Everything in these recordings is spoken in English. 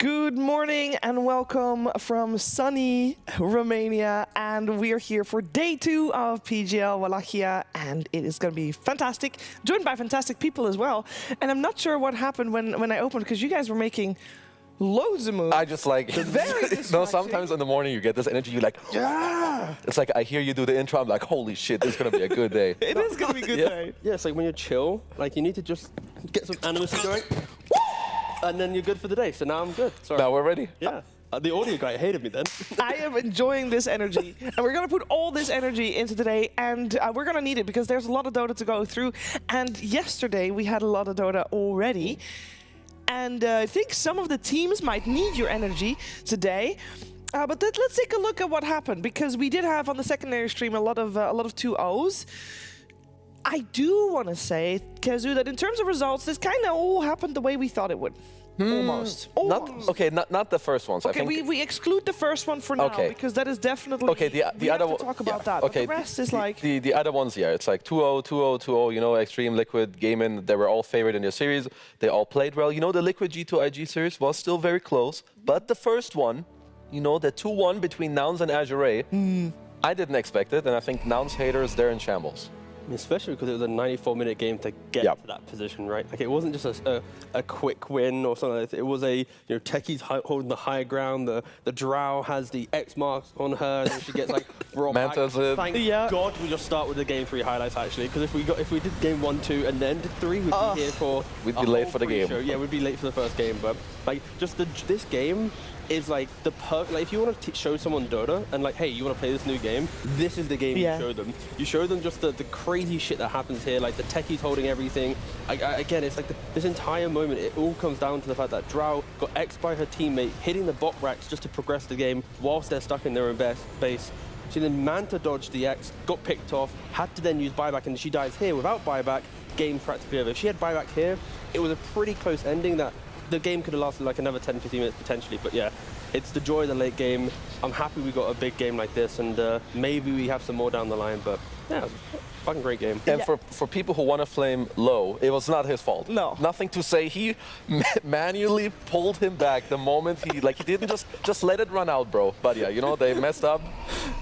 Good morning and welcome from sunny Romania, and we are here for day 2 of PGL Wallachia, and it is going to be fantastic, joined by fantastic people as well. And I'm not sure what happened when I opened, because you guys were making loads of moves. I just like, no, sometimes in the morning you get this energy, you're like, yeah. It's like I hear you do the intro, I'm like, holy shit, this is going to be a good day. It is going to be a good day. Yeah, it's like when you're chill, like you need to just get some animation going, and then you're good for the day. So now I'm good. Sorry. Now we're ready. Yeah. The audio guy hated me then. I am enjoying this energy, and we're going to put all this energy into today, and we're going to need it because there's a lot of Dota to go through. And yesterday we had a lot of Dota already, and I think some of the teams might need your energy today. But let's take a look at what happened, because we did have on the secondary stream a lot of 2-0s. I do want to say, Kazu, that in terms of results, this kind of all happened the way we thought it would. Almost. Not the first ones. Okay, I think we exclude the first one for now, because that is definitely... Okay, the other one... talk about that. Okay, but the rest is like... The other ones, yeah, it's like 2-0, 2-0, 2-0, you know, Xtreme, Liquid, Gaimin, they were all favored in their series. They all played well. You know, the Liquid G2IG series was still very close, but the first one, you know, the 2-1 between Nouns and Azure Ray, I didn't expect it, and I think Nouns haters, they're in shambles. Especially because it was a 94-minute game to get to that position, right? Like it wasn't just a quick win or something like that. It was a, you know, Techie's holding the high ground. The Drow has the X marks on her, and she gets like raw. Manta's it. Thank God we just start with the game 3 highlights actually, because if we did game 1, 2, and then did 3, we'd be here for. We'd be late for the game. Show. Yeah, we'd be late for the first game, but like just this game is like the like if you want to show someone Dota and like, hey, you want to play this new game, this is the game you show them. You show them just the crazy shit that happens here, like the Techies holding everything. Again, it's like this entire moment, it all comes down to the fact that Drow got X'd by her teammate, hitting the bot racks just to progress the game whilst they're stuck in their own base. She then Manta dodged the X, got picked off, had to then use buyback, and she dies here without buyback, game practically over. If she had buyback here, it was a pretty close ending that the game could have lasted like another 10-15 minutes potentially, but yeah, it's the joy of the late game. I'm happy we got a big game like this, and maybe we have some more down the line, but yeah, it was a fucking great game. And for people who want to flame low, it was not his fault. No. Nothing to say. He manually pulled him back the moment he didn't just let it run out, bro. But yeah, you know, they messed up,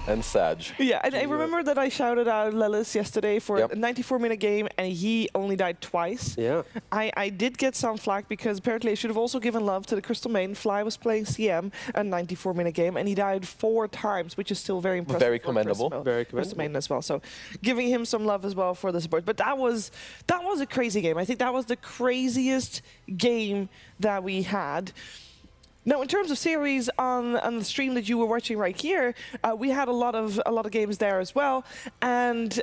and Sag. Yeah, and I remember that I shouted out Lelis yesterday for a 94-minute game, and he only died twice. Yeah. I did get some flack because apparently I should have also given love to the Crystal Main. Fly was playing CM, a 94-minute game, and he died 4 times, which is still very impressive. Very commendable. Very commendable. Crystal Main as well. So giving him some love as well for the support. But that was a crazy game. I think that was the craziest game that we had. Now, in terms of series on the stream that you were watching right here, we had a lot of games there as well, and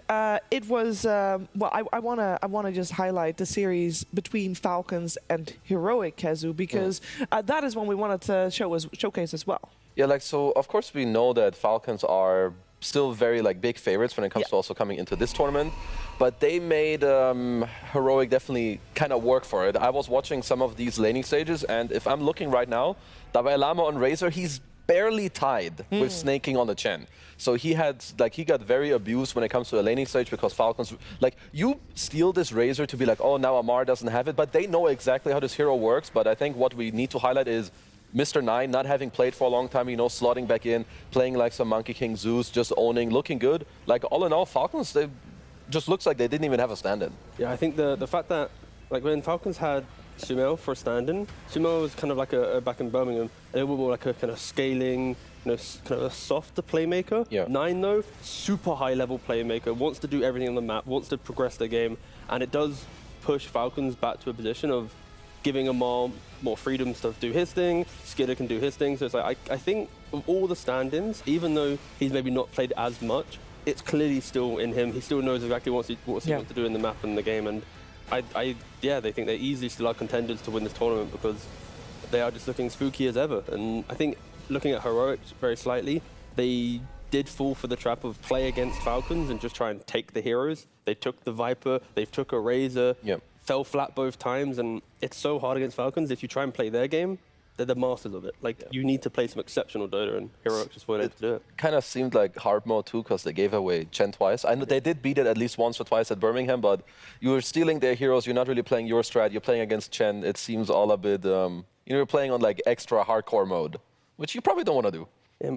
it was well. I wanna just highlight the series between Falcons and Heroic, Kazu, because that is one we wanted to showcase as well. Yeah, like so. Of course, we know that Falcons are still very big favorites when it comes to also coming into this tournament, but they made Heroic definitely kind of work for it. I was watching some of these laning stages, and if I'm looking right now, double-elimination on Razor, he's barely tied with snaking on the Chen. So he got very abused when it comes to a laning stage, because Falcons, you steal this Razor to be like, oh, now Amar doesn't have it, but they know exactly how this hero works. But I think what we need to highlight is Mr. 9 not having played for a long time, you know, slotting back in, playing like some Monkey King Zeus, just owning, looking good. Like, all in all, Falcons, they just looks like they didn't even have a stand-in. Yeah, I think the fact that, when Falcons had Sumo for a stand-in, Sumo was kind of like back in Birmingham, a little bit more like a kind of scaling, you know, kind of a softer playmaker. Yeah. 9, though, super high-level playmaker, wants to do everything on the map, wants to progress the game, and it does push Falcons back to a position of giving him more freedoms to do his thing. Skidder can do his thing. So it's like, I think of all the stand-ins, even though he's maybe not played as much, it's clearly still in him. He still knows exactly what he wants to do in the map and the game. And they think they easily still are contenders to win this tournament, because they are just looking spooky as ever. And I think looking at Heroic very slightly, they did fall for the trap of play against Falcons and just try and take the heroes. They took the Viper, they took a Razor. Fell flat both times, and it's so hard against Falcons. If you try and play their game, they're the masters of it. You need to play some exceptional Dota, and Heroic just weren't able to do it. Kind of seemed like hard mode too, because they gave away Chen twice. I know they did beat it at least once or twice at Birmingham, but you were stealing their heroes. You're not really playing your strat. You're playing against Chen. It seems all a bit, you're playing on like extra hardcore mode, which you probably don't want to do.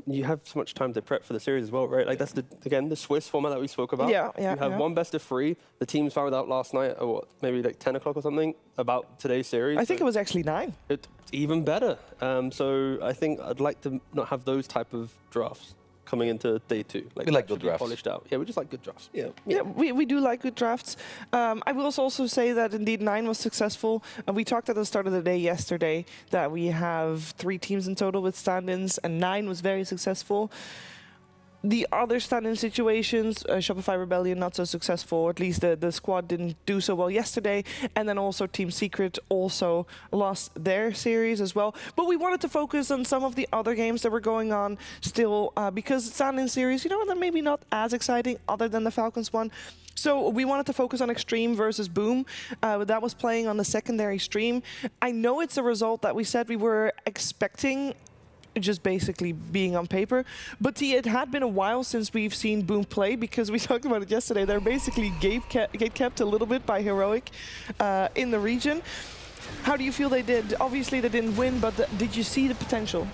You have so much time to prep for the series as well, right? Like that's again the Swiss format that we spoke about. Yeah. You have one best of 3. The teams found out last night, or what, maybe like 10 o'clock or something, about today's series. I think it was actually 9. It's even better. So I think I'd like to not have those type of drafts coming into day 2. We like good drafts. Polished out. Yeah, we just like good drafts. Yeah, we do like good drafts. I will also say that indeed 9 was successful. We talked at the start of the day yesterday that we have 3 teams in total with stand-ins, and 9 was very successful. The other stand-in situations, Shopify Rebellion not so successful, or at least the squad didn't do so well yesterday, and then also Team Secret also lost their series as well. But we wanted to focus on some of the other games that were going on still, because stand-in series, they're maybe not as exciting other than the Falcons one. So we wanted to focus on Xtreme versus Boom. That was playing on the secondary stream. I know it's a result that we said we were expecting, just basically being on paper. But it had been a while since we've seen Boom play, because we talked about it yesterday. They're basically gate-kept a little bit by Heroic in the region. How do you feel they did? Obviously they didn't win, but did you see the potential?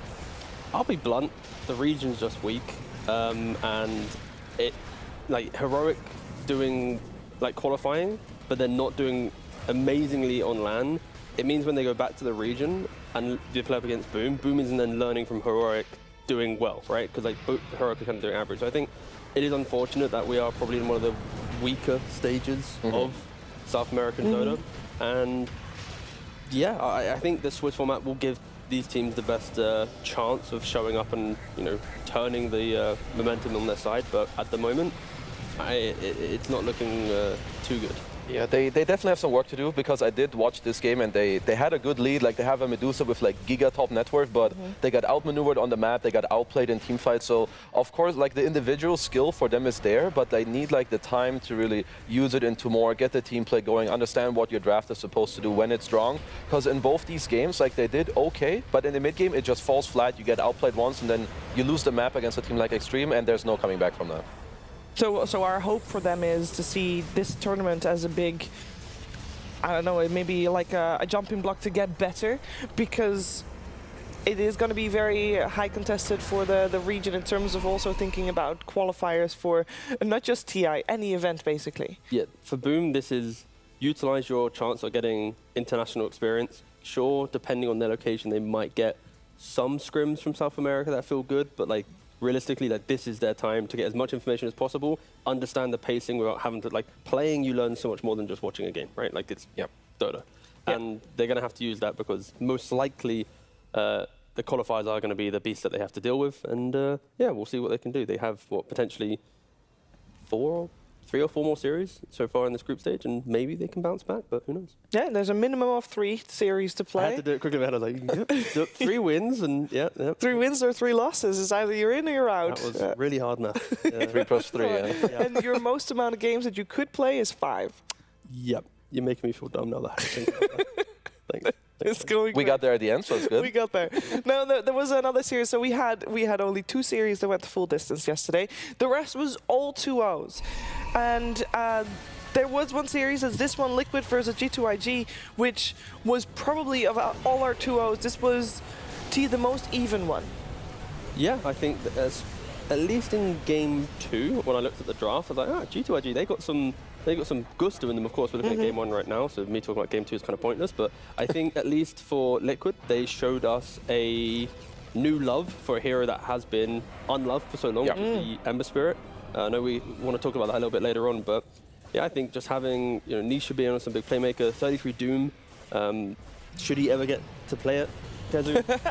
I'll be blunt. The region's just weak. And it, like Heroic doing like qualifying, but they're not doing amazingly on LAN. It means when they go back to the region and they play up against Boom, Boom isn't then learning from Heroic doing well, right? Because like Heroic is kind of doing average. So I think it is unfortunate that we are probably in one of the weaker stages of South American Dota. And yeah, I think the Swiss format will give these teams the best chance of showing up and turning the momentum on their side. But at the moment, it's not looking too good. Yeah, they definitely have some work to do, because I did watch this game and they had a good lead. Like, they have a Medusa with like giga top net worth, but they got outmaneuvered on the map, they got outplayed in team fights. So of course, like, the individual skill for them is there, but they need like the time to really use it into more, get the team play going, understand what your draft is supposed to do when it's strong. Because in both these games, like, they did okay, but in the mid game it just falls flat. You get outplayed once and then you lose the map against a team like Xtreme, and there's no coming back from that. So our hope for them is to see this tournament as a big, I don't know, maybe like a jumping block to get better, because it is going to be very high contested for the region in terms of also thinking about qualifiers for not just TI, any event basically. Yeah, for Boom, this is utilize your chance of getting international experience. Sure, depending on their location, they might get some scrims from South America that feel good, but like, realistically, like, this is their time to get as much information as possible, understand the pacing without having to, like, playing, you learn so much more than just watching a game, right? Like, it's Dota. And they're going to have to use that, because most likely the qualifiers are going to be the beast that they have to deal with. And yeah, we'll see what they can do. They have, what, potentially 3 or 4 more series so far in this group stage, and maybe they can bounce back, but who knows? Yeah, there's a minimum of 3 series to play. I had to do it quickly in my head. I was like, 3 wins and yeah. 3 wins or 3 losses. It's either you're in or you're out. That was really hard math. 3 plus 3, yeah. And your most amount of games that you could play is 5. Yep. You're making me feel dumb now that I think about that. Thanks. It's going We got there at the end, so it's good. We got there. No, there was another series. So we had only 2 series that went the full distance yesterday. The rest was all 2-0s. And there was one series, as this one, Liquid versus G2IG, which was probably, of all our 2-0s, this was the most even one. Yeah, I think that at least in game 2, when I looked at the draft, I was like, G2IG, they got some gusto in them. Of course, we're looking at game 1 right now, so me talking about game 2 is kind of pointless. But I think at least for Liquid, they showed us a new love for a hero that has been unloved for so long, which is the Ember Spirit. I know we want to talk about that a little bit later on, but yeah, I think just having Nisha being on some big playmaker, 33 Doom, should he ever get to play it?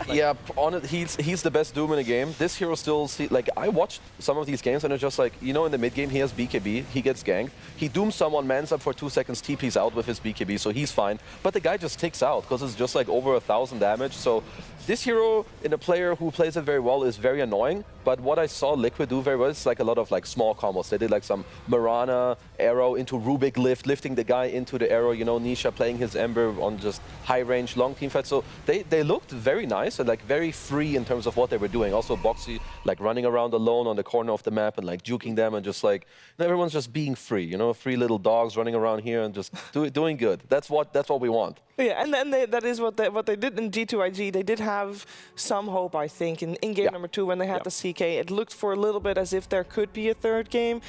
Yeah, on it, he's the best Doom in the game. This hero still, like, I watched some of these games and it's just like, in the mid game he has BKB, he gets ganked, he dooms someone, mans up for 2 seconds, TP's out with his BKB, so he's fine. But the guy just ticks out because it's just like over 1,000 damage. So this hero in a player who plays it very well is very annoying. But what I saw Liquid do very well is like a lot of like small combos. They did like some Mirana arrow into Rubik lift, lifting the guy into the arrow. Nisha playing his Ember on just high range long team fights. So they looked looked very nice and like very free in terms of what they were doing. Also Boxy like running around alone on the corner of the map and like juking them and just like everyone's just being free, you know, free little dogs running around here and just doing good. That's what we want. Yeah, and then that is what they did in G2IG. They did have some hope, I think, in game number 2 when they had the CK. It looked for a little bit as if there could be a third game.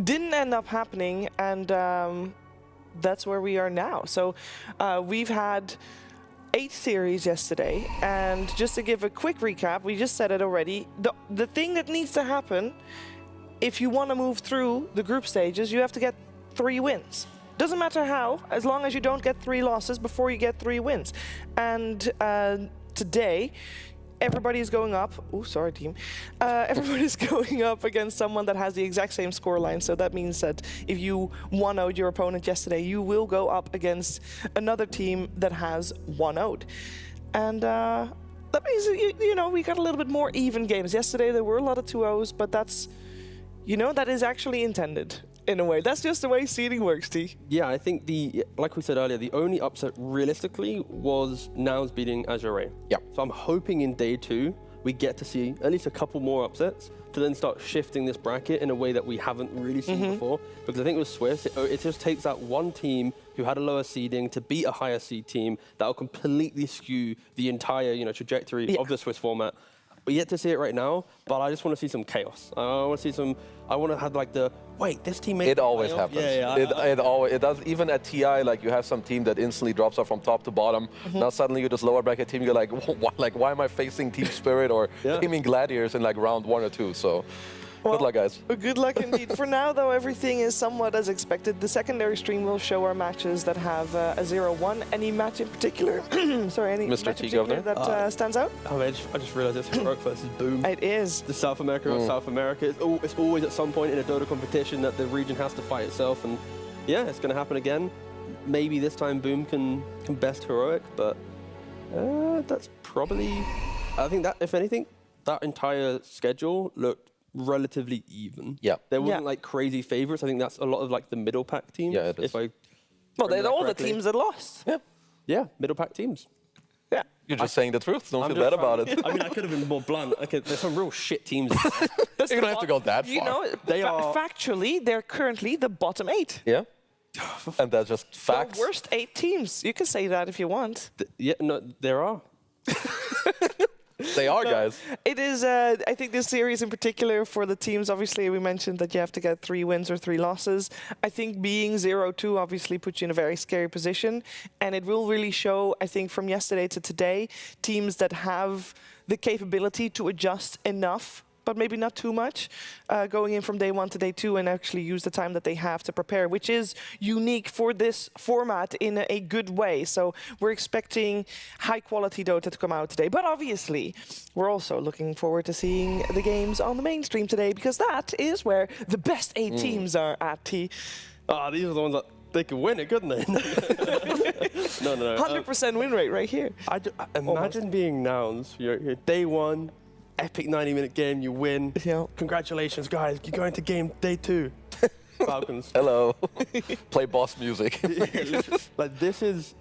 Didn't end up happening, and that's where we are now. So we've had 8 series yesterday, and just to give a quick recap, we just said it already, the thing that needs to happen if you want to move through the group stages, you have to get 3 wins. Doesn't matter how, as long as you don't get 3 losses before you get 3 wins. And today, everybody's going up. Oh, sorry, team. Everybody's going up against someone that has the exact same scoreline. So that means that if you 1-0'd your opponent yesterday, you will go up against another team that has 1-0'd. And that means, you know, we got a little bit more even games. Yesterday, there were a lot of 2-0s, but that's, you know, that is actually intended. In a way, that's just the way seeding works, T. Yeah, I think like we said earlier, the only upset realistically was Nouns beating Azure Ray. Yeah. So I'm hoping in day 2 we get to see at least a couple more upsets to then start shifting this bracket in a way that we haven't really seen before. Because I think with Swiss, it just takes that one team who had a lower seeding to beat a higher seed team that will completely skew the entire trajectory of the Swiss format. We're yet to see it right now, but I just want to see some chaos. I want to see some. I want to have like wait, this team made it always happens. Yeah. It does. Even at TI, like you have some team that instantly drops off from top to bottom. Now suddenly you're this lower bracket team. You're like, why am I facing Team Spirit or Gaimin Gladiators in like round 1 or 2? So. Well, good luck, guys. Good luck indeed. For now, though, everything is somewhat as expected. The secondary stream will show our matches that have a 0-1. Any match in particular? Sorry, any Mr. match T, in particular Governor? that stands out? Oh, I just realized it's Heroic versus Boom. It is. The South America versus South America. It's always at some point in a Dota competition that the region has to fight itself, and yeah, it's going to happen again. Maybe this time Boom can best Heroic, but that's probably. I think that if anything, that entire schedule looked relatively even. Yeah. There wasn't like crazy favorites. I think that's a lot of like the middle pack teams. Yeah, it is. Well, they're all the teams that lost. Yeah. Yeah, middle pack teams. Yeah. You're just saying the truth. Don't feel bad about it. I mean, I could have been more blunt. Okay, there's some real shit teams. You don't have to go that far. You know, factually, they're currently the bottom 8. Yeah. And that's just facts. The worst 8 teams. You can say that if you want. Yeah, no, there are. They are, guys. It is, I think this series in particular for the teams, obviously we mentioned that you have to get 3 wins or 3 losses. I think being 0-2 obviously puts you in a very scary position. And it will really show, I think, from yesterday to today, teams that have the capability to adjust enough, but maybe not too much, going in from day 1 to day 2 and actually use the time that they have to prepare, which is unique for this format in a good way. So we're expecting high quality Dota to come out today. But obviously, we're also looking forward to seeing the games on the mainstream today, because that is where the best 8 teams are at, T. These are the ones that they could win it, couldn't they? No. 100% win rate right here. Imagine being Nouns. You're day 1. Epic 90-minute game, you win. Yeah. Congratulations, guys. You're going to game day 2. Falcons. Hello. Play boss music. Like, this is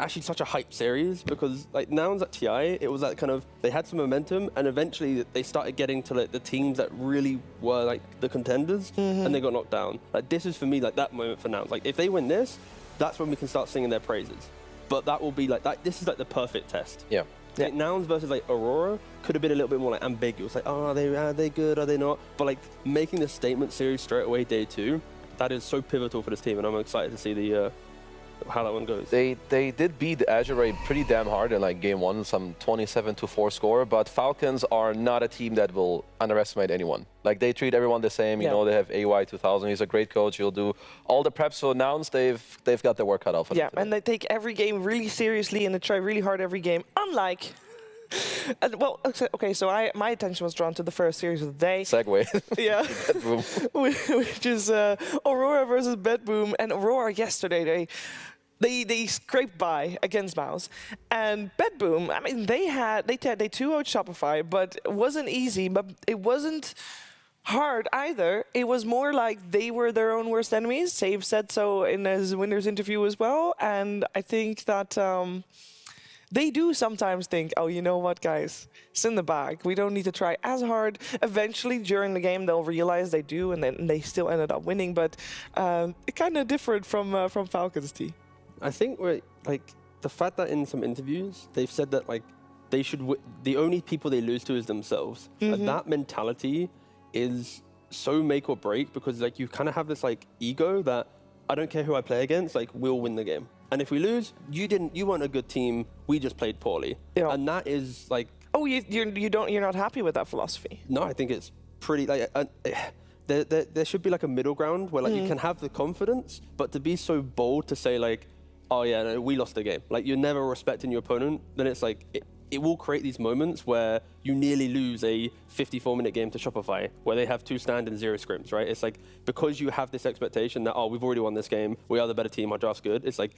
actually such a hype series because, like, Nouns at TI, it was like kind of, they had some momentum and eventually they started getting to like the teams that really were like the contenders and they got knocked down. Like, this is for me like that moment for Nouns. Like, if they win this, that's when we can start singing their praises. But that will be like, this is like the perfect test. Yeah. Like, Nouns versus like Aurora could have been a little bit more like ambiguous. Like, oh, are they good? Are they not? But like making the statement series straight away day 2, that is so pivotal for this team, and I'm excited to see the how that one goes. They did beat Azure Ray pretty damn hard in like game 1, some 27-4 score. But Falcons are not a team that will underestimate anyone. Like, they treat everyone the same. You know, they have AY 2000. He's a great coach. He'll do all the prep. So Nouns, they've got their work cut out for them. Yeah, and they take every game really seriously and they try really hard every game. Unlike. Well, okay, so my attention was drawn to the first series of the day. Segue. Yeah. Which is Aurora versus BetBoom. And Aurora yesterday, they scraped by against MOUZ. And BetBoom, I mean, they 2-0'd Shopify, but it wasn't easy, but it wasn't hard either. It was more like they were their own worst enemies. Save said so in his winner's interview as well. And I think that they do sometimes think, oh, you know what, guys, it's in the bag. We don't need to try as hard. Eventually, during the game, they'll realize they do, and then they still ended up winning. But it kind of different from Falcons' team. I think the fact that in some interviews they've said that like they should the only people they lose to is themselves. And that mentality is so make or break, because like you kind of have this like ego that I don't care who I play against, like we'll win the game. And if we lose, you weren't a good team. We just played poorly. Yeah. And that is like, Oh, you're not happy with that philosophy? no, I think it's pretty like there should be like a middle ground where like you can have the confidence, but to be so bold to say like, oh yeah, no, we lost the game. Like you're never respecting your opponent. Then it's like it will create these moments where you nearly lose a 54-minute game to Shopify, where they have 2 stand and 0 scrims, right? It's like because you have this expectation that we've already won this game, we are the better team, our draft's good. It's like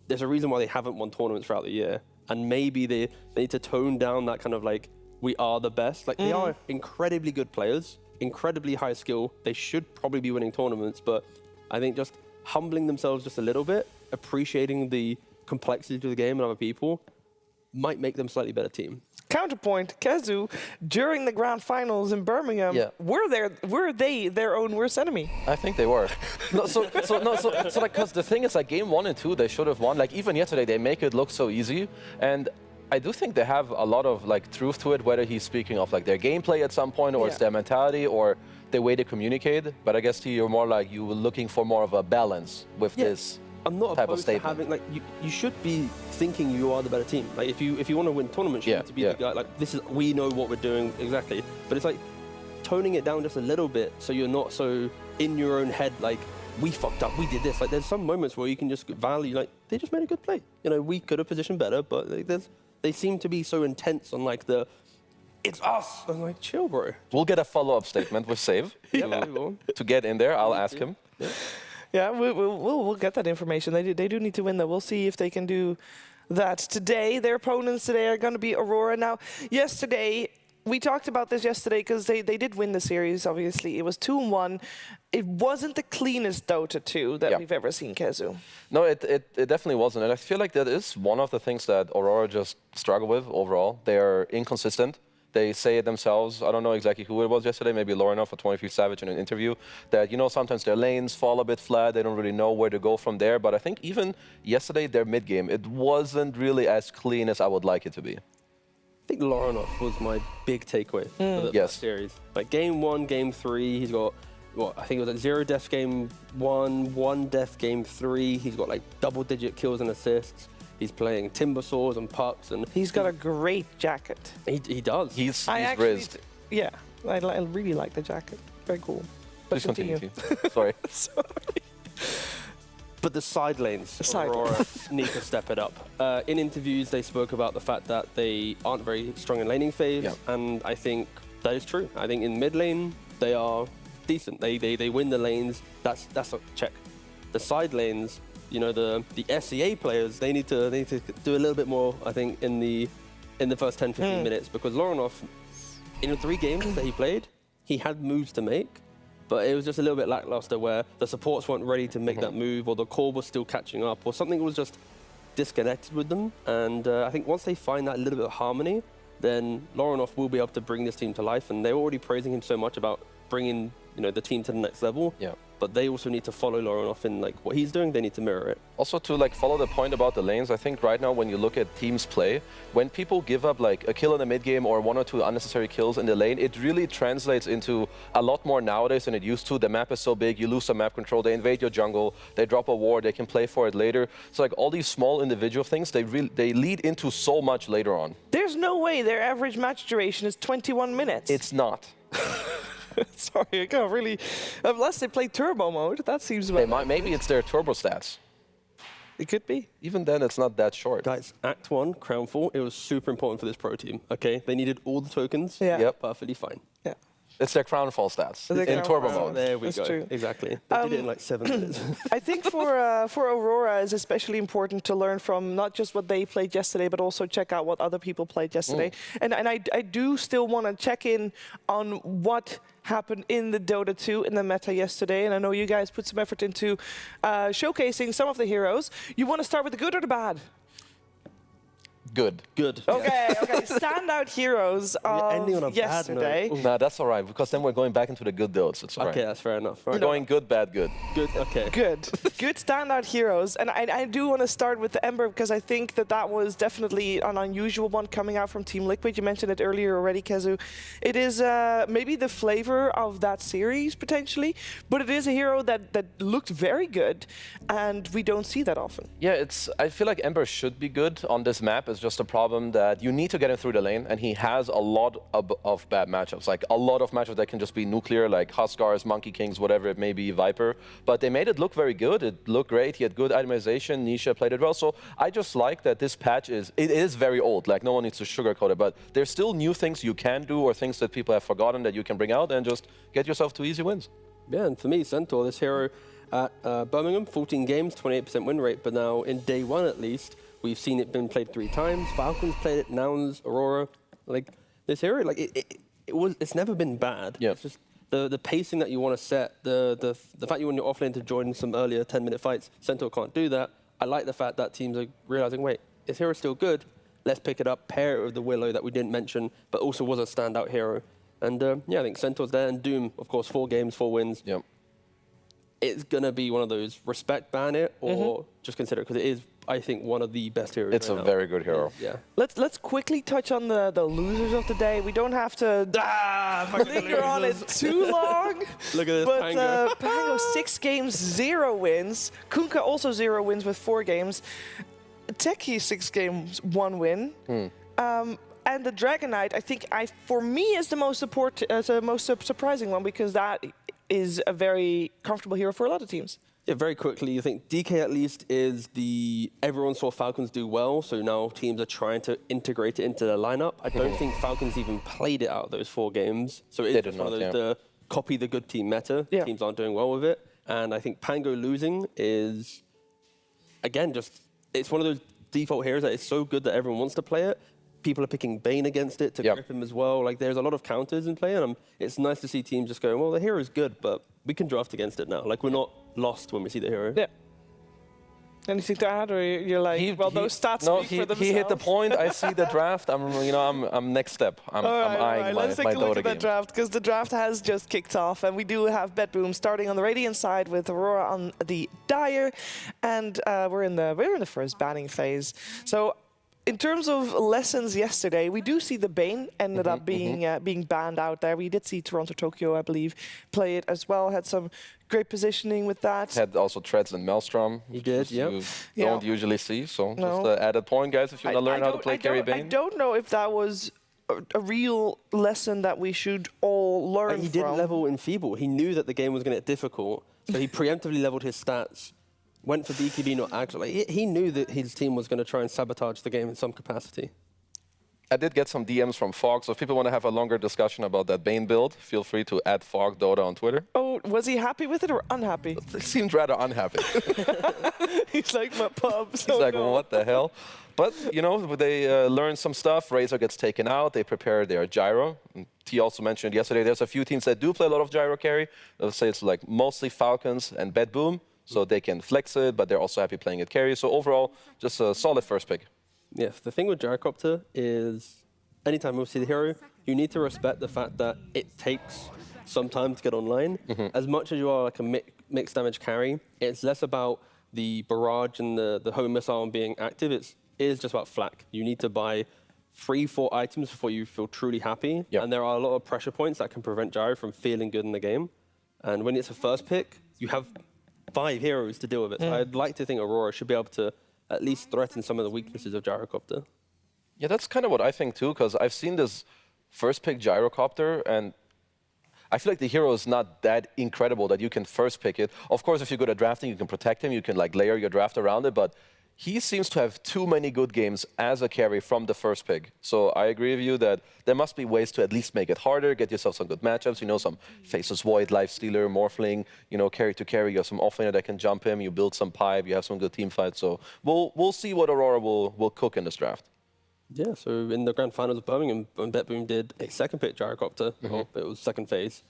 there's a reason why they haven't won tournaments throughout the year, and maybe they need to tone down that kind of like we are the best. Like they are incredibly good players, incredibly high skill. They should probably be winning tournaments, but I think just humbling themselves just a little bit, appreciating the complexity of the game and other people, might make them a slightly better team. Counterpoint, KheZu, during the grand finals in Birmingham, were they their own worst enemy? I think they were. So like, because the thing is, like, game 1 and 2, they should have won. Like, even yesterday, they make it look so easy. And I do think they have a lot of, like, truth to it, whether he's speaking of, like, their gameplay at some point, or it's their mentality, or the way they communicate. But I guess you're more like, you were looking for more of a balance with this. I'm not type of opposed to statement. having like you should be thinking you are the better team. Like if you want to win tournaments, you need to be the guy. Like this is, we know what we're doing exactly. But it's like toning it down just a little bit so you're not so in your own head. Like we fucked up, we did this. Like there's some moments where you can just value like they just made a good play. You know, we could have positioned better, but like, they seem to be so intense on like it's us. I'm like, chill, bro. We'll get a follow-up statement with Save to get in there. I'll ask him. Yeah, we'll get that information. They do need to win, though. We'll see if they can do that today. Their opponents today are going to be Aurora. Now, yesterday, we talked about this yesterday because they did win the series, obviously. It was 2-1. It wasn't the cleanest Dota 2 that we've ever seen, KheZu. No, it definitely wasn't. And I feel like that is one of the things that Aurora just struggle with overall. They are inconsistent. They say it themselves. I don't know exactly who it was yesterday, maybe Laurinov or 23 Savage in an interview, that, you know, sometimes their lanes fall a bit flat. They don't really know where to go from there. But I think even yesterday, their mid-game, it wasn't really as clean as I would like it to be. I think Laurinov was my big takeaway for the series. Like game 1, game 3, he's got, I think it was like 0 deaths game 1, 1 death game 3. He's got like double-digit kills and assists. He's playing timber saws and pucks, and he's got a great jacket. He does. He's rizzed. Yeah, I really like the jacket. Very cool. Please continue. Sorry. Sorry. But the side lanes, Aurora need to step it up. In interviews, they spoke about the fact that they aren't very strong in laning phase, and I think that is true. I think in mid lane, they are decent. They win the lanes. That's a check. The side lanes, you know, the SEA players, they need to do a little bit more, I think, in the first 10-15 minutes, because Laurinov, in the 3 games that he played, he had moves to make, but it was just a little bit lackluster where the supports weren't ready to make that move, or the core was still catching up, or something was just disconnected with them. And I think once they find that little bit of harmony, then Laurinov will be able to bring this team to life. And they're already praising him so much about bringing, you know, the team to the next level. Yeah. But they also need to follow Laurinov in like what he's doing. They need to mirror it. Also, to like follow the point about the lanes, I think right now when you look at teams play, when people give up like a kill in the mid game or 1 or 2 unnecessary kills in the lane, it really translates into a lot more nowadays than it used to. The map is so big, you lose some map control, they invade your jungle, they drop a ward, they can play for it later. So like all these small individual things, they lead into so much later on. There's no way their average match duration is 21 minutes. It's not. Sorry, I can't really. Unless they play turbo mode, that seems about maybe it's their turbo stats. It could be. Even then, it's not that short. Guys, Act 1, Crownfall, it was super important for this pro team, okay? They needed all the tokens. Yeah. Yep. Perfectly fine. Yeah. It's their Crownfall stats in turbo mode. There we That's go. true. Exactly. They did it in like 7 minutes. I think for Aurora, it's especially important to learn from not just what they played yesterday, but also check out what other people played yesterday. And I do still want to check in on what happened in the Dota 2 in the meta yesterday. And I know you guys put some effort into showcasing some of the heroes. You want to start with the good or the bad? Good. Good. Okay, okay. Standout heroes ending on a of bad yesterday. note. Ooh. Nah, that's all right, because then we're going back into the good builds. It's all right. Okay, that's fair enough. We're Right. going good, bad, good. Good. Okay. Good. Good standout heroes. And I do want to start with the Ember because I think that was definitely an unusual one coming out from Team Liquid. You mentioned it earlier already, Kezu. It is maybe the flavor of that series, potentially, but it is a hero that looked very good, and we don't see that often. Yeah, I feel like Ember should be good on this map. It's just a problem that you need to get him through the lane, and he has a lot of bad matchups. Like a lot of matchups that can just be nuclear, like Huskars, Monkey Kings, whatever it may be, Viper. But they made it look very good. It looked great. He had good itemization. Nisha played it well. So I just like that this patch is very old. Like no one needs to sugarcoat it, but there's still new things you can do or things that people have forgotten that you can bring out and just get yourself to easy wins. Yeah, and for me, Centaur, this hero at Birmingham, 14 games, 28% win rate, but now in day one at least, we've seen it been played 3 times. Falcons played it, Nouns, Aurora. Like this hero, like it's never been bad. Yeah. It's just the pacing that you want to set, the fact you want your offlane to join some earlier 10-minute fights. Centaur can't do that. I like the fact that teams are realizing, wait, this hero's still good. Let's pick it up, pair it with the Willow that we didn't mention, but also was a standout hero. And yeah, I think Centaur's there, and Doom, of course, 4 games, 4 wins. Yep. It's going to be one of those respect ban it or just consider it, because it is, I think, one of the best heroes. It's right a now. very good hero. Yeah. Let's quickly touch on the losers of the day. We don't have to linger on it too long. Look at this, But Pango. Pango 6 games, 0 wins. Kunkka also 0 wins with 4 games. Techie 6 games, 1 win. And the Dragon Knight, I think, for me, is the most surprising one, because that is a very comfortable hero for a lot of teams. Yeah, very quickly, I think DK at least is everyone saw Falcons do well, so now teams are trying to integrate it into their lineup. I don't think Falcons even played it out of those 4 games, so it's just one of those the copy the good team meta. Yeah. Teams aren't doing well with it, and I think Pango losing is, again, it's one of those default heroes that is so good that everyone wants to play it. People are picking Bane against it to grip him as well. Like, there's a lot of counters in play, and it's nice to see teams just going, well, the hero's good, but we can draft against it now. Like, we're not lost when we see the hero. Yeah. Anything to add, or you're like, those stats speak for themselves? He hit the point. I see the draft. I'm next step. I'm eyeing my Let's take a look Dota at that game. draft, because the draft has just kicked off, and we do have BetBoom starting on the Radiant side with Aurora on the Dire, and we're in the first banning phase. So, in terms of lessons yesterday, we do see the Bane ended up being banned out there. We did see Toronto Tokyo, I believe, play it as well. Had some great positioning with that. Had also Treads and Maelstrom. He did, You don't usually see, so just an added point, guys, if you want to learn how to play carry Bane. I don't know if that was a real lesson that we should all learn from. He didn't level in Feeble. He knew that the game was going to get difficult, so he preemptively leveled his stats. Went for BKB, not actually. He knew that his team was going to try and sabotage the game in some capacity. I did get some DMs from Fog, so if people want to have a longer discussion about that Bane build, feel free to add Fog Dota on Twitter. Oh, was he happy with it or unhappy? He seemed rather unhappy. He's like, my pub. He's like, well, what the hell? But, they learn some stuff. Razor gets taken out. They prepare their gyro. And T also mentioned yesterday, there's a few teams that do play a lot of gyro carry. Let's say it's like mostly Falcons and BetBoom. So they can flex it, but they're also happy playing it carry. So overall, just a solid first pick. Yeah, the thing with Gyrocopter is anytime we see the hero, you need to respect the fact that it takes some time to get online. As much as you are like a mixed damage carry, it's less about the barrage and the home missile being active. It is just about flak. You need to buy 3-4 items before you feel truly happy. Yep. And there are a lot of pressure points that can prevent Gyro from feeling good in the game. And when it's a first pick, you have 5 heroes to deal with it. So I'd like to think Aurora should be able to at least threaten some of the weaknesses of Gyrocopter. Yeah, that's kind of what I think too, because I've seen this first pick Gyrocopter, and I feel like the hero is not that incredible that you can first pick it. Of course, if you're good at drafting, you can protect him, you can like layer your draft around it, but he seems to have too many good games as a carry from the first pick. So I agree with you that there must be ways to at least make it harder, get yourself some good matchups, some Faceless Void, Lifestealer, Morphling, carry to carry. You have some offlaner that can jump him, you build some pipe, you have some good team fights. So we'll see what Aurora will cook in this draft. Yeah, so in the grand finals of Birmingham, when BetBoom did a second pick Gyrocopter, it was second phase.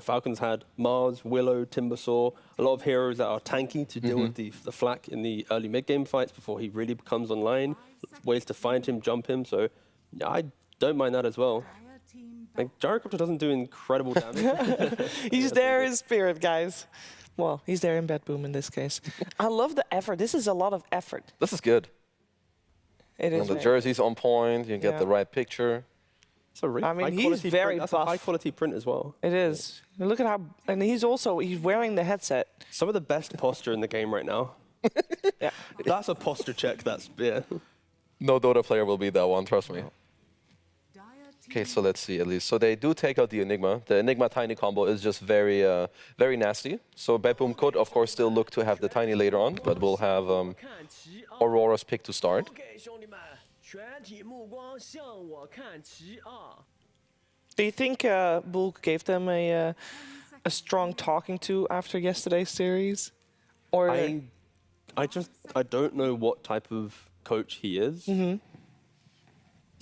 Falcons had MOUZ, Willow, Timbersaw, a lot of heroes that are tanky to deal with the flak in the early mid-game fights before he really becomes online. ways to find him, jump him. So yeah, I don't mind that as well. Like, Gyrocopter doesn't do incredible damage. He's there in spirit, guys. Well, he's there in BetBoom in this case. I love the effort. This is a lot of effort. This is good. It is. And the jersey's on point. You get the right picture. It's a really I mean, high he's quality very print. That's buff. a high quality print as well. It is. Look at how, and he's wearing the headset. Some of the best posture in the game right now. Yeah. That's a posture check. Yeah. No Dota player will beat that one, trust me. Okay, so let's see at least. So they do take out the Enigma. The Enigma Tiny combo is just very, very nasty. So BetBoom could, of course, still look to have the Tiny later on, but we'll have Aurora's pick to start. Do you think Bulk gave them a strong talking to after yesterday's series? Or I don't know what type of coach he is.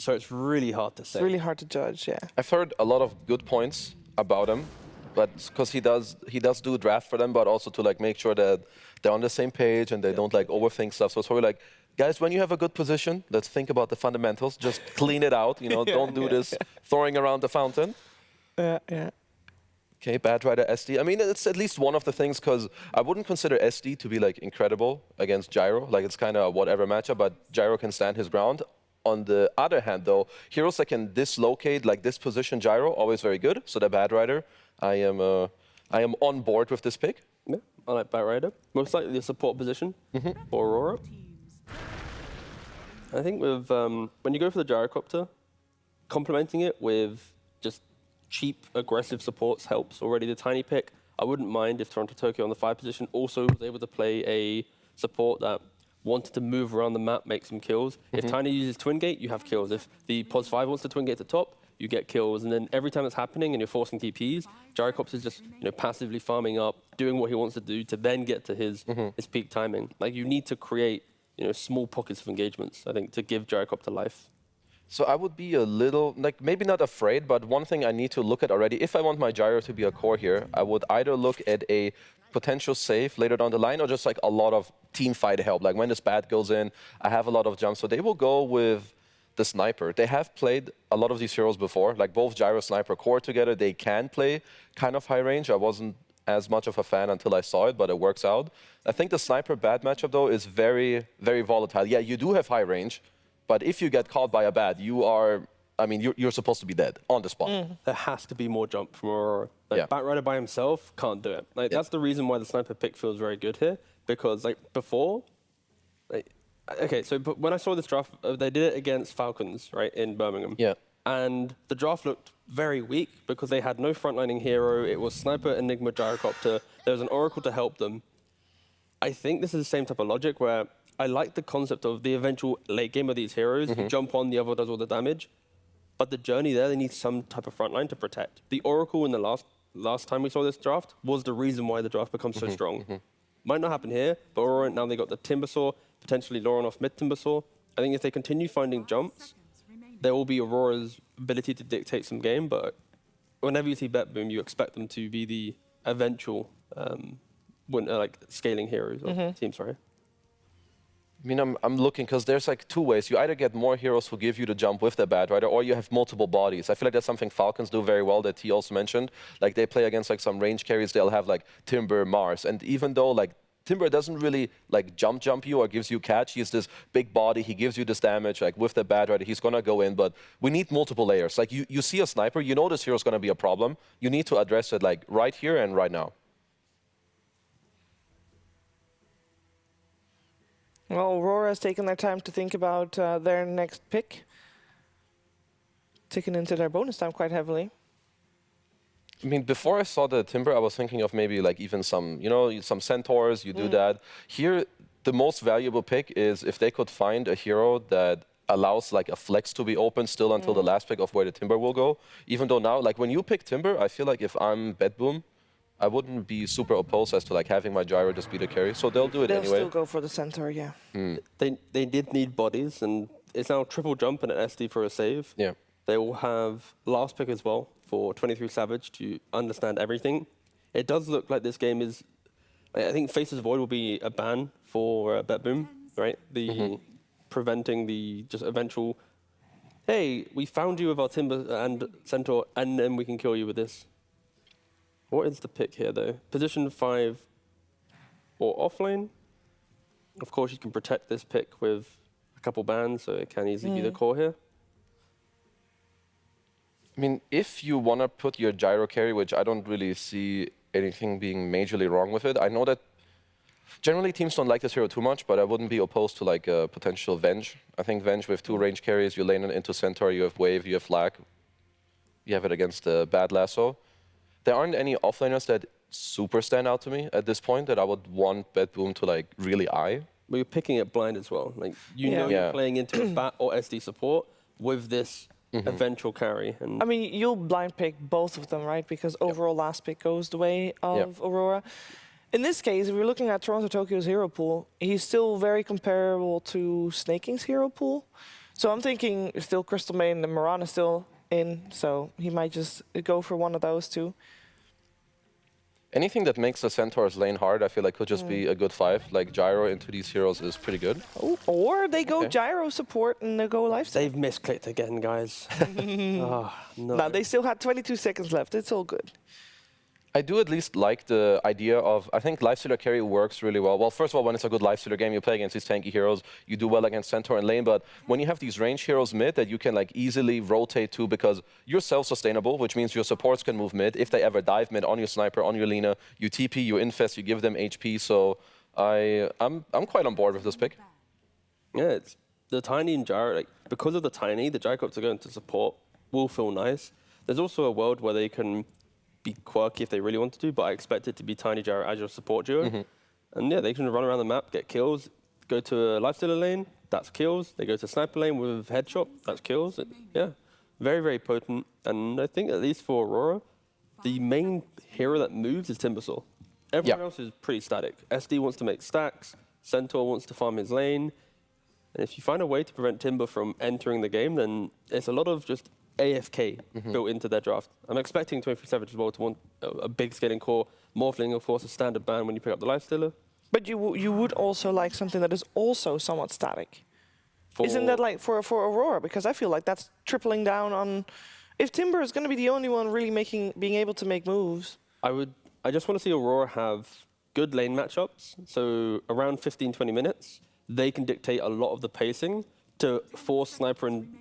So it's really hard to say. it's really hard to judge, yeah. I've heard a lot of good points about him, but because he does do draft for them, but also to like make sure that they're on the same page and they don't like overthink stuff. So it's probably like, guys, when you have a good position, let's think about the fundamentals. Just clean it out, you know. Don't do this throwing around the fountain. Yeah. Okay, Bad Rider SD. I mean, it's at least one of the things, because I wouldn't consider SD to be like incredible against Gyro. Like, it's kind of whatever matchup, but Gyro can stand his ground. On the other hand, though, heroes that can dislocate like this position Gyro, always very good. So the Bad Rider, I am on board with this pick. Yeah, I like Bat Rider. Most likely a support position for Aurora. I think with when you go for the Gyrocopter, complementing it with just cheap, aggressive supports helps. Already the Tiny pick, I wouldn't mind if Toronto Tokyo on the 5 position also was able to play a support that wanted to move around the map, make some kills. If Tiny uses Twin Gate, you have kills. If the Pos 5 wants to Twin Gate at the top, you get kills. And then every time it's happening and you're forcing TPs, Gyrocopter is just passively farming up, doing what he wants to do to then get to his peak timing. Like, you need to create small pockets of engagements, I think, to give Gyrocopter life. So I would be a little, like, maybe not afraid, but one thing I need to look at already, if I want my Gyro to be a core here, I would either look at a potential save later down the line or just like a lot of team fight help. Like when this bat goes in, I have a lot of jumps. So they will go with the Sniper. They have played a lot of these heroes before, like both Gyro, Sniper, Core together. They can play kind of high range. I wasn't as much of a fan until I saw it, but it works out. I think the Sniper bat matchup, though, is very, very volatile. Yeah, you do have high range, but if you get caught by a bat, you are, I mean, you're supposed to be dead on the spot. There has to be more jump from Aurora. Like, Bat Rider by himself can't do it. Like, that's the reason why the Sniper pick feels very good here, because like before, okay, so but when I saw this draft, they did it against Falcons, right, in Birmingham. Yeah. And the draft looked very weak because they had no frontlining hero. It was Sniper, Enigma, Gyrocopter. There was an Oracle to help them. I think this is the same type of logic where I like the concept of the eventual late game of these heroes. You jump on, the other does all the damage. But the journey there, they need some type of frontline to protect. The Oracle in the last time we saw this draft was the reason why the draft becomes so strong. Might not happen here, but Aurora, now they got the Timbersaw, potentially Lauren off mid Timbersaw. I think if they continue finding jumps, there will be Aurora's ability to dictate some game, but whenever you see BetBoom, you expect them to be the eventual scaling heroes or teams, sorry. I mean, I'm looking, because there's like 2 ways. You either get more heroes who give you the jump with the Bad Rider, or you have multiple bodies. I feel like that's something Falcons do very well that T also mentioned. Like, they play against like some range carries, they'll have like Timber, Mars. And even though like Timber doesn't really like jump you or gives you catch, he's this big body, he gives you this damage. Like with the Bad Rider, he's gonna go in, but we need multiple layers. Like you see a Sniper, you know this hero's gonna be a problem. You need to address it like right here and right now. Well, Aurora has taken their time to think about their next pick. Ticking into their bonus time quite heavily. I mean, before I saw the Timber, I was thinking of maybe like even some, some Centaurs, you do that. Here, the most valuable pick is if they could find a hero that allows like a flex to be open still until the last pick of where the Timber will go. Even though now, like when you pick Timber, I feel like if I'm BetBoom, I wouldn't be super opposed as to like having my Gyro just be the carry. So they'll do it They'll anyway. still go for the Centaur, yeah. They did need bodies, and it's now triple jump and an SD for a save. Yeah. They will have last pick as well for 23 Savage to understand everything. It does look like this game is, I think Faces Void will be a ban for BetBoom, right? preventing the just eventual, hey, we found you with our Timber and Centaur, and then we can kill you with this. What is the pick here, though? Position 5 or offlane. Of course, you can protect this pick with a couple bans, so it can easily be the core here. I mean, if you want to put your gyro carry, which I don't really see anything being majorly wrong with it, I know that generally teams don't like this hero too much, but I wouldn't be opposed to like a potential Venge. I think Venge with 2 range carries, you lane it into Centaur, you have Wave, you have Flag. You have it against Bad Lasso. There aren't any offlaners that super stand out to me at this point that I would want BetBoom to like really eye. But you're picking it blind as well. Like you know you're playing into a BAT or SD support with this eventual carry. And I mean, you'll blind pick both of them, right? Because overall last pick goes the way of Aurora. In this case, if we're looking at Toronto Tokyo's hero pool, he's still very comparable to Snaking's hero pool. So I'm thinking still Crystal Main and Moran is still in, so he might just go for one of those two. Anything that makes the Centaur's lane hard, I feel like could just be a good 5. Like Gyro into these heroes is pretty good. Oh, or they go Gyro support and they go lifesteal. they've misclicked again, guys. Oh, no. Now they still had 22 seconds left. It's all good. I do at least like the idea of, I think lifestealer carry works really well. Well, first of all, when it's a good lifestealer game, you play against these tanky heroes, you do well against Centaur and lane, but when you have these range heroes mid that you can like easily rotate to because you're self-sustainable, which means your supports can move mid. If they ever dive mid on your sniper, on your Lina, you TP, you infest, you give them HP, so I'm quite on board with this pick. Yeah, it's the Tiny and Gyro, like, because of the Tiny, the Gyrocops are going to support will feel nice. There's also a world where they can be quirky if they really want to, but I expect it to be Tiny Gyro as your support duo. And yeah, they can run around the map, get kills, go to a lifestealer lane, that's kills. They go to sniper lane with headshot, that's kills. Yeah, very, very potent. And I think at least for Aurora, the main hero that moves is Timbersaw. Everyone else is pretty static. SD wants to make stacks, Centaur wants to farm his lane. And if you find a way to prevent Timber from entering the game, then it's a lot of just AFK built into their draft. I'm expecting 23 Savage as well to want a big scaling core. Morphling, of course, a standard ban when you pick up the Lifestealer. But you would also like something that is also somewhat static. Isn't that like for Aurora? Because I feel like that's tripling down on... If Timber is going to be the only one really being able to make moves... I just want to see Aurora have good lane matchups. So around 15-20 minutes, they can dictate a lot of the pacing to force Sniper and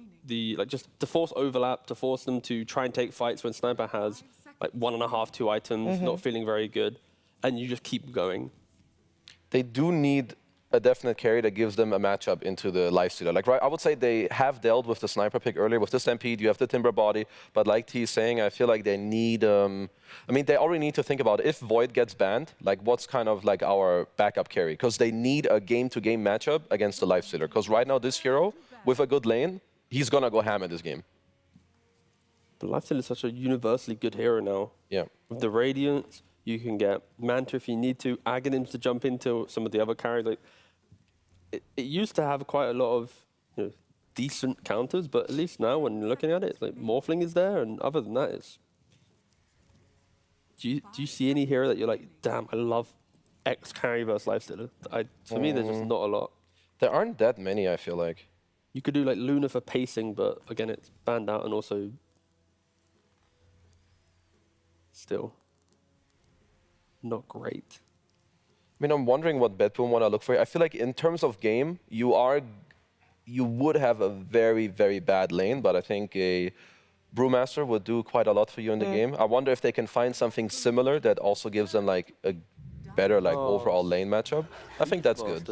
just to force overlap, to force them to try and take fights when Sniper has like 1.5, 2 items, not feeling very good, and you just keep going. They do need a definite carry that gives them a matchup into the lifestealer. Like, right, I would say they have dealt with the sniper pick earlier. With the Stampede, you have the Timber body, but like T is saying, I feel like they need, I mean, they already need to think about if Void gets banned, like what's kind of like our backup carry? Because they need a game-to-game matchup against the lifestealer. Because right now, this hero, with a good lane, he's gonna go ham in this game. But Lifestealer is such a universally good hero now. Yeah. With the Radiance, you can get Manta if you need to, Aghanims to jump into some of the other carries. Like, it used to have quite a lot of decent counters, but at least now when you're looking at it, it's like Morphling is there, and other than that, it's... Do you see any hero that you're like, damn, I love X carry versus Lifestealer? For me, there's just not a lot. There aren't that many, I feel like. You could do like Luna for pacing, but again, it's banned out and also still not great. I mean, I'm wondering what BetBoom want to look for. I feel like in terms of game, you would have a very, very bad lane, but I think a Brewmaster would do quite a lot for you in the game. I wonder if they can find something similar that also gives them like a better like overall lane matchup. I think that's good.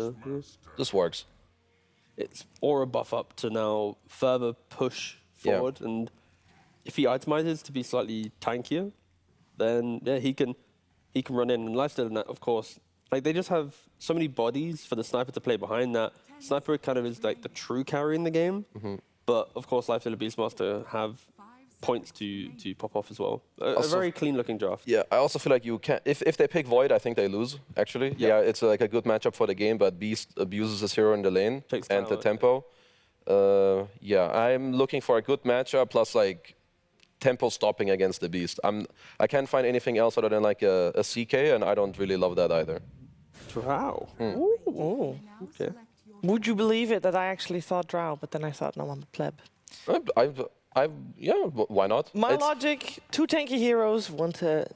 This works. It's aura buff up to now further push forward, and if he itemizes to be slightly tankier, then yeah, he can run in. And Lifestealer, of course, like they just have so many bodies for the sniper to play behind that. Sniper kind of is like the true carry in the game, but of course Lifestealer Beastmaster have points to pop off as well. A very clean looking draft. Yeah, I also feel like you can if they pick Void, I think they lose actually. Yeah, it's like a good matchup for the game, but Beast abuses his hero in the lane and the tempo. Yeah, I'm looking for a good matchup plus like tempo stopping against the Beast. I can't find anything else other than like a CK, and I don't really love that either. Wow. Ooh. Okay. Would you believe it that I actually thought Drow, but then I thought, no, I'm a pleb. Yeah, why not? My It's- logic, 2 tanky heroes, 1 to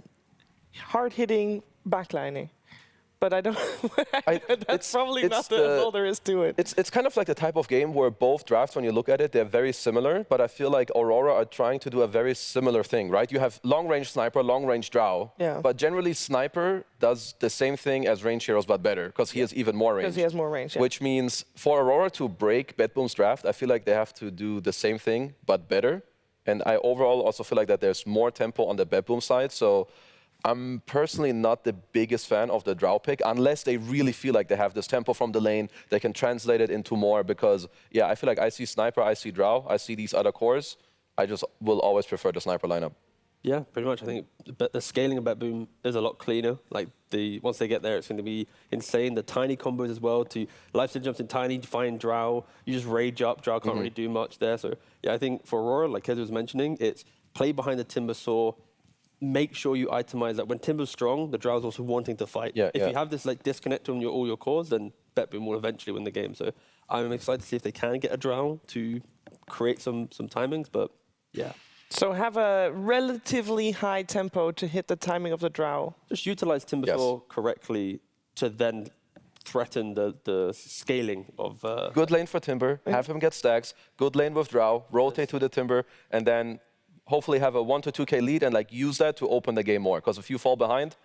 hard-hitting backlining. But I don't... That's probably not all there is to it. It's kind of like the type of game where both drafts, when you look at it, they're very similar, but I feel like Aurora are trying to do a very similar thing, right? You have long-range sniper, long-range drow, Yeah. but generally sniper does the same thing as range heroes, but better, because he has even more range. Because he has more range, yeah. Which means for Aurora to break BetBoom's draft, I feel like they have to do the same thing, but better. And I overall also feel like that there's more tempo on the BetBoom side, so I'm personally not the biggest fan of the Drow pick, unless they really feel like they have this tempo from the lane, they can translate it into more, because, yeah, I feel like I see Sniper, I see Drow, I see these other cores. I just will always prefer the Sniper lineup. Yeah, pretty much. I think the scaling of BetBoom is a lot cleaner. Like, once they get there, it's going to be insane. The tiny combos as well, to lifesteal jumps in tiny, find Drow, you just rage up, Drow can't really do much there. So, yeah, I think for Aurora, like Kez was mentioning, it's play behind the Timber Saw, make sure you itemize that. When Timber's strong, the Drow's also wanting to fight. Yeah, if you have this like disconnect on all your cores, then BetBoom will eventually win the game. So I'm excited to see if they can get a Drow to create some timings, but yeah. So have a relatively high tempo to hit the timing of the Drow. Just utilize Timber Saw correctly to then threaten the scaling of... Good lane for Timber, have him get stacks, good lane with Drow, rotate to the Timber, and then hopefully have a 1 to 2k lead and like use that to open the game more. Because if you fall behind,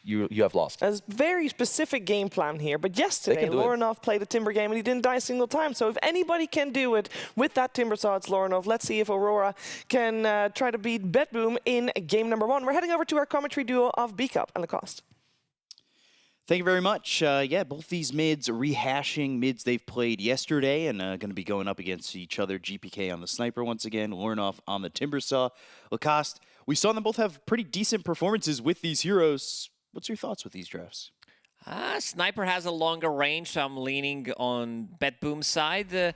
you have lost. There's a very specific game plan here, but yesterday Lorinov played a Timber game and he didn't die a single time. So if anybody can do it with that Timber Saw, it's Lorinov. Let's see if Aurora can try to beat BetBoom in game number 1. We're heading over to our commentary duo of B-Cup and Lacoste. Thank you very much. Yeah, both these mids rehashing mids they've played yesterday and going to be going up against each other. GPK on the Sniper once again, Lorinov on the Timber Saw. Lacoste, we saw them both have pretty decent performances with these heroes. What's your thoughts with these drafts? Sniper has a longer range, so I'm leaning on BetBoom's side.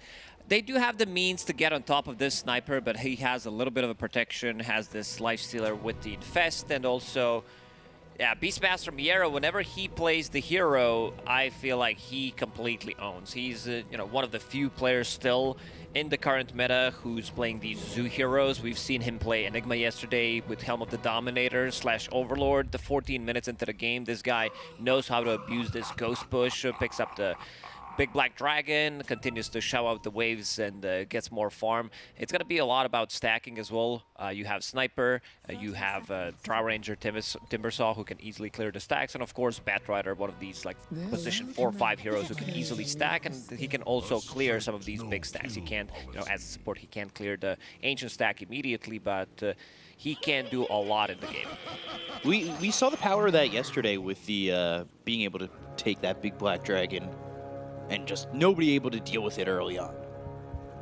They do have the means to get on top of this Sniper, but he has a little bit of a protection, has this Lifestealer with the Infest, and also... Yeah, Beastmaster Miera, whenever he plays the hero, I feel like he completely owns. He's one of the few players still in the current meta who's playing these Zoo heroes. We've seen him play Enigma yesterday with Helm of the Dominator / Overlord. The 14 minutes into the game, this guy knows how to abuse this Ghost Push, picks up the Big Black Dragon, continues to show out the waves and gets more farm. It's going to be a lot about stacking as well. You have Sniper, you have Drow Ranger Timber Saw who can easily clear the stacks, and of course Batrider, one of these like position 4 or 5 heroes who can easily stack, and he can also clear some of these big stacks. He can't, as a support, he can't clear the Ancient stack immediately, but he can do a lot in the game. We saw the power of that yesterday with the being able to take that Big Black Dragon and just nobody able to deal with it early on.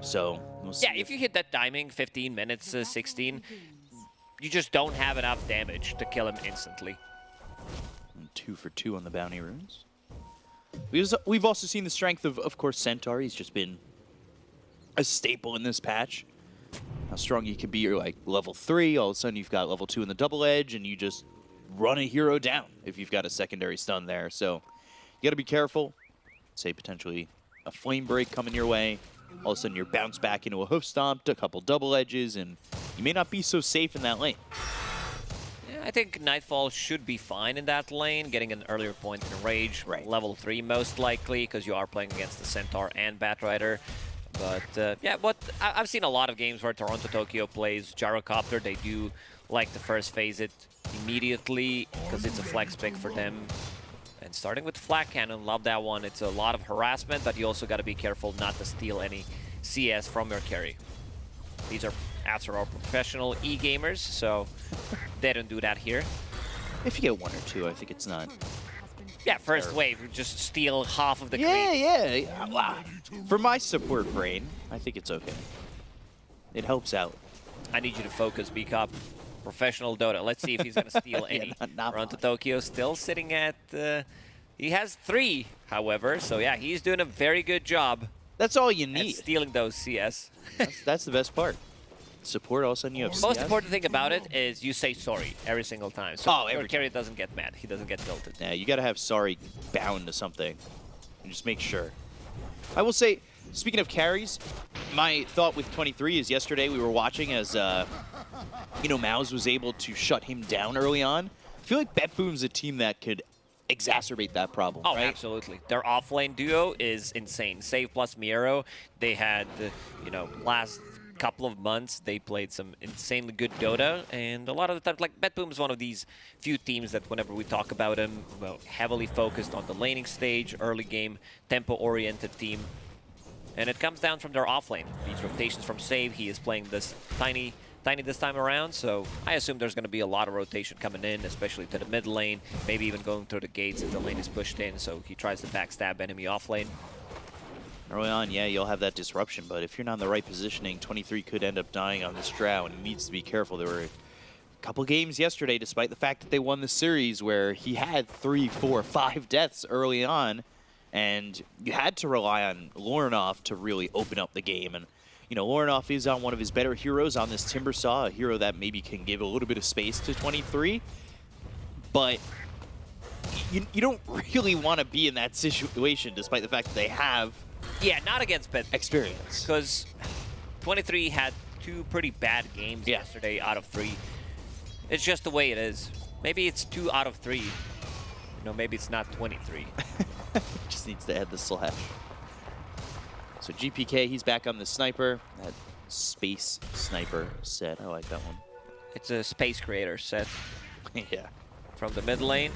So we'll see. Yeah, if you hit that timing, 15 minutes, 16, you just don't have enough damage to kill him instantly. And 2 for 2 on the bounty runes. We've also seen the strength of course, Centaur. He's just been a staple in this patch. How strong you can be, you're like level 3, all of a sudden you've got level 2 in the double edge, and you just run a hero down if you've got a secondary stun there. So you gotta be careful. Say potentially a flame break coming your way, all of a sudden you're bounced back into a hoof stomp, a couple double edges, and you may not be so safe in that lane. Yeah, I think Nightfall should be fine in that lane, getting an earlier point in Rage, level 3 most likely, because you are playing against the Centaur and Batrider. But yeah, I've seen a lot of games where Toronto Tokyo plays Gyrocopter. They do like to first phase it immediately, because it's a flex pick for them. And starting with Flak Cannon, love that one. It's a lot of harassment, but you also got to be careful not to steal any CS from your carry. These are, after all, professional e-gamers, so they don't do that here. If you get 1 or 2, I think it's not... Yeah, first wave, just steal half of the creep. Yeah. Wow. For my support brain, I think it's okay. It helps out. I need you to focus, B-Cup. Professional Dota. Let's see if he's going to steal any. Toronto Tokyo still sitting at... he has 3, however, so yeah, he's doing a very good job. That's all you need. Stealing those CS. That's the best part. Support, all of a sudden you have Most CS. important thing about it is you say sorry every single time. So your carry doesn't get mad. He doesn't get tilted. Yeah, you got to have sorry bound to something. And just make sure. I will say, speaking of carries, my thought with 23 is yesterday we were watching as, MOUZ was able to shut him down early on. I feel like BetBoom's a team that could exacerbate that problem, Oh, right? absolutely. Their offlane duo is insane. Save plus Miero, they had, last couple of months, they played some insanely good Dota, and a lot of the times, like, BetBoom is one of these few teams that whenever we talk about them, well, heavily focused on the laning stage, early game, tempo-oriented team. And it comes down from their offlane. These rotations from Save, he is playing this tiny this time around, so I assume there's going to be a lot of rotation coming in, especially to the mid lane, maybe even going through the gates if the lane is pushed in, so he tries to backstab enemy offlane. Early on, yeah, you'll have that disruption, but if you're not in the right positioning, 23 could end up dying on this drow, and he needs to be careful. There were a couple games yesterday, despite the fact that they won the series, where he had 3, 4, 5 deaths early on, and you had to rely on Lornoff to really open up the game. And Lornoff is on one of his better heroes on this Timbersaw, a hero that maybe can give a little bit of space to 23. But you don't really want to be in that situation, despite the fact that they have Not against Bet experience. Because 23 had 2 pretty bad games yesterday out of 3. It's just the way it is. Maybe it's 2 out of 3. Maybe it's not 23. Just needs to add the slash. So GPK, he's back on the sniper. That space sniper set. I like that one. It's a Space Creator set. Yeah. From the mid lane.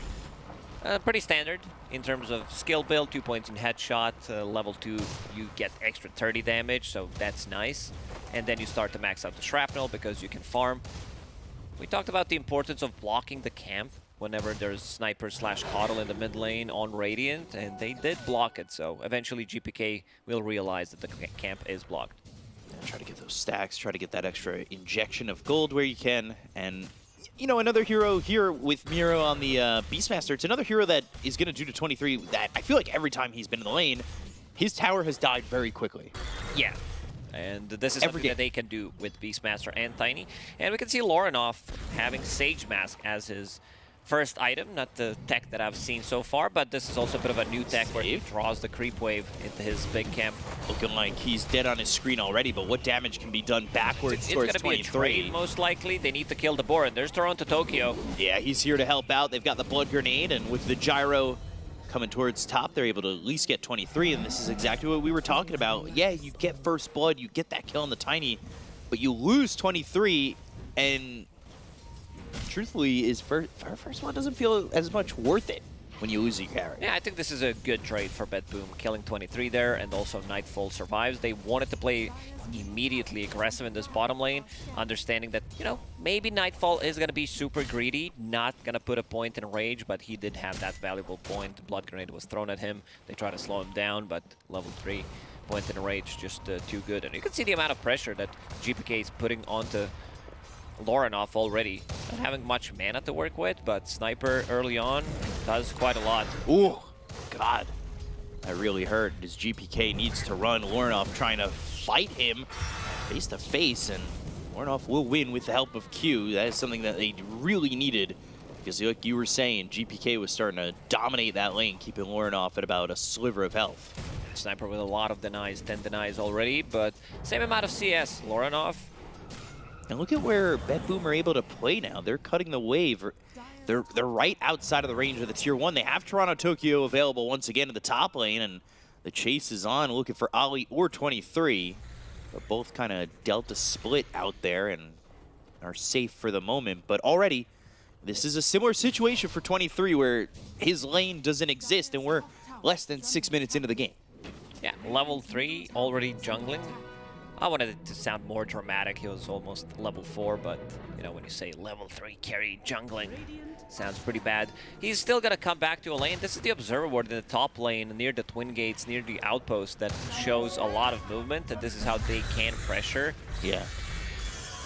Pretty standard in terms of skill build, 2 points in headshot. Level 2, you get extra 30 damage, so that's nice. And then you start to max out the shrapnel because you can farm. We talked about the importance of blocking the camp whenever there's sniper/coddle in the mid lane on Radiant, and they did block it, so eventually GPK will realize that the camp is blocked. Try to get those stacks, try to get that extra injection of gold where you can, and another hero here with Miro on the Beastmaster. It's another hero that is going to do to 23 that I feel like every time he's been in the lane, his tower has died very quickly. Yeah. And this is something that they can do with Beastmaster and Tiny. And we can see Lornoff having Sage Mask as his first item, not the tech that I've seen so far, but this is also a bit of a new tech where he draws the creep wave into his big camp. Looking like he's dead on his screen already, but what damage can be done backwards towards 23? It's going to be a trade, most likely. They need to kill the board. There's Toronto Tokyo. Yeah, he's here to help out. They've got the Blood Grenade, and with the Gyro coming towards top, they're able to at least get 23, and this is exactly what we were talking about. Yeah, you get first blood, you get that kill on the Tiny, but you lose 23, and truthfully, his first one doesn't feel as much worth it when you lose your carry. Yeah, I think this is a good trade for BetBoom, killing 23 there, and also Nightfall survives. They wanted to play immediately aggressive in this bottom lane, understanding that, maybe Nightfall is going to be super greedy, not going to put a point in Rage, but he did have that valuable point. The Blood Grenade was thrown at him. They tried to slow him down, but level 3 point in Rage, just too good. And you can see the amount of pressure that GPK is putting onto Lornoff already. Not having much mana to work with, but Sniper early on does quite a lot. Ooh, God. That really hurt. His GPK needs to run. Lornoff trying to fight him face to face, and Lornoff will win with the help of Q. That is something that they really needed, because like you were saying, GPK was starting to dominate that lane, keeping Lornoff at about a sliver of health. Sniper with a lot of denies, 10 denies already, but same amount of CS. Lornoff. And look at where BetBoom are able to play now. They're cutting the wave. They're right outside of the range of the Tier 1. They have Toronto Tokyo available once again in the top lane, and the chase is on, looking for Ali or 23. But both kind of dealt a split out there and are safe for the moment. But already, this is a similar situation for 23, where his lane doesn't exist, and we're less than 6 minutes into the game. Yeah, level 3 already jungling. I wanted it to sound more dramatic. He was almost level 4, but when you say level 3 carry jungling, sounds pretty bad. He's still gonna come back to a lane. This is the observer ward in the top lane near the twin gates, near the outpost, that shows a lot of movement, and this is how they can pressure. Yeah.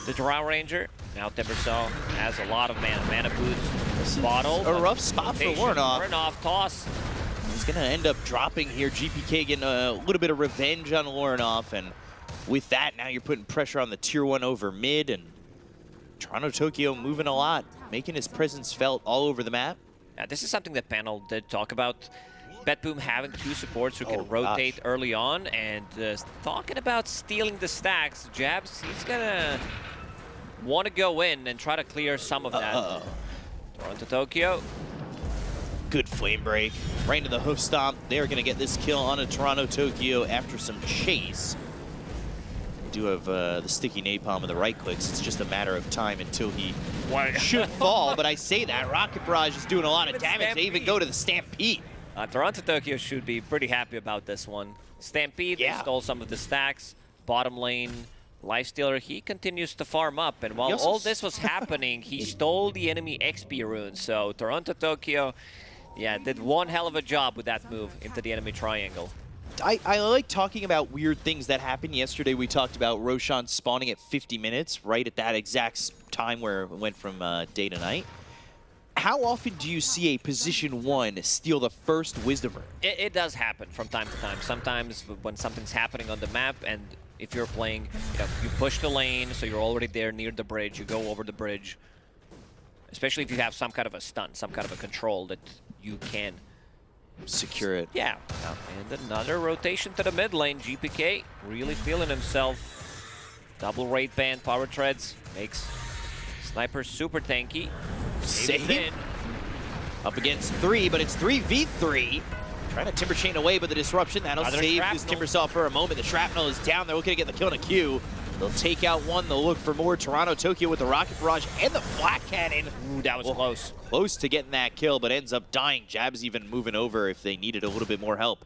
The Drow Ranger, now Timbersaw, has a lot of mana boots, bottle. A rough spot for Lornoff. Lornoff toss. He's gonna end up dropping here. GPK getting a little bit of revenge on Lornoff, and with that, now you're putting pressure on the Tier 1 over mid, and Toronto Tokyo moving a lot, making his presence felt all over the map. Yeah, this is something that panel did talk about. BetBoom having 2 supports who can rotate early on, and talking about stealing the stacks, Jabs, he's gonna want to go in and try to clear some of that. Toronto Tokyo. Good flame break. Right into the hoof stomp. They're going to get this kill on a Toronto Tokyo after some chase. We do have the sticky napalm and the right clicks. It's just a matter of time until he should fall. But I say that. Rocket Barrage is doing a lot of damage. They even go to the Stampede. Toronto Tokyo should be pretty happy about this one. Stampede stole some of the stacks. Bottom lane, Lifestealer, he continues to farm up. And while all this was happening, he stole the enemy XP rune. So Toronto Tokyo, did one hell of a job with that move into the enemy triangle. I like talking about weird things that happened. Yesterday we talked about Roshan spawning at 50 minutes, right at that exact time where it went from day to night. How often do you see a position 1 steal the first Wisdom Rune? It does happen from time to time. Sometimes when something's happening on the map, and if you're playing, you push the lane, so you're already there near the bridge, you go over the bridge. Especially if you have some kind of a stun, some kind of a control that you can secure it. Yeah. And another rotation to the mid lane. GPK really feeling himself. Double rate band, power treads, makes Sniper super tanky. Save. Up against 3, but it's 3v3. Trying to Timber Chain away, but the disruption, that'll save this Timbersaw for a moment. The Shrapnel is down. They're looking to get the kill on a Q. They'll take out one. They'll look for more. Toronto Tokyo with the Rocket Barrage and the Flat Cannon. Ooh, that was close. Close to getting that kill, but ends up dying. Jab's even moving over if they needed a little bit more help.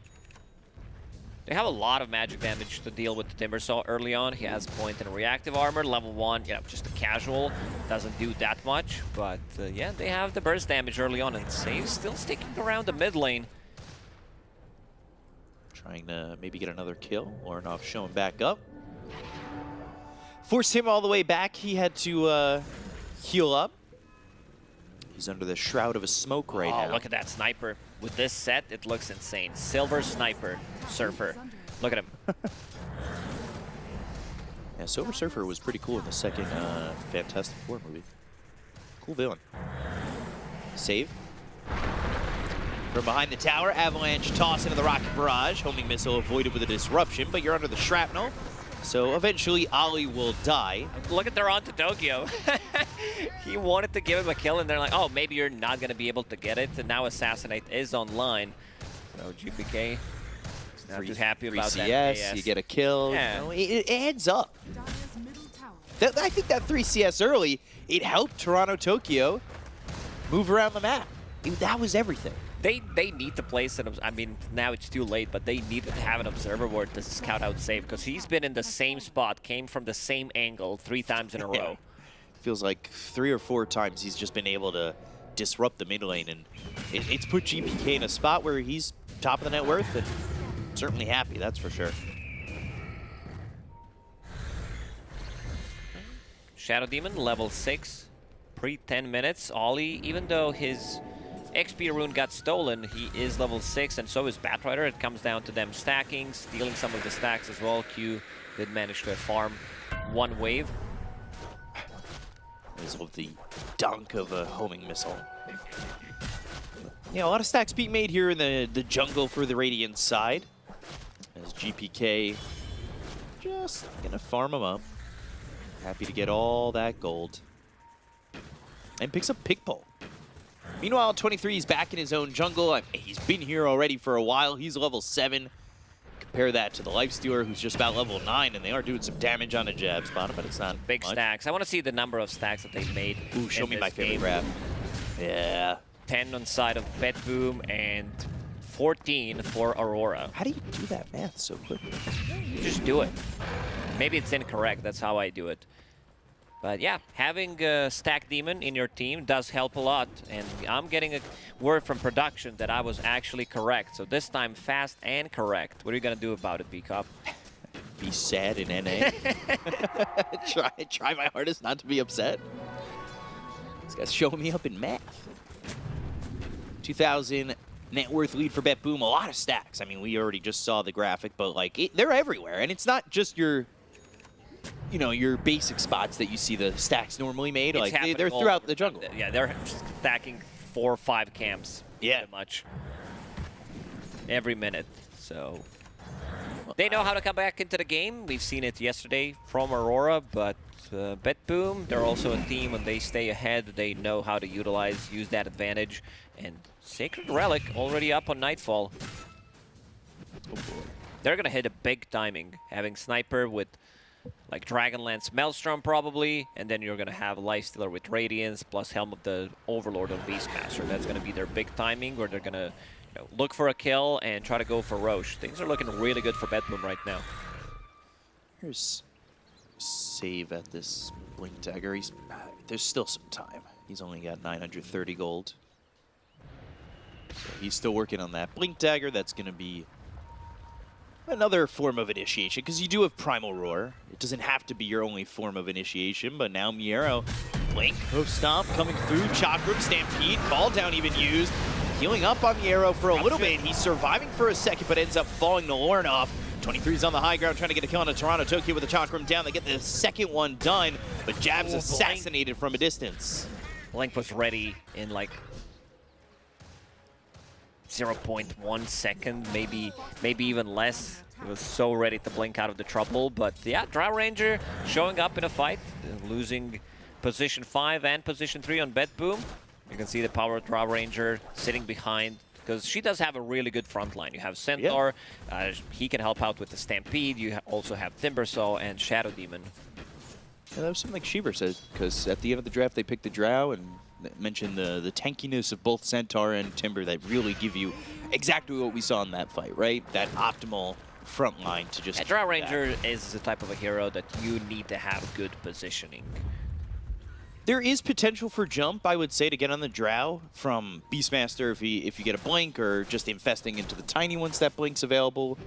They have a lot of magic damage to deal with the Timbersaw early on. He has point and reactive armor. Level 1, just a casual. Doesn't do that much. But they have the burst damage early on. And Save still sticking around the mid lane. Trying to maybe get another kill. Ornov showing back up. Forced him all the way back. He had to heal up. He's under the shroud of a smoke right now. Oh, look at that Sniper. With this set, it looks insane. Silver Sniper, Surfer. Look at him. Yeah, Silver Surfer was pretty cool in the second Fantastic Four movie. Cool villain. Save. From behind the tower, Avalanche toss into the Rocket Barrage. Homing missile avoided with a disruption, but you're under the Shrapnel. So eventually, Ollie will die. Look at Toronto Tokyo. He wanted to give him a kill, and they're like, oh, maybe you're not going to be able to get it. And now Assassinate is online. So GPK is not too happy about that. CS, you get a kill. Yeah. You know, it adds up. I think that 3 CS early, it helped Toronto Tokyo move around the map. That was everything. They need to place an, I mean, now it's too late, but they need to have an observer board to scout out Save, because he's been in the same spot, came from the same angle 3 times in a row. Feels like 3 or 4 times he's just been able to disrupt the mid lane, and it's put GPK in a spot where he's top of the net worth and certainly happy, that's for sure. Shadow Demon, level 6, pre-10 minutes. Ollie, even though his XP rune got stolen, he is level 6, and so is Batrider. It comes down to them stacking, stealing some of the stacks as well. Q did manage to farm 1 wave. Is with the dunk of a homing missile. Yeah, a lot of stacks being made here in the jungle for the Radiant side. As GPK just gonna farm them up. Happy to get all that gold. And picks up Pigpole. Meanwhile, 23 is back in his own jungle. He's been here already for a while. He's level 7. Compare that to the Lifestealer, who's just about level 9, and they are doing some damage on the Jab's bottom, but it's not big much. Stacks. I want to see the number of stacks that they made. Ooh, show me my favorite grab. Yeah. 10 on side of BetBoom and 14 for Aurora. How do you do that math so quickly? You just do it. Maybe it's incorrect. That's how I do it. But yeah, having a Stack Demon in your team does help a lot. And I'm getting a word from production that I was actually correct. So this time, fast and correct. What are you going to do about it, B-Cop? Be sad in NA. try my hardest not to be upset. This guy's showing me up in math. 2,000 net worth lead for BetBoom. A lot of stacks. I mean, we already just saw the graphic, but like they're everywhere. And it's not just your basic spots that you see the stacks normally made. Like they're throughout the jungle. Yeah, they're stacking 4 or 5 camps. Yeah. Pretty much. every minute. So they know how to come back into the game. We've seen it yesterday from Aurora, but BetBoom, they're also a team. When they stay ahead, they know how to use that advantage. And Sacred Relic already up on Nightfall. They're going to hit a big timing, having Sniper with like Dragonlance Maelstrom probably, and then you're going to have Lifestealer with Radiance plus Helm of the Overlord on Beastmaster. That's going to be their big timing, where they're going to look for a kill and try to go for Roche. Things are looking really good for BetBoom right now. Here's save at this Blink Dagger. There's still some time. He's only got 930 gold. So he's still working on that Blink Dagger. That's going to be another form of initiation, because you do have Primal Roar. It doesn't have to be your only form of initiation, but now Miero, Blink, Hoof Stomp coming through, Chakram, Stampede, Call Down even used. Healing up on Miero for a little bit. He's surviving for a second, but ends up falling to Lornoff. 23's on the high ground, trying to get a kill on a Toronto Tokyo with the Chakram down. They get the second one done, but Jab's assassinated from a distance. Blink was ready in like 0.1 second, maybe even less. He was so ready to blink out of the trouble. But yeah, Drow Ranger showing up in a fight, losing position 5 and position 3 on BetBoom. You can see the power of Drow Ranger sitting behind, because she does have a really good front line. You have Centaur, he can help out with the Stampede. You also have Timbersaw and Shadow Demon. Yeah, that was something like Sheever said, because at the end of the draft they picked the Drow and mentioned the tankiness of both Centaur and Timber that really give you exactly what we saw in that fight, right? That optimal front line to just... Drow Ranger is the type of a hero that you need to have good positioning. There is potential for jump, I would say, to get on the Drow from Beastmaster if you get a blink, or just infesting into the tiny once that blink's available.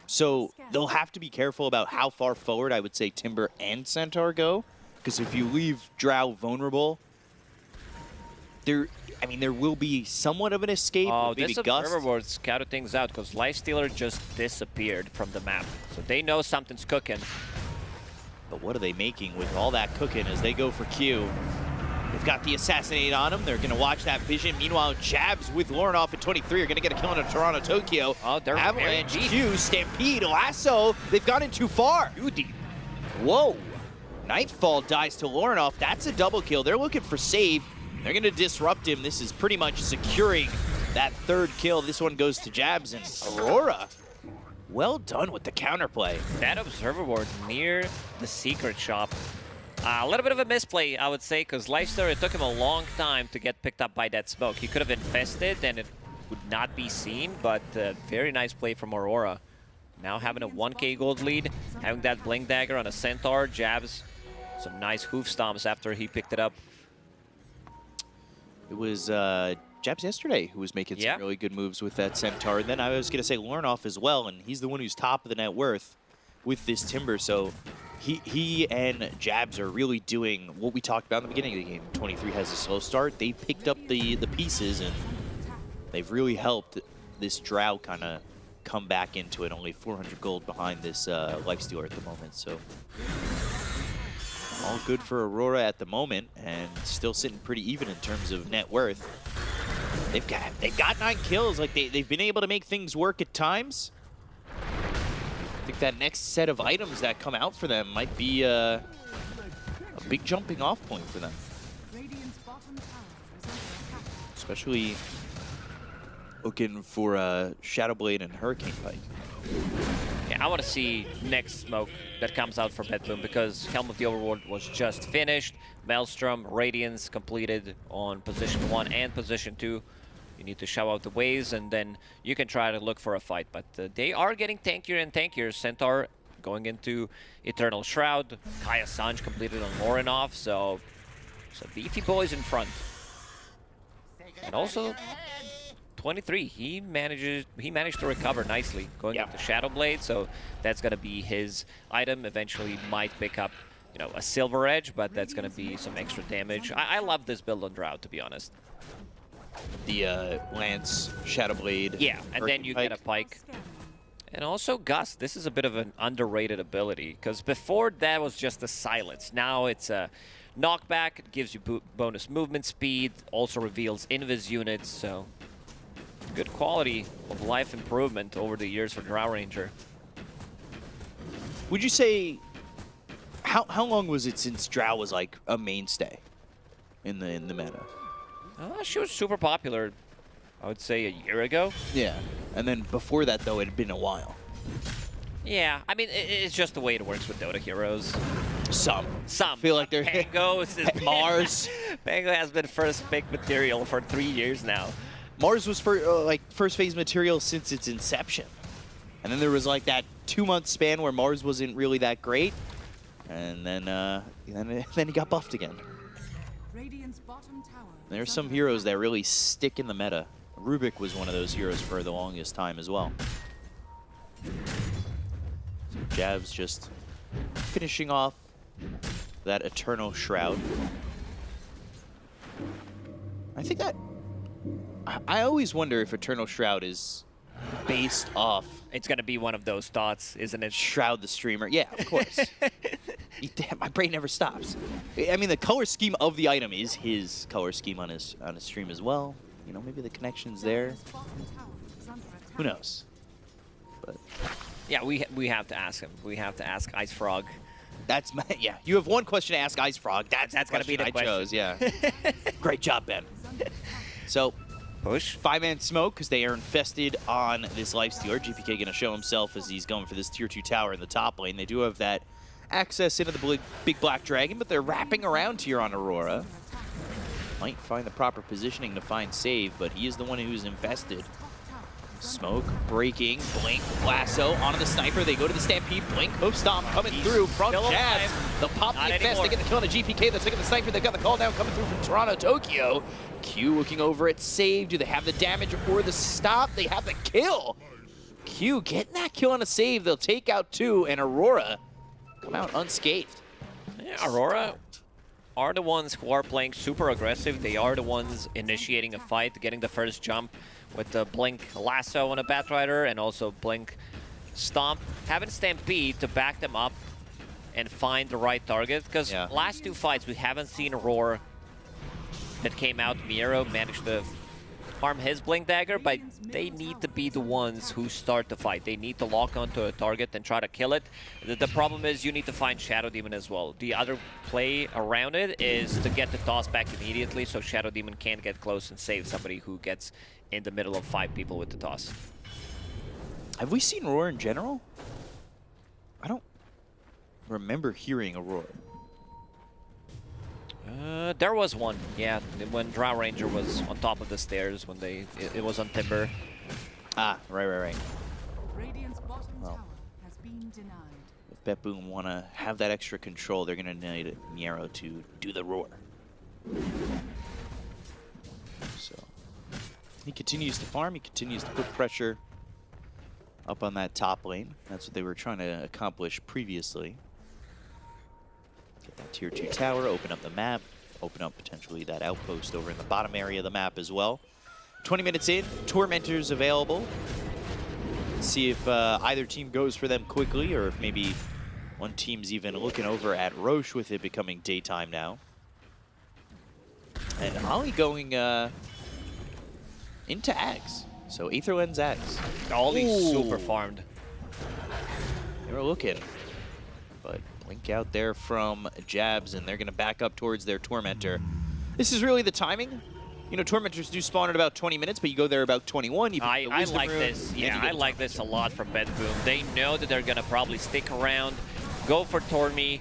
So they'll have to be careful about how far forward I would say Timber and Centaur go, because if you leave Drow vulnerable, there will be somewhat of an escape. Oh, maybe this observer board scouted things out, because Lifestealer just disappeared from the map. So they know something's cooking. But what are they making with all that cooking as they go for Q? They've got the Assassinate on them. They're going to watch that vision. Meanwhile, Jabs with Lornoff at 23 are going to get a kill on a Toronto Tokyo. Oh, they're Avalanche, Q, Stampede, Lasso. They've gone in too far. Too deep. Whoa. Nightfall dies to Lornoff. That's a double kill. They're looking for save. They're going to disrupt him. This is pretty much securing that third kill. This one goes to Jabs, and Aurora, well done with the counterplay. That observer board near the secret shop. A little bit of a misplay, I would say, because Lifestealer, it took him a long time to get picked up by that smoke. He could have infested and it would not be seen, but very nice play from Aurora. Now having a 1k gold lead, having that Blink Dagger on a Centaur, Jabs some nice hoof stomps after he picked it up. It was Jabs yesterday who was making some really good moves with that Centaur. And then I was going to say Lornoff as well, and he's the one who's top of the net worth with this Timber. So he and Jabs are really doing what we talked about in the beginning of the game. 23 has a slow start. They picked up the pieces, and they've really helped this Drow kind of come back into it. Only 400 gold behind this Lifestealer at the moment. So all good for Aurora at the moment, and still sitting pretty even in terms of net worth. They've got 9 kills. Like they've been able to make things work at times. I think that next set of items that come out for them might be a big jumping off point for them. Especially looking for Shadowblade and Hurricane Pike. Yeah, I want to see next smoke that comes out for BetBoom, because Helm of the Overlord was just finished. Maelstrom, Radiance completed on position 1 and position 2. You need to shout out the waves, and then you can try to look for a fight. But they are getting tankier and tankier. Centaur going into Eternal Shroud. Kaya Sanj completed on Lornoff, so beefy boys in front. And also 23, he managed to recover nicely going into Shadowblade, so that's going to be his item. Eventually might pick up, a Silver Edge, but that's going to be some extra damage. I love this build on Drow, to be honest. The Lance, Shadowblade. Yeah, and then you Pike. get a Pike. And also Gust. This is a bit of an underrated ability, because before that was just a silence. Now it's a knockback. It gives you bonus movement speed. Also reveals invis units, so good quality of life improvement over the years for Drow Ranger. Would you say, how long was it since Drow was like a mainstay in the meta? She was super popular, I would say, a year ago. Yeah. And then before that, though, it had been a while. Yeah, I mean, it's just the way it works with Dota heroes. Some. Some. I feel like they're Pango. Mars. Pango has been first pick material for 3 years now. Mars was first phase material since its inception. And then there was like that 2-month span where Mars wasn't really that great. And then then he got buffed again. There's some heroes that really stick in the meta. Rubik was one of those heroes for the longest time as well. So Jab's just finishing off that Eternal Shroud. I think that... I always wonder if Eternal Shroud is based off... It's going to be one of those thoughts, isn't it? Shroud the streamer. Yeah, of course. Damn, my brain never stops. I mean, the color scheme of the item is his color scheme on his stream as well. You know, maybe the connection's there. Who knows? But yeah, we have to ask him. We have to ask Ice Frog. that's my, yeah. You have one question to ask Ice Frog. That's gonna be the I question. chose. Yeah. Great job, Ben. So Push. 5-man smoke because they are infested on this lifestealer. GPK going to show himself as he's going for this tier 2 tower in the top lane. They do have that access into the big black dragon, but they're wrapping around here on Aurora. Might find the proper positioning to find save, but he is the one who's infested. Smoke breaking, Blink, lasso onto the sniper. They go to the stampede. Blink, hook stomp coming through from still Jazz. alive. The pop, Not the infest. anymore. They get the kill on a GPK. They're taking the sniper. They've got the call down coming through from Toronto, Tokyo. Q looking over at save. Do they have the damage or the stop? They have the kill. Q getting that kill on a save. They'll take out 2, and Aurora come out unscathed. Yeah, Aurora are the ones who are playing super aggressive. They are the ones initiating a fight, getting the first jump with the Blink lasso on a Batrider and also Blink stomp. Having Stampede to back them up and find the right target. Because last 2 fights, we haven't seen Aurora that came out. Miro managed to harm his Blink Dagger, but they need to be the ones who start the fight. They need to lock onto a target and try to kill it. The problem is you need to find Shadow Demon as well. The other play around it is to get the toss back immediately so Shadow Demon can't get close and save somebody who gets in the middle of 5 people with the toss. Have we seen Aurora in general? I don't remember hearing Aurora. There was one, yeah, when Drow Ranger was on top of the stairs when it was on Timber. Ah, right. Radiant's bottom Well. tower has been denied. If BetBoom want to have that extra control, they're going to need Niero to do the roar. So he continues to farm. He continues to put pressure up on that top lane. That's what they were trying to accomplish previously. Get that tier 2 tower, open up the map, open up potentially that outpost over in the bottom area of the map as well. 20 minutes in, Tormentors available. See if either team goes for them quickly, or if maybe one team's even looking over at Roche with it becoming daytime now. And Ollie going into Ags. So Aetherland's Ags. Ollie's super farmed. They were looking, but Blink out there from Jabs, and they're going to back up towards their Tormentor. This is really the timing. You know, Tormentors do spawn in about 20 minutes, but you go there about 21. You I like this. Yeah, I like this a lot from BetBoom. They know that they're going to probably stick around, go for Torme,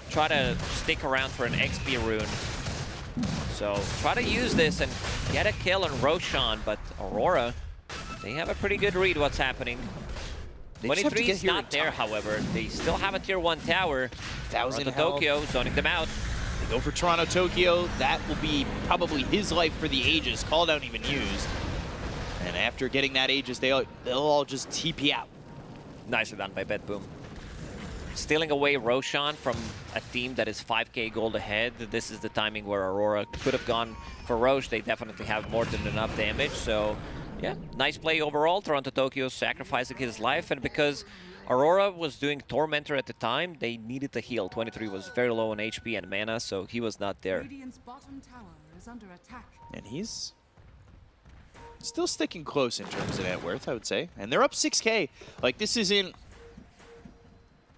try to stick around for an XP rune. So try to use this and get a kill on Roshan, but Aurora, they have a pretty good read what's happening. 23 is not there, however. They still have a tier 1 tower. 1,000 Toronto health. Tokyo zoning them out. They go for Toronto, Tokyo. That will be probably his life for the Aegis. Call down even used. And after getting that Aegis, they'll all just TP out. Nicely done by BetBoom. Stealing away Roshan from a team that is 5k gold ahead. This is the timing where Aurora could have gone for Roche. They definitely have more than enough damage. So, yeah, nice play overall. Toronto Tokyo sacrificing his life. And because Aurora was doing Tormentor at the time, they needed to heal. 23 was very low on HP and mana, so he was not there. Radiant's bottom tower is under attack. And he's Still sticking close in terms of net worth, I would say. And they're up 6K. Like, this isn't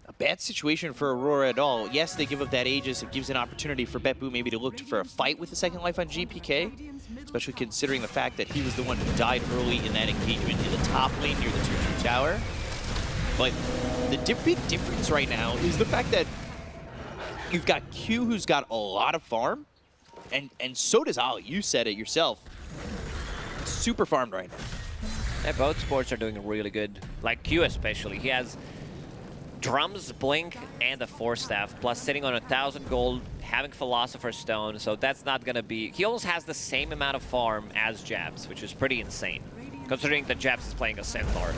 a bad situation for Aurora at all. Yes, they give up that Aegis. It gives an opportunity for BetBoom maybe to look for a fight with the second life on GPK, especially considering the fact that he was the one who died early in that engagement in the top lane near the 2-2 tower. But the big difference right now is the fact that you've got Q, who's got a lot of farm, and so does Ali. You said it yourself. Super farmed right now. Yeah, both sports are doing really good. Like Q especially. He has drums, blink, and a 4-staff, plus sitting on 1,000 gold, having Philosopher's Stone, so that's not gonna be... He almost has the same amount of farm as Jabs, which is pretty insane, considering that Jabs is playing a Centaur.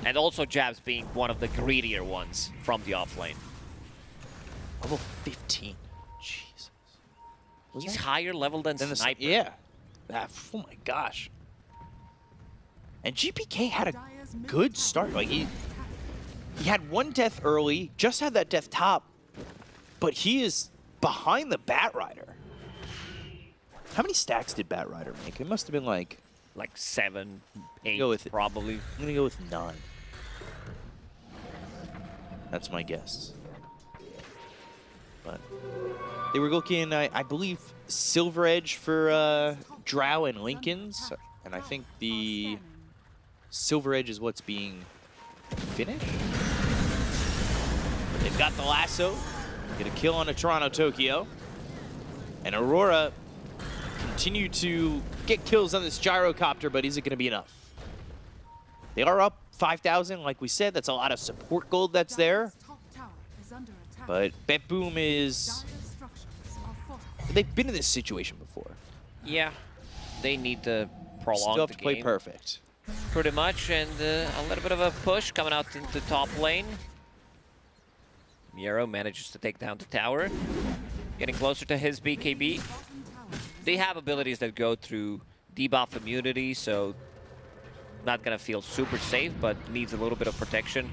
And also Jabs being one of the greedier ones from the offlane. Level 15. Jesus. He's higher level than Sniper. Yeah. Oh my gosh. And GPK had a good start. Like he had one death early, just had that death top, but he is behind the Batrider. How many stacks did Batrider make? It must have been like 7, 8, go with it. probably. I'm gonna go with none. That's my guess. But they were looking, I believe, Silver Edge for Drow and Lincolns, and I think the Silver Edge is what's being finished. But they've got the lasso, get a kill on a Toronto Tokyo, and Aurora continue to get kills on this gyrocopter, but is it going to be enough? They are up 5,000, like we said. That's a lot of support gold that's there. But BetBoom is... They've been in this situation before. Yeah, they need to prolong Still have the to play game. perfect. Pretty much, and a little bit of a push coming out into top lane. Miero manages to take down the tower, getting closer to his BKB. They have abilities that go through debuff immunity, so not gonna feel super safe, but needs a little bit of protection.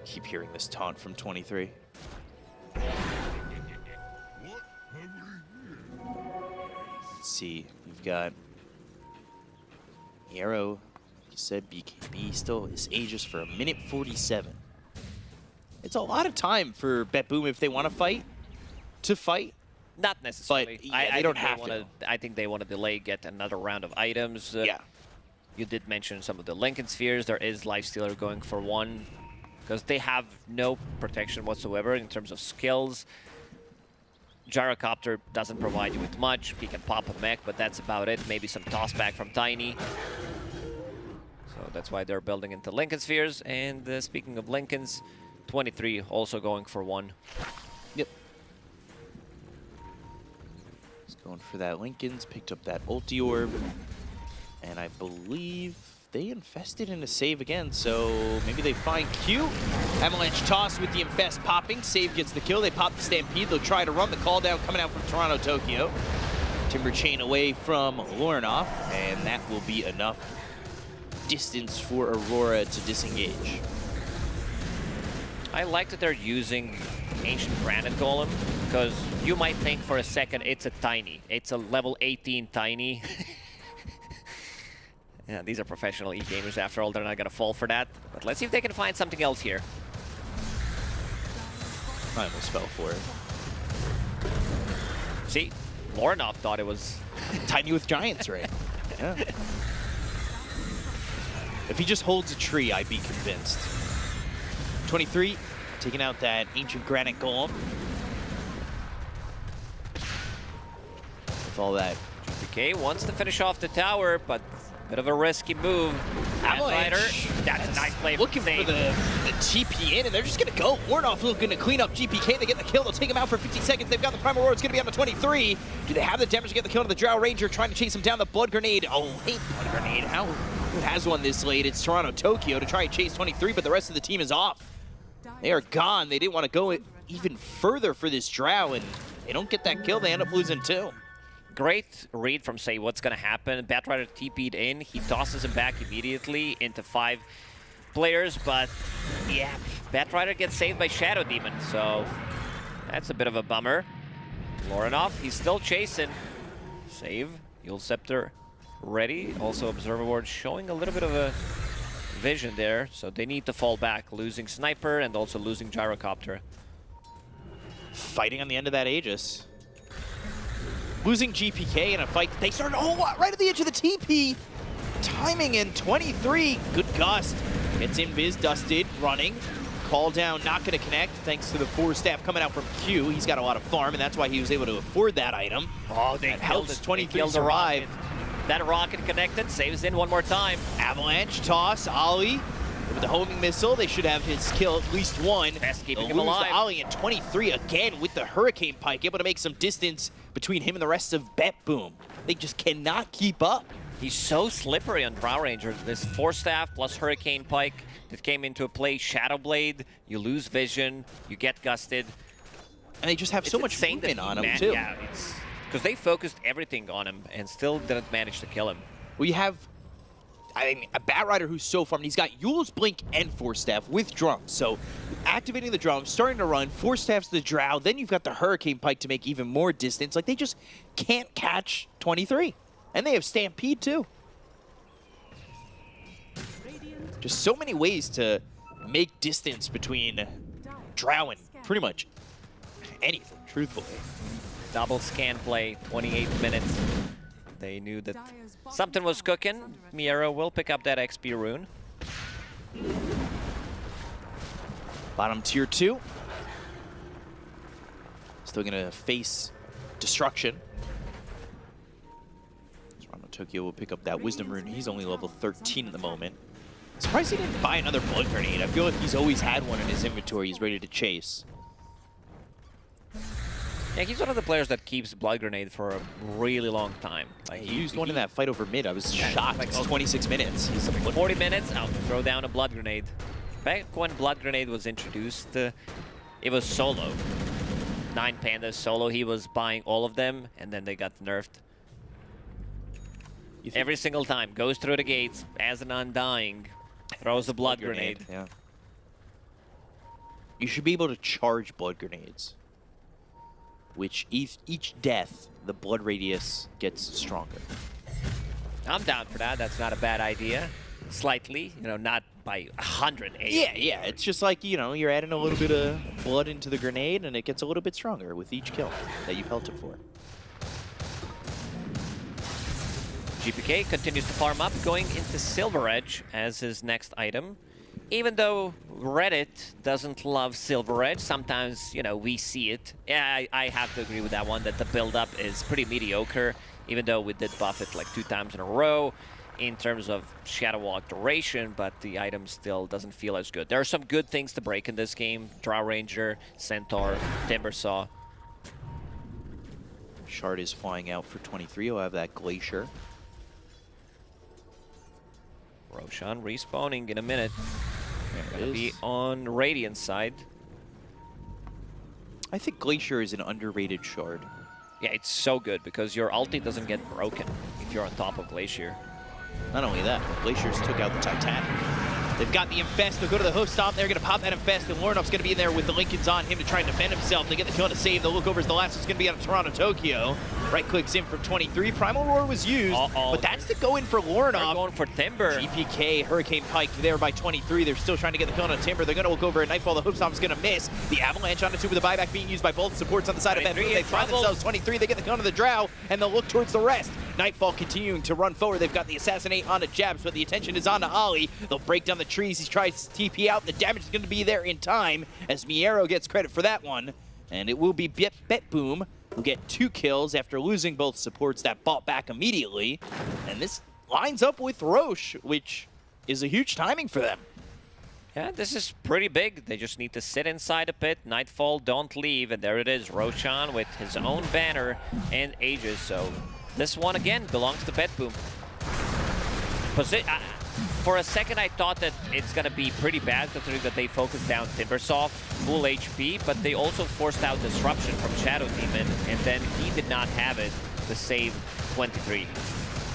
Keep hearing this taunt from 23. Let's see, we've got Miero, like you said, BKB still is Aegis for 1:47. It's a lot of time for BetBoom if they want to fight. Not necessarily. But yeah, they don't have to. I think they want to delay, get another round of items. Yeah. You did mention some of the Lincoln Spheres. There is Lifestealer going for 1, because they have no protection whatsoever in terms of skills. Gyrocopter doesn't provide you with much. He can pop a mech, but that's about it. Maybe some tossback from Tiny. So that's why they're building into Lincoln Spheres. And speaking of Lincolns, 23 also going for 1. Yep. He's going for that Lincoln's, picked up that ulti orb. And I believe they infested in a save again, so maybe they find Q. Avalanche toss with the infest popping. Save gets the kill. They pop the Stampede. They'll try to run the call down coming out from Toronto Tokyo. Timber chain away from Lornoff, and that will be enough distance for Aurora to disengage. I like that they're using Ancient Granite Golem, because you might think for a second it's a Tiny. It's a level 18 Tiny. Yeah, these are professional e-gamers after all. They're not going to fall for that. But let's see if they can find something else here. I almost fell for it. See, Lornoff thought it was... Tiny with Giants, right? Yeah. If he just holds a tree, I'd be convinced. 23, taking out that Ancient Granite Golem. With all that. GPK wants to finish off the tower, but bit of a risky move. Avalanche. That's a nice play. Looking for the TP in, and they're just going to go. Warnoff looking to clean up GPK. They get the kill. They'll take him out for 50 seconds. They've got the Primal Roar. It's going to be on the 23. Do they have the damage to get the kill to the Drow Ranger? Trying to chase him down. The Blood Grenade. Oh, hey, Blood Grenade. Who has one this late? It's Toronto Tokyo to try and chase 23, but the rest of the team is off. They are gone. They didn't want to go even further for this Drow, and they don't get that kill. They end up losing 2. Great read from Say what's going to happen. Batrider TP'd in. He tosses him back immediately into 5 players, but yeah, Batrider gets saved by Shadow Demon, so that's a bit of a bummer. Lorinov, he's still chasing. Save. Yule Scepter ready. Also Observer Ward showing a little bit of a vision there, so they need to fall back, losing Sniper and also losing Gyrocopter. Fighting on the end of that Aegis. Losing GPK in a fight that they started right at the edge of the TP. Timing in 23. Good gust. Gets invis, dusted, running. Call down, not going to connect thanks to the 4 staff coming out from Q. He's got a lot of farm, and that's why he was able to afford that item. Oh, they that helps 23 the survive. rocket. That rocket connected, saves in one more time. Avalanche, toss, Ollie. With the homing missile, they should have his kill at least one. Best keeping They'll him lose alive. to Ollie in 23 again with the Hurricane Pike, able to make some distance between him and the rest of BetBoom. They just cannot keep up. He's so slippery on Drow Ranger. This 4 staff plus Hurricane Pike that came into play, Shadow Blade, you lose vision, you get gusted. And they just have so much insane that movement on him, man, too. Yeah, it's because they focused everything on him and still didn't manage to kill him. Well, you have a Bat Rider who's so farmed. He's got Yule's Blink and 4 staff with drums. So activating the drums, starting to run, 4 staffs to the Drow, then you've got the Hurricane Pike to make even more distance. Like, they just can't catch 23. And they have Stampede, too. Just so many ways to make distance between Drow and pretty much anything, truthfully. Double scan play, 28 minutes. They knew that something was cooking. Miero will pick up that XP rune. Bottom tier 2. Still gonna face destruction. Toronto Tokyo will pick up that wisdom rune. He's only level 13 at the moment. Surprised he didn't buy another blood grenade. I feel like he's always had one in his inventory. He's ready to chase. Yeah, he's one of the players that keeps Blood Grenade for a really long time. Like He used one in that fight over mid. I was shocked. like, It's 26 minutes. He's 40 minutes, I'll throw down a Blood Grenade. Back when Blood Grenade was introduced, it was solo. 9 Pandas solo, he was buying all of them, and then they got nerfed. Every single time, goes through the gates as an Undying, throws a Blood Grenade. Yeah. You should be able to charge blood grenades, which each death, the blood radius gets stronger. I'm down for that, that's not a bad idea. Slightly, you know, not by 100. Yeah. It's just like, you know, you're adding a little bit of blood into the grenade, and it gets a little bit stronger with each kill that you've held it for. GPK continues to farm up, going into Silver Edge as his next item. Even though Reddit doesn't love Silver Edge, sometimes, you know, we see it. Yeah, I have to agree with that one, that the build-up is pretty mediocre, even though we did buff it like 2 times in a row in terms of Shadow Walk duration, but the item still doesn't feel as good. There are some good things to break in this game. Drow Ranger, Centaur, Timbersaw. Shard is flying out for 23. He'll have that Glacier. Roshan respawning in a minute. There Gonna it be is. on Radiant's side. I think Glacier is an underrated Shard. Yeah, it's so good because your ulti doesn't get broken if you're on top of Glacier. Not only that, but Glaciers took out the Titanic. They've got the Infest. They'll go to the hoof stop. They're going to pop that Infest, and Lornov's going to be in there with the Lincolns on him to try and defend himself. They get the kill to save. The look over is the last one's going to be out of Toronto Tokyo. Right clicks in from 23. Primal Roar was used, but that's the go in for They're Lorinov. going for Timber. GPK, Hurricane Pike there by 23. They're still trying to get the kill on Timber. They're going to look over at Nightfall. The hoof stop is going to miss. The Avalanche on it too, with the buyback being used by both supports on the side of 23 BetBoom. They in try trouble. themselves 23. They get the kill on the Drow, and they'll look towards the rest. Nightfall continuing to run forward. They've got the Assassinate onto Jabs, but the attention is on to Ollie. They'll break down the trees. He tries to TP out. The damage is going to be there in time as Miero gets credit for that one. And it will be BetBoom who get 2 kills after losing both supports that bought back immediately. And this lines up with Roche, which is a huge timing for them. Yeah, this is pretty big. They just need to sit inside a pit. Nightfall, don't leave. And there it is, Roshan with his own banner and Aegis. So this one, again, belongs to BetBoom. For a second, I thought that it's going to be pretty bad considering that they focused down Timbersaw, full HP, but they also forced out Disruption from Shadow Demon, and then he did not have it to save 23.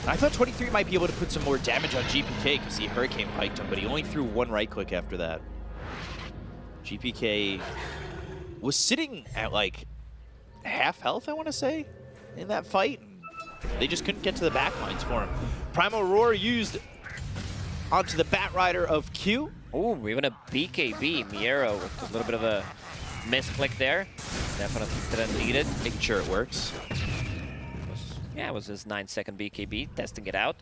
I thought 23 might be able to put some more damage on GPK because he Hurricane Piked him, but he only threw 1 right click after that. GPK was sitting at like half health, I want to say, in that fight. They just couldn't get to the backlines for him. Primal Aurora used onto the Batrider of Q. Ooh, even a BKB. Miero with a little bit of a misclick there. Definitely didn't need it. Making sure it works. Yeah, it was his 9-second BKB, testing it out.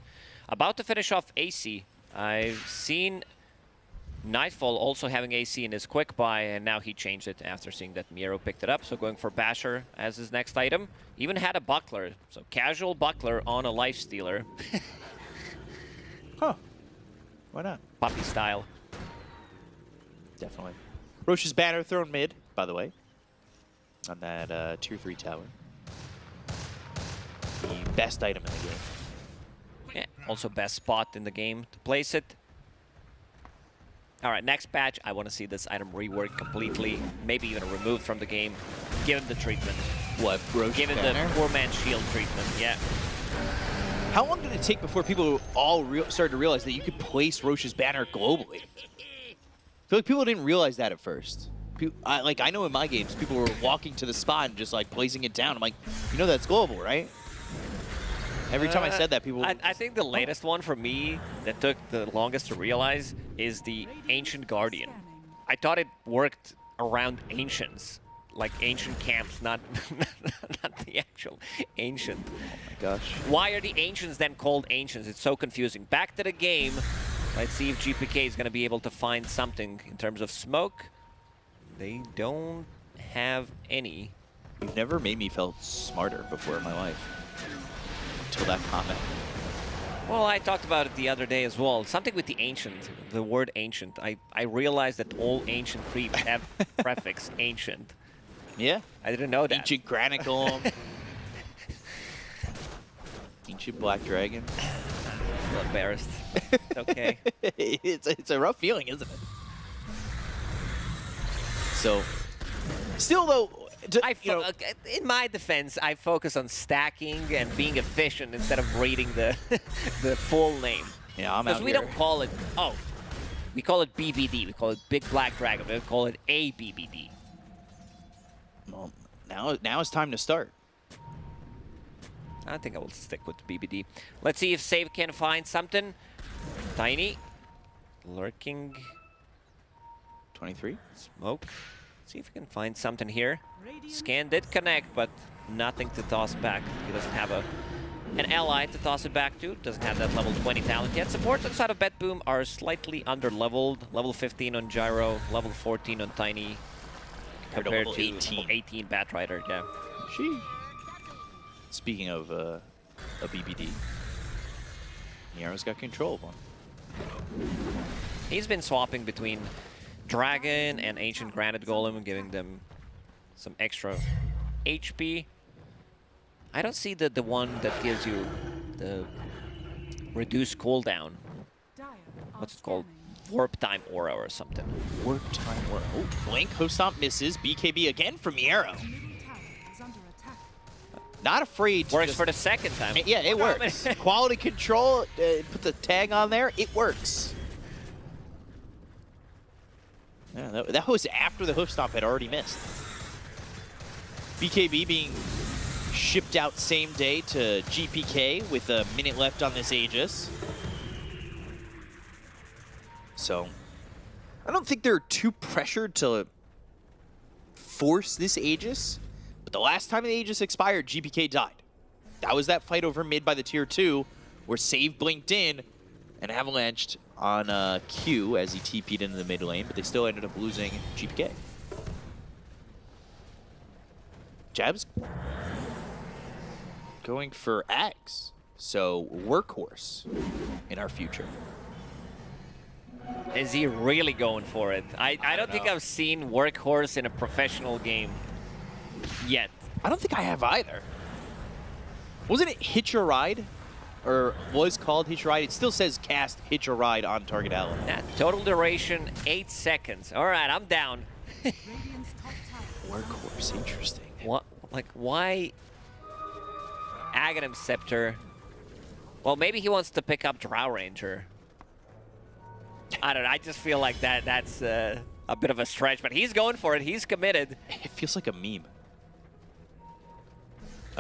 About to finish off AC. I've seen Nightfall also having AC in his quick buy, and now he changed it after seeing that Miero picked it up. So going for Basher as his next item. Even had a buckler, so casual buckler on a lifestealer. Huh. Why not? Puppy style. Definitely. Roche's banner thrown mid, by the way, on that tier 3 tower. The best item in the game. Yeah, also best spot in the game to place it. All right, next patch, I want to see this item reworked completely, maybe even removed from the game. Give him the treatment. What, Roche's Give him banner? the poor man's shield treatment, yeah. How long did it take before people all started to realize that you could place Roche's banner globally? I feel like people didn't realize that at first. I know in my games, people were walking to the spot and just like placing it down. I'm like, you know that's global, right? Every time I said that, people... I think the latest one for me that took the longest to realize is the Ancient Guardian. I thought it worked around Ancients, like ancient camps, not the actual Ancient. Oh my gosh. Why are the Ancients then called Ancients? It's so confusing. Back to the game. Let's see if GPK is going to be able to find something in terms of smoke. They don't have any. You've never made me feel smarter before in my life. Until that comment. Well, I talked about it the other day as well. Something with the ancient, the word ancient. I realized that all ancient creeps have prefix ancient. Yeah. I didn't know that. Ancient Granite Golem. Ancient Black Dragon. I'm a little embarrassed. It's okay. it's a rough feeling, isn't it? So, still though, in my defense, I focus on stacking and being efficient instead of reading the the full name. Yeah, I'm out Because we here. don't call it, we call it BBD. We call it Big Black Dragon. We call it a BBD. Well, now it's time to start. I think I will stick with the BBD. Let's see if Save can find something. Tiny. Lurking. 23. Smoke. See if we can find something here. Scan did connect, but nothing to toss back. He doesn't have an ally to toss it back to. Doesn't have that level 20 talent yet. Supports inside of BetBoom are slightly under-leveled. Level 15 on Gyro, level 14 on Tiny. Compared level to 18. 18 Batrider, yeah. She. Speaking of a BBD, Miero's got control of one. He's been swapping between Dragon and Ancient Granite Golem, giving them some extra HP. I don't see the one that gives you the reduced cooldown. What's it called? Warp Time Aura or something. Warp Time Aura. Oh, Blink, Host Stomp misses. BKB again from Miero. Not afraid to Works just... for the second time. Yeah, it works. Quality control, put the tag on there, it works. Yeah, that was after the hoof stomp had already missed. BKB being shipped out same day to GPK with a minute left on this Aegis. So, I don't think they're too pressured to force this Aegis. But the last time the Aegis expired, GPK died. That was that fight over mid by the tier 2 where Save blinked in and avalanched on Q as he TP'd into the mid lane, but they still ended up losing GPK. Jab's going for X, so workhorse in our future. Is he really going for it? I don't think know. I've seen Workhorse in a professional game yet. I don't think I have either. Wasn't it Hitch a Ride? Or was called Hitch a Ride? It still says cast Hitch a Ride on target ally. Yeah, total duration, 8 seconds. All right, I'm down. Workhorse, interesting. What? Like, why Aghanim Scepter? Well, maybe he wants to pick up Drow Ranger. I don't know. I just feel like that's a bit of a stretch, but he's going for it. He's committed. It feels like a meme.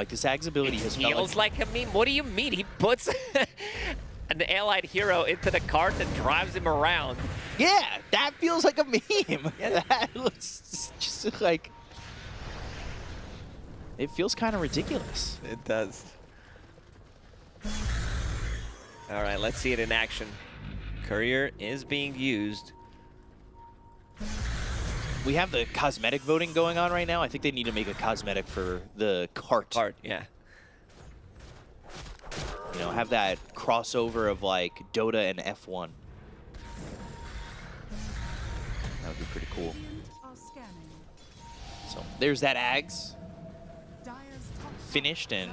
Like, the Zag's ability has felt Feels like a meme. What do you mean? He puts an allied hero into the cart and drives him around. Yeah, that feels like a meme. That looks just like... It feels kind of ridiculous. It does. All right, let's see it in action. Courier is being used. We have the cosmetic voting going on right now. I think they need to make a cosmetic for the cart. Yeah. You know, have that crossover of like Dota and F1. That would be pretty cool. Are scanning. So there's that Ags Dire's top finished and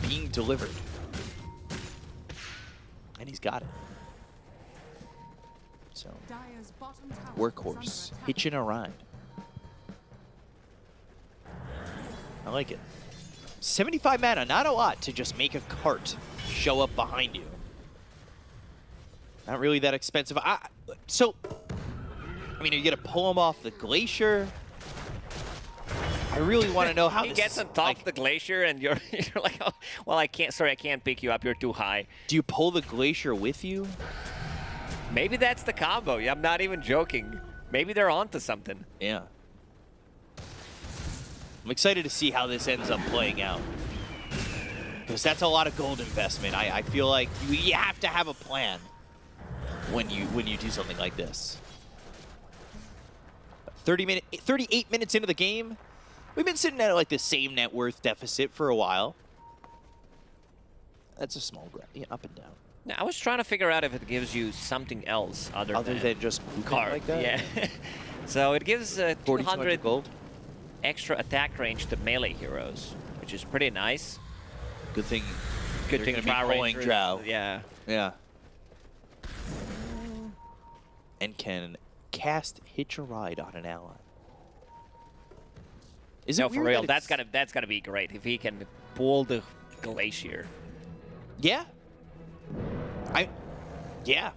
being delivered. And he's got it. So Dire's bottom tower is workhorse, under attack. hitching a ride. I like it. 75 mana, not a lot to just make a cart show up behind you. Not really that expensive. So, I mean, are you gonna pull him off the glacier? I really want to know how He this gets on top of the glacier and you're like, oh, well, I can't pick you up. You're too high. Do you pull the glacier with you? Maybe that's the combo. Yeah, I'm not even joking. Maybe they're onto something. Yeah. I'm excited to see how this ends up playing out. Because that's a lot of gold investment. I feel like you have to have a plan when you do something like this. 38 minutes into the game. We've been sitting at like the same net worth deficit for a while. That's a small graph. Yeah, up and down. Now, I was trying to figure out if it gives you something else other than just movement card. like that? Yeah. So it gives 200 gold. extra attack range to melee heroes, which is pretty nice. Good thing. Good they're thing gonna be Drow pulling Rangers- Drow. Yeah. Yeah. And can cast Hitch a Ride on an ally. Is it No, for weird real. that That's gotta be great if he can pull the glacier. Yeah. Yeah.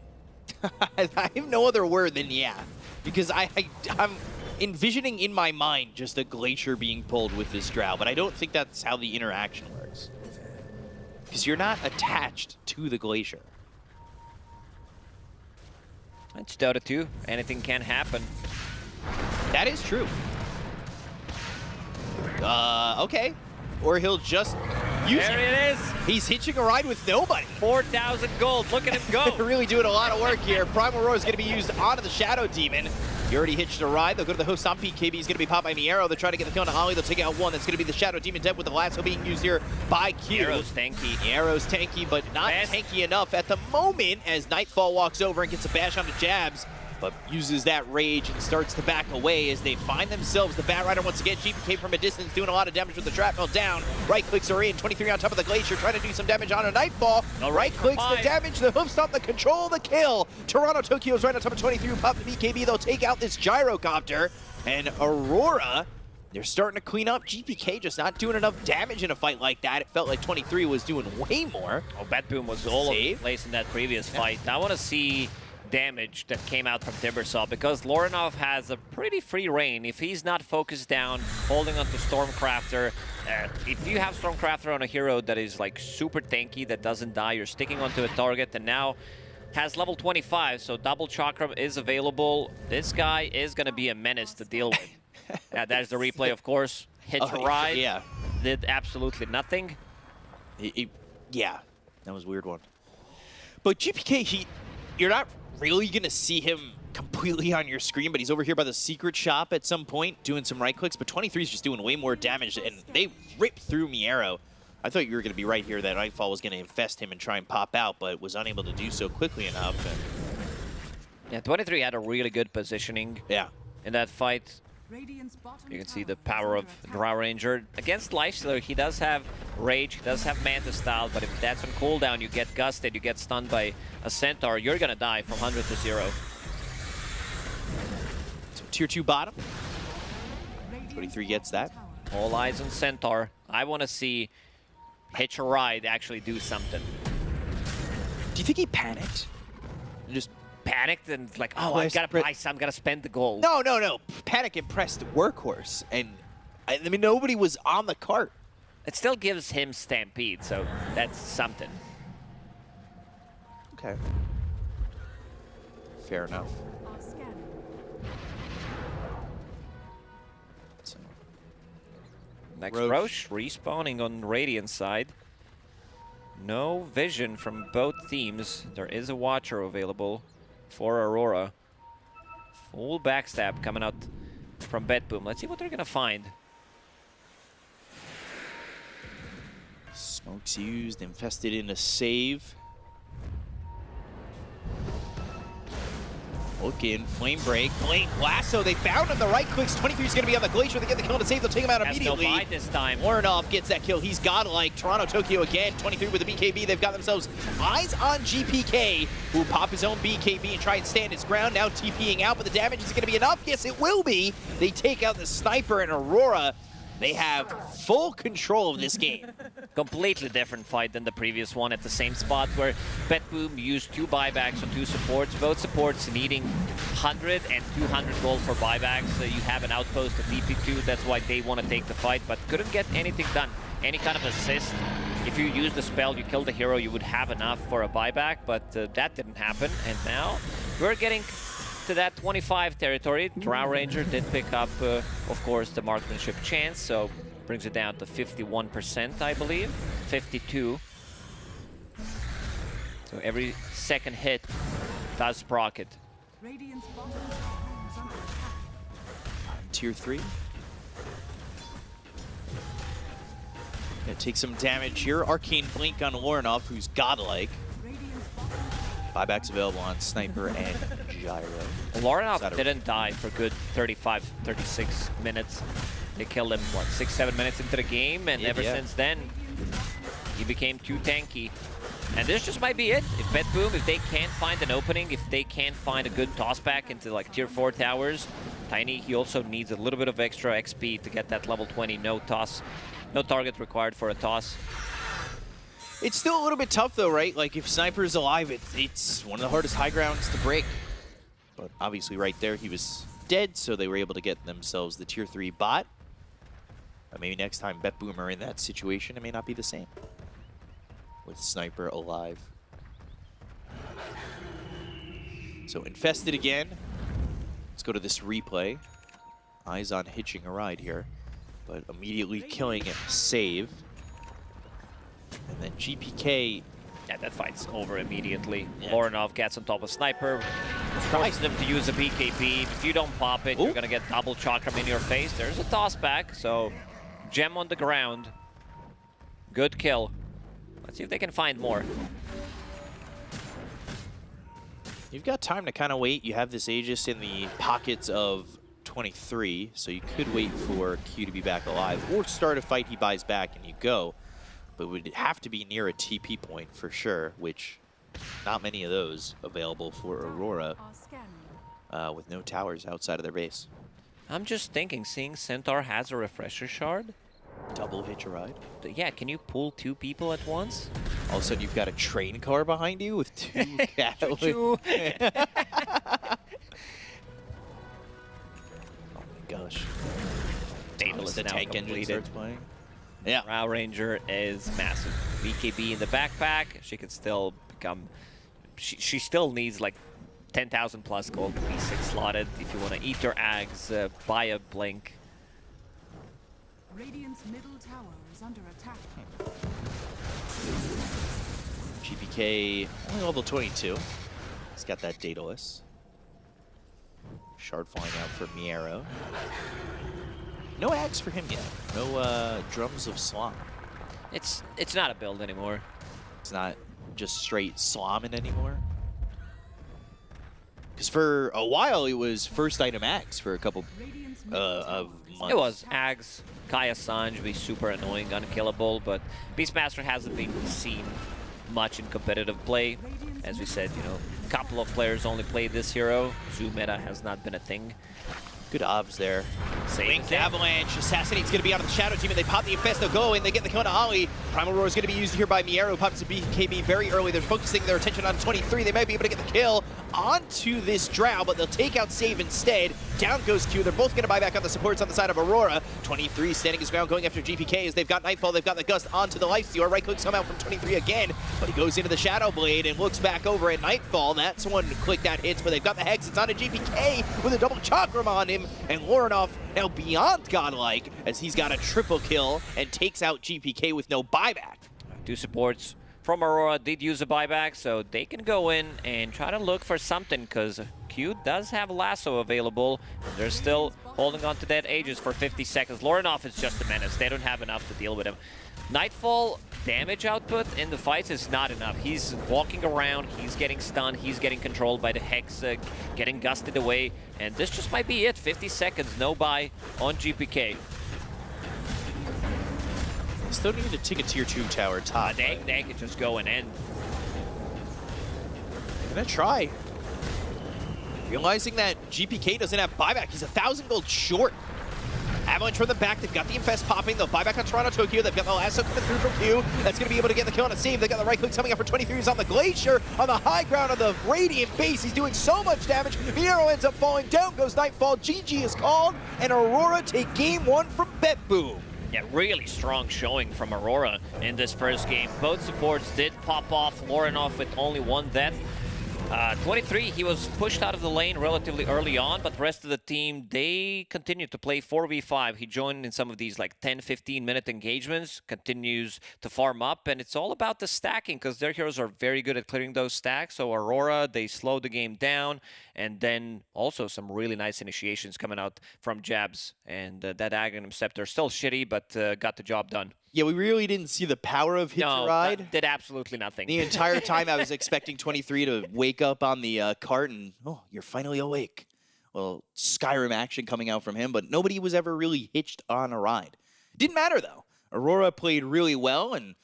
I have no other word than yeah. Because I'm envisioning in my mind just a glacier being pulled with this Drow, but I don't think that's how the interaction works. Because you're not attached to the glacier. It's Dota 2. Anything can happen. That is true. Okay. Or he'll just use There it. it is. He's hitching a ride with nobody. 4,000 gold. Look at him go. Really doing a lot of work here. Primal Roar is going to be used onto the Shadow Demon. He already hitched a ride. They'll go to the host on BKB. He's going to be popped by Miero. They're trying to get the kill on Ollie. They'll take out one. That's going to be the Shadow Demon dead with the lasso being used here by Q. Arrow's tanky. Arrow's tanky, but not Best. tanky enough at the moment as Nightfall walks over and gets a bash onto Jabs, but uses that rage and starts to back away as they find themselves the Bat Rider once again. GPK from a distance doing a lot of damage with the shrapnel down. Right clicks are in. 23 on top of the Glacier trying to do some damage on a Nightfall. No right clicks, the five. damage, the hoof stomp, the control, the kill. Toronto Tokyo's right on top of 23. Pop the BKB. They'll take out this Gyrocopter. And Aurora, they're starting to clean up. GPK just not doing enough damage in a fight like that. It felt like 23 was doing way more. Oh, BetBoom was all over the Save. place in that previous fight. I want to see damage that came out from Timbersaw because Lorinov has a pretty free reign. If he's not focused down, holding onto Stormcrafter, if you have Stormcrafter on a hero that is like super tanky, that doesn't die, you're sticking onto a target and now has level 25, so double chakra is available. This guy is going to be a menace to deal with. There's the replay, of course. Hitch a ride. Yeah. Did absolutely nothing. Yeah, that was a weird one. But GPK, you're not really going to see him completely on your screen, but he's over here by the secret shop at some point doing some right clicks, but 23 is just doing way more damage, and they ripped through Miero. I thought you were going to be right here, that Nightfall was going to infest him and try and pop out, but was unable to do so quickly enough. And Yeah, 23 had a really good positioning yeah. in that fight. Radiant's bottom You can see tower the is power of under attack. Drow Ranger. Against Lifestealer, he does have Rage, he does have Manta Style, but if that's on cooldown, you get gusted, you get stunned by a Centaur, you're gonna die from 100 to 0. So tier 2 bottom. Radiant's 23 gets that. bottom tower All eyes on Centaur. I want to see Hitch a Ride actually do something. Do you think he panicked? And just Panicked and like, oh, Well, I've got to spread- buy some, got to spend the gold. No. Panic impressed Workhorse, and I mean nobody was on the cart. it still gives him Stampede, so that's something. Okay. Fair enough. Are scanning. So, Next Roche. Roche respawning on Radiant side. No vision from both teams. There is a Watcher available for Aurora. Full backstab coming out from BetBoom. Let's see what they're gonna find. Smoke's used, infested in a save. Looking, flame break, Blade Lasso, they found him, the right clicks, 23 is going to be on the Glacier, they get the kill to save, they'll take him out Has no immediately. buy this time. Warrenov gets that kill, he's godlike. Toronto, Tokyo again, 23 with the BKB, they've got themselves eyes on GPK, who will pop his own BKB and try and stand his ground, now TPing out, but the damage is going to be enough, yes it will be. They take out the Sniper and Aurora. They have full control of this game. Completely different fight than the previous one at the same spot where BetBoom used 2 buybacks on 2 supports. Both supports needing 100 and 200 gold for buybacks. So you have an outpost at DP2, that's why they want to take the fight, but couldn't get anything done. Any kind of assist. If you use the spell, you kill the hero, you would have enough for a buyback, but that didn't happen. And now we're getting to that 25 territory. Drow Ranger did pick up, of course, the marksmanship chance, so brings it down to 51%, I believe. 52. So every second hit does proc it. Radiant's bottom tower is under attack. Tier 3. Gonna take some damage here. Arcane Blink on Warrenov, who's godlike. Radiant's bottom Buybacks available on Sniper and Gyro. Lorinov didn't die for good 35, 36 minutes. They killed him, what, 6-7 minutes into the game, and ever since then, he became too tanky. And this just might be it. If BetBoom, if they can't find an opening, if they can't find a good toss back into like tier 4 towers, Tiny, he also needs a little bit of extra XP to get that level 20 no toss, no target required for a toss. It's still a little bit tough though, right? Like if Sniper's alive, it's one of the hardest high grounds to break. But obviously right there he was dead, so they were able to get themselves the tier 3 bot. But maybe next time BetBoom are in that situation, it may not be the same. With Sniper alive. So infested again. Let's go to this replay. Eyes on hitching a ride here. But immediately killing it. Save. And then GPK. Yeah, that fight's over immediately. Yeah. Lorinov gets on top of Sniper, forces them to use a BKB. If you don't pop it, you're gonna get double chakram in your face. There's a toss back, so gem on the ground. Good kill. Let's see if they can find more. You've got time to kind of wait. You have this Aegis in the pockets of 23, so you could wait for Q to be back alive, or start a fight he buys back and you go. But it would have to be near a TP point for sure, which not many of those available for Aurora are scanning. with no towers outside of their base. I'm just thinking, seeing Centaur has a refresher shard. Double hitch a ride. Yeah, can you pull 2 people at once? All of a sudden you've got a train car behind you with 2 cattle. Choo-choo. Oh my gosh. Daedalus The now tank engine completed. starts playing. Yeah. Drow Ranger is massive. BKB in the backpack. She can still become... She still needs like 10,000 plus gold to be 6 slotted. If you want to eat your eggs, buy a blink. Radiant's middle tower is under attack. GPK only level 22. He's got that Daedalus. Shard flying out for Miero. No axe for him yet. No drums of Slom. It's not a build anymore. It's not just straight Slomming anymore. Because for a while it was first item axe for a couple Radiant's middle of tower is months. It was Ags, Kaya Sanj be super annoying, unkillable, but Beastmaster hasn't been seen much in competitive play. As we said, you know, a couple of players only play this hero. Zoo meta has not been a thing. Good obs there. Same Linked thing. Avalanche. Assassinate's going to be out of the Shadow Team, and they pop the Infesto go, and they get the kill to Ollie. Primal Roar is going to be used here by Miero. Pops the BKB very early. They're focusing their attention on 23. They might be able to get the kill. onto this Drow, but they'll take out Save instead. Down goes Q. They're both going to buy back on the supports on the side of Aurora. 23 standing his ground, going after GPK as they've got Nightfall. They've got the Gust onto the Lifestealer. Right clicks come out from 23 again, but he goes into the Shadow Blade and looks back over at Nightfall. That's one click that hits, but they've got the Hex. It's on to GPK with a double Chakram on him, and Lorinoff now beyond godlike as he's got a triple kill and takes out GPK with no buyback. Two supports from Aurora did use a buyback, so they can go in and try to look for something, because Q does have Lasso available, and they're still holding on to that Aegis for 50 seconds. Lorinoff is just a menace. They don't have enough to deal with him. Nightfall damage output in the fights is not enough. He's walking around, he's getting stunned, he's getting controlled by the Hex, getting gusted away, and this just might be it. 50 seconds, no buy on GPK. Still need to take a tier 2 tower top. They could just go and end. Gonna try. Realizing that GPK doesn't have buyback. He's 1,000 gold short. Avalanche from the back. They've got the Infest popping. They'll buy back on Toronto, Tokyo. They've got the Lasso coming through from Q. That's going to be able to get the kill on a save. They've got the right click coming up for 23. He's on the Glacier, on the high ground of the Radiant base. He's doing so much damage. Miero ends up falling. Down goes Nightfall. GG is called, and Aurora take game 1 from BetBoom. Yeah, really strong showing from Aurora in this first game. Both supports did pop off. Lorinoff with only one death. 23, he was pushed out of the lane relatively early on, but the rest of the team, they continued to play 4v5. He joined in some of these like 10, 15-minute engagements, continues to farm up, and it's all about the stacking, because their heroes are very good at clearing those stacks. So Aurora, they slowed the game down, and then also some really nice initiations coming out from Jabs. And that Aghanim Scepter, still shitty, but got the job done. Yeah, we really didn't see the power of Hit to Ride. No, did absolutely nothing. The entire time I was expecting 23 to wake up on the cart and, oh, you're finally awake. Well, Skyrim action coming out from him, but nobody was ever really hitched on a ride. Didn't matter, though. Aurora played really well, and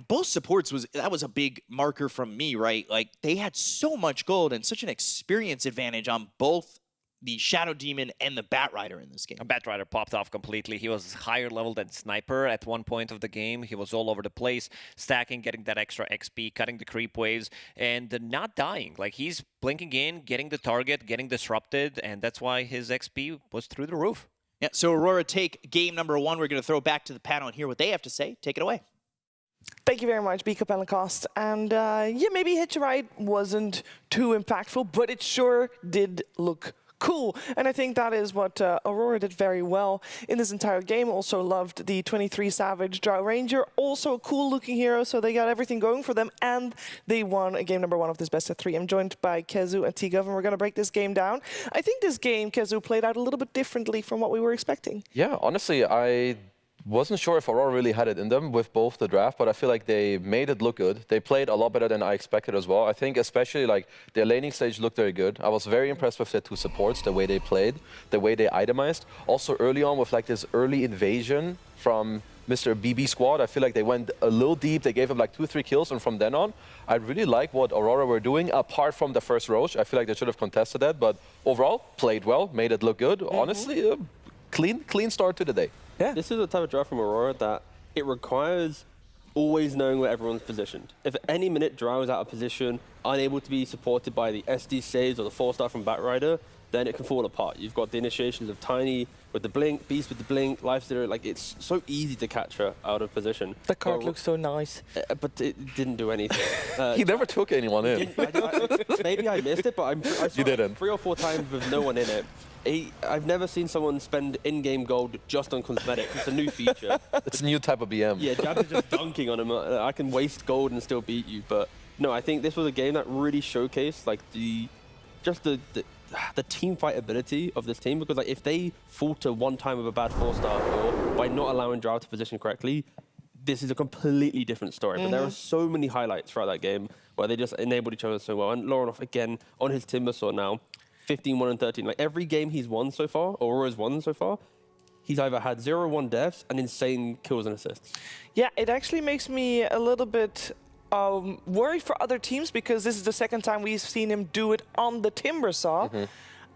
both supports, that was a big marker from me, right? Like, they had so much gold and such an experience advantage on both the Shadow Demon and the Batrider in this game. Batrider popped off completely. He was higher level than Sniper at one point of the game. He was all over the place, stacking, getting that extra XP, cutting the creep waves, and not dying. Like, he's blinking in, getting the target, getting disrupted, and that's why his XP was through the roof. Yeah, so Aurora take game number 1. We're going to throw back to the panel and hear what they have to say. Take it away. Thank you very much, Bika Pentecost. And yeah, maybe Hitch a Ride wasn't too impactful, but it sure did look cool. And I think that is what Aurora did very well in this entire game. Also loved the 23 Savage Drow Ranger. Also a cool looking hero, so they got everything going for them. And they won game number 1 of this best of 3. I'm joined by Kezu and T-Gov, and we're going to break this game down. I think this game, Kezu, played out a little bit differently from what we were expecting. Yeah, honestly, I wasn't sure if Aurora really had it in them with both the draft, but I feel like they made it look good. They played a lot better than I expected as well. I think especially like their laning stage looked very good. I was very impressed with their 2 supports, the way they played, the way they itemized. Also early on with like this early invasion from Mr. BB squad, I feel like they went a little deep. They gave him like 2-3 kills, and from then on, I really like what Aurora were doing, apart from the first Roche. I feel like they should have contested that, but overall, played well, made it look good. Honestly, clean start to the day. Yeah. This is the type of draft from Aurora that it requires always knowing where everyone's positioned. If at any minute Drow is out of position, unable to be supported by the SD saves or the 4-star from Batrider, then it can fall apart. You've got the initiations of Tiny with the blink, Beast with the blink, Lifestealer. Like, it's so easy to catch her out of position. The card looks so nice. But it didn't do anything. He never took anyone in. Maybe I missed it, but I saw You didn't. it 3 or 4 times with no one in it. I've never seen someone spend in-game gold just on cosmetics. It's a new feature. It's a new type of BM. Yeah, Jab is just dunking on him. I can waste gold and still beat you. But no, I think this was a game that really showcased like the team fight ability of this team. Because like if they falter one time with a bad 4-star or by not allowing Drow to position correctly, this is a completely different story. But there are so many highlights throughout that game where they just enabled each other so well. And Lorinoff again on his Timbersaw now. 15, 1, and 13. Like every game he's won so far, or Aurora's won so far, he's either had 0-1 deaths and insane kills and assists. Yeah, it actually makes me a little bit worried for other teams, because this is the second time we've seen him do it on the Timbersaw.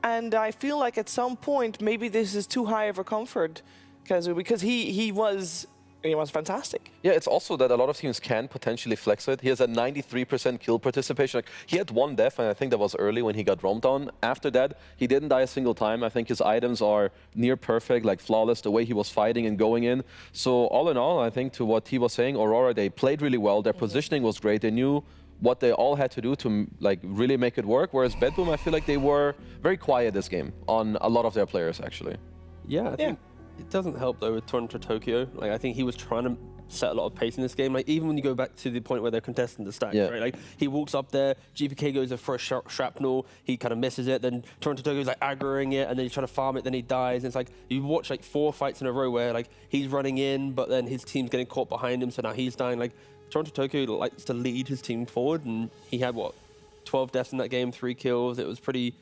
And I feel like at some point, maybe this is too high of a comfort, Kazu, because he was was fantastic. Yeah, it's also that a lot of teams can potentially flex it. He has a 93% kill participation. Like, he had one death, and I think that was early when he got roamed down. After that, he didn't die a single time. I think his items are near perfect, like flawless, the way he was fighting and going in. So all in all, I think to what he was saying, Aurora, they played really well. Their positioning was great. They knew what they all had to do to like really make it work. Whereas BetBoom, I feel like they were very quiet this game on a lot of their players, actually. Yeah, I think it doesn't help though with Toronto Tokyo. Like I think he was trying to set a lot of pace in this game. Like even when you go back to the point where they're contesting the stacks, right? Like he walks up there, GPK goes for a shrapnel, he kind of misses it, then Toronto Tokyo's like aggroing it, and then he's trying to farm it, then he dies. And it's like you watch like 4 fights in a row where like he's running in, but then his team's getting caught behind him, so now he's dying. Like Toronto Tokyo likes to lead his team forward, and he had what 12 deaths in that game, 3 kills. It was pretty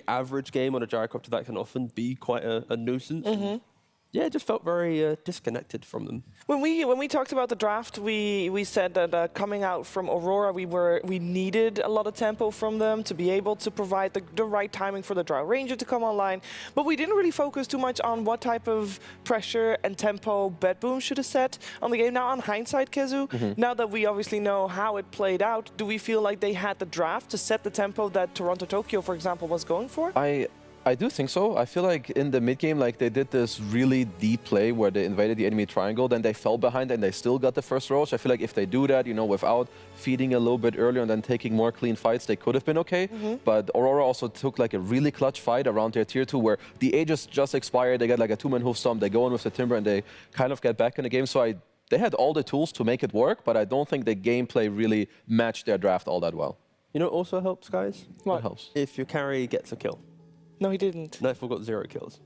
average game on a gyrocopter that can often be quite a nuisance. Yeah, it just felt very disconnected from them. When we talked about the draft, we said that coming out from Aurora, we needed a lot of tempo from them to be able to provide the right timing for the Drow Ranger to come online. But we didn't really focus too much on what type of pressure and tempo BetBoom should have set on the game. Now, on hindsight, Kezu, now that we obviously know how it played out, do we feel like they had the draft to set the tempo that Toronto Tokyo, for example, was going for? I do think so. I feel like in the mid game, like they did this really deep play where they invaded the enemy triangle, then they fell behind and they still got the first roach. I feel like if they do that, you know, without feeding a little bit earlier and then taking more clean fights, they could have been okay. But Aurora also took like a really clutch fight around their tier 2 where the Aegis just expired. They got like a 2-man hoof stomp. They go in with the Timber and they kind of get back in the game. So they had all the tools to make it work, but I don't think the gameplay really matched their draft all that well. You know what also helps, guys? What helps? If your carry gets a kill. No, he didn't. Nightfall got 0 kills.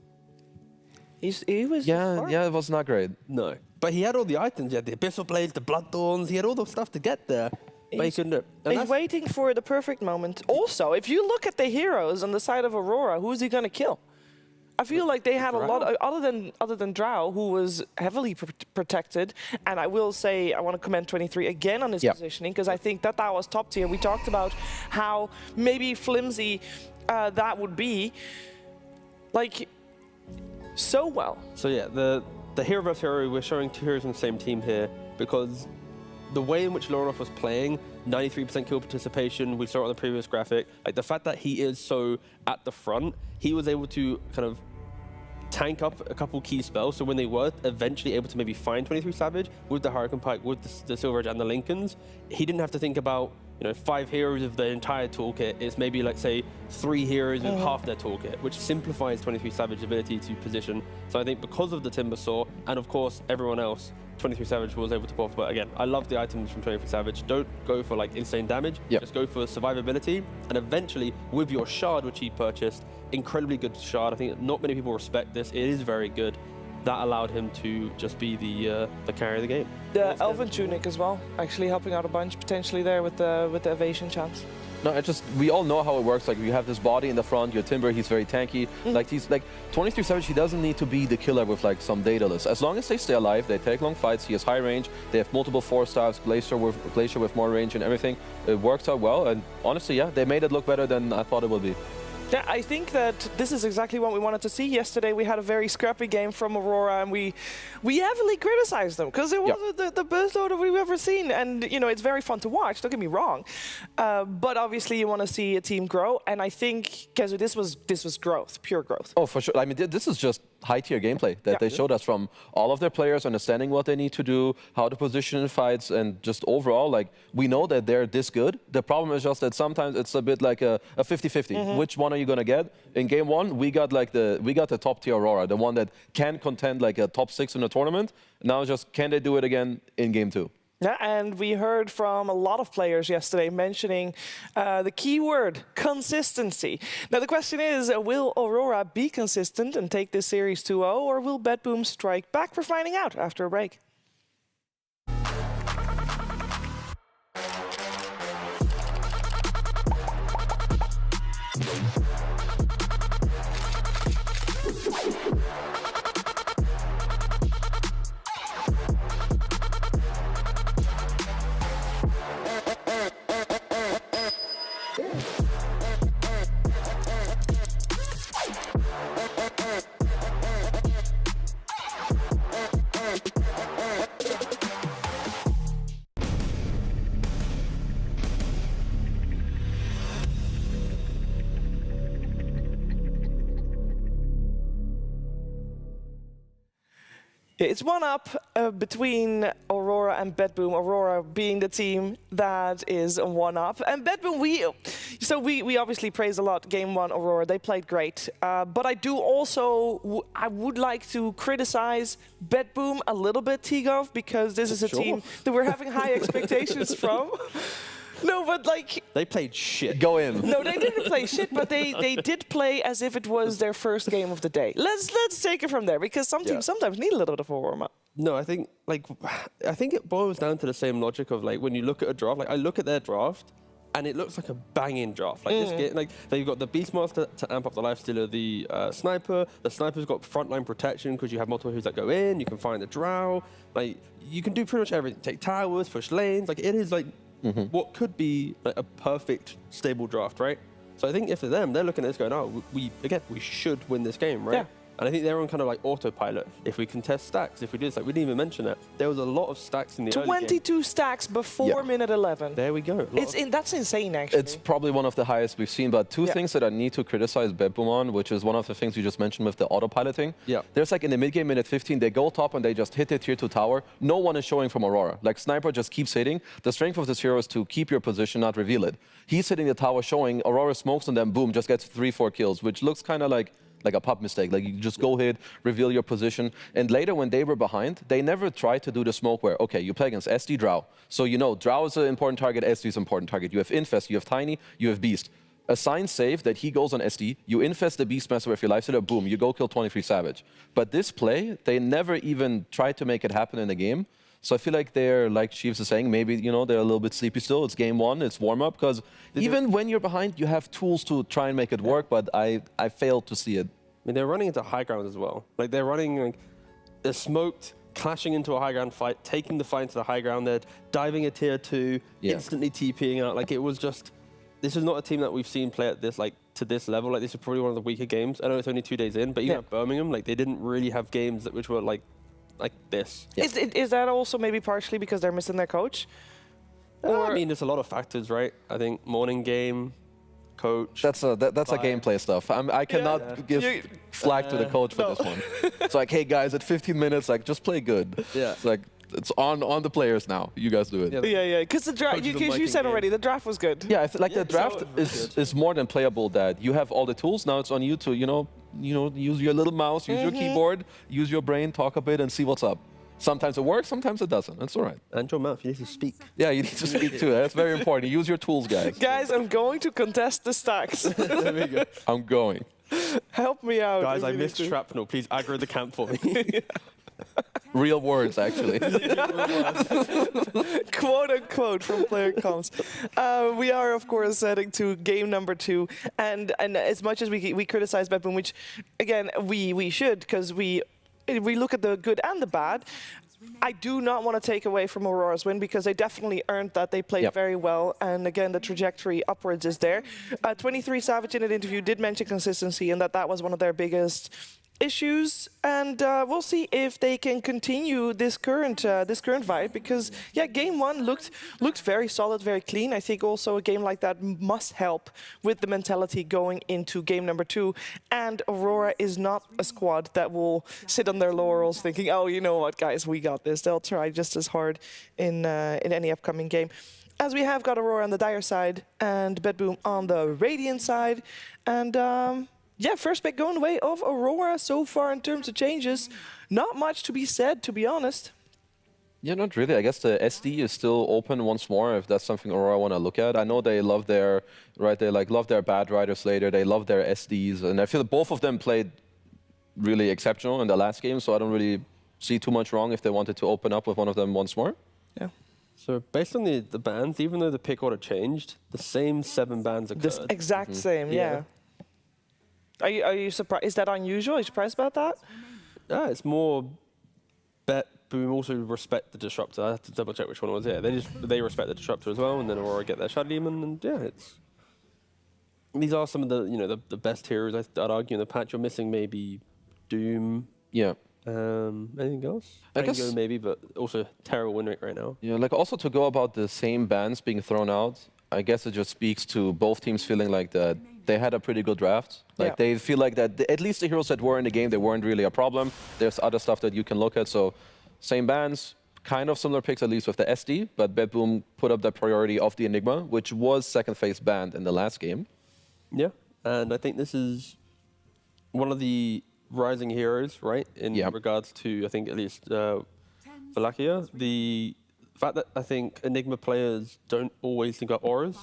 He was Yeah, it was not great. No. But he had all the items. He had the Abyssal Blades, the Blood Thorns. He had all the stuff to get there. But he couldn't do it. And He's waiting for the perfect moment. Also, if you look at the heroes on the side of Aurora, who is he going to kill? I feel like they had a lot, other than Drow, who was heavily protected. And I will say, I want to commend 23 again on his positioning, because I think that was top tier. We talked about how maybe flimsy that would be, like, so well. So yeah, the hero versus hero, we're showing 2 heroes on the same team here, because the way in which Lorenov was playing, 93% kill participation, we saw it on the previous graphic, like the fact that he is so at the front, he was able to kind of tank up a couple key spells, so when they were eventually able to maybe find 23 Savage with the Hurricane Pike, with the Silver Edge and the Lincolns, he didn't have to think about 5 heroes of the entire toolkit. It's maybe like say 3 heroes with half their toolkit, which simplifies 23 Savage's ability to position. So I think because of the Timber Saw and of course everyone else, 23 Savage was able to pull off. But again, I love the items from 23 Savage. Don't go for like insane damage. Just go for survivability, and eventually with your shard, which he purchased, incredibly good shard. I think not many people respect this. It is very good. That allowed him to just be the carry of the game. The Elven Tunic as well, actually helping out a bunch potentially there with the evasion chance. No, we all know how it works. Like, you have this body in the front, your Timber, he's very tanky. Like, he's like 23 Savage, he doesn't need to be the killer with like some data list. As long as they stay alive, they take long fights, he has high range, they have multiple 4-stars, Glacier with more range and everything. It works out well, and honestly, yeah, they made it look better than I thought it would be. Yeah, I think that this is exactly what we wanted to see. Yesterday we had a very scrappy game from Aurora, and we heavily criticized them because it wasn't the best Dota we've ever seen. And it's very fun to watch, don't get me wrong. But obviously you want to see a team grow, and I think, Kezu, this was growth, pure growth. Oh, for sure. I mean, this is just high-tier gameplay that they showed us from all of their players, understanding what they need to do, how to position in fights, and just overall, like, we know that they're this good. The problem is just that sometimes it's a bit like a 50-50. Which one are you going to get? In game 1, we got the top-tier Aurora, the one that can contend like a top 6 in the tournament. Now just, can they do it again in game 2? Yeah, and we heard from a lot of players yesterday mentioning the key word, consistency. Now the question is, will Aurora be consistent and take this series 2-0, or will BetBoom strike back? We're finding out after a break. Yeah, it's one up between Aurora and BetBoom. Aurora being the team that is one up, and BetBoom we obviously praise a lot Game 1 Aurora. They played great, but I do also I would like to criticize BetBoom a little bit, Tigov, because this is a team that we're having high expectations from. No, but like... They played shit. Go in. No, they didn't play shit, but they did play as if it was their first game of the day. Let's take it from there, because some teams sometimes need a little bit of a warm-up. No, I think it boils down to the same logic of like when you look at a draft. Like I look at their draft, and it looks like a banging draft. Like this game, like they've got the Beastmaster to amp up the lifestealer, the Sniper. The Sniper's got frontline protection because you have multiple heroes that go in. You can find the Drow. Like you can do pretty much everything. Take towers, push lanes. Like it is like what could be like a perfect stable draft, right? So I think if for them, they're looking at this going, oh, we should win this game, right? Yeah. And I think they're on kind of like autopilot. If we contest stacks, if we do this, like we didn't even mention it. There was a lot of stacks in the early game. 22 stacks before minute 11. There we go. That's insane, actually. It's probably one of the highest we've seen, but two things that I need to criticize BetBoom on, which is one of the things you just mentioned with the autopiloting. Yeah. There's like in the mid-game, minute 15, they go top and they just hit the tier 2 tower. No one is showing from Aurora. Like Sniper just keeps hitting. The strength of this hero is to keep your position, not reveal it. He's hitting the tower showing, Aurora smokes and then boom, just gets 3-4 kills, which looks kind of like a pop mistake. Like you just go hit, reveal your position. And later when they were behind, they never tried to do the smoke where, okay, you play against SD Drow. So you know Drow is an important target, SD is an important target. You have Infest, you have Tiny, you have Beast. Assign save that he goes on SD, you infest the Beastmaster with your lifestealer, boom, you go kill 23 Savage. But this play, they never even tried to make it happen in the game. So I feel like they're, like Chiefs is saying, maybe, you know, they're a little bit sleepy still. It's game 1, it's warm-up, because even when you're behind, you have tools to try and make it work, but I failed to see it. I mean, they're running into high ground as well. Like they're running, like they're smoked, clashing into a high ground fight, taking the fight into the high ground. They're diving a tier 2, instantly TPing out. Like it was just, this is not a team that we've seen play at this, like to this level. Like this is probably one of the weaker games. I know it's only 2 days in, but even at Birmingham, like they didn't really have games which were like this. Yeah. Is that also maybe partially because they're missing their coach? I mean, there's a lot of factors, right? I think morning game, coach. That's a gameplay stuff. I cannot give flag to the coach for this one. It's like, hey guys, at 15 minutes, like just play good. Yeah. It's like it's on the players now. You guys do it. Yeah. Because the draft, you said already, the draft was good. Yeah, I feel like the draft is more than playable. That you have all the tools. Now it's on you to use your little mouse, use your keyboard, use your brain, talk a bit, and see what's up. Sometimes it works, sometimes it doesn't. That's all right. And your mouth, you need to speak. Yeah, you need to speak too. That's very important. Use your tools, guys. Guys, I'm going to contest the stacks. There we go. I'm going. Help me out. Guys, I missed shrapnel. Please aggro the camp for me. Real words, actually. Quote unquote from player comms. We are, of course, heading to game number 2. And as much as we criticize BetBoom, which, again, we should, because we look at the good and the bad, I do not want to take away from Aurora's win, because they definitely earned that. They played very well, and again, the trajectory upwards is there. 23 Savage in an interview did mention consistency, and that was one of their biggest issues, and we'll see if they can continue this current vibe, because game 1 looked very solid, very clean. I think also a game like that must help with the mentality going into game number 2, and Aurora is not a squad that will sit on their laurels thinking, oh, you know what guys, we got this. They'll try just as hard in any upcoming game, as we have got Aurora on the Dire side and BetBoom on the Radiant side. And first pick going the way of Aurora so far in terms of changes. Not much to be said, to be honest. Yeah, not really. I guess the SD is still open once more, if that's something Aurora want to look at. I know they love their love their Bad Riders later. They love their SDs, and I feel that both of them played really exceptional in the last game. So I don't really see too much wrong if they wanted to open up with one of them once more. Yeah. So based on the bans, even though the pick order changed, the same 7 bans occurred. The exact same, yeah. Are you surprised? Is that unusual? Are you surprised about that? Yeah, it's more BetBoom also respect the disruptor. I have to double check which one it was. Yeah, they respect the disruptor as well, and then Aurora get their Shadow Demon, and these are some of the best heroes I'd argue in the patch. You're missing maybe Doom. Yeah. Anything else? I guess Tango maybe, but also terrible win rate right now. Yeah, like also to go about the same bans being thrown out, I guess it just speaks to both teams feeling like that they had a pretty good draft. Like they feel like that at least the heroes that were in the game, they weren't really a problem. There's other stuff that you can look at. So same bans, kind of similar picks at least with the SD, but BetBoom put up the priority of the Enigma, which was second phase banned in the last game. Yeah, and I think this is one of the rising heroes, right? In regards to, I think at least Wallachia. The fact that I think Enigma players don't always think about auras.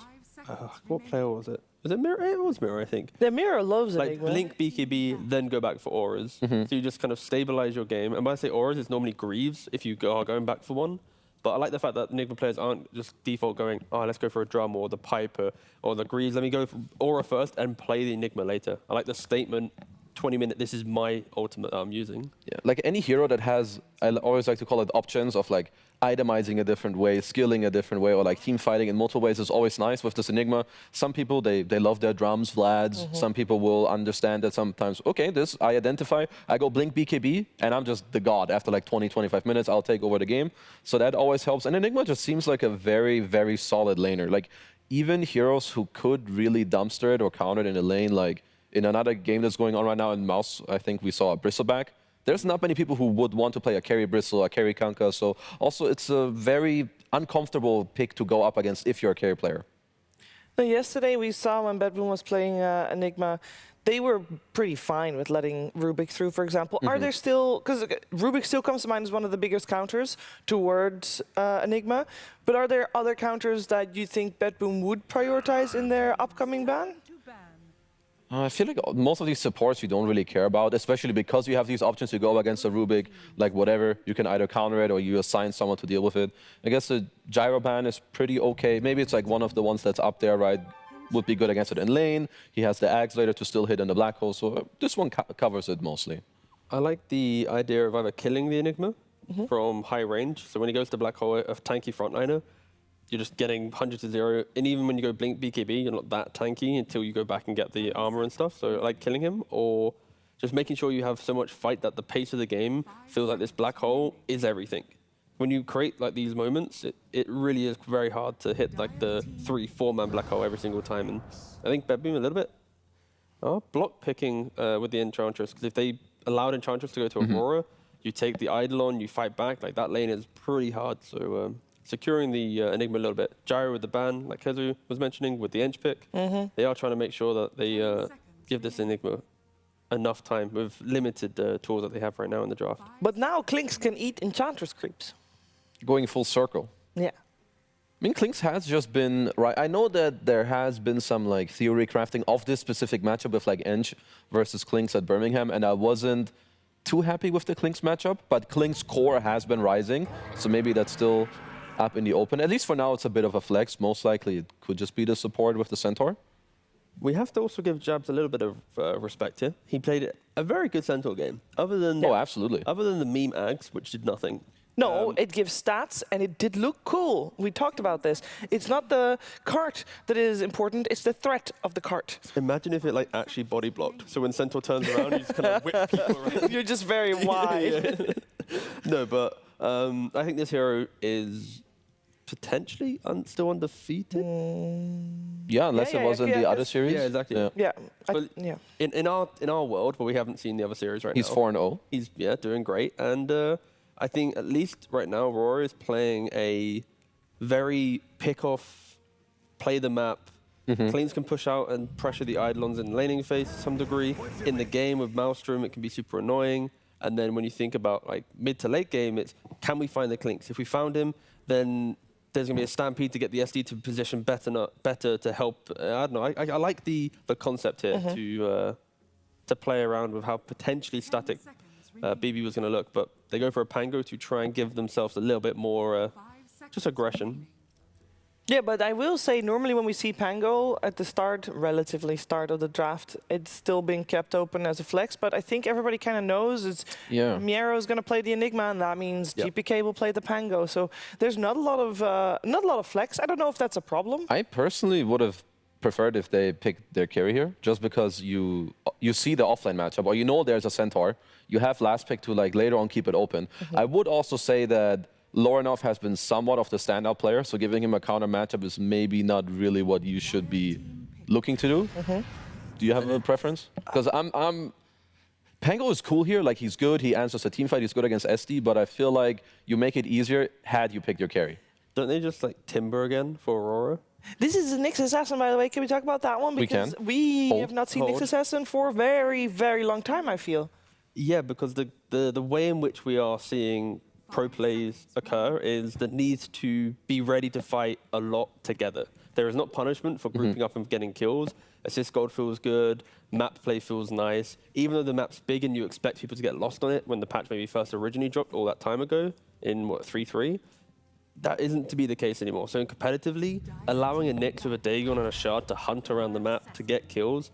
What player was it? Was it Mirror? It was Mirror, I think. The Mirror loves Like Enigma. blink BKB, then go back for auras. So you just kind of stabilize your game. And when I say auras, it's normally Greaves if you are going back for one. But I like the fact that Enigma players aren't just default going, oh, let's go for a drum or the pipe or the Greaves. Let me go for aura first and play the Enigma later. I like the statement, 20-minute, this is my ultimate that I'm using. Yeah, like any hero that has, I always like to call it options of like itemizing a different way, skilling a different way, or like team fighting in multiple ways is always nice with this Enigma. Some people, they love their drums, Vlads. Some people will understand that sometimes, okay, this I identify, I go blink BKB, and I'm just the god. After like 20, 25 minutes, I'll take over the game. So that always helps. And Enigma just seems like a very, very solid laner. Like even heroes who could really dumpster it or counter it in a lane, like in another game that's going on right now in MOUZ, I think we saw a Bristleback. There's not many people who would want to play a carry Bristle, a carry Kanka, so also it's a very uncomfortable pick to go up against if you're a carry player. Now, yesterday we saw when BetBoom was playing Enigma, they were pretty fine with letting Rubik through, for example. Are there still, because Rubik still comes to mind as one of the biggest counters towards Enigma, but are there other counters that you think BetBoom would prioritize in their upcoming ban? I feel like most of these supports you don't really care about, especially because you have these options to go against a Rubik, like whatever. You can either counter it or you assign someone to deal with it. I guess the Gyro ban is pretty okay. Maybe it's like one of the ones that's up there, right? Would be good against it in lane. He has the Axe later to still hit in the black hole, so this one covers it mostly. I like the idea of either killing the Enigma from high range. So when he goes to black hole, a tanky frontliner, you're just getting 100 to 0. And even when you go blink BKB, you're not that tanky until you go back and get the armor and stuff. So I like killing him or just making sure you have so much fight that the pace of the game feels like this black hole is everything. When you create like these moments, it really is very hard to hit like the 3-4 man black hole every single time. And I think BetBoom a little bit block picking with the Enchantress, because if they allowed Enchantress to go to Aurora, you take the Eidolon, you fight back, like that lane is pretty hard. So securing the Enigma a little bit. Gyro with the ban, like Kezu was mentioning, with the Ench pick. They are trying to make sure that they give this Enigma enough time with limited tools that they have right now in the draft. But now Klinks can eat Enchantress creeps. Going full circle. Yeah. I mean, Klinks has just been, right, I know that there has been some like theory crafting of this specific matchup with like Ench versus Klinks at Birmingham, and I wasn't too happy with the Klinks matchup, but Klinks core has been rising, so maybe that's still up in the open. At least for now, it's a bit of a flex. Most likely, it could just be the support with the Centaur. We have to also give Jabs a little bit of respect here. He played a very good Centaur game. Other than Absolutely. Other than the meme Ags, which did nothing. No, it gives stats, and it did look cool. We talked about this. It's not the cart that is important, it's the threat of the cart. Imagine if it like actually body blocked. So when Centaur turns around, you just kind of whip people around. You're just very wide. No, but I think this hero is potentially still undefeated. Yeah, unless it was in the other series. Yeah, exactly. Yeah. But in our world, where we haven't seen the other series right He's now. 4-0. He's doing great, and I think at least right now Aurora is playing a very pick-off, play the map. Cleans can push out and pressure the Eidolons in laning phase to some degree. In the game with Maelstrom, it can be super annoying. And then when you think about like mid to late game, it's can we find the Klinks? If we found him, then there's going to be a stampede to get the SD to position better to help. I don't know. I like the concept here to play around with how potentially static BB was going to look. But they go for a Pango to try and give themselves a little bit more just aggression. Yeah, but I will say normally when we see Pango at the start, relatively start of the draft, it's still being kept open as a flex. But I think everybody kind of knows it's Miero's going to play the Enigma, and that means GPK will play the Pango. So there's not a lot of flex. I don't know if that's a problem. I personally would have preferred if they picked their carry here, just because you see the offline matchup, or you know there's a Centaur. You have last pick to like later on keep it open. I would also say that Lorinov has been somewhat of the standout player, so giving him a counter matchup is maybe not really what you should be looking to do. Do you have a preference? Because Pango is cool here. Like, he's good. He answers a team fight. He's good against SD. But I feel like you make it easier had you picked your carry. Don't they just like Timber again for Aurora? This is a Nyx Assassin, by the way. Can we talk about that one? We Because can. we Hold. have not seen Hold. Nyx Assassin for a very, very long time, I feel. Yeah, because the way in which we are seeing pro plays occur is the need to be ready to fight a lot together. There is not punishment for grouping up and getting kills. Assist gold feels good. Map play feels nice. Even though the map's big and you expect people to get lost on it when the patch maybe first originally dropped all that time ago in, what, 3.3? That isn't to be the case anymore. So competitively, allowing a Nyx with a Dagon and a Shard to hunt around the map to get kills,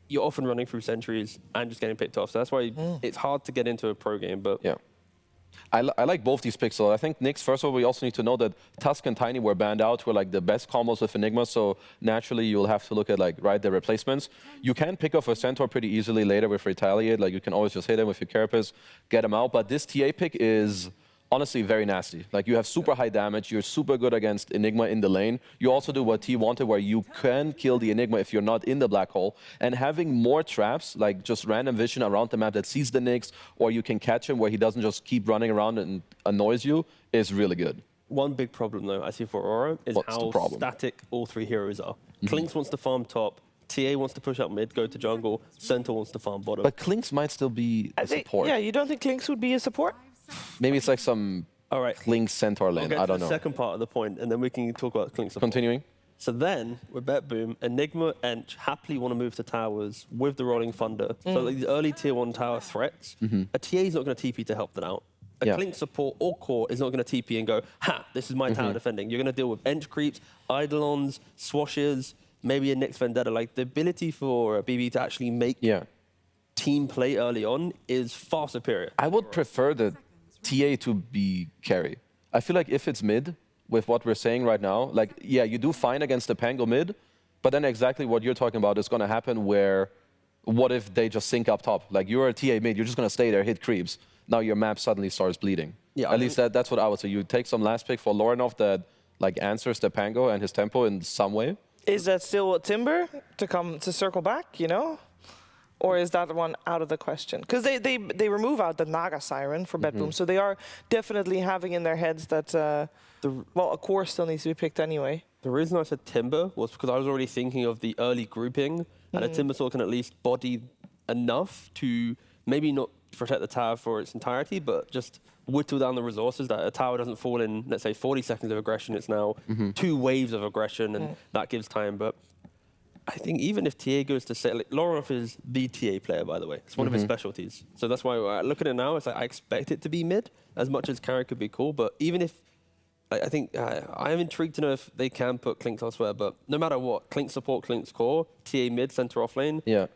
you're often running through sentries and just getting picked off. So that's why it's hard to get into a pro game. But Yeah. I like both these picks. So I think Nyx, first of all, we also need to know that Tusk and Tiny were banned out, were like the best combos with Enigma. So naturally, you'll have to look at like, right, the replacements. You can pick off a Centaur pretty easily later with Retaliate. Like, you can always just hit him with your Carapace, get him out. But this TA pick is honestly very nasty. Like, you have super high damage. You're super good against Enigma in the lane. You also do what T wanted, where you can kill the Enigma if you're not in the black hole. And having more traps, like just random vision around the map that sees the Nyx, or you can catch him where he doesn't just keep running around and annoys you, is really good. one big problem, though, I see for Aurora is What's the how problem? static all three heroes are. Klinx wants to farm top. TA wants to push up mid, go to jungle. Centaur wants to farm bottom. But Klinx might still be a support. Yeah, you don't think Klinx would be a support? Maybe it's like some All right. Klinx Centaur I'll lane. get I to don't the know. second part of the point, and then we can talk about Klinx support. Continuing. So then, with BetBoom, Enigma and happily want to move to towers with the Rolling Thunder. So like the early tier 1 tower threats, a TA is not going to TP to help them out. A Yeah. Klinx support or core is not going to TP and go, ha, this is my tower defending. You're going to deal with Ench creeps, Eidolons, Swashes, maybe a Nyx Vendetta. Like the ability for BB to actually make Yeah. team play early on is far superior. I would prefer the TA to be carry. I feel like if it's mid, with what we're saying right now, like, yeah, you do fine against the Pango mid, but then exactly what you're talking about is going to happen where, what if they just sync up top? Like, you're a TA mid, you're just going to stay there, hit creeps. Now your map suddenly starts bleeding. Yeah, At least that's what I would say. You take some last pick for Lorinov that, like, answers the Pango and his tempo in some way. Is that still a Timber to come to circle back, you know? Or is that one out of the question? Because they remove out the Naga Siren for BetBoom, so they are definitely having in their heads that, well, a core still needs to be picked anyway. The reason I said Timber was because I was already thinking of the early grouping, and a Timber Sword can at least body enough to maybe not protect the tower for its entirety, but just whittle down the resources that a tower doesn't fall in, let's say, 40 seconds of aggression. It's now 2 waves of aggression, and that gives time. But I think even if TA goes to say, like, Lorinov is the TA player, by the way. It's one of his specialties. So that's why I look at it now, it's like I expect it to be mid, as much as carry could be cool. But even if, I think, I am intrigued to know if they can put Klinx elsewhere. But no matter what, Klinx support, Klinx core, TA mid, center offlane, Yeah.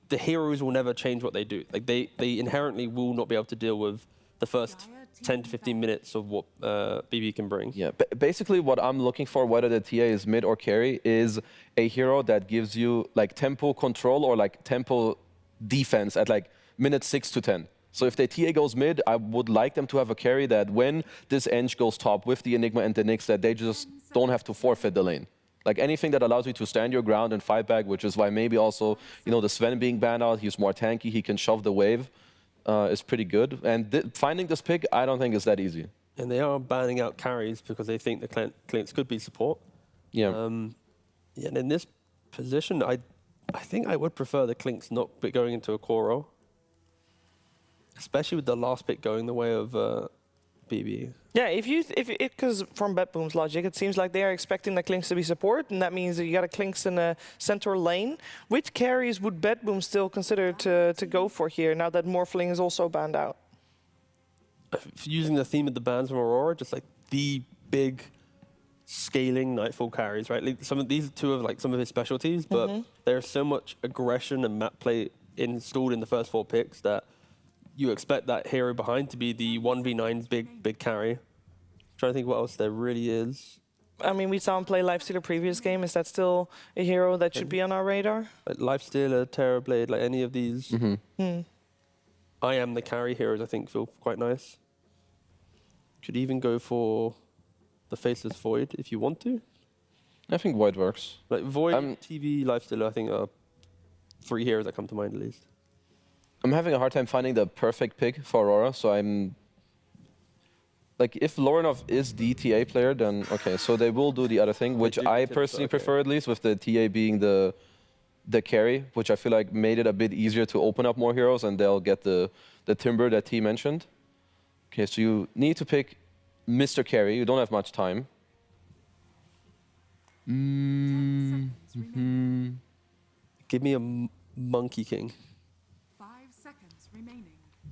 the heroes will never change what they do. Like they inherently will not be able to deal with the first 10 to 15 minutes of what BB can bring. Yeah, basically what I'm looking for, whether the TA is mid or carry, is a hero that gives you like tempo control or like tempo defense at like minute 6 to 10. So if the TA goes mid, I would like them to have a carry that when this Ench goes top with the Enigma and the Nyx, that they just don't have to forfeit the lane. Like anything that allows you to stand your ground and fight back, which is why maybe also, you know, the Sven being banned out, he's more tanky, he can shove the wave, is pretty good. And finding this pick, I don't think is that easy. And they are banning out carries because they think the Klinx could be support. Yeah. Yeah, and in this position, I think I would prefer the Klinx not be going into a core role. Especially with the last pick going the way of BB. Yeah, because from BetBoom's logic, it seems like they are expecting the Klinx to be support, and that means that you got a Klinx in a center lane. Which carries would BetBoom still consider to go for here, now that Morphling is also banned out? Using the theme of the bans from Aurora, just like the big scaling Nightfall carries, right? Like these two are like some of his specialties, but there's so much aggression and map play installed in the first 4 picks that you expect that hero behind to be the 1v9 big carry. Trying to think what else there really is. I mean, we saw him play Lifestealer previous game. Is that still a hero that should be on our radar? Like Lifestealer, Terrorblade, like any of these. I am the carry heroes, I think, feel quite nice. Could even go for the Faceless Void if you want to. I think Void works. Like Void, TV, Lifestealer, I think are three heroes that come to mind at least. I'm having a hard time finding the perfect pick for Aurora, so I'm... Like, if Lorinov is the TA player, then okay, so they will do the other thing, which I personally prefer at least, with the TA being the carry, which I feel like made it a bit easier to open up more heroes, and they'll get the Timber that T mentioned. Okay, so you need to pick Mr. Carry. You don't have much time. 10 seconds remaining. Give me a Monkey King. 5 seconds remaining.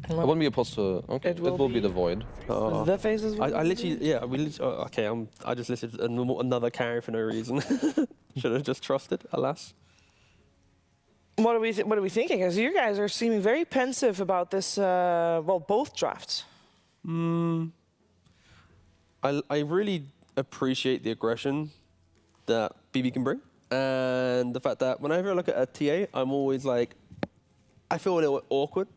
I wouldn't be opposed to... Okay, it will be the Void. The faces. I literally, yeah, we literally, okay, I just listed another carry for no reason. Should have just trusted, alas. What are we thinking? Because you guys are seeming very pensive about this. Well, both drafts. I really appreciate the aggression that BB can bring, and the fact that whenever I look at a TA, I'm always like, I feel a little awkward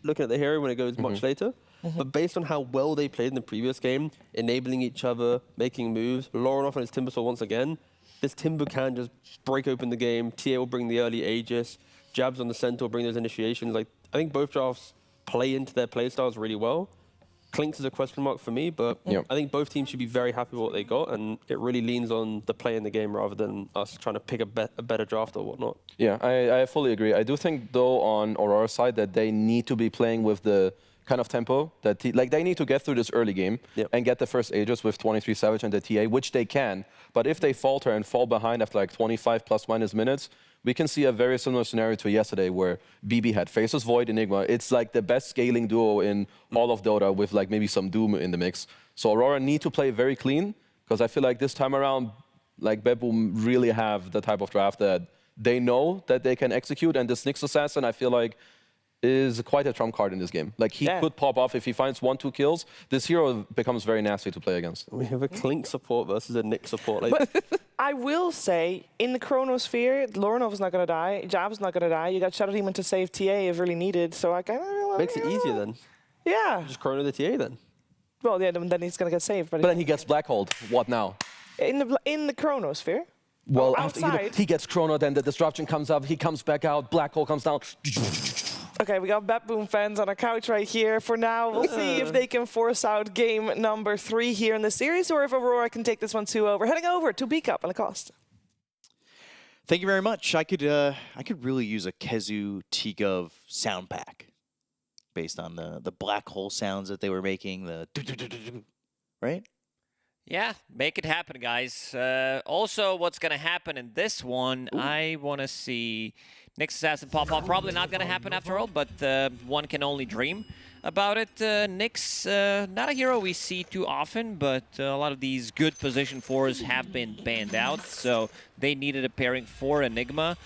looking at the hero when it goes much later. But based on how well they played in the previous game, enabling each other, making moves, Lorinov and his Timbersaw once again, this Timber can just break open the game. TA will bring the early Aegis, jabs on the Centaur, bring those initiations. Like, I think both drafts play into their playstyles really well. Clinks is a question mark for me, but I think both teams should be very happy with what they got, and it really leans on the play in the game rather than us trying to pick a better draft or whatnot. Yeah, I fully agree. I do think, though, on Aurora's side, that they need to be playing with the kind of tempo that like they need to get through this early game and get the first Aegis with 23 Savage and the TA, which they can. But if they falter and fall behind after like 25 plus minus minutes, we can see a very similar scenario to yesterday where BB had Faceless Void, Enigma. It's like the best scaling duo in all of Dota with like maybe some Doom in the mix. So Aurora need to play very clean, because I feel like this time around, like BetBoom really have the type of draft that they know that they can execute, and this Nyx Assassin, I feel like, is quite a trump card in this game. Like, he could pop off if he finds 1-2 kills. This hero becomes very nasty to play against. We have a Clink support versus a Nyx support. Like, But I will say, in the Chronosphere, Lorinov is not going to die, Jab's not going to die. You got Shadow Demon to save TA if really needed, so I kind of... makes it easier then. Yeah. Just Chrono the TA then. Well, yeah, then he's going to get saved. But then he gets Black Holed. What now? in the Chronosphere. Well, Oh, after, you know, outside. he gets Chrono, then the Disruption comes up, he comes back out, Black Hole comes down. Okay, we got BetBoom fans on a couch right here. For now, we'll see if they can force out game number 3 here in the series, or if Aurora can take this one 2 over. Heading over to B-Cup on the cost. Thank you very much. I could really use a Kezu T-Gov sound pack based on the black hole sounds that they were making, the right? Yeah, make it happen, guys. Also, what's going to happen in this one, I want to see Nyx Assassin pop off. Probably not going to happen after all, but one can only dream about it. Nyx, not a hero we see too often, but a lot of these good position 4s have been banned out, so they needed a pairing for Enigma.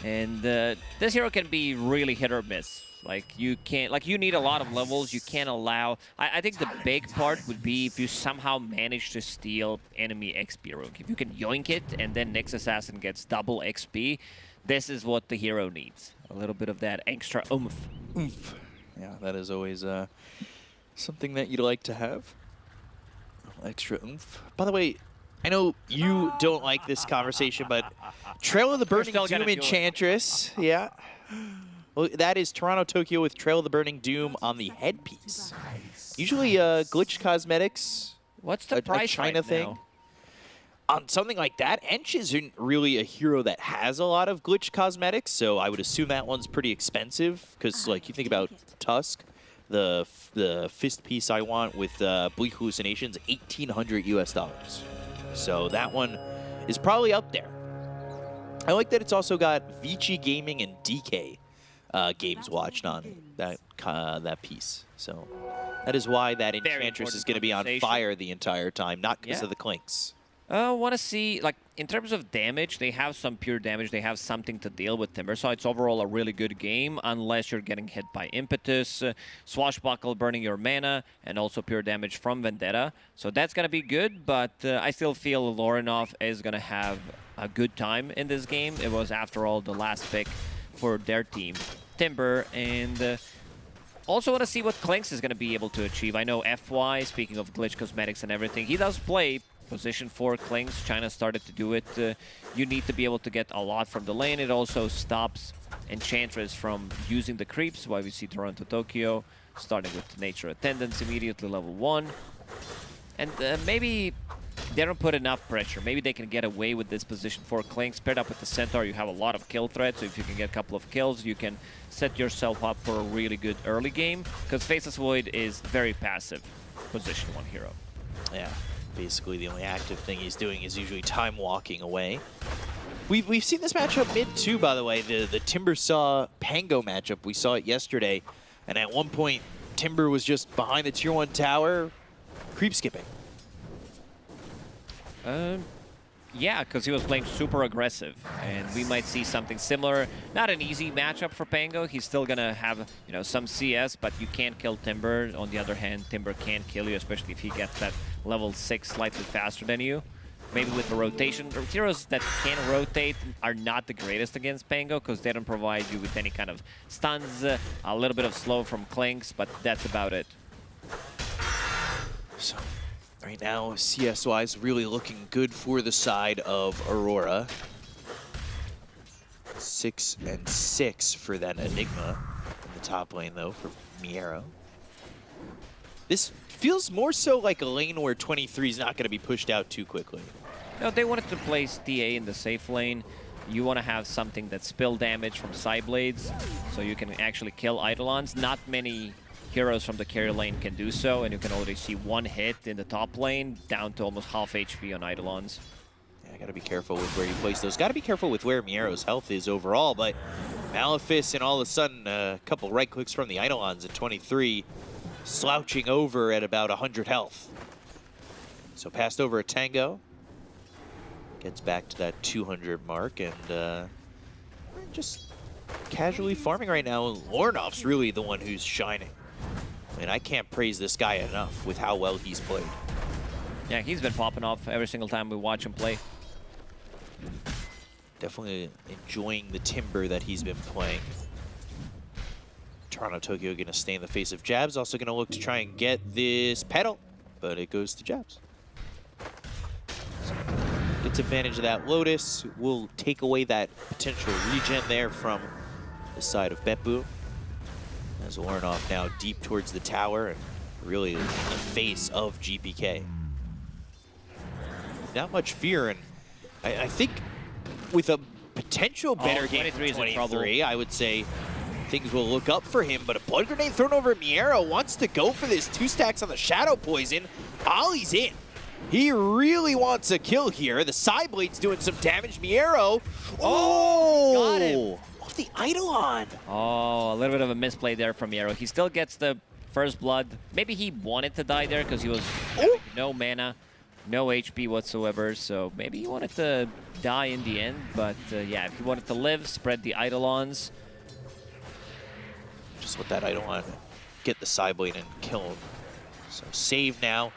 And this hero can be really hit or miss. Like, you can't, like, you need a lot of levels. You can't allow, I think the big part would be if you somehow manage to steal enemy XP Rook. If you can yoink it and then Nyx Assassin gets double XP, this is what the hero needs. A little bit of that extra oomph. Oomph. Yeah, that is always something that you'd like to have. Extra oomph. By the way, I know you don't like this conversation, but Trail of the Burning Doom Enchantress, yeah. Well, that is Toronto, Tokyo with Trail of the Burning Doom on the headpiece. Usually Glitch Cosmetics, What's the price China right thing. now? On something like that, Ench isn't really a hero that has a lot of glitch cosmetics, so I would assume that one's pretty expensive, because like you think about Tusk, the fist piece I want with Bleak Hallucinations, $1,800 US. So that one is probably up there. I like that it's also got Vici Gaming and DK games watched on that piece. So that is why that Enchantress is going to be on fire the entire time, not because of the clinks. I want to see, like, in terms of damage, they have some pure damage. They have something to deal with Timber, so it's overall a really good game, unless you're getting hit by Impetus, Swashbuckle burning your mana, and also pure damage from Vendetta. So that's going to be good, but I still feel Lorinov is going to have a good time in this game. It was, after all, the last pick for their team, Timber, and also want to see what Clinks is going to be able to achieve. I know FY, speaking of glitch cosmetics and everything, he does play position 4 Clinks. China started to do it. You need to be able to get a lot from the lane. It also stops Enchantress from using the creeps, why we see Toronto Tokyo starting with Nature Attendance immediately level 1. And maybe they don't put enough pressure. Maybe they can get away with this position for Clinks. Paired up with the Centaur, you have a lot of kill threat, so if you can get a couple of kills, you can set yourself up for a really good early game, because Faceless Void is very passive position 1 hero. Yeah, basically the only active thing he's doing is usually time walking away. We've seen this matchup mid too, by the way. The Timber saw Pango matchup. We saw it yesterday, and at one point Timber was just behind the tier 1 tower, creep skipping. Yeah, because he was playing super aggressive, and we might see something similar. Not an easy matchup for Pango. He's still gonna have, you know, some CS, but you can't kill Timber. On the other hand, Timber can kill you, especially if he gets that level 6 slightly faster than you. Maybe with the rotation. The heroes that can rotate are not the greatest against Pango, because they don't provide you with any kind of stuns, a little bit of slow from Clinks, but that's about it. So right now, CS-wise, really looking good for the side of Aurora. 6 and 6 for that Enigma in the top lane, though, for Miero. This feels more so like a lane where 23 is not going to be pushed out too quickly. No, they wanted to place TA in the safe lane. You want to have something that spill damage from Psyblades, so you can actually kill Eidolons. Not many heroes from the carry lane can do so, and you can already see 1 hit in the top lane, down to almost half HP on Eidolons. Yeah, gotta be careful with where you place those. Gotta be careful with where Miero's health is overall, but Malefice and all of a sudden a couple right clicks from the Eidolons at 23, slouching over at about 100 health. So passed over a Tango, gets back to that 200 mark, and just casually farming right now. Lornoff's really the one who's shining. I mean, I can't praise this guy enough with how well he's played. Yeah, he's been popping off every single time we watch him play. Definitely enjoying the Timber that he's been playing. Toronto Tokyo going to stay in the face of Jabs. Also going to look to try and get this pedal, but it goes to Jabs. So, gets advantage of that Lotus. Will take away that potential regen there from the side of BetBoom. As Ornoff now deep towards the tower and really in the face of GPK. Not much fear, and I think with a potential better game from 23, I would say things will look up for him, but a Blood Grenade thrown over Miero wants to go for this 2 stacks on the Shadow Poison. Ollie's in. He really wants a kill here. The Psyblade's doing some damage. Miero, Got him. Off the Eidolon. Oh, a little bit of a misplay there from Miero. He still gets the first blood. Maybe he wanted to die there because he was having no mana, no HP whatsoever, so maybe he wanted to die in the end, but yeah, if he wanted to live, spread the Eidolons. Just let that Eidolon get the Psyblade and kill him. So save now.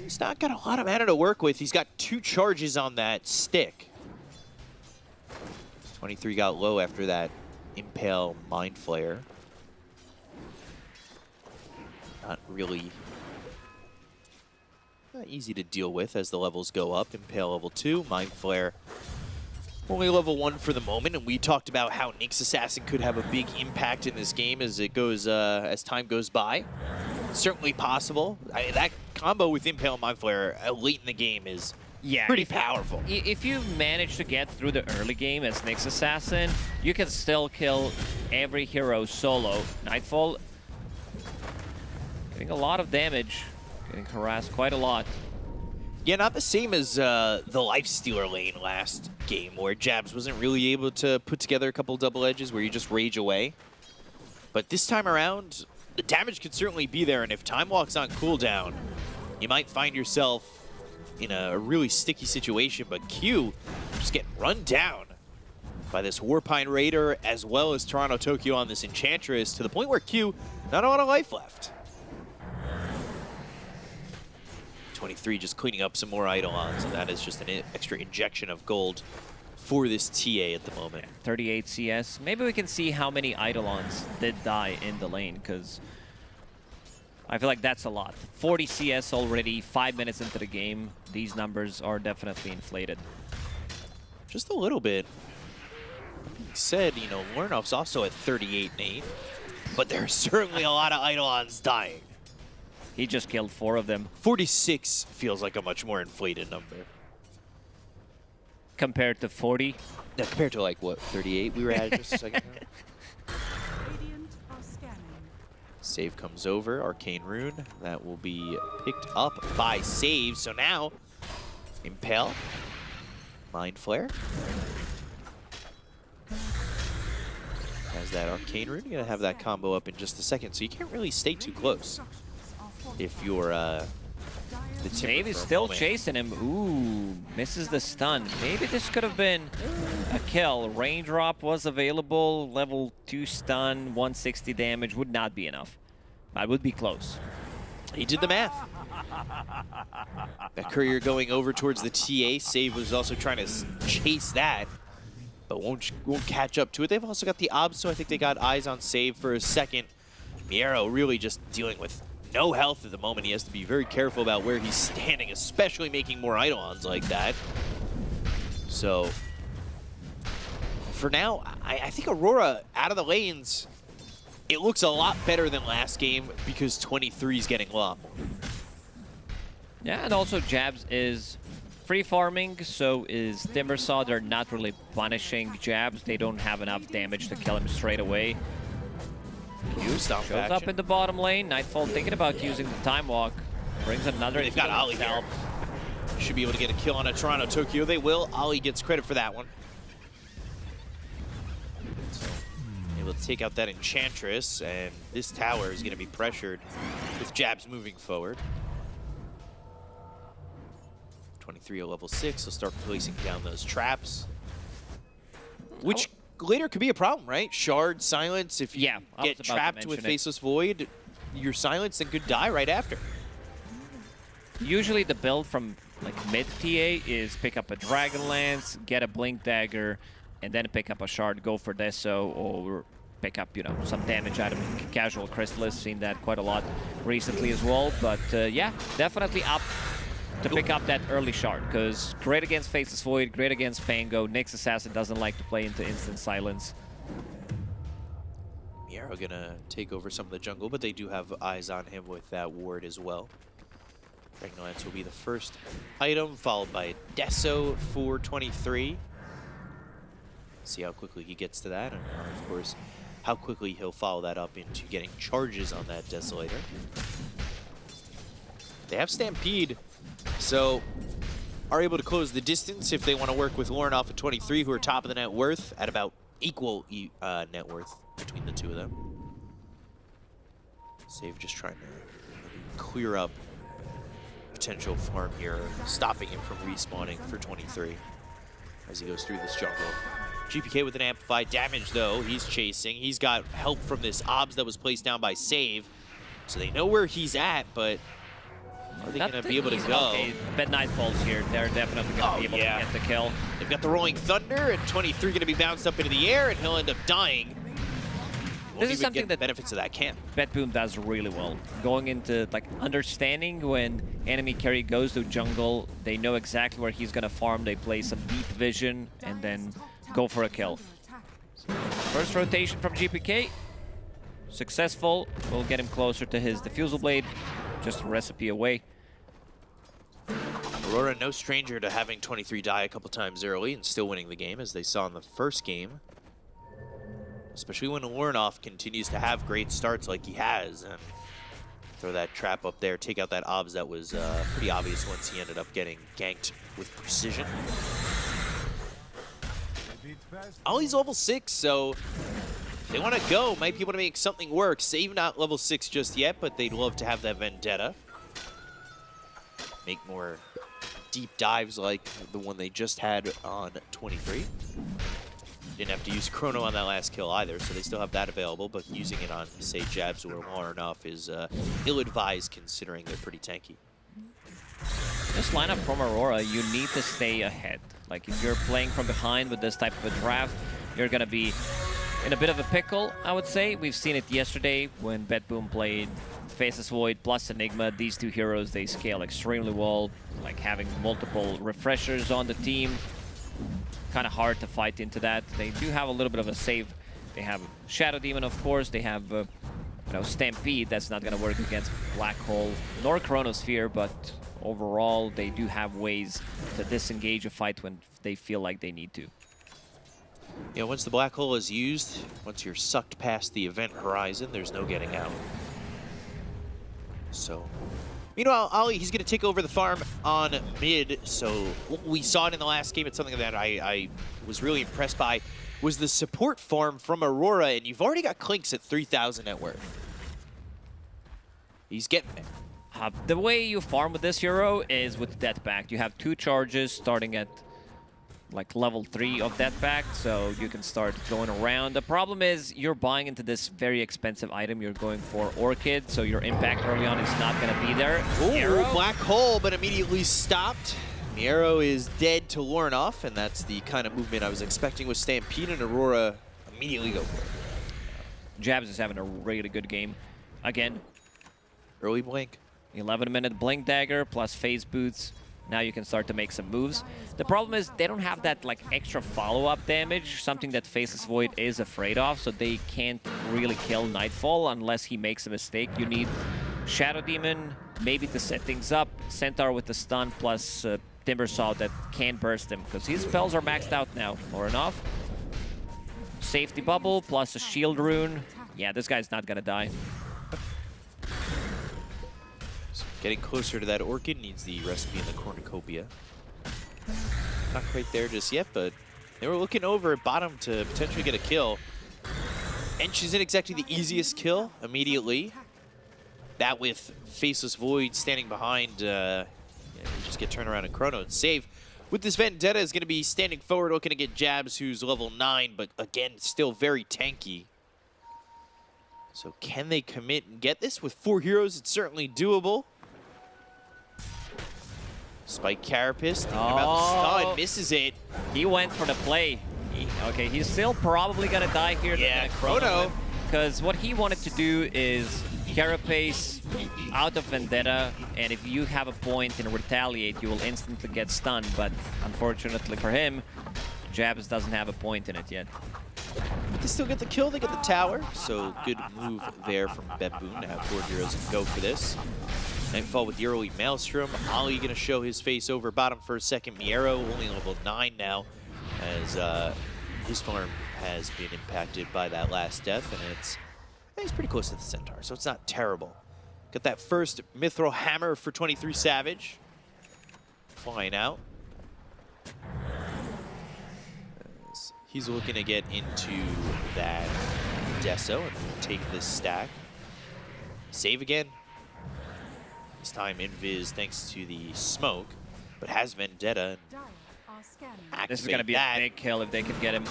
He's not got a lot of mana to work with. He's got 2 charges on that stick. 23 got low after that Impale Mind Flare. Not really easy to deal with as the levels go up. Impale level 2, Mind Flare only level 1 for the moment, and we talked about how Nyx Assassin could have a big impact in this game as it goes as time goes by. Certainly possible. That combo with Impale Mind Flare late in the game is pretty powerful. If you manage to get through the early game as Nyx Assassin, you can still kill every hero solo. Nightfall getting a lot of damage, getting harassed quite a lot. Yeah, not the same as the Lifestealer lane last game, where Jabs wasn't really able to put together a couple double edges where you just rage away. But this time around, the damage could certainly be there, and if Time Walk's on cooldown, you might find yourself in a really sticky situation, but Q just getting run down by this Warpine Raider as well as Toronto Tokyo on this Enchantress, to the point where Q not a lot of life left. 23 just cleaning up some more Eidolons, and that is just an extra injection of gold for this TA at the moment. 38 CS. Maybe we can see how many Eidolons did die in the lane, because I feel like that's a lot. 40 CS already, 5 minutes into the game. These numbers are definitely inflated. Just a little bit. Said, you know, Lurnoff's also at 38-8, but there's certainly a lot of Eidolons dying. He just killed 4 of them. 46 feels like a much more inflated number. Compared to 40. Now, compared to, like, what, 38 we were at just a second ago? Radiant are scanning. Save comes over, Arcane Rune. That will be picked up by Save. So now, Impale, Mind Flare. Has that Arcane Rune. You're gonna have that combo up in just a second, so you can't really stay too close if you're the Timber Save is for a still moment. chasing him. Ooh, misses the stun. Maybe this could have been a kill. Raindrop was available. Level 2 stun, 160 damage would not be enough. But would be close. He did the math. That courier going over towards the TA. Save was also trying to chase that, but won't catch up to it. They've also got the obs, so I think they got eyes on Save for a second. Miero really just dealing with no health at the moment. He has to be very careful about where he's standing, especially making more Eidolons like that. So, for now, I think Aurora out of the lanes, it looks a lot better than last game because 23 is getting low. Yeah, and also Jabs is free farming, so is Timbersaw. They're not really punishing Jabs. They don't have enough damage to kill him straight away. Stomp Shows up in the bottom lane. Nightfall thinking about using the Time Walk. Brings another. They've got Ollie here. Should be able to get a kill on a Toronto Tokyo. They will. Ollie gets credit for that one. So, able to take out that Enchantress, and this tower is going to be pressured with Jabs moving forward. 23 at level 6. He'll start placing down those traps, which later could be a problem, right? Shard, silence. If you I was get about to trapped with mention it. Faceless Void, you're silenced and could die right after. Usually the build from like mid TA is pick up a Dragon Lance, get a Blink Dagger, and then pick up a Shard, go for Deso, or pick up, you know, some damage out of Casual Crystallis. Seen that quite a lot recently as well. But yeah, definitely up to pick up that early Shard, because great against Faceless Void, great against Pango. Nyx Assassin doesn't like to play into instant silence. Miero gonna take over some of the jungle, but they do have eyes on him with that ward as well. Dragonlance will be the first item, followed by Deso for 23. See how quickly he gets to that, and of course, how quickly he'll follow that up into getting charges on that Desolator. They have Stampede, so are able to close the distance if they want to work with Lauren off at 23, who are top of the net worth at about equal net worth between the two of them. Save just trying to clear up potential farm here, stopping him from respawning for 23 as he goes through this jungle. GPK with an amplified damage though. He's chasing. He's got help from this obs that was placed down by Save, so they know where he's at, but are they going to be able to go? Okay, bet Nightfall's here. They're definitely going to be able to get the kill. They've got the Rolling Thunder, and 23 going to be bounced up into the air, and he'll end up dying. This is something that benefits of that camp. BetBoom does really well. Going into like understanding when enemy carry goes to jungle, they know exactly where he's gonna farm. They play some deep vision and then go for a kill. First rotation from GPK, successful. Will get him closer to his Diffusal Blade. Just a recipe away. Aurora, no stranger to having 23 die a couple times early and still winning the game, as they saw in the first game. Especially when Lornoff continues to have great starts like he has. And throw that trap up there, take out that obs that was pretty obvious once he ended up getting ganked with precision. Ollie's level 6, so if they want to go, might be able to make something work. Save not level 6 just yet, but they'd love to have that Vendetta. Make more deep dives like the one they just had on 23. Didn't have to use Chrono on that last kill either, so they still have that available, but using it on, say, Jabs or Lauren-off is ill-advised considering they're pretty tanky. This lineup from Aurora, you need to stay ahead. Like, if you're playing from behind with this type of a draft, you're going to be in a bit of a pickle, I would say. We've seen it yesterday when BetBoom played Faceless Void plus Enigma. These two heroes, they scale extremely well, like having multiple refreshers on the team. kind of hard to fight into that. They do have a little bit of a save. They have Shadow Demon, of course. They have Stampede. That's not going to work against Black Hole nor Chronosphere, but overall, they do have ways to disengage a fight when they feel like they need to. Yeah, once the black hole is used, once you're sucked past the event horizon, there's no getting out. So, meanwhile, Ollie, he's going to take over the farm on mid. So we saw it in the last game. It's something that I was really impressed by, was the support farm from Aurora, and you've already got Clinks at 3,000 net worth. He's getting there. The way you farm with this hero is with Death Pact. You have 2 charges starting at like level 3 of Death Pact, so you can start going around. The problem is you're buying into this very expensive item. You're going for Orchid, so your impact early on is not going to be there. Ooh, black hole, but immediately stopped. Miero is dead to Lorn off, and that's the kind of movement I was expecting with Stampede, and Aurora immediately go for it. Jabs is having a really good game. Again, early blink. 11-minute blink dagger plus phase boots. Now you can start to make some moves. The problem is they don't have that like extra follow-up damage, something that Faceless Void is afraid of, so they can't really kill Nightfall unless he makes a mistake. You need Shadow Demon, maybe to set things up, Centaur with the stun plus Timbersaw that can burst him, because his spells are maxed out now. Or enough. Safety Bubble plus a Shield Rune. Yeah, this guy's not gonna die. Getting closer to that Orchid, needs the recipe in the Cornucopia. Not quite there just yet, but they were looking over at bottom to potentially get a kill. And she's in exactly the easiest kill immediately. That with Faceless Void standing behind, you just get turned around and Chrono and save. With this Vendetta is going to be standing forward, looking to get Jabs, who's level 9, but again, still very tanky. So can they commit and get this? With 4 heroes, it's certainly doable. Spike Carapace, thinking about the stun, misses it. He went for the play. Okay, he's still probably gonna die here. Yeah, Chrono. Because what he wanted to do is Carapace out of Vendetta, and if you have a point and retaliate, you will instantly get stunned. But unfortunately for him, Jabs doesn't have a point in it yet. But they still get the kill, they get the tower. So good move there from BetBoom to have 4 heroes and go for this. Nightfall with the early Maelstrom. Ollie going to show his face over bottom for a second. Miero only level 9 now, as his farm has been impacted by that last death, and he's pretty close to the Centaur, so it's not terrible. Got that first Mithril Hammer for 23 Savage. Flying out. As he's looking to get into that Deso and take this stack. Save again. This time Invis thanks to the smoke, but has Vendetta. This is going to be a big kill if they can get him.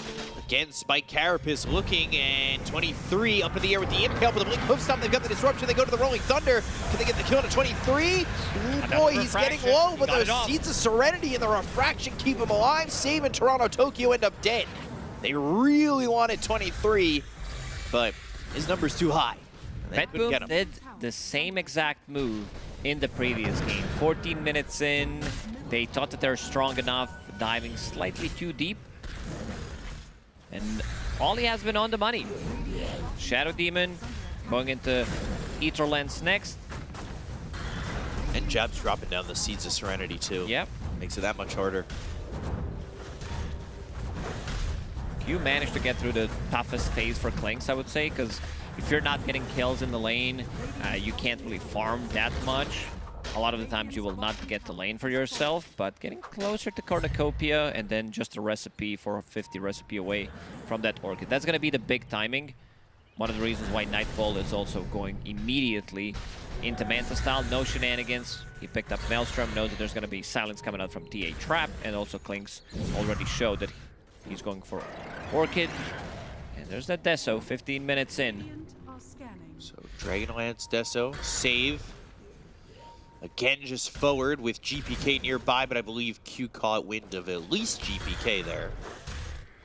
Again, Spike Carapace looking, and 23 up in the air with the impale, but the blink hoof stomp, they've got the disruption, they go to the Rolling Thunder. Can they get the kill to 23? Ooh, boy, he's getting low, but the Seeds of Serenity and the Refraction keep him alive. Save and Toronto, Tokyo end up dead. They really wanted 23, but his number's too high. BetBoom did the same exact move in the previous game. 14 minutes in, they thought that they're strong enough, diving slightly too deep. And Ollie has been on the money. Shadow Demon going into Ether Lens next. And Jabs dropping down the Seeds of Serenity too. Yep. Makes it that much harder. You managed to get through the toughest phase for Clinks, I would say, because if you're not getting kills in the lane, you can't really farm that much. A lot of the times you will not get the lane for yourself, but getting closer to Cornucopia and then just a recipe for a 50 recipe away from that Orchid. That's going to be the big timing. One of the reasons why Nightfall is also going immediately into Manta style. No shenanigans. He picked up Maelstrom, knows that there's going to be silence coming out from TA Trap, and also Clinks already showed that he's going for Orchid. And there's that Deso, 15 minutes in. So Dragonlance, Deso, save. Again, just forward with GPK nearby, but I believe Q caught wind of at least GPK there.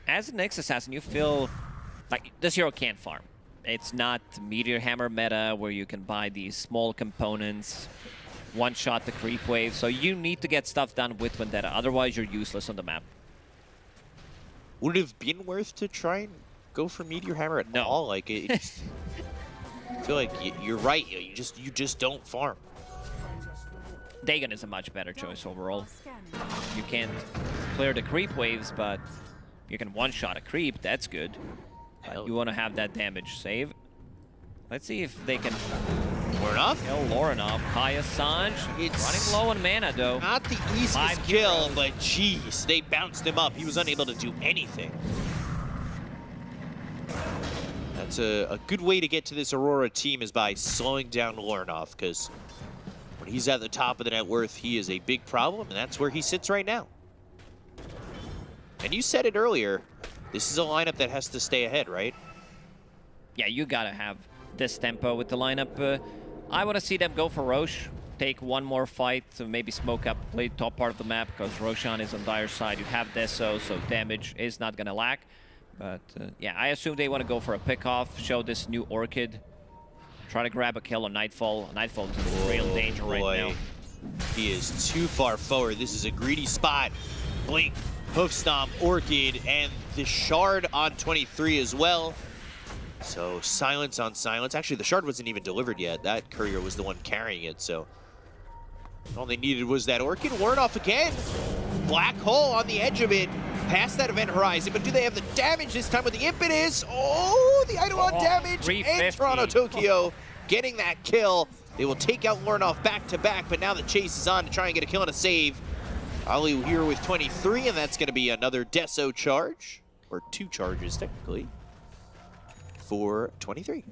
As an Nyx assassin, you feel like this hero can't farm. It's not Meteor Hammer meta where you can buy these small components, one-shot the creep wave, so you need to get stuff done with Vendetta, otherwise you're useless on the map. would it have been worth to try and go for Meteor Hammer at all? Like, it just, I feel like you're right. You just don't farm. Dagon is a much better choice overall. You can't clear the creep waves, but you can one-shot a creep. That's good. But you want to have that damage save. Let's see if they can Lorinov? kill Lorinov. Kaya Sanj running low on mana, though. Not the easiest 5 kill, heroes. but jeez, they bounced him up. He was unable to do anything. That's a good way to get to this Aurora team is by slowing down Lorinov, because when he's at the top of the net worth, he is a big problem, and that's where he sits right now. And you said it earlier, this is a lineup that has to stay ahead, right? Yeah, you gotta have this tempo with the lineup. I want to see them go for Roche, take one more fight, to maybe smoke up, play top part of the map, because Roshan is on dire side. You have Deso, so damage is not gonna lack. But yeah, I assume they want to go for a pick-off, show this new Orchid, try to grab a kill on Nightfall. Nightfall is in real danger right now. He is too far forward. This is a greedy spot. Blink, Hoof Stomp, Orchid, and the Shard on 23 as well. So silence on silence. Actually, the Shard wasn't even delivered yet. That Courier was the one carrying it, so all they needed was that Orchid. Lorinov again. Black Hole on the edge of it. Past that event horizon, but do they have the damage this time with the impetus? Oh, the Eidolon damage, and Toronto Tokyo getting that kill. They will take out Lorinov back-to-back, but now the chase is on to try and get a kill and a save. Ali here with 23, and that's going to be another Deso charge, or 2 charges technically, for 23.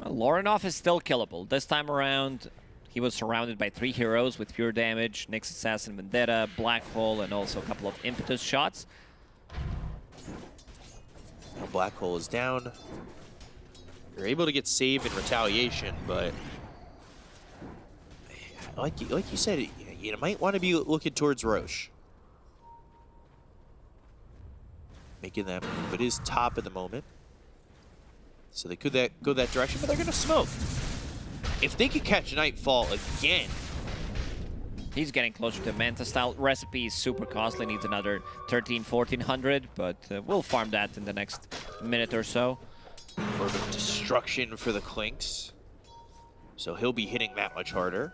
Lorinov is still killable. This time around, he was surrounded by 3 heroes with pure damage, Nyx Assassin, Vendetta, Black Hole, and also a couple of impetus shots. Now Black Hole is down. You're able to get save in retaliation, but like you said, you might want to be looking towards Roche. Making that move. It is top at the moment. So they could go that direction, but they're going to smoke. If they could catch Nightfall again. He's getting closer to Manta style. Recipe is super costly, needs another 1300-1400, but we'll farm that in the next minute or so. Orb of Destruction for the Clinks. So he'll be hitting that much harder.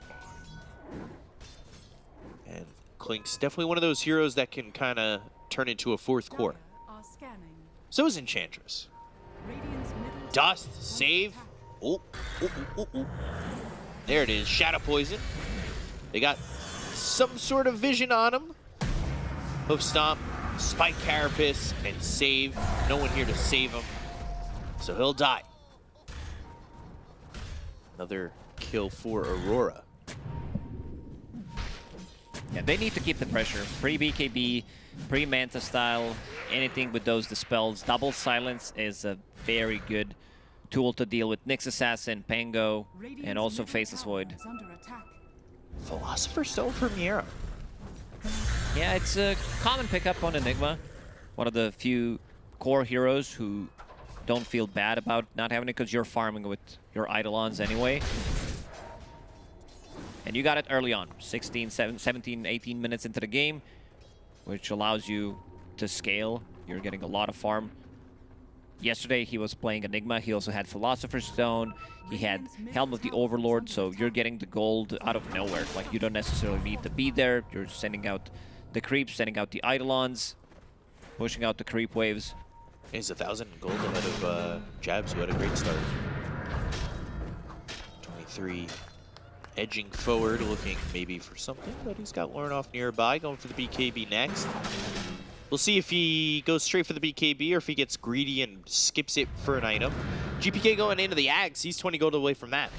And Clinks, definitely one of those heroes that can kind of turn into a 4th core. So is Enchantress. Dust, save. Oh. There it is, Shadow Poison. They got some sort of vision on him. Hoof Stomp, Spike Carapace, and save. No one here to save him, so he'll die. Another kill for Aurora. Yeah, they need to keep the pressure. Pre-BKB, pre-Manta style, anything with those dispels. Double Silence is a very good tool to deal with Nyx Assassin, Pango, and also Faceless Void. Philosopher's Stone for Miera. Yeah, it's a common pickup on Enigma. One of the few core heroes who don't feel bad about not having it because you're farming with your Eidolons anyway. And you got it early on, 17, 18 minutes into the game, which allows you to scale. You're getting a lot of farm. Yesterday, he was playing Enigma. He also had Philosopher's Stone. He had Helm of the Overlord, so you're getting the gold out of nowhere. Like, you don't necessarily need to be there. You're sending out the creeps, sending out the Eidolons, pushing out the creep waves. He's 1,000 gold ahead of Jabs, who had a great start. 23 edging forward, looking maybe for something, but he's got Lorinov nearby, going for the BKB next. We'll see if he goes straight for the BKB or if he gets greedy and skips it for an item. GPK going into the Ags. He's 20 gold away from that.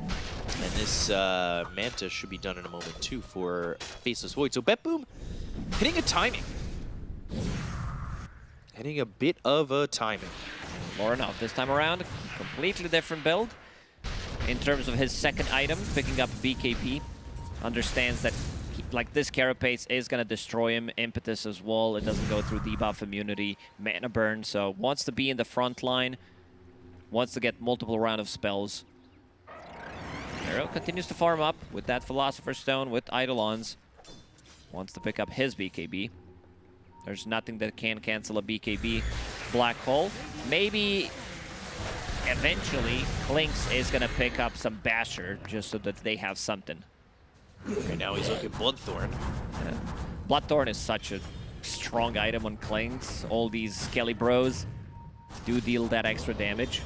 And this Manta should be done in a moment, too, for Faceless Void. So BetBoom hitting a timing. Hitting a bit of a timing. Lorinov this time around, completely different build. In terms of his second item, picking up BKB, understands that like this Carapace is going to destroy him. Impetus as well. It doesn't go through debuff immunity, mana burn, so wants to be in the front line, wants to get multiple round of spells. Hero continues to farm up with that Philosopher's Stone, with Eidolons. Wants to pick up his BKB. There's nothing that can cancel a BKB Black Hole. Maybe eventually Klinks is going to pick up some Basher just so that they have something. Okay, now he's looking Bloodthorn. Bloodthorn is such a strong item on Klinks. All these Skelly Bros do deal that extra damage.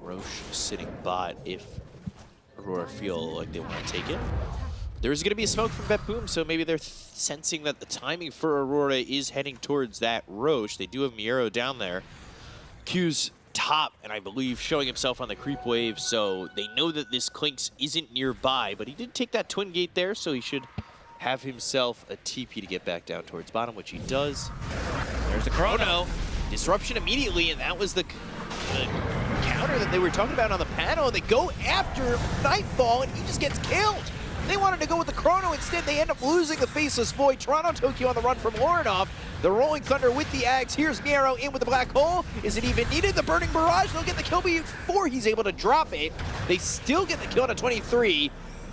Roche sitting bot if Aurora feel like they want to take it. There's going to be a smoke from BetBoom, so maybe they're sensing that the timing for Aurora is heading towards that Roche. They do have Miero down there. Q's top, and I believe showing himself on the creep wave, so they know that this Klinks isn't nearby, but he did take that twin gate there, so he should have himself a TP to get back down towards bottom, which he does. There's the Chrono. Oh no, disruption immediately, and that was the counter that they were talking about on the panel. They go after Nightfall, and he just gets killed. They wanted to go with the Chrono instead. They end up losing the Faceless Void. Toronto Tokyo on the run from Lorinov. The Rolling Thunder with the Ags. Here's Miero in with the Black Hole. Is it even needed? The Burning Barrage. They'll get the kill before he's able to drop it. They still get the kill on a 23.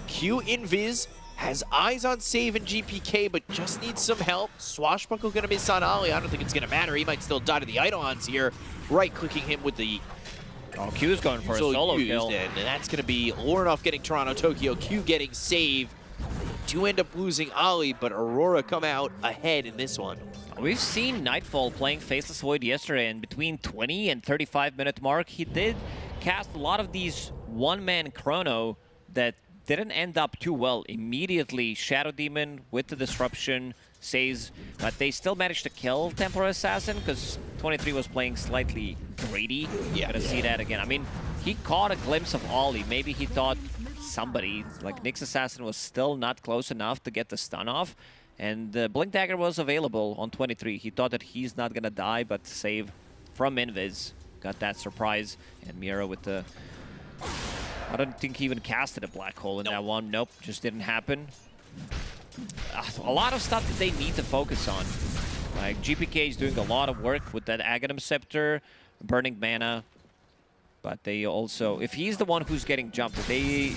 Q Invis has eyes on save and GPK, but just needs some help. Swashbuckle gonna miss on Ollie. I don't think it's gonna matter. He might still die to the Eidolons here. Right-clicking him with the Oh, Q's going for a solo kill. And that's going to be Lorinov getting Toronto Tokyo, Q getting save. They do end up losing Ollie, but Aurora come out ahead in this one. We've seen Nightfall playing Faceless Void yesterday, and between 20 and 35-minute mark, he did cast a lot of these one-man Chrono that didn't end up too well. Immediately, Shadow Demon with the disruption saves, but they still managed to kill Templar Assassin because 23 was playing slightly greedy. Yeah. Gonna see that again. I mean, he caught a glimpse of Ollie. Maybe he thought somebody, like Nyx Assassin, was still not close enough to get the stun off. And Blink Dagger was available on 23. He thought that he's not gonna die, but save from Invis. Got that surprise. And Miero with the... I don't think he even casted a Black Hole in that one. Nope, just didn't happen. A lot of stuff that they need to focus on. Like, GPK is doing a lot of work with that Aghanim Scepter, burning mana. But they also, if he's the one who's getting jumped, if they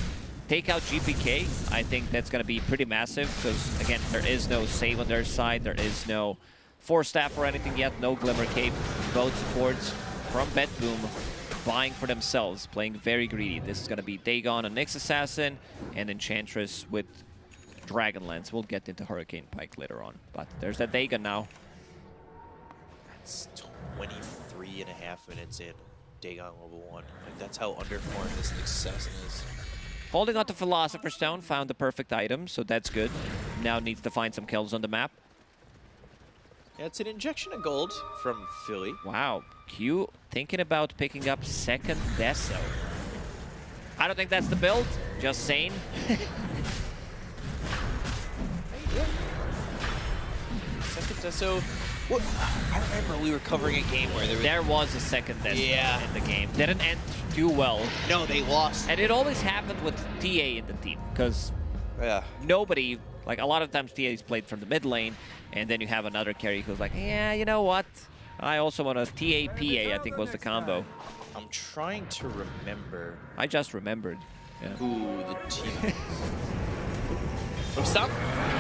take out GPK, I think that's going to be pretty massive. Because, again, there is no save on their side. There is no Force Staff or anything yet. No Glimmer Cape. Both supports from BetBoom buying for themselves, playing very greedy. This is going to be Dagon and Nyx Assassin, and Enchantress with Dragonlance. We'll get into Hurricane Pike later on. But there's that Dagon now. That's 23.5 minutes in. Dagon level 1. Like, that's how underformed this Assassin is. Holding on to Philosopher's Stone, found the perfect item, so that's good. Now needs to find some kills on the map. Yeah, it's an injection of gold from Philly. Wow, Q thinking about picking up second Deso. I don't think that's the build, just saying. Second Deso. What? I remember we were covering a game where there was a second Deso in the game. Didn't end too well. No, they lost. And it always happened with TA in the team, because nobody, like a lot of times TA's played from the mid lane, and then you have another carry who's like, yeah, you know what? I also want a TA-PA, I think was the combo. I'm trying to remember. I just remembered. Yeah. Who the team is. Oh, stop.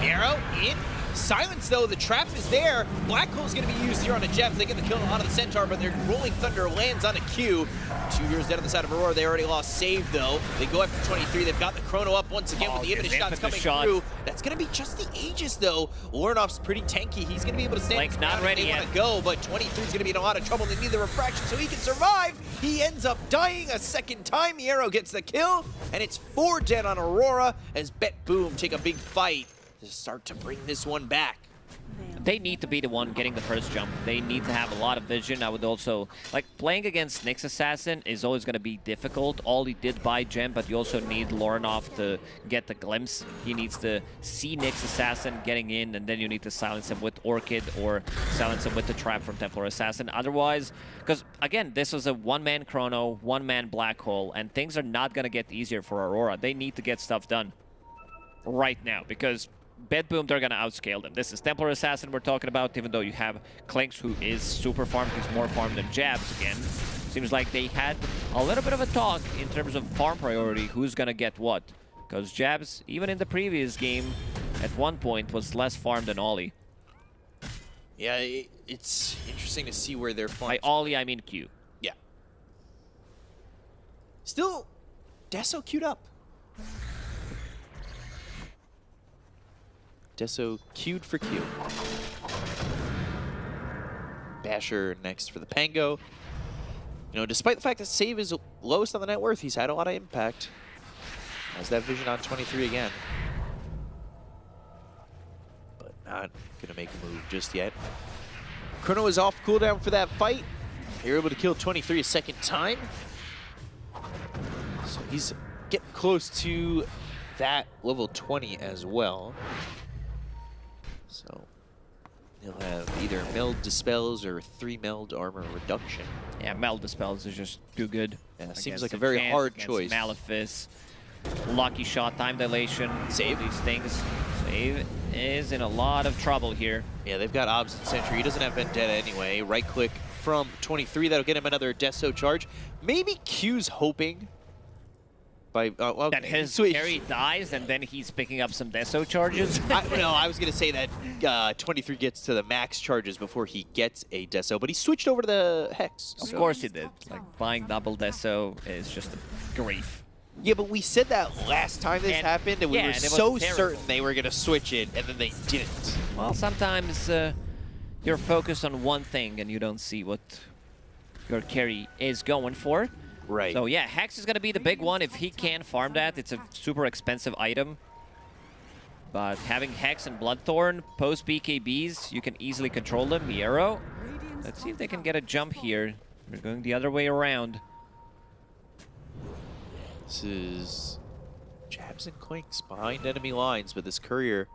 Arrow in. Silence, though. The trap is there. Black Hole's going to be used here on a Jeff. They get the kill on the Centaur, but their Rolling Thunder lands on a Q. 2 years dead on the side of Aurora. They already lost save, though. They go after 23. They've got the Chrono up once again with the imminent shots coming through. That's going to be just the Aegis, though. Lorinov's pretty tanky. He's going to be able to stand Blank's not ready yet. Want to go, but 23's going to be in a lot of trouble. They need the refraction so he can survive. He ends up dying a second time. Miero gets the kill, and it's 4 dead on Aurora as BetBoom take a big fight to start to bring this one back. They need to be the one getting the first jump. They need to have a lot of vision. I would also, like, playing against Nyx Assassin is always going to be difficult. Ollie did buy gem, but you also need Lorinov to get the glimpse. He needs to see Nyx Assassin getting in, and then you need to silence him with Orchid or silence him with the trap from Templar Assassin. Otherwise, because, again, this was a one-man Chrono, one-man Black Hole, and things are not going to get easier for Aurora. They need to get stuff done right now, because BetBoom, they're going to outscale them. This is Templar Assassin we're talking about, even though you have Klinks, who is super farmed. He's more farmed than Jabs again. Seems like they had a little bit of a talk in terms of farm priority, who's going to get what. Because Jabs, even in the previous game, at one point was less farmed than Ollie. Yeah, it's interesting to see where they're By flying. Ollie, I mean Q. Yeah. Still, Deso queued up. Deso queued for Q. Basher next for the Pango. You know, despite the fact that Save is lowest on the net worth, he's had a lot of impact. Has that vision on 23 again. But not gonna make a move just yet. Chrono is off cooldown for that fight. You're able to kill 23 a second time. So he's getting close to that level 20 as well. So he'll have either meld dispels or 3 meld armor reduction. Yeah, Meld Dispels is just too good. Yeah, seems Against like a the very Chant, hard against choice. Malefice, Lucky Shot, Time Dilation, Save. all these things. Save is in a lot of trouble here. Yeah, they've got Obs and Sentry. He doesn't have Vendetta anyway. Right click from 23. That'll get him another Deso charge. Maybe Q's hoping by well, That his switch. carry dies and then he's picking up some Deso charges. I was going to say that 23 gets to the max charges before he gets a Deso, but he switched over to the Hex. Of so- course he did. Like, buying double Deso is just a grief. Yeah, but we said that last time this And- happened, and we yeah, were and it was so terrible. certain they were going to switch it, and then they didn't. Well, sometimes you're focused on one thing and you don't see what your carry is going for. Right. So yeah, Hex is going to be the big one. If he can farm that, it's a super expensive item. But having Hex and Bloodthorn post BKBs, you can easily control them. Miero. Let's see if they can get a jump here. We're going the other way around. This is jabs and clinks behind enemy lines, but this courier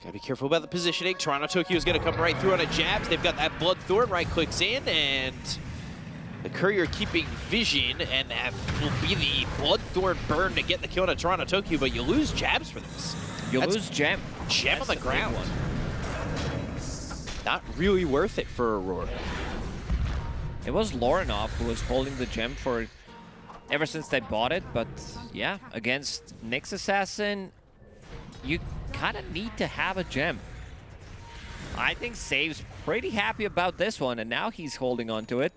gotta be careful about the positioning. Toronto Tokyo is gonna come right through on a jabs. They've got that Bloodthorn, right clicks in, and the courier keeping vision, and that will be the Bloodthorn burn to get the kill on Toronto Tokyo, but you lose jabs for this. You That's lose Gem. Gem That's on the big ground. one. Not really worth it for Aurora. It was Lorinov who was holding the Gem for ever since they bought it, but yeah, against Nyx Assassin, you kind of need to have a Gem. I think Save's pretty happy about this one, and now he's holding on to it.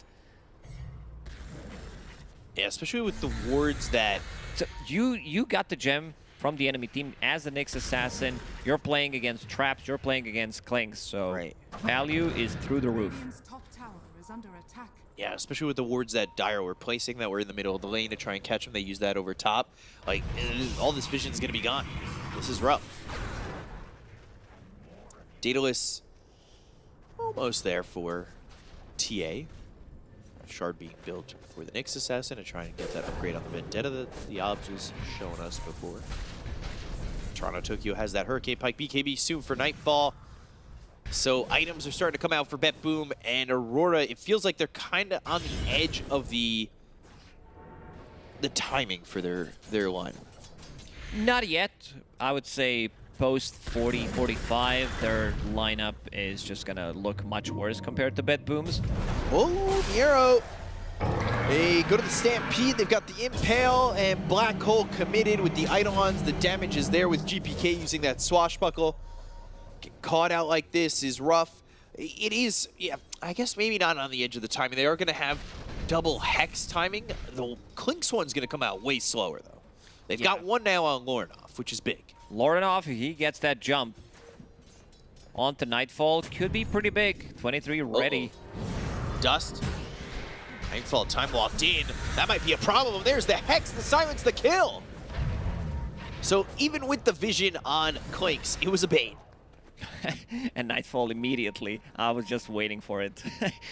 Yeah, especially with the wards that So you got the Gem from the enemy team as the Nyx Assassin. You're playing against traps, you're playing against clinks, so Right. value is through the roof. Radiant's top tower is under attack. yeah, especially with the wards that Dire were placing that were in the middle of the lane to try and catch them. They use that over top. Like, all this vision's going to be gone. This is rough. Daedalus almost there for TA. Shard being built for the Nyx Assassin and trying to get that upgrade on the Vendetta that the Obs was showing us before. Toronto Tokyo has that Hurricane Pike BKB soon for Nightfall. So items are starting to come out for BetBoom and Aurora. It feels like they're kind of on the edge of the timing for their lineup. Not yet. I would say post 40, 45, their lineup is just gonna look much worse compared to BetBoom's. Oh, Miero. They go to the Stampede. They've got the Impale and Black Hole committed with the Eidolons. The damage is there with GPK using that Swashbuckle. Get caught out like this is rough. It is, yeah, I guess maybe not on the edge of the timing. They are going to have double Hex timing. The Clinks one's going to come out way slower, though. They've got one now on Lorinov, which is big. Lorinov, if he gets that jump onto Nightfall, could be pretty big. 23 ready. Dust. Nightfall time locked in. That might be a problem. There's the Hex, the silence, the kill. So even with the vision on Clinks, it was a bait. And Nightfall immediately. I was just waiting for it.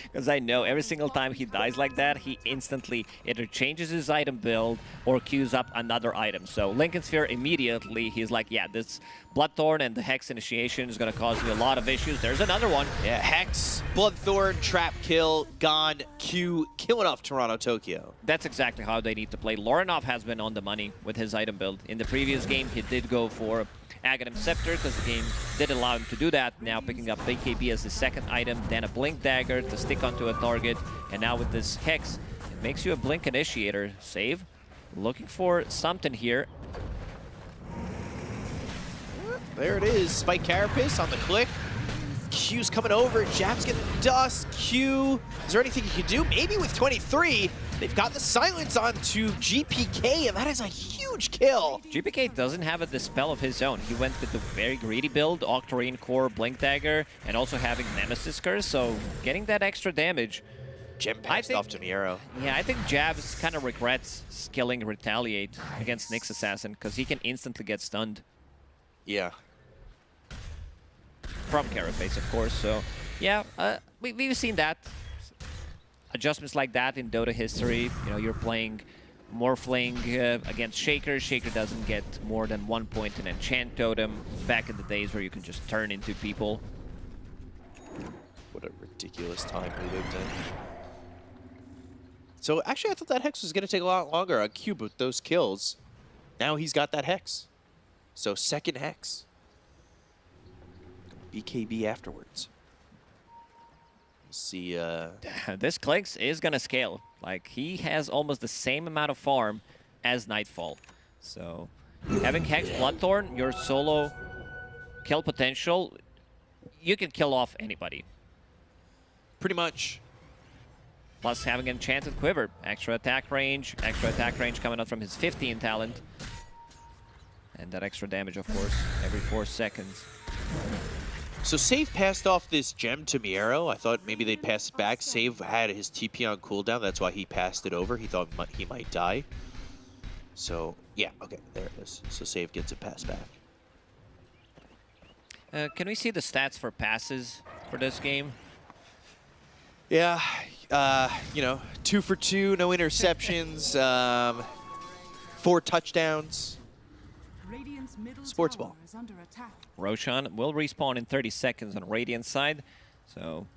Because I know every single time he dies like that, he instantly either changes his item build or queues up another item. So Lincoln Sphere immediately, he's like, yeah, this Bloodthorn and the Hex initiation is going to cause me a lot of issues. There's another one. Yeah, Hex, Bloodthorn, Trap Kill, gone, Q, killing off Toronto Tokyo. That's exactly how they need to play. Lorinov has been on the money with his item build. In the previous game, he did go for Aghanim Scepter because the game did allow him to do that. Now picking up BKB as the second item, then a Blink Dagger to stick onto a target, and now with this Hex, it makes you a Blink Initiator. Save. Looking for something here. There it is. Spike Carapace on the click. Q's coming over. Jab's getting dust. Q. Is there anything you can do? Maybe with 23. They've got the silence on to GPK, and that is a huge kill. GPK doesn't have a dispel of his own. He went with the very greedy build, Octarine Core, Blink Dagger, and also having Nemesis Curse, so getting that extra damage. Gem passed off to Miero. Yeah, I think Jabs kind of regrets skilling Retaliate against Nyx Assassin, because he can instantly get stunned. Yeah. From Carapace, of course, so yeah, we've seen that. Adjustments like that in Dota history. You know, you're playing Morphling against Shaker. Shaker doesn't get more than 1 point in Enchant Totem. Back in the days where you can just turn into people. What a ridiculous time we lived in. So actually, I thought that Hex was going to take a lot longer on Cube with those kills. Now he's got that Hex. So second Hex. BKB afterwards. We'll see. This Clinks is going to scale. Like, he has almost the same amount of farm as Nightfall. So, having Hex Bloodthorn, your solo kill potential, you can kill off anybody. Pretty much. Plus, having Enchanted Quiver, extra attack range coming out from his 15 talent. And that extra damage, of course, every 4 seconds. So Save passed off this gem to Miero. I thought maybe they'd pass it back. Save had his TP on cooldown. That's why he passed it over. He thought he might die. So, yeah, okay, there it is. So Save gets it passed back. Can we see the stats for passes for this game? Yeah, you know, 2 for 2, no interceptions, 4 touchdowns. Sports ball. Roshan will respawn in 30 seconds on Radiant's side. So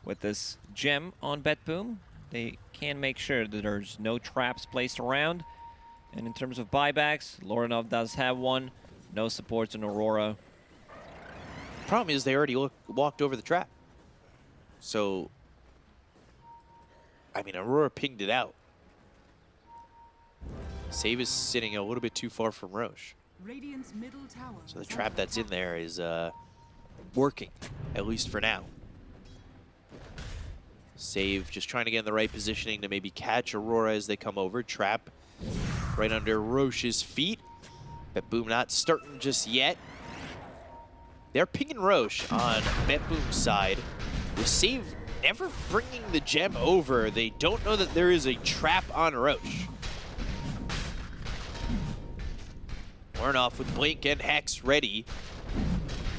with this gem on BetBoom, they can make sure that there's no traps placed around. And in terms of buybacks, Lorinov does have one. No supports in Aurora. Problem is they already walked over the trap. So, I mean, Aurora pinged it out. Save is sitting a little bit too far from Roche. So the trap that's in there is working, at least for now. Save just trying to get in the right positioning to maybe catch Aurora as they come over. Trap right under Roche's feet. BetBoom not starting just yet. They're pinging Roche on BetBoom's side. With Save never bringing the gem over, they don't know that there is a trap on Roche. Lorinov with Blink and Hex ready,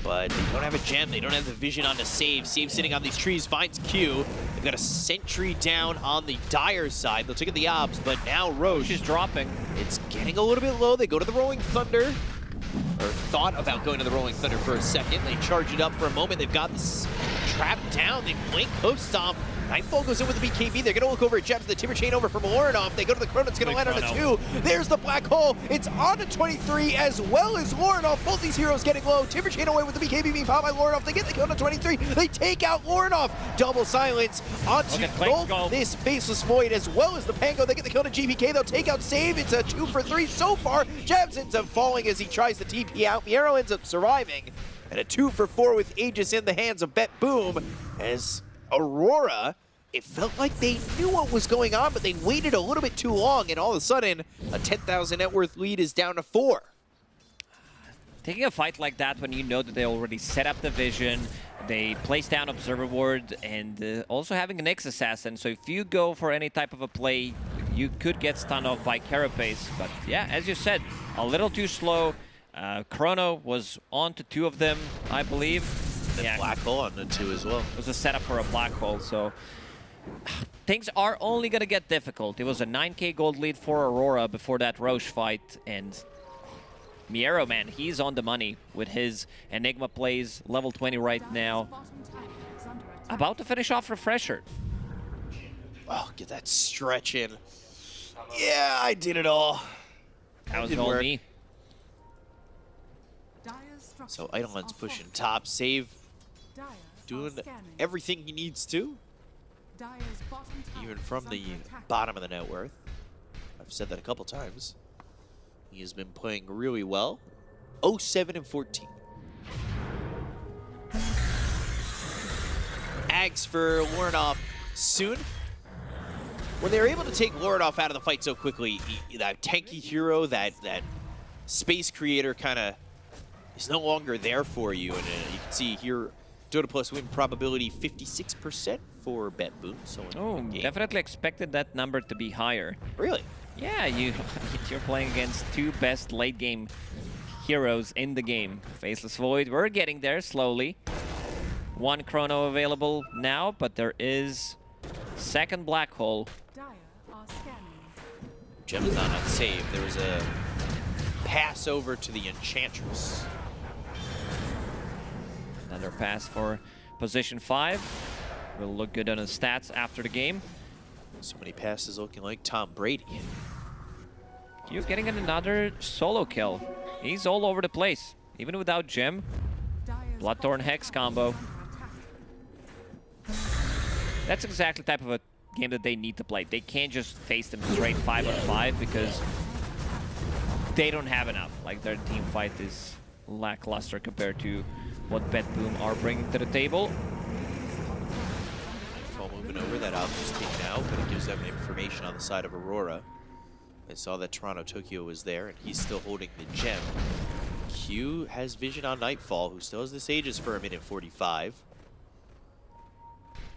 but they don't have a gem. They don't have the vision on the Save. Save sitting on these trees, finds Q. They've got a sentry down on the Dire side. They'll take the obs, but now Roche is dropping. It's getting a little bit low. They go to the Rolling Thunder, or thought about going to the Rolling Thunder for a second. They charge it up for a moment. They've got this trap down. They Blink, Host Stomp. Nightfall goes in with the BKB. They're going to look over at Jabs, the Timber Chain over from Lorinov. They go to the Chrono. It's going to land on a 2. There's the Black Hole. It's on to 23 as well as Lorinov. Both these heroes getting low. Timber Chain away with the BKB being popped by Lorinov. They get the kill to 23. They take out Lorinov. Double silence onto both this Faceless Void as well as the Pango. They get the kill to GPK. They'll take out Save. It's a 2 for 3 so far. Jabs ends up falling as he tries to TP out. Miero ends up surviving. And a 2 for 4 with Aegis in the hands of BetBoom as Aurora, it felt like they knew what was going on, but they waited a little bit too long, and all of a sudden, a 10,000 net worth lead is down to 4. Taking a fight like that when you know that they already set up the vision, they place down Observer Ward, and also having an Nyx Assassin, so if you go for any type of a play, you could get stunned off by Carapace. But yeah, as you said, a little too slow. Chrono was on to 2 of them, I believe. And Black Hole on the 2 as well. It was a setup for a Black Hole, so things are only going to get difficult. It was a 9k gold lead for Aurora before that Roche fight, and Miero, man, he's on the money with his Enigma plays, level 20 right now. About to finish off Refresher. Oh, get that stretch in. Yeah, I did it all. That was all me. So Eidolon's pushing top. Save doing everything he needs to. Even from the bottom of the net worth. I've said that a couple times. He has been playing really well. 0-7 and 14. Ags for Lornoff soon. When they're able to take Lornoff out of the fight so quickly, that tanky hero, that space creator kind of is no longer there for you. And you can see here, Dota Plus win probability 56% for BetBoom. So Definitely expected that number to be higher. Really? Yeah, you're playing against two best late game heroes in the game. Faceless Void, we're getting there slowly. One chrono available now, but there is second black hole. Dire are scanning. Gem is not unsaved. There was a pass over to the Enchantress. Another pass for position 5. Will look good on his stats after the game. So many passes looking like Tom Brady. You're getting another solo kill. He's all over the place, even without Gem. Dire's Bloodthorn Hex combo. That's exactly the type of a game that they need to play. They can't just face them straight 5-on-5 because they don't have enough. Like, their team fight is lackluster compared to what BetBoom are bringing to the table. Fall moving over, that op is taken out, but it gives them information on the side of Aurora. I saw that Toronto Tokyo was there, and he's still holding the gem. Q has vision on Nightfall, who still has the Sages for a minute 45.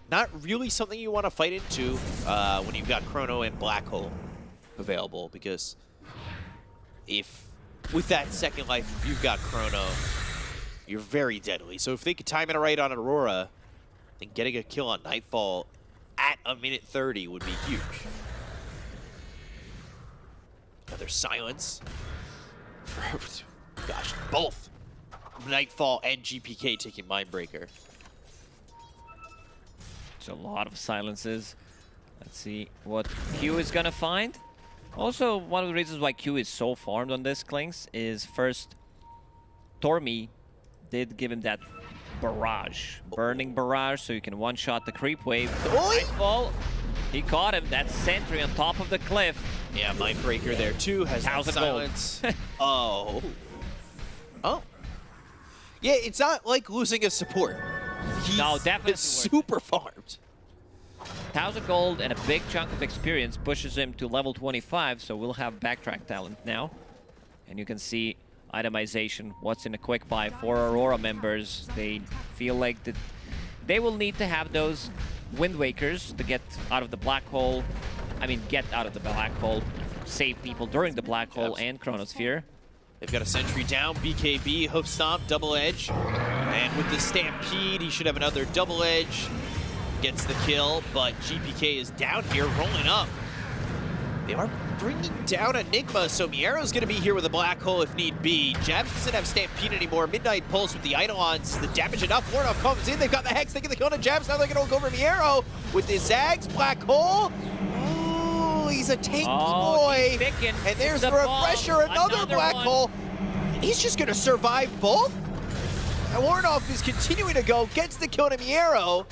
Not really something you want to fight into when you've got Chrono and Black Hole available, because if with that second life, if you've got Chrono, you're very deadly. So if they could time it right on Aurora, then getting a kill on Nightfall at a minute 30 would be huge. Another silence. Gosh, both Nightfall and GPK taking Mindbreaker. It's a lot of silences. Let's see what Q is gonna find. Also, one of the reasons why Q is so farmed on this Klinks is first, Tormi did give him that barrage, burning barrage, so you can one-shot the creep wave. Nightfall, he caught him. That sentry on top of the cliff. Yeah, Mindbreaker there too has that 1,000 silence. Oh. Oh. Yeah, it's not like losing a support. He's No, definitely super farmed. 1,000 gold and a big chunk of experience pushes him to level 25, so we'll have backtrack talent now. And you can see itemization, what's in a quick buy for Aurora members. They feel like that they will need to have those Wind Wakers to get out of the black hole. I mean, get out of the black hole, save people during the black hole and Chronosphere. They've got a sentry down, BKB, hoof stomp, double edge. And with the Stampede, he should have another double edge. Gets the kill, but GPK is down here, rolling up. They are bringing down Enigma, so Miero's going to be here with a black hole if need be. Jabs doesn't have Stampede anymore. Midnight Pulse with the Eidolons. The damage enough. Lornoff comes in. They've got the Hex. They get the kill on Jabs. Now they're going to look over Miero with the Zags. Black hole. Oh, he's a tanky boy. And there's the refresher. Another black hole. He's just going to survive both. And Lornoff is continuing to go. Gets the kill to Miero.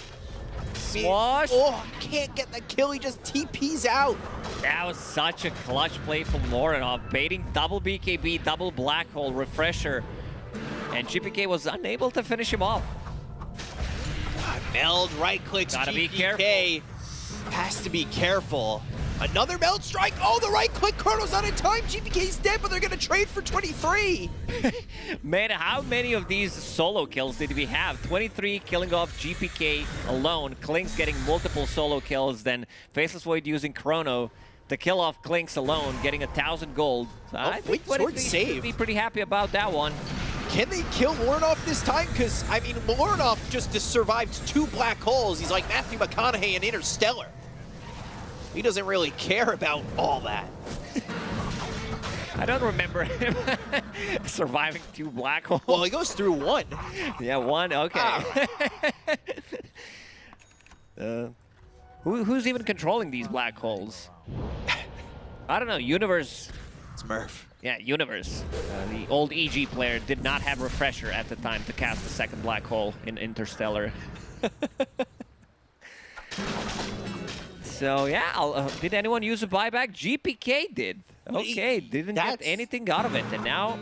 Swash. Oh, can't get the kill. He just TPs out. That was such a clutch play from Lornoff, baiting double BKB, double black hole, refresher. And GPK was unable to finish him off. Meld, right clicks, Gotta GPK. be careful. Has to be careful. Another meld strike. Oh, the right click. Chrono's not in time. GPK's dead, but they're going to trade for 23. Man, how many of these solo kills did we have? 23 killing off GPK alone. Klinks getting multiple solo kills. Then Faceless Void using Chrono to kill off Klinks alone, getting 1,000 gold. So I think wait, sword 23 save. should be pretty happy about that one. Can they kill Lornoff this time? Because, I mean, Lornoff just survived 2 black holes. He's like Matthew McConaughey in Interstellar. He doesn't really care about all that. I don't remember him surviving 2 black holes. Well, he goes through 1. Yeah, 1, okay. Who's even controlling these black holes? I don't know, Universe. It's Murph. Yeah, Universe. The old EG player did not have Refresher at the time to cast the second black hole in Interstellar. So yeah, did anyone use a buyback? GPK did. Okay, didn't get anything out of it, and now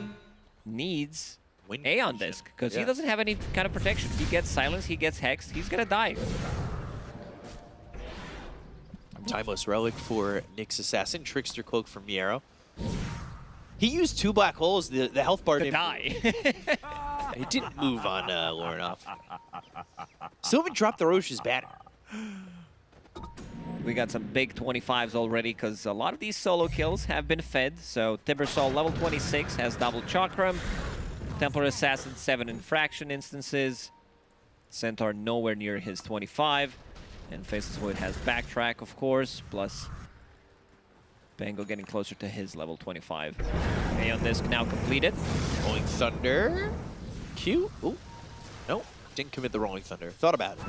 needs A on this, because he doesn't have any kind of protection. He gets silenced, he gets hexed, he's gonna die. Timeless Relic for Nyx Assassin, Trickster Cloak from Miero. He used 2 black holes, the health bar To didn't die. He didn't move on Lorinov. Still haven't dropped the Roche's banner. We got some big 25s already, because a lot of these solo kills have been fed. So Timbersol, level 26, has double Chakram. Templar Assassin, 7 infraction instances. Centaur nowhere near his 25. And Faceless Void has backtrack, of course, plus Bango getting closer to his level 25. Aeon Disc now completed. Rolling Thunder. Q. Ooh. No, didn't commit the Rolling Thunder. Thought about it.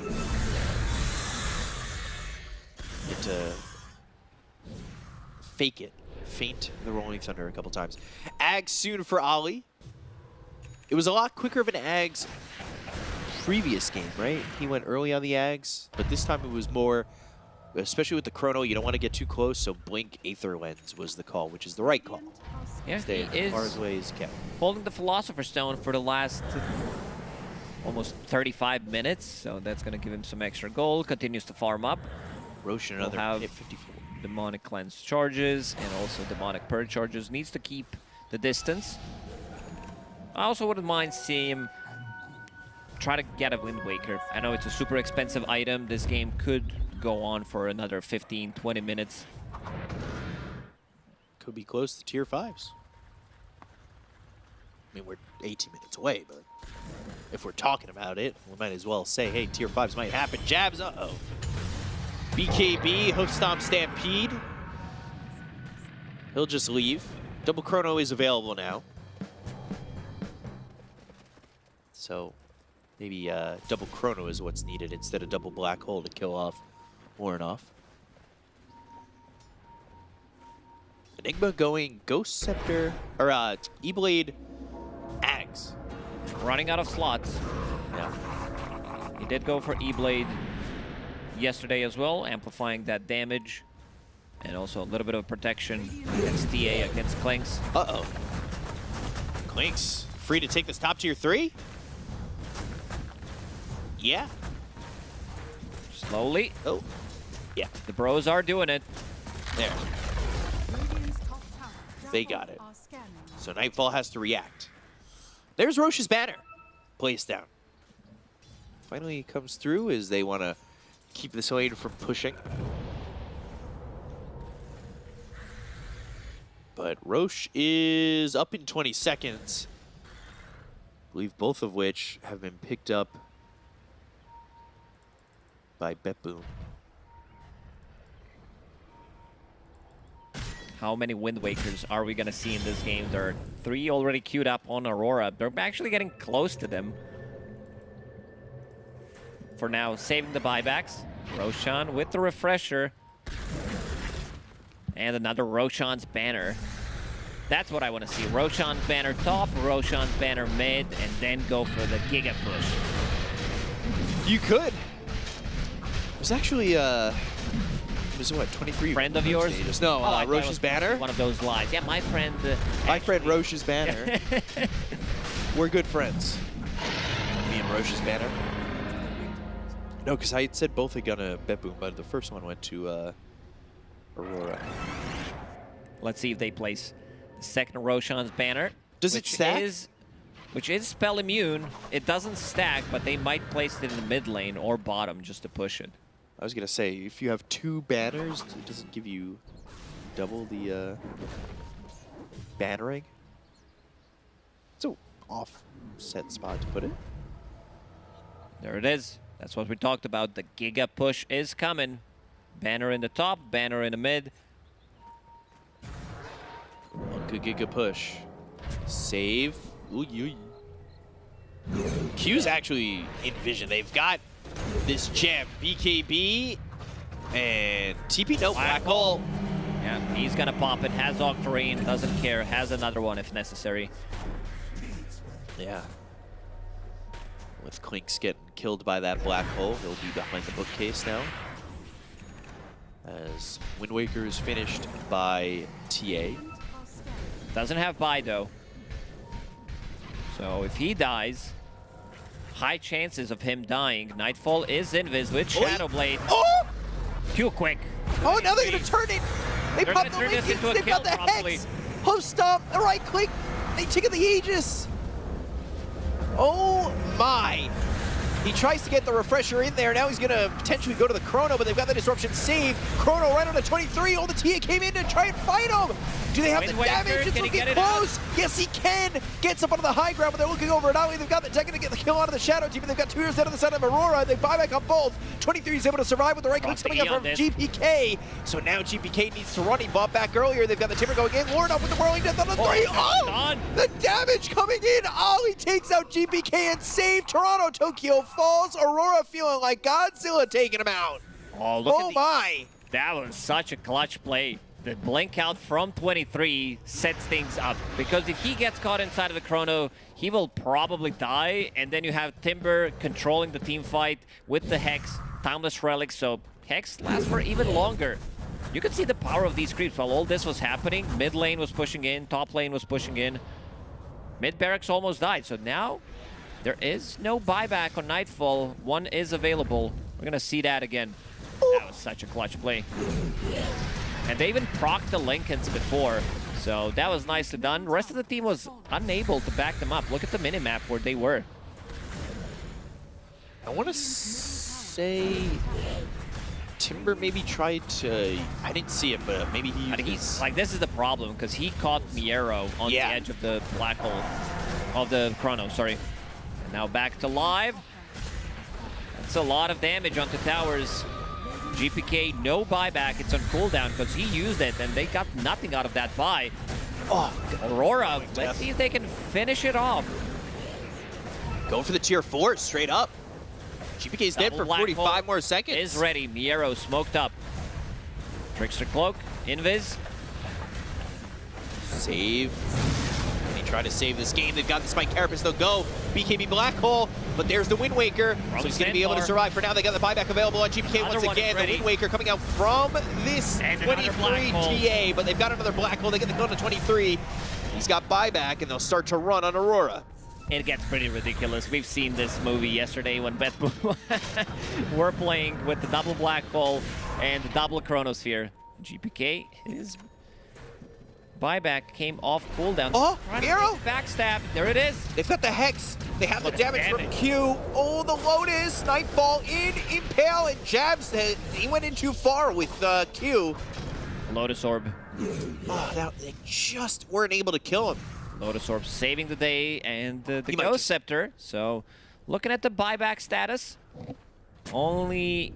Fake it. Feint the Rolling Thunder a couple times. Ags soon for Ollie. It was a lot quicker of an Ags previous game, right? He went early on the Ags, but this time it was more, especially with the Chrono, you don't want to get too close, so Blink Aether Lens was the call, which is the right call. Yeah, Stay he as far is away as you can. holding the Philosopher's Stone for the last almost 35 minutes, so that's going to give him some extra gold. Continues to farm up. Roche We'll another have hit 54. Demonic Cleanse charges and also Demonic Purge charges. Needs to keep the distance. I also wouldn't mind seeing him try to get a Wind Waker. I know it's a super expensive item. This game could go on for another 15, 20 minutes. Could be close to tier 5s. I mean, we're 18 minutes away, but if we're talking about it, we might as well say, hey, tier 5s might happen. Jabs, uh-oh. BKB, Hoof Stomp Stampede. He'll just leave. Double Chrono is available now. So maybe double Chrono is what's needed instead of double Black Hole to kill off Lorinov. Enigma going Ghost Scepter, or E-Blade Ags. Running out of slots. Yeah. He did go for E-Blade yesterday as well, amplifying that damage. And also a little bit of protection against TA, against Clinks. Uh-oh. Clinks, free to take this top tier 3? Yeah. Slowly. Oh. Yeah. The bros are doing it. There. Radiant's top tower They got it. are scanning. So Nightfall has to react. There's Roche's banner. Placed down. Finally comes through as they want to keep this lane from pushing. But Roche is up in 20 seconds. I believe both of which have been picked up by BetBoom. How many Wind Wakers are we going to see in this game? There are 3 already queued up on Aurora. They're actually getting close to them. For now, saving the buybacks. Roshan with the refresher. And another Roshan's banner. That's what I want to see. Roshan's banner top, Roshan's banner mid, and then go for the Giga push. You could. There's actually, was what, 23? Friend of yours? Stages. No, Oh, I thought it Roche's was banner. One of those lies. Yeah, my friend. My friend Roche's banner. We're good friends. Me and Roche's banner. No, because I had said both had gone to BetBoom, but the first one went to Aurora. Let's see if they place the second Roshan's banner. Does it stack? Which is spell immune. It doesn't stack, but they might place it in the mid lane or bottom just to push it. I was gonna say, if you have 2 banners, it doesn't give you double the bannering. It's an offset spot to put it. There it is. That's what we talked about. The Giga push is coming. Banner in the top, banner in the mid. Good Giga push. Save. Ooh, Q's actually in vision. They've got this gem. BKB and TP. No, Black Hole. Yeah, he's gonna pop it. Has Octarine, doesn't care. Has another one if necessary. Yeah. With Clinks getting killed by that Black Hole, he'll be behind the bookcase now. As Wind Waker is finished by TA. Doesn't have buy though. So if he dies, high chances of him dying. Nightfall is invis with Shadow Blade. Oh! Too quick. Oh, now they're gonna turn it. They They're pop gonna the turn this Lincolns. into a They've got the kill, probably. Hex. Post stomp, the right click. They take the Aegis. Oh my. He tries to get the refresher in there. Now he's gonna potentially go to the Chrono, but they've got the disruption save. Chrono right on the 23. All the Tia came in to try and fight him. Do they have Wind the Waker, damage? It's can he looking get it out? close. Yes, he can. Gets up onto the high ground, but they're looking over. Not only they've got the Tekken to get the kill out of the Shadow team, but they've got 2 years down on the side of Aurora. They buy back on both. 23 is able to survive with the right clicks coming up from GPK. So now GPK needs to run. He bought back earlier. They've got the Timber going in. Lord up with the Whirling Death on the 3. Oh! Done. The damage coming in. Oh, he takes out GPK and save. Toronto, Tokyo falls. Aurora feeling like Godzilla taking him out. Oh, look Oh at my. that was such a clutch play. The blink out from 23 sets things up, because if he gets caught inside of the Chrono, he will probably die, and then you have Timber controlling the team fight with the Hex, Timeless Relic, so Hex lasts for even longer. You can see the power of these creeps. While all this was happening, mid lane was pushing in, top lane was pushing in. Mid barracks almost died, so now there is no buyback on Nightfall. One is available. We're gonna see that again. That was such a clutch play. And they even procced the Lincolns before, so that was nicely done. The rest of the team was unable to back them up. Look at the minimap where they were. I want to say Timber maybe tried to, I didn't see it, but maybe he I think used he's like, this is the problem, because he caught Miero on the edge of the black hole, of the Chrono, sorry. And now back to live. That's a lot of damage onto towers. GPK, no buyback. It's on cooldown because he used it, and they got nothing out of that buy. Oh, Aurora, let's see if they can finish it off. Go for the tier 4 straight up. GPK's dead Double for black 45 hole more seconds. Is ready. Miero smoked up. Trickster Cloak, Invis. Save. They try to save this game. They've got the Spike Carapace. They'll go. BKB Black Hole, but there's the Wind Waker. So he's going to be able to survive for now. They got the buyback available on GPK Another once one is again. The ready. Wind Waker coming out from this And another 23 black hole. TA, but they've got another Black Hole. They get the go to 23. He's got buyback, and they'll start to run on Aurora. It gets pretty ridiculous. We've seen this movie yesterday when BetBoom were playing with the double black hole and the double chronosphere. GPK, his buyback came off cooldown. Oh, Miero! Backstab. There it is. They've got the Hex. They have the damage from damage. Q. Oh, the Lotus. Nightfall in. Impale and jabs. He went in too far with Q. Lotus Orb. Oh, they just weren't able to kill him. Lotus Orb saving the day, and the He might Ghost just- Scepter. So, looking at the buyback status, only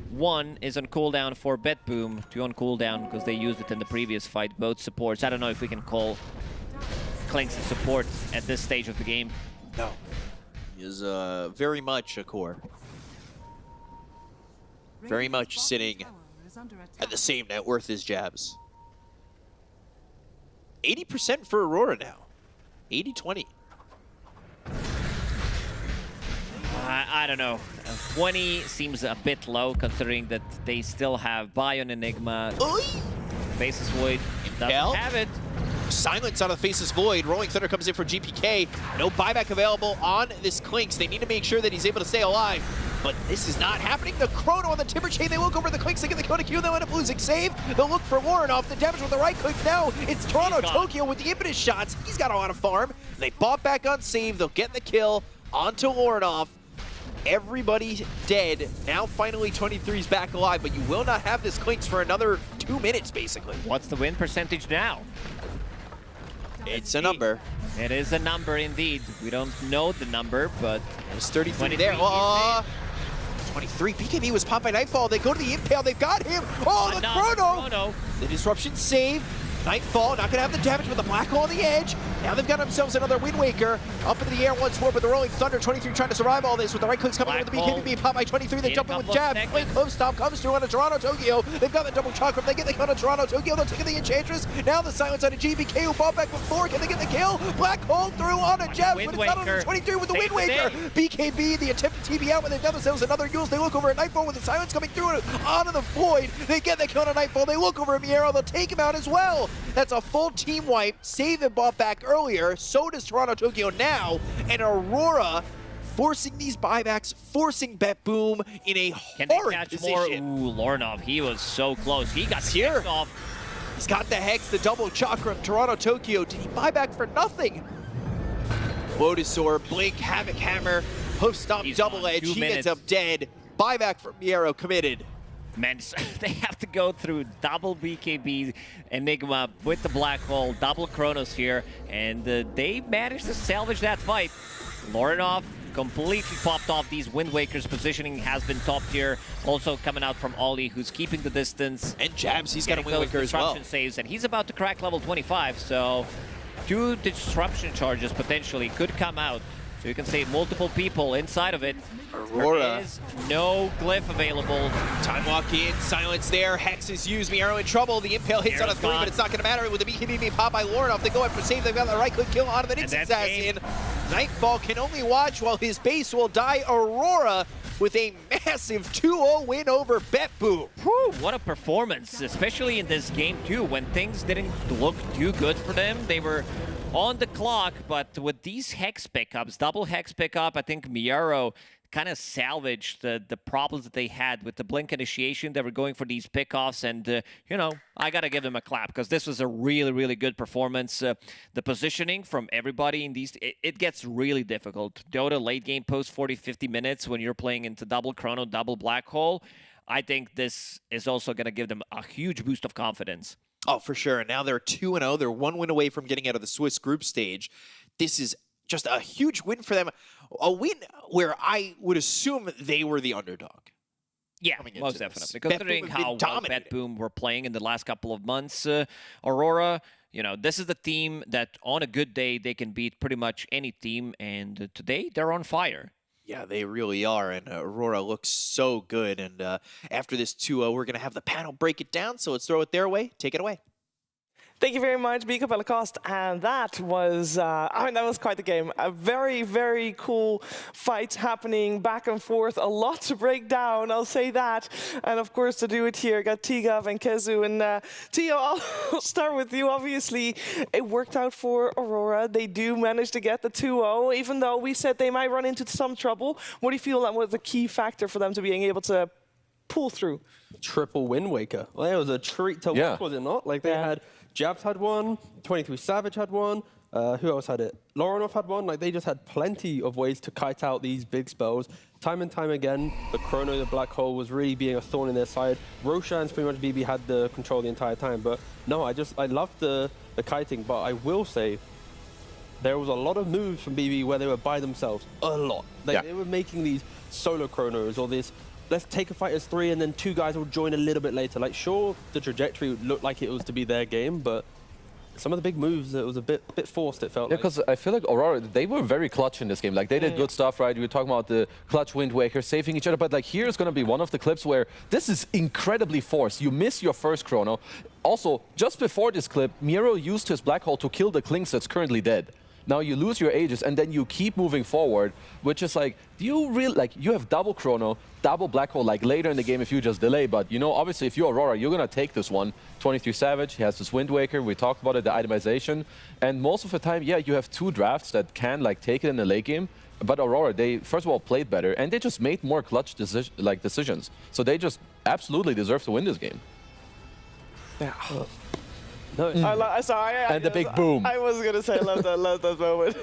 one is on cooldown for BetBoom, 2 on cooldown because they used it in the previous fight. Both supports. I don't know if we can call Clinks a support at this stage of the game. No. He is very much a core. Very much sitting at the same net worth as Jabs. 80% for Aurora now. 80-20. I don't know. 20 seems a bit low considering that they still have Bion Enigma. Faceless Void doesn't Impale? have it. Silence out of Faceless Void. Rolling Thunder comes in for GPK. No buyback available on this Clinks. They need to make sure that he's able to stay alive. But this is not happening. The Chrono on the Timber Chain. They look over the Clinks. They get the Kona Q. They'll end up losing save. They'll look for Warren off the damage with the right click. Now it's Toronto, He's gone. Tokyo with the impetus shots. He's got a lot of farm. They bought back on save. They'll get the kill onto Warrenoff. Everybody dead. Now finally 23's back alive, but you will not have this Clinks for another 2 minutes, basically. What's the win percentage now? It's a number. It is a number indeed. We don't know the number, but It's 33 23 there. easy. 23. BKB was popped by Nightfall. They go to the Impale. They've got him. Oh, the Another Chrono. The disruption save. Nightfall not going to have the damage with the Black Hole on the edge. Now they've got themselves another Wind Waker. Up into the air once more, but the Rolling Thunder, 23 trying to survive all this with the right clicks coming in with the Black BKB being popped by 23. They In jump in a with couple of jab. seconds. Blink Hoof Stomp comes through on a Toronto, Tokyo. They've got the double chakra. They get the count on Toronto, Tokyo. They're taking the Enchantress. Now the silence on a GBK who fought back before. Can they get the kill? Black Hole through on a jab, Wind but it's not on the Waker. 23 with the Wind Save the Waker. BKB, the attempt to TB out, but they've done themselves another Yules. They look over at Nightfall with the silence coming through onto the Void. They get the count on Nightfall. They look over at Miero. They'll take him out as well. That's a full team wipe. Save and bought back earlier. So does Toronto Tokyo now. And Aurora forcing these buybacks, forcing BetBoom in a Can they horrid catch position. more? Ooh, Lornov, he was so close. He got here. kicked off. He's got the Hex, the double chakra. Toronto Tokyo, did he buy back for nothing? Lotusaur, Blink, Havoc Hammer, Hoof Stomp, He's Double on Edge. 2 He minutes. ends up dead. Buyback from Miero committed. Man, they have to go through double BKB Enigma with the Black Hole, double Chronos here, and they managed to salvage that fight. Lorinov completely popped off these Wind Wakers. Positioning has been top tier. Also coming out from Ollie, who's keeping the distance. And Jabs, he's got a Getting Wind those Waker as well. disruption saves, and he's about to crack level 25, so 2 disruption charges potentially could come out. So you can save multiple people inside of it. Aurora. There is no glyph available. Time walk in, silence there. Hex is used. Miero in trouble. The impale hits on a Miero's 3, gone. but it's not going to matter with the BKB being popped by Lorinov. They go in for save. They've got the right click kill on the Nix And that's assassin. Nightfall can only watch while his base will die. Aurora with a massive 2-0 win over BetBoom. Whew, what a performance, especially in this game too, when things didn't look too good for them. They were on the clock, but with these Hex pickups, double Hex pickup, I think Miero kind of salvaged the problems that they had with the Blink initiation. They were going for these pickoffs, and, you know, I got to give them a clap because this was a really, really good performance. The positioning from everybody in these, it gets really difficult. Dota late game post 40, 50 minutes when you're playing into double Chrono, double Black Hole. I think this is also going to give them a huge boost of confidence. Oh, for sure. And now they're 2-0. They're 1 win away from getting out of the Swiss group stage. This is just a huge win for them. A win where I would assume they were the underdog. Yeah, coming most into this. definitely. Considering BetBoom have been how well dominating. BetBoom were playing in the last couple of months, Aurora, you know, this is the team that on a good day, they can beat pretty much any team. And today, they're on fire. Yeah, they really are, and Aurora looks so good. And after this 2-0, we're going to have the panel break it down, so let's throw it their way. Take it away. Thank you very much, Bika Pelacost. And that was, I mean, that was quite the game. A very, very cool fight happening back and forth. A lot to break down, I'll say that. And of course, to do it here, got Tigav and Kezu. And Tio, I'll start with you. Obviously, it worked out for Aurora. They do manage to get the 2-0, even though we said they might run into some trouble. What do you feel that was the key factor for them to being able to pull through? Triple Wind Waker. Well, it was a treat to watch, was it not? Like, they had... Jabs had one, 23 Savage had one, who else had it? Lorinov had one. Like, they just had plenty of ways to kite out these big spells. Time and time again, the Chrono, the Black Hole, was really being a thorn in their side. Roshan's pretty much BB had the control the entire time. But no, I loved the kiting, but I will say, there was a lot of moves from BB where they were by themselves. A lot. Like, they were making these solo Chronos or this, let's take a fight as 3 and then 2 guys will join a little bit later. Like, sure, the trajectory looked like it was to be their game, but some of the big moves, it was a bit forced, it felt like. Yeah, because I feel like Aurora, they were very clutch in this game. Like, they did good stuff, right? We were talking about the clutch Wind Waker, saving each other, but like, here's going to be one of the clips where this is incredibly forced. You miss your first Chrono. Also, just before this clip, Miero used his Black Hole to kill the Klinks that's currently dead. Now you lose your Aegis, and then you keep moving forward, which is like, do you really, like, you have double Chrono, double Black Hole, like, later in the game if you just delay, but, you know, obviously, if you're Aurora, you're going to take this one. 23 Savage, he has this Wind Waker, we talked about it, the itemization, and most of the time, yeah, you have 2 drafts that can, like, take it in the late game, but Aurora, they, first of all, played better, and they just made more clutch decisions. So they just absolutely deserve to win this game. Yeah. No, And the big boom. I was going to say, I love that moment.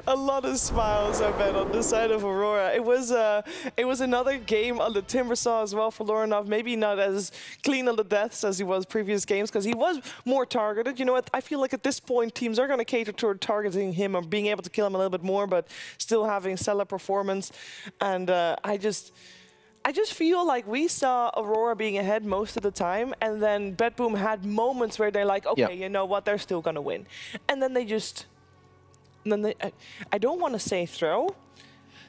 A lot of smiles, I bet, on the side of Aurora. It was another game on the Timbersaw as well for Lorinov. Maybe not as clean on the deaths as he was previous games, because he was more targeted. You know what? I feel like at this point, teams are going to cater toward targeting him or being able to kill him a little bit more, but still having stellar performance. And I just feel like we saw Aurora being ahead most of the time, and then BetBoom had moments where they're like, okay, you know what, they're still gonna win. And then I don't want to say throw,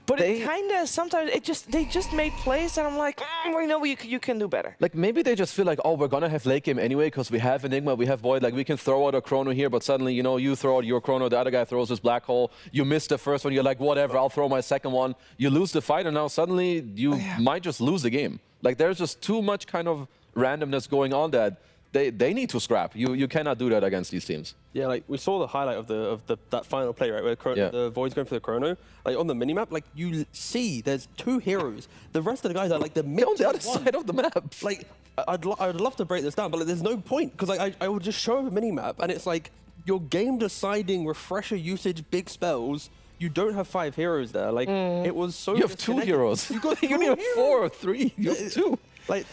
but it kind of, sometimes they just made plays, and I'm like, we know you can do better. Like, maybe they just feel like, oh, we're going to have late game anyway because we have Enigma, we have Void, like, we can throw out a Chrono here, but suddenly, you know, you throw out your Chrono, the other guy throws his Black Hole, you miss the first one, you're like, whatever, I'll throw my second one. You lose the fight, and now suddenly you might just lose the game. Like, there's just too much kind of randomness going on that they need to scrap. You cannot do that against these teams. Yeah, like we saw the highlight of that final play, right, where the Void's going for the chrono. Like on the minimap, like you see there's 2 heroes. The rest of the guys are like the mid On the other side of the map. Like I'd love to break this down, but like, there's no point because like I would just show a minimap and it's like your game deciding refresher usage big spells. You don't have 5 heroes there. Like it was so. You have 2 heroes. You need 4 or 3. You have 2. Like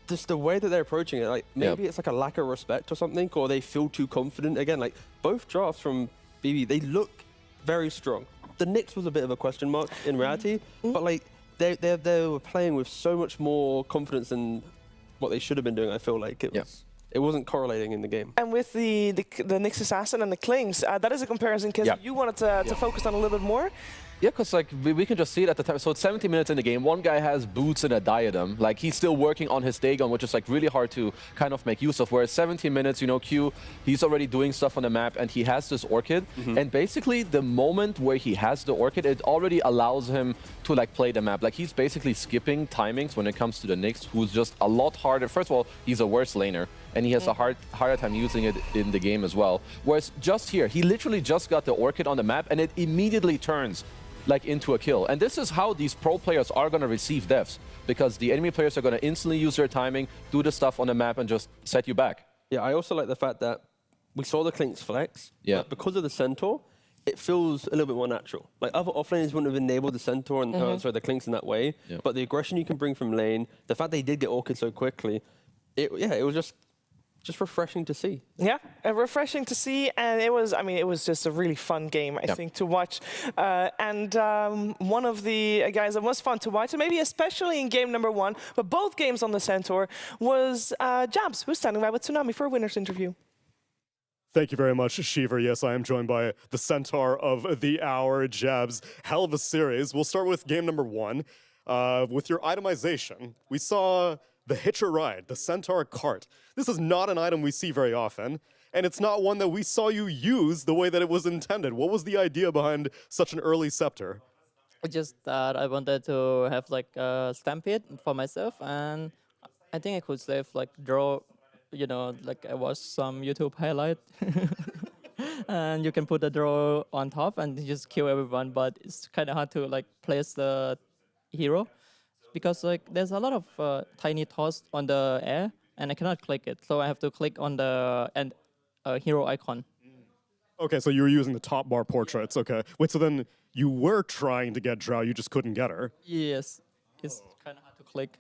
just the way that they're approaching it, like maybe it's like a lack of respect or something, or they feel too confident. Again, like both drafts from BB, they look very strong. The Knicks was a bit of a question mark in reality, but like they were playing with so much more confidence than what they should have been doing. I feel like it wasn't correlating in the game. And with the Nyx Assassin and the Klings, that is a comparison because you wanted to focus on a little bit more. Yeah, because like we can just see it at the time. So it's 70 minutes in the game. One guy has boots and a diadem. Like he's still working on his Dagon, which is like really hard to kind of make use of. Whereas 17 minutes, you know, Q, he's already doing stuff on the map and he has this Orchid. And basically the moment where he has the Orchid, it already allows him to like play the map. Like he's basically skipping timings when it comes to the Nyx, who's just a lot harder. First of all, he's a worse laner and he has a harder time using it in the game as well. Whereas just here, he literally just got the Orchid on the map and it immediately turns like into a kill. And this is how these pro players are going to receive deaths, because the enemy players are going to instantly use their timing, do the stuff on the map and just set you back. Yeah, I also like the fact that we saw the Klinks flex, but because of the Centaur, it feels a little bit more natural. Like other offlaners wouldn't have enabled the Centaur and the Klinks in that way, but the aggression you can bring from lane, the fact they did get Orchid so quickly, it was just refreshing to see. Yeah, refreshing to see, and it was just a really fun game, I think, to watch. And one of the guys that was fun to watch, and maybe especially in game number 1, but both games on the Centaur, was Jabs, who's standing by with Tsunami for a winner's interview. Thank you very much, Shiver. Yes, I am joined by the Centaur of the hour, Jabs. Hell of a series. We'll start with game number 1. With your itemization, we saw the Hitcher Ride, the Centaur cart. This is not an item we see very often, and it's not one that we saw you use the way that it was intended. What was the idea behind such an early scepter? Just that I wanted to have like a stampede for myself, and I think I could save like draw, you know, like I watched some YouTube highlight, and you can put the draw on top and just kill everyone, but it's kind of hard to like place the hero, because like there's a lot of tiny toss on the air and I cannot click it, so I have to click on the hero icon. Okay, so you were using the top bar portraits. Okay, wait. So then you were trying to get Drow, you just couldn't get her. Yes, it's kind of hard to click.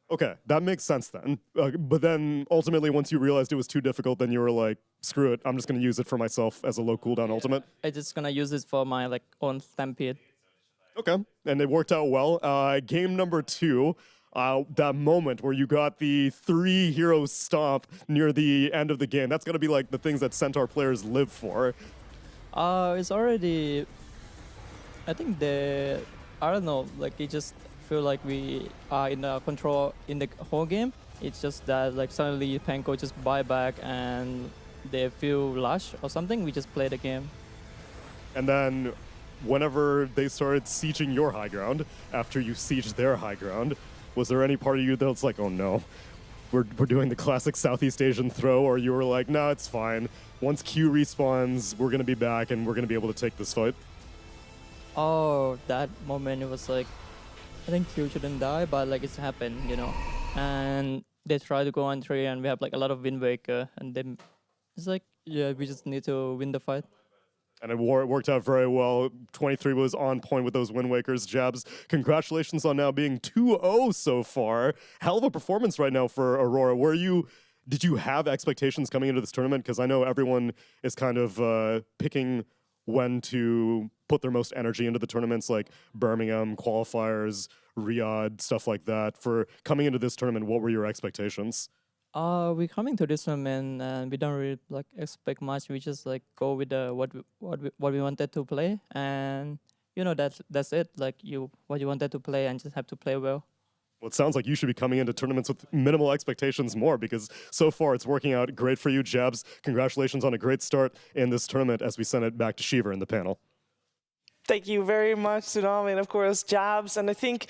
Okay, that makes sense then. But then ultimately, once you realized it was too difficult, then you were like, screw it, I'm just going to use it for myself as a low cooldown ultimate. I'm just gonna use it for my like own stampede. Okay, and it worked out well. Game number 2, that moment where you got the 3 hero stomp near the end of the game, that's going to be like the things that Centaur players live for. It's already, I think I don't know, like it just feel like we are in the control in the whole game. It's just that like suddenly Panko just buy back and they feel lush or something, we just play the game. And then whenever they started sieging your high ground, after you sieged their high ground, was there any part of you that was like, oh no, we're doing the classic Southeast Asian throw, or you were like, no, it's fine. Once Q respawns, we're going to be back and we're going to be able to take this fight? Oh, that moment, it was like, I think Q shouldn't die, but like it's happened, you know. And they try to go on 3 and we have like a lot of Wind Waker, and then it's like, yeah, we just need to win the fight. And it worked out very well. 23 was on point with those Wind Wakers. Jabs, congratulations on now being 2-0 so far. Hell of a performance right now for Aurora. Did you have expectations coming into this tournament? Because I know everyone is kind of picking when to put their most energy into the tournaments, like Birmingham, qualifiers, Riyadh, stuff like that. For coming into this tournament, what were your expectations? We're coming to this tournament and we don't really like expect much. We just like go with what we wanted to play, and you know that's it. Like what you wanted to play and just have to play well. Well, it sounds like you should be coming into tournaments with minimal expectations more, because so far it's working out great for you, Jabs. Congratulations on a great start in this tournament as we send it back to Shiver in the panel. Thank you very much, Tsunami, and of course, Jabs. And I think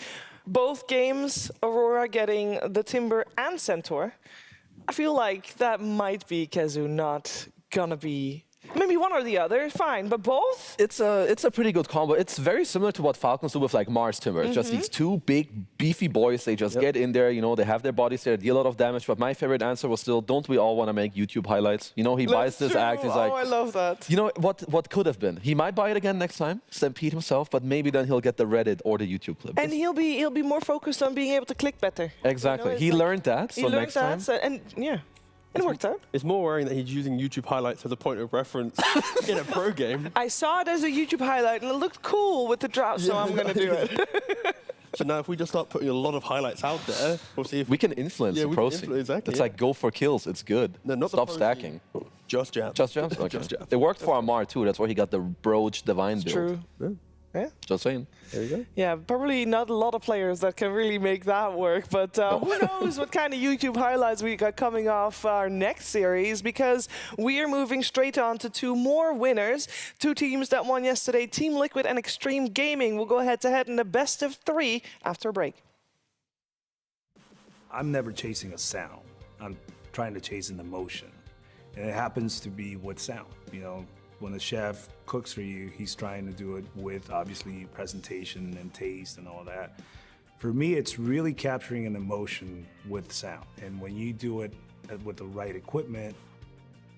both games, Aurora getting the Timber and Centaur, I feel like that might be Kezu not gonna be. Maybe one or the other, fine, but both? It's a pretty good combo. It's very similar to what Falcons do with like Mars Timber. It's just these two big, beefy boys. They just get in there, you know, they have their bodies there, deal a lot of damage. But my favorite answer was still, don't we all want to make YouTube highlights? You know, he buys this act, he's like, oh, I love that. you know, what could have been? He might buy it again next time, Stampede himself, but maybe then he'll get the Reddit or the YouTube clip. And he'll be more focused on being able to click better. Exactly. You know, He like- learned that, He so learned next that, time. so- and yeah, it worked out. It's more worrying that he's using YouTube highlights as a point of reference in a pro game. I saw it as a YouTube highlight and it looked cool with the drop, so I'm gonna do it. So now if we just start putting a lot of highlights out there, we'll see if We can influence Yeah, the we pro can scene. influence, exactly, It's yeah. like go for kills, it's good. No, not the Stop pro stacking. just jab. Just jumps? Okay. Just jab. It worked for Amar too, that's why he got the Broach Divine build. True. Yeah. Just saying. There you go. Yeah, probably not a lot of players that can really make that work, but who knows what kind of YouTube highlights we got coming off our next series, because we are moving straight on to two more winners, two teams that won yesterday, Team Liquid and Xtreme Gaming. We'll go head-to-head in the best of 3 after a break. I'm never chasing a sound. I'm trying to chase an emotion. And it happens to be with sound. You know, when a chef cooks for you, he's trying to do it with obviously presentation and taste and all that. For me, it's really capturing an emotion with sound. And when you do it with the right equipment,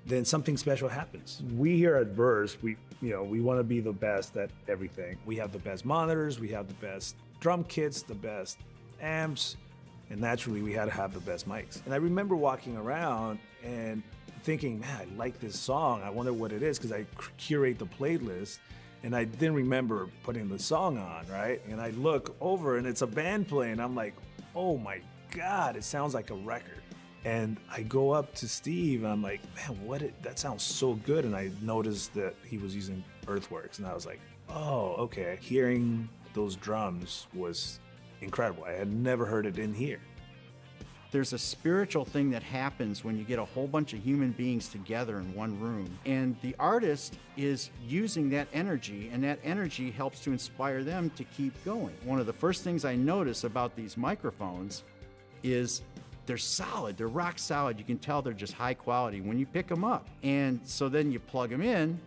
then something special happens. We here at Verse, we want to be the best at everything. We have the best monitors, we have the best drum kits, the best amps, and naturally we had to have the best mics. And I remember walking around and thinking, man, I like this song. I wonder what it is, because I curate the playlist and I didn't remember putting the song on, right? And I look over and it's a band playing. I'm like, oh my God, it sounds like a record. And I go up to Steve and I'm like, man, that sounds so good. And I noticed that he was using Earthworks and I was like, oh, okay. Hearing those drums was incredible. I had never heard it in here. There's a spiritual thing that happens when you get a whole bunch of human beings together in one room. And the artist is using that energy, and that energy helps to inspire them to keep going. One of the first things I notice about these microphones is they're solid, they're rock solid. You can tell they're just high quality when you pick them up. And so then you plug them in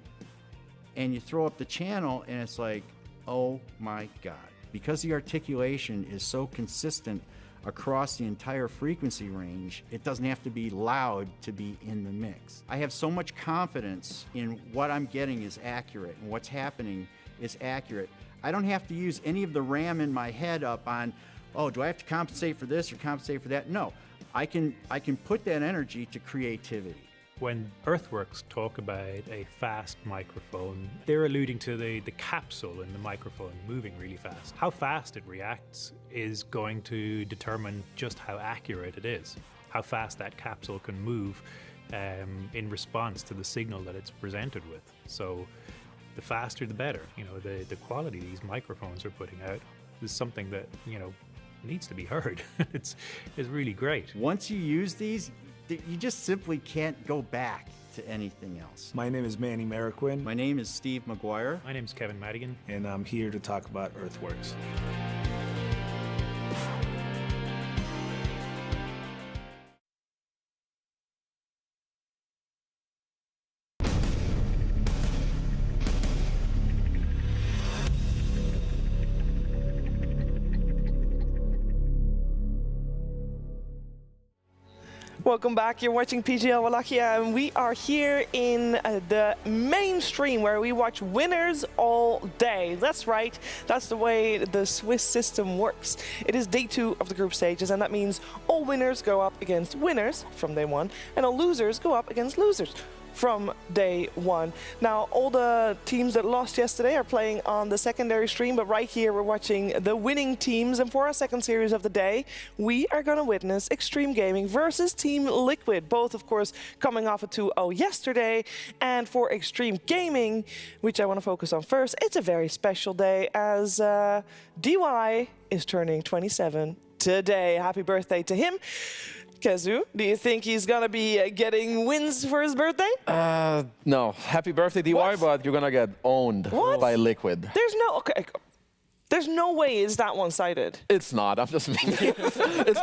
and you throw up the channel and it's like, oh my God. Because the articulation is so consistent across the entire frequency range, it doesn't have to be loud to be in the mix. I have so much confidence in what I'm getting is accurate and what's happening is accurate. I don't have to use any of the RAM in my head up on, oh, do I have to compensate for this or compensate for that? No, I can put that energy to creativity. When Earthworks talk about a fast microphone, they're alluding to the capsule in the microphone moving really fast. How fast it reacts is going to determine just how accurate it is, how fast that capsule can move in response to the signal that it's presented with. So the faster the better. You know, the quality these microphones are putting out is something that, you know, needs to be heard. It's really great. Once you use these, you just simply can't go back to anything else. My name is Manny Mariquin. My name is Steve McGuire. My name's Kevin Madigan. And I'm here to talk about Earthworks. Welcome back. You're watching PGL Wallachia, and we are here in the main stream where we watch winners all day. That's right. That's the way the Swiss system works. It is day 2 of the group stages, and that means all winners go up against winners from day 1, and all losers go up against losers from day 1. Now, all the teams that lost yesterday are playing on the secondary stream, but right here we're watching the winning teams. And for our second series of the day, we are going to witness Xtreme Gaming versus Team Liquid, both, of course, coming off a 2-0 yesterday. And for Xtreme Gaming, which I want to focus on first, it's a very special day as DY is turning 27 today. Happy birthday to him. Kezu, do you think he's going to be getting wins for his birthday? No. Happy birthday, DY, What? but you're going to get owned What? by Liquid. There's no... Okay. There's no way it's that one-sided. It's not. I'm just being. it's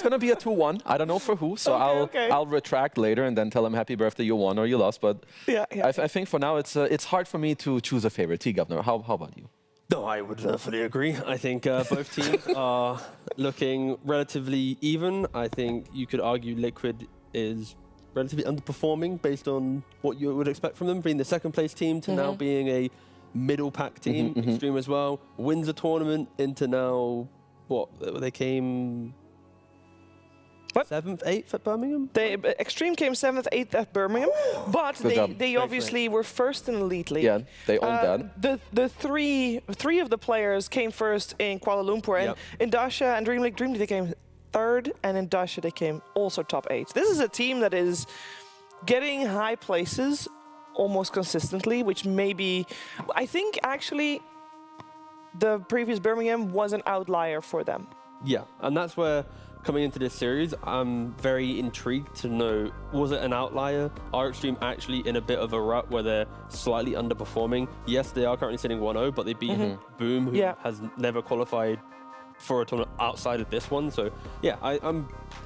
gonna be a 2-1. I don't know for who, so I'll retract later and then tell them happy birthday, you won or you lost. But I think for now it's hard for me to choose a favorite. T-Governor, how about you? No, I would fully agree. I think both teams are looking relatively even. I think you could argue Liquid is relatively underperforming based on what you would expect from them, being the second place team to now being a middle pack team. Xtreme as well wins a tournament into now what they came 7th, 8th at Birmingham. Xtreme came 7th, 8th at Birmingham, but they obviously were first in Elite League. Yeah, they owned that. The three of the players came first in Kuala Lumpur, and in Dasha and Dream League they came 3rd, and in Dasha they came also top 8. This is a team that is getting high places almost consistently, which maybe, I think actually the previous Birmingham was an outlier for them. Yeah, and that's where coming into this series, I'm very intrigued to know, was it an outlier? Are Xtreme actually in a bit of a rut where they're slightly underperforming? Yes, they are currently sitting 1-0, but they beat Boom, who has never qualified for a tournament outside of this one. So yeah,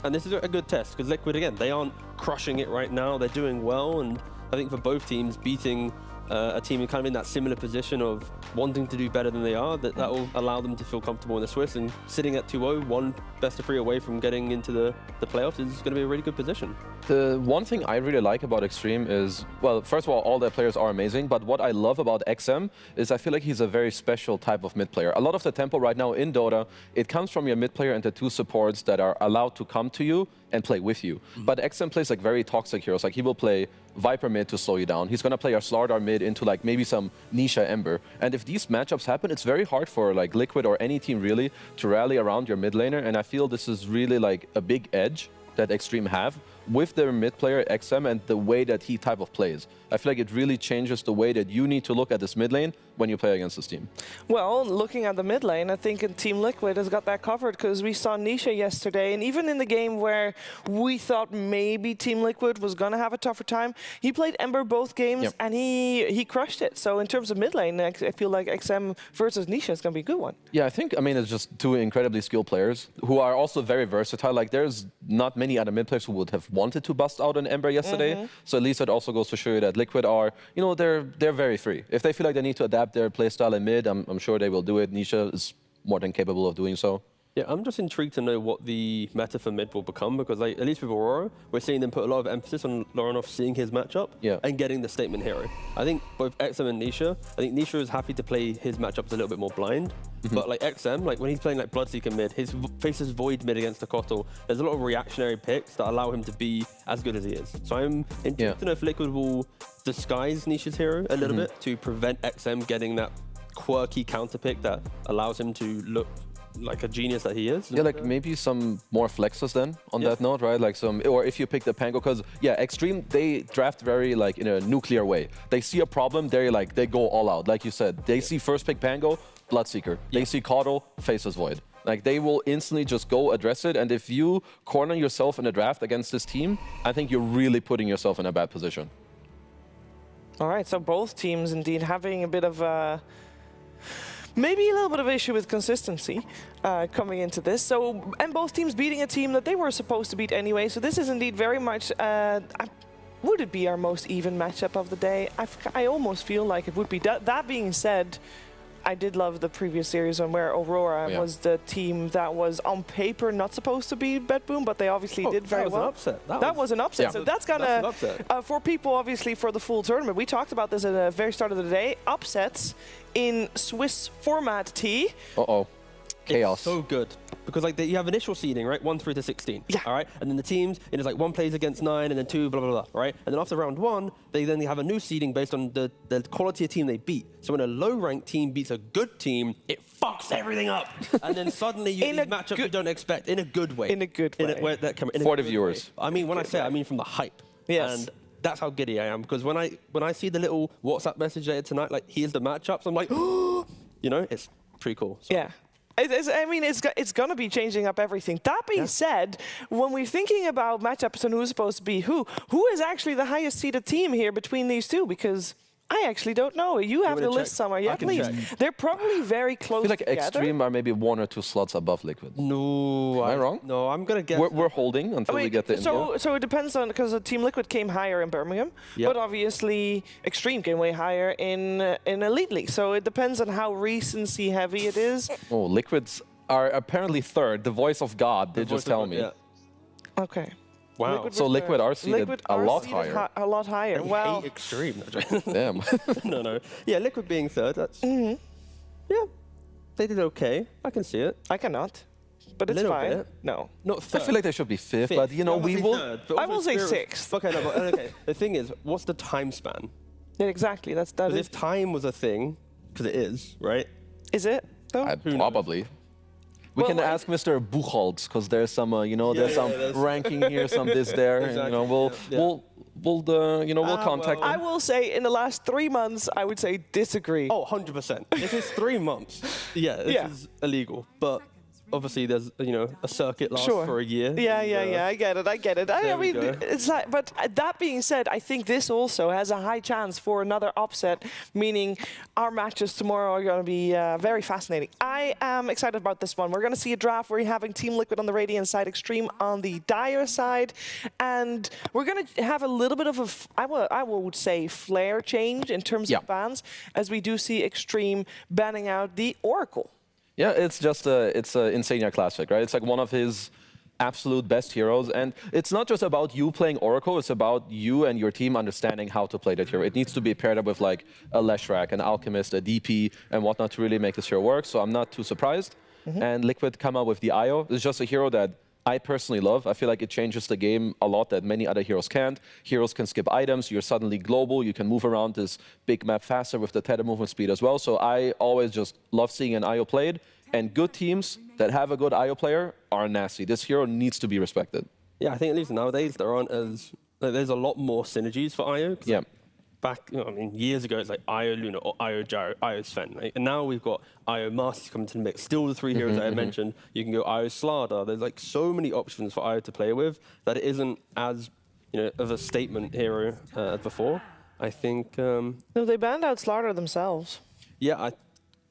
and this is a good test because Liquid, again, they aren't crushing it right now. They're doing well, and I think for both teams, beating a team kind of in that similar position of wanting to do better than they are, that will allow them to feel comfortable in the Swiss, and sitting at 2-0, one best of 3 away from getting into the playoffs is going to be a really good position. The one thing I really like about Xtreme is, well, first of all their players are amazing, but what I love about XM is I feel like he's a very special type of mid player. A lot of the tempo right now in Dota, it comes from your mid player and the 2 supports that are allowed to come to you and play with you. But XM plays like very toxic heroes. Like he will play Viper mid to slow you down. He's gonna play our Slardar mid into like maybe some Nisha Ember. And if these matchups happen, it's very hard for like Liquid or any team really to rally around your mid laner. And I feel this is really like a big edge that Xtreme have with their mid player XM and the way that he type of plays. I feel like it really changes the way that you need to look at this mid lane when you play against this team. Well, looking at the mid lane, I think Team Liquid has got that covered because we saw Nisha yesterday, and even in the game where we thought maybe Team Liquid was going to have a tougher time, he played Ember both games and he crushed it. So in terms of mid lane, I feel like XM versus Nisha is going to be a good one. Yeah, I think, I mean, it's just 2 incredibly skilled players who are also very versatile. Like there's not many other mid players who would have wanted to bust out an Ember yesterday. So at least it also goes to show you that Liquid are, you know, they're very free. If they feel like they need to adapt their playstyle in mid, I'm sure they will do it. Nisha is more than capable of doing so. Yeah, I'm just intrigued to know what the meta for mid will become, because like, at least with Aurora, we're seeing them put a lot of emphasis on Loranov seeing his matchup and getting the statement hero. I think both XM and Nisha, I think Nisha is happy to play his matchups a little bit more blind, but like XM, like when he's playing like Bloodseeker mid, his faces Void mid against the Kotal, there's a lot of reactionary picks that allow him to be as good as he is. So I'm intrigued to know if Liquid will disguise Nisha's hero a little bit to prevent XM getting that quirky counter pick that allows him to look like a genius that he is. Yeah, like maybe some more flexes then on that note, right? Like some, or if you pick the Pango, because Xtreme, they draft very like in a nuclear way. They see a problem, they go all out. Like you said, they see first pick Pango, Bloodseeker. They see Caudal, Faceless Void. Like they will instantly just go address it. And if you corner yourself in a draft against this team, I think you're really putting yourself in a bad position. All right, so both teams indeed having a bit of maybe a little bit of issue with consistency coming into this. So, and both teams beating a team that they were supposed to beat anyway. So this is indeed very much, would it be our most even matchup of the day? I almost feel like it would be. That being said, I did love the previous series on where Aurora was the team that was on paper not supposed to be BetBoom, but they obviously did very well. That was an upset. So that's gonna, for people obviously for the full tournament, we talked about this at the very start of the day, upsets in Swiss format T. Chaos. It's so good. Because like you have initial seeding, right? 1 through to 16. Yeah. All right. And then the teams, it is like 1 plays against 9 and then 2, blah, blah, blah. Right. And then after round 1, they have a new seeding based on the quality of team they beat. So when a low ranked team beats a good team, it fucks everything up. And then suddenly you get matchups you don't expect in a good way. In a good way. For the viewers. I mean, when I say it, I mean from the hype. Yes. And that's how giddy I am. Because when I see the little WhatsApp message later tonight, like here's the matchups, I'm like, oh, you know, it's pretty cool. So. Yeah. I mean, it's going to be changing up everything. That being said, when we're thinking about matchups and who's supposed to be who is actually the highest seeded team here between these two? Because I actually don't know. You have wanna the list check? somewhere. I Yeah, can please. check. They're probably very I close feel like together. Xtreme are maybe 1 or 2 slots above Liquid. No, Am I wrong? No, I'm gonna guess. We're holding until we get the info. so it depends on, because Team Liquid came higher in Birmingham, Yep. but obviously Xtreme came way higher in Elite League. So it depends on how recency heavy it is. Oh, Liquids are apparently third. The voice of God did just tell me. Yeah. Okay. Wow. So was Liquid third. are seeded Liquid a are lot seeded higher. a lot higher. Well, Hate Extreme. Damn. no. Yeah, Liquid being third. That's. Yeah, they did okay. I can see it. I cannot, but it's Little fine. bit. No. Not I third. feel like they should be fifth, Fifth. but you know, I we would say will. third, but I also will say Spirit- sixth. Okay, no, but okay. The thing is, what's the time span? Yeah, exactly. That Because is. if time was a thing, because it is, right? Is it though? Probably. We Well, can ask Mr. Buchholz because there's some, there's some there's- ranking here, some this there. And, Exactly, we'll yeah. we'll contact I them. will say in the last 3 months, I would say disagree. Oh, 100%. If it's 3 months, this Yeah. is illegal. But obviously, there's a circuit lasts Sure. for a year. Yeah, and, I get it. I There we mean, go. it's like, but that being said, I think this also has a high chance for another upset, meaning our matches tomorrow are going to be very fascinating. I am excited about this one. We're going to see a draft where you're having Team Liquid on the Radiant side, Xtreme on the Dire side, and we're going to have a little bit of I would say flair change in terms of bans, as we do see Xtreme banning out the Oracle. Yeah, it's just it's a Insania Classic, right? It's like one of his absolute best heroes, and it's not just about you playing Oracle. It's about you and your team understanding how to play that hero. It needs to be paired up with like a Leshrac, an Alchemist, a DP, and whatnot to really make this hero work. So I'm not too surprised. And Liquid come out with the IO. It's just a hero that I personally love. I feel like it changes the game a lot that many other heroes can't. Heroes can skip items. You're suddenly global. You can move around this big map faster with the tether movement speed as well. So I always just love seeing an IO played. And good teams that have a good IO player are nasty. This hero needs to be respected. Yeah, I think at least nowadays there aren't as there's a lot more synergies for IO. 'Cause, Yeah. Back, years ago, it's like IO Luna or IO Gyro, IO Sven, right? And now we've got IO Masters coming to the mix. Still the 3 heroes that I mentioned. You can go IO Slardar. There's like so many options for IO to play with that it isn't as of a statement hero as before. I think. No, they banned out Slaughter themselves. Yeah,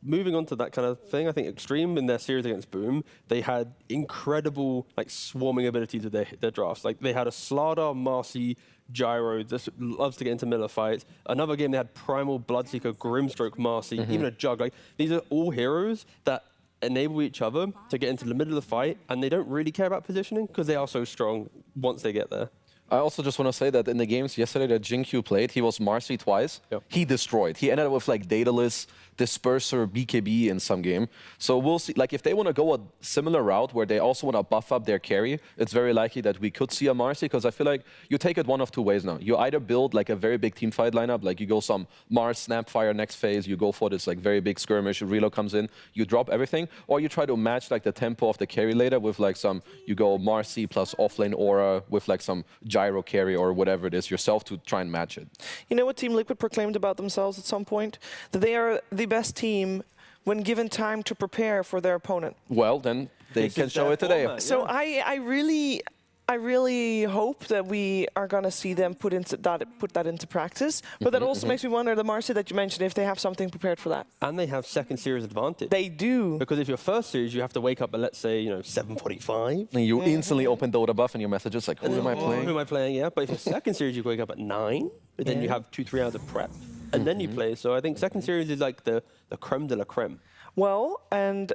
moving on to that kind of thing, I think Xtreme in their series against Boom, they had incredible swarming abilities with their drafts. Like they had a Slardar, Marcy, Gyro, this loves to get into Miller fights. Another game they had Primal, Bloodseeker, Grimstroke, Marcy, even a Jug. Like these are all heroes that enable each other to get into the middle of the fight, and they don't really care about positioning because they are so strong once they get there. I also just want to say that in the games yesterday that Jinq played, he was Marcy twice. Yep. He destroyed. He ended up with like Daedalus, Disperser, BKB in some game. So we'll see. Like if they want to go a similar route where they also want to buff up their carry, it's very likely that we could see a Marcy, because I feel like you take it one of two ways now. You either build like a very big team fight lineup, like you go some Mars Snapfire next phase, you go for this like very big skirmish, reload comes in, you drop everything, or you try to match like the tempo of the carry later with like some, you go Marcy plus offlane Aura with like some Gyro carry or whatever it is yourself to try and match it. You know what Team Liquid proclaimed about themselves at some point? That they are the best team when given time to prepare for their opponent. Well, then they This can is show their it today. format. So I really hope that we are going to see them put that into practice. But that also makes me wonder, the Marcy that you mentioned, if they have something prepared for that. And they have second series advantage. They do. Because if you're first series, you have to wake up at, let's say, 7:45. And you instantly open Dota buff and your messages like, who am I playing? Who am I playing? Yeah. But if you're second series, you wake up at 9. But then you have 2-3 hours of prep. And then you play. So I think second series is like the creme de la creme. Well, and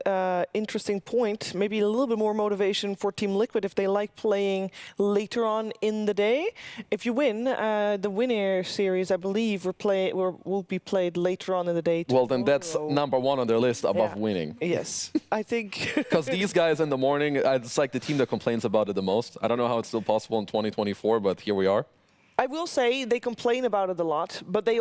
interesting point, maybe a little bit more motivation for Team Liquid if they like playing later on in the day. If you win, the Winner series, I believe, will be played later on in the day. Well, then that's tomorrow. number one on their list above Yeah. winning. Yes, I think. Because these guys in the morning, it's like the team that complains about it the most. I don't know how it's still possible in 2024, but here we are. I will say they complain about it a lot, but they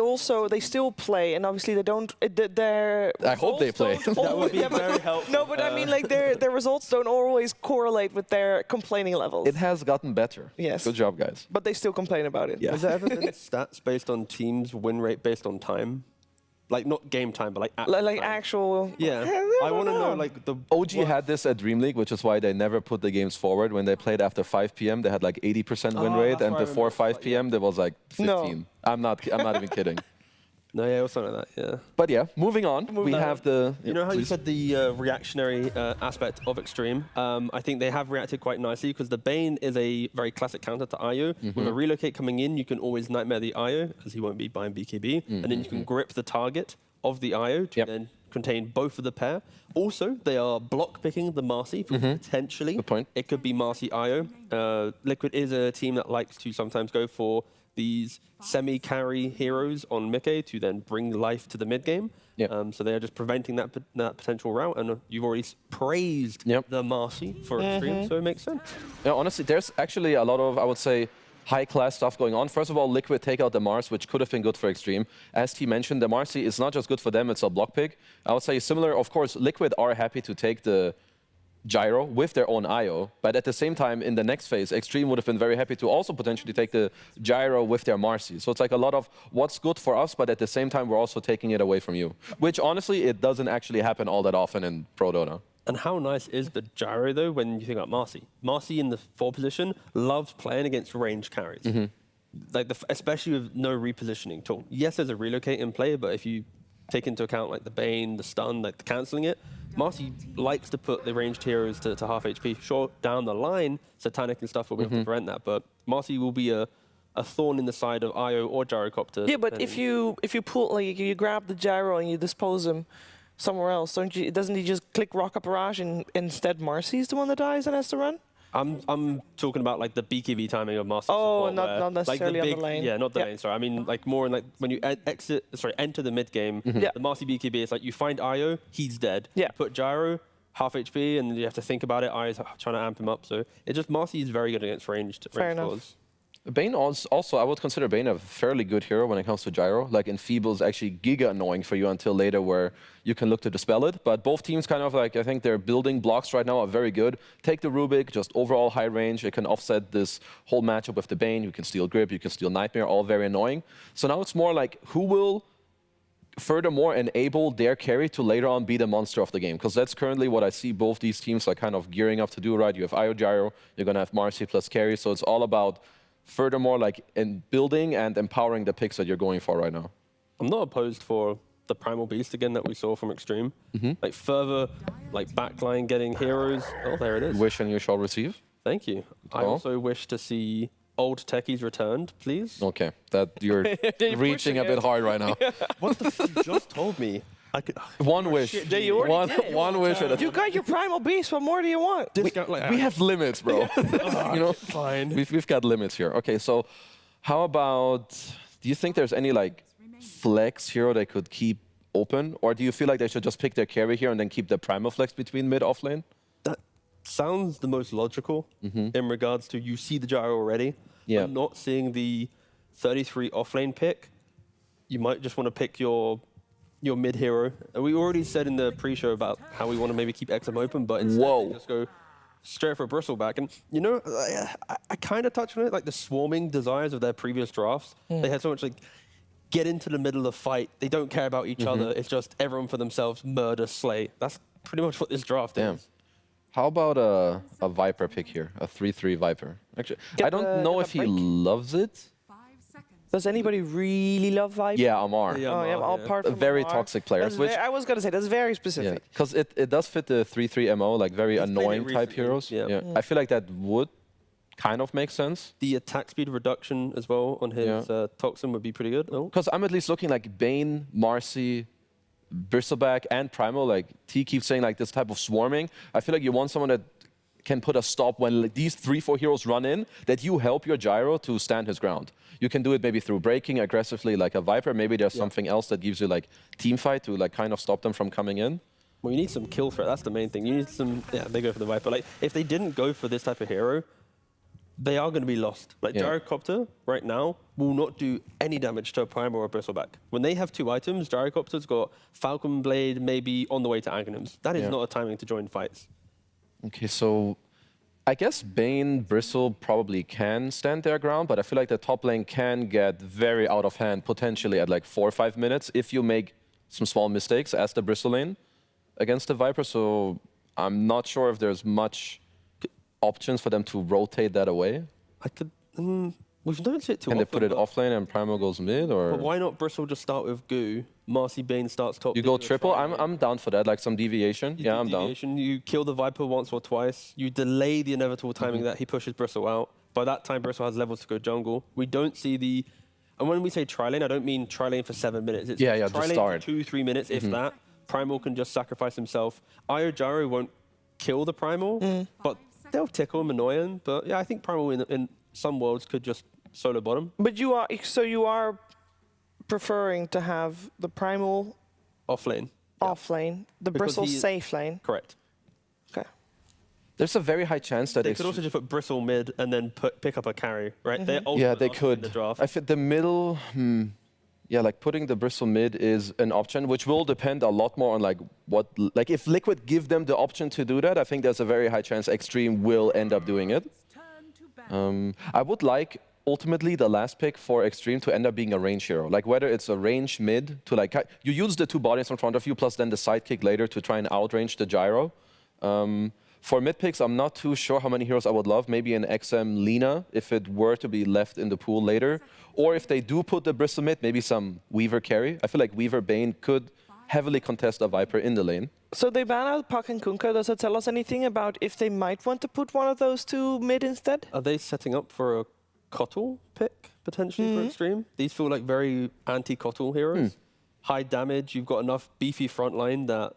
still play, and obviously they don't. Their I hope they play. results don't That would be always- very helpful. No, but I mean, like their results don't always correlate with their complaining levels. It has gotten better. Yes. Good job, guys. But they still complain about it. Yeah. Has there ever been stats based on teams' win rate based on time? Like not game time, but like Like time. actual. Yeah. I want to know like the OG had this at Dream League, which is why they never put the games forward. When they played after 5 p.m., they had like 80% win Oh, rate, that's and right, I before remember. 5 p.m., there was like 15. No. I'm not even kidding. No, yeah, it was something like that, yeah. But yeah, moving on. We have the... You know how you please. said the reactionary aspect of Xtreme? I think they have reacted quite nicely because the Bane is a very classic counter to IO. With a relocate coming in, you can always nightmare the IO, as he won't be buying BKB, and then you can grip the target of the IO to then contain both of the pair. Also, they are block picking the Marcy for potentially. Good point. It could be Marcy IO. Liquid is a team that likes to sometimes go for these semi-carry heroes on Mickey to then bring life to the mid-game. So they are just preventing that potential route, and you've already praised the Marcy for Xtreme, so it makes sense. Yeah, honestly, there's actually a lot of, I would say, high-class stuff going on. First of all, Liquid take out the Mars, which could have been good for Xtreme. As T mentioned, the Marcy is not just good for them, it's a block pick. I would say similar, of course, Liquid are happy to take the Gyro with their own IO, but at the same time, in the next phase, Xtreme would have been very happy to also potentially take the Gyro with their Marcy. So it's like a lot of what's good for us, but at the same time, we're also taking it away from you. Which, honestly, it doesn't actually happen all that often in Pro Dota. And how nice is the Gyro, though, when you think about Marcy? Marcy in the 4 position loves playing against range carries. Like especially with no repositioning tool. Yes, there's a relocate in play, but if you take into account like the Bane, the stun, like the cancelling it, Marcy likes to put the ranged heroes to half HP. Sure, down the line, Satanic and stuff will be able to prevent that, but Marcy will be a thorn in the side of IO or Gyrocopter. Yeah, but if you pull, like, you grab the Gyro and you dispose him somewhere else, doesn't he just click Rocket Barrage and instead Marcy's the one that dies and has to run? I'm talking about like the BKB timing of Master Oh, Support, not necessarily like on the lane. Yeah, not the lane. Sorry, I mean like more in like when you enter the mid game. The Marcy BKB is like you find IO, he's dead. You put Gyro, half HP, and you have to think about it. IO's trying to amp him up. So it just Marcy is very good against ranged scores. Bane also, I would consider Bane a fairly good hero when it comes to Gyro. Like Enfeeble is actually giga annoying for you until later where you can look to dispel it. But both teams kind of like, I think their building blocks right now are very good. Take the Rubik, just overall high range. It can offset this whole matchup with the Bane. You can steal Grip, you can steal Nightmare, all very annoying. So now it's more like who will furthermore enable their carry to later on be the monster of the game. Because that's currently what I see both these teams are kind of gearing up to do, right? You have IO Gyro, you're going to have Marcy plus carry. So it's all about furthermore, like in building and empowering the picks that you're going for right now. I'm not opposed for the Primal Beast again that we saw from Xtreme. Like further, like backline getting heroes. Oh, there it is. Wish and you shall receive. Thank you. I also wish to see old techies returned, please. Okay, that you're reaching a bit hard right now. What the f you just told me? I could, one wish. One wish at a time. You got your Primal Beast. What more do you want? We have limits, bro. You know, fine. We've got limits here. Okay, so how about? Do you think there's any like flex hero they could keep open, or do you feel like they should just pick their carry here and then keep the Primal flex between mid off lane? That sounds the most logical in regards to you see the Gyro already. But not seeing the 33 off lane pick. You might just want to pick your mid hero. We already said in the pre-show about how we want to maybe keep XM open, but instead they just go straight for a Bristleback. And you know, I kind of touched on it, like the swarming desires of their previous drafts. They had so much like get into the middle of the fight. They don't care about each other. It's just everyone for themselves, murder, slay. That's pretty much what this draft is. How about a Viper pick here, a 3-3 Viper? Actually, I don't know if he loves it. Does anybody really love Viper? Yeah, Amar. Apart from a very Amar. toxic player. I was going to say, that's very specific. Because it does fit the 3-3 MO, like very annoying type heroes. I feel like that would kind of make sense. The attack speed reduction as well on his Toxin would be pretty good. Because I'm at least looking like Bane, Marcy, Bristleback, and Primal. Like T keeps saying like this type of swarming. I feel like you want someone that can put a stop when like, these 3-4 heroes run in, that you help your Gyro to stand his ground. You can do it maybe through breaking aggressively like a Viper. Maybe there's something else that gives you like team fight to like kind of stop them from coming in. Well, you need some kill threat. That's the main thing. You need some, they go for the Viper. Like if they didn't go for this type of hero, they are going to be lost. Like Gyrocopter right now will not do any damage to a Primal or a Bristleback. When they have 2 items, Gyrocopter's got Falcon Blade maybe on the way to Aghanims. That is not a timing to join fights. Okay, so I guess Bane, Bristle probably can stand their ground, but I feel like the top lane can get very out of hand potentially at like 4 or 5 minutes if you make some small mistakes as the Bristle lane against the Viper. So I'm not sure if there's much options for them to rotate that away. I could We've noticed it too Can they often, put it but- off lane and Primal goes mid, or But why not Bristle just start with Goo? Marcy Bane starts top. you Diva, go triple? try I'm down for that, like some deviation. You Yeah, do I'm down. deviation, You kill the Viper once or twice. You delay the inevitable timing that he pushes Bristle out. By that time, Bristle has levels to go jungle. We don't see the... And when we say tri-lane, I don't mean tri-lane for 7 minutes. It's Yeah, just tri-lane start. for 2-3 minutes, if that. Primal can just sacrifice himself. Io Gyro won't kill the Primal, but they'll tickle him, annoy him. But yeah, I think Primal in some worlds could just solo bottom. But you are preferring to have the Primal Off lane. off lane, the Because Bristle he- safe lane. Correct. Okay. There's a very high chance that They could also just put Bristle mid and then pick up a carry, right? They're yeah, ultimate they option in could. the draft. I think the middle, yeah, like putting the Bristle mid is an option, which will depend a lot more on like what, like if Liquid give them the option to do that, I think there's a very high chance Xtreme will end up doing it. I would like ultimately the last pick for Xtreme to end up being a range hero, like whether it's a range mid to like you use the two bodies in front of you plus then the sidekick later to try and outrange the gyro. For mid picks, I'm not too sure how many heroes I would love. Maybe an XM Lina if it were to be left in the pool later, or if they do put the Bristle mid, maybe some Weaver carry. I feel like Weaver Bane could heavily contest a Viper in the lane. So they ban out Puck and Kunkka. Does it tell us anything about if they might want to put one of those two mid instead? Are they setting up for a Kotl pick, potentially, for Xtreme? These feel like very anti-Kotl heroes. High damage, you've got enough beefy front line that...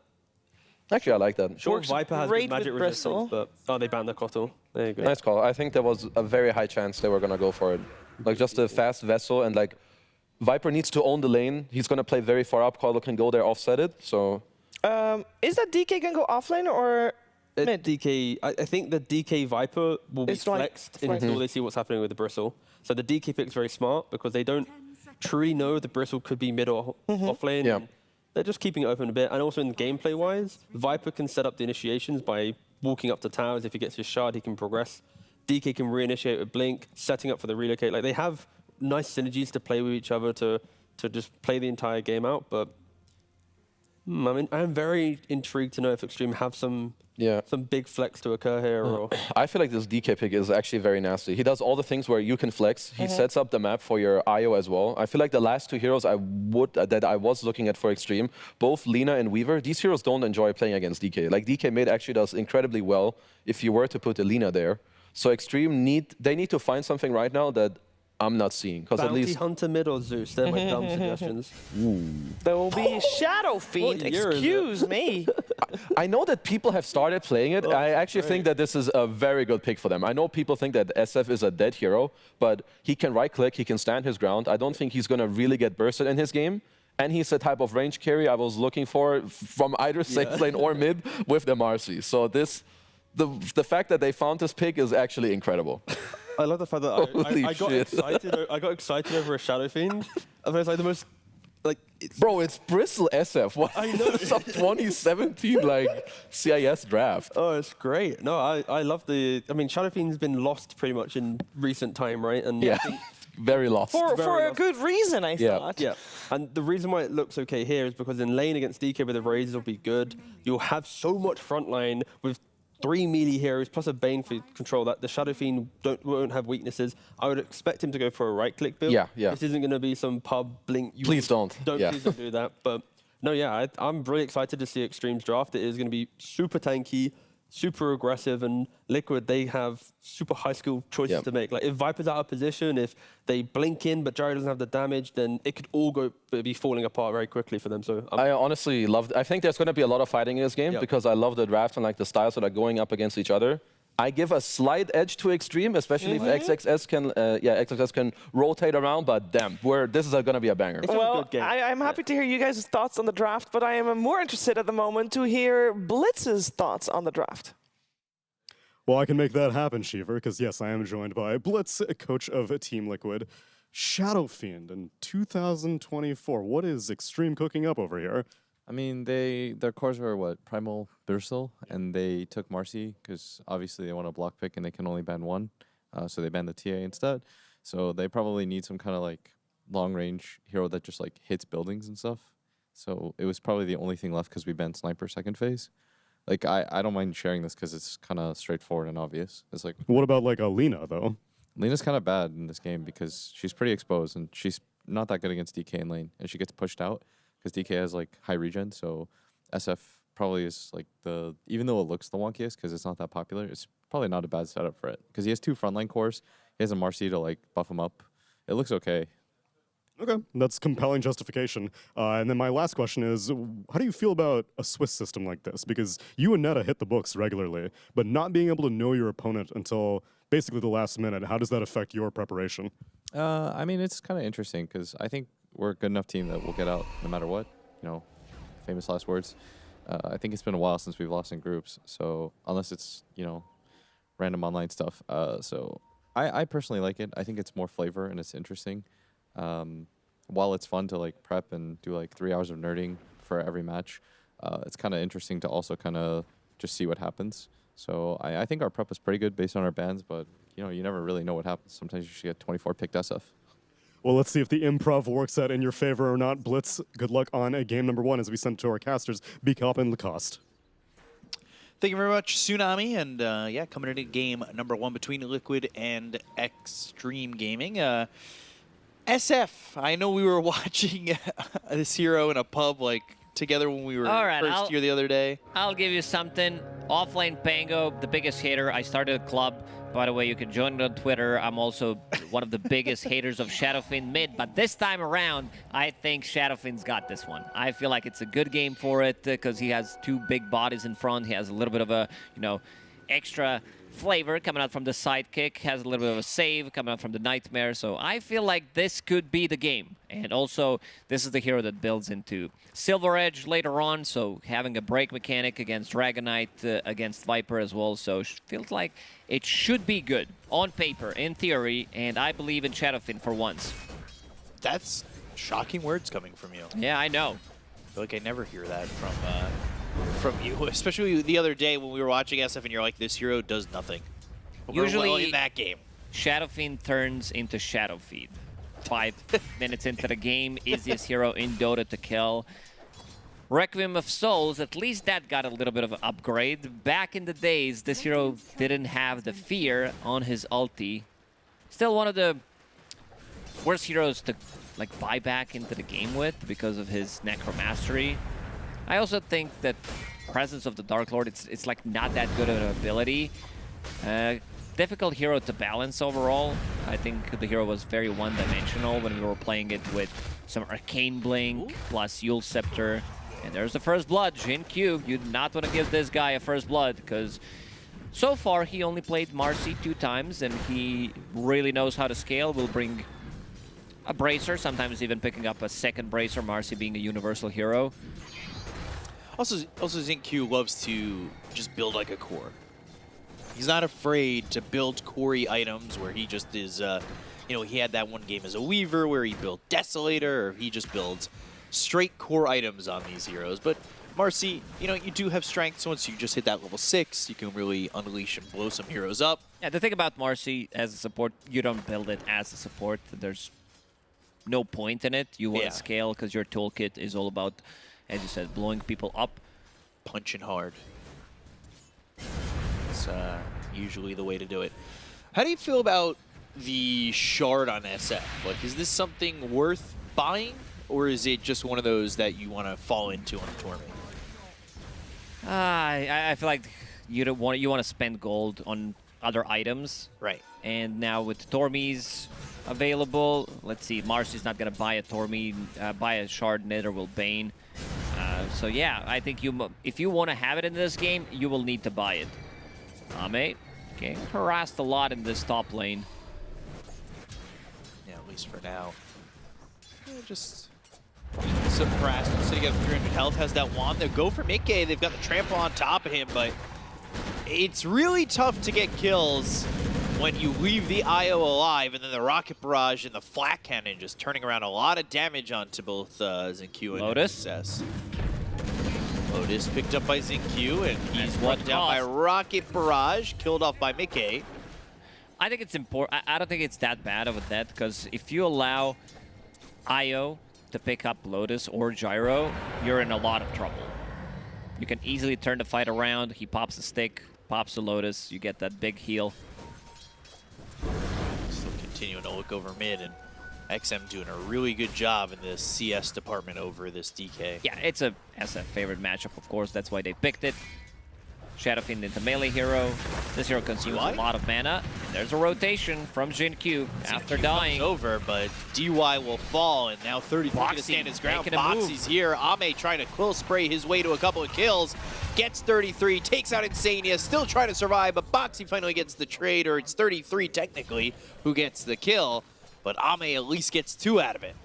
Actually, I like that. Sure, Works Viper has great good magic with resistance, Bristle. but... Oh, they banned the Kotl. There you go. Nice call. I think there was a very high chance they were going to go for it. Like just a fast vessel and like Viper needs to own the lane. He's going to play very far up. Kotl can go there offset it. So Is that DK can go offlane or mid? DK, I think the DK Viper will be It's like flexed until they see what's happening with the Bristle. So the DK pick's very smart because they don't truly know the Bristle could be mid or offlane. Yeah. And they're just keeping it open a bit. And also in gameplay-wise, Viper can set up the initiations by walking up to towers. If he gets his shard, he can progress. DK can reinitiate with Blink, setting up for the relocate. Like they have nice synergies to play with each other to just play the entire game out. But I mean, I'm very intrigued to know if Xtreme have some big flex to occur here. Or I feel like this DK pick is actually very nasty. He does all the things where you can flex. He sets up the map for your IO as well. I feel like the last two heroes that I was looking at for Xtreme, both Lina and Weaver, these heroes don't enjoy playing against DK. Like DK mid actually does incredibly well if you were to put a Lina there. So Xtreme need to find something right now that I'm not seeing. Because at Bounty least Hunter mid or Zeus? They're my dumb suggestions. There will be Shadow Fiend. What year is it? Excuse me. I know that people have started playing it. I actually think that this is a very good pick for them. I know people think that SF is a dead hero, but he can right-click, he can stand his ground. I don't think he's going to really get bursted in his game. And he's the type of range carry I was looking for from either safe lane or mid with the Marcy. So the fact that they found this pick is actually incredible. I love the fact that I got excited over a Shadow Fiend. I was like the most Bro, it's Bristle SF. What? I know. Some 2017 like CIS draft. Oh, it's great. No, I love the. I mean, Shadow Fiend's been lost pretty much in recent time, right? And Yeah, I think very lost. For a lost. good reason, I Yeah. thought. Yeah, and the reason why it looks okay here is because in lane against DK with the Razors will be good. You'll have so much front line with 3 melee heroes plus a Bane for control that the Shadow Fiend won't have weaknesses. I would expect him to go for a right-click build. Yeah. This isn't going to be some pub blink. Please don't. Yeah. Please don't do that. But no, yeah, I'm really excited to see Xtreme's draft. It is going to be super tanky, super aggressive, and Liquid, they have super high skill choices to make. Like if Viper's out of position, if they blink in but Gyro doesn't have the damage, then it could all be falling apart very quickly for them. So I honestly love. I think there's going to be a lot of fighting in this game because I love the draft and like the styles that are going up against each other. I give a slight edge to Xtreme, especially if XXS can rotate around. But damn, this is going to be a banger. Well, I'm happy to hear you guys' thoughts on the draft, but I am more interested at the moment to hear Blitz's thoughts on the draft. Well, I can make that happen, Shiver, because yes, I am joined by Blitz, coach of Team Liquid. Shadow Fiend in 2024. What is Xtreme cooking up over here? I mean, their cores were what? Primal, Bristle, and they took Marcy because obviously they want a block pick and they can only ban one. So they banned the TA instead. So they probably need some kind of like long range hero that just like hits buildings and stuff. So it was probably the only thing left because we banned Sniper second phase. Like, I don't mind sharing this because it's kind of straightforward and obvious. It's like... What about like a Lina, though? Lena's kind of bad in this game because she's pretty exposed and she's not that good against DK in lane, and she gets pushed out because DK has like high regen. So SF probably is like even though it looks the wonkiest because it's not that popular, it's probably not a bad setup for it because he has 2 frontline cores. He has a Marcy to like buff him up. It looks okay. Okay, that's compelling justification. And then my last question is, how do you feel about a Swiss system like this? Because you and Netta hit the books regularly, but not being able to know your opponent until basically the last minute, how does that affect your preparation? I mean, it's kind of interesting because I think we're a good enough team that we'll get out no matter what. You know, famous last words. I think it's been a while since we've lost in groups, so unless it's, you know, random online stuff. So I personally like it. I think it's more flavor and it's interesting. While it's fun to like prep and do like 3 hours of nerding for every match, it's kind of interesting to also kind of just see what happens. So I think our prep was pretty good based on our bans, but you know, you never really know what happens. Sometimes you should get 24 picked SF. Well, let's see if the improv works out in your favor or not. Blitz, good luck on game number 1 as we send it to our casters, Bcop and Lacoste. Thank you very much, Tsunami. And yeah, coming into game number 1 between Liquid and Xtreme Gaming. SF, I know we were watching this hero in a pub like together when we were first year the other day. I'll give you something. Offlane Pango, the biggest hater. I started a club. By the way, you can join me on Twitter. I'm also one of the biggest haters of Shadowfiend mid, but this time around, I think Shadowfiend's got this one. I feel like it's a good game for it because he has 2 big bodies in front. He has a little bit of a, you know, extra flavor coming out from the sidekick, has a little bit of a save coming out from the Nightmare, so I feel like this could be the game. And also, this is the hero that builds into Silver Edge later on, so having a break mechanic against Dragonite, against Viper as well, so feels like it should be good on paper, in theory, and I believe in Shadowfiend for once. That's shocking words coming from you. Yeah, I know. I feel like I never hear that from you, especially the other day when we were watching SF and you're like, this hero does nothing. Usually well in that game. Shadowfiend turns into Shadowfiend. 5 minutes into the game, easiest hero in Dota to kill. Requiem of Souls, at least that got a little bit of an upgrade. Back in the days, this hero didn't have the fear on his ulti. Still one of the worst heroes to like buy back into the game with because of his Necromastery. I also think that Presence of the Dark Lord, it's like not that good of an ability. Difficult hero to balance overall. I think the hero was very one-dimensional when we were playing it with some Arcane Blink plus Yule Scepter. And there's the first blood, Jin Q. You do not want to give this guy a first blood because so far he only played Marcy 2 times and he really knows how to scale. Will bring a Bracer, sometimes even picking up a second Bracer, Marcy being a universal hero. Also ZinQ loves to just build like a core. He's not afraid to build core-y items where he just is, you know, he had that one game as a Weaver where he built Desolator, or he just builds straight core items on these heroes. But Marcy, you know, you do have strength, so once you just hit that level 6, you can really unleash and blow some heroes up. Yeah, the thing about Marcy as a support, you don't build it as a support. There's no point in it. You want to scale because your toolkit is all about, as you said, blowing people up. Punching hard. It's usually the way to do it. How do you feel about the shard on SF? Like, is this something worth buying, or is it just one of those that you want to fall into on the tournament? I feel like you want to spend gold on other items. Right. And now with Tormies available, let's see, Marcy's not going to buy a Tormy, buy a shard, neither will Bane. So yeah, I think if you want to have it in this game, you will need to buy it. Mate, getting harassed a lot in this top lane. Yeah, at least for now. Yeah, just suppressed. Sitting at 300 health, has that wand. They'll go for Mickey. They've got the trample on top of him, but it's really tough to get kills when you leave the IO alive, and then the Rocket Barrage and the Flat Cannon just turning around a lot of damage onto both ZinQ and Lotus. SS. Lotus picked up by ZinQ, and he's run down by Rocket Barrage, killed off by Mickey. I think it's important. I don't think it's that bad of a death, because if you allow IO to pick up Lotus or Gyro, you're in a lot of trouble. You can easily turn the fight around. He pops a stick, pops a Lotus, you get that big heal. continuing to look over mid, and XM doing a really good job in the CS department over this DK. Yeah, it's a SF favorite matchup, of course. That's why they picked it. Shadowfiend into melee hero. This hero consumes a lot of mana. And there's a rotation from Jin-Q after dying. Over, but DY will fall, and now 33 to stand his ground. Boxy's here. Ame trying to quill spray his way to a couple of kills. Gets 33, takes out Insania, still trying to survive, but Boxy finally gets the trade, or it's 33 technically who gets the kill, but Ame at least gets 2 out of it.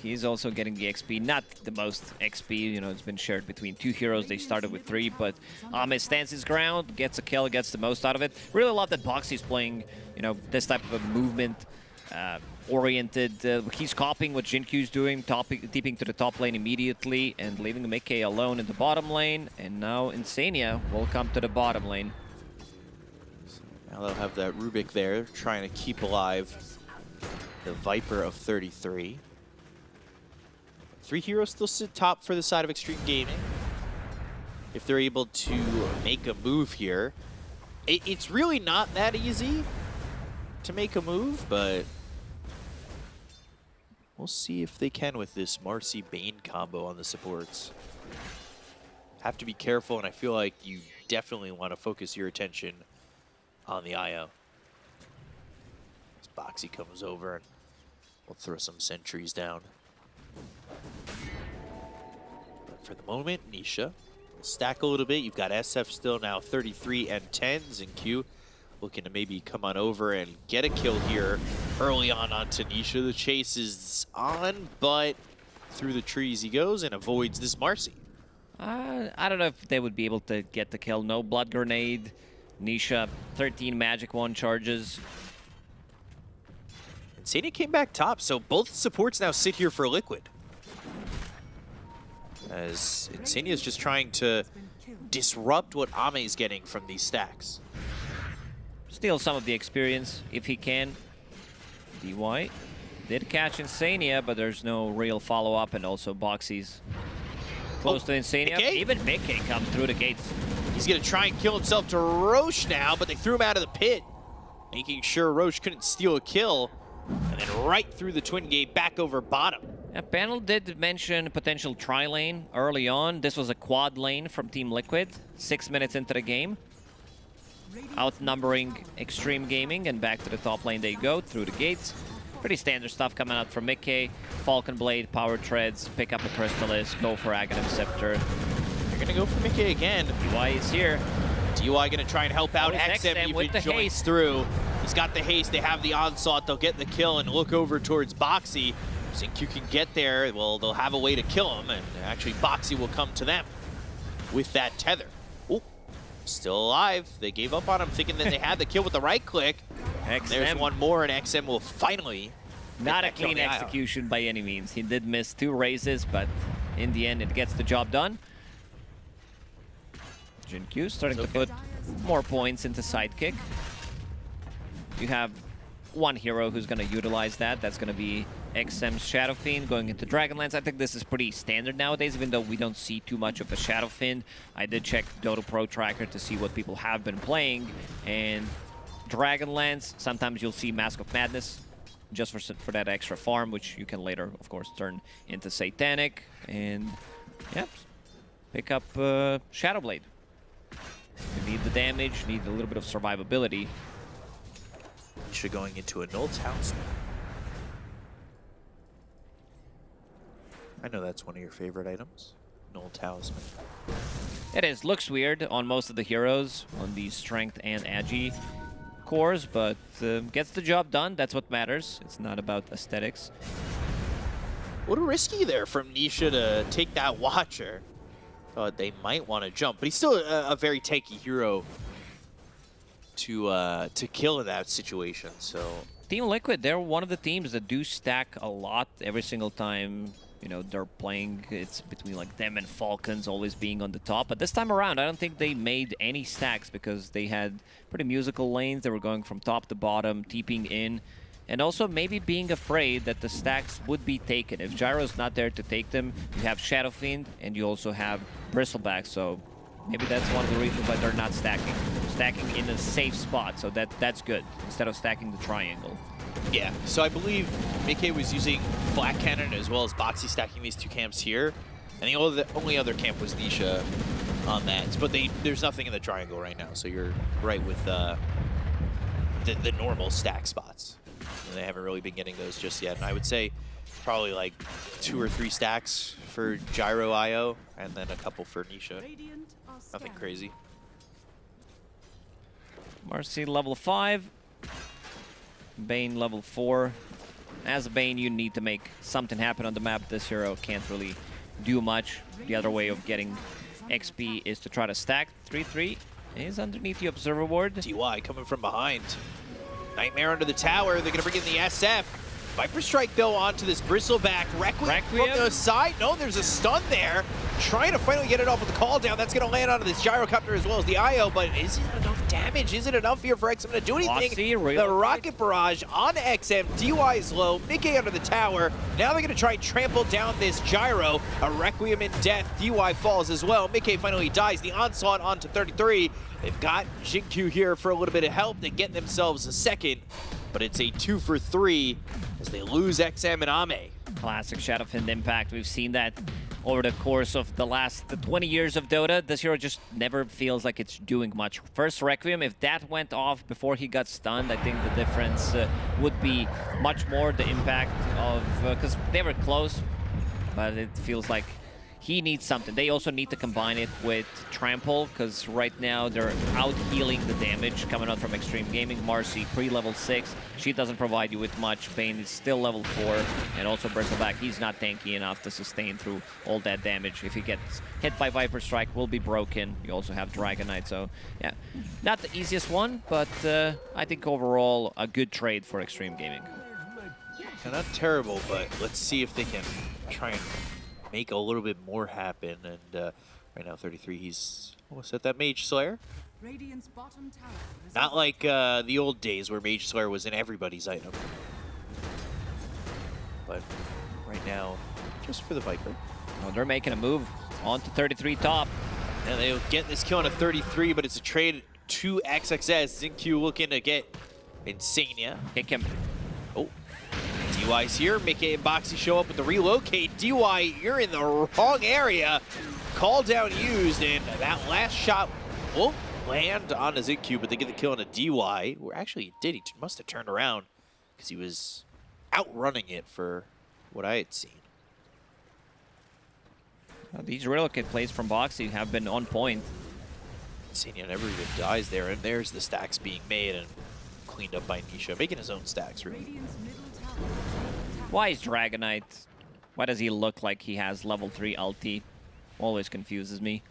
He's also getting the XP, not the most XP, you know, it's been shared between 2 heroes. They started with 3, but Ame stands his ground, gets a kill, gets the most out of it. Really love that Boxy's playing, you know, this type of a movement oriented. He's copying what Jin-Q's doing, deeping to the top lane immediately and leaving Mickey alone in the bottom lane. And now Insania will come to the bottom lane. Now they'll have that Rubik there, trying to keep alive the Viper of 33. 3 heroes still sit top for the side of Xtreme Gaming. If they're able to make a move here, it's really not that easy to make a move, but we'll see if they can with this Marcy Bane combo on the supports. Have to be careful, and I feel like you definitely want to focus your attention on the IO. As Boxy comes over, and we'll throw some sentries down. But for the moment, Nisha will stack a little bit. You've got SF still now 33 and 10s, and Q looking to maybe come on over and get a kill here early on Tanisha. The chase is on, but through the trees he goes and avoids this Marcy. I don't know if they would be able to get the kill. No blood grenade. Nisha, 13 magic wand charges. Insania came back top, so both supports now sit here for Liquid. As Insania's just trying to disrupt what Ame's getting from these stacks. Steal some of the experience if he can. DY did catch Insania, but there's no real follow-up, and also Boxy's close to Insania. Even Mickey comes through the gates. He's going to try and kill himself to Roche now, but they threw him out of the pit, making sure Roche couldn't steal a kill. And then right through the twin gate, back over bottom. Panel did mention potential tri-lane early on. This was a quad lane from Team Liquid, 6 minutes into the game. Outnumbering Xtreme Gaming, and back to the top lane they go, through the gates. Pretty standard stuff coming out from Mickey. Falcon Blade, Power Treads, pick up a Crystallis, go for Aghanim Scepter. They're going to go for Mickey again. DY is here. DY going to try and help out. XM with the joins haste through. He's got the haste. They have the onslaught. They'll get the kill and look over towards Boxy. Think you can get there. Well, they'll have a way to kill him, and actually Boxy will come to them with that tether. Oh, still alive. They gave up on him, thinking that they had the kill with the right click. There's one more, and XM will finally. Not a clean execution by any means. He did miss 2 raises, but in the end, it gets the job done. Jin-Q starting to put more points into Sidekick. You have one hero who's going to utilize that. That's going to be XM's Shadowfiend going into Dragonlance. I think this is pretty standard nowadays, even though we don't see too much of a Shadowfiend. I did check Dota.pro tracker to see what people have been playing, and Dragonlance, sometimes you'll see Mask of Madness just for that extra farm, which you can later, of course, turn into Satanic, and yep, pick up Shadowblade. You need the damage, need a little bit of survivability. Nisha going into a Null Talisman. I know that's one of your favorite items, Null Talisman. It is. Looks weird on most of the heroes, on the Strength and Agi cores, but gets the job done. That's what matters. It's not about aesthetics. A little risky there from Nisha to take that Watcher. Thought they might want to jump, but he's still a very tanky hero to kill in that situation. So Team Liquid, they're one of the teams that do stack a lot every single time, you know, they're playing. It's between like them and Falcons always being on the top. But this time around, I don't think they made any stacks because they had pretty musical lanes. They were going from top to bottom, TPing in, and also maybe being afraid that the stacks would be taken. If Gyro's not there to take them, you have Shadowfiend and you also have Bristleback. So maybe that's one of the reasons why they're not stacking. Stacking in a safe spot, so that's good, instead of stacking the triangle. Yeah, so I believe Mickey was using Flat Cannon as well as Boxy stacking these two camps here. And the only other camp was Nisha on that. But there's nothing in the triangle right now, so you're right with the normal stack spots. And they haven't really been getting those just yet. And I would say probably like 2 or 3 stacks for Gyro IO, and then a couple for Nisha. Nothing crazy. Marcy level 5. Bane level 4. As a Bane, you need to make something happen on the map. This hero can't really do much. The other way of getting XP is to try to stack. 3-3 is underneath the observer ward. DY coming from behind. Nightmare under the tower. They're going to bring in the SF. Viper Strike, though, onto this Bristleback. Requiem from the side. No, there's a stun there. Trying to finally get it off with the call down. That's going to land onto this Gyrocopter as well as the IO, but is it enough damage? Is it enough here for XM to do anything? The Rocket Barrage on XM. DY is low. Mickey under the tower. Now they're going to try and trample down this Gyro. A Requiem in death. DY falls as well. Mickey finally dies. The onslaught onto 33. They've got Jinkyu here for a little bit of help. They get themselves a second, but it's a 2 for 3 as they lose XM and Ame. Classic Shadowfiend impact. We've seen that over the course of the last 20 years of Dota. This hero just never feels like it's doing much. First Requiem, if that went off before he got stunned, I think the difference would be much more the impact of, because they were close, but it feels like he needs something. They also need to combine it with Trample, because right now they're out-healing the damage coming out from Xtreme Gaming. Marcy, pre-level 6. She doesn't provide you with much. Bane is still level 4. And also Bristleback, he's not tanky enough to sustain through all that damage. If he gets hit by Viper Strike, will be broken. You also have Dragon Knight, so yeah. Not the easiest one, but I think overall a good trade for Xtreme Gaming. Not terrible, but let's see if they can try and make a little bit more happen. And right now 33, he's almost at that Mage Slayer. Not like the old days where Mage Slayer was in everybody's item. But right now, just for the Viper. Well, they're making a move on to 33 top. And they'll get this kill on a 33, but it's a trade to XXS. Zinkyu looking to get Insania. Kick him. Oh. DY's here. Mickey and Boxy show up with the relocate. DY, you're in the wrong area. Call down used, and that last shot won't land on a Zinkyu, but they get the kill on a DY. Or actually, it did. He must have turned around because he was outrunning it for what I had seen. These relocate plays from Boxy have been on point. Insania never even dies there, and there's the stacks being made and cleaned up by Nisha, making his own stacks, really. Why is Dragon Knight? Why does he look like he has level 3 ulti? Always confuses me.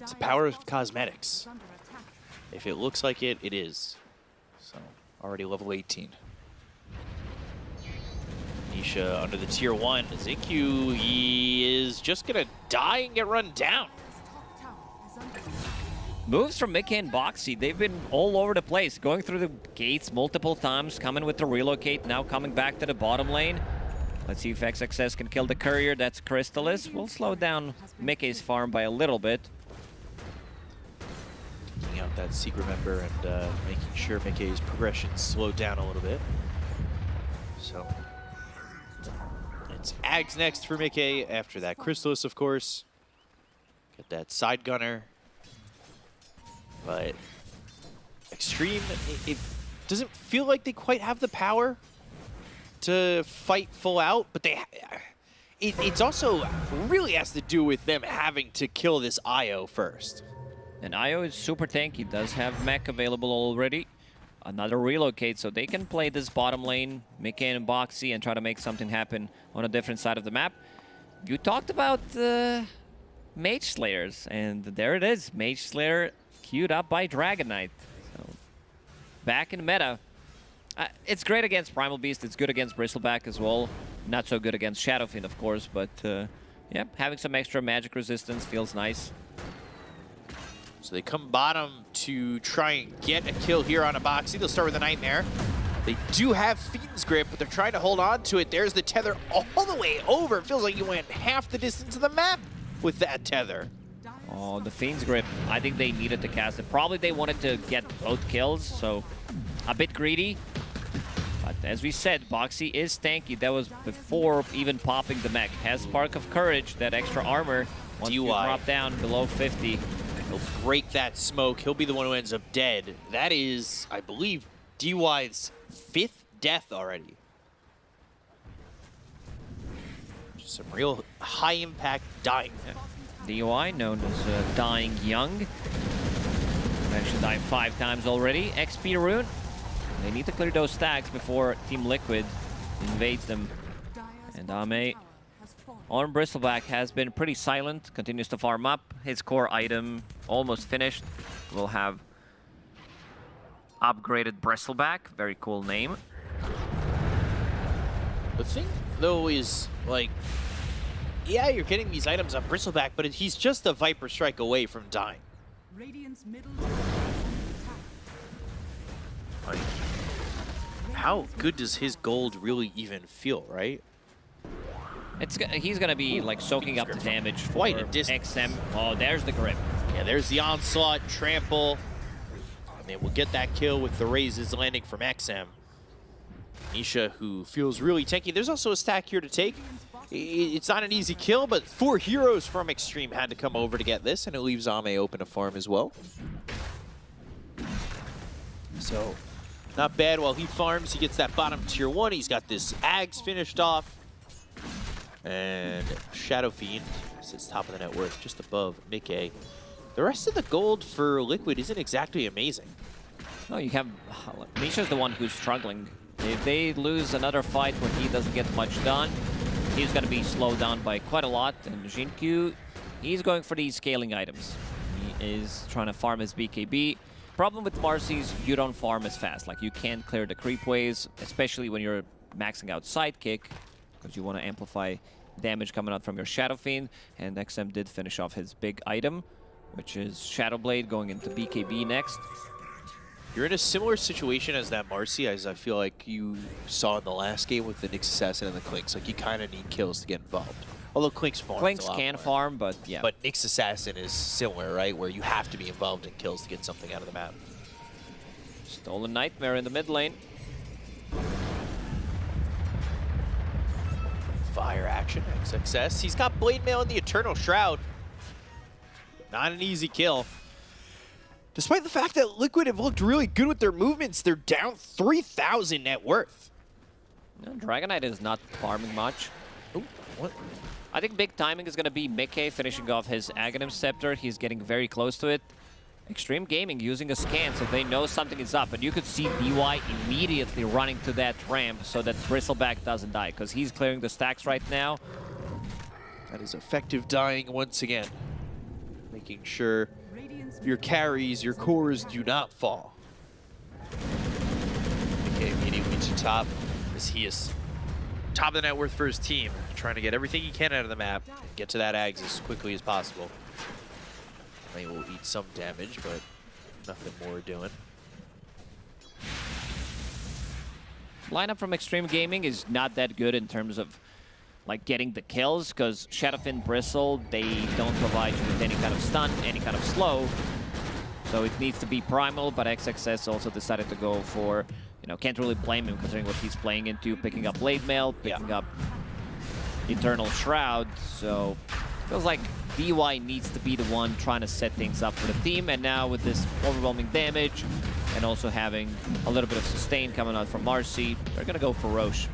It's the power of cosmetics. If it looks like it, it is. So, already level 18. Nisha under the tier 1. Zinkyu, he is just gonna die and get run down. Moves from Mickey and Boxy, they've been all over the place, going through the gates multiple times, coming with the relocate, now coming back to the bottom lane. Let's see if XXS can kill the courier. That's Crystallis. We'll slow down Mickey's farm by a little bit. Taking out that secret member and making sure Mickey's progression slowed down a little bit. So it's Ags next for Mickey. After that, Crystallis, of course. Get that side gunner. But Xtreme, it doesn't feel like they quite have the power to fight full out, but it's also really has to do with them having to kill this IO first. And IO is super tanky, does have mech available already. Another relocate, so they can play this bottom lane, Mickey and Boxy, and try to make something happen on a different side of the map. You talked about Mage Slayers, and there it is, Mage Slayer queued up by Dragon Knight. So, back in meta. It's great against Primal Beast, it's good against Bristleback as well. Not so good against Shadowfiend, of course, but yeah, having some extra magic resistance feels nice. So they come bottom to try and get a kill here on a Boxy. They'll start with a Nightmare. They do have Fiend's Grip, but they're trying to hold on to it. There's the tether all the way over. It feels like you went half the distance of the map with that tether. Oh, the Fiend's Grip. I think they needed to cast it. Probably they wanted to get both kills, so a bit greedy. But as we said, Boxy is tanky. That was before even popping the mech. Has Spark of Courage, that extra armor. Once you drop down below 50. He'll break that smoke. He'll be the one who ends up dead. That is, I believe, DY's 5th death already. Just some real high-impact dying. DY, known as Dying Young. Actually died 5 times already. XP rune. They need to clear those stacks before Team Liquid invades them. And Ame on Bristleback has been pretty silent, continues to farm up. His core item almost finished. We'll have upgraded Bristleback, very cool name. The thing, though, is, like, yeah, you're getting these items on Bristleback, but he's just a Viper Strike away from dying. Radiant's middle Like, how good does his gold really even feel, right? He's gonna be like soaking up the damage for Quite a distance. XM. Oh, there's the grip. Yeah, there's the onslaught, trample. And then we'll get that kill with the raises landing from XM. Nisha, who feels really tanky. There's also a stack here to take. It's not an easy kill, but 4 heroes from Xtreme had to come over to get this, and it leaves Ame open to farm as well. So, not bad. While he farms, he gets that bottom tier 1. He's got this Ags finished off. And Shadow Fiend sits top of the net worth, just above Mickey. The rest of the gold for Liquid isn't exactly amazing. No, you have... Misha's the one who's struggling. If they lose another fight where he doesn't get much done, he's going to be slowed down by quite a lot. And Jinkyu, he's going for these scaling items. He is trying to farm his BKB. Problem with Marcy's, you don't farm as fast. Like, you can't clear the creep waves, especially when you're maxing out Sidekick, because you want to amplify damage coming out from your Shadow Fiend. And XM did finish off his big item, which is Shadow Blade going into BKB next. You're in a similar situation as that Marcy, as I feel like you saw in the last game with the Nyx Assassin and the Clinks. Like, you kind of need kills to get involved. Although Clinks farms Clinks a lot can more. farm, but yeah. But Nyx Assassin is similar, right? Where you have to be involved in kills to get something out of the map. Stolen Nightmare in the mid lane. Fire action, success. He's got Blade Mail in the Eternal Shroud. Not an easy kill. Despite the fact that Liquid have looked really good with their movements, they're down 3,000 net worth. No, Dragonite is not farming much. Oh, what? I think big timing is going to be Mickey finishing off his Aghanim Scepter. He's getting very close to it. Xtreme Gaming using a scan so they know something is up. And you could see DY immediately running to that ramp so that Bristleback doesn't die, because he's clearing the stacks right now. That is effective dying once again. Making sure your carries, your cores do not fall. Okay, immediately to top, as he is top of the net worth for his team, trying to get everything he can out of the map, get to that Ags as quickly as possible. They will eat some damage, but nothing more doing. Lineup from Xtreme Gaming is not that good in terms of like getting the kills, because Shadowfin, Bristle, they don't provide you with any kind of stun, any kind of slow. So it needs to be primal, but XXS also decided to go for, you know, can't really blame him considering what he's playing into, picking up Blade Mail, picking up Eternal Shroud. So feels like DY needs to be the one trying to set things up for the team. And now with this overwhelming damage and also having a little bit of sustain coming out from Marcy, they're going to go for Roche.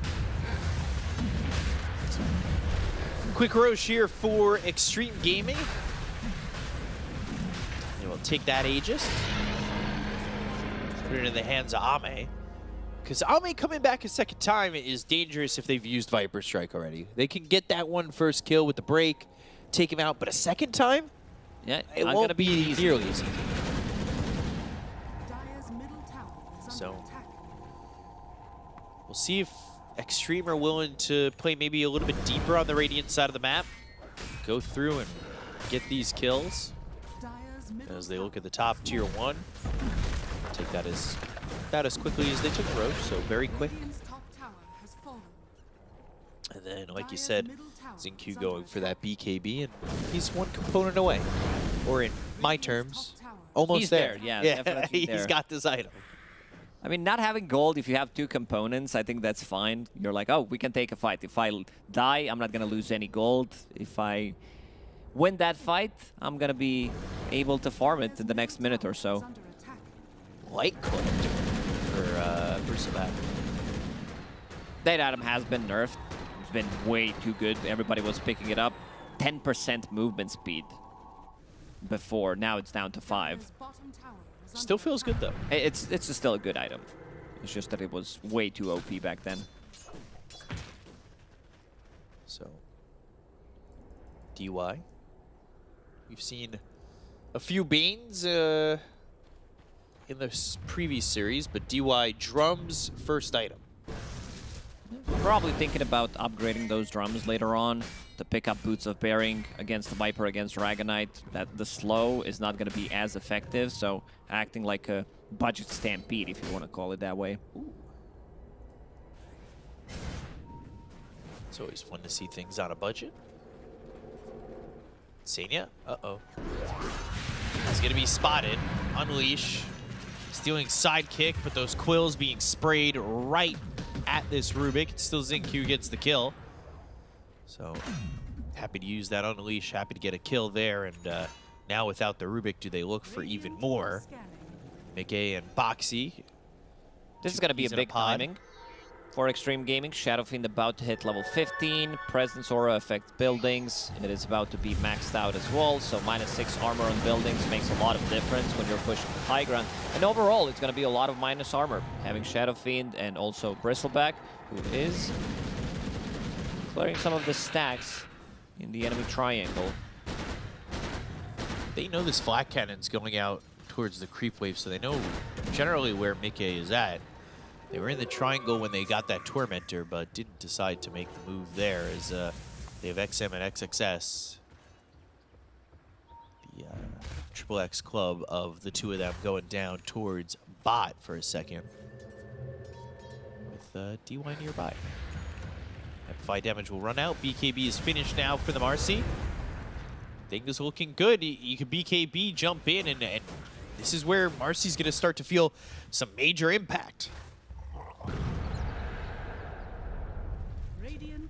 Quick Roche here for Xtreme Gaming. They will take that Aegis, put it in the hands of Ame. Because Ame coming back a second time is dangerous if they've used Viper Strike already. They can get that one first kill with the break, take him out, but a second time? Yeah, it not won't gonna be easy. nearly easy. Dire's middle tower is So, under attack. we'll see if Xtreme are willing to play maybe a little bit deeper on the Radiant side of the map, go through and get these kills. Dire's middle As they look at the top tier 1, take that as quickly as they took Roche, so very quick. Radiant's top tower has fallen. And then, like you said, Xingqiu going for that BKB, and he's one component away. Or in my terms, almost He's there. there, yeah, definitely he's there. got this item. I mean, not having gold, if you have 2 components, I think that's fine. You're like, oh, we can take a fight. If I die, I'm not going to lose any gold. If I win that fight, I'm going to be able to farm it in the next minute or so. Light collector for Bristleback. That item has been nerfed. It's been way too good. Everybody was picking it up. 10% movement speed before. Now it's down to 5. Still feels good, though. It's still a good item. It's just that it was way too OP back then. So, DY. We've seen a few Banes in the previous series, but DY drums first item. Probably thinking about upgrading those drums later on to pick up Boots of Bearing against the Viper, against Dragonite. That the slow is not going to be as effective, so acting like a budget stampede, if you want to call it that way. Ooh. It's always fun to see things on a budget. Senya, uh-oh. He's going to be spotted. Unleash. Stealing sidekick, but those quills being sprayed right at this Rubik. Still XinQ gets the kill. So, happy to use that Unleash. Happy to get a kill there. And now without the Rubik, do they look for even more? Mickey and Boxy. This is going to be a big timing for Xtreme Gaming. Shadow Fiend about to hit level 15. Presence Aura affects buildings. It is about to be maxed out as well. So -6 armor on buildings makes a lot of difference when you're pushing high ground. And overall, it's going to be a lot of minus armor. Having Shadow Fiend and also Bristleback, who is clearing some of the stacks in the enemy triangle. They know this flat cannon's going out towards the creep wave, so they know generally where Mickey is at. They were in the triangle when they got that Tormentor, but didn't decide to make the move there, as they have XM and XXS. The Triple X club of the two of them going down towards bot for a second, with DY nearby. Amplify damage will run out. BKB is finished now for the Marcy. Things looking good. You can BKB jump in, and this is where Marcy's going to start to feel some major impact.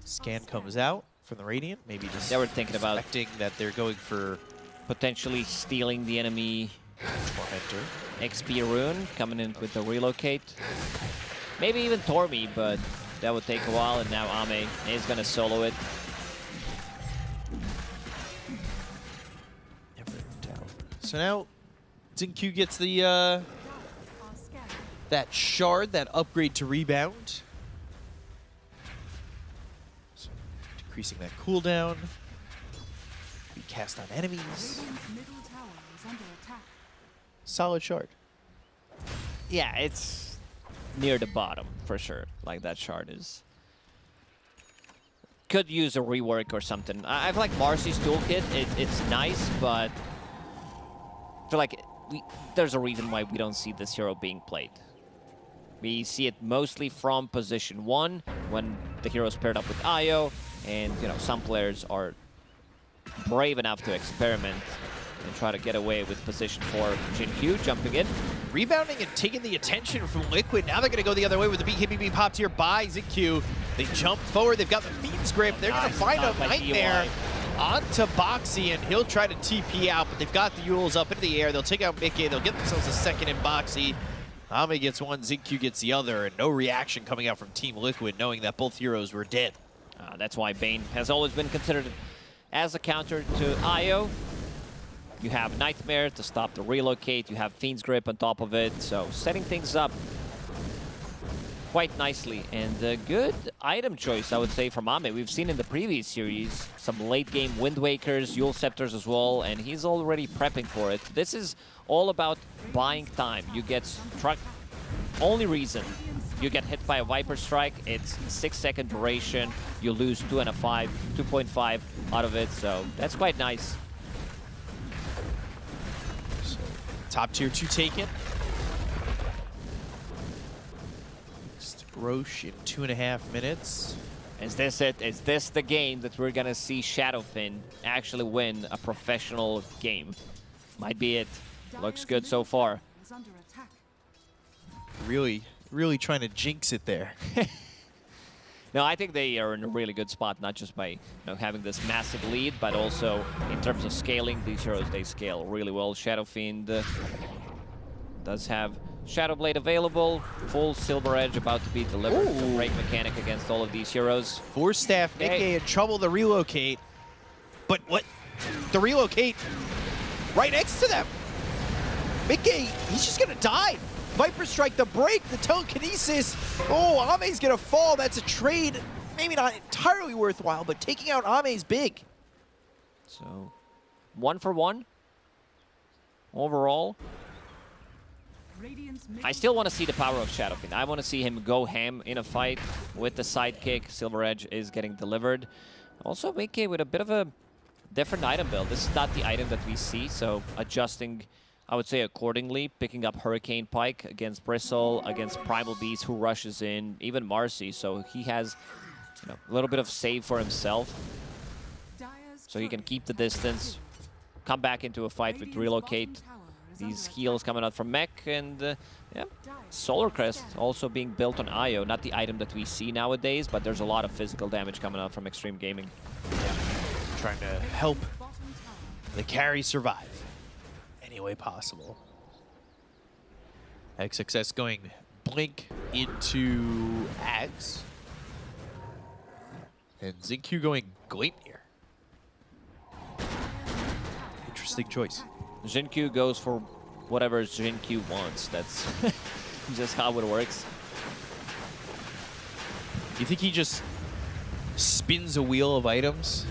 Scan comes out from the Radiant. Maybe just they were thinking about expecting that they're going for potentially stealing the enemy Tormentor. XP rune, coming in with the relocate. Maybe even Tormi, but that would take a while, and now Ame is going to solo it. So now XinQ gets the that shard, that upgrade to rebound. So decreasing that cooldown. We cast on enemies. Solid shard. Yeah, it's near the bottom for sure. Like that shard is. Could use a rework or something. I feel like Marcy's toolkit, it's nice, but I feel like there's a reason why we don't see this hero being played. We see it mostly from position 1 when the hero's paired up with Io, and some players are brave enough to experiment and try to get away with position 4. XinQ jumping in. Rebounding and taking the attention from Liquid. Now they're going to go the other way with the BKB popped here by XinQ. They jump forward. They've got the Fiend's Grip. They're going to find a Nightmare onto Boxy, and he'll try to TP out, but they've got the Yules up into the air. They'll take out Mickey. They'll get themselves a second in Boxy. Ame gets one, XinQ gets the other, and no reaction coming out from Team Liquid, knowing that both heroes were dead. That's why Bane has always been considered as a counter to Io. You have Nightmare to stop the relocate. You have Fiend's Grip on top of it. So setting things up quite nicely. And a good item choice, I would say, from Ame. We've seen in the previous series some late game Wind Wakers, Yule Scepters as well. And he's already prepping for it. This is all about buying time. You get struck. Only reason you get hit by a Viper Strike, it's 6-second duration. You lose 2.5 out of it. So that's quite nice. Top tier 2 taken. Roche in 2.5 minutes. Is this it? Is this the game that we're gonna see Shadowfin actually win a professional game? Might be it. Looks good so far. Really trying to jinx it there. No, I think they are in a really good spot, not just by having this massive lead, but also in terms of scaling. These heroes, they scale really well. Shadow Fiend does have Shadow Blade available. Full Silver Edge about to be delivered. So great mechanic against all of these heroes. Force Staff, Mickey in trouble to relocate. But what? The relocate right next to them. Mickey, he's just going to die. Viper Strike, the break, the telekinesis. Oh, Ame's going to fall. That's a trade. Maybe not entirely worthwhile, but taking out Ame's big. So 1 for 1 overall. I still want to see the power of Shadow Fiend. I want to see him go ham in a fight with the sidekick. Silver Edge is getting delivered. Also, Mickey with a bit of a different item build. This is not the item that we see, so adjusting, I would say, accordingly. Picking up Hurricane Pike against Bristle, against Primal Beast, who rushes in, even Marcy. So he has a little bit of save for himself. So he can keep the distance, come back into a fight with relocate. These heals coming out from Mech, and yeah, Solar Crest also being built on Io. Not the item that we see nowadays, but there's a lot of physical damage coming out from Xtreme Gaming. Yeah. Trying to help the carry survive any way possible. XXS going Blink into Axe. And Xingqiu going Gleipnir. Interesting choice. Xingqiu goes for whatever Xingqiu wants. That's just how it works. You think he just spins a wheel of items?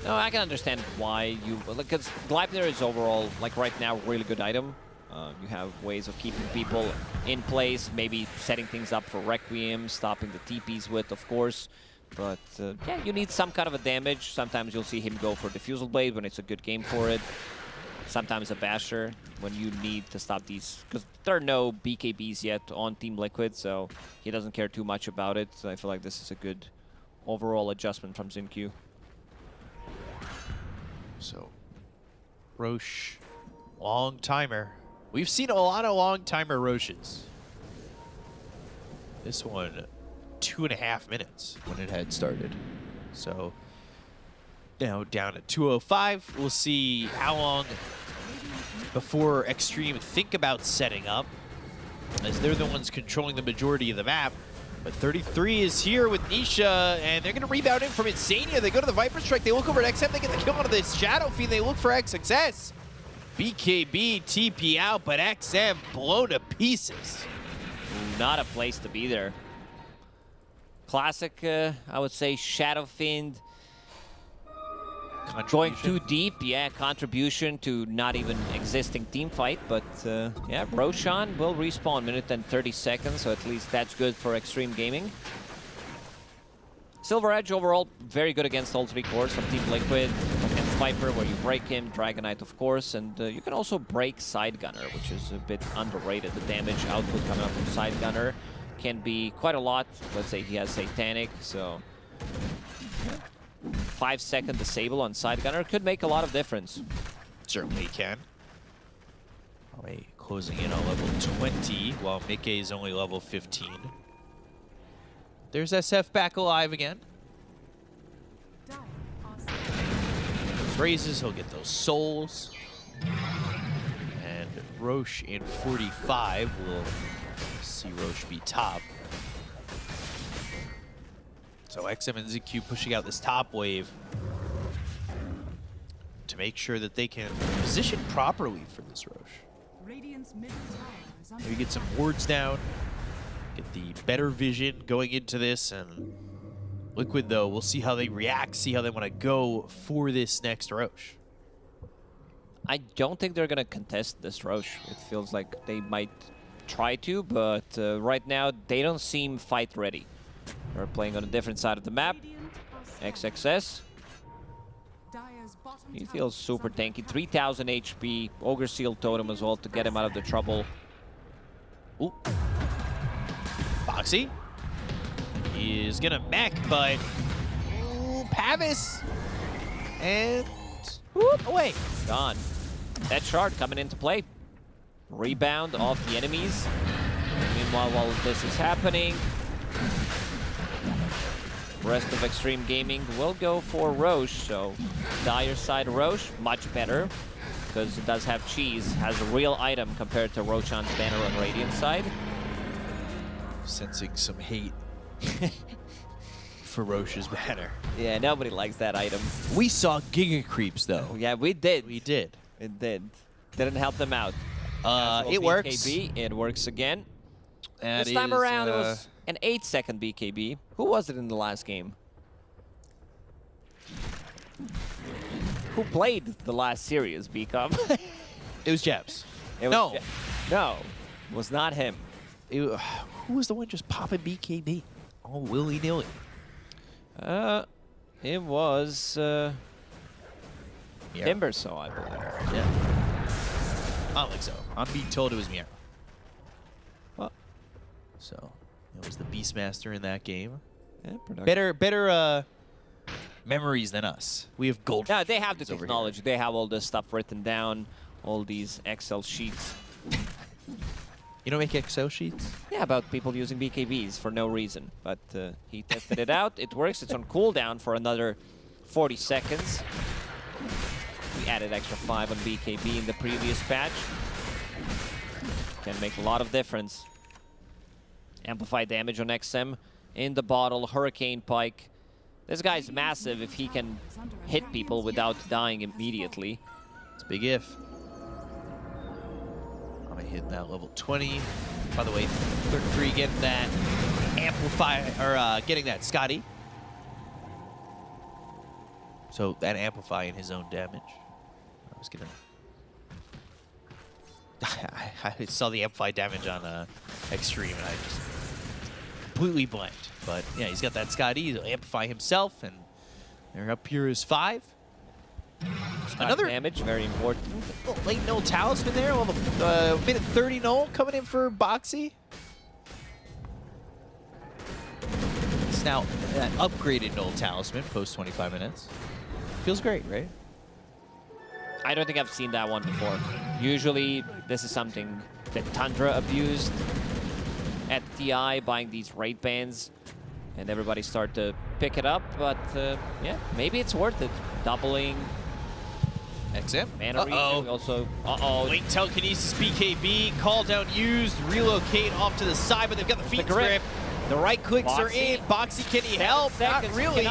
No, I can understand why you... Because Gleipnir is overall, like right now, a really good item. You have ways of keeping people in place, maybe setting things up for Requiem, stopping the TPs with, of course. But yeah, you need some kind of a damage. Sometimes you'll see him go for Diffusal Blade when it's a good game for it. Sometimes a Basher when you need to stop these. Because there are no BKBs yet on Team Liquid, so he doesn't care too much about it. So I feel like this is a good overall adjustment from Xingqiu. So, Roche, long timer. We've seen a lot of long timer Roches. This one, 2.5 minutes when it had started. So, now down at 2:05. We'll see how long before Xtreme think about setting up, as they're the ones controlling the majority of the map. But 33 is here with Nisha, and they're going to rebound in from Insania. They go to the Viper Strike. They look over at XM. They get the kill onto this Shadow Fiend. They look for XXS. BKB TP out, but XM blown to pieces. Not a place to be there. Classic, I would say, Shadow Fiend. Going too deep, yeah, contribution to not even existing team fight, but yeah, Roshan will respawn minute and 30 seconds, so at least that's good for Xtreme Gaming. Silver Edge overall, very good against all 3 cores from Team Liquid, against Viper, where you break him, Dragonite, of course, and you can also break Side Gunner, which is a bit underrated. The damage output coming out from Side Gunner can be quite a lot. Let's say he has Satanic, so... 5-second disable on Side Gunner could make a lot of difference. Certainly can. Probably closing in on level 20, while Mickey is only level 15. There's SF back alive again. Those raises, he'll get those souls. And Roche in 45 will see Roche be top. So XM and Xingqiu pushing out this top wave to make sure that they can position properly for this Roche. Maybe get some wards down, get the better vision going into this, and Liquid, though, we'll see how they react, see how they want to go for this next Roche. I don't think they're going to contest this Roche. It feels like they might try to, but right now they don't seem fight ready. They're playing on a different side of the map. XXS. He feels super tanky. 3000 HP. Ogre Seal Totem as well to get him out of the trouble. Ooh. Foxy. He is going to mech, but... Ooh, Pavis. And... Whoop, away. Gone. That shard coming into play. Rebound off the enemies. Meanwhile, while this is happening, rest of Xtreme Gaming will go for Roche. So Dire side Roche, much better, because it does have cheese, has a real item compared to Roshan's banner on Radiant side. Sensing some hate for Roche's banner. Yeah, nobody likes that item. We saw Giga Creeps, though. Yeah, we did. We did. It did. Didn't help them out. It works. BKB, it works again. That This time is, around, it was an 8-second BKB. Who was it in the last game? Who played the last series, BCom? It was Jebs. No, it was not him. Who was the one just popping BKB? All willy-nilly. It was Timbersaw, I believe. Yeah. I don't think so. I'm being told it was Miera. Well, so it was the Beastmaster in that game. yeah, production. Better memories than us. We have gold. Yeah, they have the over here. technology. They have all this stuff written down, all these Excel sheets. You don't make Excel sheets? Yeah, about people using BKBs for no reason. But he tested it out. It works. It's on cooldown for another 40 seconds. We added extra 5 on BKB in the previous patch. Can make a lot of difference. Amplify damage on XM in the bottle. Hurricane Pike. This guy's massive if he can hit people without dying immediately. It's a big if. I'm gonna hit that level 20. By the way, 33 getting that amplify or getting that Scotty. So that amplifying his own damage. I was gonna. I saw the amplify damage on Xtreme and I just completely blanked. But yeah, he's got that Scotty. He'll amplify himself, and they're up here is 5. Another damage, very important. Late null talisman there. Well, the minute 30 null coming in for Boxy. It's now an upgraded null talisman post 25 minutes. Feels great, right? I don't think I've seen that one before. Usually, this is something that Tundra abused at TI, buying these raid bands, and everybody start to pick it up. But yeah, maybe it's worth it. Doubling XM. mana regen. Also, Link telekinesis BKB. Call down used. Relocate off to the side, but they've got the feet grip. The right clicks are in. Boxy, can he help? Not really.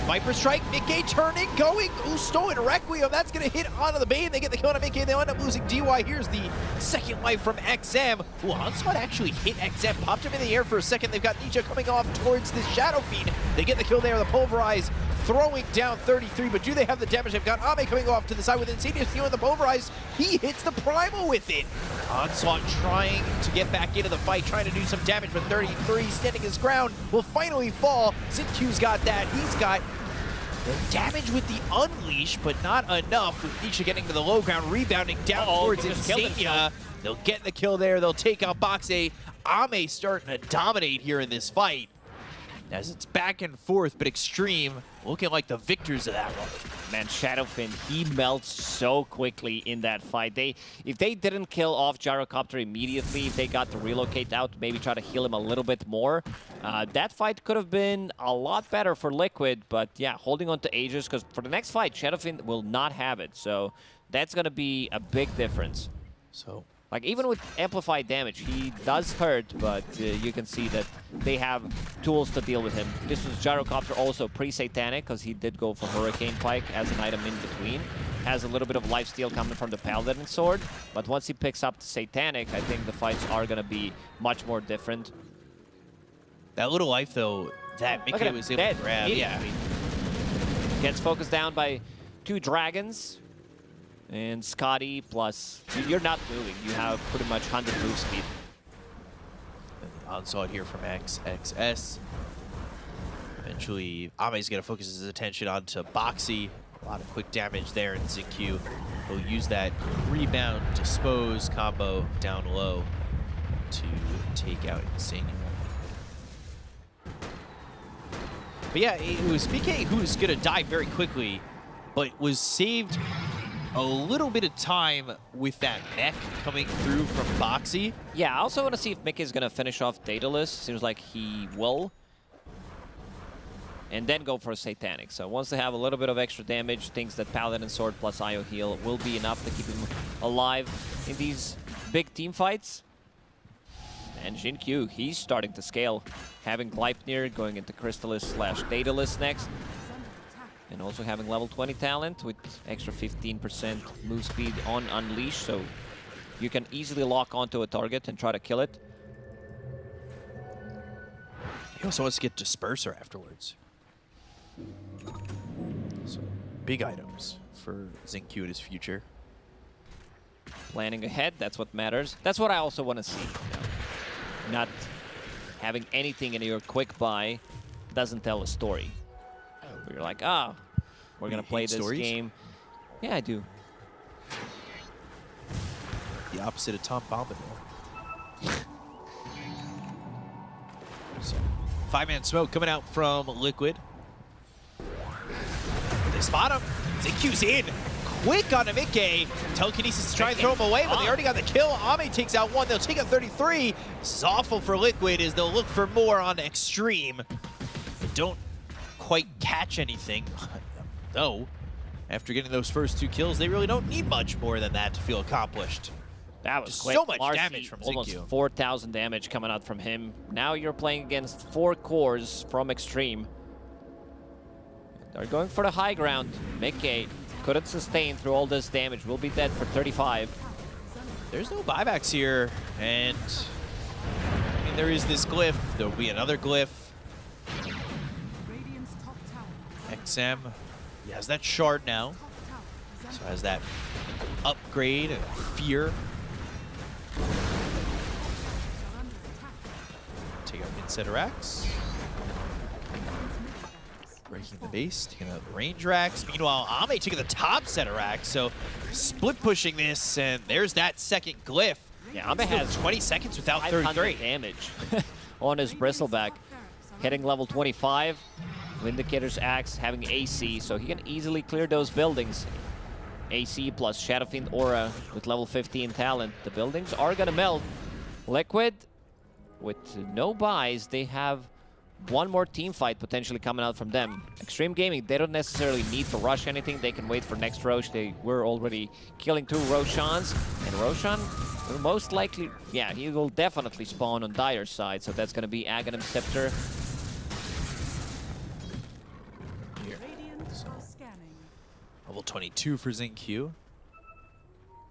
Viper Strike, Mickey turning, going. Usto and Requiem. That's going to hit onto the Bane. They get the kill on Mickey. They end up losing DY. Here's the second life from XM. Ooh, Onslaught actually hit XM. Popped him in the air for a second. They've got Ninja coming off towards the Shadow Fiend. They get the kill there. The Pulverize throwing down 33, but do they have the damage? They've got Ame coming off to the side with Insidious stealing the Pulverize. He hits the Primal with it. Onslaught trying to get back into the fight, trying to do some damage, but 33 standing his ground will finally fall. Zinq's got that. He's got the damage with the Unleash, but not enough with Nisha getting to the low ground, rebounding down towards Insania. They'll get the kill there. They'll take out Boxe. Ame starting to dominate here in this fight, as it's back and forth, but Xtreme looking like the victors of that one. man, Shadowfin, he melts so quickly in that fight. If they didn't kill off Gyrocopter immediately, if they got to relocate out, maybe try to heal him a little bit more, that fight could have been a lot better for Liquid. But yeah, holding on to Aegis, because for the next fight, Shadowfin will not have it. So that's going to be a big difference. So, like, even with amplified damage, he does hurt, but you can see that they have tools to deal with him. This was Gyrocopter also pre-Satanic, because he did go for Hurricane Pike as an item in between. Has a little bit of lifesteal coming from the Paladin Sword, but once he picks up the Satanic, I think the fights are going to be much more different. That little life, though, that Mickey was able to grab. Yeah. Gets focused down by 2 dragons. And Scotty plus, you're not moving. You have pretty much 100 move speed. Onslaught here from XXS. Eventually, Ame's going to focus his attention onto Boxy. A lot of quick damage there, and Zinq will use that rebound dispose combo down low to take out Insania. But yeah, it was BK who was going to die very quickly, but was saved a little bit of time with that mech coming through from Boxy. Yeah, I also want to see if Mickey is going to finish off Daedalus. Seems like he will. And then go for a Satanic. So once they have a little bit of extra damage, thinks that Paladin Sword plus IO heal will be enough to keep him alive in these big team fights. And Jin Q, he's starting to scale. Having Gleipnir going into Crystallis / Daedalus next. And also having level 20 talent with extra 15% move speed on Unleash. So you can easily lock onto a target and try to kill it. He also wants to get Disperser afterwards. So big items for Xingqiu in his future. Planning ahead, that's what matters. That's what I also want to see. Not having anything in your quick buy doesn't tell a story. You're like, ah, we're going to play this game. Yeah, I do. The opposite of Tom Bombadil. So, 5-man smoke coming out from Liquid. They spot him. Xingqiu's in. Quick on Mickey. Telekinesis to try and throw him away, but they already got the kill. Ame takes out one. They'll take out 33. This is awful for Liquid as they'll look for more on Xtreme. They don't quite catch anything. Though, after getting those first 2 kills, they really don't need much more than that to feel accomplished. That was Just quick. so much Marcy, damage from almost Xingqiu. 4,000 damage coming out from him. Now you're playing against 4 cores from Xtreme. They're going for the high ground. Mickey couldn't sustain through all this damage. Will be dead for 35. There's no buybacks here, and I mean, there is this glyph. There will be another glyph. XM, he has that shard now, so has that upgrade and fear. Take out Inciterax. Breaking the base, taking out the range racks. Meanwhile, Ame taking the top set of racks, so split pushing this, and there's that second glyph. Yeah, Ame has 20 seconds without 500 33. damage on his Bristleback. Hitting level 25. Vindicator's Axe having AC, so he can easily clear those buildings. AC plus Shadow Fiend Aura with level 15 talent. The buildings are gonna melt. Liquid, with no buys, they have one more team fight potentially coming out from them. Xtreme Gaming, they don't necessarily need to rush anything. They can wait for next Rosh. They were already killing 2 Roshans. And Roshan will most likely, yeah, he will definitely spawn on Dire's side. So that's going to be Aghanim Scepter. Here. So, level 22 for Xingqiu.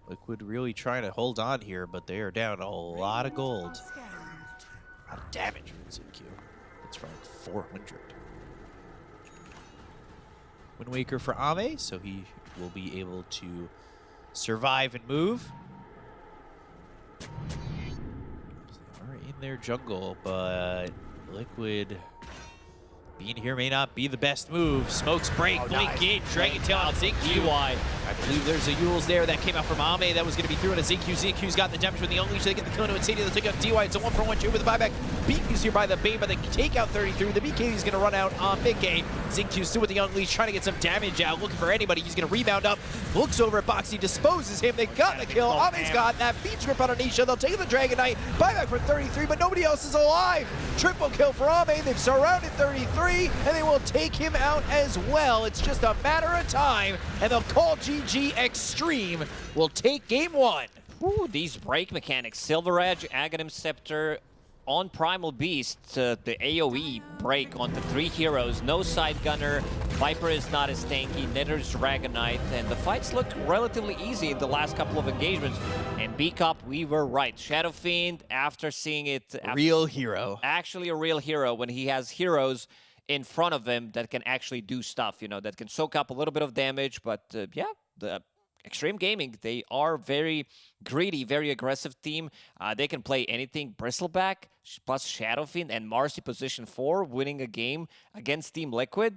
Liquid really trying to hold on here, but they are down a lot of gold. A lot of damage from Xingqiu. It's from 400. Wind Waker for Ame, so he will be able to survive and move. They are in their jungle, but Liquid being here may not be the best move. Smokes break, blink in, Dragon Tail on Xingqiu. I believe there's a Yules there that came out from Ame that was going to be through into Xingqiu. Xingqiu's got the damage with the Unleash. They get the kill into Insidia. They'll take out DY. It's a 1-for-1 shoot with the buyback. BQ's here by the Bane, but they take out 33. The BK is going to run out on Mickey. Xingqiu still with the Unleash, trying to get some damage out, looking for anybody. He's going to rebound up, looks over at Boxy, disposes him. They got the kill. Ame's got that beach grip on Anisha. They'll take the Dragon Knight. Buyback for 33, but nobody else is alive. Triple kill for Ame. They've surrounded 33, and they will take him out as well. It's just a matter of time, and they'll call GG. Xtreme will take game 1. Ooh, these break mechanics. Silver Edge, Aghanim Scepter, on Primal Beast, the AoE break onto 3 heroes. No side gunner. Viper is not as tanky, neither is Dragon Knight, and the fights looked relatively easy in the last couple of engagements. And B-Cup, we were right. Shadow Fiend, after seeing it... Real hero. Actually a real hero when he has heroes in front of him that can actually do stuff, you know, that can soak up a little bit of damage. But yeah, the Xtreme Gaming, they are very greedy, very aggressive team. They can play anything. Bristleback plus Shadow Fiend and Marcy position 4, winning a game against Team Liquid.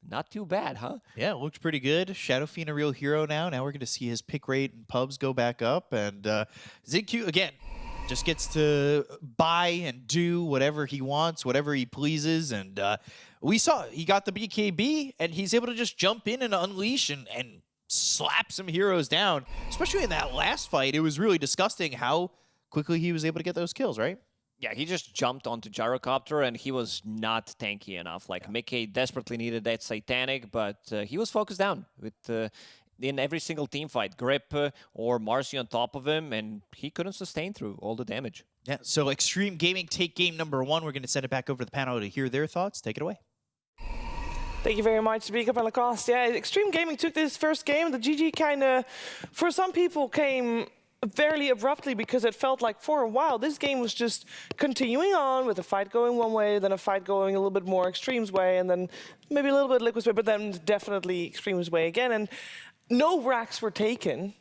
Not too bad, huh? Yeah, it looked pretty good. Shadow Fiend a real hero now. Now we're going to see his pick rate and pubs go back up. And Xingqiu, again, just gets to buy and do whatever he wants, whatever he pleases. And we saw he got the BKB, and he's able to just jump in and unleash and slap some heroes down. Especially in that last fight, it was really disgusting how quickly he was able to get those kills, right? Yeah, he just jumped onto Gyrocopter and he was not tanky enough. Like Mickey desperately needed that Satanic, but he was focused down with in every single team fight. Grip or Marcy on top of him, and he couldn't sustain through all the damage. Yeah, so Xtreme Gaming take game number 1. We're going to send it back over to the panel to hear their thoughts. Take it away. Thank you very much, Speak Up and Lacoste. Yeah, Xtreme Gaming took this first game. The GG kind of, for some people, came fairly abruptly because it felt like for a while this game was just continuing on with a fight going one way, then a fight going a little bit more Xtreme's way, and then maybe a little bit Liquid's way, but then definitely Xtreme's way again. And no racks were taken.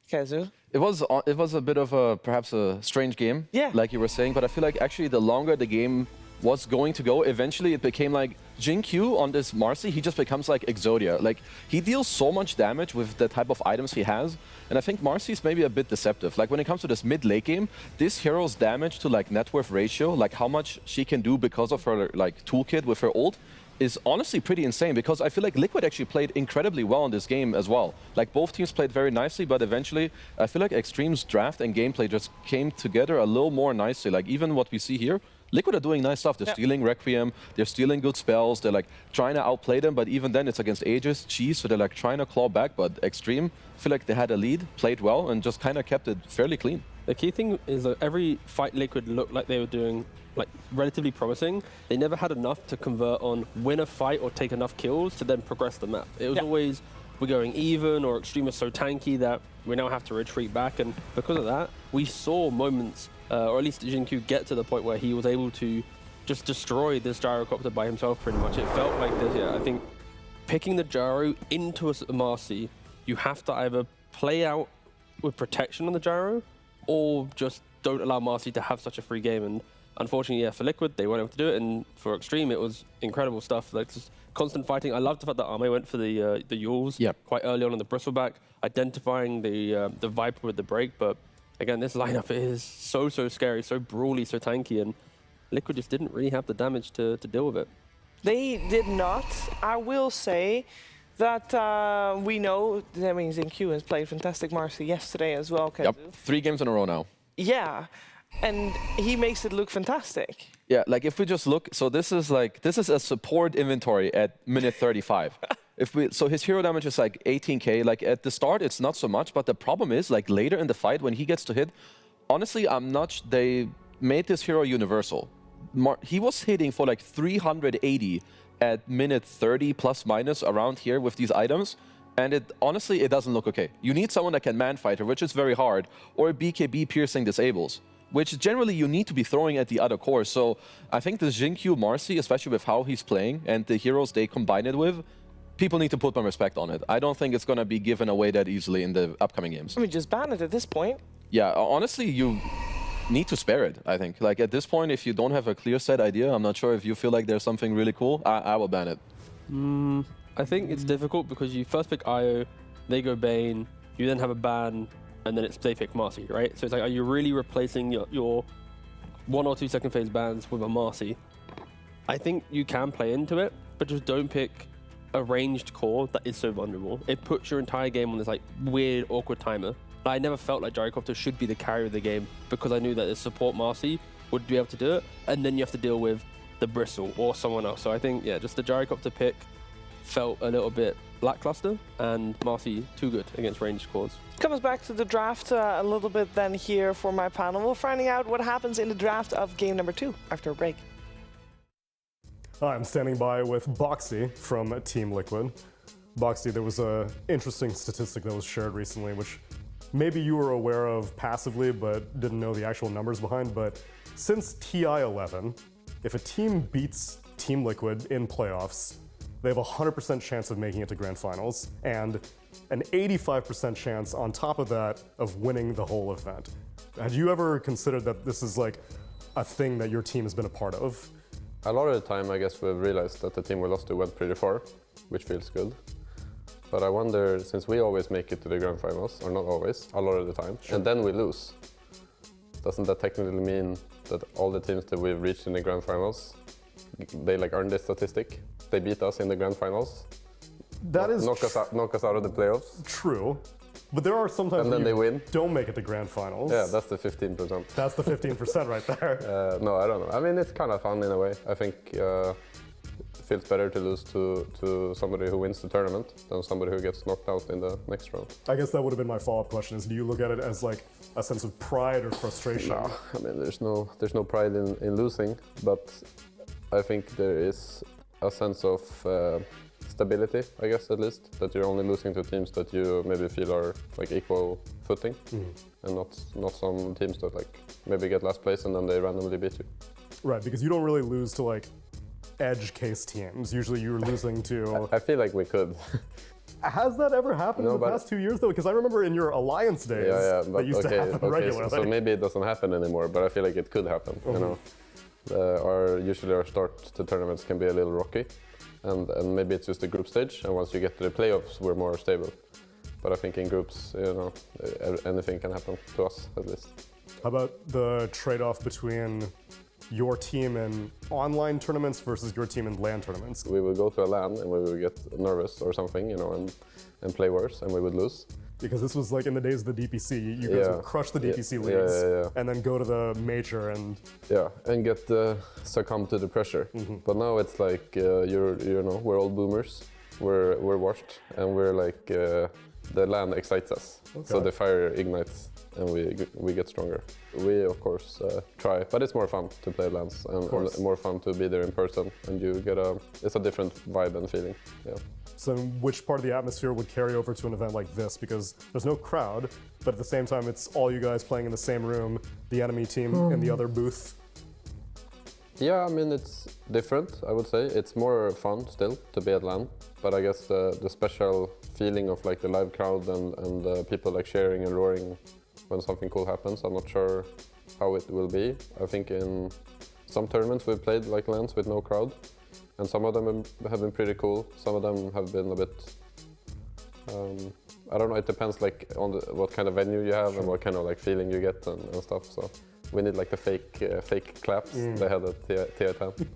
Kazu? It was a bit of a perhaps a strange game, like you were saying, but I feel like actually the longer the game was going to go, eventually it became like Jin-Q on this Marcy, he just becomes like Exodia. Like, he deals so much damage with the type of items he has, and I think Marcy's maybe a bit deceptive. Like, when it comes to this mid-late game, this hero's damage to like net worth ratio, like how much she can do because of her like toolkit with her ult, is honestly pretty insane, because I feel like Liquid actually played incredibly well in this game as well. Like, both teams played very nicely, but eventually I feel like Xtreme's draft and gameplay just came together a little more nicely. Like, even what we see here, Liquid are doing nice stuff. They're stealing Requiem, they're stealing good spells, they're like trying to outplay them, but even then it's against Aegis, Cheese, so they're like trying to claw back, but Xtreme, I feel like they had a lead, played well, and just kind of kept it fairly clean. The key thing is that every fight Liquid looked like they were doing like relatively promising. They never had enough to convert on win a fight or take enough kills to then progress the map. It was always, we're going even, or Xtreme is so tanky that we now have to retreat back, and because of that, we saw moments, or at least Jin-Q get to the point where he was able to just destroy this Gyrocopter by himself pretty much. It felt like this, I think picking the Gyro into a Marcy, you have to either play out with protection on the Gyro, or just don't allow Marcy to have such a free game. And unfortunately, for Liquid, they weren't able to do it, and for Xtreme, it was incredible stuff. Like, just constant fighting. I love the fact that Ame went for the Yules quite early on in the Bristleback, identifying the Viper with the break, but again, this lineup is so scary, so brawly, so tanky, and Liquid just didn't really have the damage to deal with it. They did not. I will say that we know, I mean, Jin-Q has played fantastic Marcy yesterday as well, Kazu. Yep, 3 games in a row now. Yeah, and he makes it look fantastic. Yeah, like if we just look, so this is a support inventory at minute 35. So his hero damage is like 18k. Like at the start, it's not so much, but the problem is like later in the fight when he gets to hit, honestly, they made this hero universal. He was hitting for like 380 at minute 30 plus minus around here with these items. And honestly, it doesn't look okay. You need someone that can man fight her, which is very hard, or BKB piercing disables, which generally you need to be throwing at the other core. So I think the Jin-Q Marcy, especially with how he's playing and the heroes they combine it with, people need to put more respect on it. I don't think it's going to be given away that easily in the upcoming games. I mean, just ban it at this point. Yeah, honestly, you need to spare it, I think. Like at this point, if you don't have a clear set idea, I'm not sure if you feel like there's something really cool, I will ban it. I think it's difficult because you first pick Io, they go Bane, you then have a ban, and then they pick Marcy, right? So it's like, are you really replacing your 1 or 2 second phase bans with a Marcy? I think you can play into it, but just don't pick a ranged core that is so vulnerable. It puts your entire game on this like weird, awkward timer. I never felt like Gyrocopter should be the carry of the game because I knew that the support Marcy would be able to do it, and then you have to deal with the Bristle or someone else. So I think, yeah, just the Gyrocopter pick felt a little bit lackluster, and Marcy too good against ranged cores. Comes back to the draft a little bit then here for my panel. We're finding out what happens in the draft of game number 2 after a break. Hi, I'm standing by with Boxy from Team Liquid. Boxy, there was an interesting statistic that was shared recently, which maybe you were aware of passively but didn't know the actual numbers behind, but since TI11, if a team beats Team Liquid in playoffs, they have a 100% chance of making it to Grand Finals, and an 85% chance on top of that of winning the whole event. Had you ever considered that this is like a thing that your team has been a part of? A lot of the time, I guess we've realized that the team we lost to went pretty far, which feels good. But I wonder, since we always make it to the Grand Finals, or not always, a lot of the time, and then we lose, doesn't that technically mean that all the teams that we've reached in the Grand Finals, they like earn this statistic? They beat us in the Grand Finals. That is knock us out of the playoffs. true. But there are sometimes And then where they you win. don't make it to grand finals. Yeah, that's the 15%. That's the 15% right there. No, I don't know. I mean, it's kind of fun in a way. I think it feels better to lose to somebody who wins the tournament than somebody who gets knocked out in the next round. I guess that would have been my follow-up question: is do you look at it as like a sense of pride or frustration? No, I mean, there's no pride in losing, but I think there is a sense of stability, I guess, at least, that you're only losing to teams that you maybe feel are like equal footing, and not some teams that like maybe get last place and then they randomly beat you. Right, because you don't really lose to like edge case teams. Usually you're losing to... I feel like we could. Has that ever happened in the past 2 years though? Because I remember in your alliance days but that used to happen regularly. So maybe it doesn't happen anymore, but I feel like it could happen. You know, usually our start to tournaments can be a little rocky, and maybe it's just the group stage. And once you get to the playoffs, we're more stable. But I think in groups, you know, anything can happen to us at least. How about the trade-off between your team in online tournaments versus your team in LAN tournaments? We would go to a LAN and we would get nervous or something, you know, and play worse, and we would lose. Because this was like in the days of the DPC, you guys would crush the DPC leagues and then go to the major and... Yeah, and get succumb to the pressure. But now it's like, you know, we're all boomers, we're washed, and we're like, the LAN excites us. Okay. So the fire ignites and we get stronger. We, of course, try, but it's more fun to play LANs and more fun to be there in person, and you get it's a different vibe and feeling, yeah. So which part of the atmosphere would carry over to an event like this? Because there's no crowd, but at the same time, it's all you guys playing in the same room, the enemy team in the other booth. Yeah, I mean, it's different, I would say. It's more fun still to be at LAN, but I guess the special feeling of like the live crowd and people like sharing and roaring when something cool happens, I'm not sure how it will be. I think in some tournaments we've played like LANs with no crowd, and some of them have been pretty cool. Some of them have been a bit, I don't know, it depends like on what kind of venue you have and what kind of like feeling you get and stuff. So we need like the fake claps they had at TI10.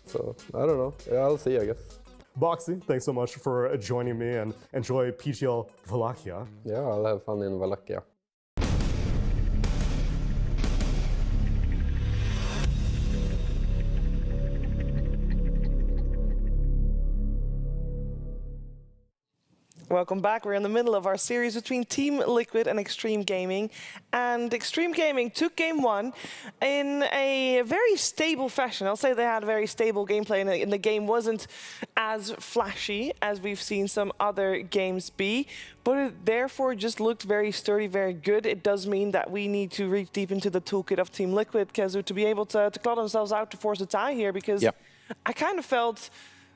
So I don't know, yeah, I'll see, I guess. Boxy, thanks so much for joining me, and enjoy PGL Wallachia. Yeah, I'll have fun in Wallachia. Welcome back. We're in the middle of our series between Team Liquid and Xtreme Gaming. And Xtreme Gaming took game one in a very stable fashion. I'll say they had a very stable gameplay, and the game wasn't as flashy as we've seen some other games be, but it therefore just looked very sturdy, very good. It does mean that we need to reach deep into the toolkit of Team Liquid, Kezu, to be able to claw themselves out to force a tie here, because I kind of felt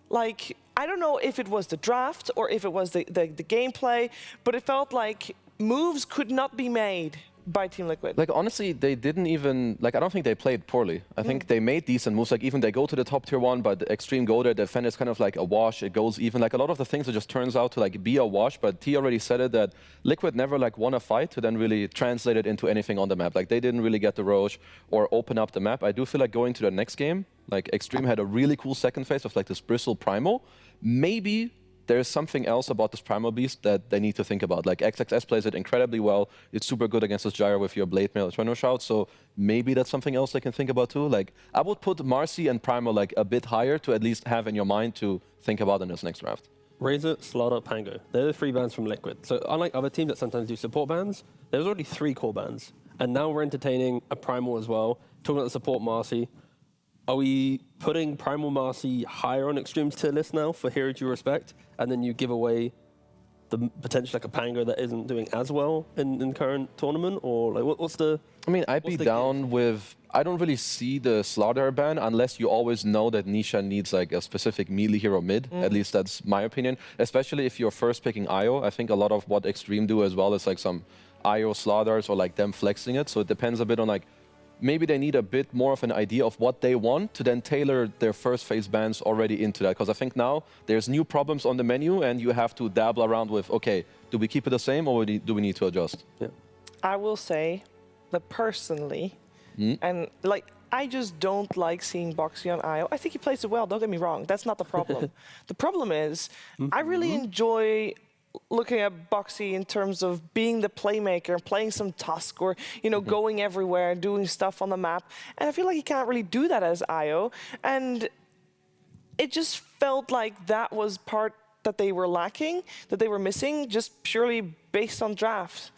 like, I don't know if it was the draft or if it was the gameplay, but it felt like moves could not be made by Team Liquid. Like, honestly, they didn't even, like, I don't think they played poorly. I think they made decent moves. Like, even they go to the top tier one, but the Xtreme go there, defend is kind of like a wash. It goes even. Like, a lot of the things, it just turns out to, like, be a wash. But T already said it, that Liquid never, like, won a fight to then really translate it into anything on the map. Like, they didn't really get the Roche or open up the map. I do feel like going to the next game, like, Xtreme had a really cool second phase of, like, this Bristle Primal. Maybe there's something else about this Primal Beast that they need to think about. Like, XXS plays it incredibly well. It's super good against this Gyro with your Blade Mail Eternal Shout, so maybe that's something else they can think about too. Like, I would put Marcy and Primal like a bit higher to at least have in your mind to think about in this next draft. Razor, Slaughter, Pango. They're the 3 bans from Liquid. So unlike other teams that sometimes do support bans, there's already 3 core bans. And now we're entertaining a Primal as well, talking about the support Marcy. Are we putting Primal Marcy higher on Xtreme's tier list now for Hero Due Respect, and then you give away the potential like a Pango that isn't doing as well in current tournament? Or like what's the... I mean, I'd be down with... I don't really see the Slaughter ban unless you always know that Nisha needs like a specific melee hero mid. At least that's my opinion. Especially if you're first picking IO. I think a lot of what Xtreme do as well is like some IO Slaughters or like them flexing it. So it depends a bit on like... Maybe they need a bit more of an idea of what they want to then tailor their first phase bans already into that. Because I think now there's new problems on the menu and you have to dabble around with, okay, do we keep it the same or do we need to adjust? I will say that personally, and like I just don't like seeing Boxy on IO. I think he plays it well, don't get me wrong. That's not the problem. The problem is, I really enjoy looking at Boxy in terms of being the playmaker, playing some Tusk, or going everywhere, doing stuff on the map. And I feel like he can't really do that as IO. And it just felt like that was part that they were lacking, that they were missing, just purely based on draft.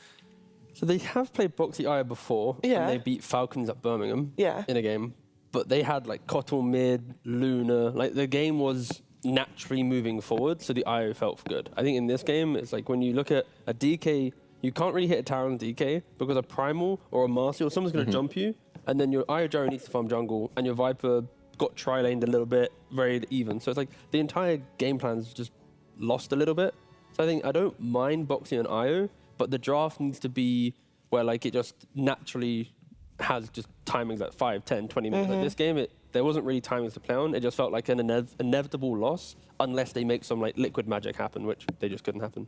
So they have played Boxy IO before, Yeah. and they beat Falcons at Birmingham Yeah. in a game. But they had like Cottle mid, Luna. Like the game was naturally moving forward, so the IO felt good. I think in this game, it's like when you look at a DK, you can't really hit a tower on DK because a Primal or a Marcy or someone's going to jump you, and then your IO Gyro needs to farm jungle, and your Viper got tri-laned a little bit, very even. So it's like the entire game plan's just lost a little bit. So I think I don't mind Boxy and IO, but the draft needs to be where like it just naturally has just timings like 5, 10, 20 minutes. Like this game, there wasn't really timings to play on. It just felt like an inevitable loss unless they make some like liquid magic happen, which they just couldn't happen.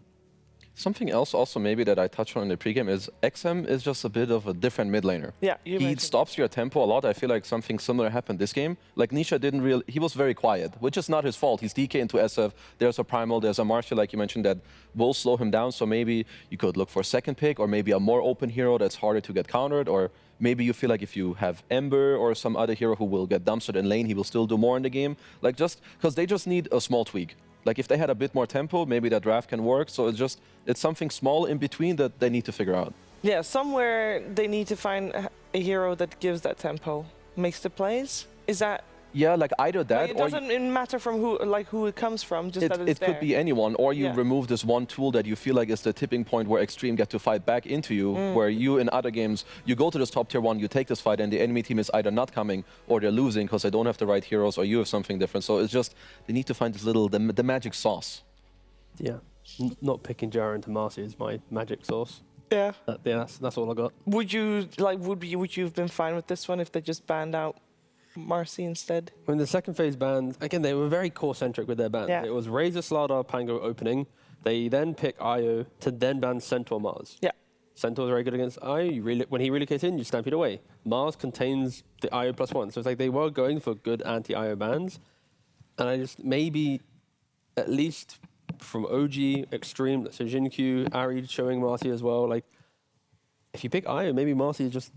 Something else also maybe that I touched on in the pregame is XM is just a bit of a different mid laner. Yeah, he mentioned. stops your tempo a lot. I feel like something similar happened this game. Like Nisha didn't really, he was very quiet, which is not his fault. He's DK into SF. There's a Primal, there's a Marshall, like you mentioned, that will slow him down. So maybe you could look for a second pick, or maybe a more open hero that's harder to get countered, or maybe you feel like if you have Ember or some other hero who will get dumpstered in lane, he will still do more in the game. Like just, because they just need a small tweak. Like if they had a bit more tempo, maybe that draft can work. So it's something small in between that they need to figure out. Yeah, somewhere they need to find a hero that gives that tempo, makes the plays. Is that? Yeah, like either that, Like, it or doesn't matter from who it comes from, just that it's it could be anyone, or you Yeah. remove this one tool that you feel like is the tipping point where Xtreme get to fight back into you, where you in other games, you go to this top tier 1, you take this fight, and the enemy team is either not coming or they're losing because they don't have the right heroes, or you have something different. So it's just, they need to find this little, the magic sauce. Yeah, not picking Jara into Marcy is my magic sauce. Yeah. That's all I got. Would you have been fine with this one if they just banned out Marcy instead? When the second phase bans, again, they were very core-centric with their bans. Yeah. It was Razor, Slardar, Pango opening. They then pick IO to then ban Centaur Mars. Yeah. Centaur's very good against IO. When he relocates in, you stampede away. Mars contains the IO +1. So it's like they were going for good anti-IO bans. And I just, maybe, at least from OG, Xtreme, so Jin-Q, Ari showing Marcy as well, like, if you pick IO, maybe Marcy is just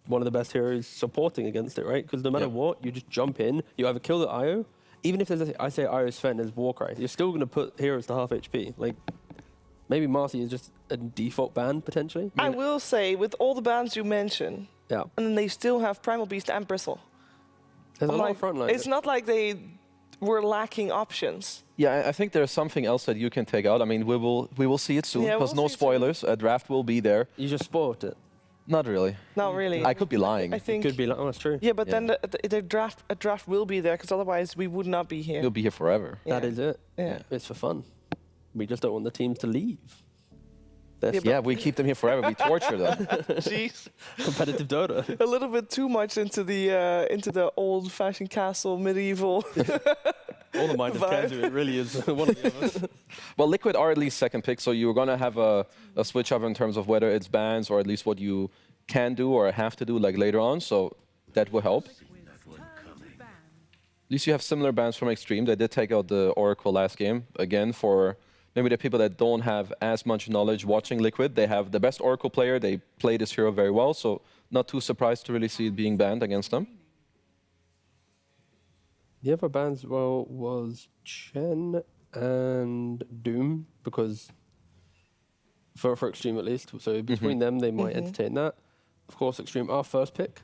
one of the best heroes supporting against it, right? Because no matter what, you just jump in, you either kill the IO, even if there's I say IO Sven as Warcry, you're still going to put heroes to half HP. Like, maybe Marcy is just a default ban, potentially. I will say, with all the bans you mention, Yeah. and then they still have Primal Beast and Bristle. There's a lot like, of frontline. It's not like they were lacking options. Yeah, I think there's something else that you can take out. I mean, we will see it soon, Yeah, because we'll no see it soon. spoilers. A draft will be there. You just spoiled it. Not really. Not really. I could be lying. I think. Could be like, oh, that's true. Yeah, but then a draft will be there, because otherwise we would not be here. You'll be here forever. Yeah. That is it. Yeah. It's for fun. We just don't want the teams to leave. Yeah, we keep them here forever. We torture them. Jeez. Competitive Dota. A little bit too much into the old-fashioned castle medieval. All the mind of Vibe. Kenzu, it really is one of the others. Well, Liquid are at least second pick, so you're going to have a switch up in terms of whether it's bans or at least what you can do or have to do like later on, so that will help. At least you have similar bans from Xtreme. They did take out the Oracle last game. Again, for maybe the people that don't have as much knowledge watching Liquid, they have the best Oracle player. They play this hero very well, so not too surprised to really see it being banned against them. The other bans, well, was Chen and Doom, because for Xtreme at least. So between them, they might entertain that. Of course, Xtreme are first pick,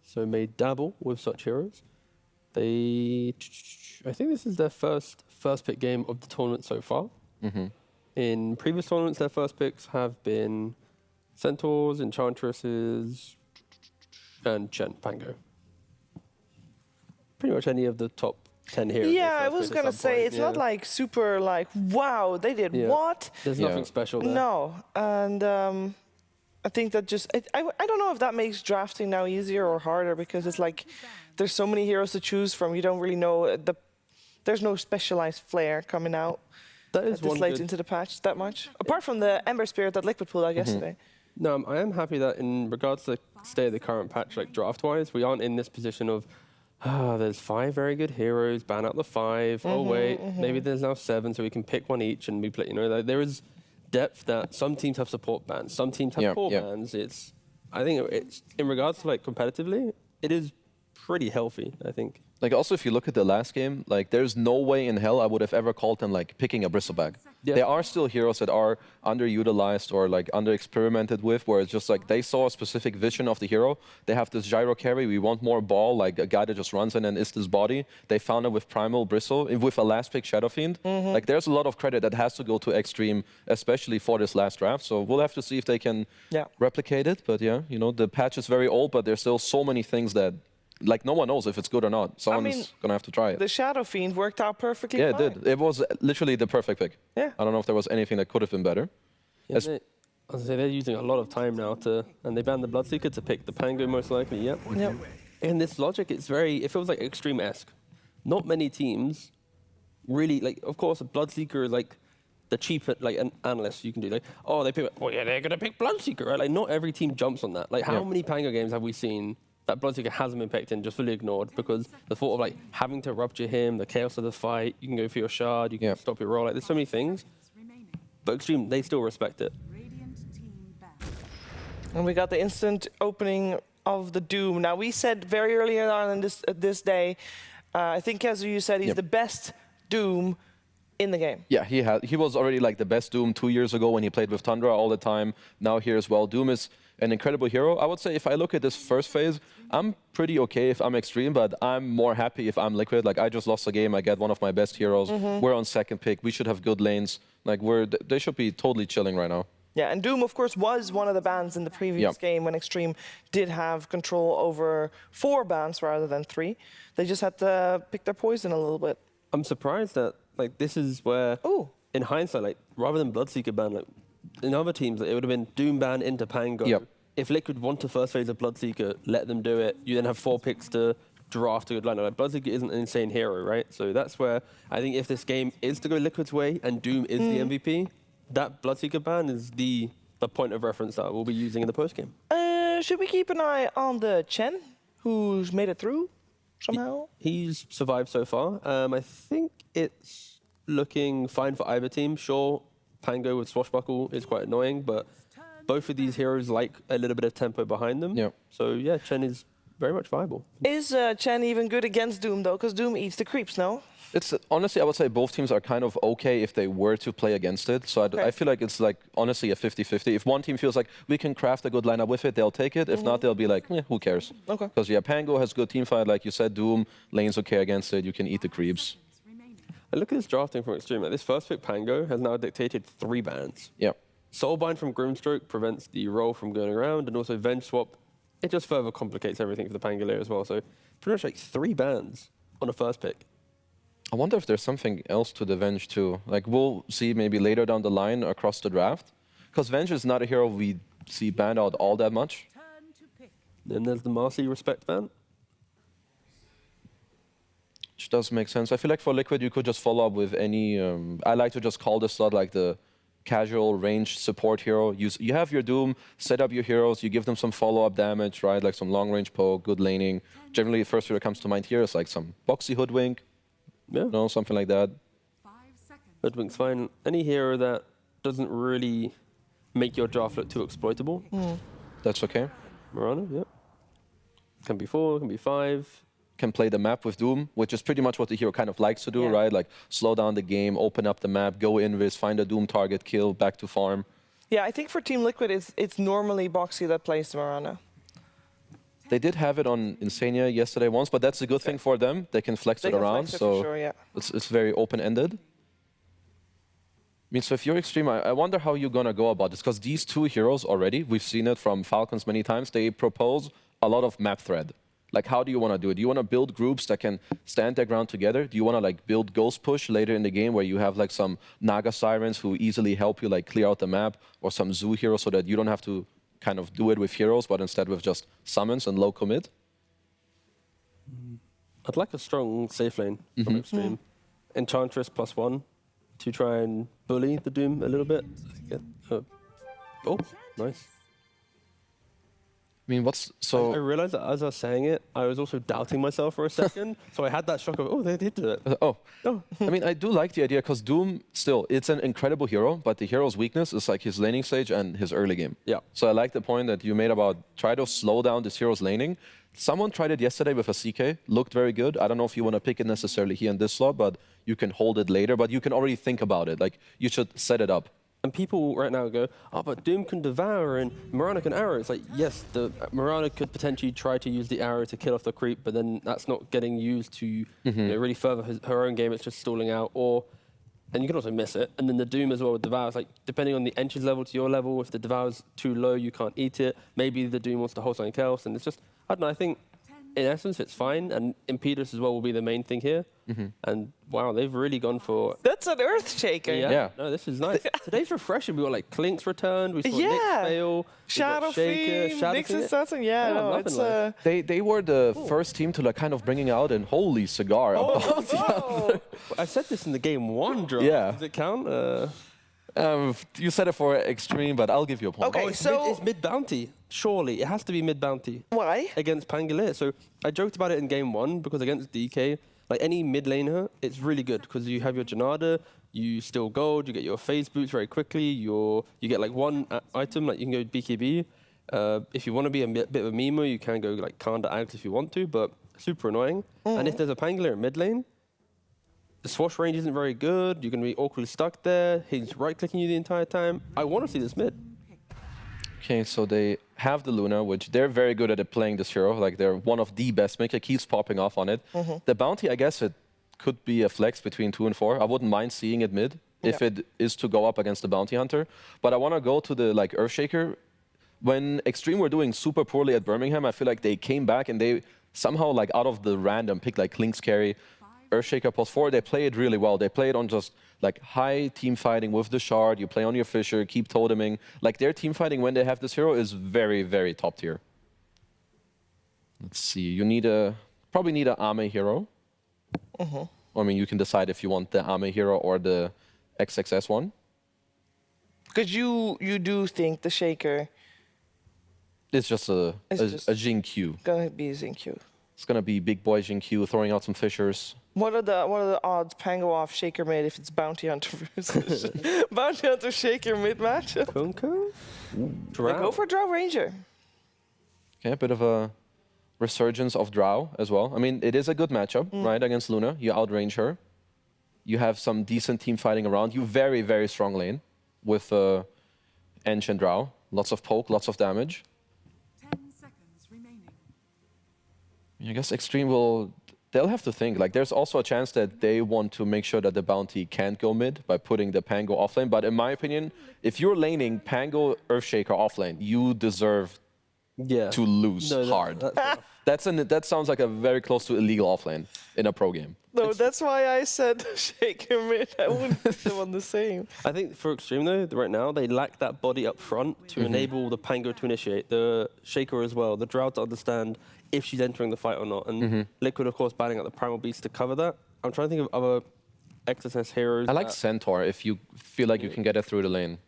so may dabble with such heroes. I think this is their first pick game of the tournament so far. In previous tournaments, their first picks have been Centaurs, Enchantresses, and Chen Pango. Pretty much any of the top 10 heroes. Yeah, I was gonna say it's not like super like wow they did what. There's nothing special there. No, and I think that just I don't know if that makes drafting now easier or harder, because it's like there's so many heroes to choose from. You don't really know there's no specialized flair coming out That is this one late good. into the patch that much. Apart from the Ember Spirit that Liquid pulled out yesterday. No, I am happy that in regards to the state of the current patch, like draft-wise, we aren't in this position of, there's 5 very good heroes, ban out the 5. Oh wait, maybe there's now 7, so we can pick one each and we play. You know, like, there is depth that some teams have support bans, some teams have poor bans. I think it's in regards to like competitively, it is pretty healthy. I think. Like also, if you look at the last game, like there's no way in hell I would have ever called them like picking a Bristleback. Yeah. There are still heroes that are underutilized or like under-experimented with, where it's just like they saw a specific vision of the hero. They have this gyro carry. We want more ball, like a guy that just runs in and is this body. They found it with Primal Bristle, with a last pick Shadow Fiend. Like there's a lot of credit that has to go to Xtreme, especially for this last draft. So we'll have to see if they can replicate it. But yeah, you know, the patch is very old, but there's still so many things that like no one knows if it's good or not. Someone's gonna have to try it. The Shadow Fiend worked out perfectly fine. Yeah, it did. It was literally the perfect pick. Yeah. I don't know if there was anything that could have been better. Yeah, as I say, they're using a lot of time now and they banned the Bloodseeker to pick the Pango most likely. Yep. And this logic, it feels like Xtreme-esque. Not many teams really, like, of course, a Bloodseeker is like the cheap, like an analyst you can do. Like, oh, they pick, oh yeah, they're gonna pick Bloodseeker, right? Like, not every team jumps on that. Like, how many Pango games have we seen that Bloodseeker hasn't been picked and just fully ignored because the thought of like having to rupture him, the chaos of the fight, you can go for your shard, you can stop your roll. Like there's so many things, but Xtreme, they still respect it. And we got the instant opening of the Doom. Now we said very early on in this day, I think as you said, he's the best Doom in the game. Yeah, he was already like the best Doom 2 years ago when he played with Tundra all the time. Now here as well, Doom is an incredible hero. I would say if I look at this first phase, I'm pretty okay if I'm Xtreme, but I'm more happy if I'm Liquid. Like I just lost a game, I get one of my best heroes. We're on second pick, we should have good lanes. Like they should be totally chilling right now. Yeah, and Doom, of course, was one of the bans in the previous game when Xtreme did have control over 4 bans rather than 3. They just had to pick their poison a little bit. I'm surprised that like this is where, in hindsight, like rather than Bloodseeker ban, like in other teams, it would have been Doom ban into Pango. If Liquid want to first phase of Bloodseeker, let them do it. You then have 4 picks to draft a good lineup. Like Bloodseeker isn't an insane hero, right? So that's where I think if this game is to go Liquid's way and Doom is the MVP, that Bloodseeker ban is the point of reference that we'll be using in the post game. Should we keep an eye on the Chen, who's made it through somehow? He's survived so far. I think it's looking fine for either team. Sure, Pango with Swashbuckle is quite annoying, but both of these heroes like a little bit of tempo behind them. So yeah, Chen is very much viable. Is Chen even good against Doom though? Because Doom eats the creeps, no? It's honestly, I would say both teams are kind of okay if they were to play against it. So I feel like it's like honestly a 50-50. If one team feels like we can craft a good lineup with it, they'll take it. If not, they'll be like, who cares? Because yeah, Pango has good team fight, like you said. Doom lane's okay against it. You can eat the creeps. And look at this drafting from Xtreme. Like, this first pick Pango has now dictated 3 bans. Soulbind from Grimstroke prevents the roll from going around, and also Venge Swap. It just further complicates everything for the Pangolier as well. So pretty much like 3 bans on a first pick. I wonder if there's something else to the Venge too. Like we'll see maybe later down the line across the draft. Because Venge is not a hero we see banned out all that much. Then there's the Marcy Respect ban. Which does make sense. I feel like for Liquid you could just follow up with any... I like to just call this slot like the casual range support hero. You have your Doom, set up your heroes, you give them some follow-up damage, right? Like some long-range poke, good laning. Generally the first hero that comes to mind here is like some Boxy Hoodwink. No, something like that. Hoodwink's fine. Any hero that doesn't really make your draft look too exploitable. That's okay. Mirana, yep. Can be 4, can be 5. Can play the map with Doom, which is pretty much what the hero kind of likes to do, right? Like slow down the game, open up the map, go invis, find a Doom target, kill, back to farm. Yeah, I think for Team Liquid, it's normally Boxy that plays Mirana. They did have it on Insania yesterday once, but that's a good thing for them. They can flex it around, so it's very open-ended. I mean, so if you're Xtreme, I wonder how you're gonna go about this, because these 2 heroes already, we've seen it from Falcons many times, they propose a lot of map thread. Like, how do you want to do it? Do you want to build groups that can stand their ground together? Do you want to like build Ghost Push later in the game where you have like some Naga Sirens who easily help you like clear out the map, or some Zoo heroes so that you don't have to kind of do it with heroes, but instead with just summons and low commit? I'd like a strong safe lane from Xtreme. Enchantress +1 to try and bully the Doom a little bit. Oh, nice. mean, what's I so? realized that as I was saying it, I was also doubting myself for a second. So I had that shock of, oh, they did it. Oh, Oh. I mean, I do like the idea because Doom still, it's an incredible hero, but the hero's weakness is like his laning stage and his early game. Yeah. So I like the point that you made about try to slow down this hero's laning. Someone tried it yesterday with a CK, looked very good. I don't know if you want to pick it necessarily here in this slot, but you can hold it later, but you can already think about it. Like, you should set it up. And people right now go, oh, but Doom can devour and Mirana can arrow. It's like, yes, the Mirana could potentially try to use the arrow to kill off the creep, but then that's not getting used to you know, really further her own game. It's just stalling out. And you can also miss it. And then the Doom as well with Devour. It's like, depending on the entry level to your level, if the Devour's too low, you can't eat it. Maybe the Doom wants to hold something else. And it's just, I don't know, I think in essence it's fine. And Impedus as well will be the main thing here. And wow, they've really gone for... That's an Earth Shaker. Yeah. No, this is nice. Today's refreshing. We got like Clink's returned. We saw Nick's fail. Shadow Fiend, Nixon Sutton. Yeah, I'm no, loving it's... They were the first team to like kind of bringing out an holy cigar. I said this in the game 1 drop. Yeah. Does it count? You said it for Xtreme, but I'll give you a point. Okay, so... It's mid-bounty. Surely. It has to be mid-bounty. Why? Against Pangolier. So I joked about it in game 1 because against DK, like any mid laner, it's really good because you have your Janada, you steal gold, you get your phase boots very quickly, you get like one item, like you can go BKB. If you want to be a bit of a Mimo, you can go like Kanda Ags if you want to, but super annoying. And if there's a Pangolier in mid lane, the swash range isn't very good, you're going to be awkwardly stuck there, he's right-clicking you the entire time. I want to see this mid. Okay, so they have the Luna, which they're very good at playing this hero. Like, they're one of the best. Mika keeps popping off on it. The bounty, I guess it could be a flex between 2 and 4. I wouldn't mind seeing it mid if it is to go up against the bounty hunter. But I want to go to the like Earthshaker. When Xtreme were doing super poorly at Birmingham, I feel like they came back and they somehow like out of the random pick like Klink's carry, Earthshaker +4. They play it really well. They play it on just like high team fighting with the shard. You play on your Fisher, keep toteming. Like their team fighting when they have this hero is very, very top tier. Let's see. You need probably need an Ame hero. I mean, you can decide if you want the Ame hero or the XXS one. Because you do think the Shaker It's just a Jing Q. gonna be Xingqiu. It's gonna be big boy Jing Q throwing out some Fishers. What are the odds Pango off Shaker mid if it's Bounty Hunter versus Bounty Hunter Shaker mid match? Kunko? I go for Drow Ranger. Okay, a bit of a resurgence of Drow as well. I mean, it is a good matchup, right, against Luna. You outrange her. You have some decent team fighting around you. Very, very strong lane with Ench and Drow. Lots of poke, lots of damage. 10 seconds remaining. I guess Xtreme will... They'll have to think. Like, there's also a chance that they want to make sure that the bounty can't go mid by putting the Pango offlane. But in my opinion, if you're laning Pango Earthshaker offlane, you deserve to lose hard. That sounds like a very close to illegal offlane in a pro game. No, that's why I said Shaker mid. I wouldn't put them on the same. I think for Xtreme though, right now, they lack that body up front to enable the Pango to initiate. The Shaker as well, the Drow to understand if she's entering the fight or not. And Liquid, of course, banning out the Primal Beast to cover that. I'm trying to think of other XSS heroes. I like Centaur if you feel like you can get it through the lane.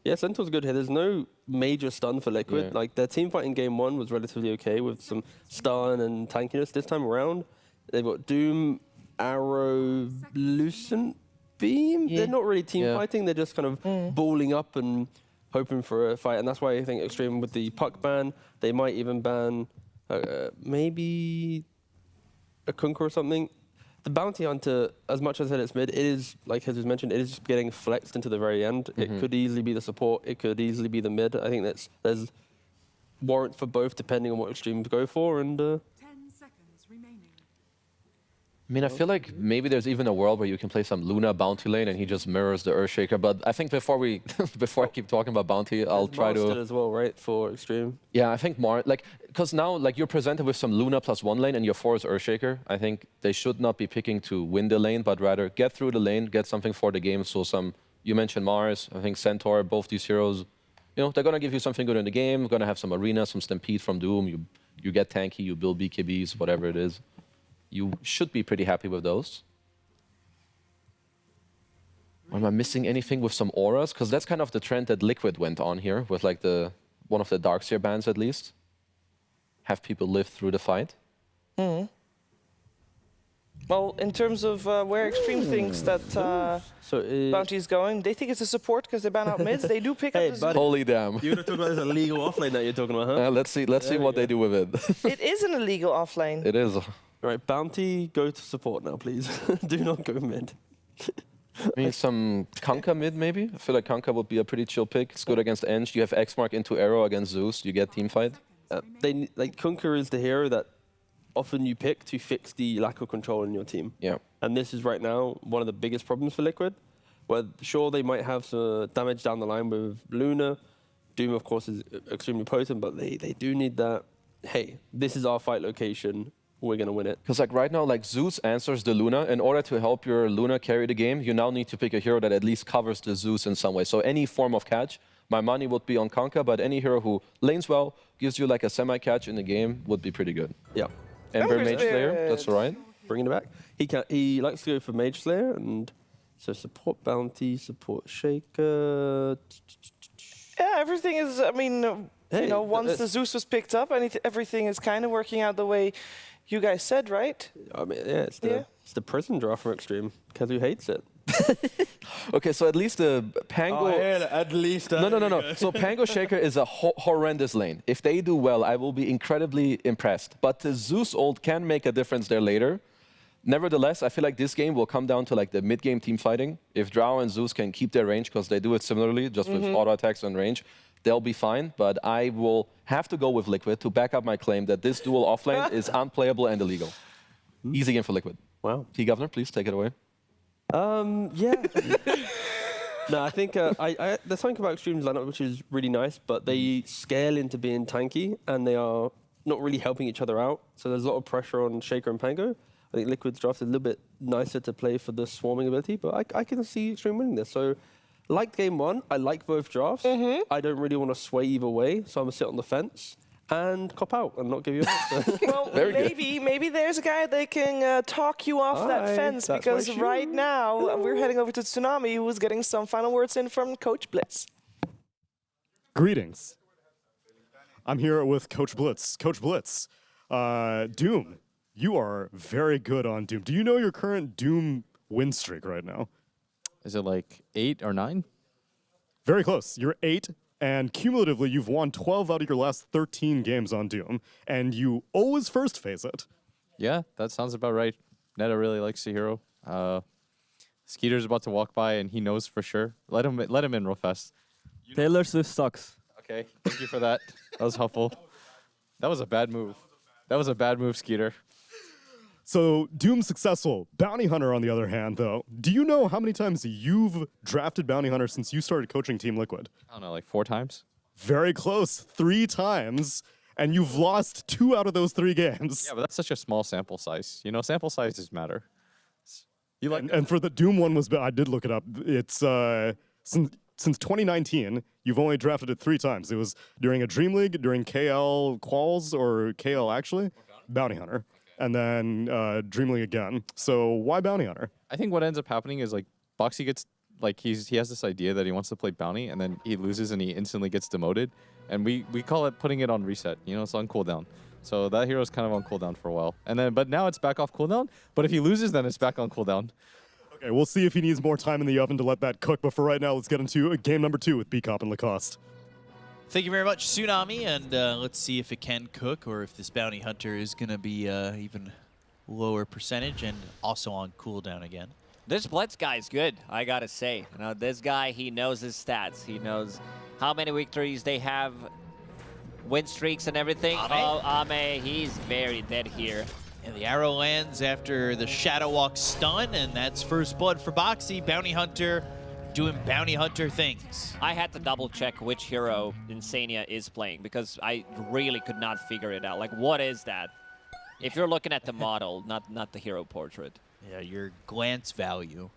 Yeah, Centaur's good here. There's no major stun for Liquid. Like, their team fight in game 1 was relatively okay with some stun and tankiness. This time around, they've got Doom, Arrow, Lucent Beam. They're not really team fighting. They're just kind of balling up and hoping for a fight. And that's why I think Xtreme with the puck ban, they might even ban maybe a Kunkka or something. The Bounty Hunter, as much as I said it's mid, it is, like Jesus mentioned, it is just getting flexed into the very end. It could easily be the support. It could easily be the mid. I think there's warrant for both depending on what Xtreme go for. And 10 seconds remaining. I mean, I feel like maybe there's even a world where you can play some Luna bounty lane and he just mirrors the Earthshaker. But I think before I keep talking about bounty, I'll try to... Still as well, right, for Xtreme? Yeah, I think more, like, because now, like, you're presented with some Luna +1 lane and your 4 is Earthshaker. I think they should not be picking to win the lane, but rather get through the lane, get something for the game. So you mentioned Mars, I think Centaur, both these heroes, you know, they're going to give you something good in the game, going to have some Arena, some Stampede from Doom, you get tanky, you build BKBs, whatever it is. You should be pretty happy with those. Am I missing anything with some auras? Because that's kind of the trend that Liquid went on here with like one of the Darkseer bans at least. have people live through the fight. Well, in terms of where Xtreme thinks that Bounty is going, they think it's a support because they ban out mids. They do pick up the Zeus. Holy damn. You're going to talk about this illegal offlane that you're talking about, huh? Let's see what they do with it. It is an illegal offlane. It is. All right, Bounty, go to support now, please. Do not go mid. Maybe some Kanka mid, maybe? I feel like Kanka would be a pretty chill pick. It's good against Eng. You have X-Mark into Arrow against Zeus. You get team fight. Kunkka is the hero that often you pick to fix the lack of control in your team. Yeah. And this is right now one of the biggest problems for Liquid. Where sure, they might have some damage down the line with Luna. Doom, of course, is extremely potent, but they do need that, hey, this is our fight location. We're going to win it. Because like right now, like Zeus answers the Luna. In order to help your Luna carry the game, you now need to pick a hero that at least covers the Zeus in some way. So any form of catch, my money would be on Kanka, but any hero who lanes well, gives you like a semi-catch in the game would be pretty good. Yeah. Ember Mage Slayer, that's right. Bringing it back. He likes to go for Mage Slayer, and so support Bounty, support Shaker. Yeah, everything is, I mean, you know, once the Zeus was picked up, everything is kind of working out the way you guys said, right? I mean, yeah, it's the prison draft for Xtreme. Kazu hates it. Okay, so at least the Pango... at least... No. So Pango Shaker is a horrendous lane. If they do well, I will be incredibly impressed. But the Zeus ult can make a difference there later. Nevertheless, I feel like this game will come down to like the mid-game team fighting. If Drow and Zeus can keep their range, because they do it similarly, just with auto attacks and range, they'll be fine. But I will have to go with Liquid to back up my claim that this duel offlane is unplayable and illegal. Easy game for Liquid. Wow. T-Governor, please take it away. Yeah. No, I think there's something about Xtreme's lineup which is really nice, but they scale into being tanky, and they are not really helping each other out. So there's a lot of pressure on Shaker and Pango. I think Liquid's draft is a little bit nicer to play for the swarming ability, but I can see Xtreme winning this. So, like game one, I like both drafts. I don't really want to sway either way, so I'm going to sit on the fence and cop out and not give you an answer. Well, maybe there's a guy that can talk you off that fence, because right now we're heading over to Tsunami, who's getting some final words in from Coach Blitz. Greetings. I'm here with Coach Blitz. Coach Blitz, Doom, you are very good on Doom. Do you know your current Doom win streak right now? Is it like 8 or 9? Very close. You're 8. And cumulatively, you've won 12 out of your last 13 games on Doom, and you always first phase it. Yeah, that sounds about right. Neta really likes the hero. Skeeter's about to walk by, and he knows for sure. Let him in real fast. Taylor Swift sucks. Okay, thank you for that. That was helpful. That was a bad move. That was a bad move, Skeeter. So, Doom's successful. Bounty Hunter, on the other hand, though, do you know how many times you've drafted Bounty Hunter since you started coaching Team Liquid? I don't know, like 4 times? Very close. 3 times. And you've lost 2 out of those 3 games. Yeah, but that's such a small sample size. You know, sample sizes matter. You like and for the Doom one, I did look it up. It's since 2019, you've only drafted it 3 times. It was during a Dream League, during KL Quals, or KL actually, Bounty Hunter. And then Dream League again. So why Bounty Hunter? I think what ends up happening is like Boxy gets like he has this idea that he wants to play Bounty, and then he loses and he instantly gets demoted. And we call it putting it on reset. You know, it's on cooldown. So that hero is kind of on cooldown for a while. But now it's back off cooldown. But if he loses, then it's back on cooldown. Okay, we'll see if he needs more time in the oven to let that cook. But for right now, let's get into game number 2 with B-Cop and Lacoste. Thank you very much, Tsunami, and let's see if it can cook or if this Bounty Hunter is going to be even lower percentage and also on cooldown again. This Blitz guy is good, I gotta say. You know, this guy, he knows his stats. He knows how many victories they have, win streaks and everything. Oh, Ame, he's very dead here. And the arrow lands after the Shadow Walk stun, and that's first blood for Boxy. Bounty Hunter doing Bounty Hunter things. I had to double check which hero Insania is playing because I really could not figure it out. Like, what is that? If you're looking at the model, not the hero portrait. Yeah, your glance value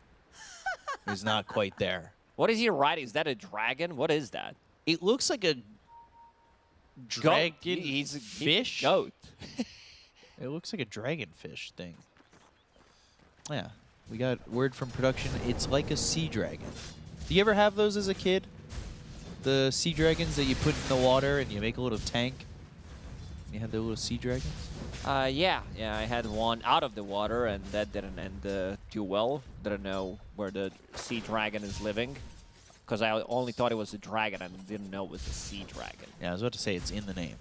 is not quite there. What is he riding? Is that a dragon? What is that? It looks like a dragon He's a fish. Goat. It looks like a dragonfish thing. Yeah. We got word from production, it's like a sea dragon. Do you ever have those as a kid? The sea dragons that you put in the water and you make a little tank? You had the little sea dragons? Yeah, I had one out of the water, and that didn't end too well. Didn't know where the sea dragon is living, because I only thought it was a dragon and didn't know it was a sea dragon. Yeah, I was about to say it's in the name.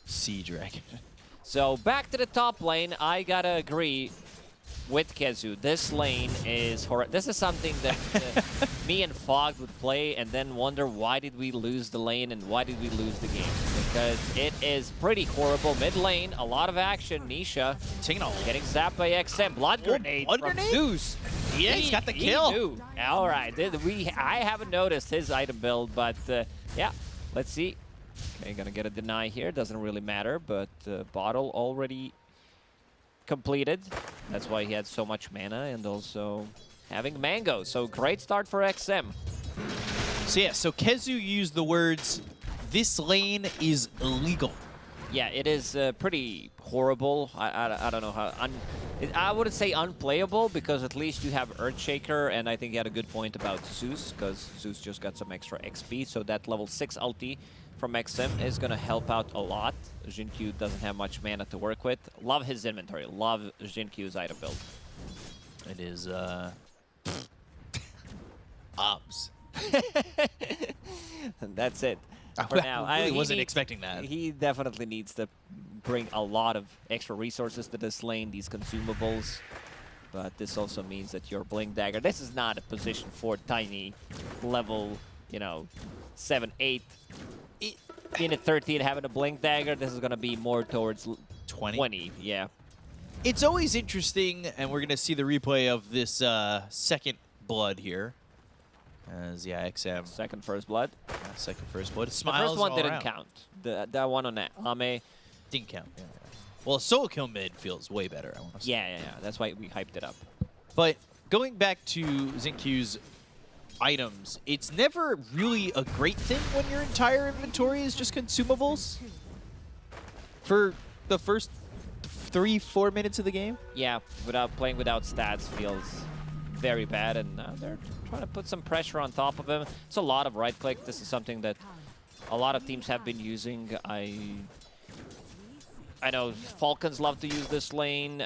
Sea dragon. So back to the top lane, I gotta agree with Kezu. This lane is horrible. This is something that me and Fog would play and then wonder why did we lose the lane and why did we lose the game. Because it is pretty horrible. Mid lane, a lot of action. Nisha getting zapped by XM. Blood grenade from Zeus. Yeah, he's got the kill. He knew. All right, I haven't noticed his item build, but yeah, let's see. Okay, gonna get a deny here. Doesn't really matter, but bottle already completed. That's why he had so much mana, and also having mango. So great start for XM. So yeah, so Kezu used the words, "This lane is illegal." Yeah, it is pretty horrible. I don't know how. I wouldn't say unplayable, because at least you have Earthshaker, and I think he had a good point about Zeus, because Zeus just got some extra XP, so that level 6 ulti from XM is going to help out a lot. Jinkyu doesn't have much mana to work with. Love his inventory. Love Jinkyu's item build. It is, obs. That's it. For now. I really wasn't expecting that. He definitely needs to bring a lot of extra resources to this lane, these consumables. But this also means that your Blink Dagger, this is not a position for tiny level, 7, 8. In at 13 having a Blink Dagger, this is going to be more towards 20. Yeah. It's always interesting, and we're going to see the replay of this second blood here. As, yeah, XM. Second first blood. Yeah, second first blood. The first one didn't count. That one on Ame didn't count. Yeah. Well, solo kill mid feels way better, I want to say. Yeah. That's why we hyped it up. But going back to Xinkyu's items, it's never really a great thing when your entire inventory is just consumables for the first 3-4 minutes of the game. Yeah, playing without stats feels very bad, and they're trying to put some pressure on top of him. It's a lot of right click. This is something that a lot of teams have been using. I know Falcons love to use this lane.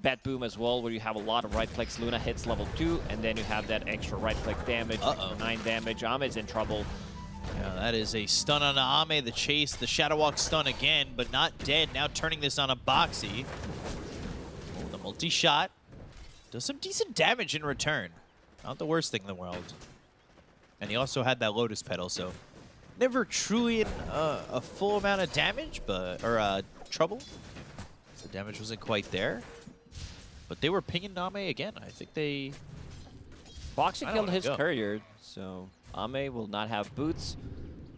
BetBoom as well, where you have a lot of right clicks. Luna hits level 2, and then you have that extra right click damage, 9 damage. Ame's in trouble. Yeah, that is a stun on Ame, the chase, the Shadow Walk stun again, but not dead. Now turning this on a Boxy. Oh, the multi-shot. Does some decent damage in return. Not the worst thing in the world. And he also had that Lotus Petal, so never truly a full amount of damage, or trouble. The damage wasn't quite there. But they were pinging Ame again. I think they... Boxy killed his courier, so Ame will not have boots.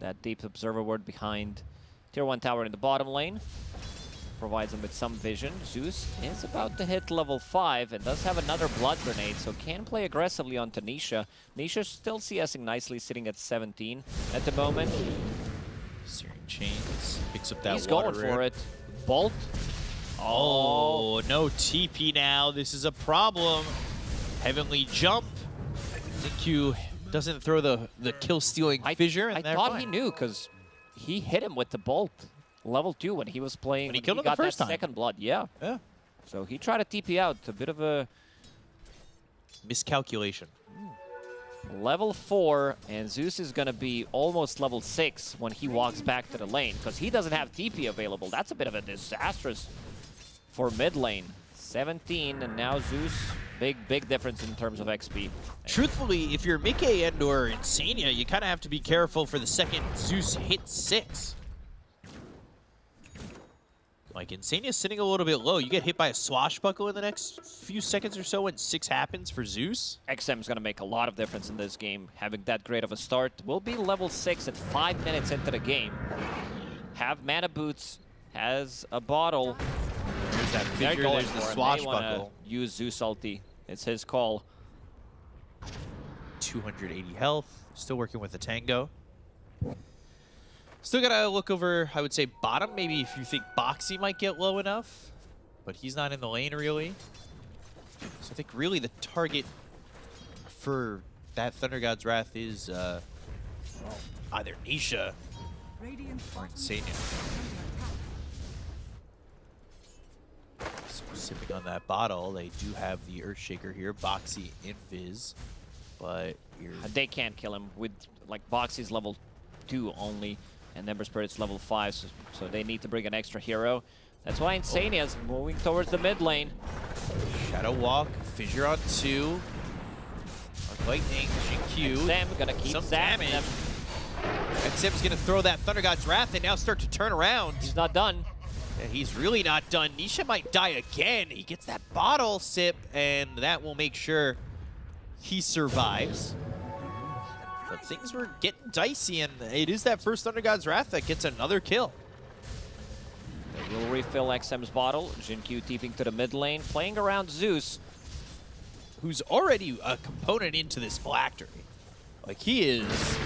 That deep observer ward behind tier 1 tower in the bottom lane provides him with some vision. Zeus is about to hit level 5 and does have another blood grenade, so can play aggressively on Nisha. Nisha still CSing nicely, sitting at 17 at the moment. Searing Chains picks up that He's going for it. Bolt. Oh, no TP now. This is a problem. Heavenly Jump. Xingqiu doesn't throw the kill-stealing fissure. And I thought he knew, because he hit him with the bolt. Level 2 when he was playing. When he killed him got the first that time. second blood, yeah. So he tried to TP out. A bit of a miscalculation. Level 4, and Zeus is going to be almost level 6 when he walks back to the lane, because he doesn't have TP available. That's a bit of a disastrous for mid lane. 17, and now Zeus, big difference in terms of XP. Truthfully, if you're Mike and or Insania, you kind of have to be careful for the second Zeus hits 6. Like, Insania's sitting a little bit low. You get hit by a swashbuckle in the next few seconds or so when 6 happens for Zeus. XM's going to make a lot of difference in this game. Having that great of a start. Will be level 6 at 5 minutes into the game. Have mana boots. Has a bottle. There's that figure, there's the swashbuckle. Use Zeus ulti. It's his call. 280 health. Still working with the Tango. Still gotta look over, I would say, bottom. Maybe if you think Boxy might get low enough. But he's not in the lane, really. So I think really the target for that Thunder God's Wrath is either Nisha or Insania. Sipping on that bottle. They do have the Earthshaker here, Boxy and Viz. But they can't kill him with, like, Boxy's level 2 only, and Ember Spirit's level 5, so they need to bring an extra hero. That's why Insania's moving towards the mid lane. Shadow Walk, Fissure on 2. Lightning, Q. Sam gonna keep some damage. And Sim's gonna throw that Thunder God's Wrath and now start to turn around. He's not done. Yeah, he's really not done. Nisha might die again. He gets that bottle sip, and that will make sure he survives. But things were getting dicey, and it is that first Thunder God's Wrath that gets another kill. They will refill XM's bottle. Jin-Q TPing to the mid lane, playing around Zeus, who's already a component into this phylactery. Like, he is,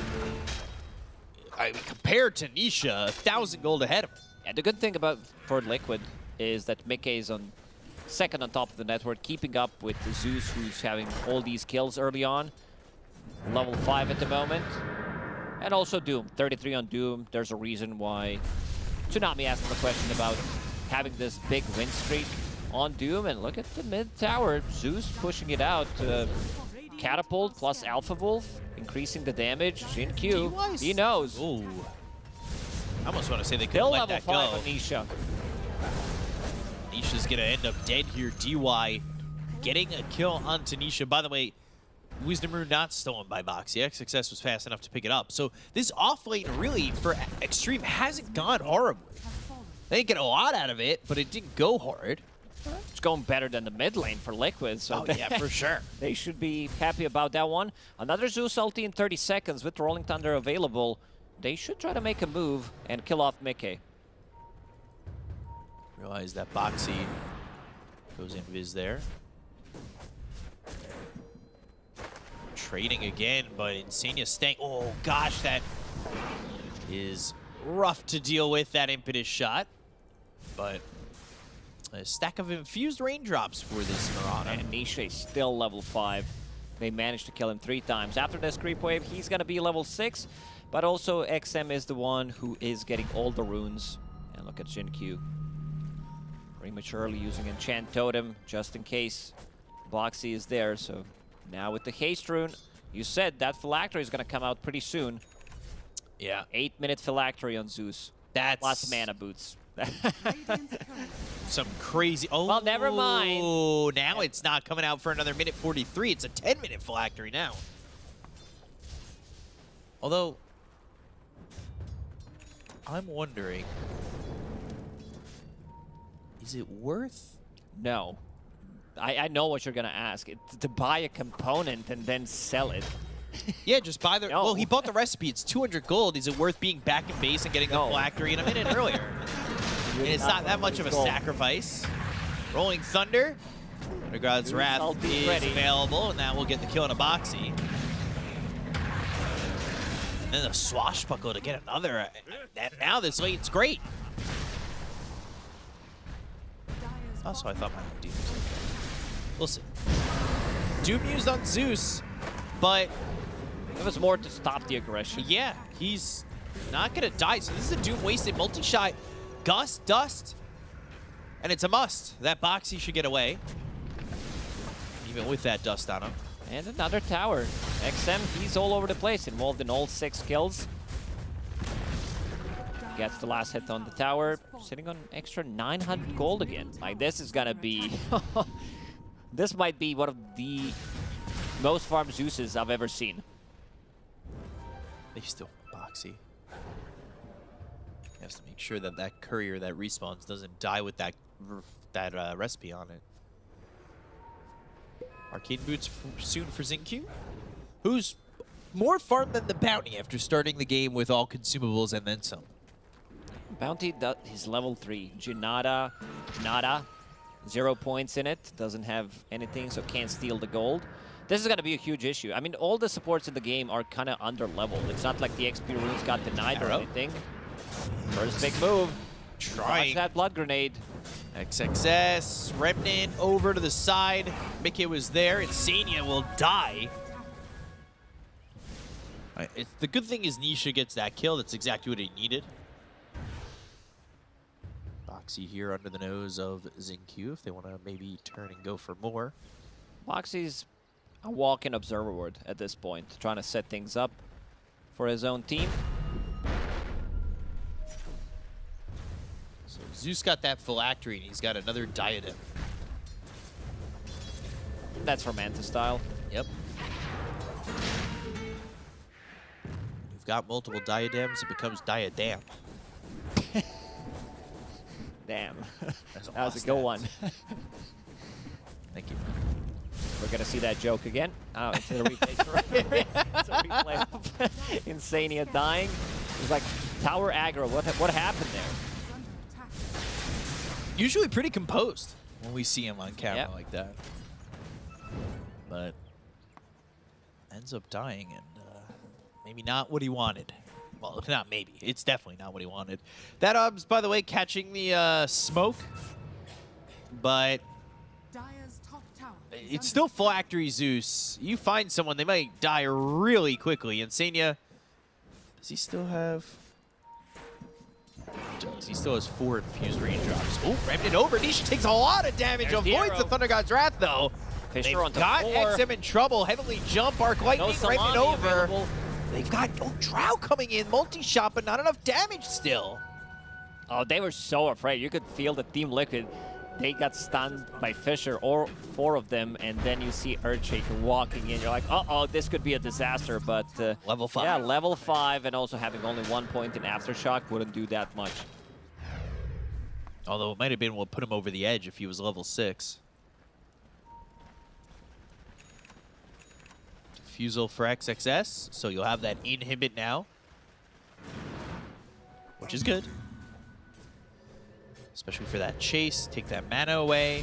I mean, compared to Nisha, 1,000 gold ahead of him. Yeah, the good thing about for Liquid is that Mickey is on second on top of the network, keeping up with Zeus, who's having all these kills early on. Level 5 at the moment. And also Doom, 33 on Doom. There's a reason why Tsunami asked the question about having this big win streak on Doom, and look at the mid tower. Zeus pushing it out. Catapult plus Alpha Wolf, increasing the damage. Jin-Q, he knows. Ooh. I almost want to say they could Still let level that 5 go. on Nisha. Nisha's going to end up dead here. DY getting a kill on Tanisha. By the way, Wisdom Rune not stolen by Boxy. XXS was fast enough to pick it up. So this off lane really for Xtreme hasn't gone horribly. They didn't get a lot out of it, but it didn't go hard. It's going better than the mid lane for Liquid. So yeah, for sure. They should be happy about that one. Another Zeus ulti in 30 seconds with Rolling Thunder available. They should try to make a move and kill off Mickey. Realize that Boxy goes in Viz there. Trading again, but Insania staying. Oh gosh, that is rough to deal with, that impetus shot. But a stack of infused raindrops for this Marauder. And Nisha is still level 5. They managed to kill him 3 times. After this creep wave, he's going to be level 6. But also, XM is the one who is getting all the runes. And look at Jin-Q. Prematurely using Enchant Totem, just in case Boxy is there. So now with the haste rune, you said that phylactery is going to come out pretty soon. Yeah. 8-minute phylactery on Zeus. That's plus mana boots. Some crazy. Oh, well, never mind. Oh, now it's not coming out for another minute 43. It's a 10-minute phylactery now. Although, I'm wondering, is it worth? No. I know what you're going to ask. To buy a component and then sell it. Yeah, just buy the... No. Well, he bought the recipe. It's 200 gold. Is it worth being back in base and getting the phylactery in a minute earlier? And it's not that much of a sacrifice. Rolling Thunder. Thunder God's Wrath is available, and that will get the kill on a Boxy. And then the Swashbuckle to get another. And now this lane's great. Also, I thought my Doom was okay. We'll see. Doom used on Zeus, but... It was more to stop the aggression. Yeah, he's not going to die. So this is a Doom wasted multi-shot. Gust, Dust, and it's a must. That Boxy should get away, even with that Dust on him. And another tower. XM, he's all over the place, involved in all 6 kills. Gets the last hit on the tower, sitting on extra 900 gold again. Like, this is gonna be... This might be one of the most farmed Zeuses I've ever seen. They still Boxy. Has to make sure that that courier that respawns doesn't die with that recipe on it. Arcane Boots soon for Xingqiu, who's more farmed than the Bounty after starting the game with all consumables and then some. Bounty, he's level 3. Junada, nada. 0 points in it. Doesn't have anything, so can't steal the gold. This is going to be a huge issue. I mean, all the supports in the game are kind of under level. It's not like the XP runes got denied or anything. First big move. Trying that blood grenade. XXS, Remnant over to the side. Mickey was there. Insania will die. The good thing is Nisha gets that kill. That's exactly what he needed. Boxy here under the nose of Xingqiu if they want to maybe turn and go for more. Boxy's a walk-in observer ward at this point, trying to set things up for his own team. So Zeus got that phylactery, and he's got another diadem. That's for Manta style. Yep. We've got multiple diadems, it becomes diadem. Damn. That's That was a good one. Thank you. We're going to see that joke again. Oh, it's a replay. It's a replay of Insania dying. It's like tower aggro. What happened there? Usually pretty composed when we see him on camera Yep. like that. But ends up dying, and maybe not what he wanted. Well, not maybe. It's definitely not what he wanted. That by the way, catching the smoke, but it's still phylactery Zeus. You find someone, they might die really quickly. Insania, does he still have... He still has 4 infused raindrops. Oh, Remnant over. Nisha takes a lot of damage. There's Avoids the Thunder God's Wrath, though. Fisher They've onto got 4. XM in trouble. Heavenly Jump, Arc Lightning, No Remnant Salami over. available. They've got Drow coming in, multi-shot, but not enough damage still. Oh, they were so afraid. You could feel the Team Liquid. They got stunned by Fisher, or 4 of them, and then you see Earthshaker walking in. You're like, uh-oh, this could be a disaster, but... level 5. Yeah, level 5, and also having only 1 point in Aftershock wouldn't do that much. Although it might have been what put him over the edge if he was level 6. Diffusal for XXS, so you'll have that inhibit now, which is good. Especially for that chase, take that mana away.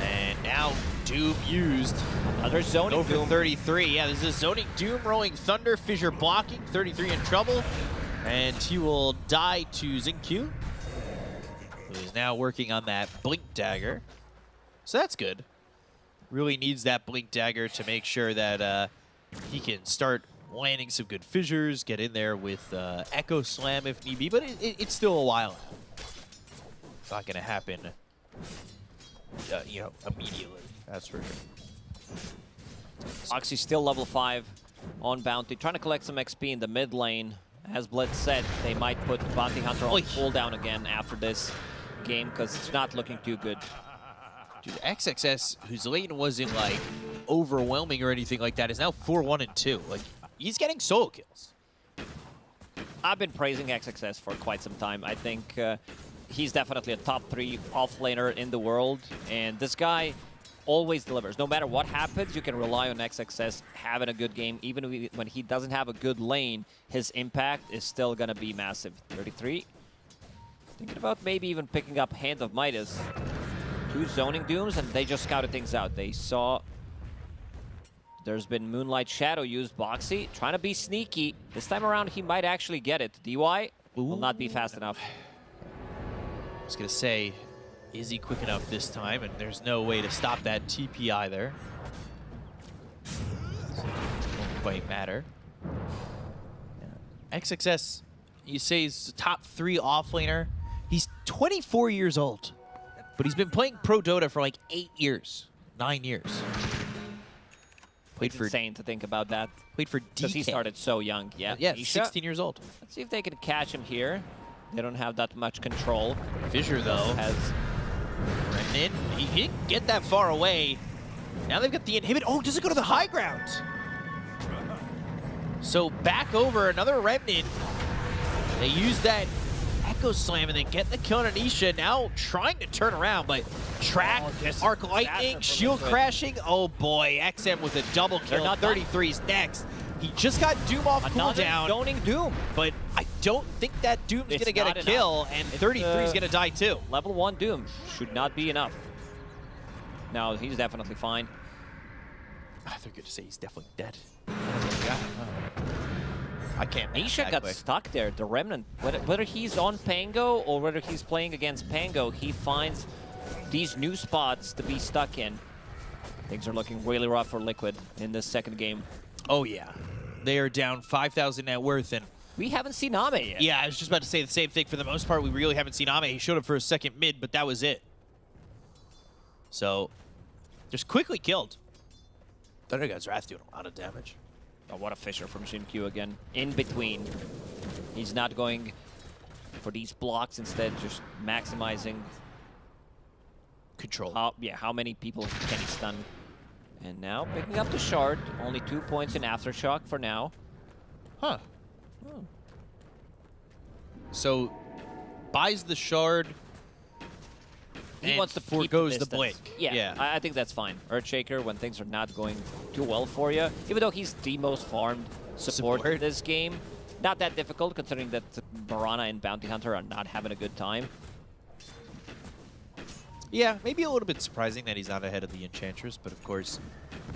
And now Doom used. Another zoning Go for Doom. 33. Yeah, this is a zoning Doom, rolling Thunder, Fissure blocking, 33 in trouble. And he will die to Xingqiu, who is now working on that Blink Dagger. So that's good. Really needs that Blink Dagger to make sure that he can start landing some good fissures, get in there with Echo Slam if need be, but it's still a while out. It's not going to happen, immediately. That's for sure. Oxy's still level 5 on Bounty, trying to collect some XP in the mid lane. As Blitz said, they might put Bounty Hunter on cooldown again after this game, because it's not looking too good. Dude, XXS, whose lane wasn't like overwhelming or anything like that, is now 4-1 and 2. Like, he's getting solo kills. I've been praising XXS for quite some time. I think he's definitely a top 3 offlaner in the world, and this guy always delivers. No matter what happens, you can rely on XXS having a good game. Even when he doesn't have a good lane, his impact is still going to be massive. 33. Thinking about maybe even picking up Hand of Midas. 2 zoning Dooms, and they just scouted things out. They saw there's been Moonlight Shadow used. Boxy trying to be sneaky. This time around, he might actually get it. DY will not be fast enough. I was going to say, is he quick enough this time? And there's no way to stop that TPI there. So it won't quite matter. Yeah. XXS, you say he's the top 3 offlaner. He's 24 years old. But he's been playing Pro Dota for like 8 years, 9 years. It's insane to think about that. Played for DK. Because he started so young. Yeah, Yeah, he's 16 years old. Let's see if they can catch him here. They don't have that much control. Fissure, though, has Remnant. He didn't get that far away. Now they've got the inhibit. Oh, does it go to the high ground? So back over another Remnant. They use that Echo Slam and they get the kill on Anisha. Now trying to turn around, but track, Arc Lightning, shield crashing. Oh boy, XM with a double kill. 33's next. He just got Doom off cooldown. Zoning Doom. But I don't think that Doom's going to get a kill, and 33's going to die too. Level 1 Doom should not be enough. No, he's definitely fine. I thought you were going to say he's definitely dead. I can't. Anisha got stuck there. The Remnant, whether he's on Pango or whether he's playing against Pango, he finds these new spots to be stuck in. Things are looking really rough for Liquid in this second game. Oh yeah, they are down 5,000 net worth, and we haven't seen Ame yet. Yeah, I was just about to say the same thing. For the most part, we really haven't seen Ame. He showed up for a second mid, but that was it. So, just quickly killed. Thundergod's Wrath doing a lot of damage. Oh, what a Fisher from Xin-Q again. In between. He's not going for these blocks, instead just maximizing control. How many people can he stun? And now picking up the shard. Only 2 points in Aftershock for now. Huh. Oh. So, buys the shard. He wants to forgoes the blink. Yeah. I think that's fine. Earthshaker, when things are not going too well for you, even though he's the most farmed support in this game, not that difficult considering that Mirana and Bounty Hunter are not having a good time. Yeah, maybe a little bit surprising that he's not ahead of the Enchantress, but of course,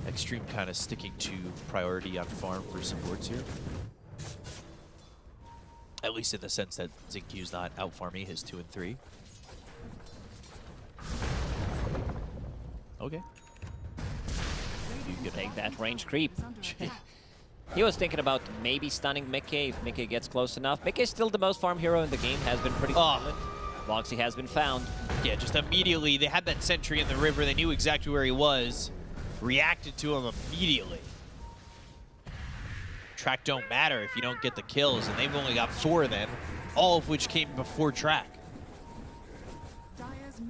Xtreme kind of sticking to priority on farm for supports here. At least in the sense that Xinq's not out farming his 2 and 3. Okay. You could take that range creep. He was thinking about maybe stunning Mickey if Mickey gets close enough. Mickey's still the most farm hero in the game, has been pretty solid. Boxy has been found. Yeah, just immediately, they had that sentry in the river, they knew exactly where he was, reacted to him immediately. Track don't matter if you don't get the kills, and they've only got 4 of them, all of which came before Track.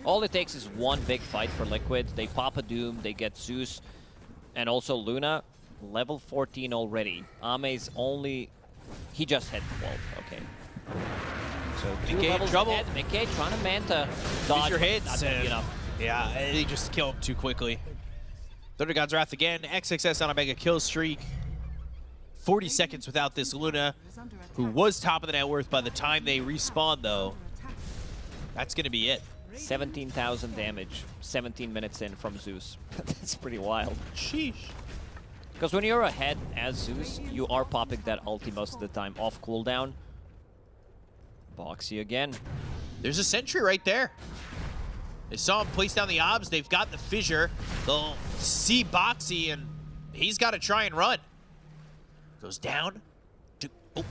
All it takes is one big fight for Liquid. They pop a Doom, they get Zeus, and also Luna, level 14 already. Ame's only... he just hit 12, okay. So 2 levels trouble. ahead. Mickey trying to Manta. Dodge your hits. not gonna be enough. Yeah, they just kill him too quickly. Thunder God's Wrath again. XXS on a mega kill streak. 40 seconds without this Luna, who was top of the net worth by the time they respawn, though. That's going to be it. 17,000 damage, 17 minutes in from Zeus. That's pretty wild. Sheesh. Because when you're ahead as Zeus, you are popping that ulti most of the time off cooldown. Boxy again. There's a sentry right there. They saw him place down the obs. They've got the fissure. They'll see Boxy, and he's got to try and run. Goes down. Oh.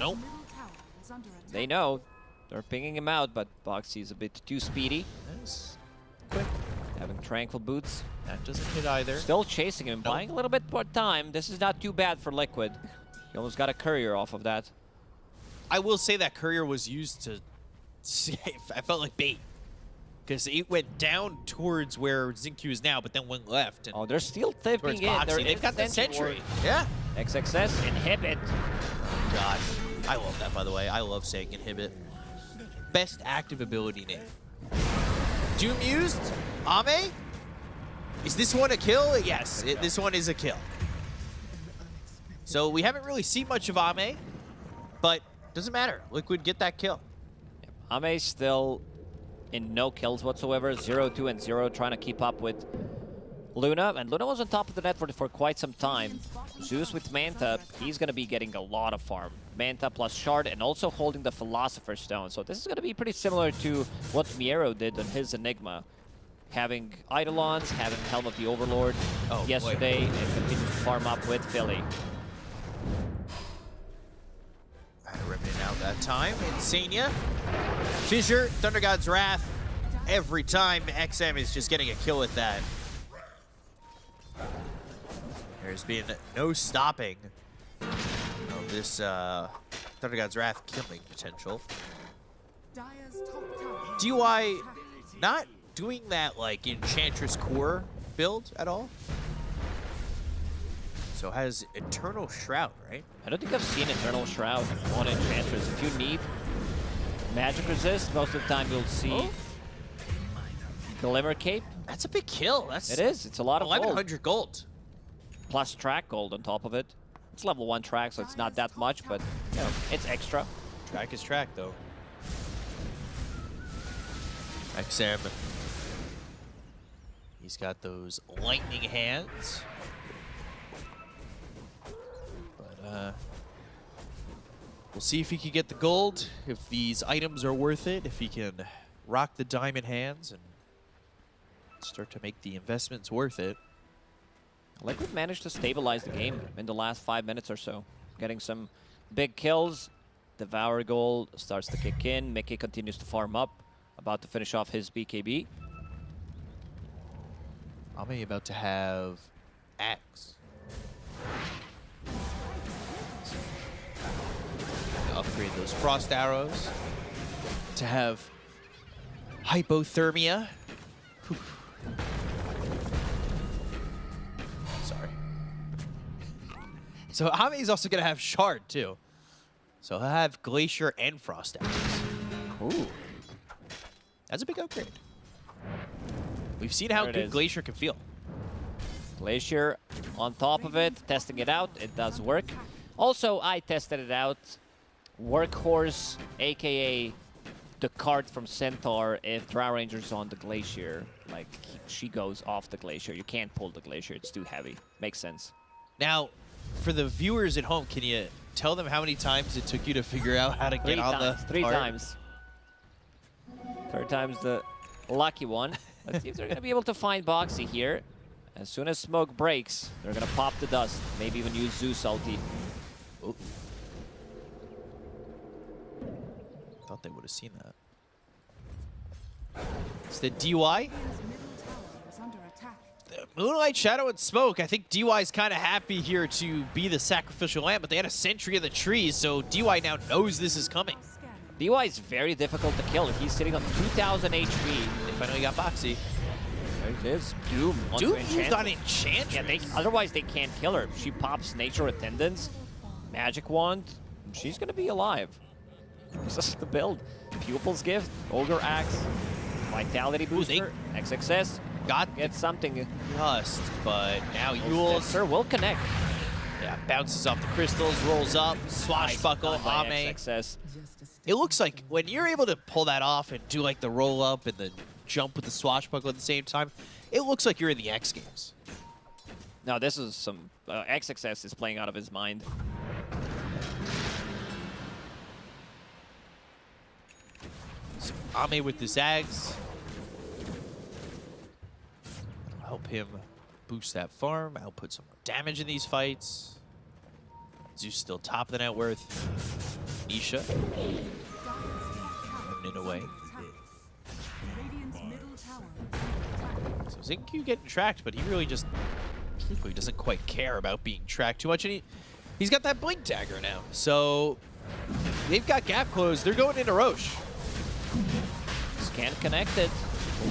Nope. They know. They're pinging him out, but Boxy's a bit too speedy. That's quick. Having tranquil boots. That doesn't hit either. Still chasing him, buying a little bit more time. This is not too bad for Liquid. He almost got a courier off of that. I will say that courier was used to save. I felt like bait. Because it went down towards where Xinq is now, but then went left. And they're still tipping in. They've got the sentry. Yeah. XXS, inhibit. God. I love that, by the way. I love saying inhibit. Best active ability name. Doom used. Ame? Is this one a kill? Yes, this one is a kill. So we haven't really seen much of Ame, but doesn't matter. Liquid get that kill. Ame's still in no kills whatsoever. 0-2 and 0, trying to keep up with Luna. And Luna was on top of the net for quite some time. Zeus with Manta, he's going to be getting a lot of farm. Manta plus Shard, and also holding the Philosopher's Stone. So this is going to be pretty similar to what Miero did on his Enigma. Having Eidolons, having Helm of the Overlord yesterday, and continues to farm up with Philly. Ripping it out that time. Insania. Fissure, Thunder God's Wrath. Every time XM is just getting a kill with that. There's been no stopping of this Thunder God's Wrath killing potential. DUI not doing that like Enchantress core build at all. So has Eternal Shroud, right? I don't think I've seen Eternal Shroud on Enchantress. If you need magic resist, most of the time you'll see Glimmer Cape. That's a big kill. It is. It's a lot of 1100 gold. Plus track gold on top of it. It's level 1 track, so it's not that much, but you know, it's extra. Track is track, though. XM. He's got those lightning hands. But we'll see if he can get the gold, if these items are worth it, if he can rock the diamond hands and start to make the investments worth it. Liquid managed to stabilize the game in the last 5 minutes or so, getting some big kills. Devour goal starts to kick in. Mickey continues to farm up. About to finish off his BKB. Ame about to have Axe. Upgrade those frost arrows to have hypothermia. Whew. Sorry. So Ame's also gonna have shard too. So he'll have glacier and frost arrows. Ooh. That's a big upgrade. We've seen how good Glacier can feel. Glacier on top of it, testing it out. It does work. Also, I tested it out. Workhorse, aka the card from Centaur, if Drow Ranger's on the Glacier, like she goes off the Glacier. You can't pull the Glacier, it's too heavy. Makes sense. Now, for the viewers at home, can you tell them how many times it took you to figure out how to get on the Three card? times. Third time's the lucky one. Let's see if they're going to be able to find Boxy here. As soon as smoke breaks, they're going to pop the dust. Maybe even use Zeus ulti. Oh. Thought they would have seen that. It's the DY. The Moonlight, Shadow, and Smoke. I think DY's kind of happy here to be the sacrificial lamb, but they had a sentry in the trees, so DY now knows this is coming. DY is very difficult to kill. He's sitting on 2,000 HP. They finally got Boxy. There it is. Doom. Doom used on Enchantress. Yeah, otherwise they can't kill her. She pops Nature Attendance, Magic Wand, and she's going to be alive. This is the build. Pupil's Gift, Ogre Axe, Vitality Booster, XXS. Get something. Just, but now Yule. Sir will connect. Yeah, bounces off the crystals, rolls up, swashbuckle, Ame. XXS. It looks like when you're able to pull that off and do like the roll up and the jump with the swashbuckle at the same time, it looks like you're in the X Games. No, this is some XXS is playing out of his mind. So Ame with the Zags. That'll help him boost that farm, output some more damage in these fights. Zeus still top of the net worth. Nisha. In a way. So Xingqiu getting tracked, but he really just truthfully doesn't quite care about being tracked too much. And he's got that blink dagger now. So they've got gap closed. They're going into Roche. Scan connected.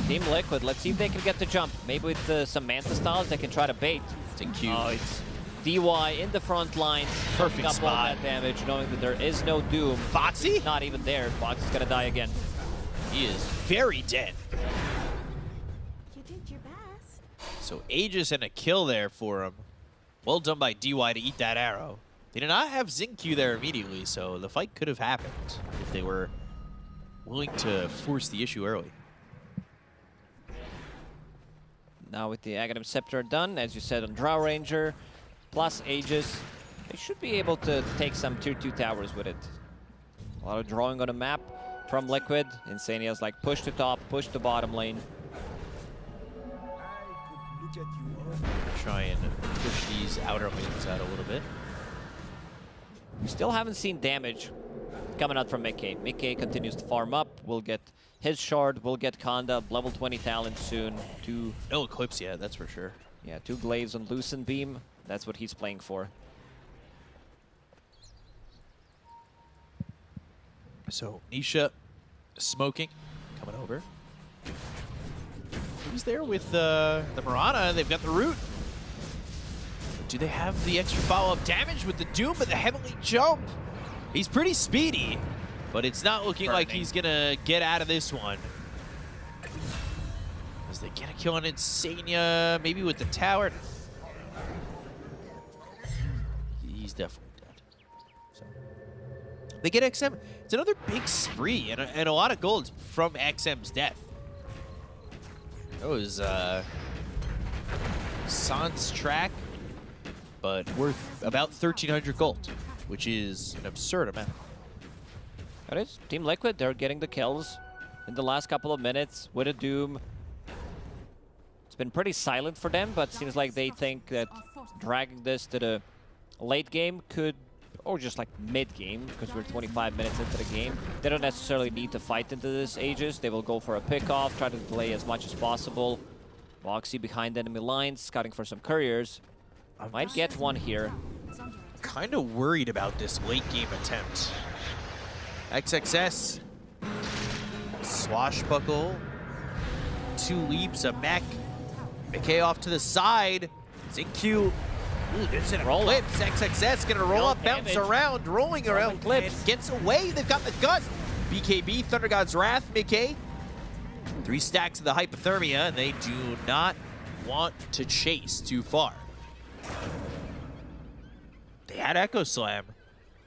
Team Liquid. Let's see if they can get the jump. Maybe with some Manta styles they can try to bait. Xingqiu. Oh, it's DY in the front line. Perfect up spot. all that damage, knowing that there is no Doom. Boxy? Not even there. Boxy's gonna die again. He is very dead. You did your best. So Aegis and a kill there for him. Well done by DY to eat that arrow. They did not have Xingqiu there immediately, so the fight could have happened if they were willing to force the issue early. Now with the Aghanim Scepter done, as you said, on Drow Ranger, plus Aegis, they should be able to take some tier 2 towers with it. A lot of drawing on the map from Liquid. Insania's like push to top, push to bottom lane. Try and push these outer lanes out a little bit. We still haven't seen damage coming out from Mickey. Mickey continues to farm up. We'll get his shard, we'll get Kanda, level 20 talent soon. No Eclipse yet, that's for sure. Yeah, 2 glaives on Lucent Beam. That's what he's playing for. So Nisha smoking, coming over. Who's there with the Mirana? They've got the root. Do they have the extra follow-up damage with the Doom and the Heavenly Jump? He's pretty speedy, but it's not looking like he's gonna get out of this one. As they get a kill on Insania, maybe with the tower. He's definitely dead. So they get XM. It's another big spree and a lot of gold from XM's death. That was Sans track, but worth about 1,300 gold, which is an absurd amount. That is Team Liquid. They're getting the kills in the last couple of minutes with a Doom. It's been pretty silent for them, but seems like they think that dragging this to the late game could or just like mid-game, because we're 25 minutes into the game. They don't necessarily need to fight into this Aegis. They will go for a pick-off, try to delay as much as possible. Boxy behind enemy lines, scouting for some couriers. Might get one here. Kind of worried about this late game attempt. XXS. Swashbuckle. 2 leaps, a mech. McKay off to the side. ZinQ. Ooh, there's an eclipse. XXS gonna roll up, bounce around, rolling around, and gets away. They've got the gust. BKB, Thunder God's Wrath, McKay. 3 stacks of the hypothermia, and they do not want to chase too far. They had Echo Slam.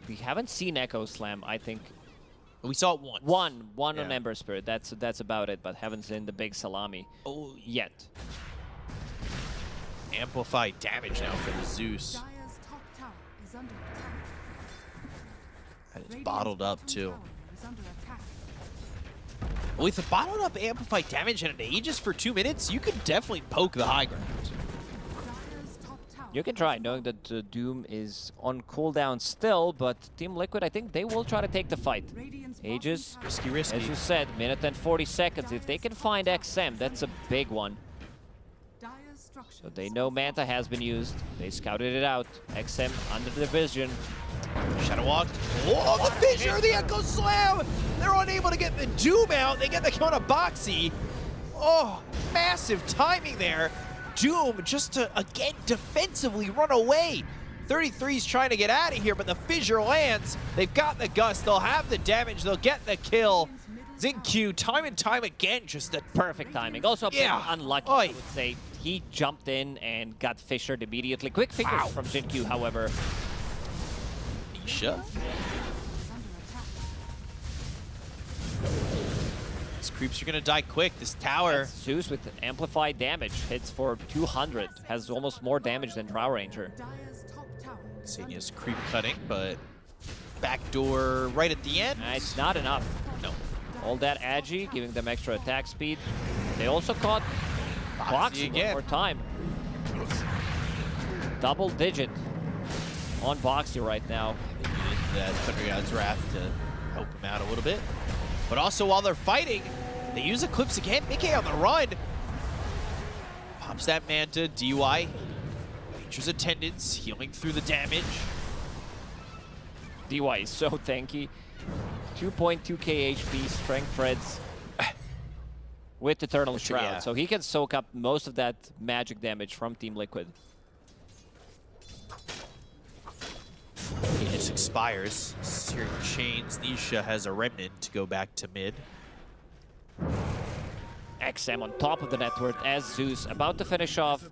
We haven't seen Echo Slam, I think. We saw it once. One on Ember Spirit. That's about it, but haven't seen the big salami yet. Amplified damage now for the Zeus. And it's bottled up too. With the bottled up amplified damage and an Aegis for 2 minutes, you could definitely poke the high ground. You can try, knowing that Doom is on cooldown still, but Team Liquid, I think they will try to take the fight. Aegis, risky. As you said, minute and 40 seconds. If they can find XM, that's a big one. So they know Manta has been used. They scouted it out. XM under the vision. Shadow Walk. Oh, the Fissure, the Echo Slam! They're unable to get the Doom out. They get the count of Boxy. Oh, massive timing there. Doom just to, again, defensively run away. 33's trying to get out of here, but the Fissure lands. They've got the Gust. They'll have the damage. They'll get the kill. ZinQ, time and time again, just the perfect timing. Also a bit unlucky, I would say. He jumped in and got fissured immediately. Quick fingers from ZinQ, however. Nisha. These creeps are gonna die quick. This tower. That's Zeus with amplified damage. Hits for 200. Has almost more damage than Drow Ranger. Senia's creep cutting, but backdoor right at the end. It's not enough. No. All that agi, giving them extra attack speed. They also caught Boxy one more time. Double digit on Boxy right now. They needed that Thunder God's Wrath to help him out a little bit. But also while they're fighting, they use Eclipse again. Mickey on the run. Pops that Manta, DY. Nature's Attendants, healing through the damage. DY is so tanky. 2.2k HP, Strength Threads with Eternal Shroud. So he can soak up most of that magic damage from Team Liquid. It expires. Searing Chains. Nisha has a Remnant to go back to mid. XM on top of the network as Zeus about to finish off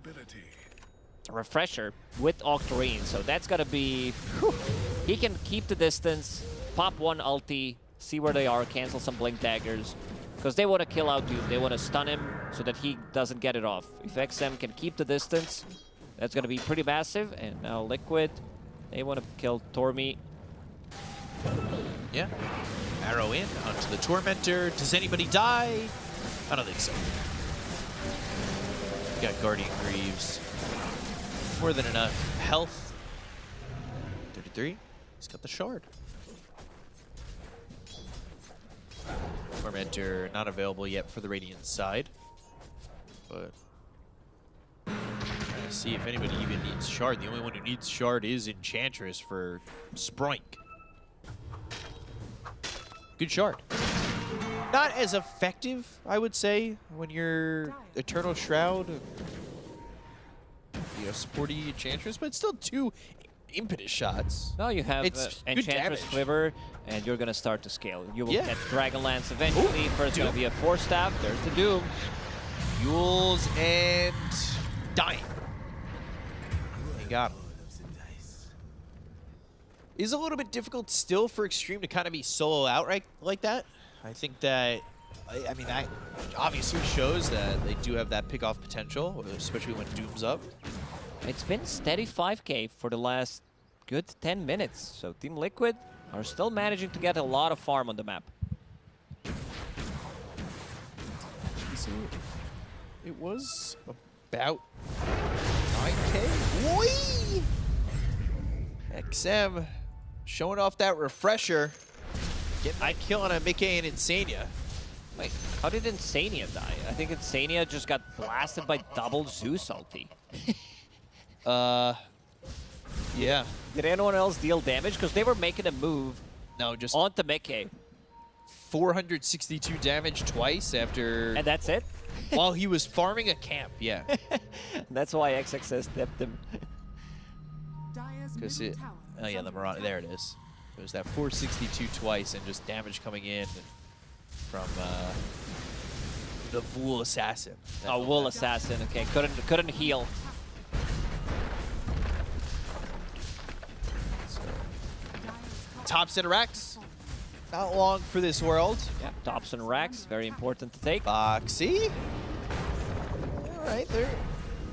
a refresher with Octarine. So that's got to be... Whew. He can keep the distance, pop one ulti, see where they are, cancel some Blink Daggers. Because they want to kill out Doom. They want to stun him so that he doesn't get it off. If XM can keep the distance, that's going to be pretty massive. And now Liquid, they want to kill Tormi. Yeah. Arrow in onto the Tormentor. Does anybody die? I don't think so. We got Guardian Greaves. More than enough health. 33. He's got the shard. Tormentor not available yet for the Radiant side. But trying to see if anybody even needs shard. The only one who needs shard is Enchantress for Sprink. Good shard. Not as effective, I would say, when you're Eternal Shroud, sporty Enchantress, but still 2 impetus shots. Now you have Enchantress Quiver, and you're going to start to scale. You will get Dragonlance eventually. First going to be a 4-staff. There's the Doom. Yules and dying. They got him. Is a little bit difficult still for Xtreme to kind of be solo outright like that. I think that, I mean, that obviously shows that they do have that pick-off potential, especially when Doom's up. It's been steady 5k for the last good 10 minutes. So Team Liquid are still managing to get a lot of farm on the map. So it was about 9k. Whee! XM showing off that refresher. Getting that kill on a Mickey and Insania. Wait, how did Insania die? I think Insania just got blasted by double Zeus ulti. Yeah. Did anyone else deal damage? Because they were making a move just onto Mickey. 462 damage twice after... And that's it? While he was farming a camp, yeah. That's why XXS dipped him. Because oh yeah, the Mirage, there it is. It was that 462 twice and just damage coming in from the Wool Assassin. Oh, Wool Assassin, okay. Couldn't heal. Top center Rex. Not long for this world. Yeah, tops and racks, very important to take. Boxy. All right,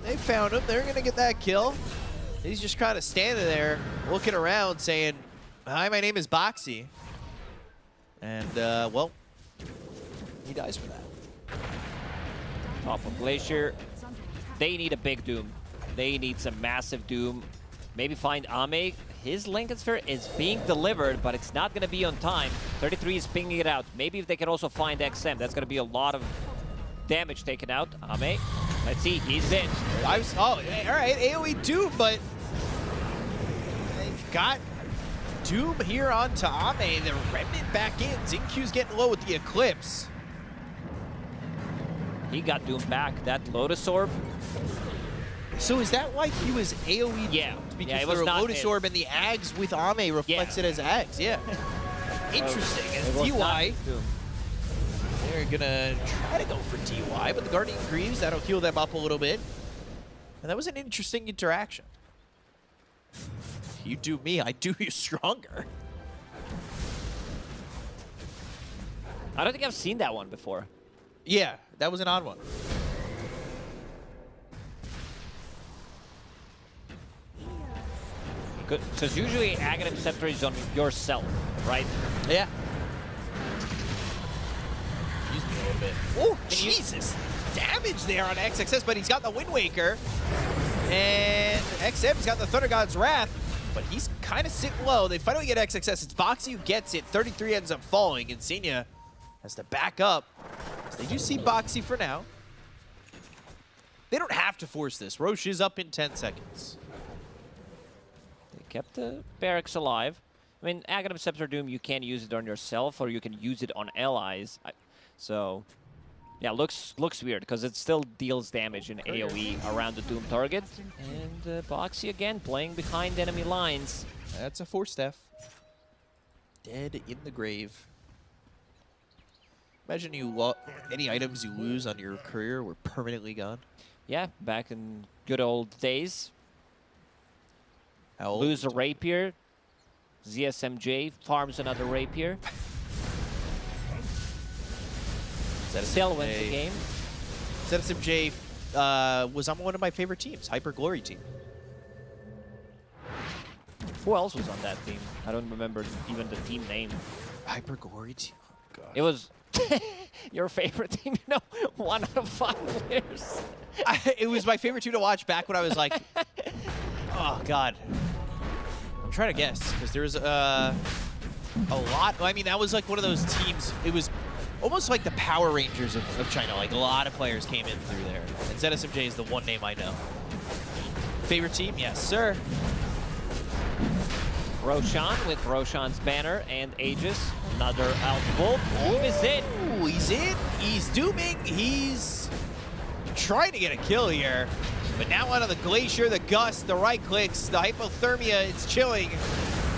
they found him. They're gonna get that kill. He's just kind of standing there, looking around, saying, "Hi, my name is Boxy." And well, he dies for that. Top of Glacier. They need a big Doom. They need some massive Doom. Maybe find Ame. His Lincoln Sphere is being delivered, but it's not going to be on time. 33 is pinging it out. Maybe if they can also find XM, that's going to be a lot of damage taken out. Ame, let's see, he's in. Oh, all right, AoE Doom, but they've got Doom here onto Ame. The Remnant back in. Xinq's getting low with the Eclipse. He got Doom back. That Lotus Orb. So is that why he was AoE? Yeah. Because yeah, it was the not Lotus Orb and the Ags with Ame reflects it as Ags, yeah. Interesting. As DY, they're gonna try to go for DY, but the Guardian Greaves, that'll heal them up a little bit. And that was an interesting interaction. You do me, I do you stronger. I don't think I've seen that one before. Yeah, that was an odd one. Good, because usually Aghanim Scepter is on yourself, right? Yeah. Excuse me a little bit. Oh, Jesus! Damage there on XXS, but he's got the Wind Waker. And XM's got the Thunder God's Wrath, but he's kind of sitting low. They finally get XXS. It's Boxy who gets it. 33 ends up falling, and Senia has to back up. So they do see Boxy for now. They don't have to force this. Roche is up in 10 seconds. Kept the barracks alive. I mean, Aghanim Scepter Doom, you can use it on yourself or you can use it on allies. So, yeah, looks weird because it still deals damage in AoE around the Doom target. And Boxy again playing behind enemy lines. That's a 4-staff. Dead in the grave. Imagine any items you lose on your career were permanently gone. Yeah, back in good old days. How old? Lose a rapier. ZSMJ farms another rapier. Still wins the game. ZSMJ was on one of my favorite teams, Hyper Glory team. Who else was on that team? I don't remember even the team name. Hyper Glory team? Oh, God. It was your favorite team? No, 1 out of 5 players. It was my favorite team to watch back when I was like... Oh, God. I'm trying to guess, because there's a lot. I mean, that was like one of those teams. It was almost like the Power Rangers of China. Like, a lot of players came in through there. And ZSMJ is the one name I know. Favorite team? Yes, sir. Roshan with Roshan's banner and Aegis. Another Alpha Bolt. Doom is in. Ooh, he's in. He's dooming. He's trying to get a kill here. But now out of the Glacier, the Gust, the right clicks, the Hypothermia, it's chilling.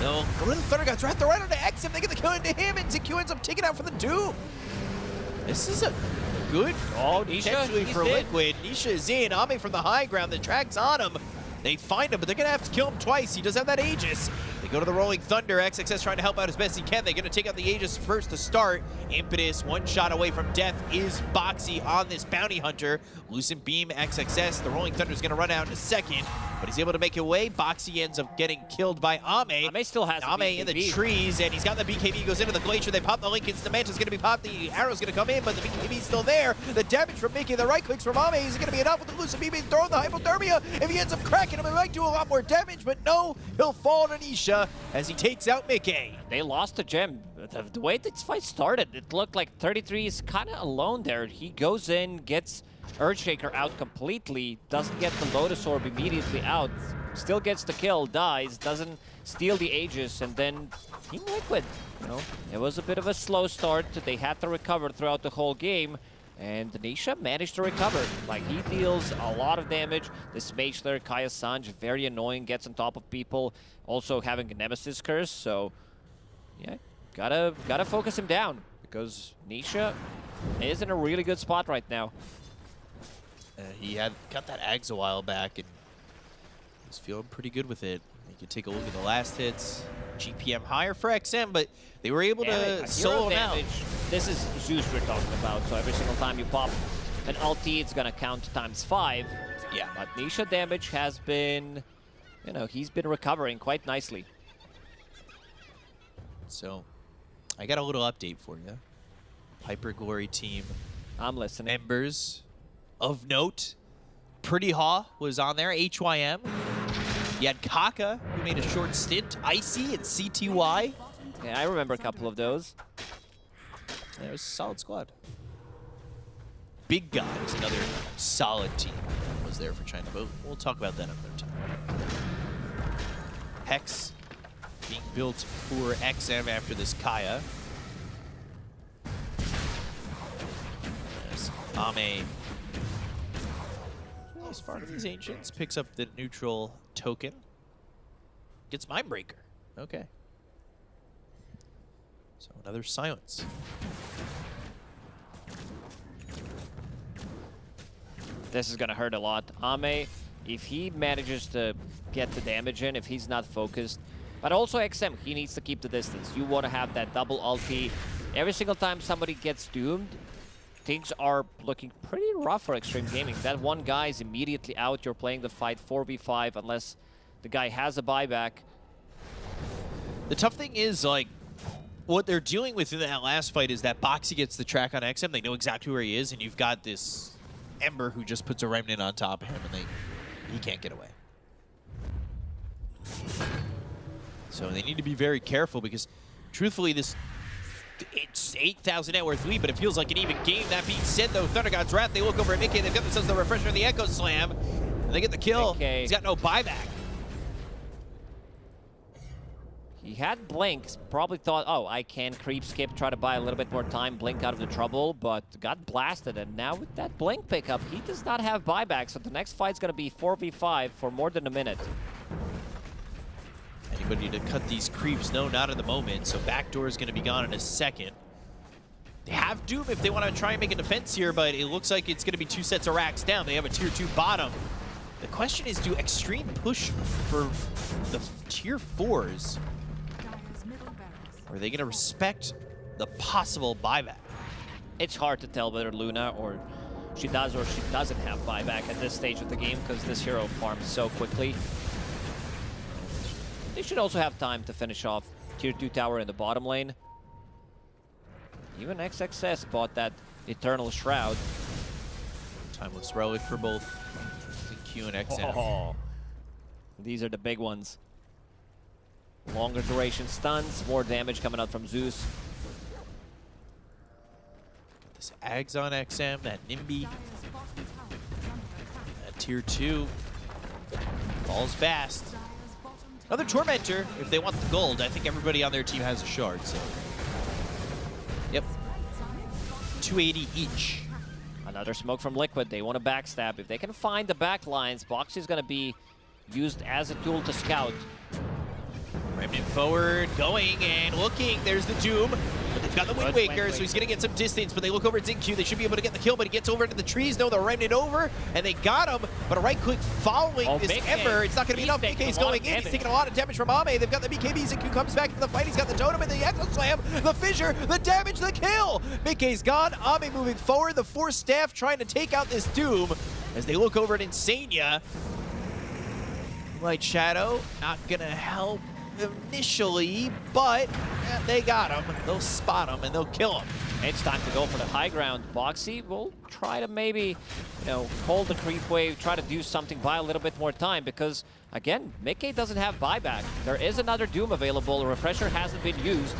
No, go to the Thunder God's Wrath, they're right on the X if they get the kill into him, and Xinq ends up taking out for the Doom. This is a good potentially for Liquid. Nisha is in, Ame from the high ground, the tracks on him. They find him, but they're gonna have to kill him twice. He does have that Aegis. They go to the Rolling Thunder. XXS trying to help out as best he can. They're gonna take out the Aegis first to start. Impetus, one shot away from death is Boxy on this Bounty Hunter. Lucent Beam, XXS. The Rolling Thunder is gonna run out in a second. but he's able to make it away. Boxy ends up getting killed by Ame. Ame still has Ame in the trees, and he's got the BKB, goes into the Glacier. They pop the link, the Manta's going to be popped. The arrow's going to come in, but the BKB's still there. The damage from making the right clicks from Ame is going to be enough with the elusive being thrown the hypothermia. If he ends up cracking him, it might do a lot more damage, but no, he'll fall to Nisha as he takes out Mickey. They lost the gem. The way this fight started, it looked like 33 is kind of alone there. He goes in, gets Earthshaker out completely, doesn't get the Lotus Orb immediately out, still gets the kill, dies, doesn't steal the Aegis, and then Team Liquid, you know, it was a bit of a slow start. They had to recover throughout the whole game, and Nisha managed to recover. Like, he deals a lot of damage. This mage there, Kaya Sanj, very annoying, gets on top of people, also having a Nemesis curse, so yeah, gotta focus him down, because Nisha is in a really good spot right now. He had got that Ags a while back, and was feeling pretty good with it. You can take a look at the last hits. GPM higher for XM, but they were able to solo him out. This is Zeus we're talking about, so every single time you pop an ulti, it's gonna count ×5. Yeah. But Nisha damage has been, you know, he's been recovering quite nicely. So, I got a little update for you. Hyper Glory team. I'm listening. Members of note. Pretty Haw was on there, HYM. You had Kaka, who made a short stint, Icy and CTY. Yeah, I remember a couple of those. Yeah, it was a solid squad. Big Guy was another solid team that was there for China, but we'll talk about that another time. Hex being built for XM after this Kaya. There's Ame. As far as these Ancients, picks up the neutral token. Gets Mindbreaker. Okay. So another silence. This is gonna hurt a lot. Ame, if he manages to get the damage in, if he's not focused, but also XM, he needs to keep the distance. You want to have that double ulti. Every single time somebody gets doomed, things are looking pretty rough for Xtreme Gaming. That one guy is immediately out. You're playing the fight 4v5 unless the guy has a buyback. The tough thing is, like, what they're dealing with in that last fight is that Boxy gets the track on XM. They know exactly where he is, and you've got this Ember who just puts a Remnant on top of him, and he can't get away. So they need to be very careful because, truthfully, it's 8,000 net worth lead, but it feels like an even game. That being said, though, Thunder God's Wrath, they look over at Mickey, they've got themselves the refresher, the Echo Slam, and they get the kill. Mickey. He's got no buyback. He had Blink, probably thought, oh, I can creep skip, try to buy a little bit more time, Blink out of the trouble, but got blasted. And now with that Blink pickup, he does not have buyback, so the next fight's going to be 4v5 for more than a minute. Anybody to cut these creeps? No, not at the moment. So backdoor is going to be gone in a second. They have Doom if they want to try and make a defense here, but it looks like it's going to be 2 sets of racks down. They have a tier 2 bottom. The question is, do Xtreme push for the tier 4s? Or are they going to respect the possible buyback? It's hard to tell whether Luna or she does or she doesn't have buyback at this stage of the game because this hero farms so quickly. They should also have time to finish off tier 2 tower in the bottom lane. Even XXS bought that Eternal Shroud. Timeless Relic for both Q and XM. Oh, these are the big ones. Longer duration stuns, more damage coming out from Zeus. This Ags on XM, that Nimby. That tier 2 falls fast. Another Tormentor, if they want the gold. I think everybody on their team has a shard, so. Yep. 280 each. Another smoke from Liquid. They want to backstab. If they can find the back lines, Boxy is going to be used as a tool to scout. Remnant forward, going and looking. There's the Doom. But they've got the Wind Waker, so he's going to get some distance. But they look over at Xingqiu. They should be able to get the kill, but he gets over into the trees. No, the Remnant over, and they got him. But a right click following this Ember. It's not going to be enough. BK's going in. He's taking a lot of damage from Ame. They've got the BKB. Xingqiu comes back to the fight. He's got the Totem and the Echo Slam, the Fissure, the damage, the kill. BK's gone. Ame moving forward. The 4 staff trying to take out this Doom as they look over at Insania. Light Shadow, not gonna help initially, but they got him. They'll spot him and they'll kill him. It's time to go for the high ground. Boxy will try to maybe, hold the creep wave, try to do something, buy a little bit more time because, again, Mickey doesn't have buyback. There is another Doom available. A refresher hasn't been used.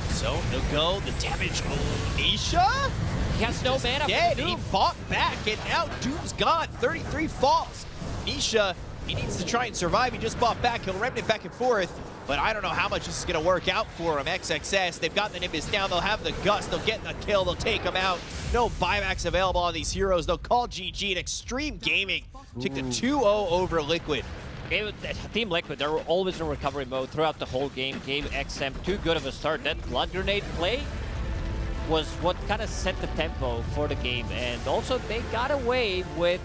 So he'll go. The damage. Oh, Nisha? He has no mana. Dead. He fought back, and now Doom's gone. 33 falls. Nisha, he needs to try and survive. He just bought back. He'll remnant back and forth. But I don't know how much this is going to work out for him. XXS, they've got the Nimbus down. They'll have the Gust. They'll get the kill. They'll take him out. No buybacks available on these heroes. They'll call GG. And Xtreme Gaming took the 2-0 over Liquid. Team Liquid, they were always in recovery mode throughout the whole game. Gave XM too good of a start. That Blood Grenade play was what kind of set the tempo for the game. And also, they got away with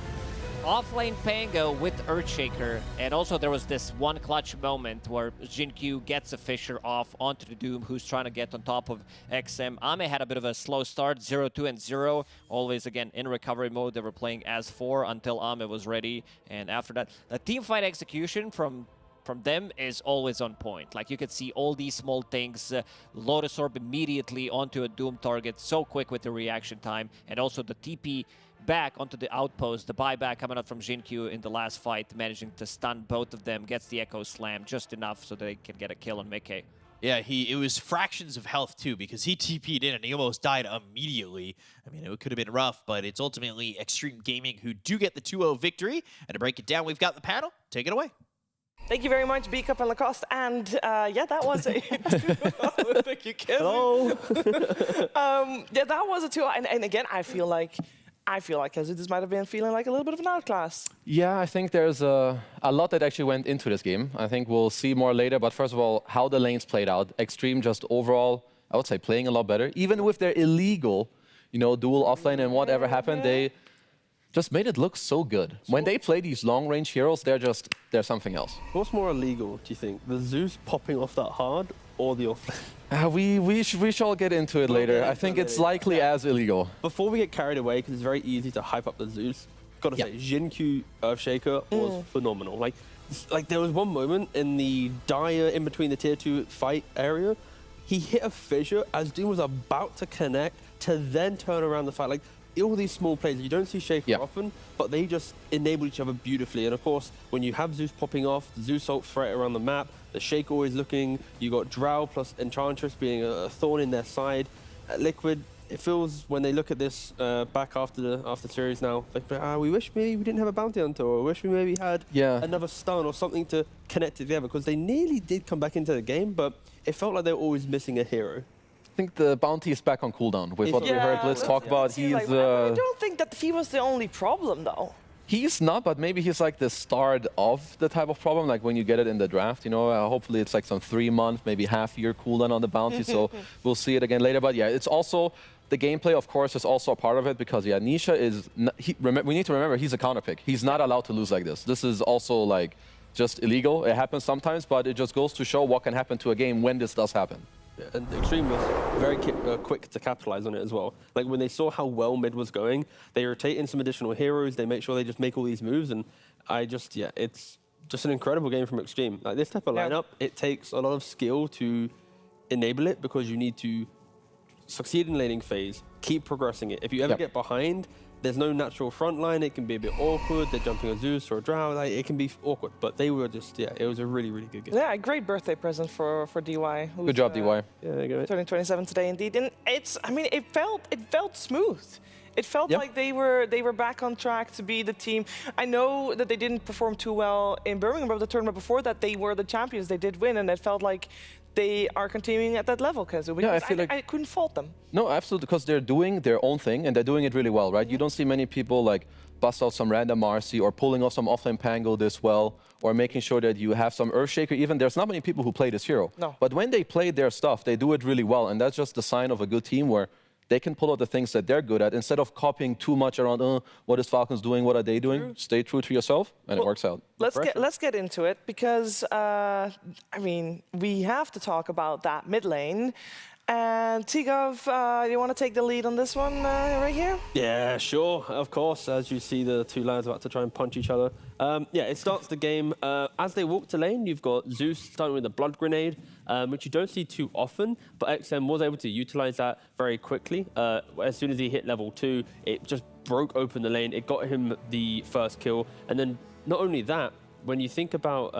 offlane Pango with Earthshaker. And also, there was this one clutch moment where Jinkyu gets a Fissure off onto the Doom, who's trying to get on top of XM. Ame had a bit of a slow start, 0-2 and 0. Always, again, in recovery mode. They were playing as 4 until Ame was ready. And after that, the team fight execution from them is always on point. Like, you could see all these small things, Lotus Orb immediately onto a Doom target, so quick with the reaction time, and also the TP back onto the outpost, the buyback coming out from Jinkyu in the last fight, managing to stun both of them, gets the Echo Slam just enough so they can get a kill on Mickey. Yeah, it was fractions of health too, because he TP'd in and he almost died immediately. I mean, it could have been rough, but it's ultimately Xtreme Gaming who do get the 2-0 victory. And to break it down, we've got the panel. Take it away. Thank you very much, B-Cup and Lacoste. And yeah, that was a 2-0. Thank you, Kevin. Hello. Yeah, that was a 2-0. And again, I feel like Kazudas might have been feeling like a little bit of an outclass. Yeah, I think there's a lot that actually went into this game. I think we'll see more later. But first of all, how the lanes played out. Xtreme just overall, I would say, playing a lot better. Even with their illegal, dual offlane and whatever happened, they just made it look so good. When they play these long-range heroes, they're something else. What's more illegal, do you think? The Zeus popping off that hard or the offlane? We shall get into it later. I think it's likely as illegal. Before we get carried away, because it's very easy to hype up the Zeus, gotta say, Jinkyu Earthshaker was phenomenal. Like there was one moment in the dire in between the tier 2 fight area, he hit a fissure as Doom was about to connect to then turn around the fight. Like, all these small plays, you don't see Shaker often, but they just enable each other beautifully. And of course, when you have Zeus popping off, the Zeus ult threat around the map, the Shaker always looking, you got Drow plus Enchantress being a thorn in their side. Liquid, it feels when they look at this back after the series now, like, we wish maybe we didn't have a bounty hunter, or wish we maybe had another stun or something to connect it together, because they nearly did come back into the game, but it felt like they were always missing a hero. I think the bounty is back on cooldown with what we heard Blitz talk about. I don't think that he was the only problem, though. He's not, but maybe he's like the start of the type of problem, like when you get it in the draft, hopefully it's like some 3-month, maybe half-year cooldown on the bounty, so we'll see it again later. But yeah, it's also, the gameplay, of course, is also a part of it, because yeah, Nisha is, we need to remember, he's a counter pick. He's not allowed to lose like this. This is also like just illegal. It happens sometimes, but it just goes to show what can happen to a game when this does happen. And Xtreme was very quick to capitalize on it as well. Like, when they saw how well mid was going, they rotate in some additional heroes, they make sure they just make all these moves, and it's just an incredible game from Xtreme. Like, this type of lineup, it takes a lot of skill to enable it, because you need to succeed in laning phase, keep progressing it. If you ever get behind, there's no natural front line, it can be a bit awkward, they're jumping a Zeus or a Drow, it can be awkward, but they were just, it was a really, really good game. Yeah, a great birthday present for DY. Good job, DY. Yeah, turning 27 today, indeed. And it felt smooth. It felt like they were back on track to be the team. I know that they didn't perform too well in Birmingham, but the tournament before that, they were the champions. They did win, and it felt like they are continuing at that level, Kazu. Yeah, I feel like I couldn't fault them. No, absolutely, because they're doing their own thing, and they're doing it really well, right? You don't see many people like bust out some random Marcy or pulling off some offlane Pango this well, or making sure that you have some Earthshaker. Even there's not many people who play this hero. No. But when they play their stuff, they do it really well, and that's just the sign of a good team where they can pull out the things that they're good at instead of copying too much around, what is Falcons doing, what are they doing? Stay true to yourself, and it works out. Let's get into it, because we have to talk about that mid lane. And Tigov, you want to take the lead on this one right here? Yeah, sure, of course, as you see the two lads about to try and punch each other. Yeah, it starts the game. As they walk to lane, you've got Zeus starting with a blood grenade, which you don't see too often, but XM was able to utilize that very quickly. As soon as he hit level 2, it just broke open the lane. It got him the first kill, and then not only that, when you think about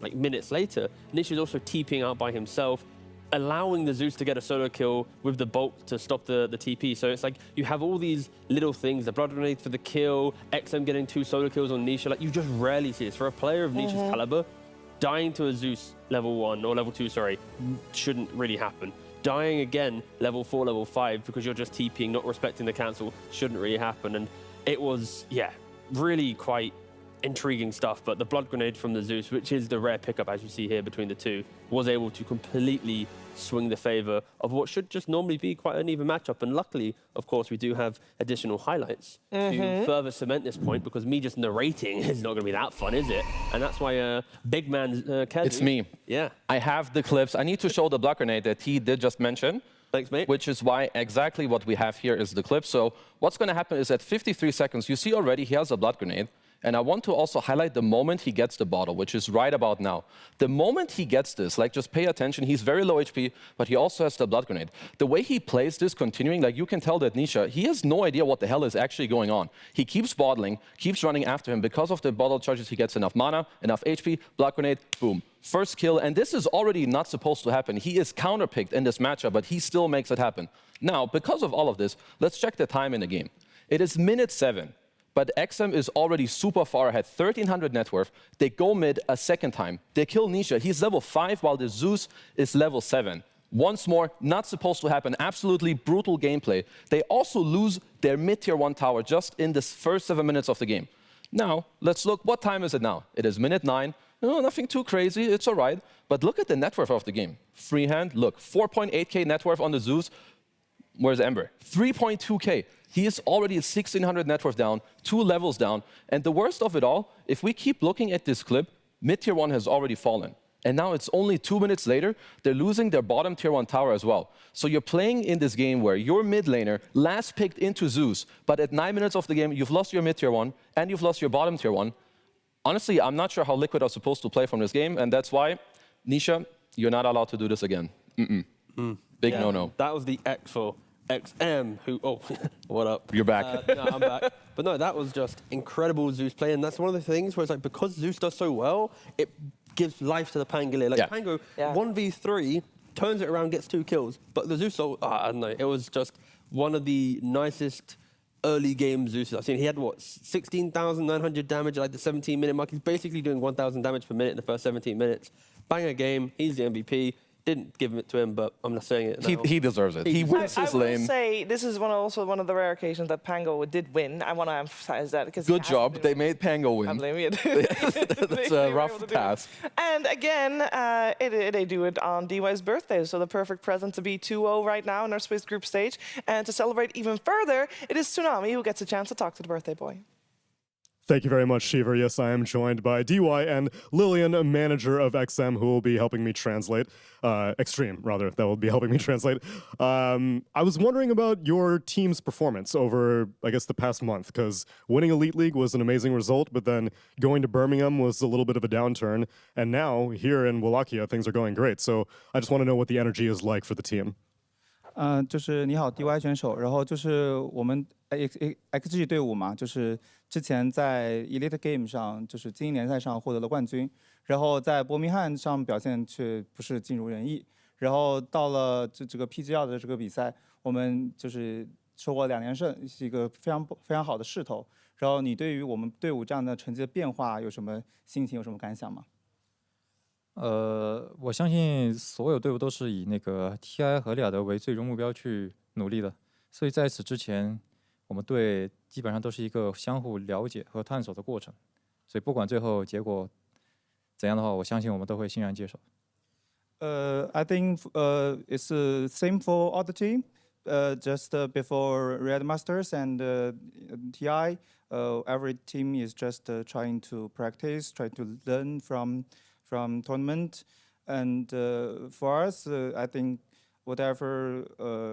like minutes later, Nisha's also TPing out by himself, allowing the Zeus to get a solo kill with the bolt to stop the TP. So it's like you have all these little things, the blood grenade for the kill, XM getting 2 solo kills on Nisha. Like, you just rarely see this. For a player of Nisha's caliber, dying to a Zeus level 1, or level 2, sorry, shouldn't really happen. Dying again, level 4, level 5, because you're just TPing, not respecting the cancel, shouldn't really happen. And it was, yeah, really quite intriguing stuff. But the blood grenade from the Zeus, which is the rare pickup, as you see here between the two, was able to completely swing the favor of what should just normally be quite an even matchup. And luckily, of course, we do have additional highlights to further cement this point, because me just narrating is not going to be that fun, is it? And that's why big man Kezu, It's me. Yeah. I have the clips. I need to show the blood grenade that he did just mention. Thanks, mate. Which is why exactly what we have here is the clip. So what's going to happen is at 53 seconds, you see already he has a blood grenade. And I want to also highlight the moment he gets the bottle, which is right about now. The moment he gets this, like, just pay attention. He's very low HP, but he also has the blood grenade. The way he plays this continuing, like, you can tell that Nisha, he has no idea what the hell is actually going on. He keeps bottling, keeps running after him. Because of the bottle charges, he gets enough mana, enough HP, blood grenade, boom. First kill, and this is already not supposed to happen. He is counterpicked in this matchup, but he still makes it happen. Now, because of all of this, let's check the time in the game. It is minute 7. But XM is already super far ahead, 1300 net worth. They go mid a second time. They kill Nisha. He's level 5, while the Zeus is level 7. Once more, not supposed to happen. Absolutely brutal gameplay. They also lose their mid-tier 1 tower just in the first 7 minutes of the game. Now, let's look. What time is it now? It is minute 9. No, nothing too crazy. It's all right. But look at the net worth of the game. Freehand, look, 4.8k net worth on the Zeus. Where's Ember? 3.2k. He is already 1600 net worth down, 2 levels down. And the worst of it all, if we keep looking at this clip, mid-tier 1 has already fallen. And now it's only 2 minutes later, they're losing their bottom tier 1 tower as well. So you're playing in this game where your mid laner last picked into Zeus, but at 9 minutes of the game, you've lost your mid-tier 1 and you've lost your bottom tier 1. Honestly, I'm not sure how Liquid are supposed to play from this game, and that's why, Nisha, you're not allowed to do this again. Big no-no. That was the X for XM, who, oh, what up? You're back. No, I'm back. But no, that was just incredible Zeus play, and that's one of the things where it's like, because Zeus does so well, it gives life to the Pangolier. Like, Pango, 1v3, turns it around, gets 2 kills, but the Zeus, I don't know, it was just one of the nicest early game Zeus I've seen. He had, what, 16,900 damage at like the 17-minute mark. He's basically doing 1,000 damage per minute in the first 17 minutes. Banger game, he's the MVP. Didn't give it to him, but I'm not saying it now. He deserves it. He wins his lane. I will say this is also one of the rare occasions that Pango did win. I want to emphasize that because good job. They made Pango win. I blame you. That's a rough pass. And again, they do it on DY's birthday, so the perfect present to be 2-0 right now in our Swiss group stage. And to celebrate even further, it is Tsunami who gets a chance to talk to the birthday boy. Thank you very much, Shiver. Yes, I am joined by DY and Lillian, a manager of XM, who will be helping me translate. Xtreme, rather, that will be helping me translate. I was wondering about your team's performance over, I guess, the past month, because winning Elite League was an amazing result, but then going to Birmingham was a little bit of a downturn. And now, here in Wallachia, things are going great. So I just want to know what the energy is like for the team. 就是你好 DY 选手，然后就是我们 XG 队伍嘛，就是之前在 Elite Game 上，就是精英联赛上获得了冠军，然后在伯明翰上表现却不是尽如人意，然后到了这个 PGL 的这个比赛，我们就是收获2连胜，是一个非常好的势头。然后你对于我们队伍这样的成绩的变化有什么心情，有什么感想吗？ 我相信所有队伍都是以那个 TI 和利雅得为最终目标去努力的，所以在此之前，我们队基本上都是一个相互了解和探索的过程，所以不管最后结果怎样的话，我相信我们都会欣然接受。I think it's the same for all the team. Just before Red Masters and TI, every team is just trying to practice, trying to learn from tournament, and for us, I think whatever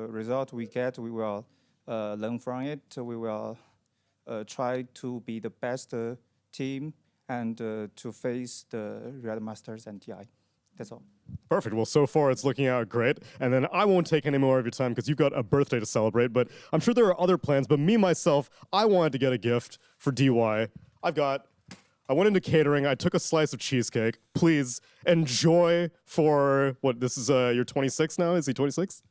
result we get, we will learn from it. We will try to be the best team and to face the Red Masters and TI. That's all. Perfect. Well, so far it's looking out great. And then I won't take any more of your time because you've got a birthday to celebrate, but I'm sure there are other plans. But me, myself, I wanted to get a gift for DY. I went into catering. I took a slice of cheesecake. Please enjoy for, what, this is, you're 26 now? Is he 26?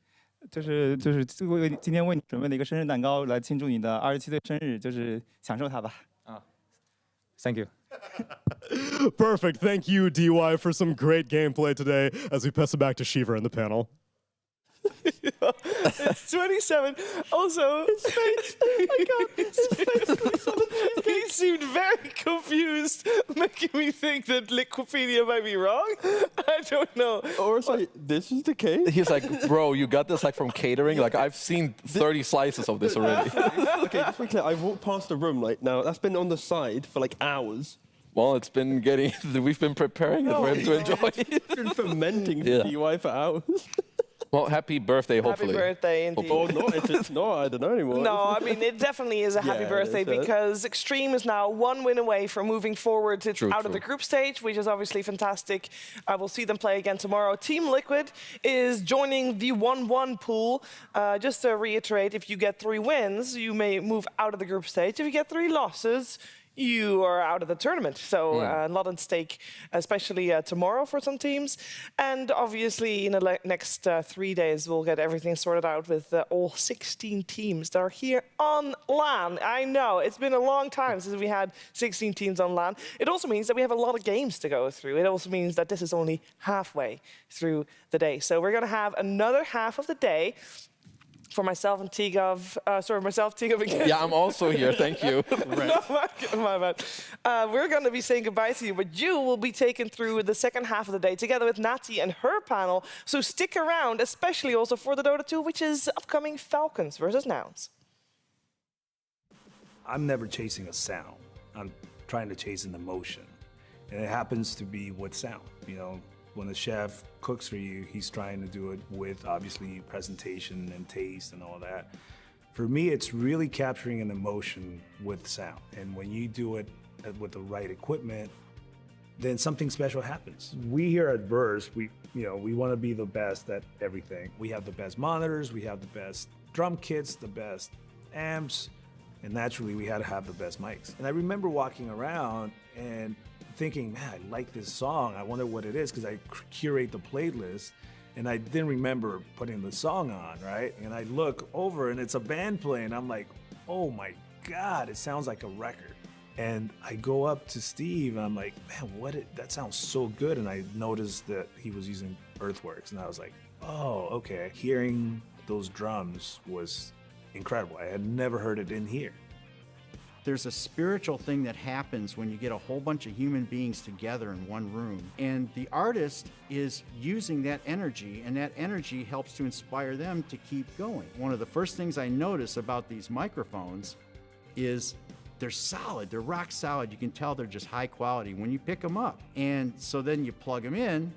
就是今天为你准备了一个生日蛋糕来庆祝你的27岁生日，就是享受它吧。Thank you. Perfect. Thank you, DY, for some great gameplay today as we pass it back to Shiva in the panel. It's 27. Also, his face. I got his face. He seemed very confused, making me think that Liquipedia might be wrong. I don't know. Or it's like, this is the case? He's like, bro, you got this like from catering? Like, I've seen 30 slices of this already. Okay, just to be clear, I walked past the room like now. That's been on the side for like hours. Well, it's been getting, we've been preparing it for him to enjoy. It's been fermenting for DY for hours. Well, happy birthday, hopefully. Happy birthday, indeed. Or not, if it's not, I don't know anymore. No, I mean, it definitely is a happy birthday because Xtreme is now one win away from moving forward out of the group stage, which is obviously fantastic. We'll see them play again tomorrow. Team Liquid is joining the 1-1 pool. Just to reiterate, if you get 3 wins, you may move out of the group stage. If you get 3 losses, you are out of the tournament. So a lot at stake, especially tomorrow for some teams. And obviously in the next 3 days, we'll get everything sorted out with all 16 teams that are here on LAN. I know, it's been a long time since we had 16 teams on LAN. It also means that we have a lot of games to go through. It also means that this is only halfway through the day. So we're going to have another half of the day for myself and Tigov, myself, Tigov again. Yeah, I'm also here, thank you. My bad. We're going to be saying goodbye to you, but you will be taken through the second half of the day together with Nati and her panel. So stick around, especially also for the Dota 2, which is upcoming Falcons versus Nouns. I'm never chasing a sound. I'm trying to chase an emotion. And it happens to be with sound. You know, when a chef cooks for you, he's trying to do it with obviously presentation and taste and all that. For me, it's really capturing an emotion with sound. And when you do it with the right equipment, then something special happens. We here at Verse, we want to be the best at everything. We have the best monitors, we have the best drum kits, the best amps, and naturally we had to have the best mics. And I remember walking around and thinking, man, I like this song. I wonder what it is, because I curate the playlist and I didn't remember putting the song on, right? And I look over and it's a band playing. I'm like, oh my God, it sounds like a record. And I go up to Steve and I'm like, man, that sounds so good. And I noticed that he was using Earthworks and I was like, oh, okay. Hearing those drums was incredible. I had never heard it in here. There's a spiritual thing that happens when you get a whole bunch of human beings together in one room. And the artist is using that energy, and that energy helps to inspire them to keep going. One of the first things I notice about these microphones is they're solid, they're rock solid. You can tell they're just high quality when you pick them up. And so then you plug them in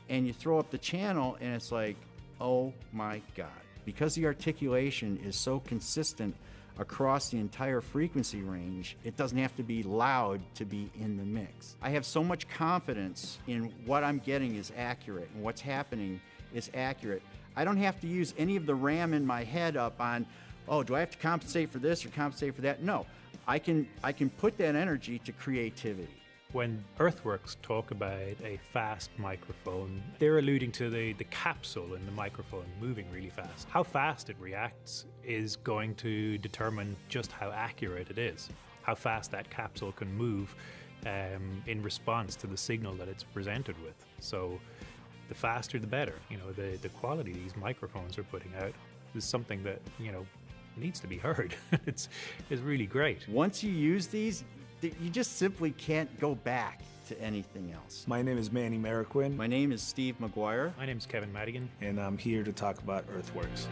and you throw up the channel and it's like, oh my God. Because the articulation is so consistent across the entire frequency range, it doesn't have to be loud to be in the mix. I have so much confidence in what I'm getting is accurate and what's happening is accurate. I don't have to use any of the RAM in my head up on, oh, do I have to compensate for this or compensate for that? No, I can put that energy to creativity. When Earthworks talk about a fast microphone, they're alluding to the capsule in the microphone moving really fast. How fast it reacts is going to determine just how accurate it is, how fast that capsule can move in response to the signal that it's presented with. So the faster the better. You know, the quality these microphones are putting out is something that, you know, needs to be heard. It's really great. Once you use these, you just simply can't go back to anything else. My name is Manny Mariquin. My name is Steve McGuire. My name is Kevin Madigan. And I'm here to talk about Earthworks.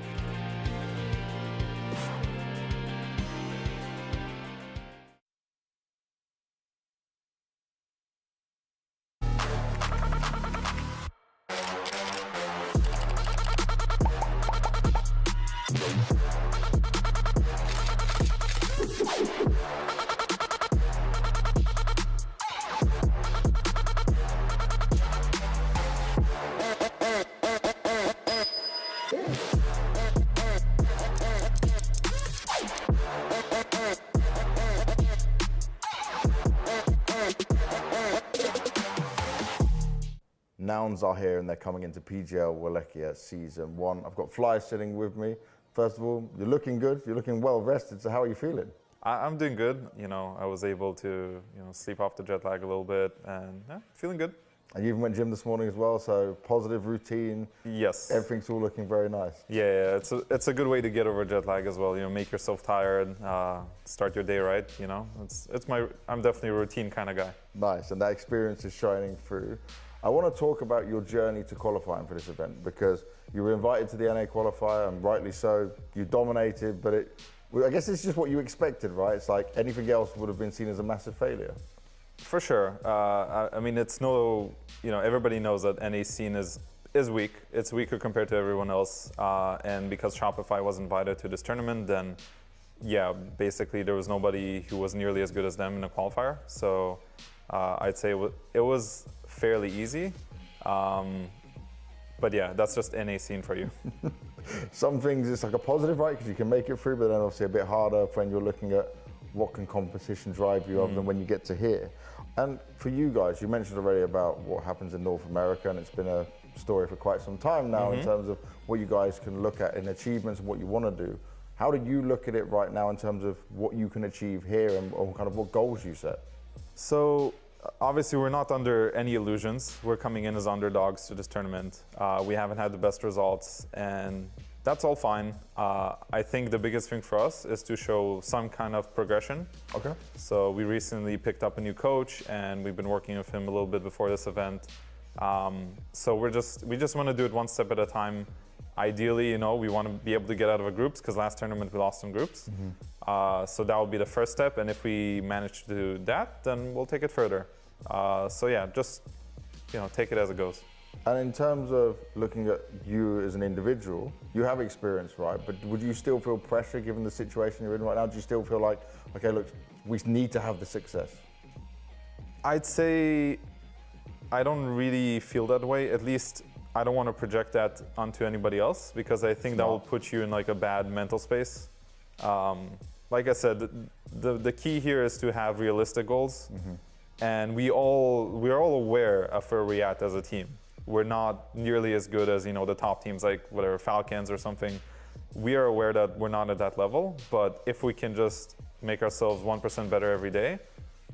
Nouns are here and they're coming into PGL Wallachia Season 1. I've got Fly sitting with me. First of all, you're looking good, you're looking well rested, so how are you feeling? I'm doing good. You know, I was able to, sleep off the jet lag a little bit and feeling good. And you even went gym this morning as well, so positive routine. Yes. Everything's all looking very nice. Yeah, it's a good way to get over jet lag as well. Make yourself tired, start your day right. I'm definitely a routine kind of guy. Nice, and that experience is shining through. I want to talk about your journey to qualifying for this event because you were invited to the NA qualifier and rightly so. You dominated, but I guess it's just what you expected, right? It's like anything else would have been seen as a massive failure. For sure. I mean, it's no, everybody knows that NA scene is weak. It's weaker compared to everyone else. And because Shopify was invited to this tournament, then yeah, basically there was nobody who was nearly as good as them in the qualifier. So I'd say it was fairly easy. But yeah, that's just NA scene for you. Some things it's like a positive, right? Because you can make it through, but then obviously a bit harder when you're looking at what can competition drive you other than when you get to here. And for you guys, you mentioned already about what happens in North America, and it's been a story for quite some time now in terms of what you guys can look at in achievements and what you want to do. How do you look at it right now in terms of what you can achieve here and kind of what goals you set? So obviously we're not under any illusions. We're coming in as underdogs to this tournament. We haven't had the best results, and that's all fine. I think the biggest thing for us is to show some kind of progression. Okay. So we recently picked up a new coach, and we've been working with him a little bit before this event. So we just want to do it one step at a time. Ideally, we want to be able to get out of the groups because last tournament we lost some groups. So that will be the first step, and if we manage to do that, then we'll take it further. So yeah, just take it as it goes. And in terms of looking at you as an individual, you have experience, right? But would you still feel pressure given the situation you're in right now? Do you still feel like, okay, look, we need to have the success? I'd say I don't really feel that way. At least I don't want to project that onto anybody else because I think that will put you in like a bad mental space. Like I said, the key here is to have realistic goals. And we're all aware of where we're at as a team. We're not nearly as good as the top teams like whatever Falcons or something. We are aware that we're not at that level, but if we can just make ourselves 1% better every day,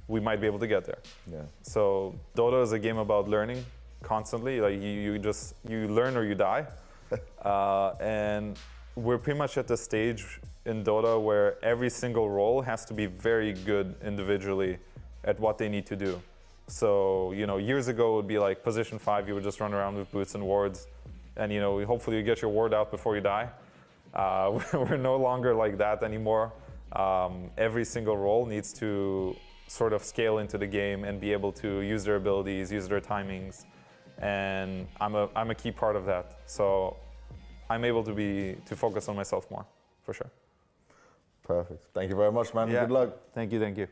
we might be able to get there. Yeah. So Dota is a game about learning constantly. Like you learn or you die, and we're pretty much at the stage in Dota where every single role has to be very good individually at what they need to do. So, years ago it would be like position 5, you would just run around with boots and wards, and hopefully you get your ward out before you die. We're no longer like that anymore. Every single role needs to sort of scale into the game and be able to use their abilities, use their timings, and I'm a key part of that. So I'm able to focus on myself more, for sure. Perfect. Thank you very much, man. Yeah. Good luck. Thank you, thank you.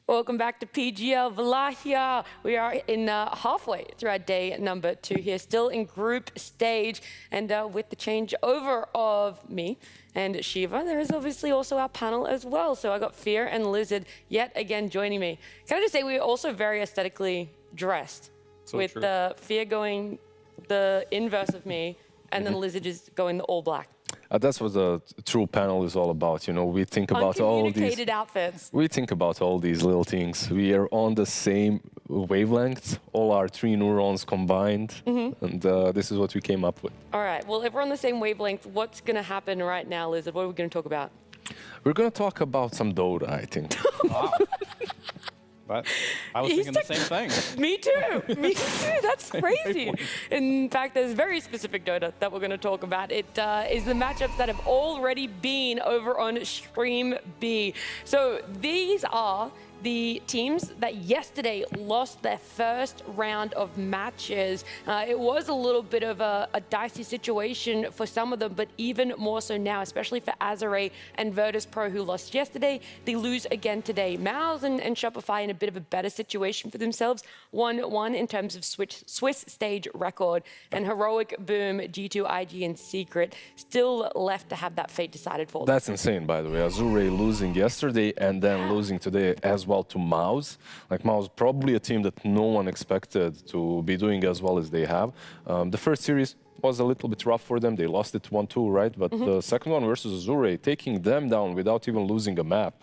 Welcome back to PGL Wallachia. We are in halfway through our day number 2 here, still in group stage. And with the changeover of me and Shiva, there is obviously also our panel as well. So I got Fear and Lizard yet again joining me. Can I just say we're also very aesthetically dressed, So with true. Fear going the inverse of me and then Lizard just going the all black. That's what the true panel is all about. We think about all these. Uncommunicated outfits. We think about all these little things. We are on the same wavelength, all our 3 neurons combined, and this is what we came up with. All right, well, if we're on the same wavelength, what's going to happen right now, Lizard? What are we going to talk about? We're going to talk about some Dota, I think. Wow. But I was thinking the same thing. Me too. Me too. That's crazy. In fact, there's very specific Dota that we're going to talk about. It is the matchups that have already been over on Stream B. So these are the teams that yesterday lost their first round of matches. It was a little bit of a dicey situation for some of them, but even more so now, especially for Azure Ray and Virtus.pro, who lost yesterday. They lose again today. MOUZ and Shopify in a bit of a better situation for themselves. 1-1 in terms of Swiss stage record. And Heroic, Boom, G2, IG, and Secret still left to have that fate decided for them. That's insane, by the way. Azure Ray losing yesterday and then losing today as well to MOUZ. Like MOUZ, probably a team that no one expected to be doing as well as they have. The first series was a little bit rough for them. They lost it 1-2, right? But the second one versus Azure Ray, taking them down without even losing a map.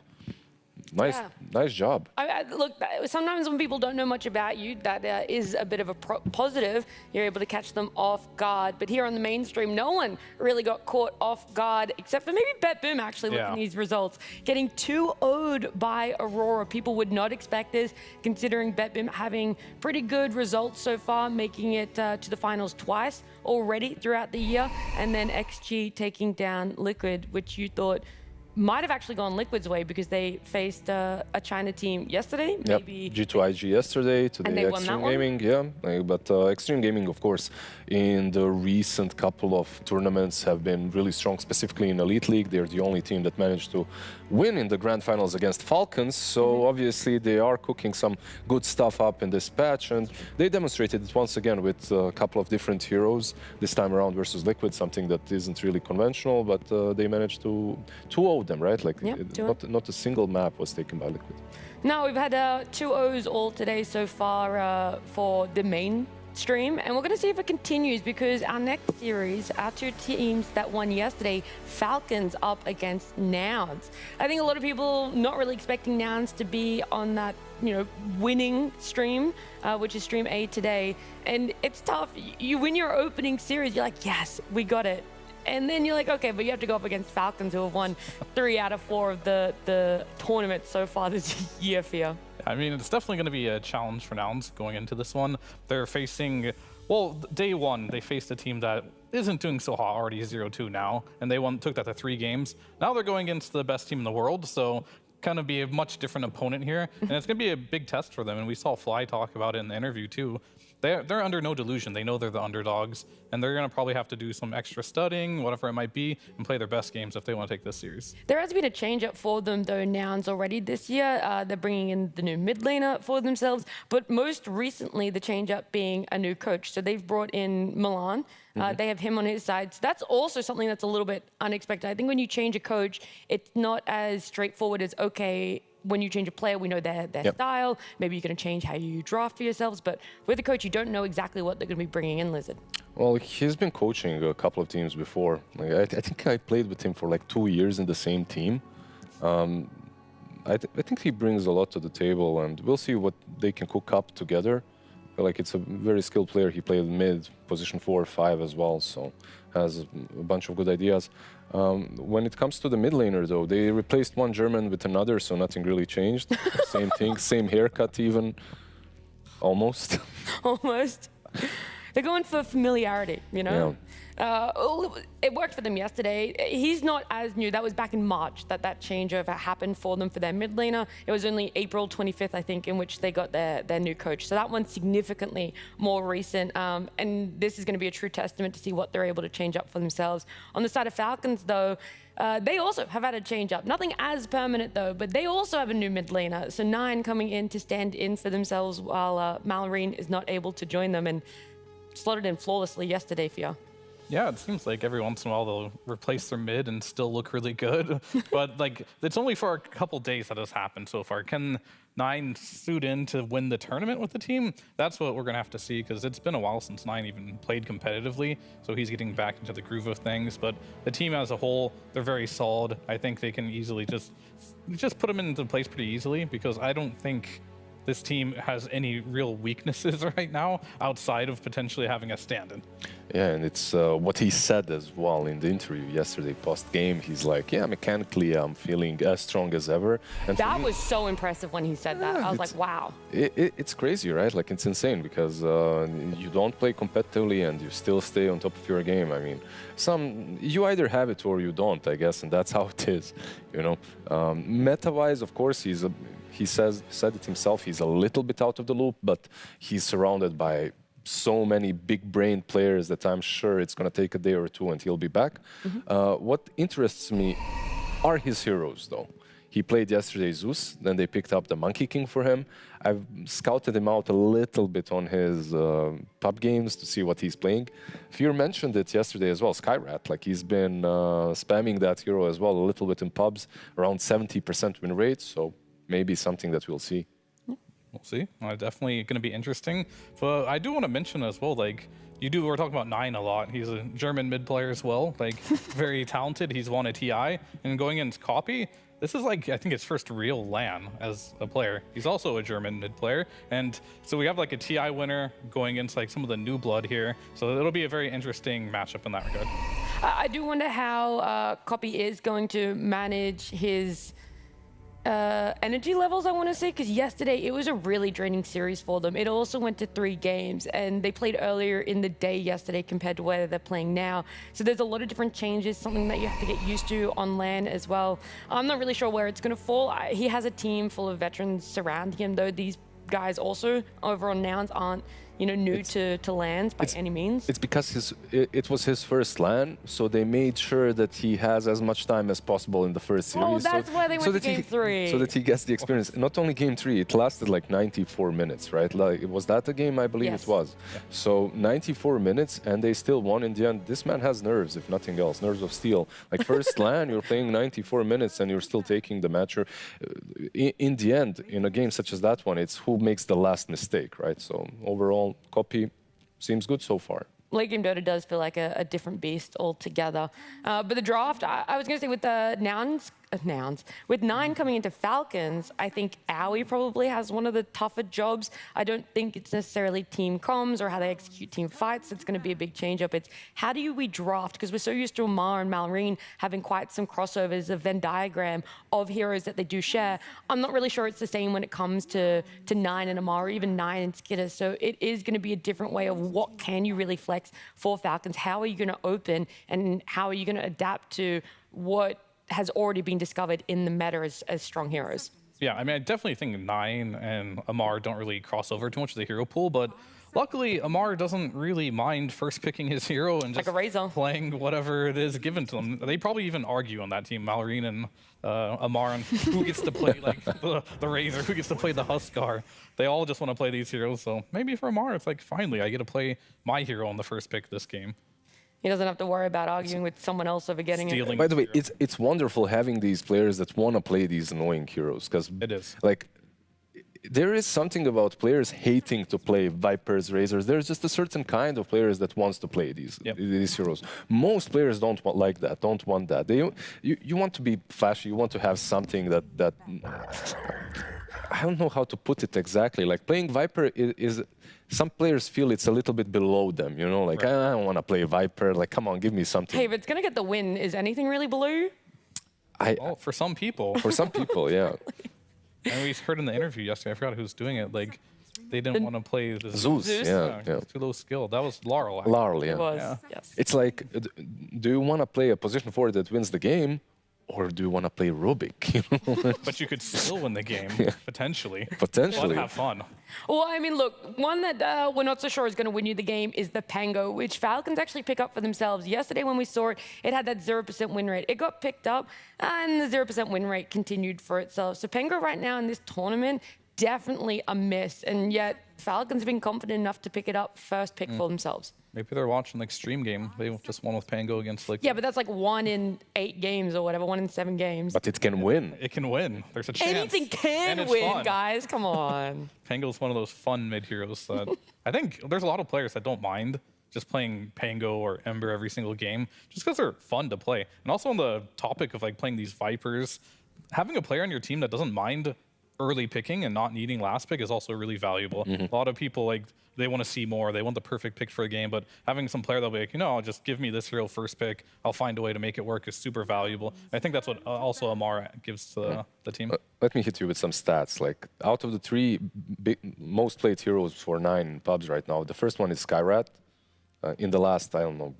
Nice job. Look, sometimes when people don't know much about you, that is a bit of a positive. You're able to catch them off guard. But here on the mainstream, no one really got caught off guard, except for maybe BetBoom actually looking at these results. Getting 2-0'd by Aurora. People would not expect this, considering BetBoom having pretty good results so far, making it to the finals twice already throughout the year. And then XG taking down Liquid, which you thought might have actually gone Liquid's way because they faced a China team yesterday. Maybe G2 IG yesterday, today Xtreme Gaming, but Xtreme Gaming, of course, in the recent couple of tournaments have been really strong, specifically in Elite League. They're the only team that managed to win in the grand finals against Falcons, so obviously they are cooking some good stuff up in this patch, and they demonstrated it once again with a couple of different heroes, this time around versus Liquid, something that isn't really conventional, but they managed to 2-0 them, right? Like not a single map was taken by Liquid. No, we've had 2-0s all today so far for the main stream, and we're going to see if it continues, because our next series, our two teams that won yesterday, Falcons up against Nouns. I think a lot of people not really expecting Nouns to be on that, winning stream, which is stream A today, and it's tough. You win your opening series, you're like, yes, we got it. And then you're like, okay, but you have to go up against Falcons, who have won 3 out of 4 of the tournaments so far this year, Fia. I mean, it's definitely going to be a challenge for Nouns going into this one. They're facing, well, day one, they faced a team that isn't doing so hot, already 0-2 now, and they took that to 3 games. Now they're going against the best team in the world, so kind of be a much different opponent here, and it's going to be a big test for them, and we saw Fly talk about it in the interview too. They're under no delusion. They know they're the underdogs, and they're going to probably have to do some extra studying, whatever it might be, and play their best games if they want to take this series. There has been a change-up for them, though, Nouns already this year. They're bringing in the new mid laner for themselves, but most recently the change-up being a new coach. So they've brought in Milan. They have him on his side. So that's also something that's a little bit unexpected. I think when you change a coach, it's not as straightforward as, okay, when you change a player, we know their style. Maybe you're going to change how you draft for yourselves. But with a coach, you don't know exactly what they're going to be bringing in, Lizard. Well, he's been coaching a couple of teams before. Like, I think I played with him for like 2 years in the same team. I think he brings a lot to the table, and we'll see what they can cook up together. Like, it's a very skilled player. He played mid, position 4 or 5 as well, so has a bunch of good ideas. When it comes to the mid laner, though, they replaced one German with another, so nothing really changed. Same thing, same haircut even. Almost. Almost. They're going for familiarity, Yeah. It worked for them yesterday. He's not as new. That was back in March that changeover happened for them for their mid laner. It was only April 25th, I think, in which they got their new coach. So that one's significantly more recent. And this is going to be a true testament to see what they're able to change up for themselves. On the side of Falcons, though, they also have had a change up. Nothing as permanent, though, but they also have a new mid laner. So 9 coming in to stand in for themselves while Malorine is not able to join them, and slotted in flawlessly yesterday, Fia. Yeah, it seems like every once in a while they'll replace their mid and still look really good. But like, it's only for a couple days that has happened so far. Can 9 suit in to win the tournament with the team? That's what we're going to have to see, because it's been a while since 9 even played competitively. So he's getting back into the groove of things. But the team as a whole, they're very solid. I think they can easily just put them into place pretty easily, because I don't think this team has any real weaknesses right now outside of potentially having a stand-in. Yeah, and it's what he said as well in the interview yesterday post-game. He's like, yeah, mechanically I'm feeling as strong as ever. And that was so impressive when he said that. I was like, wow. It's crazy, right? Like, it's insane, because you don't play competitively and you still stay on top of your game. I mean, you either have it or you don't, I guess, and that's how it is. You know, meta-wise, of course, he said it himself. He's a little bit out of the loop, but he's surrounded by so many big-brain players that I'm sure it's going to take a day or two and he'll be back. What interests me are his heroes, though. He played yesterday Zeus, then they picked up the Monkey King for him. I've scouted him out a little bit on his pub games to see what he's playing. Fear mentioned it yesterday as well, Skyrat. Like, he's been spamming that hero as well a little bit in pubs, around 70% win rate, so maybe something that we'll see. We'll see. Definitely going to be interesting. But I do want to mention as well, like, we're talking about Nine a lot. He's a German mid player as well, like, very talented. He's won a TI, and going against Copy, this is like, I think, his first real LAN as a player. He's also a German mid player, and so we have like a TI winner going against like some of the new blood here. So it'll be a very interesting matchup in that regard. I do wonder how Copy is going to manage his energy levels, I want to say, because yesterday it was a really draining series for them. It also went to 3 games, and they played earlier in the day yesterday compared to where they're playing now. So there's a lot of different changes, something that you have to get used to on LAN as well. I'm not really sure where it's going to fall. He has a team full of veterans surrounding him, though. These guys also over on Nouns aren't, you know, new to LANs by any means. It's because it was his first LAN, so they made sure that he has as much time as possible in the first series. Oh, that's why they went to game 3. So that he gets the experience. Not only game 3, it lasted like 94 minutes, right? Like, was that the game? I believe Yes. it was. Yeah. So 94 minutes, and they still won in the end. This man has nerves, if nothing else, nerves of steel. Like, first LAN, you're playing 94 minutes, and you're still taking the match. In the end, in a game such as that one, it's who makes the last mistake, right? So overall, Copy seems good so far. Late game Dota does feel like a different beast altogether. But the draft, I was going to say with the Nouns, with 9 coming into Falcons, I think Owie probably has one of the tougher jobs. I don't think it's necessarily team comms or how they execute team fights that's going to be a big change up. It's how do we draft? Because we're so used to Amar and Malrine having quite some crossovers, a Venn diagram of heroes that they do share. I'm not really sure it's the same when it comes to 9 and Amar, or even 9 and Skitter. So it is going to be a different way of what can you really flex for Falcons? How are you going to open, and how are you going to adapt to what has already been discovered in the meta as strong heroes? Yeah, I mean, I definitely think 9 and Amar don't really cross over too much of the hero pool, but luckily Amar doesn't really mind first picking his hero and just playing whatever it is given to them. They probably even argue on that team, Malrine and Amar, on who gets to play like the Razor, who gets to play the Huskar. They all just want to play these heroes, so maybe for Amar, it's like, finally, I get to play my hero on the first pick this game. He doesn't have to worry about arguing with someone else over getting it. By the way, it's wonderful having these players that want to play these annoying heroes, because it is like, there is something about players hating to play Vipers, Razors. There's just a certain kind of players that wants to play these heroes. Most players don't want like that, don't want that. You want to be flashy, you want to have something that I don't know how to put it exactly. Like, playing Viper is some players feel it's a little bit below them, you know? Like, I don't want to play Viper. Like, come on, give me something. Hey, if it's going to get the win, is anything really below you? For some people. For some people, yeah. And we heard in the interview yesterday, I forgot who's doing it, like, they didn't want to play the Zeus. Yeah. Too low skill. That was Laurel. Laurel, yeah. It was, yes. It's like, do you want to play a position forward that wins the game, or do you want to play Rubik? You know? But you could still win the game, potentially. Potentially. But have fun. Well, I mean, look, one that we're not so sure is going to win you the game is the Pango, which Falcons actually pick up for themselves. Yesterday when we saw it, it had that 0% win rate. It got picked up, and the 0% win rate continued for itself. So Pango right now in this tournament, definitely a miss, and yet Falcons have been confident enough to pick it up first pick for themselves. Maybe they're watching the Xtreme game. They just won with Pango against like... Yeah, but that's like 1 in 8 games or whatever, 1 in 7 games. But it can win. It can win. There's a chance. Anything can win, fun. Guys. Come on. Pango's one of those fun mid-heroes that I think there's a lot of players that don't mind just playing Pango or Ember every single game, just because they're fun to play. And also on the topic of like playing these Vipers, having a player on your team that doesn't mind early picking and not needing last pick is also really valuable. A lot of people, like, they want to see more. They want the perfect pick for a game, but having some player that'll be like, you know, just give me this hero first pick. I'll find a way to make it work is super valuable. I think that's what also Amar gives to the team. Let me hit you with some stats. Like, out of the 3 most played heroes for 9 pubs right now, the first one is Skyrat. In the last, I don't know,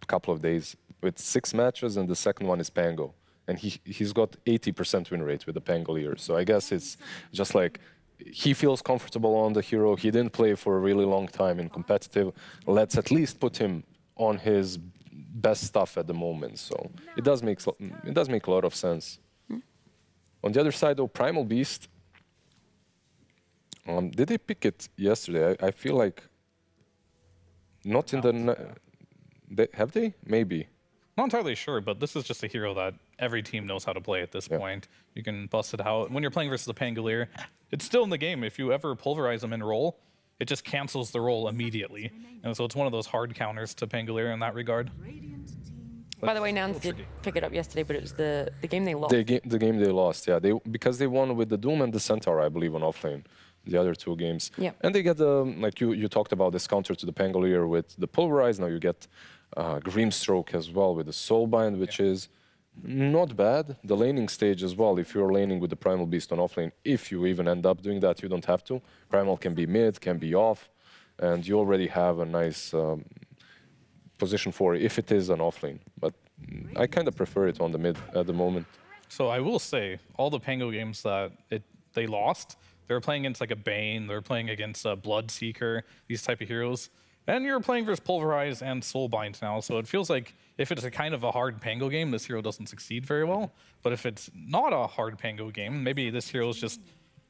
couple of days with 6 matches, and the second one is Pango. and he's got 80% win rate with the Pangolier. So I guess it's just like he feels comfortable on the hero. He didn't play for a really long time in competitive. Let's at least put him on his best stuff at the moment. So it does make a lot of sense. On the other side, though, Primal Beast. Did they pick it yesterday? I feel like not in the. Have they? Maybe. Not entirely sure, but this is just a hero that every team knows how to play at this point. You can bust it out. When you're playing versus the Pangolier, it's still in the game. If you ever pulverize them in roll, it just cancels the roll immediately. And so it's one of those hard counters to Pangolier in that regard. By the way, Nouns did pick it up yesterday, but it was the game they lost. The game they lost, yeah. Because they won with the Doom and the Centaur, I believe, on offlane. The other two games. Yeah. And they get the, like you talked about this counter to the Pangolier with the Pulverize. Now you get Grimstroke as well with the Soulbind, which is not bad. The laning stage as well, if you're laning with the Primal Beast on offlane, if you even end up doing that, you don't have to. Primal can be mid, can be off, and you already have a nice position for it if it is an offlane. But I kind of prefer it on the mid at the moment. So I will say, all the Pango games that they lost, they were playing against like a Bane, they were playing against a Bloodseeker, these type of heroes. And you're playing versus Pulverize and Soulbind now, so it feels like if it's a kind of a hard Pango game, this hero doesn't succeed very well. But if it's not a hard Pango game, maybe this hero is just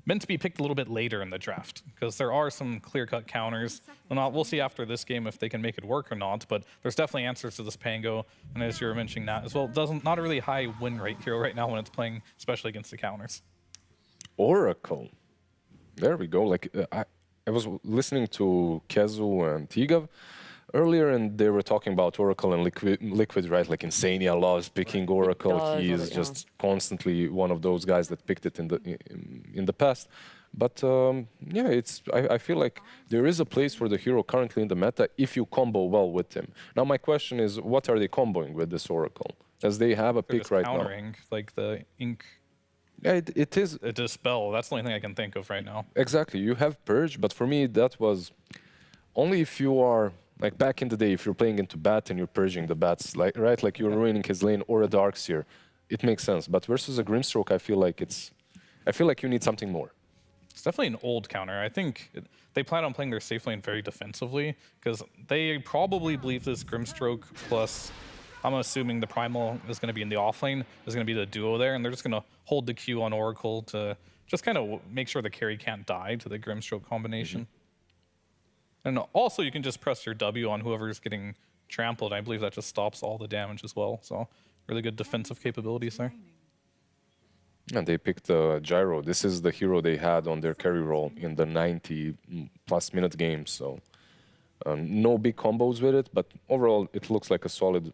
meant to be picked a little bit later in the draft, because there are some clear-cut counters. We'll see after this game if they can make it work or not, but there's definitely answers to this Pango, and as you were mentioning that as well, not a really high win rate hero right now when it's playing, especially against the counters. Oracle. There we go. Like I was listening to Kezu and Tigav earlier, and they were talking about Oracle and Liquid, right? Like Insania loves picking Oracle. He is just constantly one of those guys that picked it in the past. But yeah, I feel like there is a place for the hero currently in the meta if you combo well with him. Now my question is, what are they comboing with this Oracle? As they have a pick right countering, like the Ink. Yeah, it is. A Dispel, that's the only thing I can think of right now. Exactly, you have Purge, but for me that was only if you are, like back in the day, if you're playing into Bat and you're purging the Bats, like, right? Like you're ruining his lane or a Darkseer, it makes sense. But versus a Grimstroke, I feel like you need something more. It's definitely an old counter. I think they plan on playing their safe lane very defensively, because they probably believe this Grimstroke plus, I'm assuming the Primal is going to be in the offlane, is going to be the duo there, and they're just going to hold the Q on Oracle to just kind of make sure the carry can't die to the Grimstroke combination. And also you can just press your W on whoever's getting trampled. I believe that just stops all the damage as well. So really good defensive capabilities there. And they picked Gyro. This is the hero they had on their carry role in the 90+ minute game. So no big combos with it, but overall it looks like a solid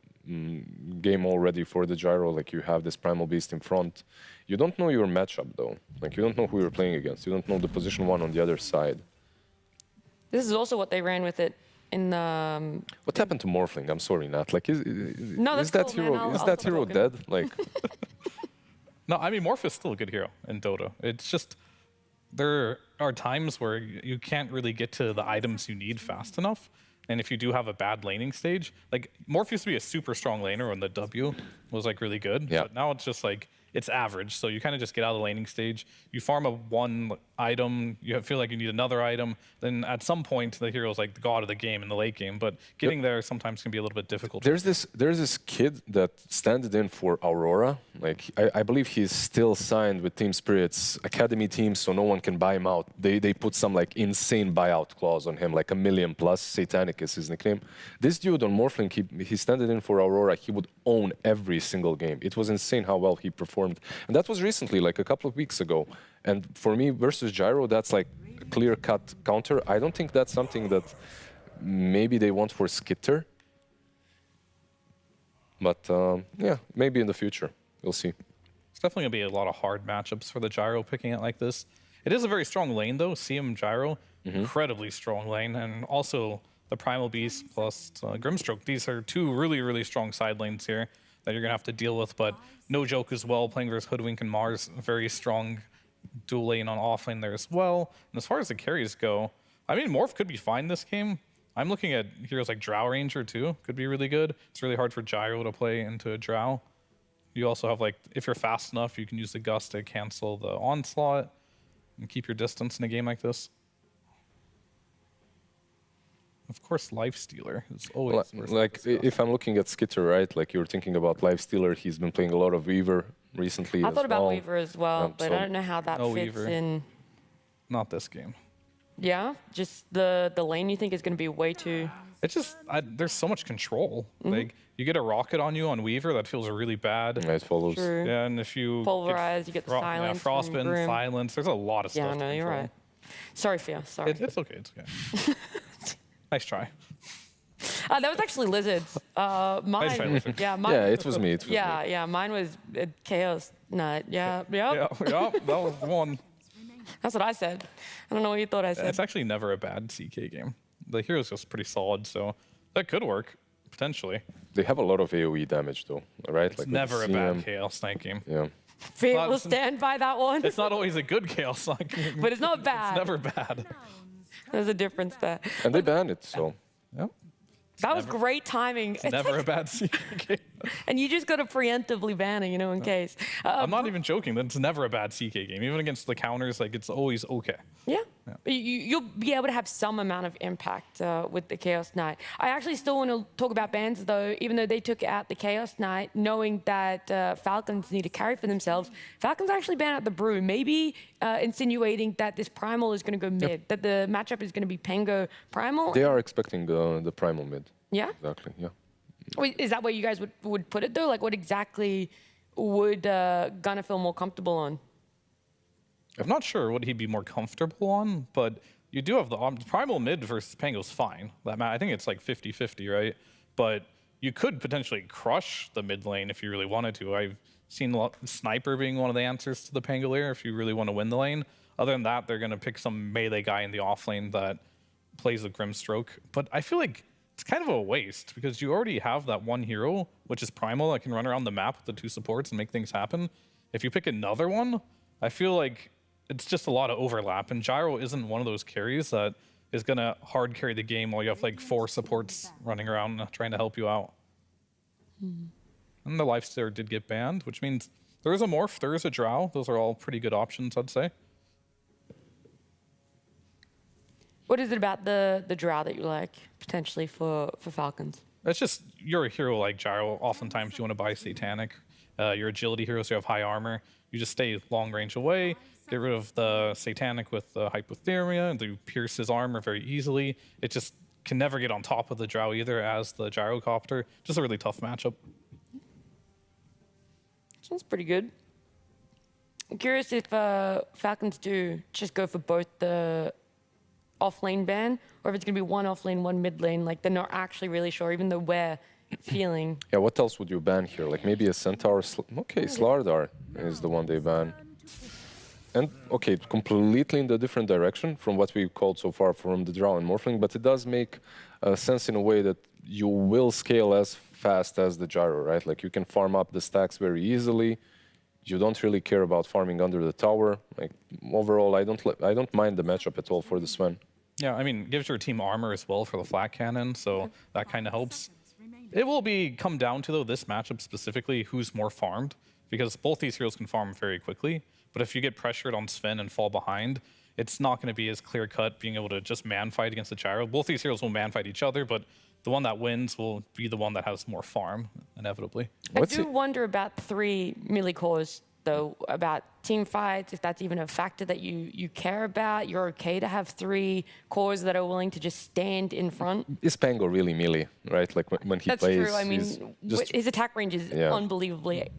game already for the Gyro. Like you have this Primal Beast in front. You don't know your matchup though. Like you don't know who you're playing against. You don't know the position one on the other side. This is also what they ran with it in the... What happened to Morphling? I'm sorry, Nat. Like, is that cool, hero? Is that hero dead? Like, no, I mean Morph is still a good hero in Dota. It's just there are times where you can't really get to the items you need fast enough. And if you do have a bad laning stage, like Morph used to be a super strong laner when the W was like really good. Yeah. But now it's just like it's average. So you kind of just get out of the laning stage. You farm one item. You feel like you need another item. Then at some point, the hero is like the god of the game in the late game. But getting there sometimes can be a little bit difficult. There's this kid that standed in for Aurora. Like I believe he's still signed with Team Spirit's academy team, so no one can buy him out. They put some like insane buyout clause on him, like $1 million plus. Satanic is his nickname. This dude on Morphling, he standed in for Aurora. He would own every single game. It was insane how well he performed. And that was recently, like a couple of weeks ago. And for me, versus Gyro, that's like a clear-cut counter. I don't think that's something that maybe they want for Skitter. But yeah, maybe in the future. We'll see. It's definitely going to be a lot of hard matchups for the Gyro picking it like this. It is a very strong lane, though. CM Gyro, incredibly strong lane. And also the Primal Beast plus Grimstroke. These are two really, really strong side lanes here that you're going to have to deal with. But no joke as well, playing versus Hoodwink and Mars, a very strong dual lane on offlane there as well. And as far as the carries go, I mean, Morph could be fine this game. I'm looking at heroes like Drow Ranger too, could be really good. It's really hard for Gyro to play into a Drow. You also have, like, if you're fast enough, you can use the Gust to cancel the onslaught and keep your distance in a game like this. Of course, Lifestealer is always like if I'm looking at Skitter, right? Like you're thinking about Lifestealer, he's been playing a lot of Weaver recently. I thought about Weaver as well, but I don't know how that no fits Weaver. in. Not this game. Yeah, just the lane you think is going to be way too. It's just there's so much control. Like you get a rocket on you on Weaver, that feels really bad. Yeah, it follows. True. Yeah, and if you Pulverize, you get the silence. Yeah, Frostbite, from Grim. silence. There's a lot of stuff. Yeah, no, to you're control. right. Sorry, Fia. Sorry. It's okay. It's okay. Nice try. That was actually Lizards. Mine. try Lizard. Yeah, mine. Yeah, it was me. It was yeah, me. yeah, mine was Chaos Knight. Yeah, yep. Yeah, that was the one. That's what I said. I don't know what you thought I said. It's actually never a bad CK game. The hero's just pretty solid, so that could work potentially. They have a lot of AoE damage though, right? It's like never a with bad CM. Chaos Knight game. Yeah. Fia will stand by that one. It's not always a good Chaos Knight game. But it's not bad. It's never bad. There's a difference there. And they banned it, so. Yep. That was great timing. It's never a bad CK game. And you just got to preemptively ban it, you know, in case. I'm not even joking. That's never a bad CK game. Even against the counters, like it's always okay. Yeah. You'll be able to have some amount of impact with the Chaos Knight. I actually still want to talk about bans, though, even though they took out the Chaos Knight, knowing that Falcons need to carry for themselves. Falcons actually banned out the Brew, maybe insinuating that this Primal is going to go mid, that the matchup is going to be Pango Primal. They are expecting the Primal mid. Yeah? Exactly, yeah. Wait, is that where you guys would put it, though? Like, what exactly would Gunnar feel more comfortable on? I'm not sure what he'd be more comfortable on, but you do have the Primal mid versus Pango's fine. I think it's like 50-50, right? But you could potentially crush the mid lane if you really wanted to. I've seen Sniper being one of the answers to the Pango layer if you really want to win the lane. Other than that, they're going to pick some melee guy in the off lane that plays a Grimstroke. But I feel like it's kind of a waste because you already have that one hero, which is Primal, that can run around the map with the two supports and make things happen. If you pick another one, I feel like it's just a lot of overlap, and Gyro isn't one of those carries that is going to hard carry the game while you have like 4 supports running around trying to help you out. And the Lifestealer did get banned, which means there is a Morph, there is a Drow. Those are all pretty good options, I'd say. What is it about the Drow that you like, potentially, for Falcons? It's just, you're a hero like Gyro. Oftentimes you want to buy Satanic. Your agility heroes, you have high armor. You just stay long range away. Get rid of the Satanic with the Hypothermia, and you pierce his armor very easily. It just can never get on top of the Drow either as the Gyrocopter. Just a really tough matchup. Sounds pretty good. I'm curious if Falcons do just go for both the off-lane ban, or if it's going to be one off-lane, one mid-lane. Like, they're not actually really sure, even though we're feeling. Yeah, what else would you ban here? Like maybe a Centaur? Okay, Slardar is the one they ban. And, okay, completely in the different direction from what we've called so far from the Drow and Morphling, but it does make sense in a way that you will scale as fast as the Gyro, right? Like you can farm up the stacks very easily. You don't really care about farming under the tower. Like overall, I don't mind the matchup at all for the Sven. Yeah, I mean, gives your team armor as well for the flat cannon, so that kind of helps. It will come down to, though, this matchup specifically, who's more farmed, because both these heroes can farm very quickly. But if you get pressured on Sven and fall behind, it's not going to be as clear-cut being able to just man-fight against the Gyro. Both these heroes will man-fight each other, but the one that wins will be the one that has more farm, inevitably. I do wonder about 3 melee cores, though, about team fights, if that's even a factor that you care about. You're okay to have 3 cores that are willing to just stand in front. Is Pango really melee, right? Like when he That's plays, true. I mean, his attack range is unbelievably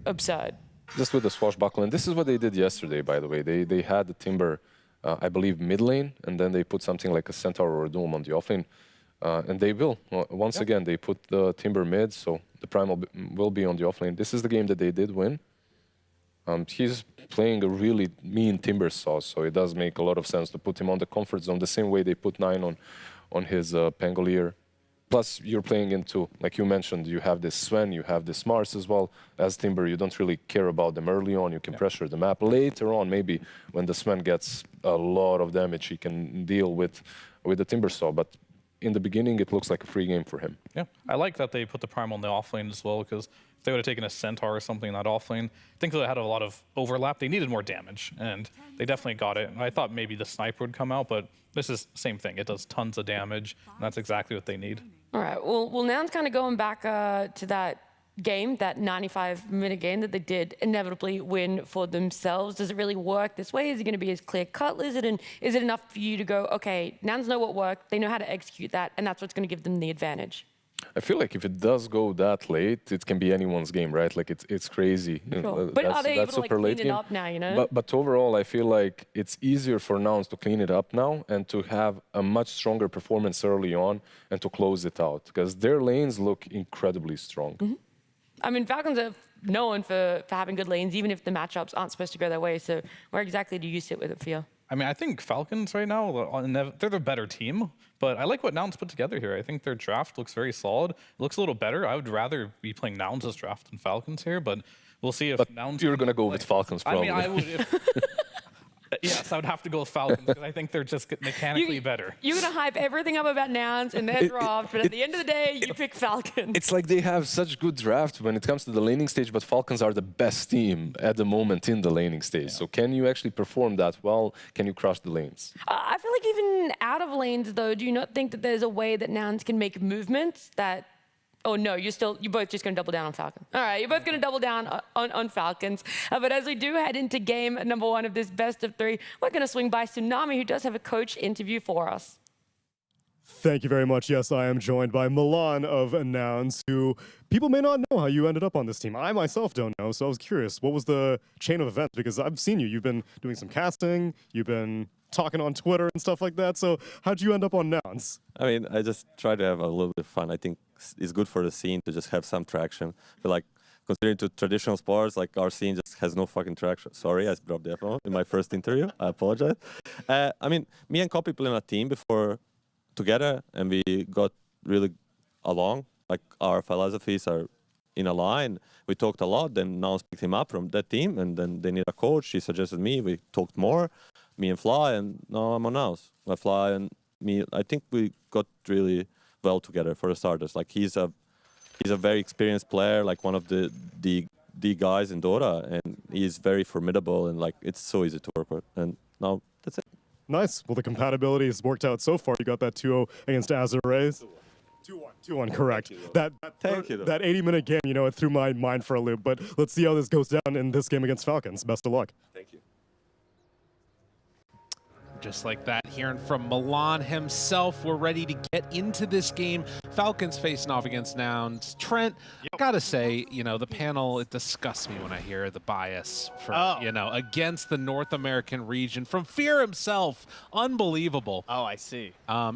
absurd. Just with the swashbuckle, and this is what they did yesterday, by the way. They had the Timber, I believe, mid lane, and then they put something like a Centaur or a Doom on the offlane. And they will. Once again, they put the Timber mid, so the Primal will be on the offlane. This is the game that they did win. He's playing a really mean Timber sauce, so it does make a lot of sense to put him on the comfort zone the same way they put 9 on his Pangolier. Plus, you're playing into, like you mentioned, you have this Sven, you have this Mars as well. As Timber, you don't really care about them early on. You can pressure the map. Later on, maybe when the Sven gets a lot of damage, he can deal with the Timber Saw. But in the beginning, it looks like a free game for him. Yeah, I like that they put the Primal in the offlane as well, because if they would have taken a Centaur or something in that offlane, I think they had a lot of overlap. They needed more damage, and they definitely got it. And I thought maybe the Sniper would come out, but this is the same thing. It does tons of damage, and that's exactly what they need. All right, well Nouns kind of going back to that game, that 95-minute game that they did inevitably win for themselves. Does it really work this way? Is it going to be as clear-cut as it? And is it enough for you to go, okay, Nouns know what worked, they know how to execute that, and that's what's going to give them the advantage? I feel like if it does go that late, it can be anyone's game, right? Like it's crazy. Sure. But are they able to like clean it up now, you know? But overall, I feel like it's easier for Nouns to clean it up now and to have a much stronger performance early on and to close it out, because their lanes look incredibly strong. Mm-hmm. I mean, Falcons are known for having good lanes, even if the matchups aren't supposed to go their way. So where exactly do you sit with it, Fia? I mean, I think Falcons right now, they're the better team, but I like what Nouns put together here. I think their draft looks very solid. It looks a little better. I would rather be playing Nouns' draft than Falcons here, but we'll see if Nouns... You're going to go with Falcons, probably. I mean, I would... Yes, I would have to go with Falcons because I think they're just mechanically better. You're going to hype everything up about Nouns and their draft, but at the end of the day, you pick Falcons. It's like they have such good draft when it comes to the laning stage, but Falcons are the best team at the moment in the laning stage. So can you actually perform that well? Can you crush the lanes? I feel like even out of lanes, though, do you not think that there's a way that Nouns can make movements that... Oh, no, you're both just going to double down on Falcons. All right, you're both going to double down on Falcons. But as we do head into game number 1 of this best of 3, we're going to swing by Tsunami, who does have a coach interview for us. Thank you very much. Yes, I am joined by Milan of Nouns, who people may not know how you ended up on this team. I myself don't know, so I was curious. What was the chain of events? Because I've seen you. You've been doing some casting. You've been talking on Twitter and stuff like that. So how'd you end up on Nouns? I mean, I just try to have a little bit of fun. I think it's good for the scene to just have some traction. I feel like considering to traditional sports, like our scene just has no fucking traction. Sorry, I dropped the F-bomb in my first interview. I apologize. I mean, me and Copy played on a team before together, and we got really along. Like our philosophies are in a line. We talked a lot. Then Nouns picked him up from that team, and then they need a coach. He suggested me. We talked more, me and Fly, and now I'm on Nouns. Fly and me, I think we got really well together for the starters. Like he's a very experienced player, like one of the guys in Dota, and he's very formidable, and like it's so easy to work with. And now that's it. Nice. Well, the compatibility has worked out so far. You got that 2-0 against Azure Ray. 2-1, correct. Thank you. That 80-minute game, you know, it threw my mind for a loop. But let's see how this goes down in this game against Falcons. Best of luck. Thank you. Just like that, hearing from Milan himself, we're ready to get into this game. Falcons facing off against Nouns. Trent, I gotta say, you know, the panel, it disgusts me when I hear the bias for, you know, against the North American region from Fear himself. Unbelievable. Oh, I see.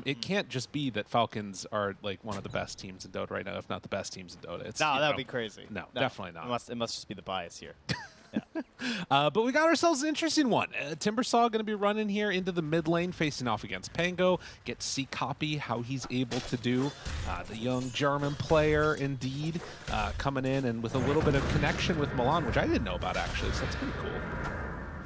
It can't just be that Falcons are like one of the best teams in Dota right now, if not the best teams in Dota. It's, no, that would be crazy. No, definitely not. It must just be the bias here. But we got ourselves an interesting one. Timbersaw going to be running here into the mid lane, facing off against Pango. Get to see Copy, how he's able to do. The young German player, indeed, coming in and with a little bit of connection with Milan, which I didn't know about, actually, so that's pretty cool.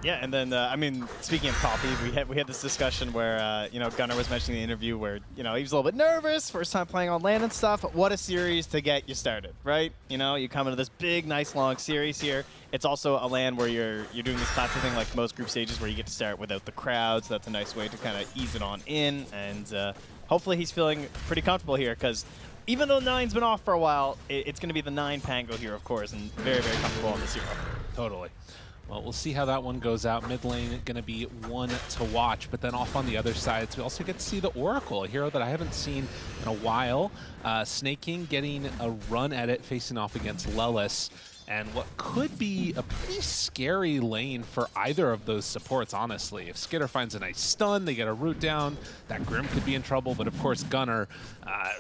Yeah, and then, I mean, speaking of Copy, we had this discussion where, you know, Gunnar was mentioning in the interview where, you know, he was a little bit nervous, first time playing on LAN and stuff. What a series to get you started, right? You know, you come into this big, nice, long series here. It's also a LAN where you're doing this classic thing like most group stages where you get to start without the crowds. That's a nice way to kind of ease it on in, and hopefully he's feeling pretty comfortable here because even though 9's been off for a while, it's going to be the 9 Pango here, of course, and very, very comfortable on this hero. Totally. Well, we'll see how that one goes out. Mid lane going to be one to watch, but then off on the other sides, we also get to see the Oracle, a hero that I haven't seen in a while. Snake King getting a run at it, facing off against Lelis. And what could be a pretty scary lane for either of those supports, honestly. If Skitter finds a nice stun, they get a root down, that Grim could be in trouble. But of course, Gunnar,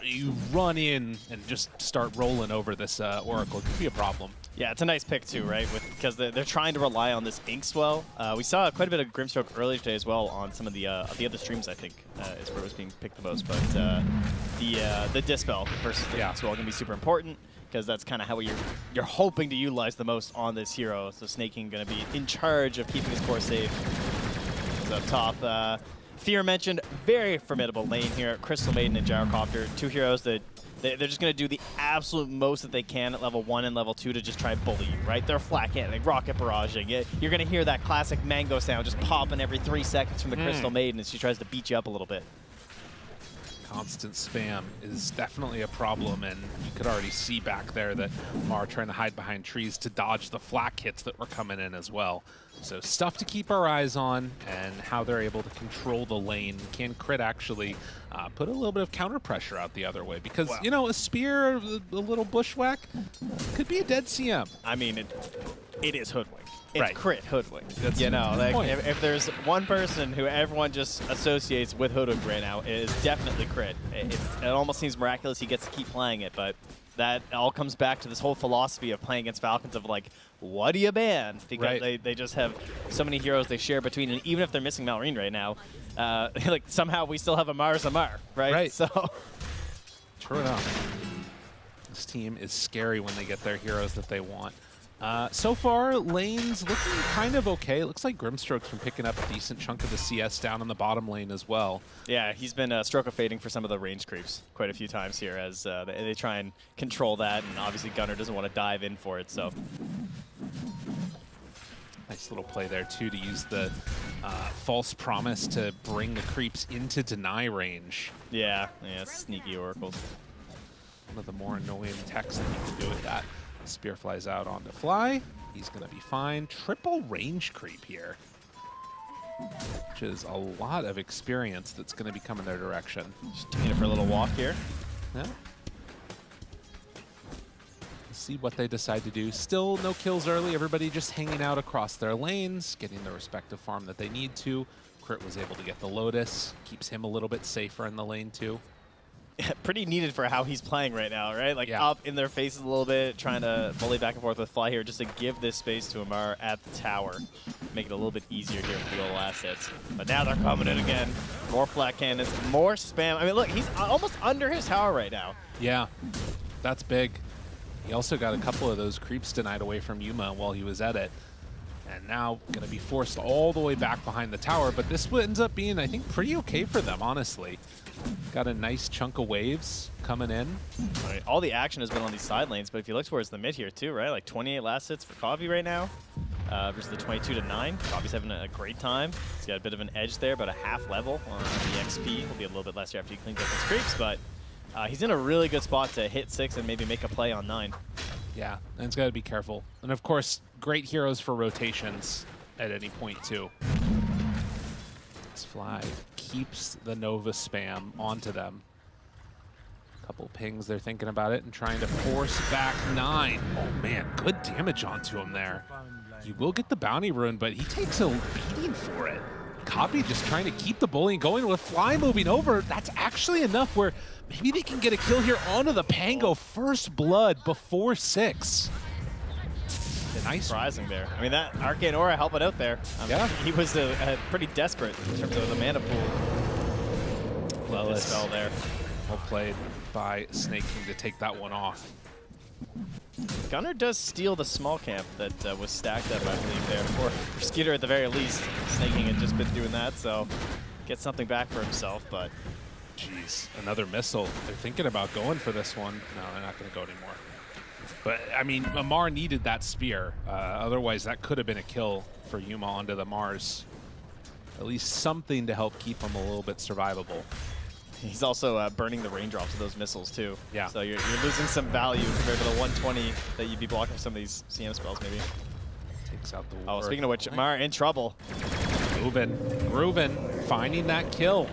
you run in and just start rolling over this Oracle. It could be a problem. Yeah, it's a nice pick too, right? Because they're trying to rely on this Inkswell. We saw quite a bit of Grimstroke earlier today as well on some of the other streams, I think, is where it was being picked the most. But the Dispel versus the Inkswell going to be super important, because that's kind of how you're hoping to utilize the most on this hero. So Snake King going to be in charge of keeping his core safe. He's up top. Fear mentioned, very formidable lane here. Crystal Maiden and Gyrocopter, 2 heroes that they're just going to do the absolute most that they can at level 1 and level 2 to just try and bully you, right? They're flat cannoning, rocket barraging. You're going to hear that classic mango sound just popping every 3 seconds from the Crystal Maiden as she tries to beat you up a little bit. Constant spam is definitely a problem, and you could already see back there that Mar trying to hide behind trees to dodge the flak hits that were coming in as well. So stuff to keep our eyes on, and how they're able to control the lane. Can Crit actually put a little bit of counter pressure out the other way? Because, you know, a spear, a little bushwhack, could be a dead CM. I mean, it is Hoodwink. It's Right. Crit Hoodwink. That's you know, like point. if there's one person who everyone just associates with Hoodwink right now, it is definitely Crit. It almost seems miraculous he gets to keep playing it, but that all comes back to this whole philosophy of playing against Falcons of like, what do you ban? Because they just have so many heroes they share between, and even if they're missing Malrine right now, like somehow we still have a Mars Amar, right? So true enough. This team is scary when they get their heroes that they want. So far, lane's looking kind of okay. It looks like Grimstroke's been picking up a decent chunk of the CS down in the bottom lane as well. yeah, he's been stroke of fading for some of the range creeps quite a few times here as they try and control that, and obviously Gunnar doesn't want to dive in for it, so. Nice little play there, too, to use the false promise to bring the creeps into deny range. Yeah, sneaky oracles. One of the more annoying techs that you can do with that. Spear flies out onto Fly. He's going to be fine. Triple range creep here, which is a lot of experience that's going to be coming their direction. Just taking it for a little walk here. Yeah. Let's see what they decide to do. Still no kills early. Everybody just hanging out across their lanes, getting the respective farm that they need to. Crit was able to get the Lotus. Keeps him a little bit safer in the lane, too. Pretty needed for how he's playing right now, right? Like up in their faces a little bit, trying to bully back and forth with Fly here just to give this space to Amar at the tower. Make it a little bit easier here for the old assets. But now they're coming in again. More flat cannons, more spam. I mean, look, he's almost under his tower right now. Yeah, that's big. He also got a couple of those creeps denied away from Yuma while he was at it. And now going to be forced all the way back behind the tower. But this ends up being, I think, pretty okay for them, honestly. Got a nice chunk of waves coming in. Right. All the action has been on these side lanes, but if you look towards the mid here too, right? Like 28 last hits for Coffee right now versus the 22-9. Coffee's having a great time. He's got a bit of an edge there, about a half level on the XP. He'll be a little bit less after he cleans up his creeps, but he's in a really good spot to hit 6 and maybe make a play on 9. Yeah, and it's got to be careful. And of course, great heroes for rotations at any point too. This Fly keeps the Nova spam onto them. Couple pings, they're thinking about it and trying to force back 9. Oh man, good damage onto him there. You will get the bounty rune, but he takes a beating for it. Copy just trying to keep the bullying going with Fly moving over. That's actually enough where maybe they can get a kill here onto the Pango. First blood before 6. Nice. Surprising there. I mean, that Arcane Aura helping out there. Yeah. He was pretty desperate in terms of the mana pool. Well, this spell there. Well played by Snake King to take that one off. Gunnar does steal the small camp that was stacked up, I believe, there for Skeeter at the very least. Snake King had just been doing that, so get something back for himself, but... Jeez, another missile. They're thinking about going for this one. No, they're not going to go anymore. But, I mean, Amar needed that spear. Otherwise, that could have been a kill for Yuma onto the Mars. At least something to help keep him a little bit survivable. He's also burning the raindrops of those missiles, too. Yeah. So you're losing some value compared to the 120 that you'd be blocking some of these CM spells, maybe. Takes out the Oh, ward. speaking of which, Amar in trouble. Groovin, finding that kill.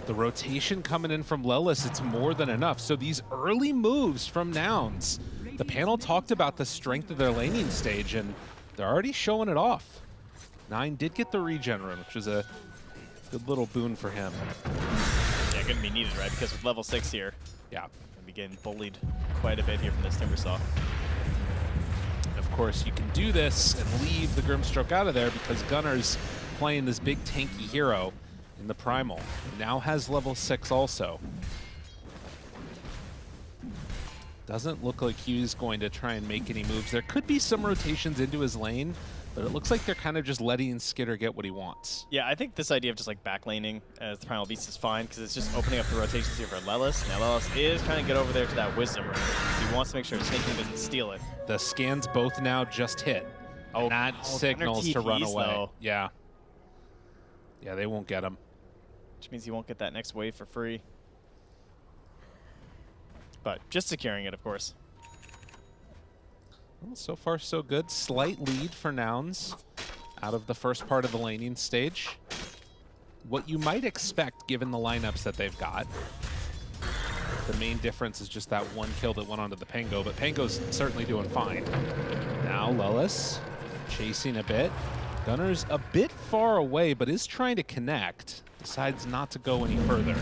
The rotation coming in from Lelis, it's more than enough. So these early moves from Nouns, the panel talked about the strength of their laning stage, and they're already showing it off. 9 did get the regen rune, which is a good little boon for him. Yeah, going to be needed, right? Because with level 6 here, yeah, going to be getting bullied quite a bit here from this Timbersaw. Of course, you can do this and leave the Grimstroke out of there because Gunnar's playing this big tanky hero in the Primal. Now has level 6 also. Doesn't look like he's going to try and make any moves. There could be some rotations into his lane, But it looks like they're kind of just letting Skitter get what he wants. Yeah, I think this idea of just like backlaning as the Primal Beast is fine because it's just opening up the rotations here for Lelis. Now Lelis is trying to get over there to that Wisdom Room. He wants to make sure Snaking doesn't steal it. The scans both now just hit. Oh, that signals to run away. Though. Yeah. Yeah, they won't get him. Which means he won't get that next wave for free. But just securing it, of course. Well, so far, so good. Slight lead for Nouns out of the first part of the laning stage. What you might expect, given the lineups that they've got. The main difference is just that one kill that went onto the Pango, but Pango's certainly doing fine. Now Lelis chasing a bit. Gunner's a bit far away, but is trying to connect. Decides not to go any further.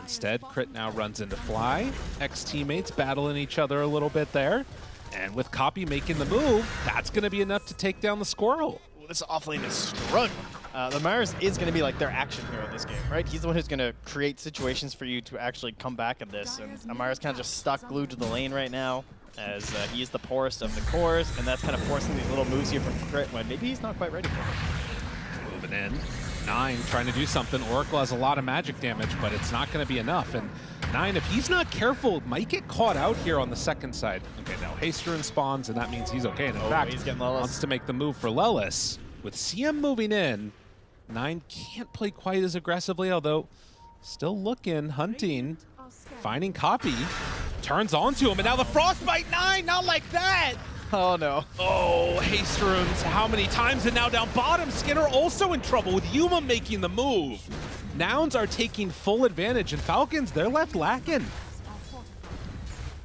Instead, Crit now runs into Fly. Ex-teammates battling each other a little bit there. And with Copy making the move, that's going to be enough to take down the Squirrel. Well, this offlane is struggling. The MOUZ is going to be like their action hero in this game, right? He's the one who's going to create situations for you to actually come back in this. And Amara's kind of just stuck glued to the lane right now as he is the poorest of the cores, and that's kind of forcing these little moves here from Crit when maybe he's not quite ready for it. Moving in. 9 trying to do something. Oracle has a lot of magic damage, but it's not going to be enough. And 9, if he's not careful, might get caught out here on the second side. Okay, now Hasterin spawns, and that means he's okay. And in fact, he's getting Lelis. Wants to make the move for Lelis. With CM moving in, 9 can't play quite as aggressively, although still looking, hunting, finding Copy. Turns onto him, and now the Frostbite 9, not like that! Oh no. Oh, Hasteruns, how many times? And now down bottom, Skinner also in trouble with Yuma making the move. Nouns are taking full advantage, and Falcons, they're left lacking.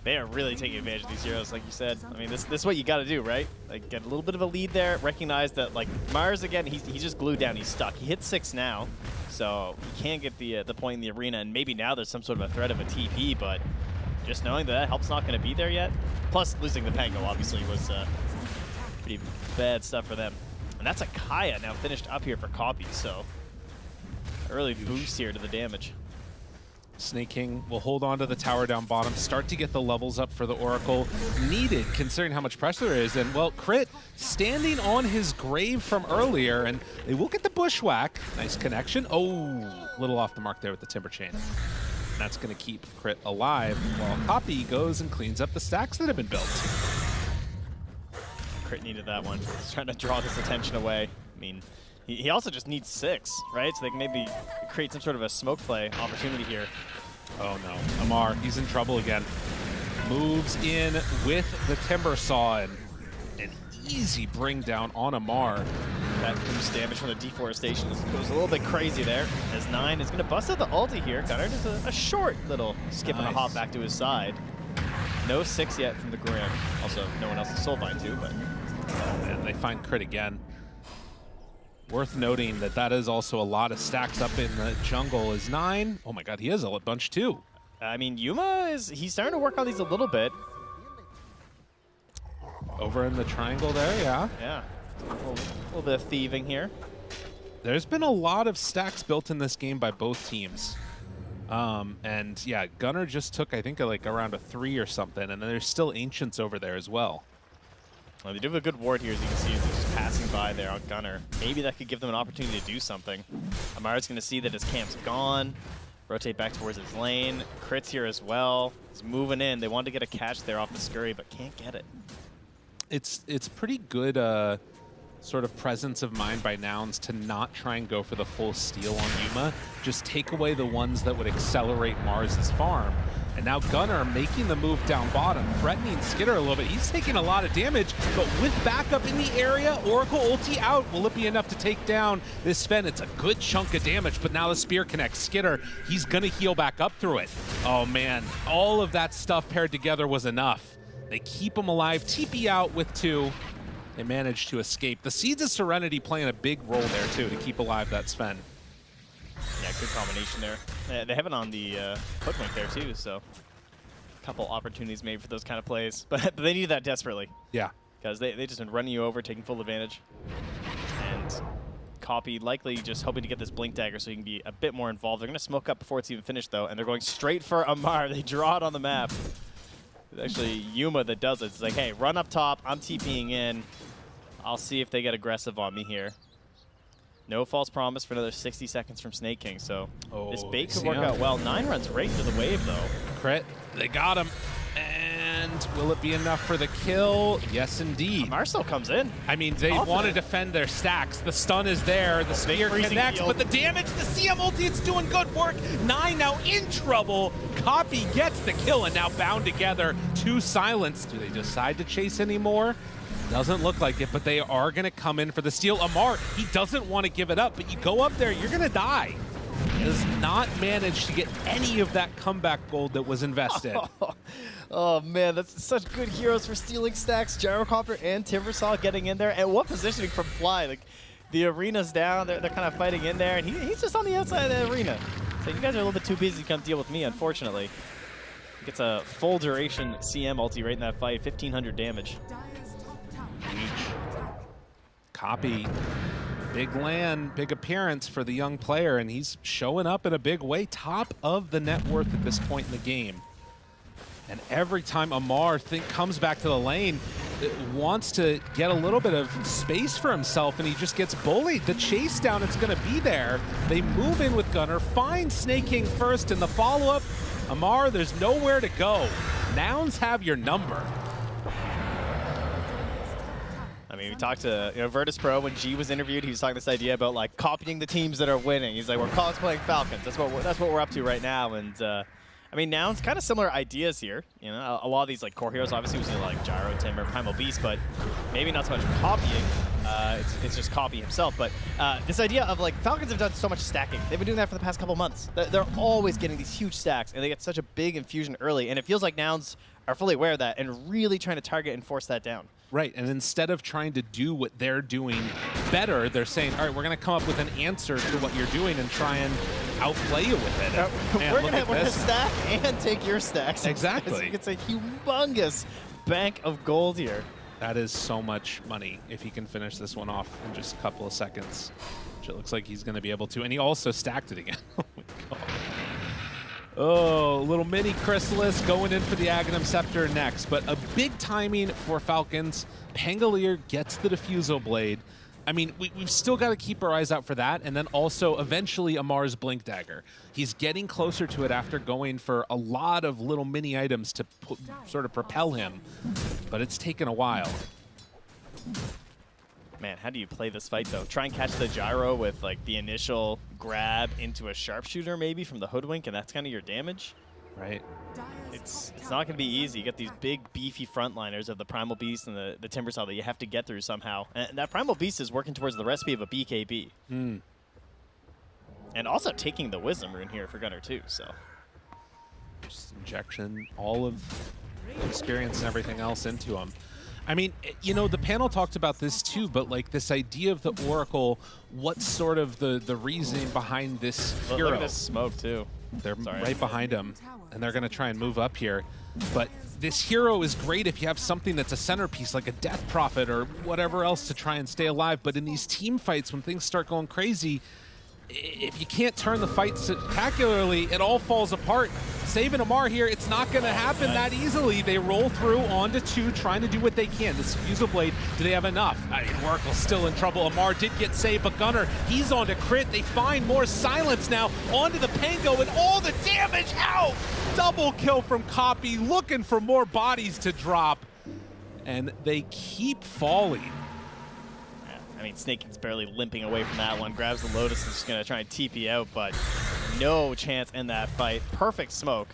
They are really taking advantage of these heroes, like you said. I mean, this is what you got to do, right? Like, get a little bit of a lead there, recognize that, like, MOUZ, again, he's just glued down, he's stuck. He hit 6 now, so he can't get the point in the arena, and maybe now there's some sort of a threat of a TP, but just knowing that help's not going to be there yet. Plus, losing the Pango, obviously, was pretty bad stuff for them. And that's a Kaya now finished up here for Copy, so early boost here to the damage. Snake King will hold on to the tower down bottom, start to get the levels up for the Oracle. Needed, considering how much pressure there is. And, well, Crit standing on his grave from earlier, and they will get the bushwhack. Nice connection. Oh, a little off the mark there with the Timber Chain. And that's going to keep Crit alive while Copy goes and cleans up the stacks that have been built. Crit needed that one. He's trying to draw this attention away. I mean, he also just needs 6, right? So they can maybe create some sort of a smoke play opportunity here. Oh no, Amar, he's in trouble again. Moves in with the Timber Saw, and an easy bring down on Amar. That boost damage from the deforestation goes a little bit crazy there, as 9 is going to bust out the ulti here. Gunnar does a short little skip and a hop back to his side. No 6 yet from the Grim. Also, no one else is soulbind to, but... And they find Crit again. Worth noting that that is also a lot of stacks up in the jungle. Is 9. Oh my god, he has a bunch too. I mean, Yuma he's starting to work on these a little bit. Over in the triangle there, yeah. Yeah, a little bit of thieving here. There's been a lot of stacks built in this game by both teams. And yeah, Gunnar just took, I think, like around a 3 or something, and then there's still Ancients over there as well. Well, they do have a good ward here, as you can see, they're just passing by there on Gunnar. Maybe that could give them an opportunity to do something. Amara's going to see that his camp's gone, rotate back towards his lane. Crit's here as well. He's moving in. They wanted to get a catch there off the scurry, but can't get it. It's pretty good sort of presence of mind by Nouns to not try and go for the full steal on Yuma. Just take away the ones that would accelerate Mars's farm. And now Gunnar making the move down bottom, threatening Skitter a little bit. He's taking a lot of damage, but with backup in the area, Oracle ulti out. Will it be enough to take down this Sven? It's a good chunk of damage, but now the spear connects. Skitter, he's gonna heal back up through it. Oh man, all of that stuff paired together was enough. They keep him alive, TP out with 2. They managed to escape. The Seeds of Serenity playing a big role there too to keep alive that Sven. Yeah, good combination there. They have it on the hook link there too, so a couple opportunities made for those kind of plays. But they needed that desperately. Yeah. Because they just been running you over, taking full advantage. And Copy likely just hoping to get this Blink Dagger so he can be a bit more involved. They're going to smoke up before it's even finished though, and they're going straight for Amar. They draw it on the map. It's actually Yuma that does it. It's like, hey, run up top, I'm TPing in. I'll see if they get aggressive on me here. No false promise for another 60 seconds from Snake King, so this bait could work out well. 9 runs right into the wave, though. Crit. They got him. And will it be enough for the kill? Yes, indeed. Amar still comes in. I mean, they want to defend their stacks. The stun is there. The spear connects, but the damage, the CM ulti, it's doing good work. 9 now in trouble. Copy gets the kill and now bound together. 2 silence. Do they decide to chase anymore? Doesn't look like it, but they are going to come in for the steal. Amar, he doesn't want to give it up, but you go up there, you're going to die. Does not manage to get any of that comeback gold that was invested. Oh man, that's such good heroes for stealing stacks. Gyrocopter and Timbersaw getting in there. And what positioning from Fly? Like, the arena's down, they're kind of fighting in there, and he's just on the outside of the arena. So you guys are a little bit too busy to come deal with me, unfortunately. Gets a full duration CM ulti right in that fight, 1500 damage. Copy. Big land, big appearance for the young player, and he's showing up in a big way. Top of the net worth at this point in the game. And every time Amar comes back to the lane, wants to get a little bit of space for himself, and he just gets bullied. The chase down, it's going to be there. They move in with Gunnar, find Snake King first, and the follow-up, Amar, there's nowhere to go. Nouns have your number. I mean, we talked to Virtus.pro when G was interviewed. He was talking this idea about like copying the teams that are winning. He's like, we're cosplaying Falcons. That's what we're up to right now. And I mean, Nouns kind of similar ideas here. You know, a lot of these like core heroes obviously was like Gyro, Timber, Primal Beast, but maybe not so much copying. It's just copy himself. But this idea of like Falcons have done so much stacking. They've been doing that for the past couple months. They're always getting these huge stacks, and they get such a big infusion early. And it feels like Nouns are fully aware of that and really trying to target and force that down. Right, and instead of trying to do what they're doing better, they're saying, all right, we're going to come up with an answer to what you're doing and try and outplay you with it. Man, we're going to stack and take your stacks. Exactly. It's a humongous bank of gold here. That is so much money if he can finish this one off in just a couple of seconds, which it looks like he's going to be able to. And he also stacked it again. Oh, my God. Oh, little mini Chrysalis going in for the Aghanim Scepter next. But a big timing for Falcons. Pangolier gets the Diffusal Blade. I mean, we've still got to keep our eyes out for that. And then also, eventually, Amar's Blink Dagger. He's getting closer to it after going for a lot of little mini items to sort of propel him. But it's taken a while. Man, how do you play this fight, though? Try and catch the gyro with, like, the initial grab into a sharpshooter, maybe, from the hoodwink, and that's kind of your damage? Right. It's not going to be easy. You get these big, beefy frontliners of the Primal Beast and the Timbersaw that you have to get through somehow. And that Primal Beast is working towards the recipe of a BKB. Mm. And also taking the Wisdom Rune here for Gunnar, too, so. Just injection, all of the experience and everything else into him. I mean, you know, the panel talked about this too, but like this idea of the Oracle, what's sort of the reasoning behind this hero? Look at this smoke too. They're right behind him, and they're going to try and move up here. But this hero is great if you have something that's a centerpiece, like a Death Prophet or whatever else to try and stay alive. But in these team fights, when things start going crazy, if you can't turn the fight spectacularly, it all falls apart. Saving Amar here, it's not going to happen that easily. They roll through onto 2, trying to do what they can. This Fusel Blade, do they have enough? I mean, Oracle's still in trouble. Amar did get saved, but Gunnar, he's on to crit. They find more silence now onto the Pango, and all the damage out! Double kill from Copy, looking for more bodies to drop. And they keep falling. I mean, Snake King's barely limping away from that one. Grabs the Lotus and is just going to try and TP out, but no chance in that fight. Perfect smoke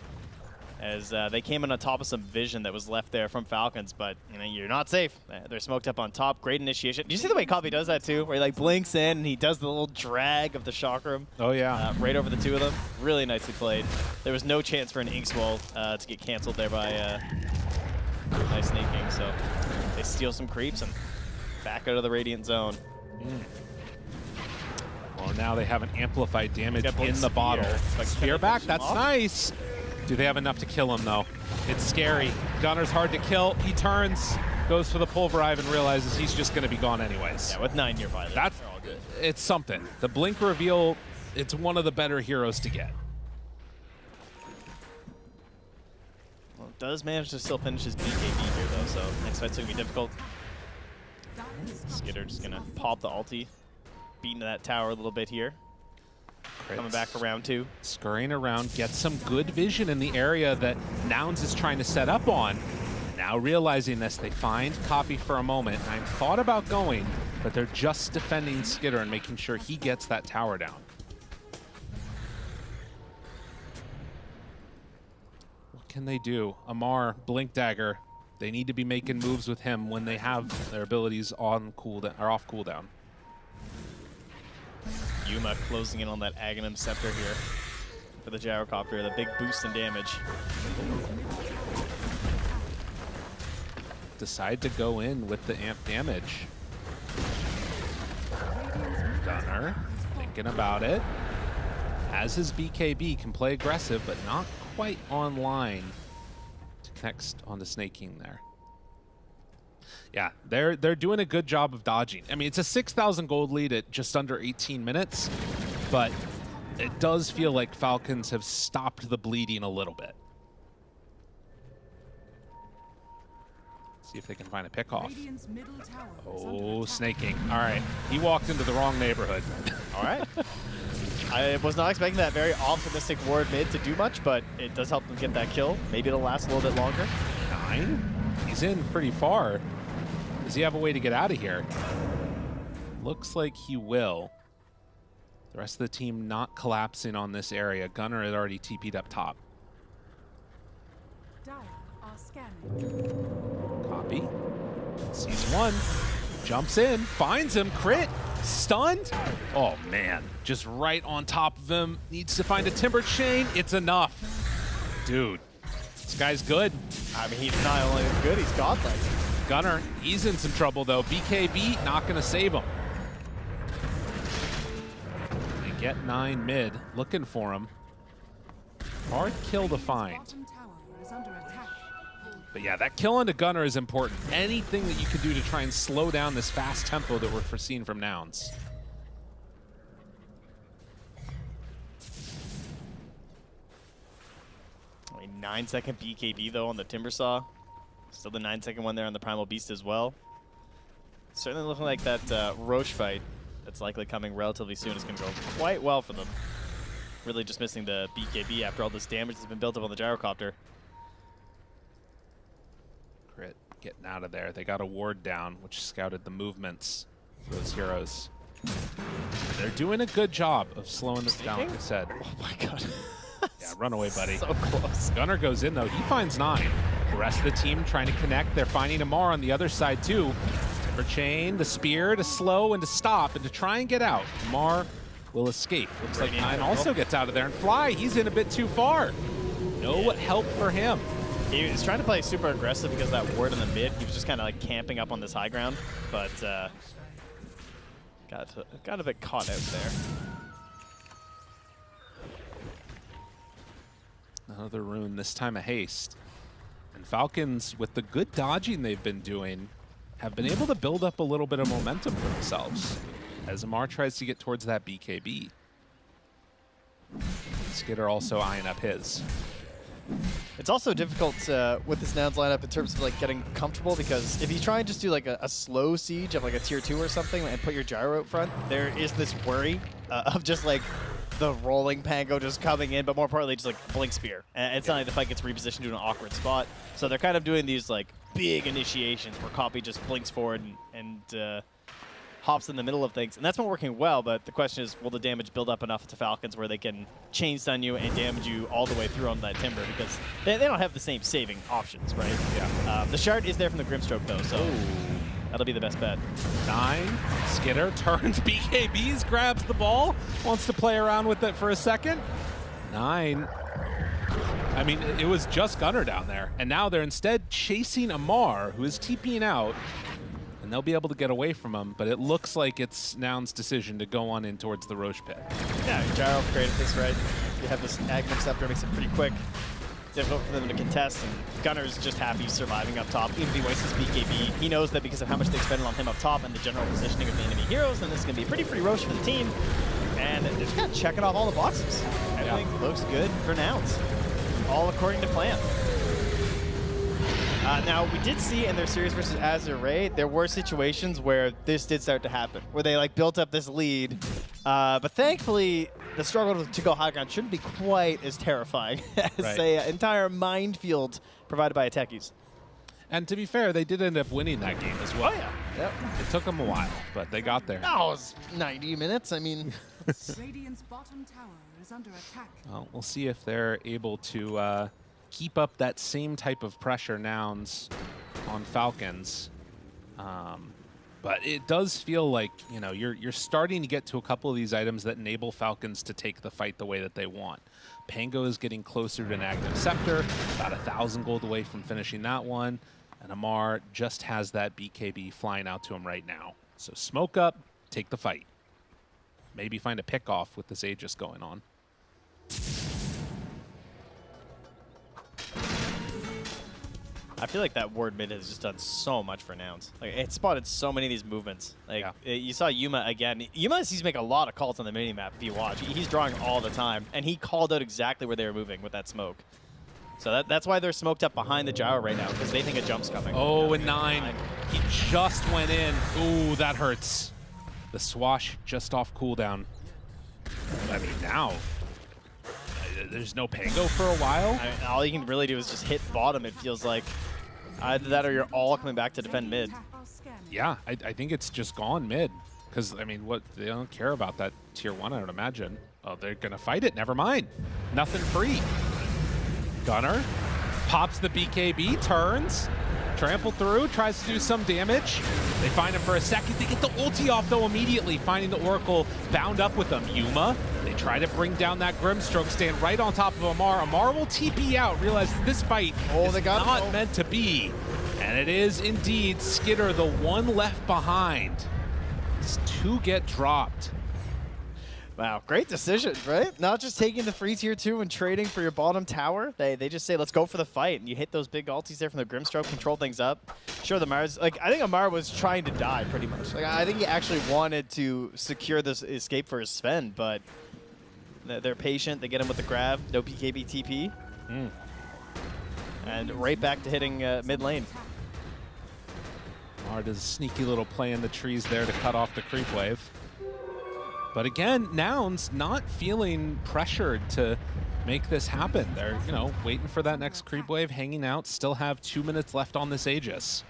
as they came in on top of some vision that was left there from Falcons, but you know, you're not safe. They're smoked up on top. Great initiation. Do you see the way Copy does that too? Where he like blinks in and he does the little drag of the chakram. Oh, yeah. Right over the 2 of them. Really nicely played. There was no chance for an Inkswell to get canceled there by Snake King, so they steal some creeps and back out of the Radiant Zone. Well, now they have an amplified damage in the bottle. Spear back, that's nice. Do they have enough to kill him, though? It's scary. Gunnar's hard to kill. He turns, goes for the Pulverive, and realizes he's just going to be gone anyways. Yeah, with 9 nearby, that's all good. It's something. The Blink reveal, it's one of the better heroes to get. Well, does manage to still finish his BKB here, though, so next fight's going to be difficult. Skitter just gonna pop the ulti, beat into that tower a little bit here. Coming back for round 2. Scurrying around, gets some good vision in the area that Nouns is trying to set up on. Now realizing this, they find Copy for a moment. I thought about going, but they're just defending Skitter and making sure he gets that tower down. What can they do? Amar, Blink Dagger. They need to be making moves with him when they have their abilities on cooldown or off cooldown. Yuma closing in on that Aghanim Scepter here for the Gyrocopter, the big boost in damage. Decide to go in with the amp damage. Gunnar, thinking about it. Has his BKB, can play aggressive, but not quite online to connect onto Snake King there. Yeah, they're doing a good job of dodging. I mean, it's a 6,000 gold lead at just under 18 minutes, but it does feel like Falcons have stopped the bleeding a little bit. See if they can find a pickoff. Oh, Snake King. All right, he walked into the wrong neighborhood. All right. I was not expecting that very optimistic ward mid to do much, but it does help them get that kill. Maybe it'll last a little bit longer. 9? He's in pretty far. Does he have a way to get out of here? Looks like he will. The rest of the team not collapsing on this area. Gunnar had already TP'd up top. Copy. Sees one. Jumps in. Finds him. Crit. Stunned. Oh, man. Just right on top of him. Needs to find a Timber Chain. It's enough. Dude. This guy's good. I mean, he's not only good, he's godlike. Gunnar, he's in some trouble, though. BKB, not going to save him. They get 9 mid, looking for him. Hard kill to find. But yeah, that kill onto Gunnar is important. Anything that you can do to try and slow down this fast tempo that we're foreseeing from Nouns. Only 9-second BKB though on the Timbersaw. Still the 9-second one there on the Primal Beast as well. Certainly looking like that Roche fight that's likely coming relatively soon is going to go quite well for them. Really just missing the BKB after all this damage that's been built up on the Gyrocopter. Crit getting out of there. They got a ward down, which scouted the movements for those heroes. They're doing a good job of slowing this down, like I said. Oh my god. Yeah, run away, buddy. So close. Gunnar goes in, though. He finds 9. The rest of the team trying to connect. They're finding Amar on the other side, too. Timber Chain, the spear to slow and to stop and to try and get out. Amar will escape. Looks like 9 also gets out of there and fly. He's in a bit too far. No help for him. He was trying to play super aggressive because of that ward in the mid. He was just kind of like camping up on this high ground, but got a bit caught out there. Another rune, this time a haste. And Falcons, with the good dodging they've been doing, have been able to build up a little bit of momentum for themselves as Amar tries to get towards that BKB. Skitter also eyeing up his. It's also difficult with this Nouns lineup in terms of like getting comfortable, because if you try and just do like a slow siege of like a tier 2 or something and put your gyro up front, there is this worry of just like the rolling Pango just coming in, but more importantly just like Blink Spear. And it's not like the fight gets repositioned to an awkward spot. So they're kind of doing these like big initiations where Copy just blinks forward and hops in the middle of things. And that's been working well, but the question is, will the damage build up enough to Falcons where they can chain stun you and damage you all the way through on that Timber, because they don't have the same saving options, right? Yeah. The shard is there from the Grimstroke though, so that'll be the best bet. 9, Skitter turns BKBs, grabs the ball, wants to play around with it for a second. 9. I mean, it was just Gunnar down there, and now they're instead chasing Amar, who is TPing out, and they'll be able to get away from him, but it looks like it's Nouns' decision to go on in towards the Roche pit. Yeah, Gyro created this, right? You have this Aghanim Scepter, makes it pretty quick. Difficult for them to contest, and Gunnar's just happy surviving up top. Even if he wastes his BKB, he knows that because of how much they expended on him up top and the general positioning of the enemy heroes, then this is going to be a pretty free Roche for the team. And they're just kind of checking off all the boxes. Everything looks good for Nouns. All according to plan. Now, we did see in their series versus Azure Ray, there were situations where this did start to happen, where they like built up this lead. But thankfully, the struggle to go high ground shouldn't be quite as terrifying as an entire minefield provided by techies. And to be fair, they did end up winning that game as well. Oh, yeah. Yep. It took them a while, but they got there. Oh, it was 90 minutes. I mean, Radiant's bottom tower is under attack. Well, we'll see if they're able to keep up that same type of pressure, Nouns, on Falcons. But it does feel like, you know, you're starting to get to a couple of these items that enable Falcons to take the fight the way that they want. Pango is getting closer to an active Scepter, about 1,000 gold away from finishing that one. And Amar just has that BKB flying out to him right now. So smoke up, take the fight. Maybe find a pick-off with this Aegis going on. I feel like that ward mid has just done so much for Nouns. Like, it spotted so many of these movements. Like, you saw Yuma again. Yuma seems to make a lot of calls on the minimap if you watch. He's drawing all the time, and he called out exactly where they were moving with that smoke. So that's why they're smoked up behind the gyro right now, because they think a jump's coming. Oh, and 9. He just went in. Ooh, that hurts. The swash just off cooldown. I mean, now, there's no Pango for a while. I mean, all you can really do is just hit bottom, it feels like. Either that or you're all coming back to defend mid. Yeah, I think it's just gone mid. Because, I mean, they don't care about that tier 1, I would imagine. Oh, they're going to fight it. Never mind. Nothing free. Gunner pops the BKB, turns, trample through, tries to do some damage. They find him for a second. They get the ulti off, though, immediately, finding the Oracle bound up with them. Yuma, they try to bring down that Grimstroke, stand right on top of Amar. Amar will TP out, realize this fight is not meant to be. And it is indeed Skitter, the one left behind. These 2 get dropped. Wow, great decision, right? Not just taking the free tier 2 and trading for your bottom tower. They just say, let's go for the fight. And you hit those big ultis there from the Grimstroke, control things up. Sure, the Mars, like, I think Amar was trying to die pretty much. Like, I think he actually wanted to secure this escape for his Sven, but they're patient. They get him with the grab, no BKB TP. And right back to hitting mid lane. Amar does a sneaky little play in the trees there to cut off the creep wave. But again, Nouns not feeling pressured to make this happen. They're, you know, waiting for that next creep wave, hanging out, still have 2 minutes left on this Aegis.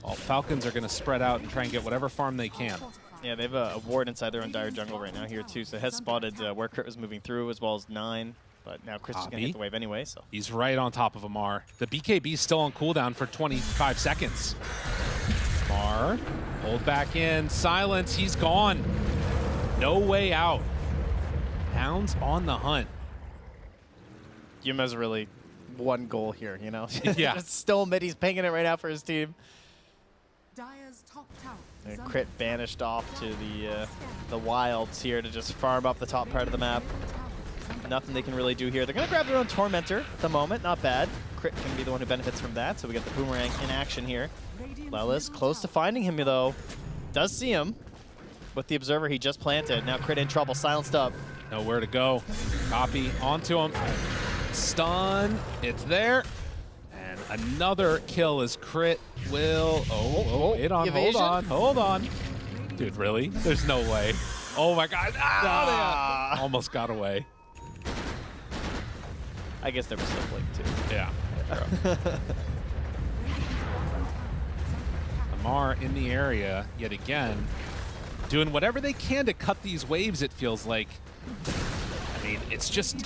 All Falcons are going to spread out and try and get whatever farm they can. Yeah, they have a ward inside their own dire jungle right now here too, so has spotted where Crit was moving through as well as 9. But now Crit's just going to hit the wave anyway, so. He's right on top of Amar. The BKB is still on cooldown for 25 seconds. Amar, hold back in, silence, he's gone. No way out. Nouns on the hunt. Yuma's really one goal here, you know? Yeah. Just still mid, he's pinging it right now for his team. Dire's top tower. And Crit banished off to the wilds here to just farm up the top part of the map. Nothing they can really do here. They're going to grab their own Tormentor at the moment. Not bad. Crit can be the one who benefits from that, so we get the Boomerang in action here. Lelis close to finding him, though. Does see him. With the Observer he just planted. Now Crit in trouble, silenced up. Nowhere to go. Copy onto him. Stun. It's there. And another kill as Crit will... Oh, wait on. Hold on. Dude, really? There's no way. Oh my god. Ah! Almost got away. I guess there was still Blink too. Yeah. Amar in the area yet again. Doing whatever they can to cut these waves, it feels like. I mean, it's just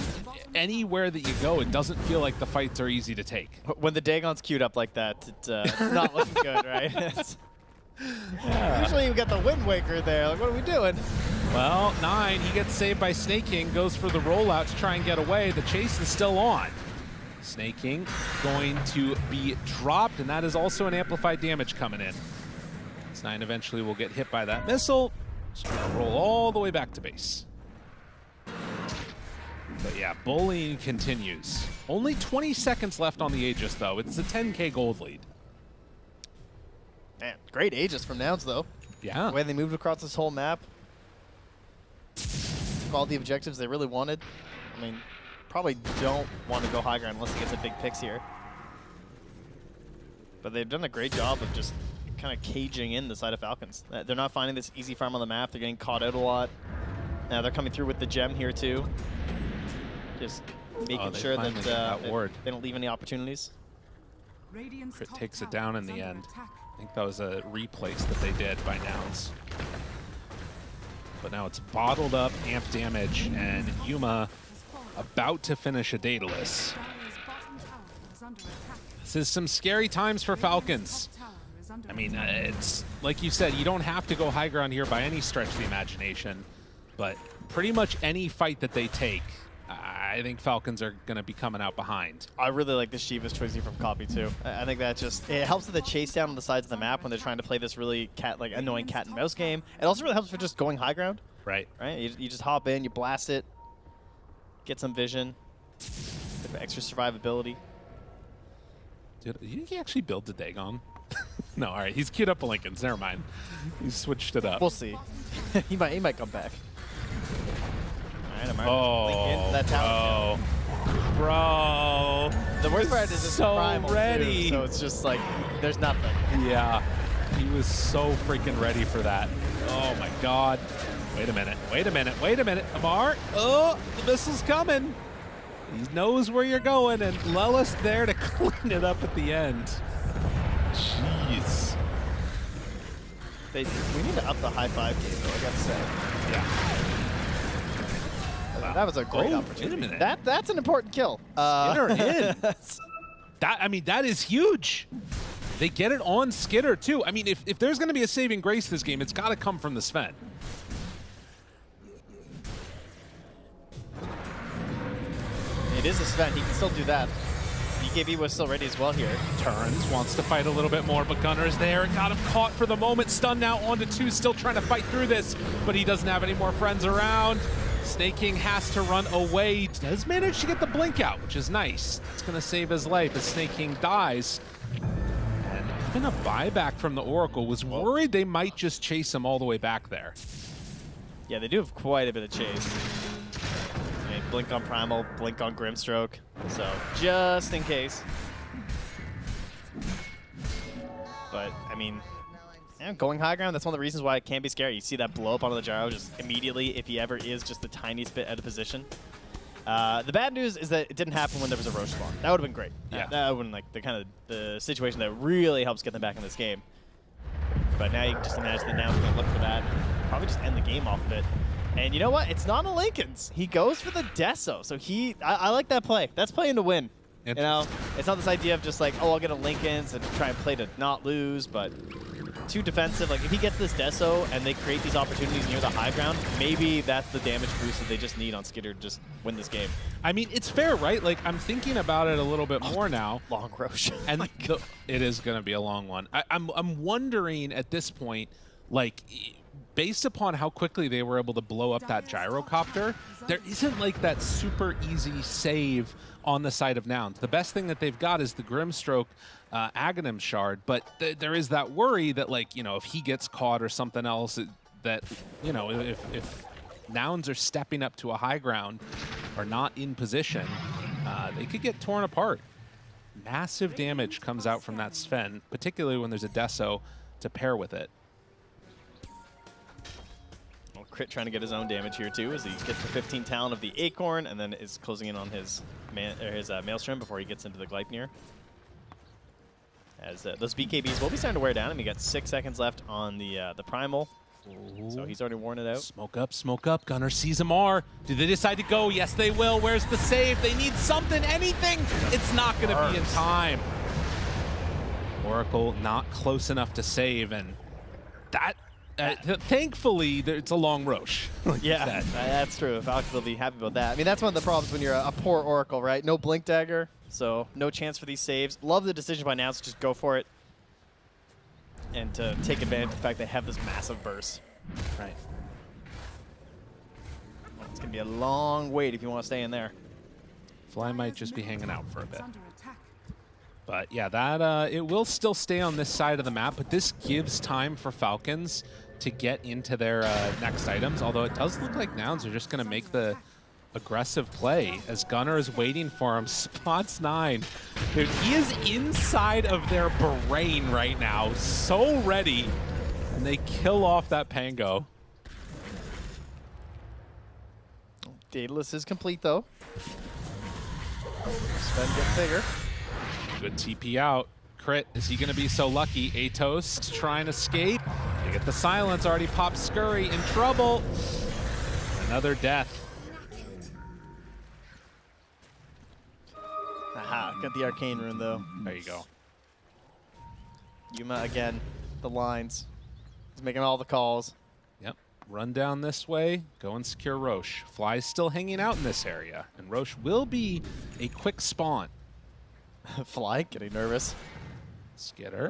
anywhere that you go, it doesn't feel like the fights are easy to take. When the Dagon's queued up like that, it's not looking good, right? Usually you get the Wind Waker there. Like, what are we doing? Well, 9, he gets saved by Snake King, goes for the rollout to try and get away. The chase is still on. Snake King going to be dropped, and that is also an amplified damage coming in. 9 eventually will get hit by that missile. Just gonna roll all the way back to base. But yeah, bullying continues. Only 20 seconds left on the Aegis, though. It's a 10k gold lead. Man, great Aegis from Nouns, though. Yeah. The way they moved across this whole map. Took all the objectives they really wanted. I mean, probably don't want to go high ground unless he gets a big picks here. But they've done a great job of just kind of caging in the side of Falcons. They're not finding this easy farm on the map. They're getting caught out a lot. Now they're coming through with the gem here too. Just making sure that they don't leave any opportunities. Crit takes it down in the end. I think that was a replace that they did by Nouns. But now it's bottled up amp damage, and Yuma about to finish a Daedalus. This is some scary times for Falcons. I mean, it's like you said, you don't have to go high ground here by any stretch of the imagination, but pretty much any fight that they take, I think Falcons are going to be coming out behind. I really like the Shiva's choice here from Copy too. I think that it helps with the chase down on the sides of the map when they're trying to play this really annoying cat and mouse game. It also really helps for just going high ground. Right. You just hop in, you blast it, get some vision, extra survivability. Did he actually build the Dagon? No, all right. He's queued up a Lincoln's. Never mind. He switched it up. We'll see. he might come back. All right, oh, Lincoln, that's how bro. The worst part is it's so primal ready. Too, so it's just like there's nothing. Yeah, he was so freaking ready for that. Oh my God. Wait a minute. Wait a minute. Wait a minute. Amar. Oh, the missile's coming. He knows where you're going, and Lelis there to clean it up at the end. Jeez. We need to up the high five game, though, I gotta say. Yeah. Wow. That was a great opportunity. Wait a minute. That's an important kill. Skidder in. That is huge. They get it on Skidder, too. I mean, if there's going to be a saving grace this game, it's got to come from the Sven. It is a Sven. He can still do that. BKB was still ready as well here. Turns, wants to fight a little bit more, but Gunner's there. Got him caught for the moment. Stunned now onto 2, still trying to fight through this, but he doesn't have any more friends around. Snake King has to run away. Does manage to get the blink out, which is nice. It's going to save his life as Snake King dies. And even a buyback from the Oracle. Was worried they might just chase him all the way back there. Yeah, they do have quite a bit of chase. Blink on Primal, blink on Grimstroke, so just in case. But, I mean, going high ground, that's one of the reasons why it can be scary. You see that blow up onto the gyro just immediately if he ever is just the tiniest bit out of position. The bad news is that it didn't happen when there was a Roche spawn. That would have been great. Yeah. That would have been like the situation that really helps get them back in this game. But now you can just imagine that now we're going to look for that. Probably just end the game off of it. And you know what? It's not a Lincoln's. He goes for the Deso. So I like that play. That's playing to win. You know, it's not this idea of just like, oh, I'll get a Lincoln's and try and play to not lose, but too defensive. Like if he gets this Deso and they create these opportunities near the high ground, maybe that's the damage boost that they just need on Skidder to just win this game. I mean, it's fair, right? Like I'm thinking about it a little bit more now. Long Roche. And it is going to be a long one. I'm wondering at this point, like, based upon how quickly they were able to blow up that gyrocopter, there isn't like that super easy save on the side of Nouns. The best thing that they've got is the Grimstroke Aghanim shard, but there is that worry that, like, you know, if he gets caught or something else, that, you know, if Nouns are stepping up to a high ground or not in position, they could get torn apart. Massive damage comes out from that Sven, particularly when there's a Deso to pair with it. Crit trying to get his own damage here too as he gets the 15 talent of the Acorn and then is closing in on his Maelstrom before he gets into the Gleipnir. As those BKBs will be starting to wear down, and we got 6 seconds left on the Primal. Ooh. So he's already worn it out. Smoke up, smoke up. Gunner sees Amar. Do they decide to go? Yes, they will. Where's the save? They need something, anything. It's not going to be in time. Oracle not close enough to save, and that... thankfully, it's a long Roche. Like yeah, that's true. Falcons will be happy about that. I mean, that's one of the problems when you're a poor Oracle, right? No Blink Dagger, so no chance for these saves. Love the decision by Nouns to just go for it and to take advantage of the fact they have this massive burst. Right. Well, it's going to be a long wait if you want to stay in there. Fly might just be hanging out for a bit. But yeah, that it will still stay on this side of the map, but this gives time for Falcons to get into their next items, although it does look like Nouns are just going to make the aggressive play as Gunnar is waiting for him. Spots 9. Dude, he is inside of their brain right now, so ready. And they kill off that Pango. Daedalus is complete, though. Sven gets bigger. Good TP out. Crit, is he going to be so lucky? Atos trying to escape. They get the silence, already popped Scurry, in trouble. Another death. Aha, got the arcane rune, though. There you go. Yuma again, the lines. He's making all the calls. Yep. Run down this way, go and secure Roche. Fly's still hanging out in this area, and Roche will be a quick spawn. Fly getting nervous. Skitter.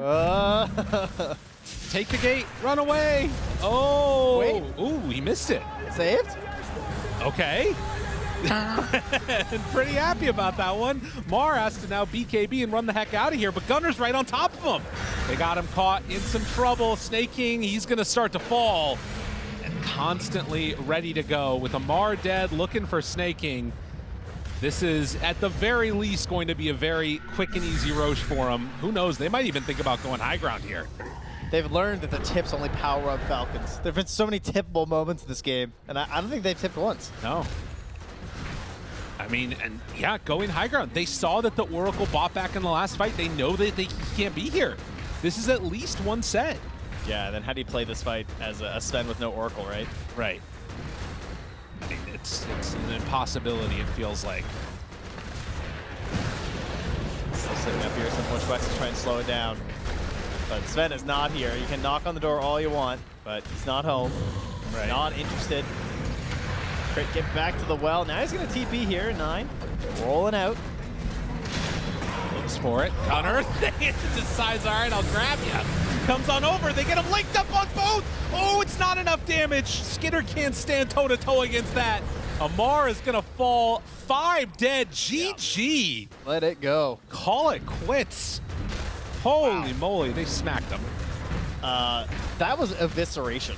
Take the gate, run away. Oh, wait. Ooh, he missed it. Saved? Okay. Pretty happy about that one. Mar has to now BKB and run the heck out of here, but Gunnar's right on top of him. They got him caught in some trouble. Snaking, he's going to start to fall. And constantly ready to go with Amar dead, looking for Snaking. This is, at the very least, going to be a very quick and easy Roche for him. Who knows? They might even think about going high ground here. They've learned that the tips only power up Falcons. There have been so many tippable moments in this game, and I don't think they've tipped once. No. I mean, and yeah, going high ground. They saw that the Oracle bought back in the last fight. They know that they can't be here. This is at least one set. Yeah, then how do you play this fight as a Sven with no Oracle, right? Right. I mean, it's an impossibility, it feels like. Still sitting up here, some push West to try and slow it down. But Sven is not here. You can knock on the door all you want, but he's not home. Right. Not interested. Crit get back to the well. Now he's going to TP here, 9. Rolling out. Looks for it. Gunnar decides, all right, I'll grab you. Comes on over. They get him linked up on both. Oh, it's not enough damage. Skitter can't stand toe-to-toe against that. Amar is going to fall. 5 dead. GG. Let it go. Call it quits. Holy moly, they smacked him. That was evisceration.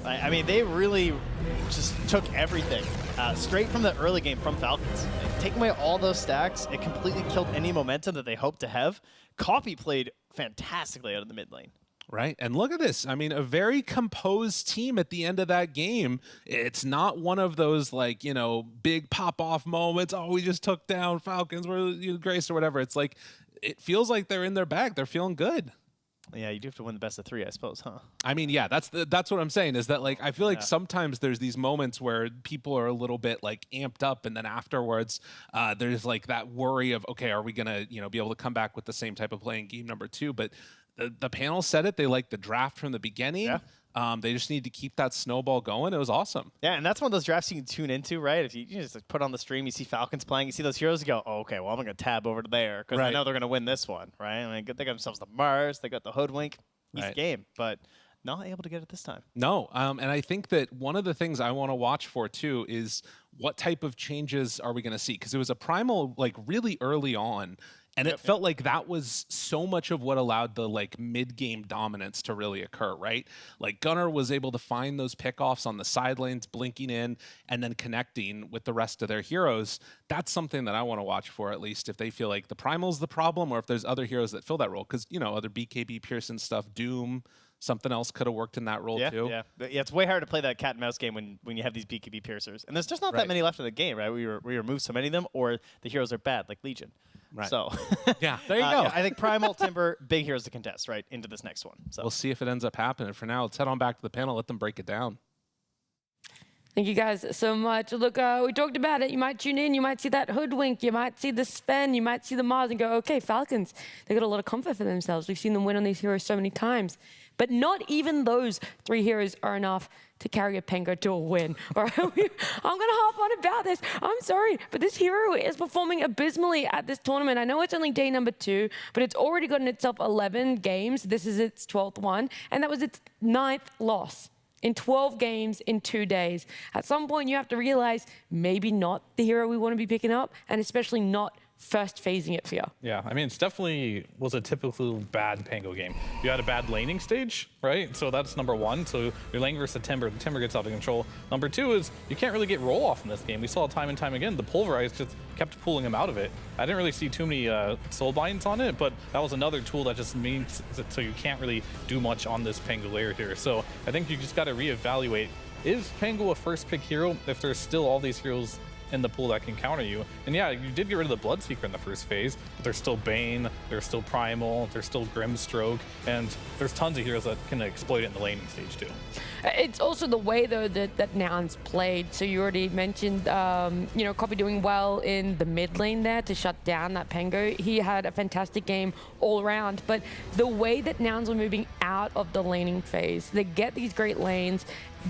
I mean, they really just took everything straight from the early game from Falcons. Taking away all those stacks, it completely killed any momentum that they hoped to have. Copy played fantastically out of the mid lane. Right, and look at this. I mean, a very composed team at the end of that game. It's not one of those, like, you know, big pop-off moments. Oh, we just took down Falcons, we're Grace or whatever. It's like, it feels like they're in their bag. They're feeling good. Yeah, you do have to win the best of 3, I suppose, huh? I mean, yeah, that's what I'm saying is that, like, I feel like sometimes there's these moments where people are a little bit, like, amped up, and then afterwards there's, like, that worry of, okay, are we going to, you know, be able to come back with the same type of play in game number 2? But the panel said it. They like the draft from the beginning. Yeah. They just need to keep that snowball going. It was awesome. Yeah, and that's one of those drafts you can tune into, right? If you just like, put on the stream, you see Falcons playing, you see those heroes, you go, oh, okay, well, I'm going to tab over to there because I know they're going to win this one, right? I mean, they got themselves the MOUZ, they got the Hoodwink. Easy game, but not able to get it this time. No, and I think that one of the things I want to watch for, too, is what type of changes are we going to see? Because it was a primal, like, really early on, and it felt like that was so much of what allowed the, like, mid-game dominance to really occur, right? Like, Gunnar was able to find those pickoffs on the side lanes, blinking in, and then connecting with the rest of their heroes. That's something that I want to watch for, at least, if they feel like the Primal's the problem or if there's other heroes that fill that role. Because, you know, other BKB Pearson stuff, Doom, something else could have worked in that role, too. Yeah, it's way harder to play that cat and mouse game when you have these BKB Piercers. And there's just not that many left in the game, right? We remove so many of them, or the heroes are bad, like Legion. Right. So, yeah, there you go. Yeah, I think Primal, Timber, big heroes to contest, right, into this next one. So we'll see if it ends up happening. For now, let's head on back to the panel, let them break it down. Thank you guys so much. Look, we talked about it. You might tune in, you might see that Hoodwink, you might see the Sven, you might see the MOUZ and go, okay, Falcons, they got a lot of comfort for themselves. We've seen them win on these heroes so many times. But not even those 3 heroes are enough to carry a Pengo to a win. All right? I'm going to harp on about this. I'm sorry, but this hero is performing abysmally at this tournament. I know it's only day number 2, but it's already gotten itself 11 games. This is its 12th one, and that was its 9th loss in 12 games in 2 days. At some point, you have to realize maybe not the hero we want to be picking up, and especially not first phasing it for you. Yeah, I mean, it's definitely was a typical bad Pango game. You had a bad laning stage, right? So that's number one. So you're laning versus the Timber gets out of control. Number two is you can't really get roll off in this game. We saw it time and time again. The Pulverize just kept pulling him out of it. I didn't really see too many soul binds on it, but that was another tool that just means so you can't really do much on this Pango layer here. So I think you just got to reevaluate, is Pango a first pick hero if there's still all these heroes in the pool that can counter you? And yeah, you did get rid of the Bloodseeker in the first phase, but there's still Bane, there's still Primal, there's still Grimstroke, and there's tons of heroes that can exploit it in the laning stage too. It's also the way, though, that Nouns played. So you already mentioned, you know, Copy doing well in the mid lane there to shut down that Pango. He had a fantastic game all around, but the way that Nouns were moving out of the laning phase, they get these great lanes,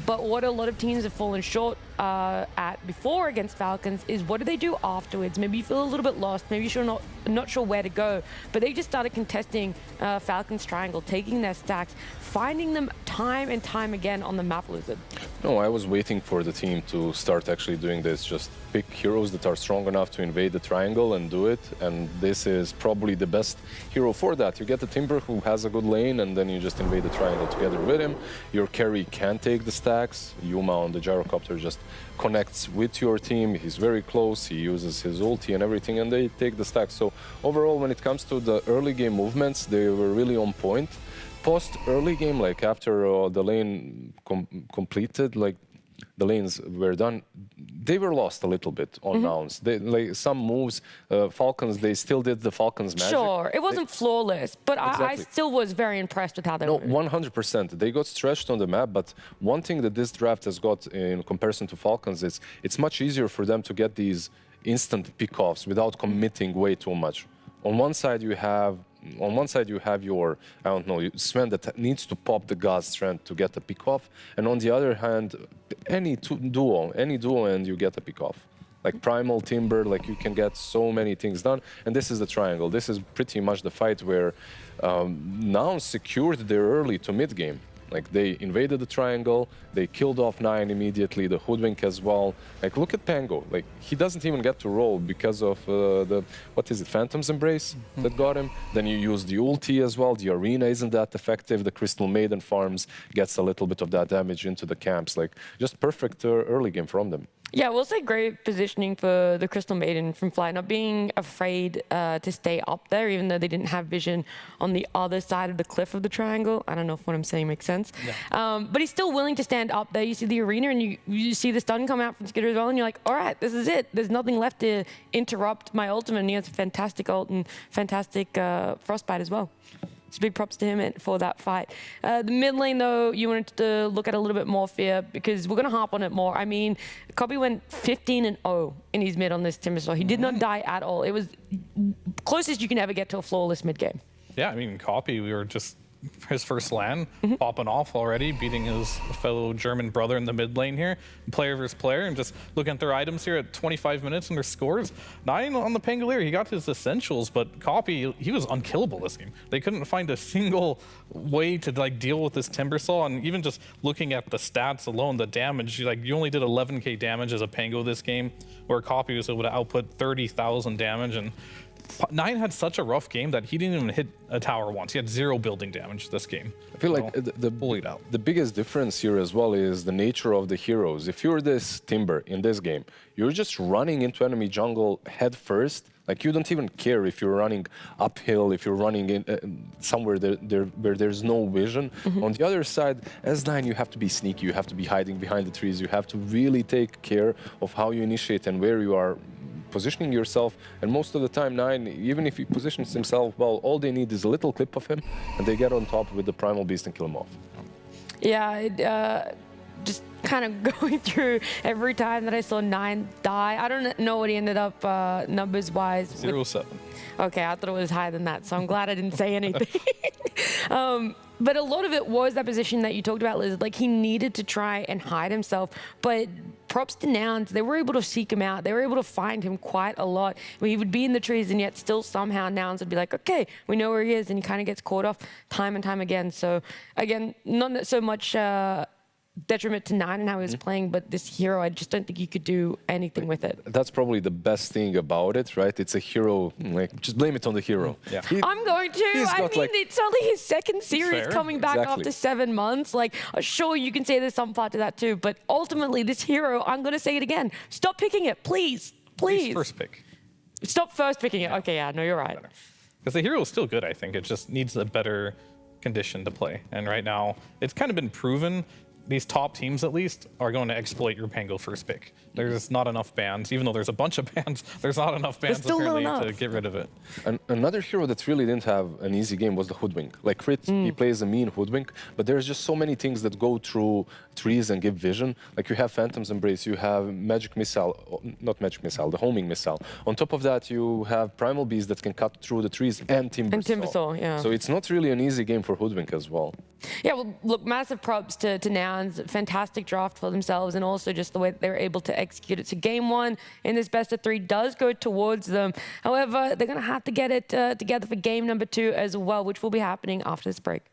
but what a lot of teams have fallen short at before against Falcons is what do they do afterwards? Maybe you feel a little bit lost, maybe you're not sure where to go, but they just started contesting Falcons Triangle, taking their stacks, finding them time and time again on the map, Lizard. No, I was waiting for the team to start actually doing this. Just pick heroes that are strong enough to invade the triangle and do it. And this is probably the best hero for that. You get the Timber who has a good lane, and then you just invade the triangle together with him. Your carry can take the stacks. Yuma on the Gyrocopter just connects with your team. He's very close. He uses his ulti and everything, and they take the stacks. So overall, when it comes to the early game movements, they were really on point. Post early game, like after the lane completed, like the lanes were done, they were lost a little bit on Nouns. They, like some moves, Falcons, they still did the Falcons magic. Sure, it wasn't flawless, but I still was very impressed with how they were moving. 100%. They got stretched on the map, but one thing that this draft has got in comparison to Falcons is it's much easier for them to get these instant pick-offs without committing way too much. On one side you have your, I don't know, Sven that needs to pop the God's Strength to get a pick off, and on the other hand, any duo and you get a pick off. Like Primal, Timber, like you can get so many things done, and this is the triangle. This is pretty much the fight where Nouns secured their early to mid game. Like they invaded the triangle, they killed off 9 immediately, the Hoodwink as well. Like look at Pango, like he doesn't even get to roll because of the, what is it, Phantom's Embrace that got him. Then you use the ulti as well, the arena isn't that effective, the Crystal Maiden farms gets a little bit of that damage into the camps. Like just perfect early game from them. Yeah, we'll say great positioning for the Crystal Maiden from Fly, not being afraid to stay up there, even though they didn't have vision on the other side of the cliff of the triangle. I don't know if what I'm saying makes sense. Yeah. But he's still willing to stand up there. You see the arena and you see the stun come out from Skitter as well, and you're like, all right, this is it. There's nothing left to interrupt my ultimate, and he has a fantastic ult and fantastic Frostbite as well. So big props to him for that fight. The mid lane, though, you wanted to look at a little bit more fear because we're going to harp on it more. I mean, Copy went 15-0 in his mid on this Timbersaw. He did not die at all. It was closest you can ever get to a flawless mid game. Yeah, I mean, Copy, we were just his first LAN, popping off already, beating his fellow German brother in the mid lane here, player versus player, and just looking at their items here at 25 minutes and their scores. 9 on the Pangolier, he got his essentials, but Copy, he was unkillable this game. They couldn't find a single way to like deal with this Timbersaw, and even just looking at the stats alone, the damage, like you only did 11k damage as a Pango this game, where Copy was able to output 30,000 damage, and 9 had such a rough game that he didn't even hit a tower once. He had 0 building damage this game. I feel like the biggest difference here as well is the nature of the heroes. If you're this Timber in this game, you're just running into enemy jungle head first. Like you don't even care if you're running uphill, if you're running in somewhere where there's no vision. On the other side, as 9, you have to be sneaky. You have to be hiding behind the trees. You have to really take care of how you initiate and where you are positioning yourself, and most of the time 9, even if he positions himself well, all they need is a little clip of him and they get on top with the Primal Beast and kill him off. Yeah, just kind of going through every time that I saw 9 die. I don't know what he ended up numbers wise. 0-7. Okay, I thought it was higher than that, so I'm glad I didn't say anything. But a lot of it was that position that you talked about, Liz. Like he needed to try and hide himself, but props to Nouns, they were able to seek him out. They were able to find him quite a lot. I mean, he would be in the trees, and yet still somehow Nouns would be like, okay, we know where he is, and he kind of gets caught off time and time again. So again, not so much detriment to Nine and how he was playing, but this hero, I just don't think you could do anything with it. That's probably the best thing about it, right? It's a hero. Like, just blame it on the hero. Yeah. I'm going to. I mean, it's only his second series Fair. coming back Exactly. after 7 months. Like, sure, you can say there's some part to that too, but ultimately, this hero, I'm going to say it again. Stop picking it, please. Please. First pick. Stop first picking it. Okay, yeah, no, you're right. Because the hero is still good, I think. It just needs a better condition to play. And right now, it's kind of been proven. These top teams, at least, are going to exploit your Pango first pick. There's not enough bans. Even though there's a bunch of bans, there's not enough bans apparently to get rid of it. Another hero that really didn't have an easy game was the Hoodwink. Like Crit, he plays a mean Hoodwink, but there's just so many things that go through trees and give vision. Like you have Phantom's Embrace, you have Magic Missile, not Magic Missile, the Homing Missile. On top of that, you have Primal Beast that can cut through the trees and Timber And Timbersaw, yeah. So it's not really an easy game for Hoodwink as well. Yeah, well, look, massive props to Nouns. Fantastic draft for themselves, and also just the way that they're able to execute it. So game one in this best of 3 does go towards them. However, they're going to have to get it together for game number 2 as well, which will be happening after this break.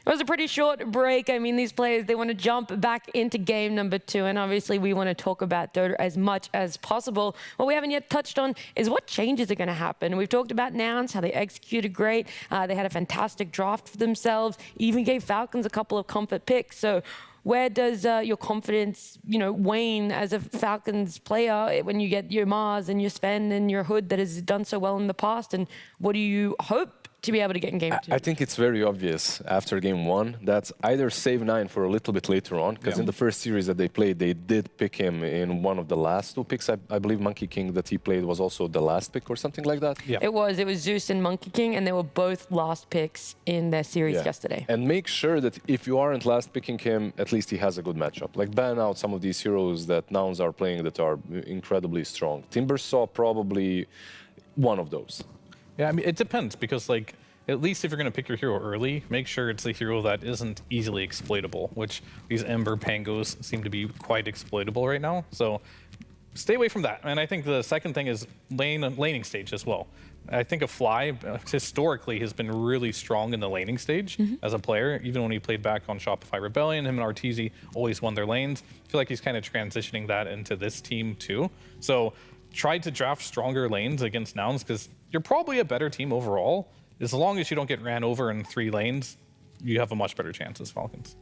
It was a pretty short break. I mean, these players, they want to jump back into game number 2. And obviously, we want to talk about Dota as much as possible. What we haven't yet touched on is what changes are going to happen. We've talked about Nouns, how they executed great. They had a fantastic draft for themselves, even gave Falcons a couple of comfort picks. So where does your confidence, wane as a Falcons player when you get your MOUZ and your Sven and your Hood that has done so well in the past? And what do you hope to be able to get in game 2? I think it's very obvious after game 1 that's either save 9 for a little bit later on, because in the first series that they played, they did pick him in one of the last 2 picks. I believe Monkey King that he played was also the last pick or something like that. Yeah. It was Zeus and Monkey King, and they were both last picks in their series yesterday. And make sure that if you aren't last picking him, at least he has a good matchup. Like ban out some of these heroes that Nouns are playing that are incredibly strong. Timbersaw probably one of those. Yeah, I mean, it depends because, like, at least if you're going to pick your hero early, make sure it's a hero that isn't easily exploitable, which these Ember Pangos seem to be quite exploitable right now. So stay away from that. And I think the second thing is laning stage as well. I think a Fly, historically, has been really strong in the laning stage as a player. Even when he played back on Shopify Rebellion, him and RTZ always won their lanes. I feel like he's kind of transitioning that into this team too. So try to draft stronger lanes against Nouns because you're probably a better team overall. As long as you don't get ran over in 3 lanes, you have a much better chance as Falcons.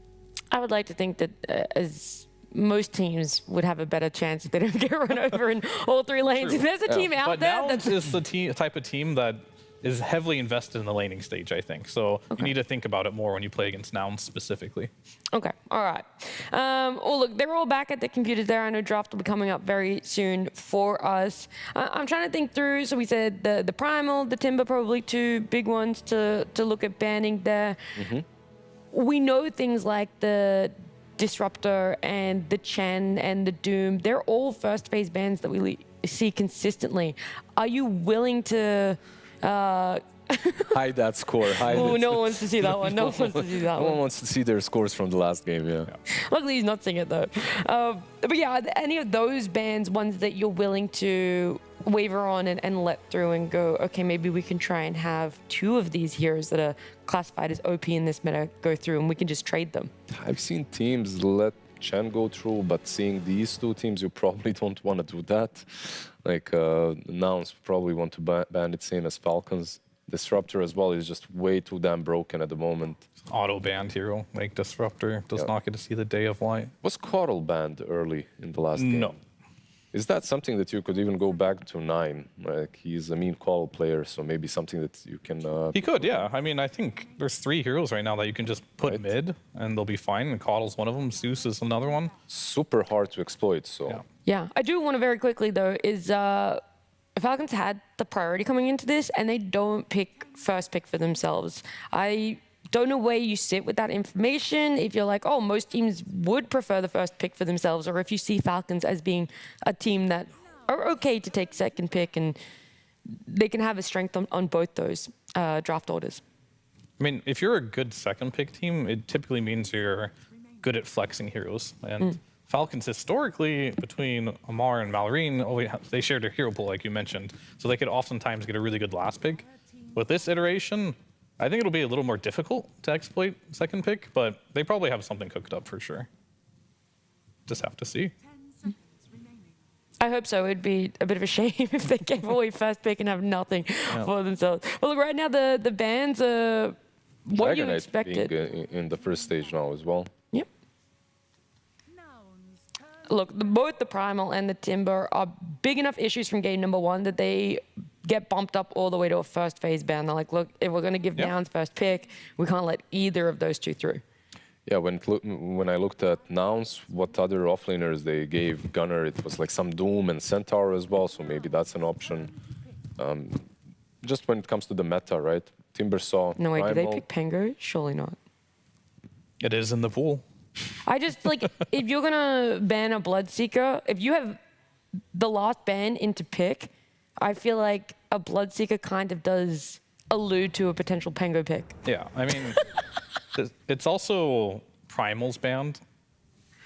I would like to think that as most teams would have a better chance if they don't get run over in all 3 lanes. True. If there's a team out there that's is the type of team that is heavily invested in the laning stage, I think. So you need to think about it more when you play against Nouns specifically. Okay, all right. Well, look, they're all back at the computers there. I know draft will be coming up very soon for us. I'm trying to think through. So we said the Primal, the Timber, probably 2 big ones to look at banning there. We know things like the Disruptor and the Chen and the Doom. They're all first phase bans that we see consistently. Are you willing to hide that score. Oh, no one wants to see that one. No one wants to see that No one. one wants to see their scores from the last game, yeah. Luckily, he's not seeing it, though. But yeah, are there any of those bans ones that you're willing to waver on and let through and go, okay, maybe we can try and have 2 of these heroes that are classified as OP in this meta go through and we can just trade them? I've seen teams let Chen go through, but seeing these 2 teams, you probably don't want to do that. Like, Nouns probably want to ban it, same as Falcons. Disruptor as well is just way too damn broken at the moment. Auto-banned hero, like Disruptor, does not get to see the day of light. Was Coddle banned early in the last game? No. Is that something that you could even go back to 9? Like, he's a mean call player, so maybe something that you can... He could, yeah. I mean, I think there's 3 heroes right now that you can just put mid, and they'll be fine. And Coddle's one of them. Zeus is another one. Super hard to exploit, so... Yeah, I do want to very quickly, though, is Falcons had the priority coming into this, and they don't pick first pick for themselves. I don't know where you sit with that information, if you're like, oh, most teams would prefer the first pick for themselves, or if you see Falcons as being a team that are okay to take second pick, and they can have a strength on both those draft orders. I mean, if you're a good second pick team, it typically means you're good at flexing heroes. And Falcons historically, between Amar and Malrine, they shared their hero pool, like you mentioned, so they could oftentimes get a really good last pick. With this iteration, I think it'll be a little more difficult to exploit second pick, but they probably have something cooked up for sure. Just have to see. I hope so. It'd be a bit of a shame if they gave away first pick and have nothing for themselves. Well, look, right now the bans are what you expected. Being, in the first stage now as well. Yep. Look, both the Primal and the Timber are big enough issues from game number 1 that they get bumped up all the way to a first phase ban. They're like, look, if we're going to give Nouns first pick, we can't let either of those 2 through. Yeah, when I looked at Nouns, what other offlaners they gave Gunner, it was like some Doom and Centaur as well, so maybe that's an option. Just when it comes to the meta, right? Timber saw No, wait, Primal. did they pick Pango? Surely not. It is in the pool. I just, like, if you're going to ban a Bloodseeker, if you have the last ban into pick, I feel like a Bloodseeker kind of does allude to a potential Pango pick. Yeah, I mean, it's also Primal's banned.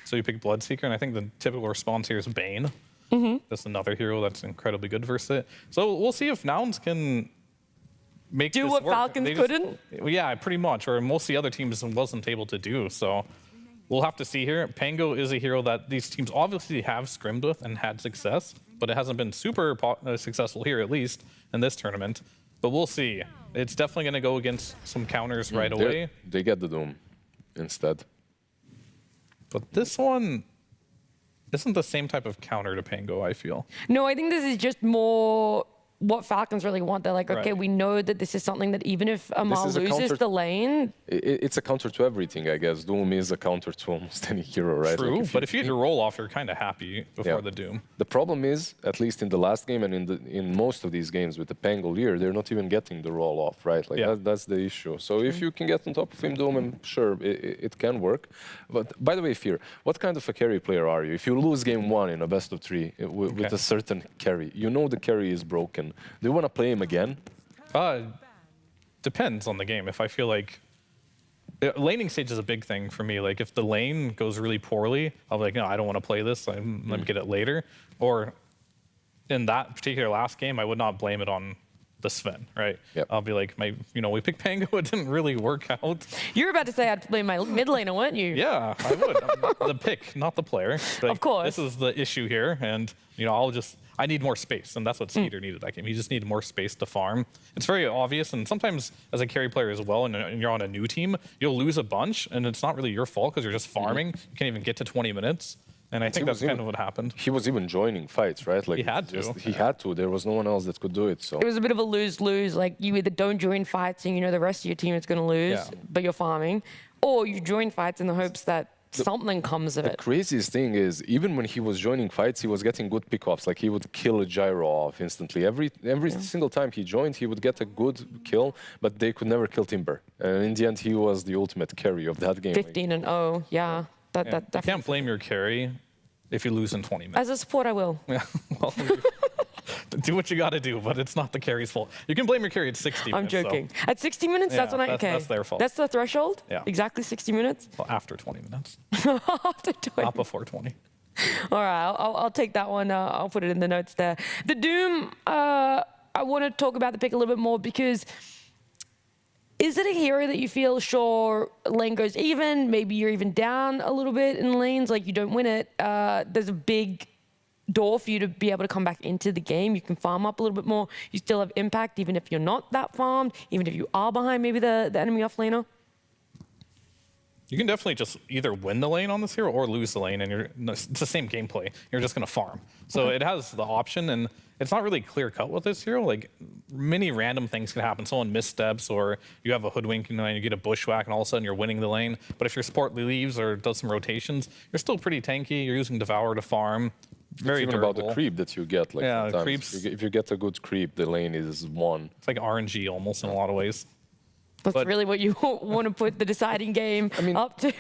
So you pick Bloodseeker, and I think the typical response here is Bane. That's another hero that's incredibly good versus it. So we'll see if Nouns can make do this what work. Falcons couldn't? Yeah, pretty much, or most of the other teams wasn't able to do. So we'll have to see here. Pango is a hero that these teams obviously have scrimmed with and had success, but it hasn't been super successful here, at least in this tournament. But we'll see. It's definitely going to go against some counters right away. They get the Doom instead. But this one isn't the same type of counter to Pango, I feel. No, I think this is just more what Falcons really want. They're like, okay, we know that this is something that even if Amal loses the lane... It's a counter to everything, I guess. Doom is a counter to almost any hero, right? True, like but if you get your roll off, you're kind of happy before the Doom. The problem is, at least in the last game and in most of these games with the Pangolier, they're not even getting the roll off, right? Like that's the issue. So if you can get on top of him, Doom, I'm sure it can work. But by the way, Fear, what kind of a carry player are you? If you lose game 1 in a best of 3 with a certain carry, you know the carry is broken. Do you want to play him again? Depends on the game. If I feel like laning stage is a big thing for me. Like if the lane goes really poorly, I'll be like, no, I don't want to play this. Let me get it later. Or in that particular last game, I would not blame it on the Sven, right? I'll be like, we picked Pango, it didn't really work out. You were about to say I'd blame my mid laner, weren't you? Yeah, I would. The pick, not the player. Like, of course. This is the issue here, and I need more space, and that's what Skeeter needed that game. He just needed more space to farm. It's very obvious, and sometimes as a carry player as well, and you're on a new team, you'll lose a bunch, and it's not really your fault because you're just farming. You can't even get to 20 minutes. And I think that's kind of what happened. He was even joining fights, right? Like he had to. He had to. There was no one else that could do it. So it was a bit of a lose-lose. Like you either don't join fights and you know the rest of your team is going to lose, but you're farming, or you join fights in the hopes that something comes of it. The craziest thing is, even when he was joining fights, he was getting good pickups. Like he would kill a gyro off instantly. Every single time he joined, he would get a good kill, but they could never kill Timber. And in the end, he was the ultimate carry of that game. 15-0, yeah. You can't blame your carry if you lose in 20 minutes. As a support, I will. Yeah, well, do what you got to do, but it's not the carry's fault. You can blame your carry at 60 minutes. I'm joking. At 60 minutes, that's when that's their fault. That's the threshold? Yeah. Exactly 60 minutes? Well, after 20 minutes. After 20. Not before 20. All right, I'll take that one. I'll put it in the notes there. The Doom, I want to talk about the pick a little bit more because is it a hero that you feel, sure, lane goes even, maybe you're even down a little bit in lanes, like you don't win it, there's a big door for you to be able to come back into the game. You can farm up a little bit more. You still have impact even if you're not that farmed, even if you are behind maybe the enemy offlaner? You can definitely just either win the lane on this hero or lose the lane, and it's the same gameplay. You're just going to farm. So it has the option, and it's not really clear cut with this hero. Like, many random things can happen. Someone missteps, or you have a hoodwink and you get a bushwhack, and all of a sudden you're winning the lane. But if your support leaves or does some rotations, you're still pretty tanky. You're using Devour to farm. Very it's even durable. about the creep that you get. Like, yeah, sometimes. creeps. If you get a good creep, the lane is won. It's like RNG almost in a lot of ways. That's really what you want to put the deciding game up to.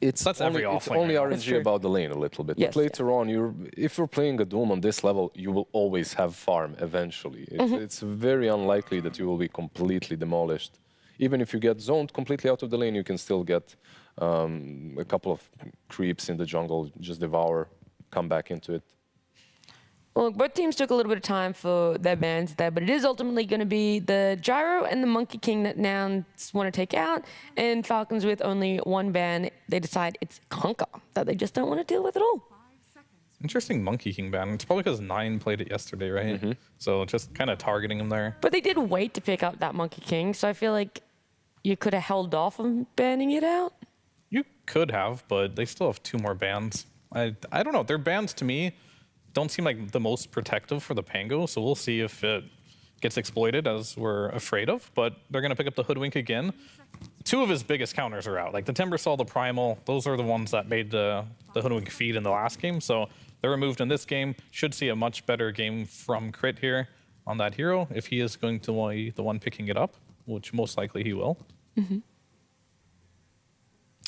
That's only RNG about the lane a little bit. Yes, but later on, if you're playing a Doom on this level, you will always have farm eventually. It's very unlikely that you will be completely demolished. Even if you get zoned completely out of the lane, you can still get a couple of creeps in the jungle, just devour, come back into it. Well, both teams took a little bit of time for their bans there, but it is ultimately going to be the Gyro and the Monkey King that Nouns want to take out, and Falcons with only one ban, they decide it's Conquer that they just don't want to deal with at all. Interesting Monkey King ban. It's probably because 9 played it yesterday, right? So just kind of targeting him there. But they did wait to pick up that Monkey King, so I feel like you could have held off on banning it out. You could have, but they still have 2 more bans. I don't know. Their bans, to me, don't seem like the most protective for the Pango, so we'll see if it gets exploited as we're afraid of, but they're going to pick up the Hoodwink again. 2 of his biggest counters are out. Like the Timbersaw, the Primal, those are the ones that made the Hoodwink feed in the last game, so they're removed in this game. Should see a much better game from Crit here on that hero if he is going to be the one picking it up, which most likely he will.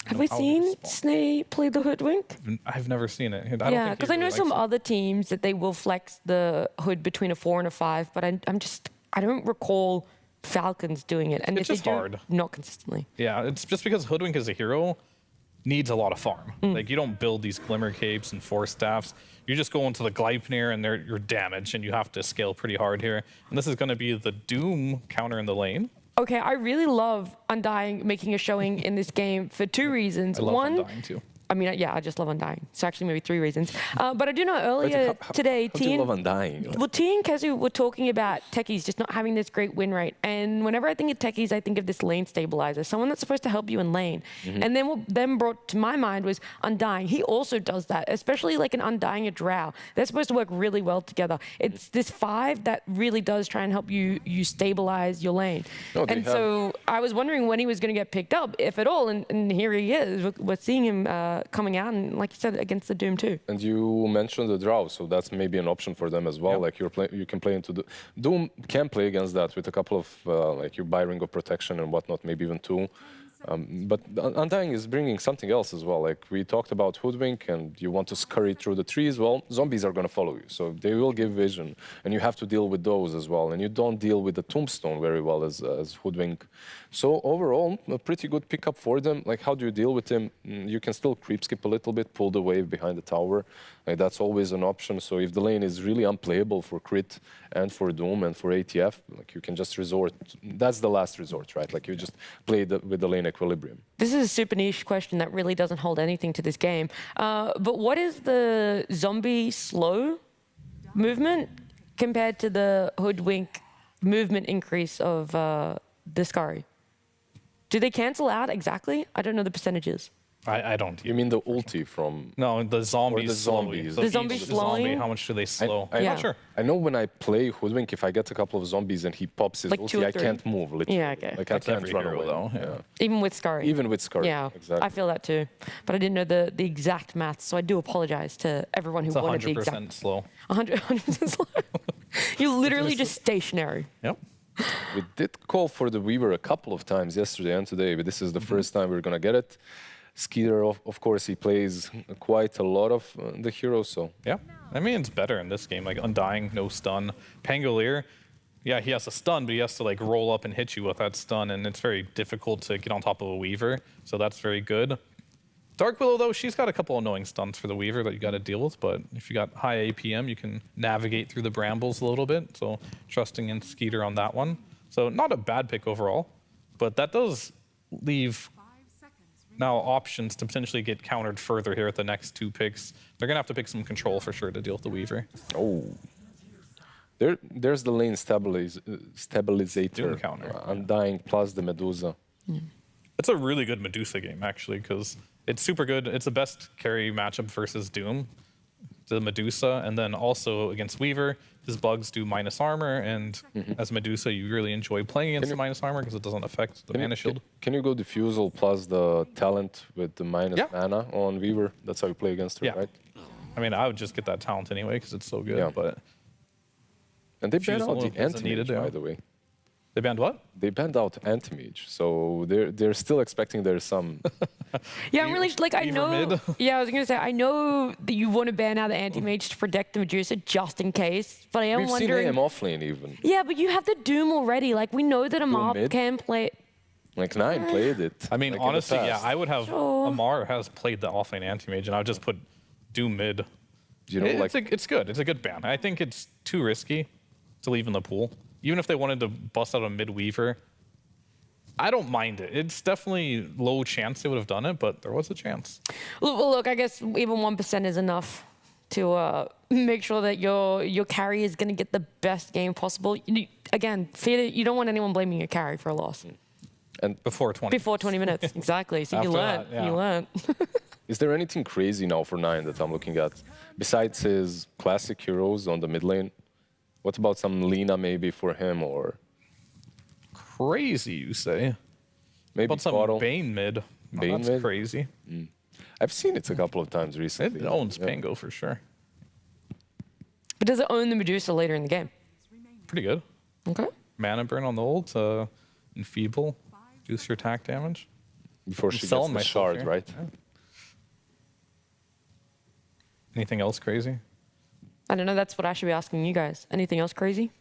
Have we seen Snay play the Hoodwink? I've never seen it. Yeah, because I know some other teams that they will flex the hood between a 4 and a 5, but I don't recall Falcons doing it. And It's if just they do, hard. not consistently. Yeah, it's just because Hoodwink as a hero needs a lot of farm. Like, you don't build these Glimmer Capes and Force Staffs. You just go into the Gleipnir and you're damaged, and you have to scale pretty hard here. And this is going to be the Doom counter in the lane. Okay, I really love Undying making a showing in this game for 2 reasons. I love One, Undying too. I mean, yeah, I just love Undying. So actually maybe 3 reasons. But I do know earlier today, How do you love Undying? Well, T and Kezu were talking about techies just not having this great win rate. And whenever I think of techies, I think of this lane stabilizer, someone that's supposed to help you in lane. And then what then brought to my mind was Undying. He also does that, especially like an Undying or Drow. They're supposed to work really well together. It's this 5 that really does try and help you stabilize your lane. And so I was wondering when he was going to get picked up, if at all. And here he is. We're seeing him coming out, and like you said, against the Doom too. And you mentioned the Drow, so that's maybe an option for them as well. Like you can play into the Doom can play against that with a couple of like you buy Ring of Protection and whatnot, maybe even 2. But Undying is bringing something else as well. Like we talked about Hoodwink, and you want to scurry through the trees. Well, zombies are going to follow you, so they will give vision, and you have to deal with those as well. And you don't deal with the Tombstone very well as Hoodwink. So overall, a pretty good pickup for them. Like, how do you deal with him? You can still creep skip a little bit, pull the wave behind the tower. Like, that's always an option. So if the lane is really unplayable for Crit and for Doom and for ATF, like you can just resort. That's the last resort, right? Like you just play with the lane equilibrium. This is a super niche question that really doesn't hold anything to this game. But what is the zombie slow movement compared to the Hoodwink movement increase of the Scurry? Do they cancel out exactly? I don't know the percentages. I don't. You mean the ulti from... No, the zombies. Or the zombies. So the zombies slowing? zombie, how much do they slow? I'm not sure. I know when I play Hoodwink, if I get a couple of zombies and he pops his Like 2 ulti, or I 3. can't move, literally. Yeah, okay. Like I can't every run hero, away. though, yeah. Even with Scurry? Even with Scurry, Yeah, exactly. I feel that too. But I didn't know the exact maths, so I do apologize to everyone who It's wanted the 100% exact... slow. 100% slow. You're literally just stationary. Yep. We did call for the Weaver a couple of times yesterday and today, but this is the first time we're going to get it. Skeeter, of course, he plays quite a lot of the heroes, so... Yeah, I mean, it's better in this game. Like, Undying, no stun. Pangolier, yeah, he has a stun, but he has to, like, roll up and hit you with that stun, and it's very difficult to get on top of a Weaver, so that's very good. Dark Willow, though, she's got a couple annoying stuns for the Weaver that you got to deal with, but if you got high APM, you can navigate through the brambles a little bit, so trusting in Skeeter on that one. So not a bad pick overall, but that does leave now options to potentially get countered further here at the next 2 picks. They're going to have to pick some control for sure to deal with the Weaver. Oh. There's the lane stabilizator. Doom counter. Undying plus the Medusa. It's a really good Medusa game, actually, because it's super good. It's the best carry matchup versus Doom, the Medusa, and then also against Weaver, his bugs do minus armor, and as Medusa, you really enjoy playing against the minus armor because it doesn't affect the mana shield. Can you go Diffusal plus the talent with the minus mana on Weaver? That's how you play against her, right? I mean, I would just get that talent anyway because it's so good, but... And they banned out the Diffusal isn't needed, Anti-Mage, by the way. They banned what? They banned out Anti-Mage, so they're still expecting there's some... Yeah, I'm really like I Weaver know. mid. Yeah, I was gonna say I know that you want to ban out the anti-mage to protect the Medusa just in case, but I am We've wondering. seen him offlane even. Yeah, but you have the Doom already. Like we know that a mob mid? can play. Like 9 played it. I mean, like, in the honestly, yeah, past. I would have... Sure. Amar has played the offlane anti-mage, and I would just put Doom mid. You know, it's good. It's a good ban. I think it's too risky to leave in the pool. Even if they wanted to bust out a mid Weaver, I don't mind it. It's definitely low chance they would have done it, but there was a chance. Look, I guess even 1% is enough to make sure that your carry is going to get the best game possible. Again, you don't want anyone blaming your carry for a loss. And before 20 minutes, exactly. So you After learn. that, yeah. You learn. Is there anything crazy now for 9 that I'm looking at? Besides his classic heroes on the mid lane, what about some Lina maybe for him or... Crazy, you say? Maybe About some Bottle. Bane mid. Bane That's mid? crazy. I've seen it a couple of times recently. It owns Pango for sure. But does it own the Medusa later in the game? Pretty good. Okay. Mana burn on the ult, enfeeble, reduce your attack damage. Before I'm she selling gets the myself shard, here. right? Yeah. Anything else crazy? I don't know. That's what I should be asking you guys. Anything else crazy?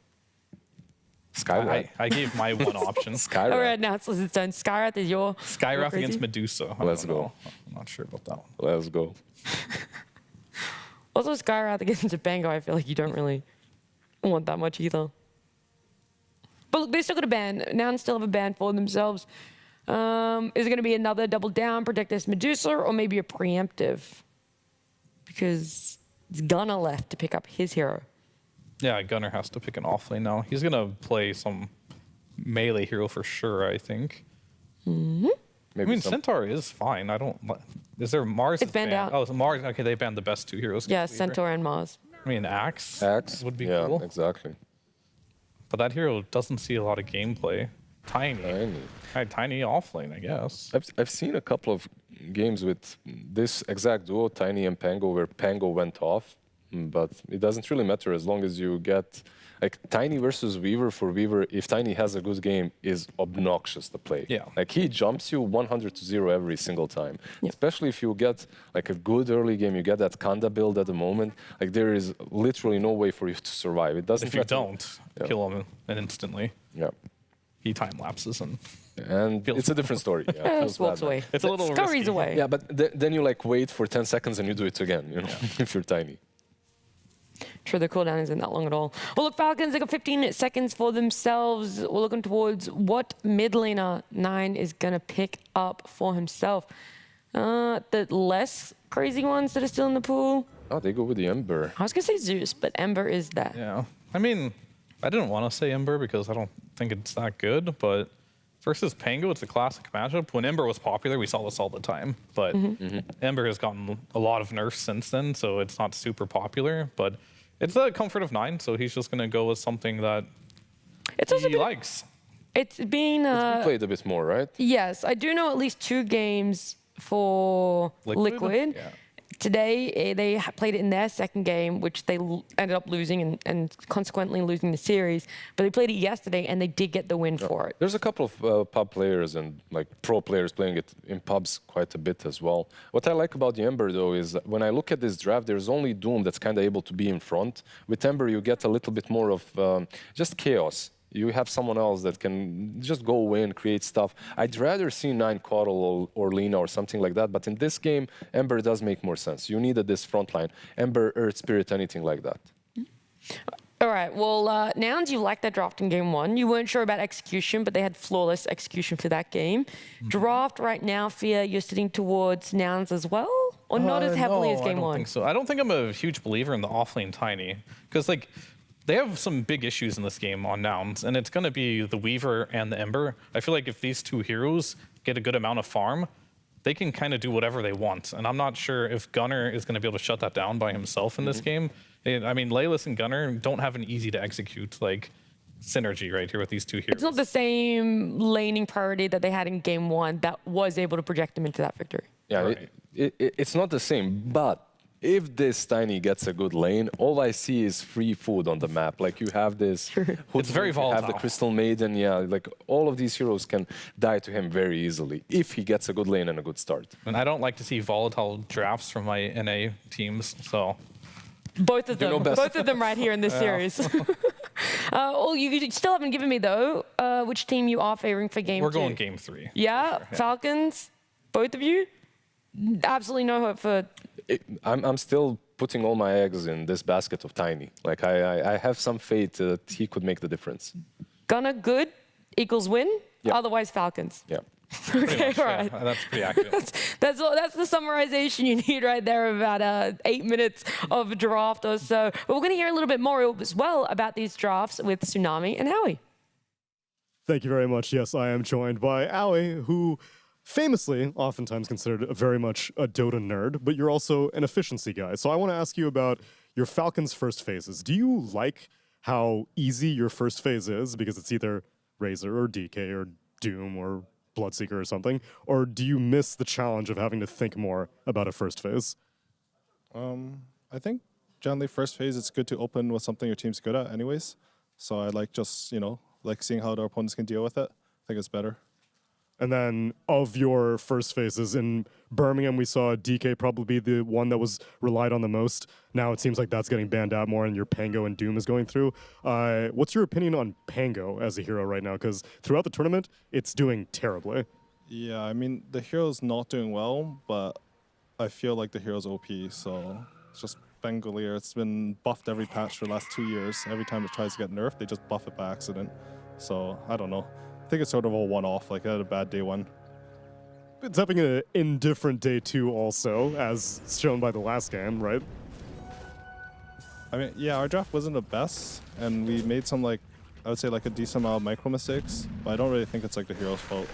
Skywrath. I gave my one option. Skywrath. All right, now it's done. Skywrath is your. Skywrath crazy? against Medusa. I Let's don't go. know. I'm not sure about that one. Let's go. Also, Skywrath against Japango, I feel like you don't really want that much either. But look, they still got a ban. Nouns still have a ban for themselves. Is it going to be another double down, protect this Medusa, or maybe a preemptive? Because it's Gunnar left to pick up his hero. Yeah, Gunnar has to pick an offlane now. He's gonna play some melee hero for sure, I think. Mm-hmm. I mean, Centaur is fine. I don't. Is there Mars? It's is banned out. Oh, so Mars. Okay, they banned the best 2 heroes. Yeah, Centaur and Mars. I mean, Axe. Axe would be yeah, cool. exactly. But that hero doesn't see a lot of gameplay. Tiny. Tiny offlane, I guess. I've seen a couple of games with this exact duo, Tiny and Pango, where Pango went off. But it doesn't really matter as long as you get like Tiny versus Weaver. For Weaver, if Tiny has a good game, is obnoxious to play. Yeah. Like he jumps you 100-0 every single time. Especially if you get like a good early game, you get that Kanda build at the moment. Like there is literally no way for you to survive. It doesn't. If you matter. don't kill him and instantly, he time lapses and it's a different story. Yeah, Just walks away. It's a little Scurries risky. away. Yeah, but then you like wait for 10 seconds and you do it again. You know, if you're Tiny. Sure, the cooldown isn't that long at all. Well, look, Falcons, they got 15 seconds for themselves. We're looking towards what mid laner 9 is going to pick up for himself. The less crazy ones that are still in the pool. Oh, they go with the Ember. I was going to say Zeus, but Ember is that. Yeah. I mean, I didn't want to say Ember because I don't think it's that good, but versus Pango, it's a classic matchup. When Ember was popular, we saw this all the time, but Ember has gotten a lot of nerfs since then, so it's not super popular, but it's the comfort of 9, so he's just going to go with something that he likes. It's been played a bit more, right? Yes, I do know at least 2 games for Liquid. Yeah. Today, they played it in their second game, which they ended up losing and consequently losing the series. But they played it yesterday, and they did get the win for it. There's a couple of pub players and like pro players playing it in pubs quite a bit as well. What I like about the Ember, though, is that when I look at this draft, there's only Doom that's kind of able to be in front. With Ember, you get a little bit more of just chaos. You have someone else that can just go in, create stuff. I'd rather see 9 Coddle or Lina or something like that, but in this game, Ember does make more sense. You needed this front line. Ember, Earth Spirit, anything like that. All right, well, Nouns, you liked that draft in game 1. You weren't sure about execution, but they had flawless execution for that game. Draft right now, Fia, you're sitting towards Nouns as well? Or not as heavily as game 1? I don't think so. I don't think I'm a huge believer in the offlane Tiny, because like, they have some big issues in this game on Nouns, and it's going to be the Weaver and the Ember. I feel like if these 2 heroes get a good amount of farm, they can kind of do whatever they want. And I'm not sure if Gunnar is going to be able to shut that down by himself in this game. I mean, Laylis and Gunnar don't have an easy to execute like synergy right here with these two heroes. It's not the same laning priority that they had in game 1 that was able to project them into that victory. Yeah, Right. it's not the same, but if this Tiny gets a good lane, all I see is free food on the map. Like you have this, It's very you have the volatile. Crystal Maiden, yeah, like all of these heroes can die to him very easily if he gets a good lane and a good start. And I don't like to see volatile drafts from my NA teams, so. Both of You know them. best. Both of them right here in this Yeah. series. Oh, you still haven't given me, though, which team you are favoring for game 2. We're going game 3. Yeah, Falcons, both of you? Absolutely no hope for... I'm still putting all my eggs in this basket of Tiny. Like I have some faith that he could make the difference. Gunnar good equals win, Yeah. otherwise Falcons. Yeah. Okay, all right. Yeah, that's pretty accurate. That's the summarization you need right there of about 8 minutes of draft or so. But we're going to hear a little bit more as well about these drafts with Tsunami and Howie. Thank you very much. Yes, I am joined by Aoi, who famously oftentimes considered very much a Dota nerd, but you're also an efficiency guy. So I want to ask you about your Falcons' first phases. Do you like how easy your first phase is because it's either Razor or DK or Doom or Bloodseeker or something, or do you miss the challenge of having to think more about a first phase? I think generally first phase it's good to open with something your team's good at anyways. So I like just, like seeing how the opponents can deal with it. I think it's better. And then of your first phases in Birmingham, we saw DK probably be the one that was relied on the most. Now it seems like that's getting banned out more and your Pango and Doom is going through. What's your opinion on Pango as a hero right now? Because throughout the tournament, it's doing terribly. Yeah, I mean, the hero's not doing well, but I feel like the hero's OP, so it's just Bengalir. It's been buffed every patch for the last 2 years. Every time it tries to get nerfed, they just buff it by accident. So, I don't know. I think it's sort of a one-off, like it had a bad day 1. It's having an indifferent day 2 also, as shown by the last game, right? I mean, yeah, our draft wasn't the best, and we made some, I would say, a decent amount of micro mistakes, but I don't really think it's, the hero's fault.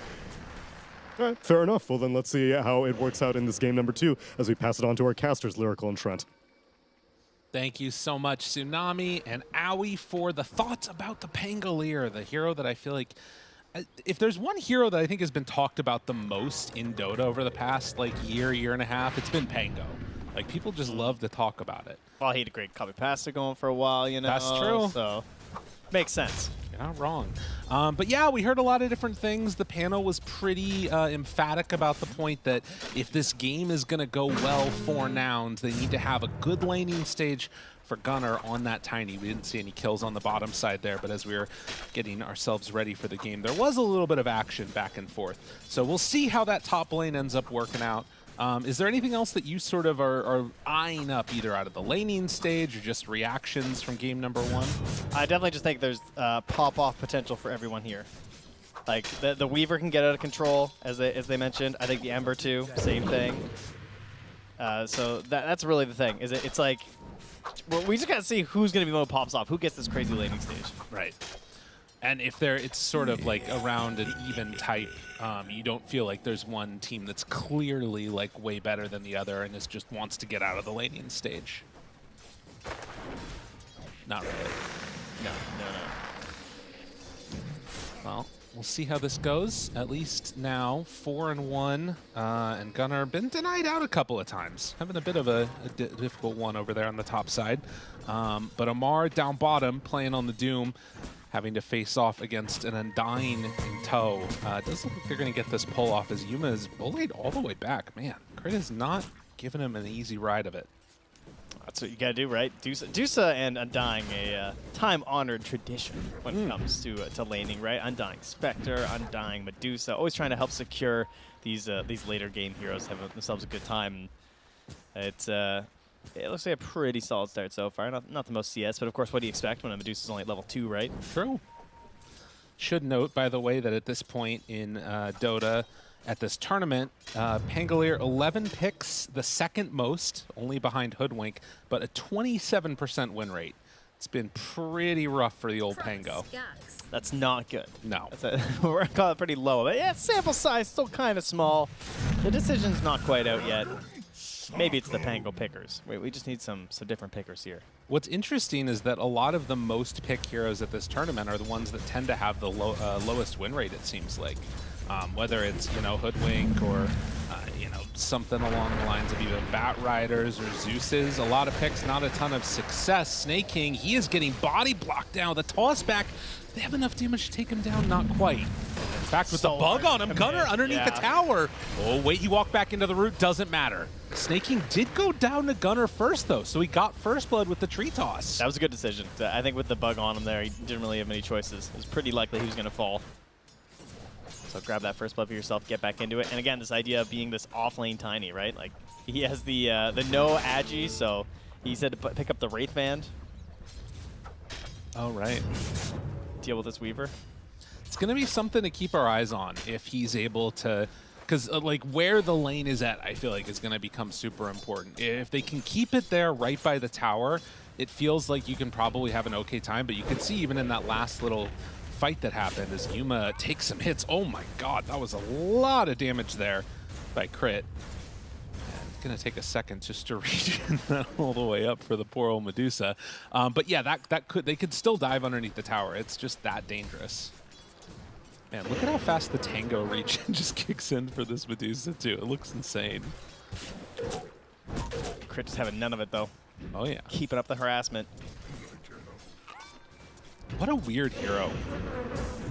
All right, fair enough. Well, then let's see how it works out in this game number 2 as we pass it on to our casters, Lyrical and Trent. Thank you so much, Tsunami and Aoi, for the thoughts about the Pangolier, the hero that I feel like, if there's one hero that I think has been talked about the most in Dota over the past year and a half, it's been Pango. Like people just love to talk about it. Well, he had a great copy passer going for a while, That's true. So makes sense. You're not wrong. But yeah, we heard a lot of different things. The panel was pretty emphatic about the point that if this game is going to go well for Nouns, they need to have a good laning stage for Gunnar on that Tiny. We didn't see any kills on the bottom side there, but as we were getting ourselves ready for the game, there was a little bit of action back and forth. So we'll see how that top lane ends up working out. Is there anything else that you sort of are eyeing up, either out of the laning stage or just reactions from game number 1? I definitely just think there's pop-off potential for everyone here. Like, the Weaver can get out of control, as they mentioned. I think the Ember, too, same thing. So that's really the thing. It's like, well, we just got to see who's going to be the one who pops off, who gets this crazy laning stage. Right. And if it's sort of around an even type, you don't feel like there's one team that's clearly way better than the other and just wants to get out of the laning stage. Not really. No. Well, we'll see how this goes. At least now 4-1, and Gunnar been denied out a couple of times, having a bit of a difficult one over there on the top side. But Amar down bottom, playing on the Doom, having to face off against an Undying in tow. It does look like they're going to get this pull off as Yuma is bullied all the way back. Man, Crit is not giving him an easy ride of it. That's what you gotta do, right? Dusa and Undying, a time-honored tradition when it comes to laning, right? Undying Spectre, Undying Medusa, always trying to help secure these later game heroes, have themselves a good time. It looks like a pretty solid start so far. Not the most CS, but of course, what do you expect when a Medusa's only at level 2, right? True. Should note, by the way, that at this point in Dota, at this tournament, Pangolier 11 picks, the second most, only behind Hoodwink, but a 27% win rate. It's been pretty rough for the old Pango. That's not good. No. We're calling it pretty low. But yeah, sample size still kind of small. The decision's not quite out yet. Maybe it's the Pango pickers. Wait, we just need some different pickers here. What's interesting is that a lot of the most picked heroes at this tournament are the ones that tend to have the lowest win rate, it seems like. Whether it's, you know, Hoodwink or, you know, something along the lines of either Bat Riders or Zeus's. A lot of picks, not a ton of success. Snake King, he is getting body blocked down. The toss back, they have enough damage to take him down, not quite. In fact, with the bug on him, Gunnar underneath the tower. Oh, wait, he walked back into the root, doesn't matter. Snake King did go down to Gunnar first, though, so he got first blood with the tree toss. That was a good decision. I think with the bug on him there, he didn't really have many choices. It was pretty likely he was going to fall. So grab that first blood for yourself, get back into it. And again, this idea of being this off-lane Tiny, right? Like, he has the no Agi, so he said to pick up the Wraith Band. Oh, right. Deal with this Weaver. It's going to be something to keep our eyes on if he's able to, because like where the lane is at, I feel like is going to become super important. If they can keep it there right by the tower, it feels like you can probably have an okay time, but you can see even in that last little fight that happened as Yuma takes some hits. Oh my god, that was a lot of damage there by Crit. And it's going to take a second just to reach that all the way up for the poor old Medusa. But yeah, they could still dive underneath the tower. It's just that dangerous. Man, look at how fast the Tango reach just kicks in for this Medusa, too. It looks insane. Crit just having none of it, though. Oh, yeah. Keeping up the harassment. What a weird hero.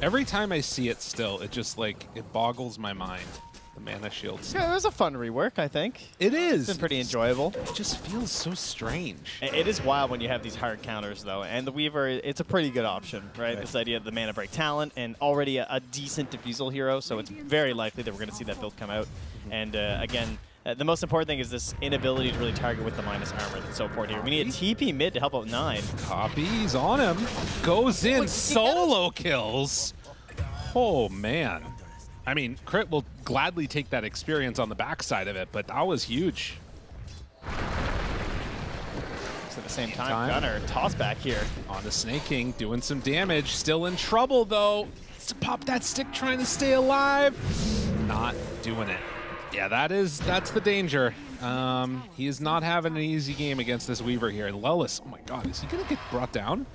Every time I see it still, it just, like, it boggles my mind. The mana shields. Yeah, it was a fun rework, I think. It is. It's been pretty enjoyable. It just feels so strange. It is wild when you have these hard counters, though. And the Weaver, it's a pretty good option, right? This idea of the mana break talent and already a decent Diffusal hero, so it's very likely that we're going to see that build come out. And again, the most important thing is this inability to really target with the minus armor that's so important here. We need a TP mid to help out 9. Copies on him. Goes in. Solo kills. Oh, man. I mean, Crit will gladly take that experience on the backside of it, but that was huge. So at the same time, Gunnar, toss back here. On the Snake King, doing some damage. Still in trouble, though. To pop that stick, trying to stay alive. Not doing it. Yeah, that's the danger. He is not having an easy game against this Weaver here. Lelis, oh my god, is he going to get brought down?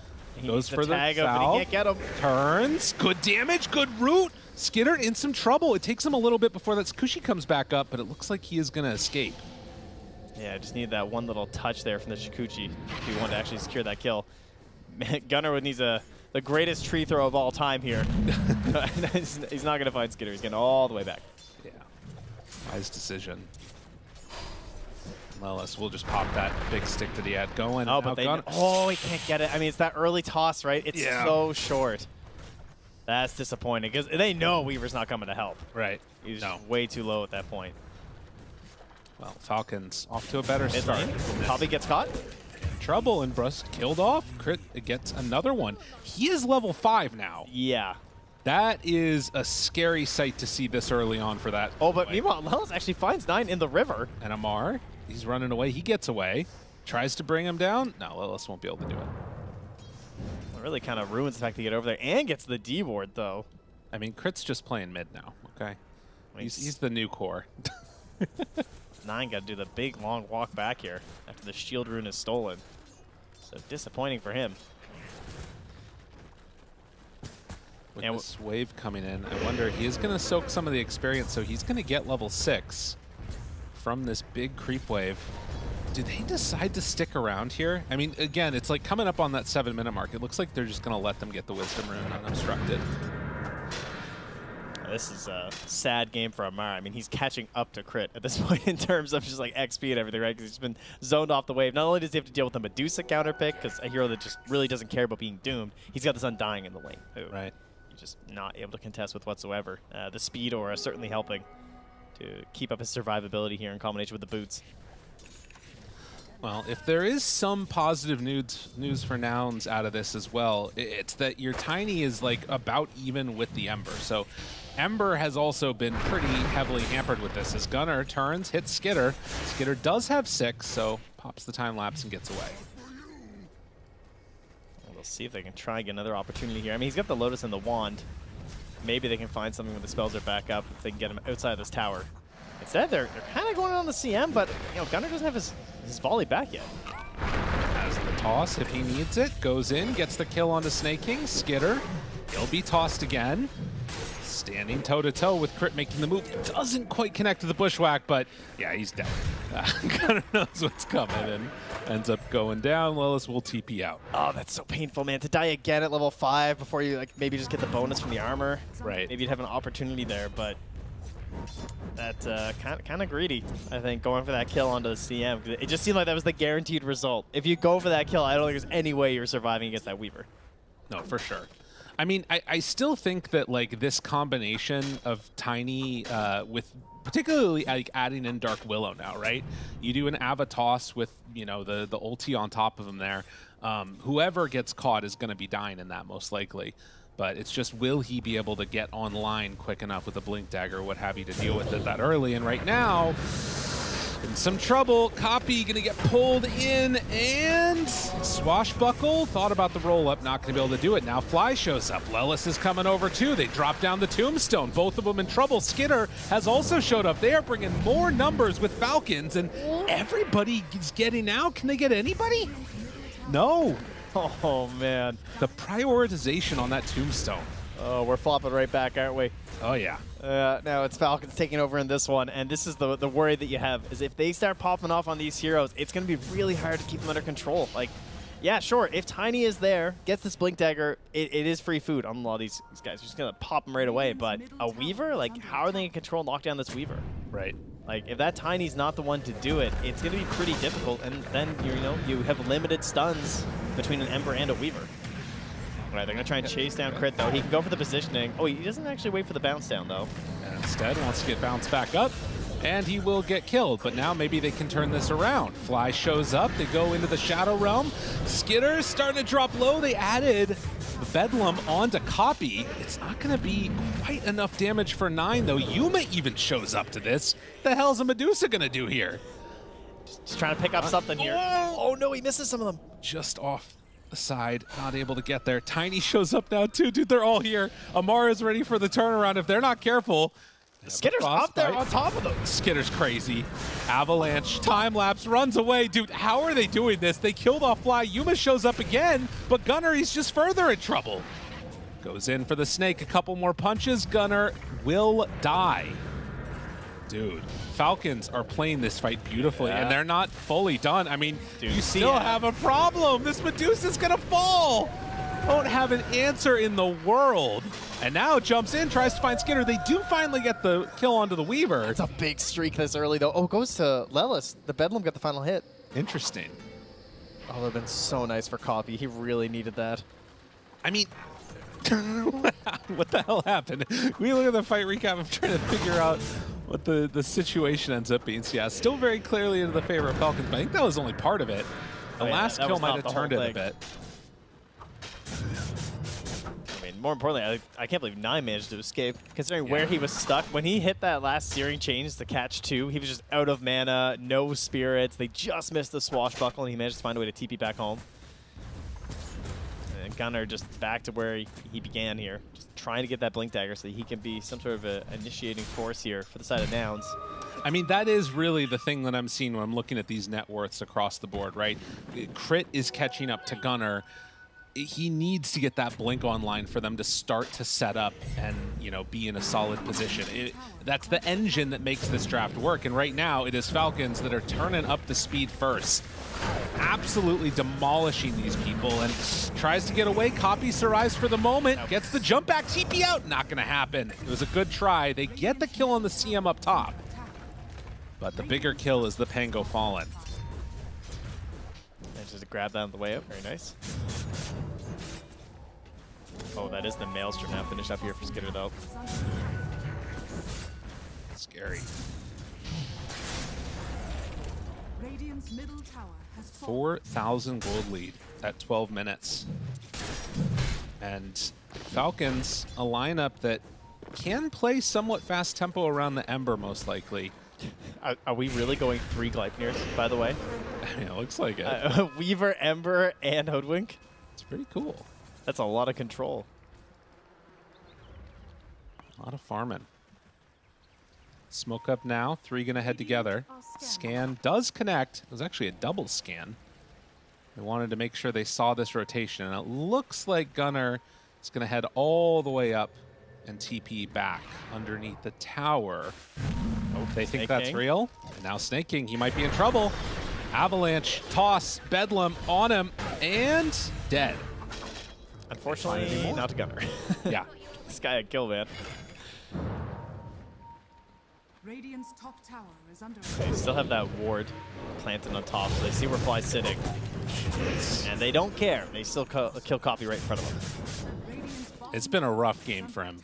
Goes for the tag up, but he can't get him. Turns. Good damage, good root. Skidder in some trouble. It takes him a little bit before that Kushi comes back up, but it looks like he is going to escape. Yeah, just need that one little touch there from the Shikuchi if you want to actually secure that kill. Gunnar needs the greatest tree throw of all time here. He's not going to find Skidder. He's getting all the way back. Yeah. Wise decision. Lelis will just pop that big stick that he had going. Oh, but he can't get it. I mean, it's that early toss, right? It's so short. That's disappointing because they know Weaver's not coming to help. Right. He's way too low at that point. Well, Falcons off to a better start. Probably gets caught. Trouble, and Brust killed off. Crit gets another one. He is level 5 now. Yeah. That is a scary sight to see this early on for that. Oh, but meanwhile, Lelis actually finds 9 in the river. And Amar, he's running away. He gets away. Tries to bring him down. No, Lelis won't be able to do it. Really kind of ruins the fact to get over there and gets the D ward, though. I mean, Crit's just playing mid now, okay? He's the new core. 9 got to do the big, long walk back here after the shield rune is stolen. So disappointing for him. With this wave coming in, I wonder, he is going to soak some of the experience, so he's going to get level 6 from this big creep wave. Do they decide to stick around here? I mean, again, it's like coming up on that 7-minute mark. It looks like they're just going to let them get the Wisdom Rune unobstructed. This is a sad game for Amar. I mean, he's catching up to Crit at this point in terms of just like XP and everything, right? Because he's been zoned off the wave. Not only does he have to deal with the Medusa counter pick, because a hero that just really doesn't care about being doomed, he's got this Undying in the lane. Right. He's just not able to contest with whatsoever. The speed aura certainly helping to keep up his survivability here in combination with the boots. Well, if there is some positive news for Nouns out of this as well, it's that your Tiny is like about even with the Ember. So Ember has also been pretty heavily hampered with this. As Gunnar turns, hits Skidder. Skidder does have 6, so pops the time lapse and gets away. We'll see if they can try and get another opportunity here. I mean, he's got the Lotus and the Wand. Maybe they can find something when the spells are back up if they can get him outside of this tower. Instead, they're kind of going on the CM, but Gunnar doesn't have his volley back yet. As the toss, if he needs it, goes in, gets the kill onto Snaking. Skitter, he'll be tossed again. Standing toe-to-toe with Crit making the move. Doesn't quite connect to the Bushwhack, but yeah, he's dead. Gunnar knows what's coming and ends up going down. Lillis will TP out. Oh, that's so painful, man. To die again at level 5 before you maybe just get the bonus from the armor. Right. Maybe you'd have an opportunity there, but that's kind of greedy, I think, going for that kill onto the CM. It just seemed like that was the guaranteed result. If you go for that kill, I don't think there's any way you're surviving against that Weaver. No, for sure. I mean, I still think that this combination of Tiny with particularly adding in Dark Willow now, right? You do an Ava toss with the ulti on top of him there. Whoever gets caught is going to be dying in that most likely. But it's just, will he be able to get online quick enough with a Blink Dagger or what have you to deal with it that early? And right now, in some trouble. Copy going to get pulled in, and Swashbuckle thought about the roll-up, not going to be able to do it. Now Fly shows up. Lelis is coming over too. They drop down the Tombstone. Both of them in trouble. Skitter has also showed up. They are bringing more numbers with Falcons, and everybody is getting out. Can they get anybody? No. Oh, man. The prioritization on that Tombstone. Oh, we're flopping right back, aren't we? Oh, yeah. Now it's Falcons taking over in this one, and this is the worry that you have, is if they start popping off on these heroes, it's going to be really hard to keep them under control. Like, yeah, sure, if Tiny is there, gets this Blink Dagger, it is free food on a lot of these guys. You're just going to pop them right away, but a Weaver, like, how are they going to control and lock down this Weaver? Right. Like, if that Tiny's not the one to do it, it's going to be pretty difficult, and then, you have limited stuns between an Ember and a Weaver. All right, they're going to try and chase down Crit, though. He can go for the positioning. Oh, he doesn't actually wait for the bounce down, though. And instead wants to get bounced back up, and he will get killed. But now maybe they can turn this around. Fly shows up. They go into the Shadow Realm. Skitter's starting to drop low. They added Bedlam onto Copy. It's not going to be quite enough damage for 9, though. Yuma even shows up to this. The hell's a Medusa going to do here? Just trying to pick up something here. Oh, no, he misses some of them. Just off the side, not able to get there. Tiny shows up now, too. Dude, they're all here. Amara's ready for the turnaround. If they're not careful, Skitter's up there on top of them. Skitter's crazy. Avalanche, time lapse, runs away. Dude, how are they doing this? They killed off Fly. Yuma shows up again, but Gunnar, he's just further in trouble. Goes in for the snake. A couple more punches. Gunnar will die. Dude, Falcons are playing this fight beautifully, and they're not fully done. I mean, dude, you still have a problem. This Medusa's gonna fall. Don't have an answer in the world. And now jumps in, tries to find Skitter. They do finally get the kill onto the Weaver. It's a big streak this early, though. Oh, goes to Lelis. The Bedlam got the final hit. Interesting. Oh, that would have been so nice for Copy. He really needed that. I mean, what the hell happened? We look at the fight recap. I'm trying to figure out what the situation ends up being. So yeah, still very clearly into the favor of Falcons, but I think that was only part of it. The last kill might have turned it a bit. I mean, more importantly, I can't believe 9 managed to escape, considering where he was stuck. When he hit that last Searing Change to catch 2, he was just out of mana, no spirits. They just missed the Swashbuckle, and he managed to find a way to TP back home. And Gunnar just back to where he began here, just trying to get that Blink Dagger so that he can be some sort of an initiating force here for the side of Nouns. I mean, that is really the thing that I'm seeing when I'm looking at these net worths across the board, right? Crit is catching up to Gunnar. He needs to get that Blink online for them to start to set up and, be in a solid position. That's the engine that makes this draft work. And right now, it is Falcons that are turning up the speed first. Absolutely demolishing these people, and tries to get away. Copy survives for the moment. Gets the jump back, TP out. Not going to happen. It was a good try. They get the kill on the CM up top. But the bigger kill is the Pango Fallen. Manages to grab that on the way up. Very nice. Oh, that is the Maelstrom now finished up here for Skitter, though. Scary. Radiant's middle tower has 4,000 gold lead at 12 minutes. And Falcons, a lineup that can play somewhat fast tempo around the Ember, most likely. Are we really going 3 Gleipnirs, by the way? I mean, it looks like it. Weaver, Ember, and Hoodwink? It's pretty cool. That's a lot of control. A lot of farming. Smoke up now. 3 going to head together. Scan does connect. It was actually a double scan. They wanted to make sure they saw this rotation. And it looks like Gunnar is going to head all the way up and TP back underneath the tower. Oh, they think that's real. And now Snake King, he might be in trouble. Avalanche, toss, Bedlam on him, and dead. Unfortunately, not to Gunnar. Yeah. This guy had kill, man. Radiant's top tower is under They still have that ward planted on top, so they see where Fly's sitting. And they don't care. They still kill Copy right in front of them. It's been a rough game for him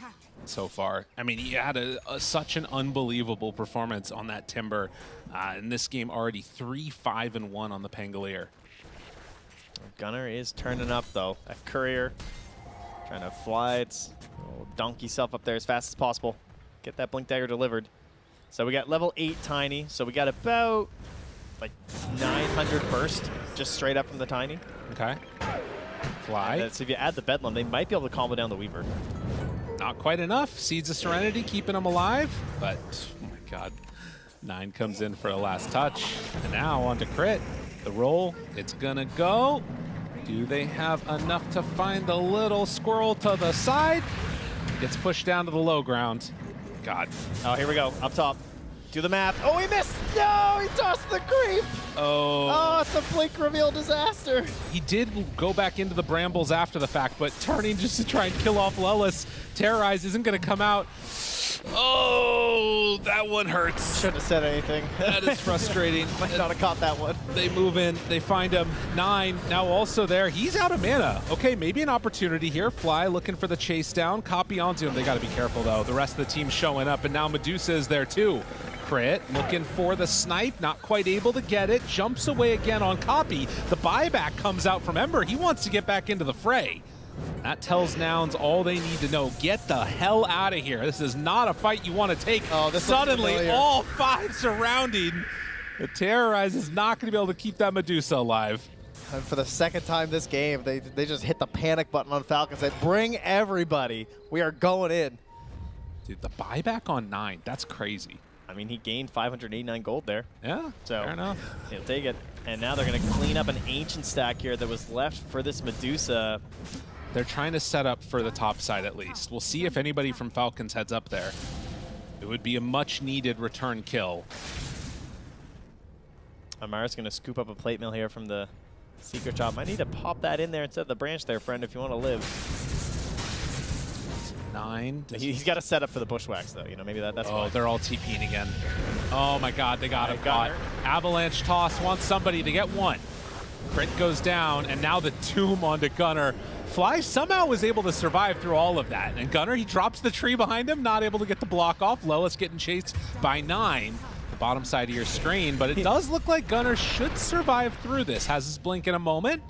so far. I mean, he had such an unbelievable performance on that Timber. In this game, already 3-5-1 on the Pangolier. Gunnar is turning up, though. That Courier trying to fly its little donkey self up there as fast as possible. Get that Blink Dagger delivered. So we got level 8 Tiny. So we got about like 900 burst just straight up from the Tiny. Okay. Fly. So if you add the Bedlam, they might be able to combo down the Weaver. Not quite enough. Seeds of Serenity keeping him alive, but oh my god. 9 comes in for a last touch. And now on to Crit. The roll, it's gonna go. Do they have enough to find the little squirrel to the side? Gets pushed down to the low ground. God. Oh, here we go. Up top. Do the math. Oh, he missed! No, he tossed the creep! Oh, it's a blink reveal disaster. He did go back into the brambles after the fact, but turning just to try and kill off Lelis. Terrorize isn't going to come out. Oh, that one hurts. Shouldn't have said anything. That is frustrating. Might not have caught that one. They move in. They find him. 9 now also there. He's out of mana. Okay, maybe an opportunity here. Fly looking for the chase down. Copy onto him. They got to be careful, though. The rest of the team showing up, and now Medusa is there, too. Crit looking for the snipe. Not quite able to get it. Jumps away again on Copy. The buyback comes out from Ember. He wants to get back into the fray. That tells Nouns all they need to know. Get the hell out of here. This is not a fight you want to take. Oh, this suddenly all 5 surrounding. The Terrorize is not going to be able to keep that Medusa alive. And for the second time this game, they just hit the panic button on Falcons. They bring everybody. We are going in. Dude, the buyback on 9, that's crazy. I mean, he gained 589 gold there. Yeah, so fair enough. He'll take it. And now they're going to clean up an Ancient stack here that was left for this Medusa. They're trying to set up for the top side at least. We'll see if anybody from Falcons heads up there. It would be a much-needed return kill. Amara's going to scoop up a plate mill here from the secret shop. Might need to pop that in there instead of the branch there, friend, if you want to live. 9. He's got to set up for the bushwhacks, though. You know, maybe that's Oh, why. They're all TPing again. Oh my god, they got him got caught. Avalanche toss wants somebody. They get 1. Crit goes down, and now the tomb onto Gunnar. Fly somehow was able to survive through all of that. And Gunnar, he drops the tree behind him, not able to get the block off. Lois getting chased by 9. The bottom side of your screen, but it does look like Gunnar should survive through this. Has his blink in a moment.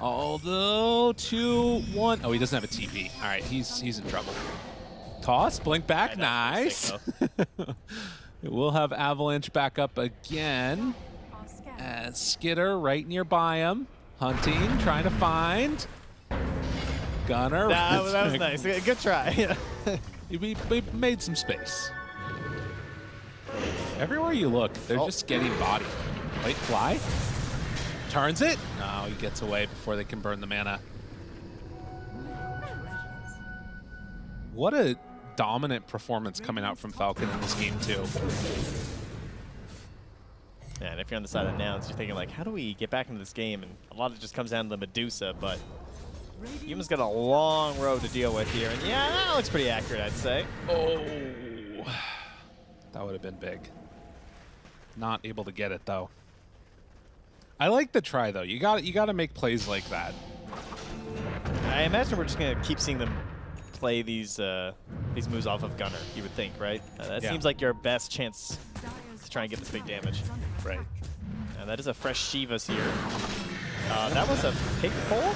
Although 2, 1. Oh, he doesn't have a TP. All right, he's in trouble. Toss, blink back, nice. We'll have Avalanche back up again. As Skitter right nearby him. Hunting, trying to find. Gunnar. That was nice. Good try. we made some space. Everywhere you look, they're just getting bodied. Wait, Fly? Turns it? No, he gets away before they can burn the mana. What a dominant performance coming out from Falcon in this game, too. Yeah, and if you're on the side of Nouns, you're thinking, like, how do we get back into this game? And a lot of it just comes down to the Medusa, but Human's got a long road to deal with here. And yeah, that looks pretty accurate, I'd say. Oh, that would have been big. Not able to get it, though. I like the try, though. You got to make plays like that. I imagine we're just going to keep seeing them play these moves off of Gunnar, you would think, right? That seems like your best chance to try and get this big damage. Right. That is a fresh Shivas here. That was a pig pole?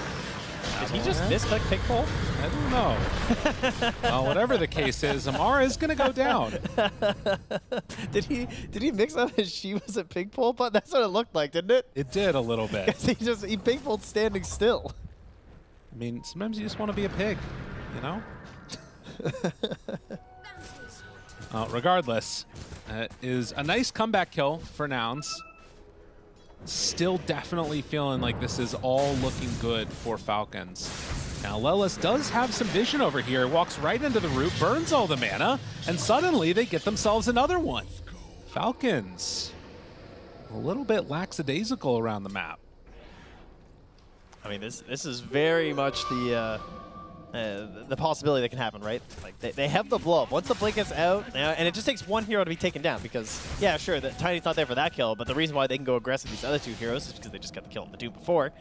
Did he just misclick pig pole? I don't know. Well, whatever the case is, Amara is going to go down. Did he mix up his Shivas at pig pole? But that's what it looked like, didn't it? It did a little bit. he pig poled standing still. I mean, sometimes you just want to be a pig, you know? Regardless, is a nice comeback kill for Nouns. Still definitely feeling like this is all looking good for Falcons. Now, Lelis does have some vision over here, walks right into the root, burns all the mana, and suddenly they get themselves another one. Falcons, a little bit lackadaisical around the map. I mean, this is very much the possibility that can happen, right? Like they have the blow up. Once the blink gets out, and it just takes one hero to be taken down because, yeah, sure, the Tiny's not there for that kill, but the reason why they can go aggressive these other two heroes is because they just got the kill in the Doom before.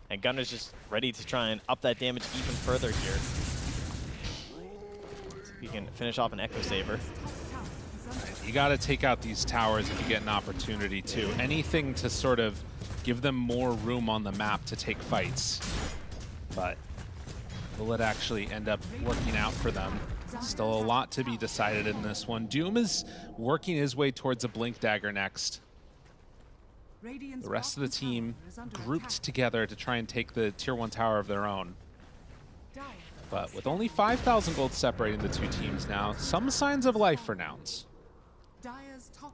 And Gunner's just ready to try and up that damage even further here. So you can finish off an Echo Saber. You got to take out these towers if you get an opportunity to. Anything to sort of give them more room on the map to take fights. But will it actually end up working out for them? Still a lot to be decided in this one. Doom is working his way towards a Blink Dagger next. The rest of the team grouped together to try and take the tier 1 tower of their own. But with only 5,000 gold separating the two teams now, some signs of life for Nouns.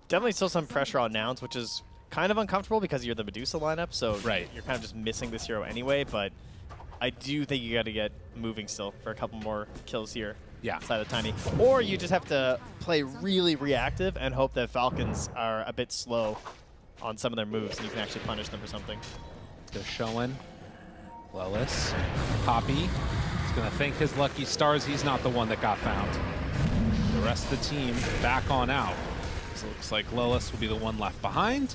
Definitely still some pressure on Nouns, which is kind of uncomfortable because you're the Medusa lineup, so you're kind of just missing this hero anyway, but I do think you got to get moving still for a couple more kills here. Yeah. Side of Tiny. Or you just have to play really reactive and hope that Falcons are a bit slow on some of their moves and you can actually punish them for something. They're showing Lelis. Poppy is going to thank his lucky stars he's not the one that got found. The rest of the team back on out. So it looks like Lelis will be the one left behind.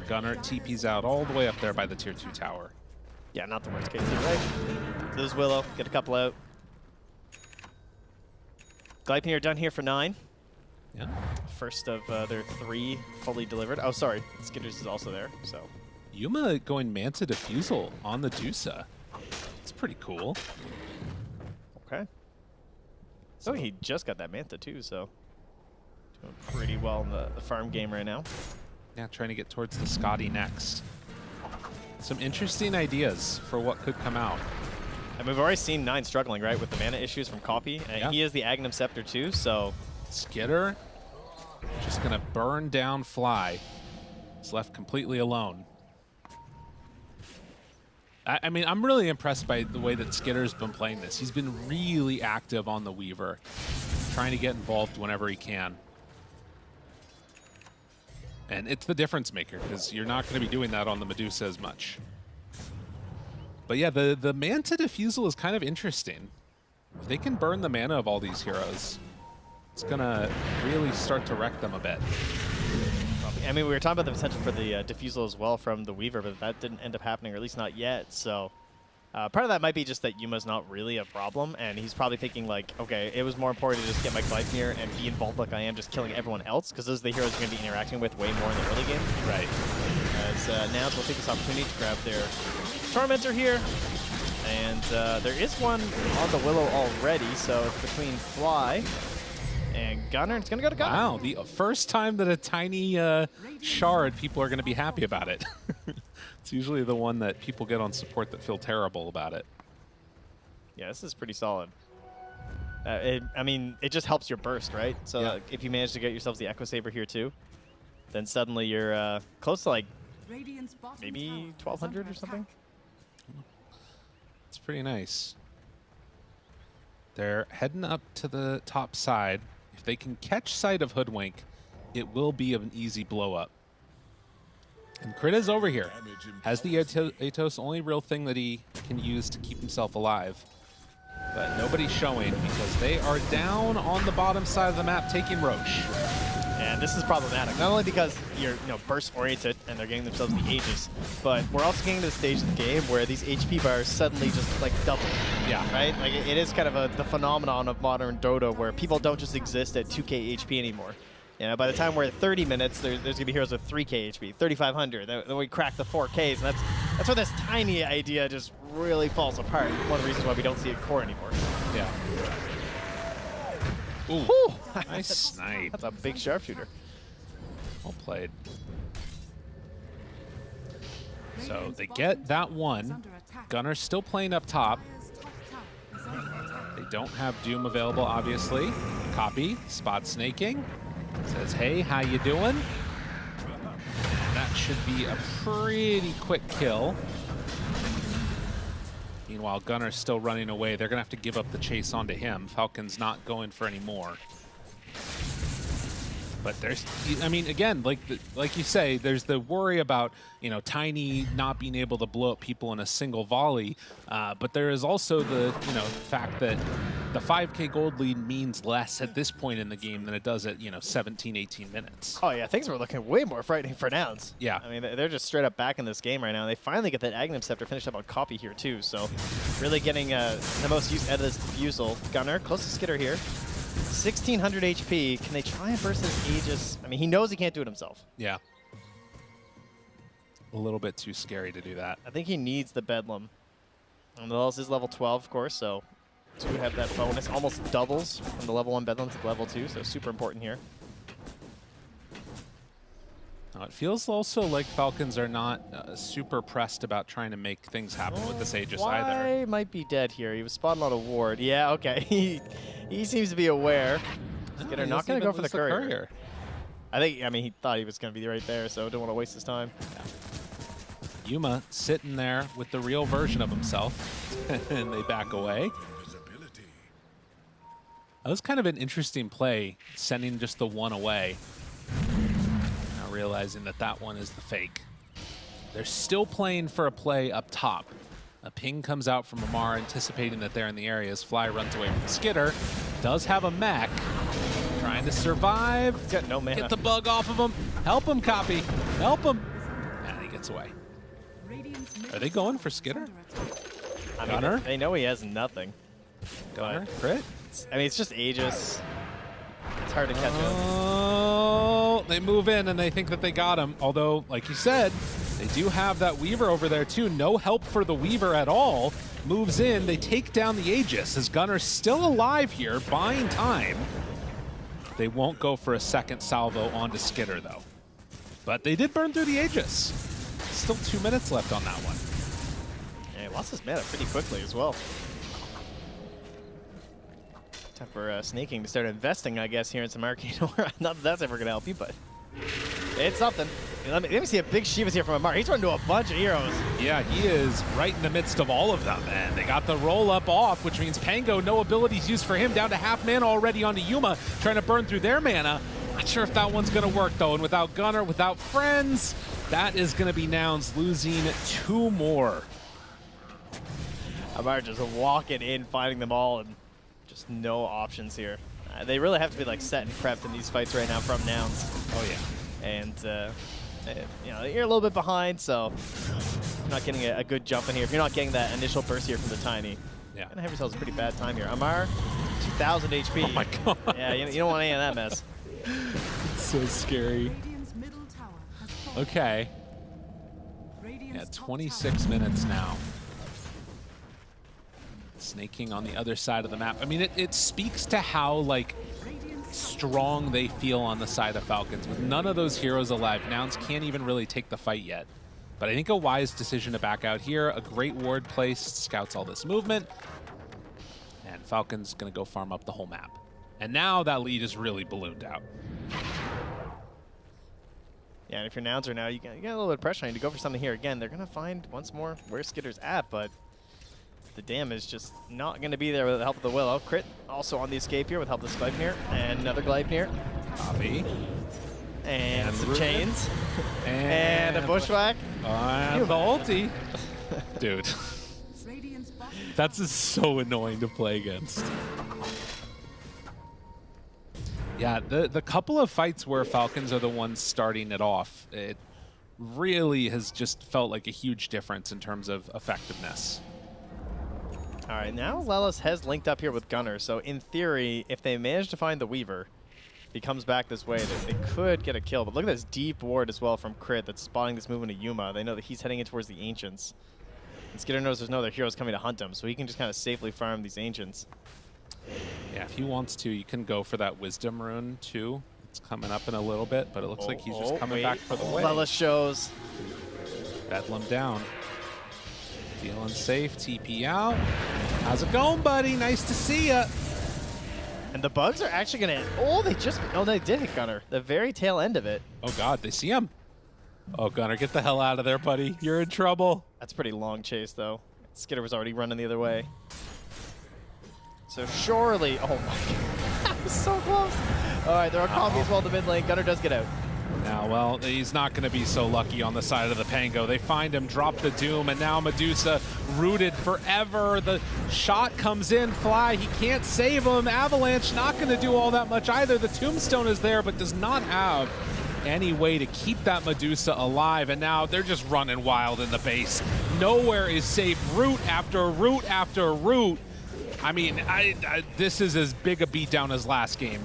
Gunner TP's out all the way up there by the tier 2 tower. Yeah, not the worst case here, right? There's Willow, get a couple out. Gleipnir done here for 9. Yeah. First of their 3 fully delivered. Oh, sorry. Skitters is also there, so. Yuma going Manta Diffusal on the Dusa. It's pretty cool. Okay. So he just got that Manta too, so. Doing pretty well in the farm game right now. Yeah, trying to get towards the Scotty next. Some interesting ideas for what could come out. And we've already seen 9 struggling, right, with the mana issues from Copy. And he is the Agnum Scepter too, so. Skitter just gonna burn down Fly. He's left completely alone. I mean, I'm really impressed by the way that Skitter's been playing this. He's been really active on the Weaver, trying to get involved whenever he can. And it's the difference maker, because you're not going to be doing that on the Medusa as much. But yeah, the Manta Diffusal is kind of interesting. If they can burn the mana of all these heroes, it's going to really start to wreck them a bit. I mean, we were talking about the potential for the Diffusal as well from the Weaver, but that didn't end up happening, or at least not yet. So part of that might be just that Yuma's not really a problem, and he's probably thinking like, okay, it was more important to just get my Gleipnir and be involved like I am, just killing everyone else, because those are the heroes you're going to be interacting with way more in the early game. Right. As Nouns will take this opportunity to grab their Tormentor here. And there is one on the Willow already, so it's between Fly and Gunner. It's going to go to Gunner. Wow, the first time that a tiny shard, people are going to be happy about it. It's usually the one that people get on support that feel terrible about it. Yeah, this is pretty solid. I mean, it just helps your burst, right? So Yeah. if you manage to get yourselves the Echo Saber here too, then suddenly you're close to like maybe 1,200 or something. It's pretty nice. They're heading up to the top side. If they can catch sight of Hoodwink, it will be an easy blow up. And Crit is over here. Has the Atos, only real thing that he can use to keep himself alive. But nobody's showing because they are down on the bottom side of the map taking Roche. And this is problematic, not only because you're burst oriented and they're getting themselves the Aegis, but we're also getting to the stage of the game where these HP bars suddenly just like double. Yeah. Right? Like it is kind of the phenomenon of modern Dota where people don't just exist at 2k HP anymore. You know, by the time we're at 30 minutes, there's going to be heroes with 3k HP, 3,500. Then we crack the 4Ks, and that's where this tiny idea just really falls apart. One of the reasons why we don't see it core anymore. Yeah. Ooh, Whew. nice snipe. That's a big sharpshooter. Well played. So they get that one. Gunner's still playing up top. They don't have Doom available, obviously. Copy, spot snaking. Says, hey, how you doing? And that should be a pretty quick kill. Meanwhile, Gunner's still running away. They're going to have to give up the chase onto him. Falcon's not going for any more. But there's, I mean, again, like you say, there's the worry about, you know, Tiny not being able to blow up people in a single volley. But there is also the, you know, fact that the 5K gold lead means less at this point in the game than it does at, you know, 17, 18 minutes. Oh, yeah, things were looking way more frightening for Nouns. Yeah. I mean, they're just straight up back in this game right now. They finally get that Aghanim Scepter finished up on Copy here, too. So really getting the most use out of this defusal. Gunner, close to Skitter here. 1,600 HP. Can they try and burst his Aegis? I mean, he knows he can't do it himself. Yeah. A little bit too scary to do that. I think he needs the Bedlam. And Lellis is level 12, of course, so to have that bonus almost doubles from the level 1 Bedlam to level 2, so super important here. Now, it feels also like Falcons are not super pressed about trying to make things happen with this Aegis either. Y might be dead here. He was spotted on a ward. Yeah, okay. he seems to be aware. Skitter not going to go for the courier. I mean, he thought he was going to be right there, so don't want to waste his time. Yeah. Yuma sitting there with the real version of himself, and they back away. That was kind of an interesting play, sending just the one away. Now realizing that that one is the fake. They're still playing for a play up top. A ping comes out from Amar, anticipating that they're in the area as Fly runs away from Skitter. Does have a mech. Trying to survive. He's got no mana. Get the bug off of him. Help him, Copy. Help him. And he gets away. Are they going for Skitter? I mean, Gunner? they know he has nothing. Gunner? Crit? I mean, it's just Aegis. It's hard to catch up. Oh, they move in and they think that they got him. Although, like you said, they do have that Weaver over there too. No help for the Weaver at all. Moves in, they take down the Aegis as Gunner's still alive here, buying time. They won't go for a second salvo onto Skitter though. But they did burn through the Aegis. Still 2 minutes left on that one. Yeah, he lost his mana pretty quickly as well. Time for Snaking to start investing, I guess, here in some Arcane Aura. Not that that's ever going to help you, but it's something. Let me see a big Shivas here from Amar. He's running to a bunch of heroes. Yeah, he is right in the midst of all of them, and they got the roll-up off, which means Pango, no abilities used for him, down to half mana already onto Yuma, trying to burn through their mana. Not sure if that one's going to work, though, and without Gunner, without friends, that is going to be Nouns losing 2 more. Amar just walking in, finding them all, and just no options here. They really have to be like set and prepped in these fights right now from Nouns. Oh, yeah. And, you know, you're a little bit behind, so you're not getting a good jump in here. If you're not getting that initial burst here from the Tiny, yeah, you're gonna have yourselves a pretty bad time here. Amar, 2,000 HP. Oh my god. Yeah, you don't want any of that mess. It's so scary. Okay. Yeah, 26 minutes now. Snaking on the other side of the map. I mean, it speaks to how, like, strong they feel on the side of Falcons. With none of those heroes alive, Nouns can't even really take the fight yet. But I think a wise decision to back out here. A great ward placed, scouts all this movement. And Falcons gonna go farm up the whole map. And now that lead is really ballooned out. Yeah, and if you're Nounser now, you got a little bit of pressure on you to go for something here. Again, they're gonna find once more where Skitter's at, but the damage just not going to be there with the help of the Willow. Crit also on the escape here with help of the Gleipnir. And another Gleipnir. Copy. And some chains. And a bushwhack. And the ulti. Dude. That's just so annoying to play against. Yeah, the couple of fights where Falcons are the ones starting it off, it really has just felt like a huge difference in terms of effectiveness. All right, now Lelis has linked up here with Gunner, so in theory, if they manage to find the Weaver, if he comes back this way, they could get a kill. But look at this deep ward as well from Crit that's spotting this movement of Yuma. They know that he's heading in towards the Ancients. And Skitter knows there's no other heroes coming to hunt him, so he can just kind of safely farm these Ancients. Yeah, if he wants to, you can go for that Wisdom Rune, too. It's coming up in a little bit, but it looks like he's just coming back for the win. Lelis shows. Bedlam down. Feeling safe, TP out. How's it going, buddy? Nice to see ya. And the bugs are actually going to... Oh, they did hit Gunnar. The very tail end of it. Oh, God, they see him. Oh, Gunnar, get the hell out of there, buddy. You're in trouble. That's a pretty long chase, though. Skitter was already running the other way. So surely... Oh, my God. That was so close. All right, there are copies while the mid lane. Gunnar does get out. Now, well, he's not going to be so lucky on the side of the Pango. They find him, drop the Doom, and now Medusa rooted forever. The shot comes in, Fly. He can't save him. Avalanche not going to do all that much either. The Tombstone is there, but does not have any way to keep that Medusa alive. And now they're just running wild in the base. Nowhere is safe. Root after root after root. I mean, this is as big a beatdown as last game.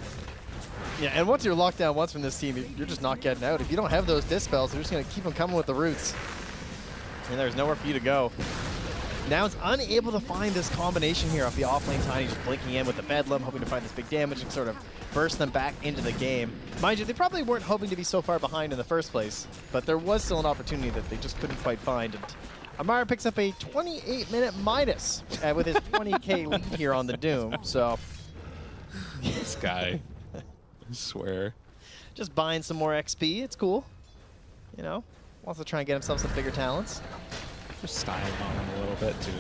Yeah, and once you're locked down once from this team, you're just not getting out. If you don't have those dispels, they're just going to keep them coming with the roots. And there's nowhere for you to go. Nouns unable to find this combination here off the offlane Tiny, just blinking in with the Bedlam, hoping to find this big damage and sort of burst them back into the game. Mind you, they probably weren't hoping to be so far behind in the first place, but there was still an opportunity that they just couldn't quite find. And Amara picks up a 28-minute minus with his 20K lead here on the Doom, so... This guy... I swear. Just buying some more XP. It's cool. You know, wants to try and get himself some bigger talents. Just styling on him a little bit, dude.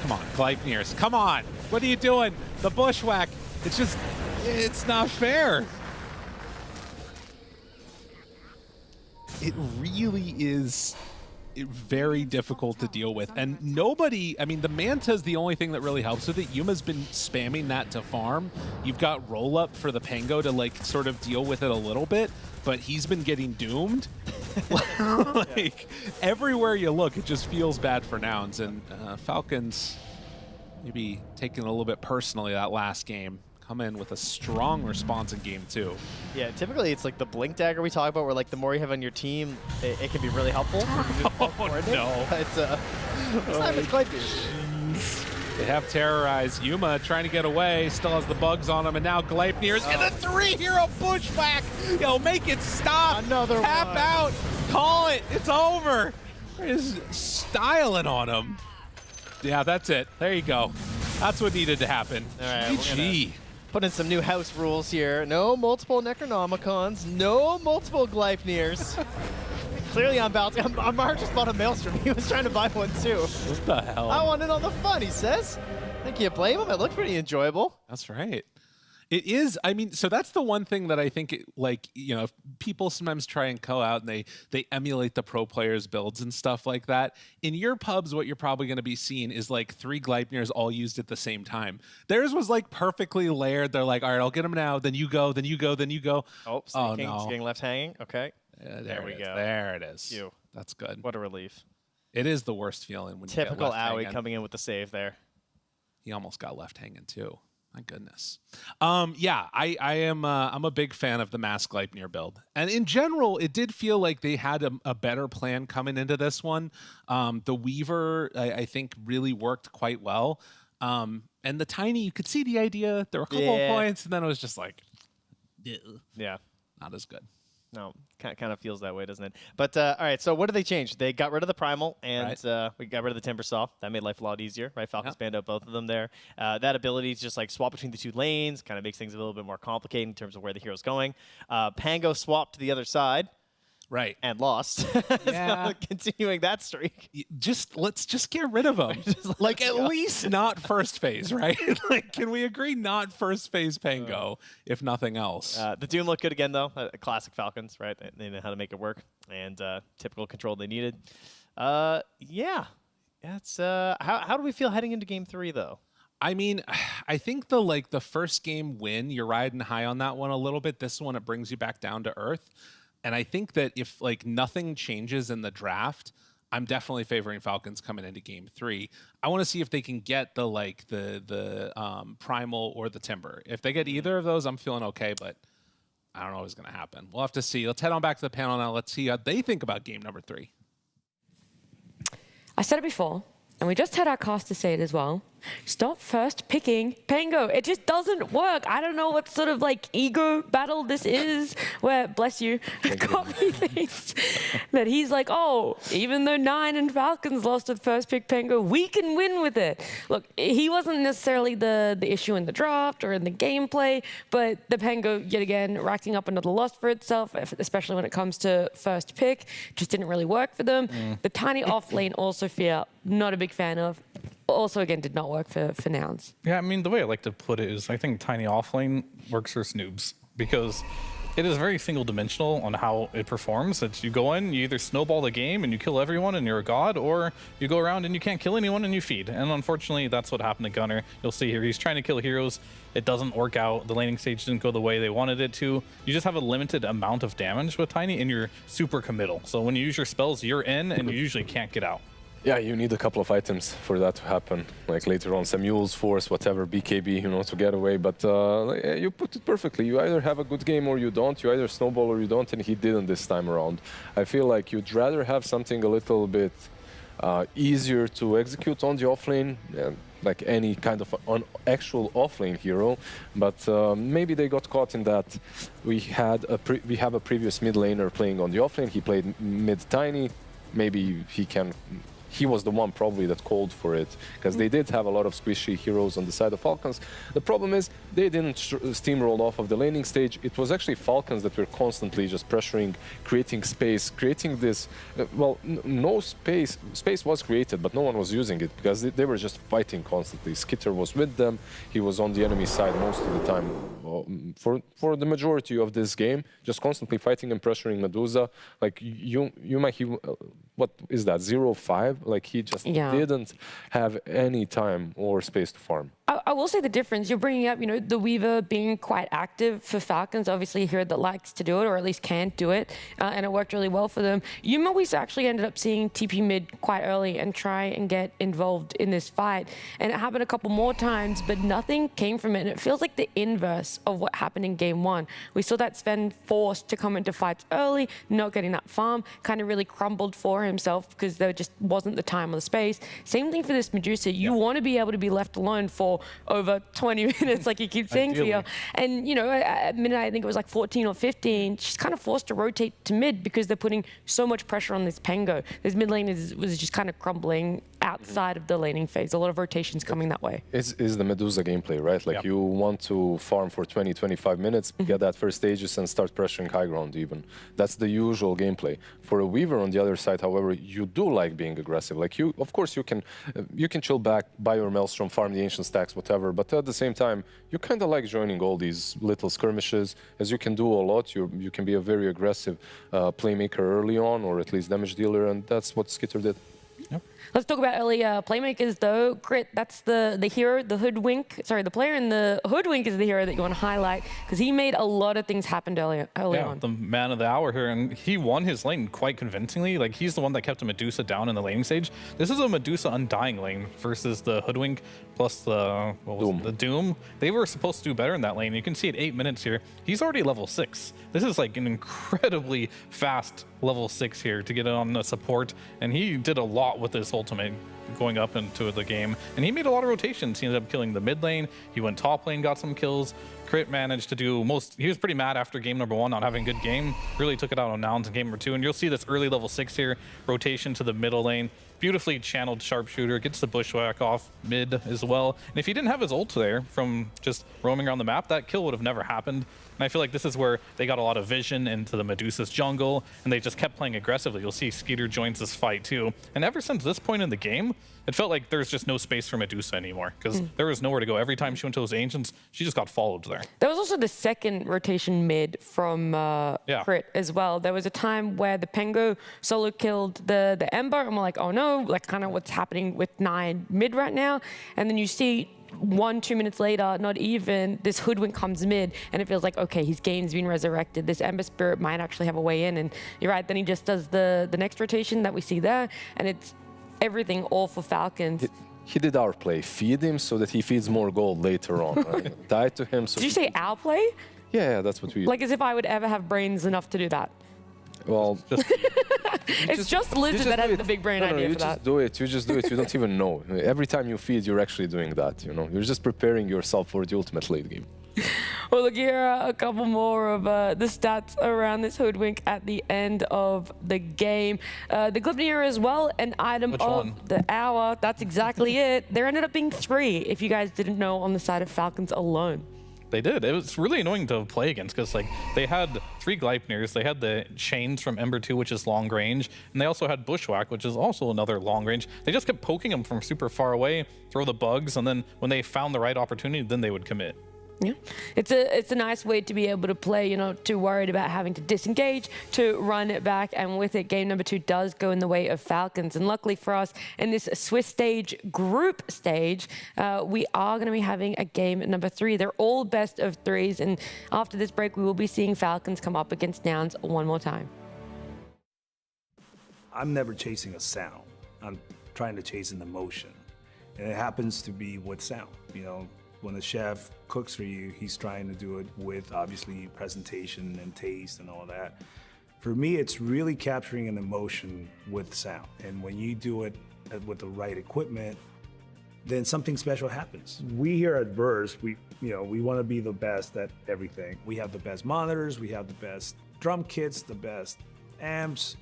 Come on, Gleipnirs. Come on. What are you doing? The bushwhack. It's just, it's not fair. It really is very difficult to deal with. And nobody, I mean, the Manta is the only thing that really helps with it. Yuma's been spamming that to farm. You've got roll up for the Pango to like sort of deal with it a little bit, but he's been getting doomed. Like everywhere you look, it just feels bad for Nouns. And Falcons maybe taking a little bit personally that last game. Come in with a strong response in game 2. Yeah, typically it's like the blink dagger we talk about, where like the more you have on your team, it can be really helpful. Oh no! It's this time it's Gleipnirs. They have terrorized. Yuma trying to get away, still has the bugs on him, and now Gleipnirs in a 3-hero pushback. Yo, make it stop! Another Tap one. out! Call it! It's over! He's styling on him. Yeah, that's it. There you go. That's what needed to happen. All right, GG. Put in some new house rules here. No multiple Necronomicons. No multiple Gleipnirs. Clearly on balance. Amar just bought a Maelstrom. He was trying to buy one too. What the hell? I want in on the fun, he says. I can't blame him. It looked pretty enjoyable. That's right. It is. I mean, so that's the one thing that I think, like, you know, people sometimes try and go out and they emulate the pro players' builds and stuff like that. In your pubs, what you're probably going to be seeing is like 3 Gleipnirs all used at the same time. Theirs was like perfectly layered. They're like, all right, I'll get them now. Then you go. Then you go. Then you go. Oh, sneaking, getting left hanging. Okay. There we go. There it is. That's good. What a relief. It is the worst feeling when typical you get left Owie hanging. coming in with the save there. He almost got left hanging too. My goodness. Yeah, I'm a big fan of the Mask Gleipnir build. And in general, it did feel like they had a better plan coming into this one. The Weaver, I think, really worked quite well. And the Tiny, you could see the idea. There were a couple of points, and then it was just like, yeah, not as good. No, kind of feels that way, doesn't it? But all right, so what did they change? They got rid of the Primal, and we got rid of the Timber Saw. That made life a lot easier, right? Falcons banned out both of them there. That ability to just like swap between the 2 lanes kind of makes things a little bit more complicated in terms of where the hero's going. Pango swapped to the other side. Right. And lost. Yeah. So continuing that streak. Let's just get rid of him. Like at least not first phase, right? Like, can we agree not first phase Pango, if nothing else? The Doom looked good again, though. Classic Falcons, right? They know how to make it work. And typical control they needed. Yeah. That's how do we feel heading into game 3, though? I mean, I think the first game win, you're riding high on that one a little bit. This one, it brings you back down to earth. And I think that if like nothing changes in the draft, I'm definitely favoring Falcons coming into game 3. I want to see if they can get the Primal or the Timber. If they get either of those, I'm feeling okay, but I don't know what's going to happen. We'll have to see. Let's head on back to the panel now. Let's see how they think about game number 3. I said it before, and we just had our caster say it as well. Stop first picking Pango. It just doesn't work. I don't know what sort of like ego battle this is where, bless you, Copy thinks that he's like, oh, even though Nine and Falcons lost with first pick Pango, we can win with it. Look, he wasn't necessarily the issue in the draft or in the gameplay, but the Pango, yet again, racking up another loss for itself, especially when it comes to first pick, just didn't really work for them. The Tiny off lane also fear, not a big fan of. Also, again, did not work for Nouns. Yeah, I mean, the way I like to put it is I think Tiny offlane works for Snoobs because it is very single-dimensional on how it performs. It's you go in, you either snowball the game and you kill everyone and you're a god, or you go around and you can't kill anyone and you feed. And unfortunately, that's what happened to Gunnar. You'll see here, he's trying to kill heroes. It doesn't work out. The laning stage didn't go the way they wanted it to. You just have a limited amount of damage with Tiny and you're super committal. So when you use your spells, you're in and you usually can't get out. Yeah, you need a couple of items for that to happen. Like later on, some MOUZ, Force, whatever, BKB, you know, to get away. But you put it perfectly. You either have a good game or you don't. You either snowball or you don't, and he didn't this time around. I feel like you'd rather have something a little bit easier to execute on the offlane, like any kind of an actual offlane hero. But maybe they got caught in that. We have a previous mid laner playing on the offlane. He played mid Tiny. Maybe he was the one probably that called for it, because they did have a lot of squishy heroes on the side of Falcons. The problem is they didn't steamroll off of the laning stage. It was actually Falcons that were constantly just pressuring, creating space, creating this, no space. Space was created, but no one was using it because they were just fighting constantly. Skitter was with them. He was on the enemy side most of the time. For the majority of this game, just constantly fighting and pressuring Medusa. Like you might, what is that, 0-5? Like he just didn't have any time or space to farm. I will say the difference. You're bringing up, the Weaver being quite active for Falcons. Obviously, a hero that likes to do it, or at least can do it, and it worked really well for them. MOUZ actually ended up seeing TP mid quite early and try and get involved in this fight. And it happened a couple more times, but nothing came from it. And it feels like the inverse of what happened in game one. We saw that Sven forced to come into fights early, not getting that farm, kind of really crumbled for himself because there just wasn't the time or the space. Same thing for this Medusa. You want to be able to be left alone for over 20 minutes, like you keep saying, Theo. And, at minute, I think it was like 14 or 15, she's kind of forced to rotate to mid because they're putting so much pressure on this Pango. This mid lane was just kind of crumbling outside of the laning phase. A lot of rotations coming that way. Is the Medusa gameplay, right? Like you want to farm for 20, 25 minutes, get that first stages and start pressuring high ground even. That's the usual gameplay. For a Weaver on the other side, however, you do like being aggressive. Like of course you can chill back, buy your Maelstrom, farm the ancient stacks, whatever, but at the same time, you kind of like joining all these little skirmishes, as you can do a lot. You can be a very aggressive playmaker early on, or at least damage dealer, and that's what Skitter did. Yep. Let's talk about early playmakers, though. Crit, that's the hero, the hoodwink. Sorry, the player in the hoodwink is the hero that you want to highlight because he made a lot of things happen early on. The man of the hour here, and he won his lane quite convincingly. Like, he's the one that kept a Medusa down in the laning stage. This is a Medusa Undying lane versus the hoodwink plus the Doom. They were supposed to do better in that lane. You can see at 8 minutes here, he's already level 6. This is like an incredibly fast level 6 here to get on the support, and he did a lot with his ultimate going up into the game, and he made a lot of rotations. He ended up killing the mid lane. He went top lane, got some kills. Crit managed to do most. He was pretty mad after game number 1 not having a good game. Really took it out on Nouns in game number 2, and you'll see this early level 6 here, rotation to the middle lane. Beautifully channeled sharpshooter, gets the bushwhack off mid as well. And if he didn't have his ult there from just roaming around the map, that kill would have never happened. And I feel like this is where they got a lot of vision into the Medusa's jungle, and they just kept playing aggressively. You'll see Skeeter joins this fight too. And ever since this point in the game, it felt like there's just no space for Medusa anymore because there was nowhere to go. Every time she went to those ancients, she just got followed there. There was also the second rotation mid from Crit as well. There was a time where the Pango solo killed the Ember, and we're like, oh no, like kind of what's happening with 9 mid right now. And then you see 1-2 minutes later, not even, this hoodwink comes mid, and it feels like, okay, his game's been resurrected. This Ember Spirit might actually have a way in, and you're right, then he just does the next rotation that we see there, and it's everything all for Falcons. He did our play. Feed him so that he feeds more gold later on. Right? Die to him. So Did you say our play? Yeah, that's what we... Like as if I would ever have brains enough to do that. Well, It's just Lizard that has the big brain idea you for that. just do it. You just do it. You don't even know. Every time you feed, you're actually doing that. You know, you're just preparing yourself for the ultimate late game. Well, look, here are a couple more of the stats around this Hoodwink at the end of the game. The Gladiator as well, an item of the hour. That's exactly it. There ended up being 3, if you guys didn't know, on the side of Falcons alone. They did. It was really annoying to play against because like they had 3 Gleipnirs, they had the chains from Ember 2, which is long range, and they also had Bushwhack, which is also another long range. They just kept poking them from super far away, throw the bugs, and then when they found the right opportunity, then they would commit. Yeah, it's a nice way to be able to play. You're not too worried about having to disengage, to run it back, and with it, game number 2 does go in the way of Falcons. And luckily for us, in this Swiss stage, group stage, we are going to be having a game number 3. They're all best of 3s, and after this break, we will be seeing Falcons come up against Nouns one more time. I'm never chasing a sound. I'm trying to chase an emotion, and it happens to be with sound. You know, when a chef cooks for you, he's trying to do it with obviously presentation and taste and all that. For me, it's really capturing an emotion with sound. And when you do it with the right equipment, then something special happens. We here at Verse, we want to be the best at everything. We have the best monitors, we have the best drum kits, the best amps,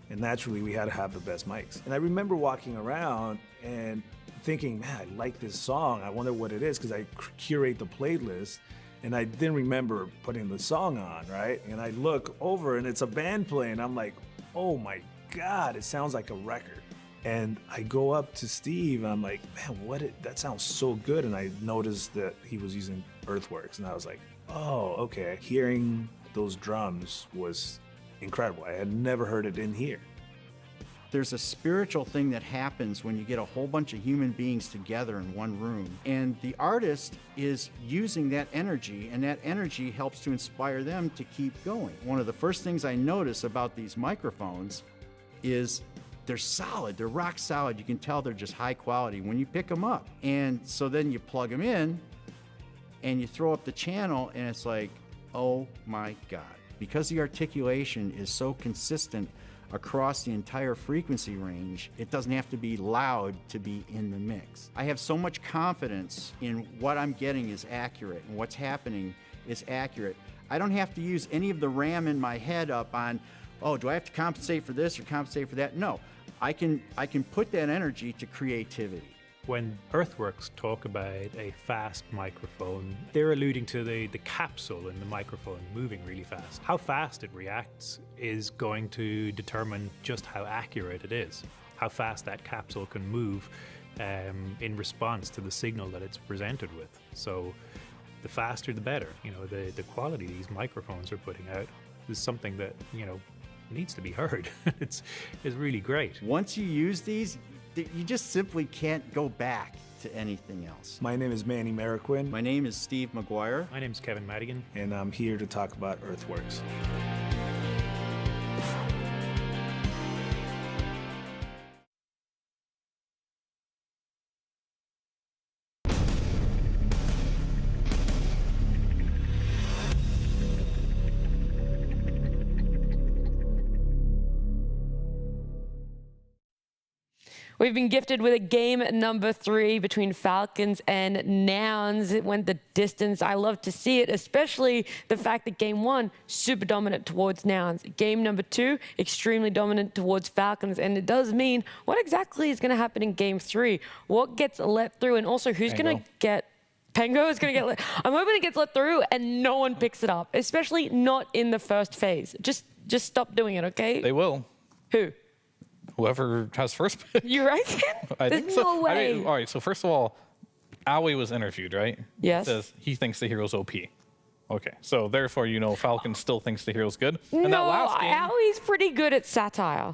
and naturally we had to have the best mics. And I remember walking around and thinking, man, I like this song. I wonder what it is, because I curate the playlist and I didn't remember putting the song on, right? And I look over and it's a band playing. I'm like, oh my God, it sounds like a record. And I go up to Steve and I'm like, man, that sounds so good. And I noticed that he was using Earthworks and I was like, oh, okay. Hearing those drums was incredible. I had never heard it in here. There's a spiritual thing that happens when you get a whole bunch of human beings together in one room. And the artist is using that energy, and that energy helps to inspire them to keep going. One of the first things I notice about these microphones is they're solid, they're rock solid. You can tell they're just high quality when you pick them up. And so then you plug them in and you throw up the channel and it's like, oh my God. Because the articulation is so consistent across the entire frequency range, it doesn't have to be loud to be in the mix. I have so much confidence in what I'm getting is accurate and what's happening is accurate. I don't have to use any of the RAM in my head up on, oh, do I have to compensate for this or compensate for that? No, I can put that energy to creativity. When Earthworks talk about a fast microphone, they're alluding to the capsule in the microphone moving really fast. How fast it reacts is going to determine just how accurate it is, how fast that capsule can move in response to the signal that it's presented with. So the faster the better. You know, the quality these microphones are putting out is something that, you know, needs to be heard. It's really great. Once you use these, you just simply can't go back to anything else. My name is Manny Mariquin. My name is Steve McGuire. My name is Kevin Madigan. And I'm here to talk about Earthworks. We've been gifted with a game number 3 between Falcons and Nouns. It went the distance. I love to see it, especially the fact that game 1, super dominant towards Nouns. Game number 2, extremely dominant towards Falcons. And it does mean, what exactly is going to happen in game 3? What gets let through? And also, who's going to get... Pengo is going to get... I'm hoping it gets let through and no one picks it up, especially not in the first phase. Just stop doing it, okay? They will. Who? Whoever has first pick. You reckon? I There's think so. no way. I mean, all right, so first of all, Aoi was interviewed, right? Yes. Says he thinks the hero's OP. Okay, so therefore, you know, Falcon still thinks the hero's good. No, And that last game, Aoi's pretty good at satire.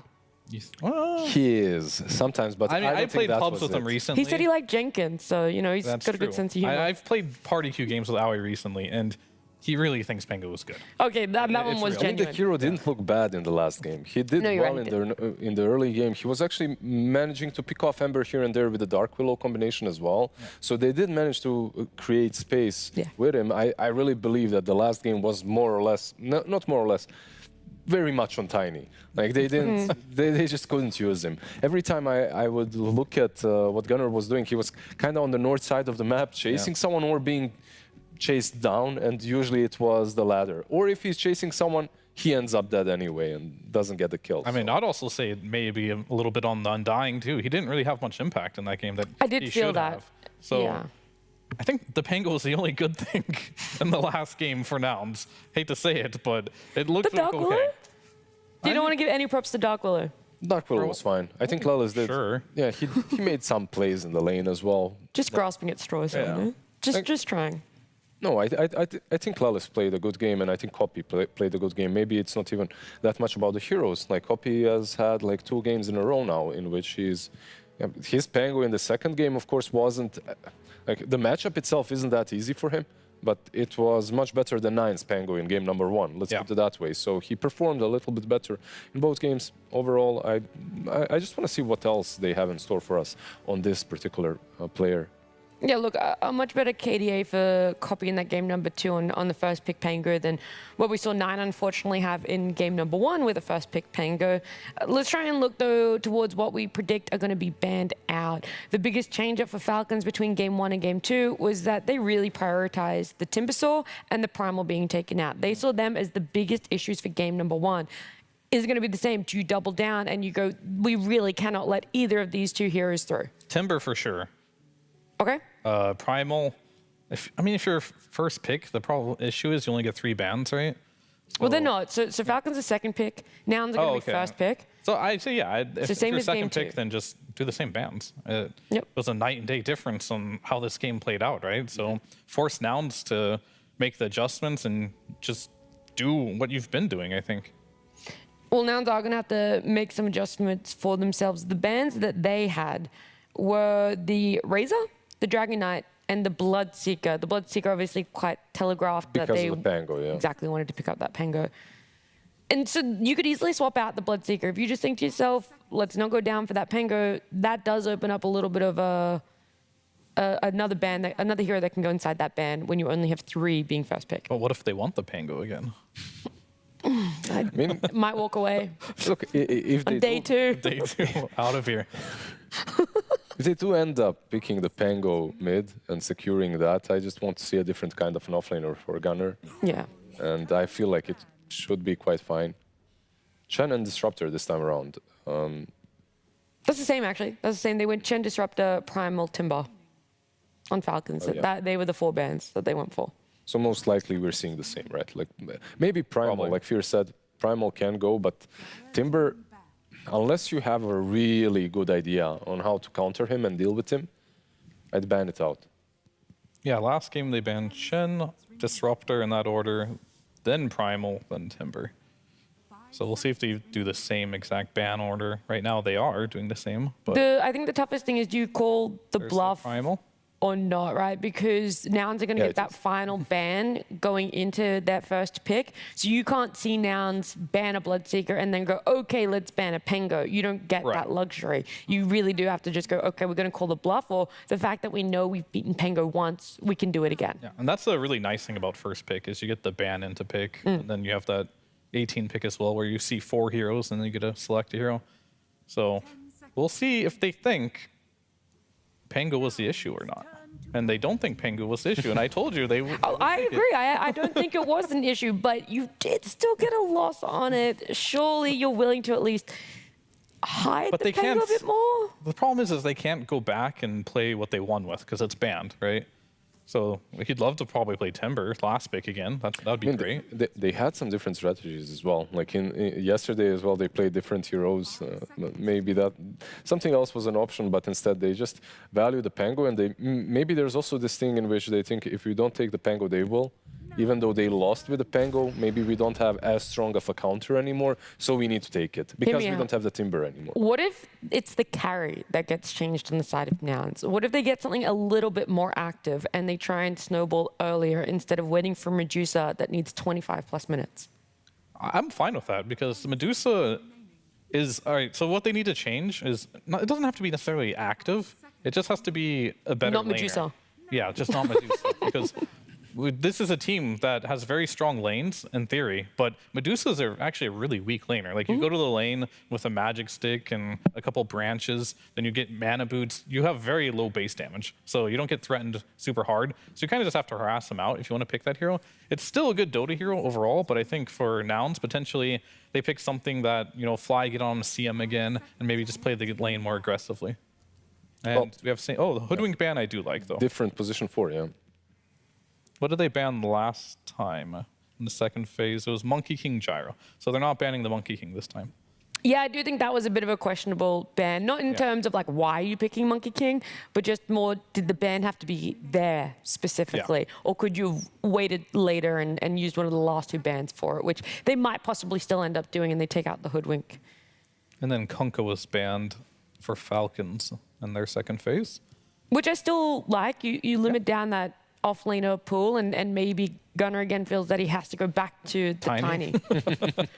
He is sometimes, but I mean, I don't played think that clubs was with him it. recently. He said he liked Jenkins, so, you know, he's That's got a good true. sense of humor. I've played party queue games with Aoi recently, and he really thinks Pengo was good. Okay, that one was I think genuine. the hero didn't look bad in the last game. He did No, you're well right, in the early game. He was actually managing to pick off Ember here and there with the Dark Willow combination as well. Yeah. So they did manage to create space with him. I really believe that the last game was more or less, not more or less, very much on Tiny. Like they didn't, they just couldn't use him. Every time I would look at what Gunnar was doing, he was kind of on the north side of the map, chasing someone or being chased down, and usually it was the latter. Or if he's chasing someone, he ends up dead anyway and doesn't get the kill. I mean, I'd also say maybe a little bit on the Undying too. He didn't really have much impact in that game that I did he feel should that. have. So Yeah. I think the Pango was the only good thing in the last game for Nouns. Hate to say it, but it looked The Dark okay. Willow? You don't want to give any props to Dark Willow. Dark Willow was fine. I think Lelis did. Sure. Yeah, he made some plays in the lane as well. Just grasping at straws, yeah. Just trying. No, I think Lelis played a good game, and I think Copy played a good game. Maybe it's not even that much about the heroes. Like Copy has had like 2 games in a row now in which his Pango in the second game, of course, wasn't like the matchup itself isn't that easy for him, but it was much better than Nine's Pango in game number 1. Let's put it that way. So he performed a little bit better in both games. Overall, I just want to see what else they have in store for us on this particular player. Yeah, look, a much better KDA for Copy in that game number 2 on the first pick Pango than what we saw Nine unfortunately have in game number 1 with the first pick Pango. Let's try and look, though, towards what we predict are going to be banned out. The biggest change up for Falcons between game 1 and game 2 was that they really prioritized the Timbersaw and the Primal being taken out. They saw them as the biggest issues for game number 1. Is it going to be the same? Do you double down and you go, we really cannot let either of these 2 heroes through? Timber for sure. Okay. Primal, if you're first pick, the problem issue is you only get 3 bans, right? Well, they're not. So Falcons are second pick. Nouns are going to be first pick. So I'd say, yeah, if same you're as game second pick, 2. then just do the same bans. It was a night and day difference on how this game played out, right? So force Nouns to make the adjustments and just do what you've been doing, I think. Well, Nouns are going to have to make some adjustments for themselves. The bans that they had were the Razor, the Dragon Knight, and the Bloodseeker. The Bloodseeker obviously quite telegraphed that they of the Pango, yeah. exactly wanted to pick up that Pango. And so you could easily swap out the Bloodseeker. If you just think to yourself, let's not go down for that Pango, that does open up a little bit of another ban, another hero that can go inside that ban when you only have 3 being first pick. But what if they want the Pango again? I might walk away. Look, if they day 2. Day 2, out of here. If they do end up picking the Pango mid and securing that, I just want to see a different kind of an offlaner for Gunnar. Yeah. And I feel like it should be quite fine. Chen and Disruptor this time around. That's the same, actually. That's the same. They went Chen, Disruptor, Primal, Timber on Falcons. They were the 4 bans that they went for. So most likely we're seeing the same, right? Like maybe Primal, like Fear said, Primal can go, but Timber, unless you have a really good idea on how to counter him and deal with him, I'd ban it out. Yeah, last game they banned Shen, Disruptor in that order, then Primal, then Timber. So we'll see if they do the same exact ban order. Right now they are doing the same. But I think the toughest thing is, do you call the bluff Primal or not, right? Because Nouns are going to get that final ban going into that first pick. So you can't see Nouns ban a Bloodseeker and then go, okay, let's ban a Pango. You don't get that luxury. You really do have to just go, okay, we're going to call the bluff, or the fact that we know we've beaten Pango once, we can do it again. Yeah, and that's the really nice thing about first pick is you get the ban into pick, and then you have that 18 pick as well where you see 4 heroes and then you get to select a hero. So we'll see if they think Pango was the issue or not. And they don't think Pango was the issue. And I told you they would. I agree. I don't think it was an issue, but you did still get a loss on it. Surely you're willing to at least hide the Pango a bit more? The problem is they can't go back and play what they won with because it's banned, right? So he'd love to probably play Timber last pick again. That'd be great. They had some different strategies as well. Like yesterday as well, they played different heroes. Maybe that something else was an option, but instead they just value the Pango, and maybe there's also this thing in which they think if we don't take the Pango, they will. Even though they lost with the Pango, maybe we don't have as strong of a counter anymore, so we need to take it because we don't have the Timber anymore. What if it's the carry that gets changed on the side of Nouns? What if they get something a little bit more active and they try and snowball earlier instead of waiting for Medusa that needs 25+ minutes? I'm fine with that because Medusa is, all right, so what they need to change is, it doesn't have to be necessarily active, it just has to be a better Not laner. Medusa. Yeah, just not Medusa. Because this is a team that has very strong lanes in theory, but Medusas are actually a really weak laner. Like, you go to the lane with a magic stick and a couple branches, then you get mana boots. You have very low base damage, so you don't get threatened super hard. So you kind of just have to harass them out if you want to pick that hero. It's still a good Dota hero overall, but I think for Nouns, potentially they pick something that, you know, Fly get on CM again and maybe just play the lane more aggressively. And we have the Hoodwink ban I do like, though. Different position 4, yeah. What did they ban last time in the second phase? It was Monkey King Gyro. So they're not banning the Monkey King this time. Yeah, I do think that was a bit of a questionable ban. Not in terms of like, why are you picking Monkey King, but just more, did the ban have to be there specifically? Yeah. Or could you have waited later and used one of the last 2 bans for it, which they might possibly still end up doing, and they take out the Hoodwink. And then Kunkka was banned for Falcons in their second phase. Which I still like. You limit down that off-laner pool, and maybe Gunnar again feels that he has to go back to the Tiny.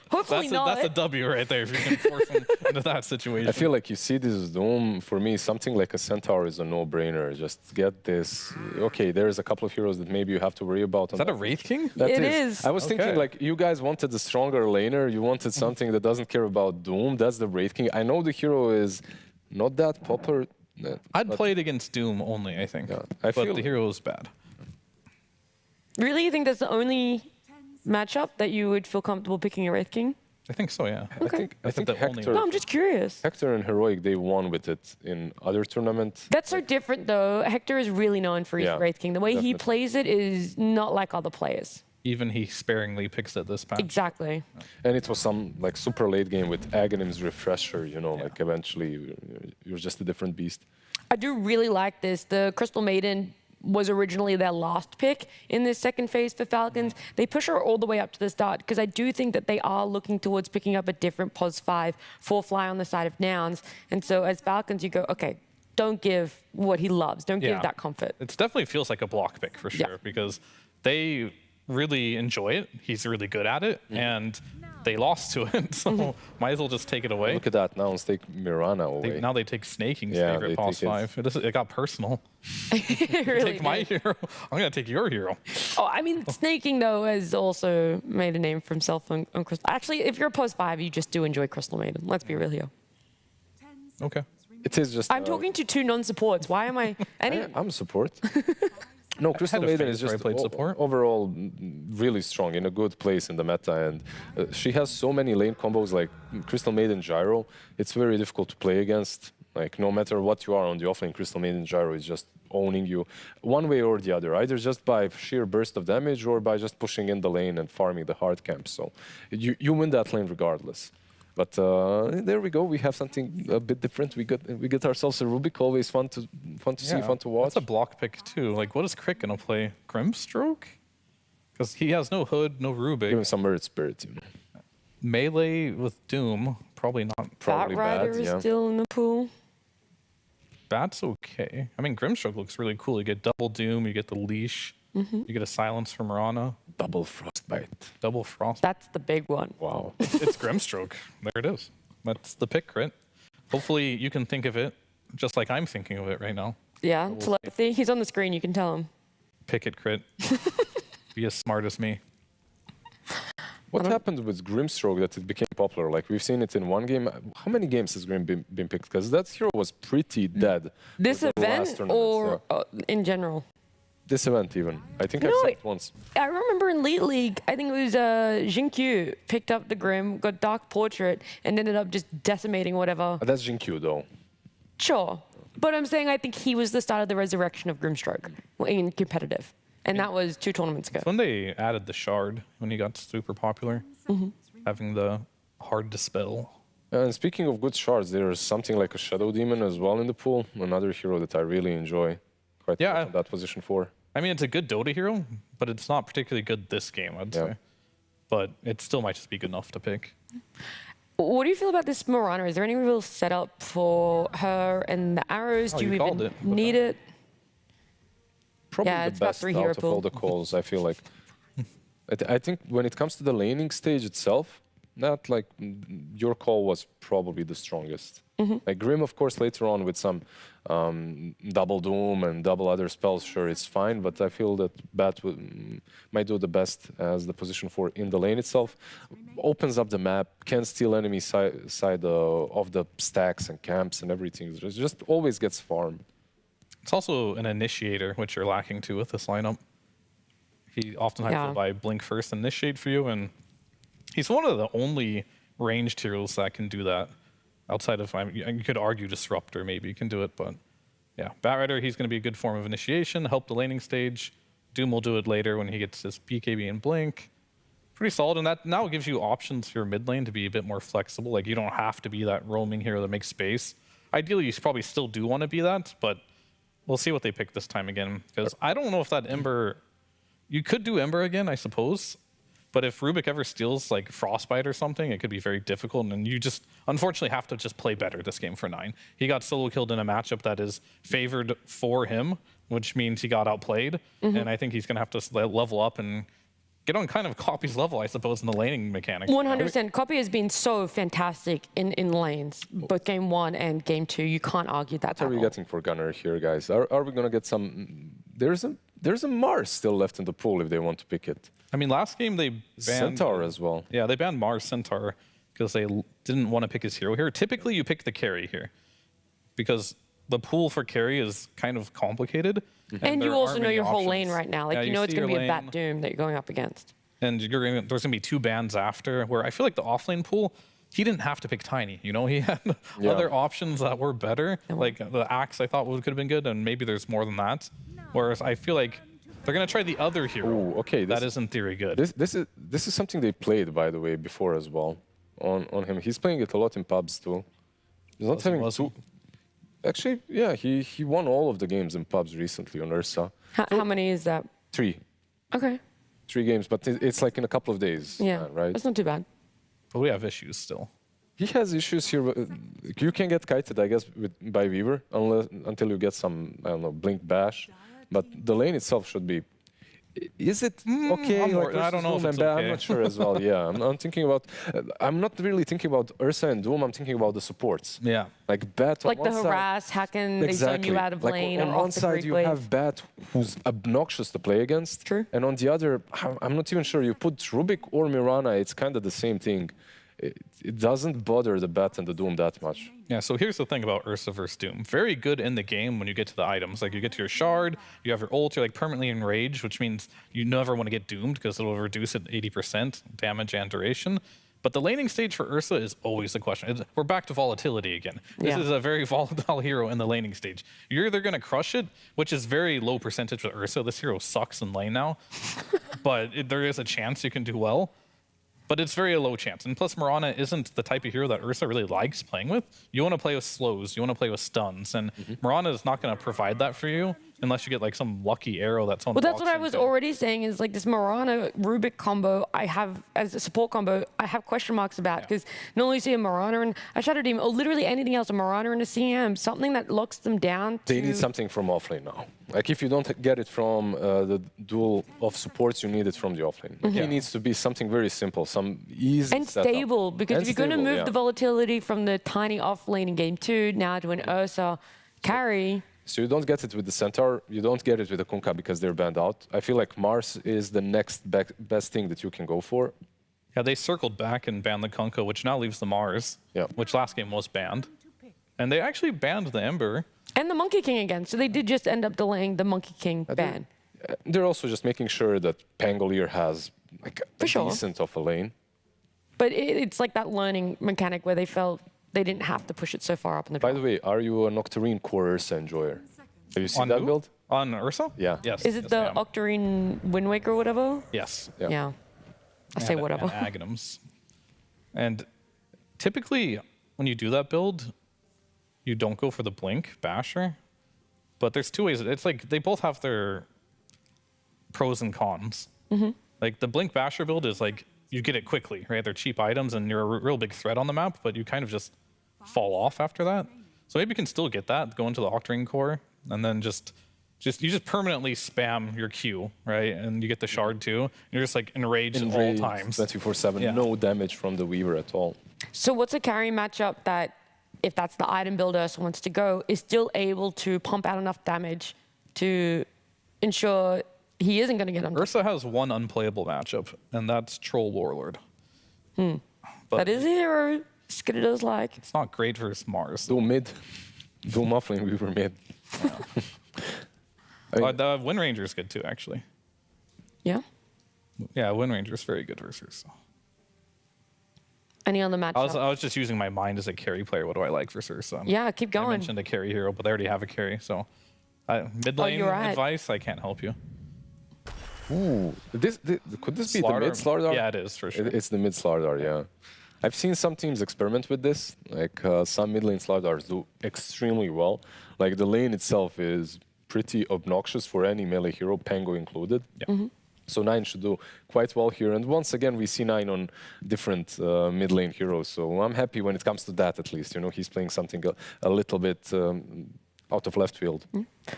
Hopefully that's a W right there if you can force him into that situation. I feel like you see this Doom, for me, something like a Centaur is a no-brainer. Just get this. Okay, there's a couple of heroes that maybe you have to worry about. Is that a Wraith King? It is. I was thinking, like, you guys wanted a stronger laner. You wanted something that doesn't care about Doom. That's the Wraith King. I know the hero is not that popular. I'd play it against Doom only, I think. Yeah, but the hero is bad. Really? You think that's the only matchup that you would feel comfortable picking a Wraith King? I think so, yeah. Okay. I think Hector, no, I'm just curious. Hector and Heroic, they won with it in other tournaments. That's so different, though. Hector is really known for his Wraith King. The way he plays it is not like other players. Even he sparingly picks it this patch. Exactly. And it was some like super late game with Aghanim's Refresher, you know, like eventually you're just a different beast. I do really like this. The Crystal Maiden was originally their last pick in this second phase for Falcons. They push her all the way up to the start because I do think that they are looking towards picking up a different POS 5 for Fly on the side of Nouns. And so as Falcons, you go, okay, don't give what he loves. Don't give that comfort. It definitely feels like a block pick for sure because they really enjoy it. He's really good at it, and they lost to it, so might as well just take it away. Look at that. Now take Mirana away. Now they take Snaking's favorite POS 5. It got personal. Really take my hero. I'm going to take your hero. Oh, I mean, Snaking, though, has also made a name for himself on Crystal. Actually, if you're a POS 5, you just do enjoy Crystal Maiden. Let's be real here. Okay. It is just... I'm talking to 2 non-supports. Why am I... I'm a support. No, Crystal Maiden is just overall really strong, in a good place in the meta, and she has so many lane combos like Crystal Maiden Gyro. It's very difficult to play against. Like, no matter what you are on the offlane, Crystal Maiden Gyro is just owning you one way or the other, either just by sheer burst of damage or by just pushing in the lane and farming the hard camp. So you win that lane regardless. But there we go. We have something a bit different. We get ourselves a Rubik. Always fun to see, fun to watch. That's a block pick too. Like, what is Crick gonna play? Grimstroke? Because he has no Hood, no Rubik. Give him some Earth Spirit, you know. Melee with Doom, probably not. Bat Rider is still in the pool. Bat's okay. I mean, Grimstroke looks really cool. You get double Doom, you get the leash, you get a silence from Mirana. Double Frostbite. Double Frost. That's the big one. Wow. It's Grimstroke. There it is. That's the pick, Crit. Hopefully you can think of it just like I'm thinking of it right now. Yeah, telepathy. He's on the screen. You can tell him. Pick it, Crit. Be as smart as me. What happened with Grimstroke that it became popular? Like, we've seen it in one game. How many games has Grim been picked? Because that hero was pretty dead. This event or in general? This event even. I think I've seen it once. I remember in Elite League, I think it was Jinkyu picked up the Grim, got Dark Portrait, and ended up just decimating whatever. That's Jinkyu, though. Sure. But I'm saying I think he was the start of the resurrection of Grimstroke in competitive. And that was 2 tournaments ago. It's when they added the Shard, when he got super popular, having the hard dispel. And speaking of good shards, there's something like a Shadow Demon as well in the pool. Another hero that I really enjoy. Quite that position 4. I mean, it's a good Dota hero, but it's not particularly good this game, I'd say. But it still might just be good enough to pick. What do you feel about this Mirana? Is there any real setup for her and the arrows? Do you even need it? Probably the best out of all the calls, I feel like. I think when it comes to the laning stage itself, that, like, your call was probably the strongest. Like Grim, of course, later on with some double Doom and double other spells, sure, it's fine, but I feel that Bat might do the best as the position 4 in the lane itself. Opens up the map, can steal enemy side of the stacks and camps and everything. It just always gets farm. It's also an initiator, which you're lacking too with this lineup. He often has to buy Blink first initiate for you, and he's one of the only ranged heroes that can do that. Outside of, you could argue Disruptor, maybe you can do it, but yeah. Batrider, he's going to be a good form of initiation, help the laning stage. Doom will do it later when he gets his BKB and Blink. Pretty solid, and that now gives you options for your mid lane to be a bit more flexible. Like, you don't have to be that roaming hero that makes space. Ideally, you probably still do want to be that, but we'll see what they pick this time again. Because I don't know if that Ember... You could do Ember again, I suppose. But if Rubik ever steals like Frostbite or something, it could be very difficult, and you just unfortunately have to just play better this game for 9. He got solo killed in a matchup that is favored for him, which means he got outplayed, and I think he's going to have to level up and get on kind of Copy's level, I suppose, in the laning mechanics. 100%. Copy has been so fantastic in lanes, both game 1 and game 2. You can't argue that. What are we getting for Gunnar here, guys? Are we going to get some... There's a Mars still left in the pool if they want to pick it. I mean, last game they banned... Centaur as well. Yeah, they banned Mars Centaur because they didn't want to pick his hero here. Typically, you pick the carry here because the pool for carry is kind of complicated. And you also know your whole lane right now. Like, Yeah, you know it's going to be a lane. Bat Doom that you're going up against. And there's going to be 2 bans after, where I feel like the offlane pool, he didn't have to pick Tiny. You know, he had other options that were better. Like the Axe, I thought could have been good, and maybe there's more than that. Whereas I feel like they're going to try the other hero. Ooh, okay, that is in theory good. This is something they played, by the way, before as well on him. He's playing it a lot in pubs too. He's not having two. Actually, yeah, he won all of the games in pubs recently on Ursa. How many is that? 3. Okay. 3 games, but it's like in a couple of days. Yeah, right. That's not too bad. But we have issues still. He has issues here. You can get kited, I guess, by Weaver until you get some, I don't know, Blink Bash. But the lane itself should be. Is it okay? I don't know if it's okay. I'm not sure as well. Yeah, I'm thinking about. I'm not really thinking about Ursa and Doom. I'm thinking about the supports. Yeah. Like Bat. Like on the one harass, hacking, they zone you out of lane. On one side you have Bat, who's obnoxious to play against. True. And on the other, I'm not even sure. You put Rubik or Mirana, it's kind of the same thing. It doesn't bother the Bat and the Doom that much. Yeah, so here's the thing about Ursa versus Doom. Very good in the game when you get to the items. Like, you get to your shard, you have your ult, you're like permanently enraged, which means you never want to get doomed because it'll reduce it 80% damage and duration. But the laning stage for Ursa is always the question. We're back to volatility again. This is a very volatile hero in the laning stage. You're either going to crush it, which is very low percentage with Ursa. This hero sucks in lane now. But there is a chance you can do well. But it's very low chance. And plus, Mirana isn't the type of hero that Ursa really likes playing with. You want to play with slows. You want to play with stuns. And Mirana is not going to provide that for you unless you get like some lucky arrow that's on. Well, that's what I was already saying is like this Mirana Rubik combo I have as a support combo, I have question marks about because not only see a Mirana and a Shadow Demon or literally anything else, a Mirana and a CM, something that locks them down. They need something from offlane now. Like if you don't get it from the duel of supports, you need it from the offlane. Like it needs to be something very simple, some easy and setup. Stable because And if you're going to stable, move the volatility from the tiny offlane in game 2 now to an Ursa carry. So you don't get it with the Centaur, you don't get it with the Kunkka because they're banned out. I feel like Mars is the next best thing that you can go for. Yeah, they circled back and banned the Kunkka, which now leaves the Mars, which last game was banned. And they actually banned the Ember. And the Monkey King again, so they did just end up delaying the Monkey King ban. They're also just making sure that Pangolier has like a decent of a lane. But it's like that learning mechanic where they felt they didn't have to push it so far up in the By the way, are you a Nocturne core Ursa enjoyer? Have you seen that build? On Ursa? Yeah. Yes. Is it the Octarine Wind Waker or whatever? Yes. Yeah. I say whatever. And Aghanims. And typically, when you do that build, you don't go for the Blink Basher. But there's 2 ways. It's like they both have their pros and cons. Like the Blink Basher build is like, you get it quickly, right? They're cheap items and you're a real big threat on the map, but you kind of just fall off after that. So maybe you can still get that, go into the Octarine core, and then you just permanently spam your Q, right? And you get the shard too. You're just like enraged at all times. 24/7, no damage from the Weaver at all. So what's a carry matchup that if that's the item builder Ursa wants to go, is still able to pump out enough damage to ensure he isn't going to get under. Ursa has one unplayable matchup, and that's Troll Warlord. But that is a hero Skitty does like. It's not great versus Mars. Do mid. Do muffling, we were mid. The Wind Ranger is good too, actually. Yeah? Yeah, Wind Ranger is very good versus Ursa. Any other matchup? I was just using my mind as a carry player. What do I like for Ursa? Yeah, keep going. I mentioned a carry hero, but they already have a carry, so mid lane you're right. advice, I can't help you. Ooh, could this be the mid Slardar? Yeah, it is for sure. It's the mid Slardar, yeah. I've seen some teams experiment with this. Like some mid lane Slardars do extremely well. Like the lane itself is pretty obnoxious for any melee hero, Pango included. Yeah. So 9 should do quite well here. And once again, we see 9 on different mid lane heroes. So I'm happy when it comes to that, at least. You know, he's playing something a little bit out of left field.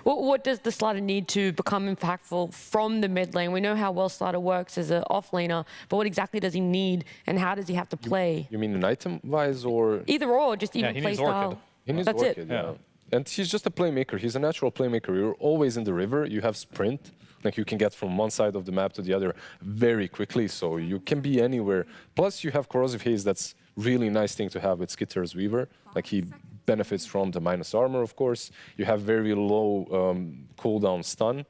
What does the Slider need to become impactful from the mid lane? We know how well Slider works as an off laner, but what exactly does he need and how does he have to play? You mean an item-wise or? Either or, just even play style. He needs That's Orchid, yeah. And he's just a playmaker. He's a natural playmaker. You're always in the river. You have sprint. Like you can get from one side of the map to the other very quickly. So you can be anywhere. Plus you have Corrosive Haze. That's really nice thing to have with Skitter's Weaver. Like he benefits from the minus armor, of course. You have very low cooldown stun,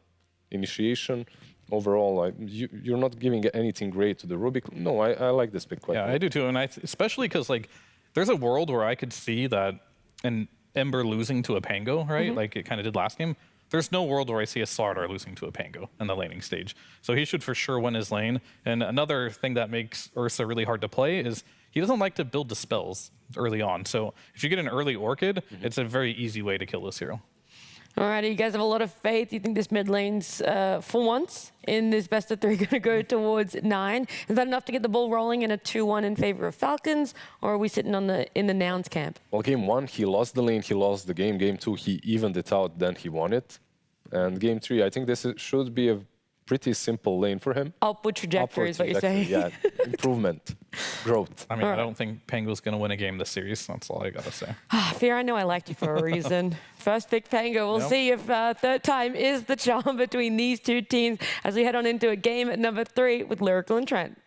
initiation. Overall, you're not giving anything great to the Rubik. No, I like this pick quite. Yeah, I do too, and especially because like there's a world where I could see that an Ember losing to a Pango, right? Like it kind of did last game. There's no world where I see a Slardar losing to a Pango in the laning stage. So he should for sure win his lane. And another thing that makes Ursa really hard to play is he doesn't like to build the spells early on. So if you get an early Orchid, it's a very easy way to kill this hero. Alrighty, you guys have a lot of faith. You think this mid lane's, for once, in this best of 3 going to go towards 9? Is that enough to get the ball rolling in a 2-1 in favor of Falcons? Or are we sitting in the Nouns camp? Well, game 1, he lost the lane, he lost the game. Game 2, he evened it out, then he won it. And game 3, I think this should be a pretty simple lane for him. Upward trajectory is what you're saying. Yeah, improvement, growth. I mean, I don't think Pango's going to win a game this series. That's all I got to say. Fear, I know I liked you for a reason. First pick Pango. We'll see if third time is the charm between these two teams as we head on into a game at number 3 with Lyrical and Trent.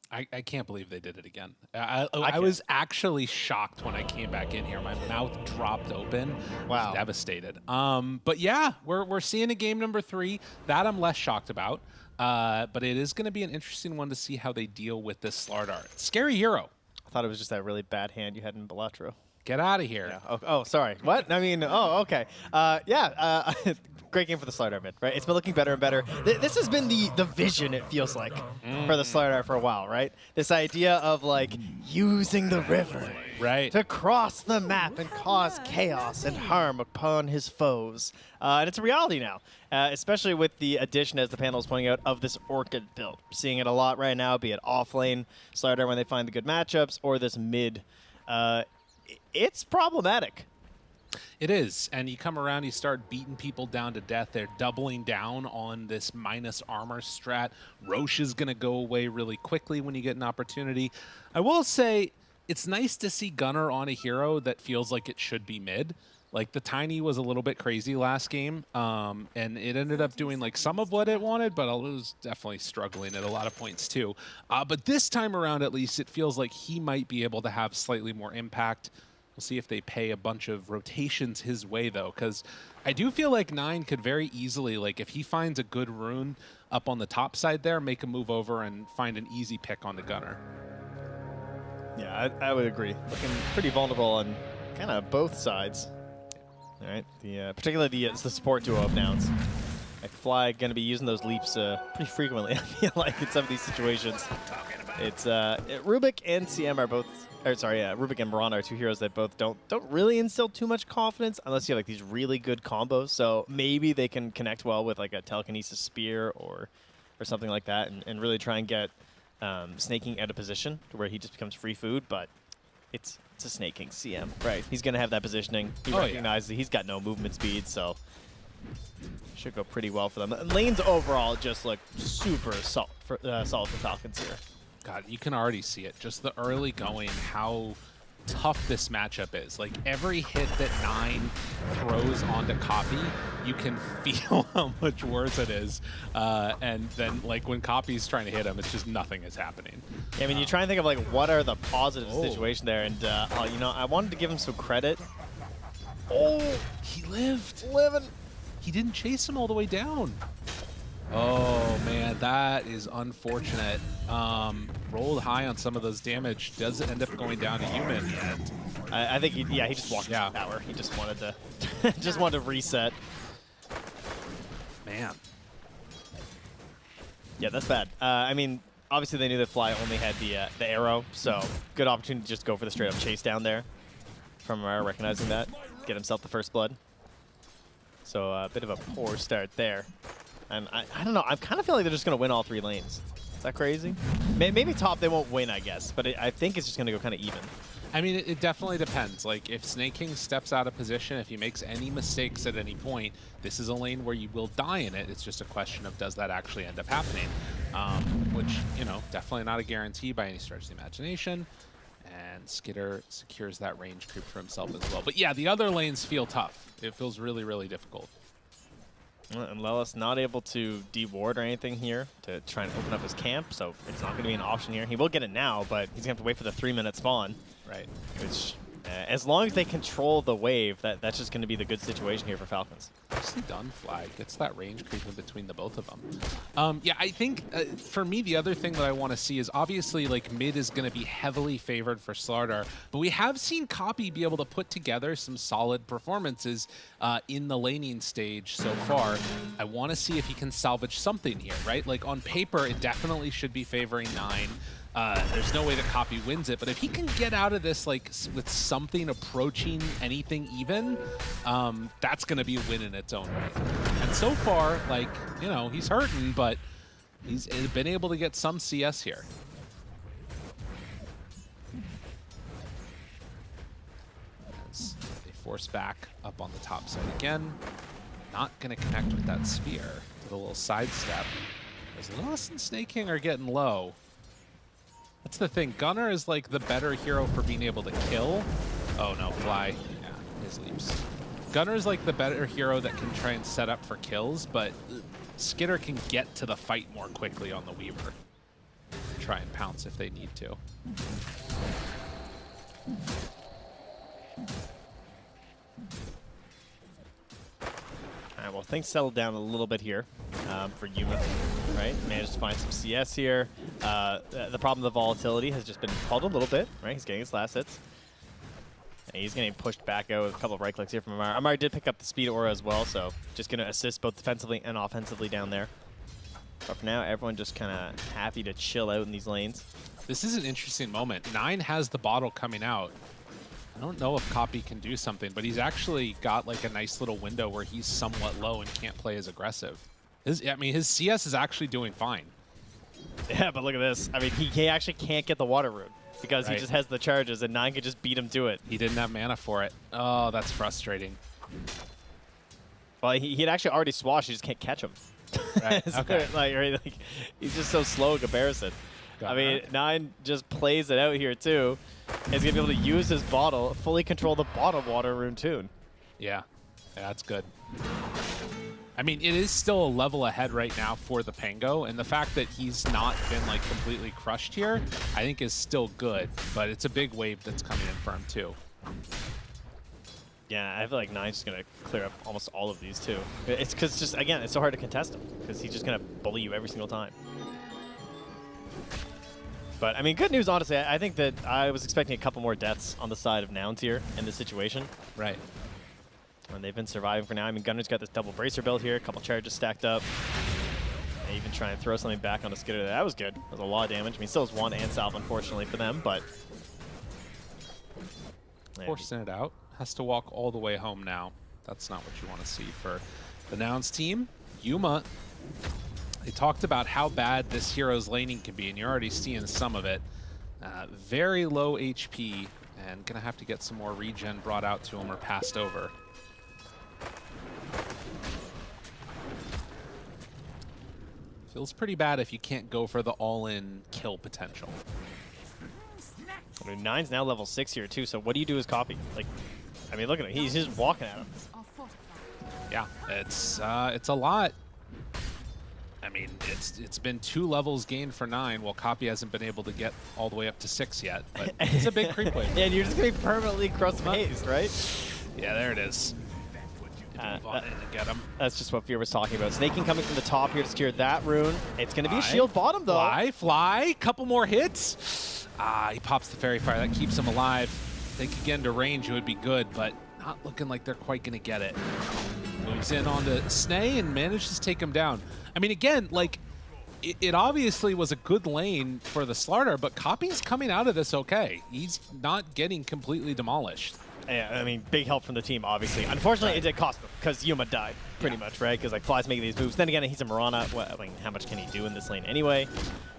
I can't believe they did it again. I was actually shocked when I came back in here. My mouth dropped open. Wow. I was devastated. But yeah, we're seeing a game number 3. That I'm less shocked about. But it is going to be an interesting one to see how they deal with this Slardar. Scary hero. I thought it was just that really bad hand you had in Balatro. Get out of here. Yeah. Oh, sorry. What? I mean, oh, okay. Great game for the Slardar mid, right? It's been looking better and better. This has been the vision, it feels like, for the Slardar for a while, right? This idea of, like, using the river to cross the map and cause chaos and harm upon his foes. And it's a reality now, especially with the addition, as the panel is pointing out, of this Orchid build. We're seeing it a lot right now, be it off-lane Slardar when they find the good matchups, or this mid. It's problematic. It is, and you come around, you start beating people down to death. They're doubling down on this minus armor strat. Roche is going to go away really quickly when you get an opportunity. I will say, it's nice to see Gunnar on a hero that feels like it should be mid. Like, the Tiny was a little bit crazy last game, and it ended up doing, like, some of what it wanted, but it was definitely struggling at a lot of points, too. But this time around, at least, it feels like he might be able to have slightly more impact. We'll see if they pay a bunch of rotations his way, though, because I do feel like 9 could very easily, like, if he finds a good rune up on the top side there, make a move over and find an easy pick on the Gunner. Yeah, I would agree. Looking pretty vulnerable on kind of both sides. All right, particularly the support duo of Nouns. Like Fly going to be using those leaps pretty frequently, I feel like, in some of these situations. It's Rubik and CM are both, Rubik and Braun are two heroes that both don't really instill too much confidence unless you have like these really good combos. So maybe they can connect well with like a telekinesis spear or something like that, and really try and get Snaking out of position to where he just becomes free food. But it's a Snaking CM, right? He's gonna have that positioning. He recognizes he's got no movement speed, so should go pretty well for them. And lanes overall just look super solid for Falcons here. God, you can already see it. Just the early going, how tough this matchup is. Like, every hit that 9 throws onto Copy, you can feel how much worse it is. And then, like, when Copy's trying to hit him, it's just nothing is happening. Yeah, I mean, you try and think of, like, what are the positives of the situation there, and, you know, I wanted to give him some credit. Oh, he lived. He didn't chase him all the way down. Oh, man, that is unfortunate. Rolled high on some of those damage. Does end up going down to human. And I think, he just walked his tower. He just wanted to, just wanted to reset. Man. Yeah, that's bad. I mean, obviously they knew that Fly only had the arrow, so good opportunity to just go for the straight up chase down there. From recognizing that, get himself the first blood. So a bit of a poor start there. And I don't know, I kind of feel like they're just going to win all 3 lanes. Is that crazy? Maybe top they won't win, I guess, but I think it's just going to go kind of even. I mean, it definitely depends. Like, if Snake King steps out of position, if he makes any mistakes at any point, this is a lane where you will die in it. It's just a question of does that actually end up happening, which, you know, definitely not a guarantee by any stretch of the imagination. And Skitter secures that range creep for himself as well. But yeah, the other lanes feel tough. It feels really, really difficult. And Lelis not able to de-ward or anything here to try and open up his camp, so it's not going to be an option here. He will get it now, but he's going to have to wait for the 3-minute spawn. Right. Which, as long as they control the wave, that's just going to be the good situation here for Falcons. Nicely done, Flag. Gets that range creep in between the both of them. Yeah, I think for me, the other thing that I want to see is obviously like mid is going to be heavily favored for Slardar, but we have seen Copy be able to put together some solid performances in the laning stage so far. I want to see if he can salvage something here, right? Like on paper, it definitely should be favoring 9. There's no way that Copy wins it, but if he can get out of this like with something approaching anything even, that's going to be a win in its own right. And so far, like, you know, he's hurting, but he's been able to get some CS here. As they force back up on the top side again. Not going to connect with that spear. With a little sidestep. As Lelis and Snake King are getting low. That's the thing. Gunnar is like the better hero for being able to kill. Oh no, Fly. Yeah, his leaps. Gunnar is like the better hero that can try and set up for kills, but Skitter can get to the fight more quickly on the Weaver. Try and pounce if they need to. All right, well, things settled down a little bit here for Yuma, right? Managed to find some CS here. The problem of the volatility has just been called a little bit, right? He's getting his last hits. And he's getting pushed back out with a couple of right clicks here from Amari. Amari did pick up the speed aura as well, so just going to assist both defensively and offensively down there. But for now, everyone just kind of happy to chill out in these lanes. This is an interesting moment. 9 has the bottle coming out. I don't know if Copy can do something, but he's actually got like a nice little window where he's somewhat low and can't play as aggressive. I mean, his CS is actually doing fine. Yeah, but look at this. I mean, he actually can't get the water rune because he just has the charges, and 9 could just beat him to it. He didn't have mana for it. Oh, that's frustrating. Well, he had actually already swashed. He just can't catch him. Right. Okay. like, he's just so slow in comparison. I mean, 9 just plays it out here, too. He's going to be able to use his bottle, fully control the bottom water rune tune. Yeah, that's good. I mean, it is still a level ahead right now for the Pango, and the fact that he's not been like completely crushed here, I think is still good, but it's a big wave that's coming in for him too. Yeah, I feel like 9's just going to clear up almost all of these too. It's because just, again, it's so hard to contest him because he's just going to bully you every single time. But, I mean, good news, honestly. I think that I was expecting a couple more deaths on the side of Nouns here in this situation. Right. And they've been surviving for now. I mean, Gunnar's got this double bracer build here, a couple charges stacked up. They even try and throw something back on the Skitter. That was good. That was a lot of damage. I mean, still has 1 and salve, unfortunately, for them, but... Forcing it out. Has to walk all the way home now. That's not what you want to see for the Nouns team. Yuma, they talked about how bad this hero's laning can be, and you're already seeing some of it. Very low HP, and gonna have to get some more regen brought out to him or passed over. Feels pretty bad if you can't go for the all-in kill potential. I mean, Nine's now level 6 here too, so what do you do as Copy? Like, I mean, look at him. He's just walking at him. Yeah, it's a lot. I mean, it's been 2 levels gained for 9, while Copy hasn't been able to get all the way up to 6 yet. But it's a big creep wave. Yeah, and you're just going to be permanently cross hazed, right? Yeah, there it is. Move on in and get him. That's just what Fear was talking about. Snaking coming from the top here to secure that rune. It's going to be a shield bottom, though. Fly. Couple more hits. He pops the Fairy Fire. That keeps him alive. I think again to range it would be good, but not looking like they're quite going to get it. Moves in on the Snay and manages to take him down. I mean, again, like, it obviously was a good lane for the Slardar, but Copy's coming out of this okay. He's not getting completely demolished. Yeah, I mean, big help from the team, obviously. Unfortunately, it did cost them, because Yuma died, pretty much, right? Because, like, Fly's making these moves. Then again, he's a Mirana. Well, I mean, how much can he do in this lane anyway?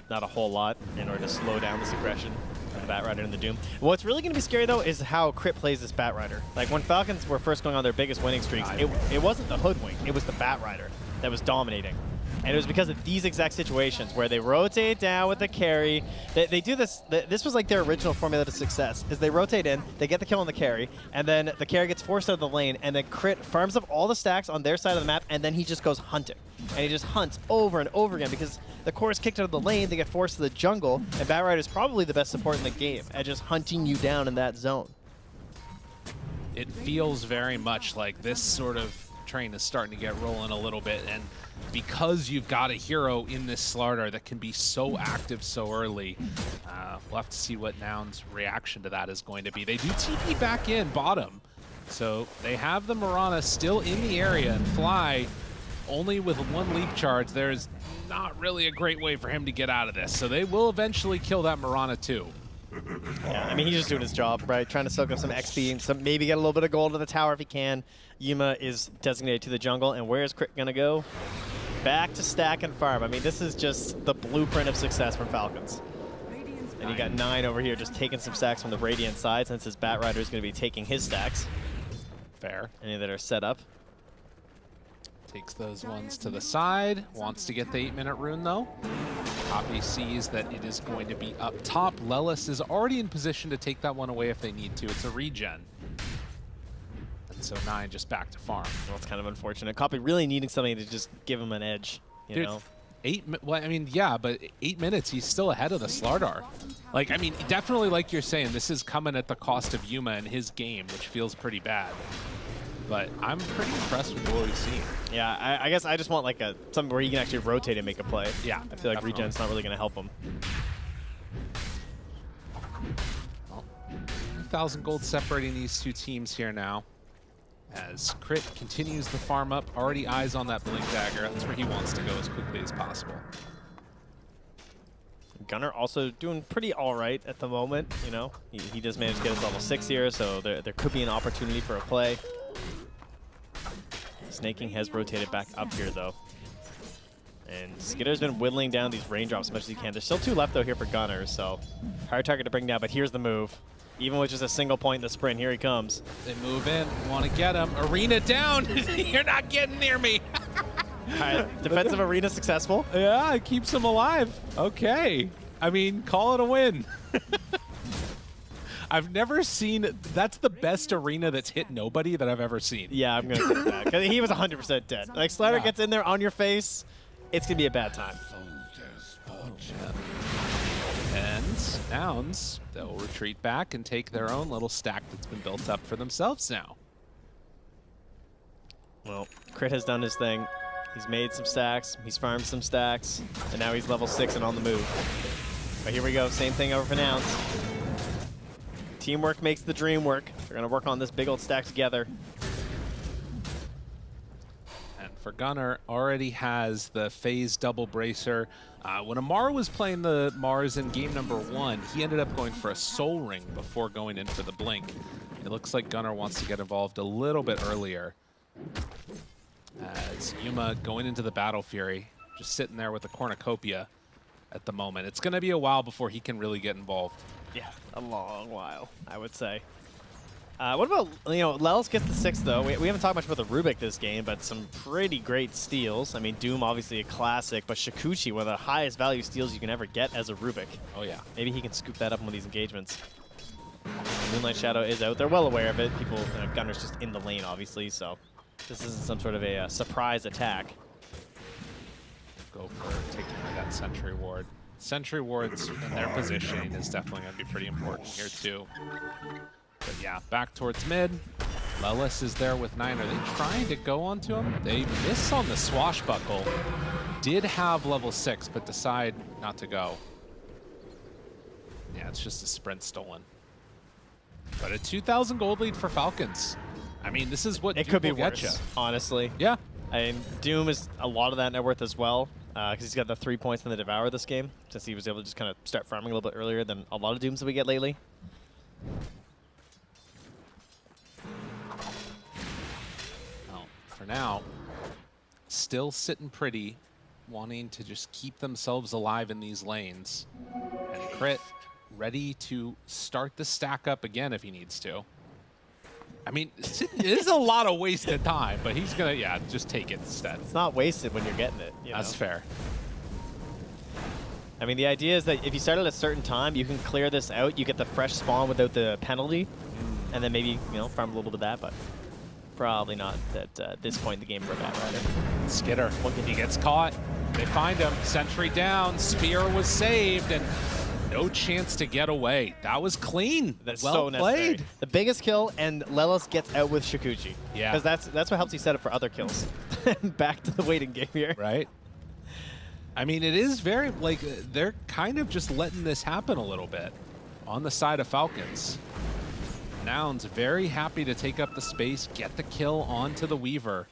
Not a whole lot in order to slow down this aggression of the Batrider and the Doom. What's really going to be scary, though, is how Crit plays this Batrider. Like, when Falcons were first going on their biggest winning streaks, it wasn't the Hoodwink, it was the Batrider that was dominating. And it was because of these exact situations where they rotate down with the carry. They do this. This was like their original formula to success, is they rotate in, they get the kill on the carry, and then the carry gets forced out of the lane, and then Crit farms up all the stacks on their side of the map, and then he just goes hunting. And he just hunts over and over again because the core is kicked out of the lane, they get forced to the jungle, and Batrider is probably the best support in the game at just hunting you down in that zone. It feels very much like this sort of train is starting to get rolling a little bit, and because you've got a hero in this Slardar that can be so active so early, we'll have to see what Nouns' reaction to that is going to be. They do TP back in bottom, so they have the Mirana still in the area, and Fly only with 1 leap charge. There's not really a great way for him to get out of this, so they will eventually kill that Mirana too. Yeah, I mean, he's just doing his job, right? Trying to soak up some XP and some, maybe get a little bit of gold to the tower if he can. Yuma is designated to the jungle, and where is Crit going to go? Back to stack and farm. I mean, this is just the blueprint of success for Falcons. And you got 9 over here just taking some stacks from the Radiant side, since his Batrider is going to be taking his stacks. Fair. Any that are set up. Takes those ones to the side. Wants to get the 8-minute rune, though. Copy sees that it is going to be up top. Lelis is already in position to take that one away if they need to. It's a regen. And so 9 just back to farm. Well, it's kind of unfortunate. Copy really needing something to just give him an edge, you know? 8, well, I mean, yeah, but 8 minutes, he's still ahead of the Slardar. Like, I mean, definitely like you're saying, this is coming at the cost of Yuma and his game, which feels pretty bad. But I'm pretty impressed with what we've seen. Yeah, I guess I just want like something where he can actually rotate and make a play. Yeah, I feel like regen's not really going to help him. Well, 1,000 gold separating these two teams here now. As Crit continues the farm up, already eyes on that Blink Dagger. That's where he wants to go as quickly as possible. Gunnar also doing pretty all right at the moment, you know. He does manage to get his level 6 here, so there could be an opportunity for a play. Snaking has rotated back up here, though. And Skitter's been whittling down these raindrops as much as he can. There's still 2 left, though, here for Gunnar, so hard target to bring down, but here's the move. Even with just a single point in the sprint, here he comes. They move in, want to get him. Arena down! You're not getting near me! All right, defensive arena successful. Yeah, it keeps him alive. Okay. I mean, call it a win. I've never seen, that's the best arena that's hit nobody that I've ever seen. Yeah, I'm going to take that. Because he was 100% dead. Like, Slardar gets in there on your face, it's going to be a bad time. And Nouns, they'll retreat back and take their own little stack that's been built up for themselves now. Well, Crit has done his thing. He's made some stacks, he's farmed some stacks, and now he's level 6 and on the move. But here we go, same thing over for Nouns. Teamwork makes the dream work. They're going to work on this big old stack together. And for Gunnar, already has the phase double bracer. When Amar was playing the Mars in game number 1, he ended up going for a soul ring before going in for the blink. It looks like Gunnar wants to get involved a little bit earlier. As Yuma going into the Battle Fury, just sitting there with the cornucopia at the moment. It's going to be a while before he can really get involved. Yeah, a long while, I would say. What about, you know, Lelis gets the 6th, though. We haven't talked much about the Rubik this game, but some pretty great steals. I mean, Doom, obviously a classic, but Shikuchi, one of the highest value steals you can ever get as a Rubik. Oh, yeah. Maybe he can scoop that up in one of these engagements. Moonlight Shadow is out. They're well aware of it. People, Gunner's just in the lane, obviously, so this isn't some sort of a surprise attack. Go for taking that Sentry Ward. Sentry Wards in their positioning is definitely going to be pretty important here, too. But yeah, back towards mid. Lelis is there with 9. Are they trying to go onto him? They miss on the Swashbuckle. Did have level 6, but decide not to go. Yeah, it's just a sprint stolen. But a 2,000 gold lead for Falcons. I mean, this is what it could be get worse, you. honestly. Yeah. I mean, Doom is a lot of that net worth as well, because he's got the 3 points in the Devour this game, since he was able to just kind of start farming a little bit earlier than a lot of Dooms that we get lately. For now, still sitting pretty, wanting to just keep themselves alive in these lanes. And Crit ready to start the stack up again if he needs to. I mean, it is a lot of wasted time, but he's going to, yeah, just take it instead. It's not wasted when you're getting it. That's fair. I mean, the idea is that if you start at a certain time, you can clear this out. You get the fresh spawn without the penalty, and then maybe, farm a little bit of that, but probably not at this point in the game for a Batrider. Skitter, he gets caught. They find him. Sentry down. Spear was saved, and no chance to get away. That was clean. That's well so necessary. played. The biggest kill, and Lelis gets out with Shikuchi. Yeah. Because that's what helps you set up for other kills. Back to the waiting game here. Right. I mean, it is very, they're kind of just letting this happen a little bit on the side of Falcons. Nouns very happy to take up the space, get the kill onto the Weaver.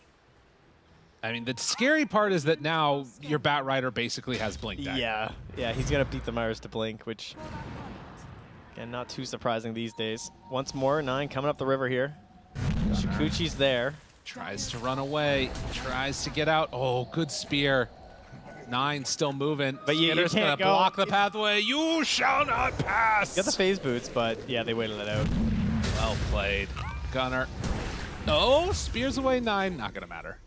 I mean, the scary part is that now your Batrider basically has Blink Dagger. Yeah, he's going to beat the Myers to Blink, which, again, not too surprising these days. Once more, 9 coming up the river here. Shikuchi's there. Tries to run away, tries to get out. Oh, good spear. 9 still moving. But you Skitter's can't gonna go. block the pathway. You shall not pass. Got the phase boots, but yeah, they waited it out. Well played. Gunner. Oh, spears away 9. Not gonna matter.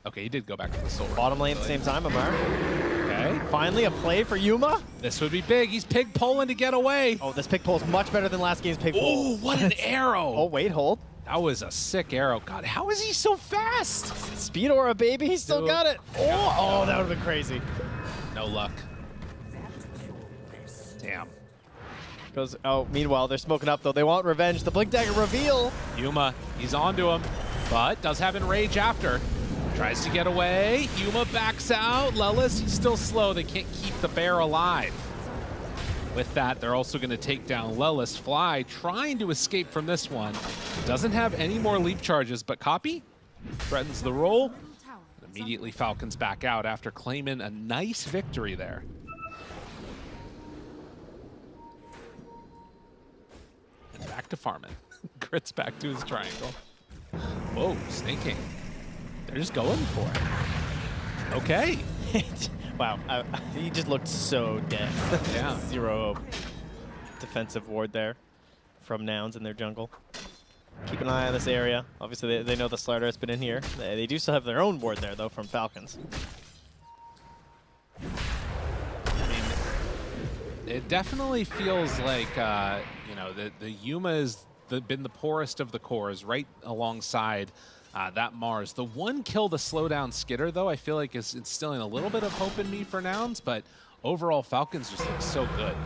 Okay, he did go back to the sword. Bottom lane at the same time, Amar. Okay. Finally, a play for Yuma. This would be big. He's pig pulling to get away. Oh, this pig pull is much better than last game's pig pull. Oh, what an arrow. Oh, wait, hold. That was a sick arrow. God, how is he so fast? Speed aura, baby. He still got it. Oh, that would have been crazy. No luck. Damn. Goes. Oh, meanwhile, they're smoking up, though. They want revenge. The Blink Dagger reveal. Yuma, he's onto him, but does have Enrage after. Tries to get away. Yuma backs out. Lelis, he's still slow. They can't keep the bear alive. With that, they're also going to take down Lelis. Fly trying to escape from this one. Doesn't have any more leap charges, but Copy threatens the roll. Immediately, Falcons back out after claiming a nice victory there. And back to farming. Crit's back to his triangle. Whoa, snaking. They're just going for it. Okay. Wow, he just looked so dead. Yeah. 0 defensive ward there from Nouns in their jungle. Keep an eye on this area. Obviously, they know the Slider has been in here. They do still have their own ward there, though, from Falcons. I mean, it definitely feels like, the Yuma has been the poorest of the cores, right alongside that Mars. The one kill to slow down Skitter, though, I feel like is instilling a little bit of hope in me for Nouns, but overall, Falcons just look so good.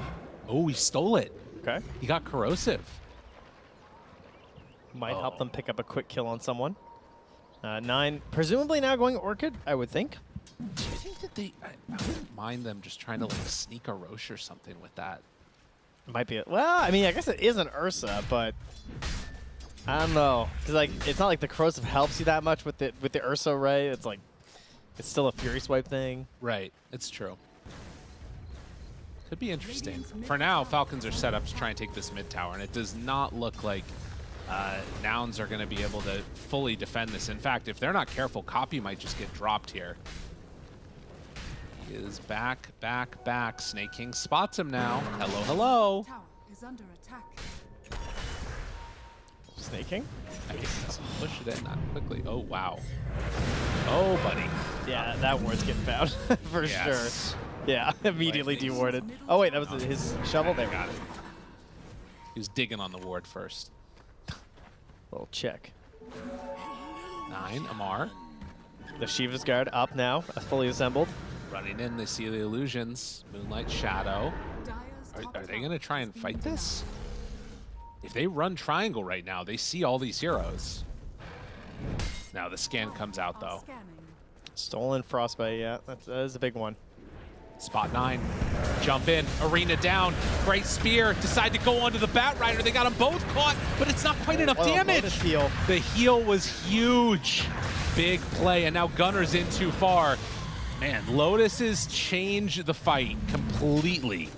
Oh, he stole it. Okay. He got corrosive. Might help them pick up a quick kill on someone. 9, presumably now going Orchid, I would think. Do you think that I wouldn't mind them just trying to sneak a Roche or something with that? Might be. Well, I mean, I guess it is an Ursa, but I don't know. Cause it's not like the corrosive helps you that much with the Ursa Ray. It's it's still a Fury Swipe thing. Right. It's true. Could be interesting. For now, Falcons are set up to try and take this mid tower, and it does not look like Nouns are going to be able to fully defend this. In fact, if they're not careful, Copy might just get dropped here. He is back. Snake King spots him now. Hello. Tower is under attack. Snake King? I mean, push it in not quickly. Oh, wow. Oh, buddy. Yeah, that ward's getting found for Yes. sure. Yeah, immediately dewarded. Oh wait, that was his shovel. There, got it. He was digging on the ward first. Little check. 9, Amar. The Shiva's Guard up now, fully assembled. Running in, they see the illusions. Moonlight Shadow. Are they going to try and fight this? If they run triangle right now, they see all these heroes. Now the scan comes out, though. Stolen Frostbite, yeah, that is a big one. Spot 9, jump in, Arena down, great spear, decide to go onto the Bat Rider. They got them both caught, but it's not quite enough damage. The heal was huge. Big play, and now Gunner's in too far. Man, Lotus's change the fight completely.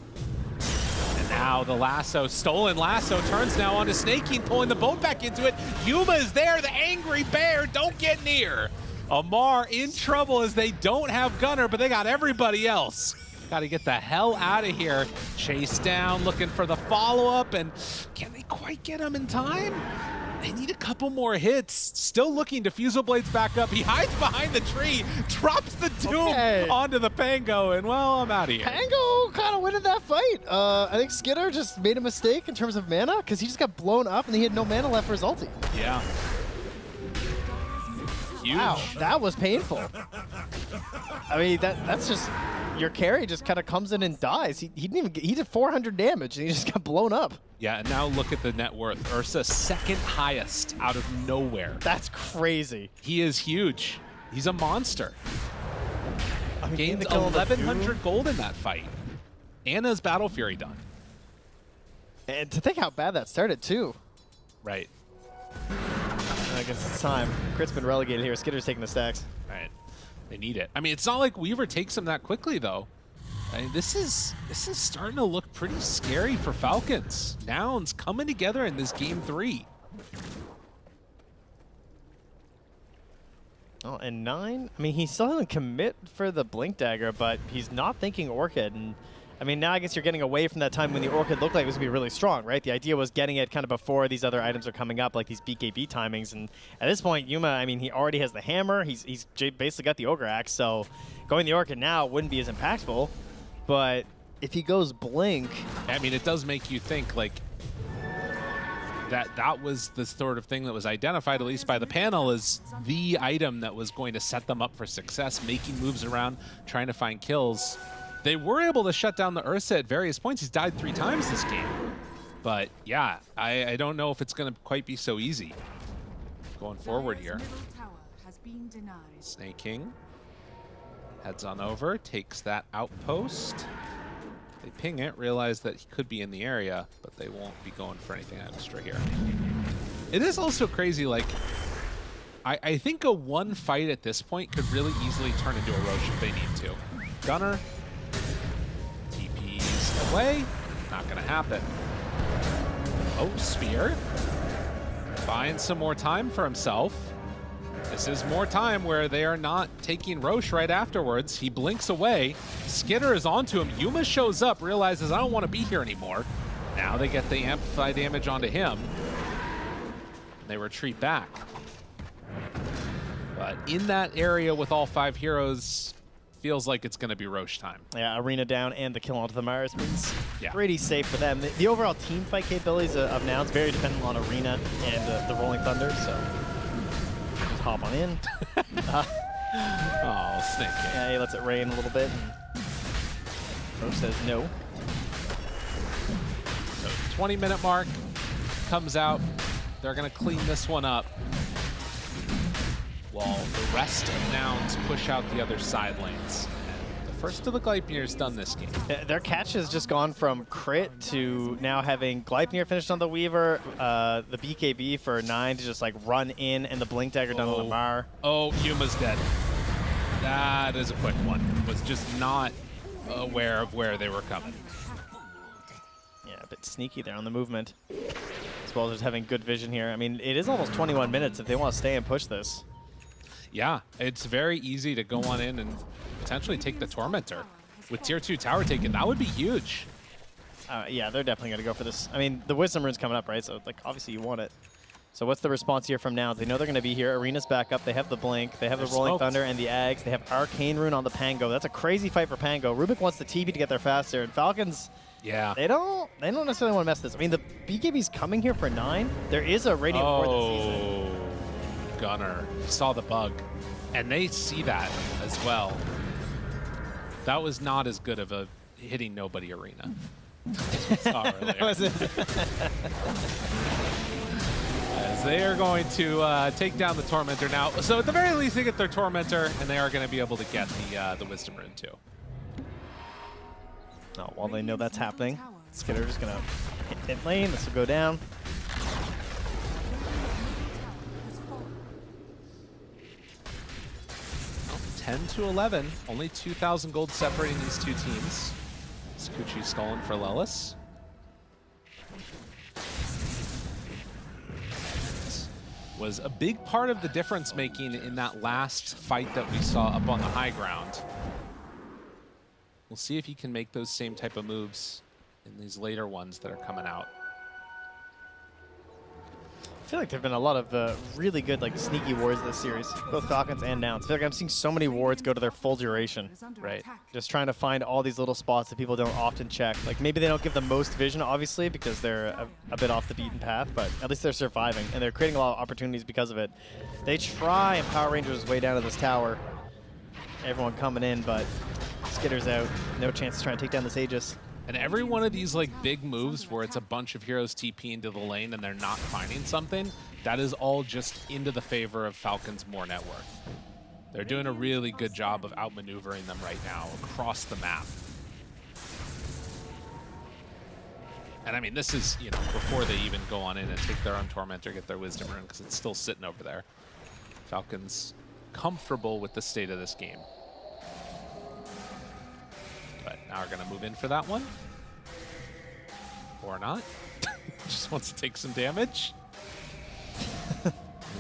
And now the lasso, stolen lasso, turns now onto Snakey, pulling the boat back into it. Yuma is there, the angry bear, don't get near. Amar in trouble as they don't have Gunner, but they got everybody else. Got to get the hell out of here. Chase down, looking for the follow-up, and can they quite get him in time? They need a couple more hits. Still looking, Diffusal Blade's back up. He hides behind the tree, drops the Doom onto the Pango, and well, I'm out of here. Pango kind of winning that fight. I think Skidder just made a mistake in terms of mana because he just got blown up and he had no mana left for his ulti. Yeah. Huge. Wow, that was painful. I mean, that's just, your carry just kind of comes in and dies. He didn't even get, he did 400 damage and he just got blown up. Yeah, and now look at the net worth. Ursa, second highest out of nowhere. That's crazy. He is huge. He's a monster. I mean, gained 1,100 gold in that fight. Anna's Battle Fury done. And to think how bad that started, too. Right. I guess it's time. Crit's been relegated here. Skitter's taking the stacks. Right. They need it. I mean, it's not like Weaver takes him that quickly, though. I mean, this is starting to look pretty scary for Falcons. Nouns coming together in this game 3. Oh, and 9? I mean, he still doesn't commit for the Blink Dagger, but he's not thinking Orchid. And I mean, now I guess you're getting away from that time when the Orchid looked like it was going to be really strong, right? The idea was getting it kind of before these other items are coming up, like these BKB timings. And at this point, Yuma, I mean, he already has the hammer. He's basically got the Ogre Axe, so going the Orchid now wouldn't be as impactful. But if he goes Blink... I mean, it does make you think, like, that was the sort of thing that was identified, at least by the panel, as the item that was going to set them up for success, making moves around, trying to find kills. They were able to shut down the Ursa at various points. He's died 3 times this game. But, yeah, I don't know if it's going to quite be so easy going forward here. Snake King heads on over, takes that outpost. They ping it, realize that he could be in the area, but they won't be going for anything extra here. It is also crazy, like, I think a one fight at this point could really easily turn into a Roche if they need to. Gunner, TP's away, not gonna happen. Oh, Spear, buying some more time for himself. This is more time where they are not taking Roche right afterwards. He blinks away. Skidder is onto him. Yuma shows up, realizes, I don't want to be here anymore. Now they get the amplify damage onto him. They retreat back. But in that area with all 5 heroes, feels like it's going to be Roche time. Yeah, Arena down and the kill onto the Mars means pretty safe for them. The overall team fight capabilities of Nouns very dependent on Arena and the Rolling Thunder, so... hop on in. Oh, Snake. Yeah, he lets it rain a little bit. Roche says no. So 20-minute mark comes out. They're going to clean this one up while the rest of Nouns push out the other side lanes. And the first of the Gleipnir's done this game. Their catch has just gone from crit to now having Gleipnir finished on the Weaver, the BKB for 9 to just like run in, and the Blink Dagger done on the Mar. Oh, Yuma's dead. That is a quick one. Was just not aware of where they were coming. Yeah, a bit sneaky there on the movement. As well as just having good vision here. I mean, it is almost 21 minutes if they want to stay and push this. Yeah, it's very easy to go on in and potentially take the Tormentor. With tier 2 tower taken, that would be huge. Yeah, they're definitely going to go for this. I mean, the Wisdom Rune's coming up, right? So, like, obviously you want it. So what's the response here from Nouns? They know they're going to be here. Arena's back up. They have the Blink. They have the Rolling Thunder and the Ags. They have Arcane Rune on the Pango. That's a crazy fight for Pango. Rubik wants the TP to get there faster. And Falcons, Yeah. They don't necessarily want to mess this. I mean, the BKB's coming here for 9. There is a Radiant Ward that sees it. Gunnar saw the bug, and they see that as well. That was not as good of a hitting nobody arena. That was it. As they are going to take down the Tormentor now. So at the very least, they get their Tormentor, and they are going to be able to get the Wisdom Rune too. No, while they know that's happening, Skitter's going to hit mid lane. This will go down. Well, 10 to 11. Only 2,000 gold separating these two teams. Skuchi stolen for Lelis. Was a big part of the difference making in that last fight that we saw up on the high ground. We'll see if he can make those same type of moves in these later ones that are coming out. I feel like there have been a lot of really good, like, sneaky wards this series, both Falcons and Nouns. I feel like I'm seeing so many wards go to their full duration. Right. Just trying to find all these little spots that people don't often check. Like, maybe they don't give the most vision, obviously, because they're a bit off the beaten path, but at least they're surviving, and they're creating a lot of opportunities because of it. They try and Power Rangers way down to this tower. Everyone coming in, but Skitter's out. No chance to try and take down this Aegis. And every one of these like big moves where it's a bunch of heroes TP into the lane and they're not finding something, that is all just into the favor of Falcons' more net worth. They're doing a really good job of outmaneuvering them right now across the map. And I mean, this is, you know, before they even go on in and take their own Tormentor, get their Wisdom Rune, because it's still sitting over there. Falcons comfortable with the state of this game. But now we're going to move in for that one. Or not. Just wants to take some damage. They're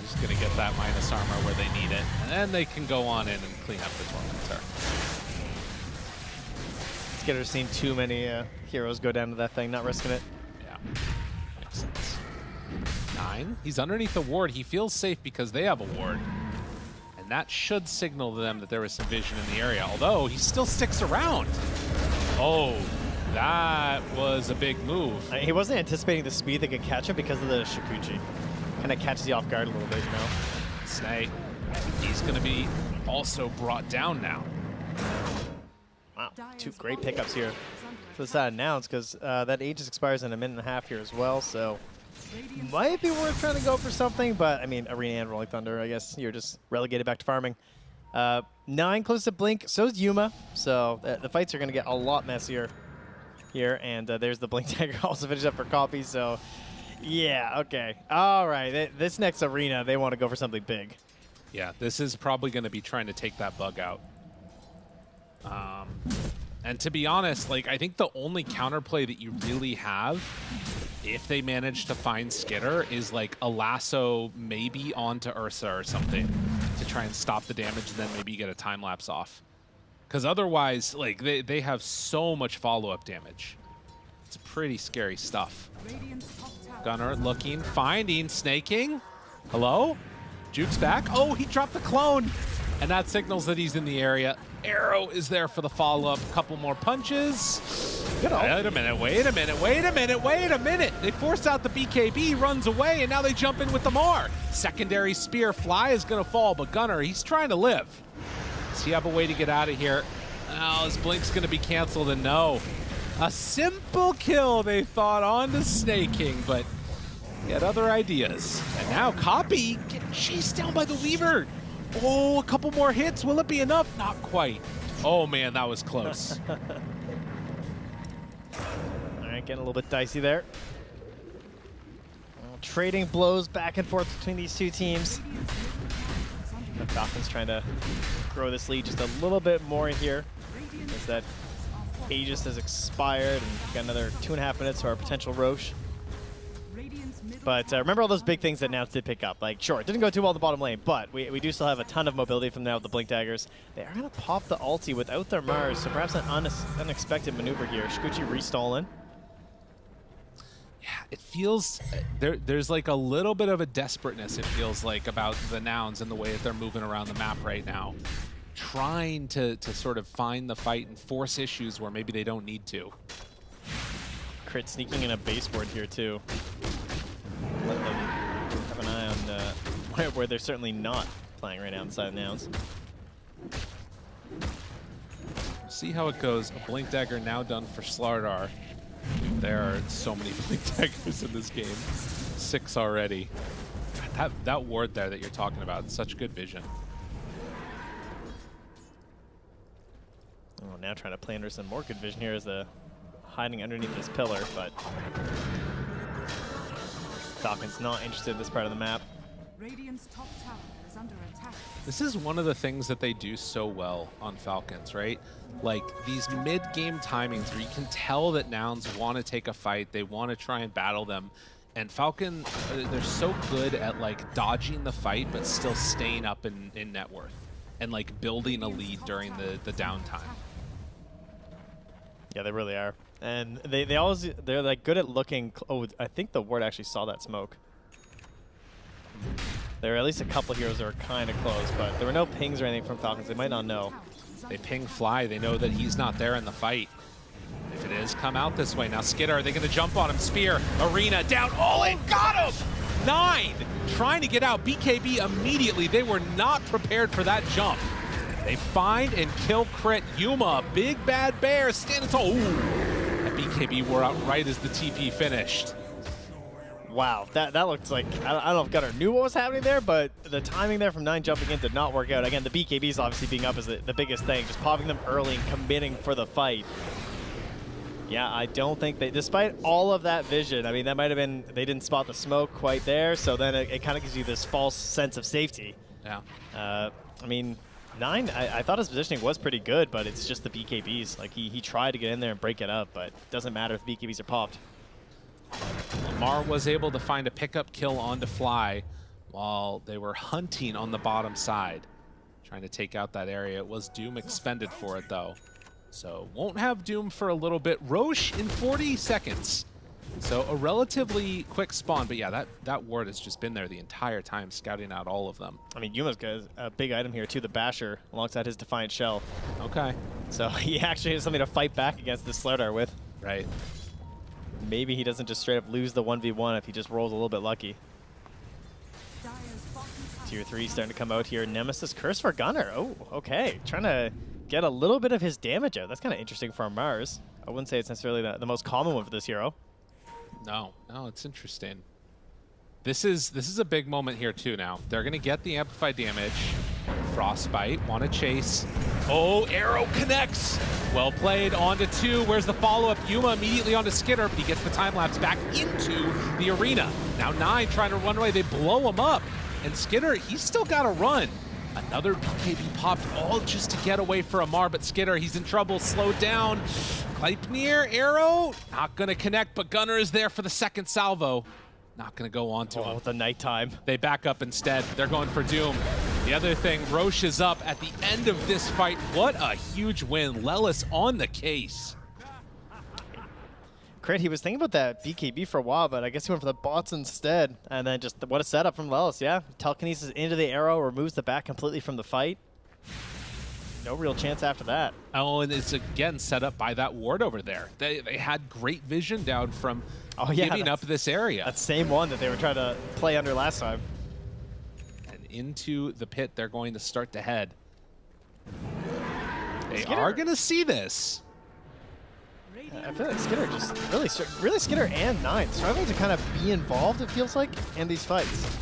just going to get that minus armor where they need it. And then they can go on in and clean up the Tormentor. Skitter's seen too many heroes go down to that thing, not risking it. Yeah, makes sense. 9. He's underneath the ward. He feels safe because they have a ward. And that should signal to them that there was some vision in the area, although he still sticks around. Oh, that was a big move. He wasn't anticipating the speed that could catch him because of the Shikuchi. Kind of catches you off guard a little bit, you know? Snake, he's going to be also brought down now. Wow, 2 great pickups here for the side of Nouns, because that Aegis expires in a minute and a half here as well, so might be worth trying to go for something, but I mean, Arena and Rolling Thunder, I guess you're just relegated back to farming. 9 close to Blink, so's Yuma, so the fights are going to get a lot messier here, and there's the Blink Dagger also finished up for Copy, so yeah, okay. All right, this next arena, they want to go for something big. Yeah, this is probably going to be trying to take that bug out. And to be honest, like, I think the only counterplay that you really have, if they manage to find Skitter, is like a lasso maybe onto Ursa or something to try and stop the damage, and then maybe get a time lapse off. Because otherwise, like, they have so much follow-up damage. It's pretty scary stuff. Gunnar looking, finding, snaking. Hello? Juke's back. Oh, he dropped the clone. And that signals that he's in the area. Arrow is there for the follow-up. Couple more punches. Wait a minute, wait a minute, wait a minute, wait a minute. They force out the BKB, runs away, and now they jump in with the more. Secondary spear fly is going to fall, but Gunnar, he's trying to live. Does he have a way to get out of here? Oh, his blink's going to be canceled, and no. A simple kill, they thought, on the snaking, but he had other ideas. And now Copy getting chased down by the Weaver. Oh, a couple more hits. Will it be enough? Not quite. Oh, man, that was close. All right, getting a little bit dicey there. Well, trading blows back and forth between these two teams. The Falcons trying to grow this lead just a little bit more here, as that Aegis has expired, and we've got another 2.5 minutes to our potential Roche. But remember all those big things that Nouns did pick up. Like, sure, it didn't go too well in the bottom lane, but we do still have a ton of mobility from now with the Blink Daggers. They are going to pop the ulti without their Mars, so perhaps an unexpected maneuver here. Shikuchi restalling. Yeah, it feels, there's like a little bit of a desperateness, it feels like, about the Nouns and the way that they're moving around the map right now. Trying to sort of find the fight and force issues where maybe they don't need to. Crit sneaking in a baseboard here too. Let them have an eye on where they're certainly not playing right now inside Nouns. See how it goes. A Blink Dagger now done for Slardar. There are so many Blink Daggers in this game. 6 already. That ward there that you're talking about, such good vision. Oh, now trying to play under some more good vision here as the hiding underneath this pillar, but Falcons not interested in this part of the map. Radiant's top tower is under attack. This is one of the things that they do so well on Falcons, right? Like these mid-game timings where you can tell that Nouns want to take a fight, they want to try and battle them. And Falcon, they're so good at like dodging the fight, but still staying up in net worth and like building a lead during the downtime. Yeah, they really are. And they're like good at looking. Oh, I think the ward actually saw that smoke. There are at least a couple heroes that are kind of close, but there were no pings or anything from Falcons. They might not know. They ping Fly. They know that he's not there in the fight. If it is, come out this way. Now Skidder, are they going to jump on him? Spear, Arena, down. Oh, it got him! 9 trying to get out. BKB immediately. They were not prepared for that jump. They find and kill Crit. Yuma, big bad bear, standing tall. Ooh, that BKB wore out right as the TP finished. Wow, that looked like, I don't know if Gunnar knew what was happening there, but the timing there from 9 jumping in did not work out. Again, the BKBs obviously being up is the biggest thing, just popping them early and committing for the fight. Yeah, I don't think they, despite all of that vision, I mean, that might have been, they didn't spot the smoke quite there, so then it kind of gives you this false sense of safety. Yeah. I mean, 9, I thought his positioning was pretty good, but it's just the BKBs. Like, he tried to get in there and break it up, but it doesn't matter if the BKBs are popped. Lamar was able to find a pickup kill onto Fly while they were hunting on the bottom side, trying to take out that area. It was Doom expended for it, though. So won't have Doom for a little bit. Roche in 40 seconds. So a relatively quick spawn, but yeah, that ward has just been there the entire time, scouting out all of them. I mean, Yuma's got a big item here, too, the Basher, alongside his Defiant Shell. Okay. So he actually has something to fight back against this Slardar with. Right. Maybe he doesn't just straight up lose the 1v1 if he just rolls a little bit lucky. Tier 3 starting to come out here. Nemesis Curse for Gunnar. Oh, okay. Trying to get a little bit of his damage out. That's kind of interesting for Mars. I wouldn't say it's necessarily the most common one for this hero. No, it's interesting. This is a big moment here too now. They're going to get the amplified damage. Frostbite, want to chase. Oh, arrow connects. Well played, onto 2. Where's the follow-up? Yuma immediately onto Skidder, but he gets the time-lapse back into the arena. Now 9 trying to run away. They blow him up. And Skidder, he's still got to run. Another BKB popped, all just to get away for Amar, but Skidder, he's in trouble, slowed down. Gleipnir, arrow, not going to connect, but Gunnar is there for the second salvo. Not going to go on to him. With the nighttime. They back up instead. They're going for Doom. The other thing, Roche is up at the end of this fight. What a huge win. Lelis on the case. Crit, he was thinking about that BKB for a while, but I guess he went for the bots instead. And then just what a setup from Lelis, yeah. Telekinesis into the arrow, removes the back completely from the fight. No real chance after that. Oh, and it's again set up by that ward over there. They had great vision down from giving up this area. That same one that they were trying to play under last time. And into the pit they're going to start to head. They Skidder. are going to see this. I feel like Skidder just really Skidder and 9 struggling to kind of be involved, it feels like, in these fights.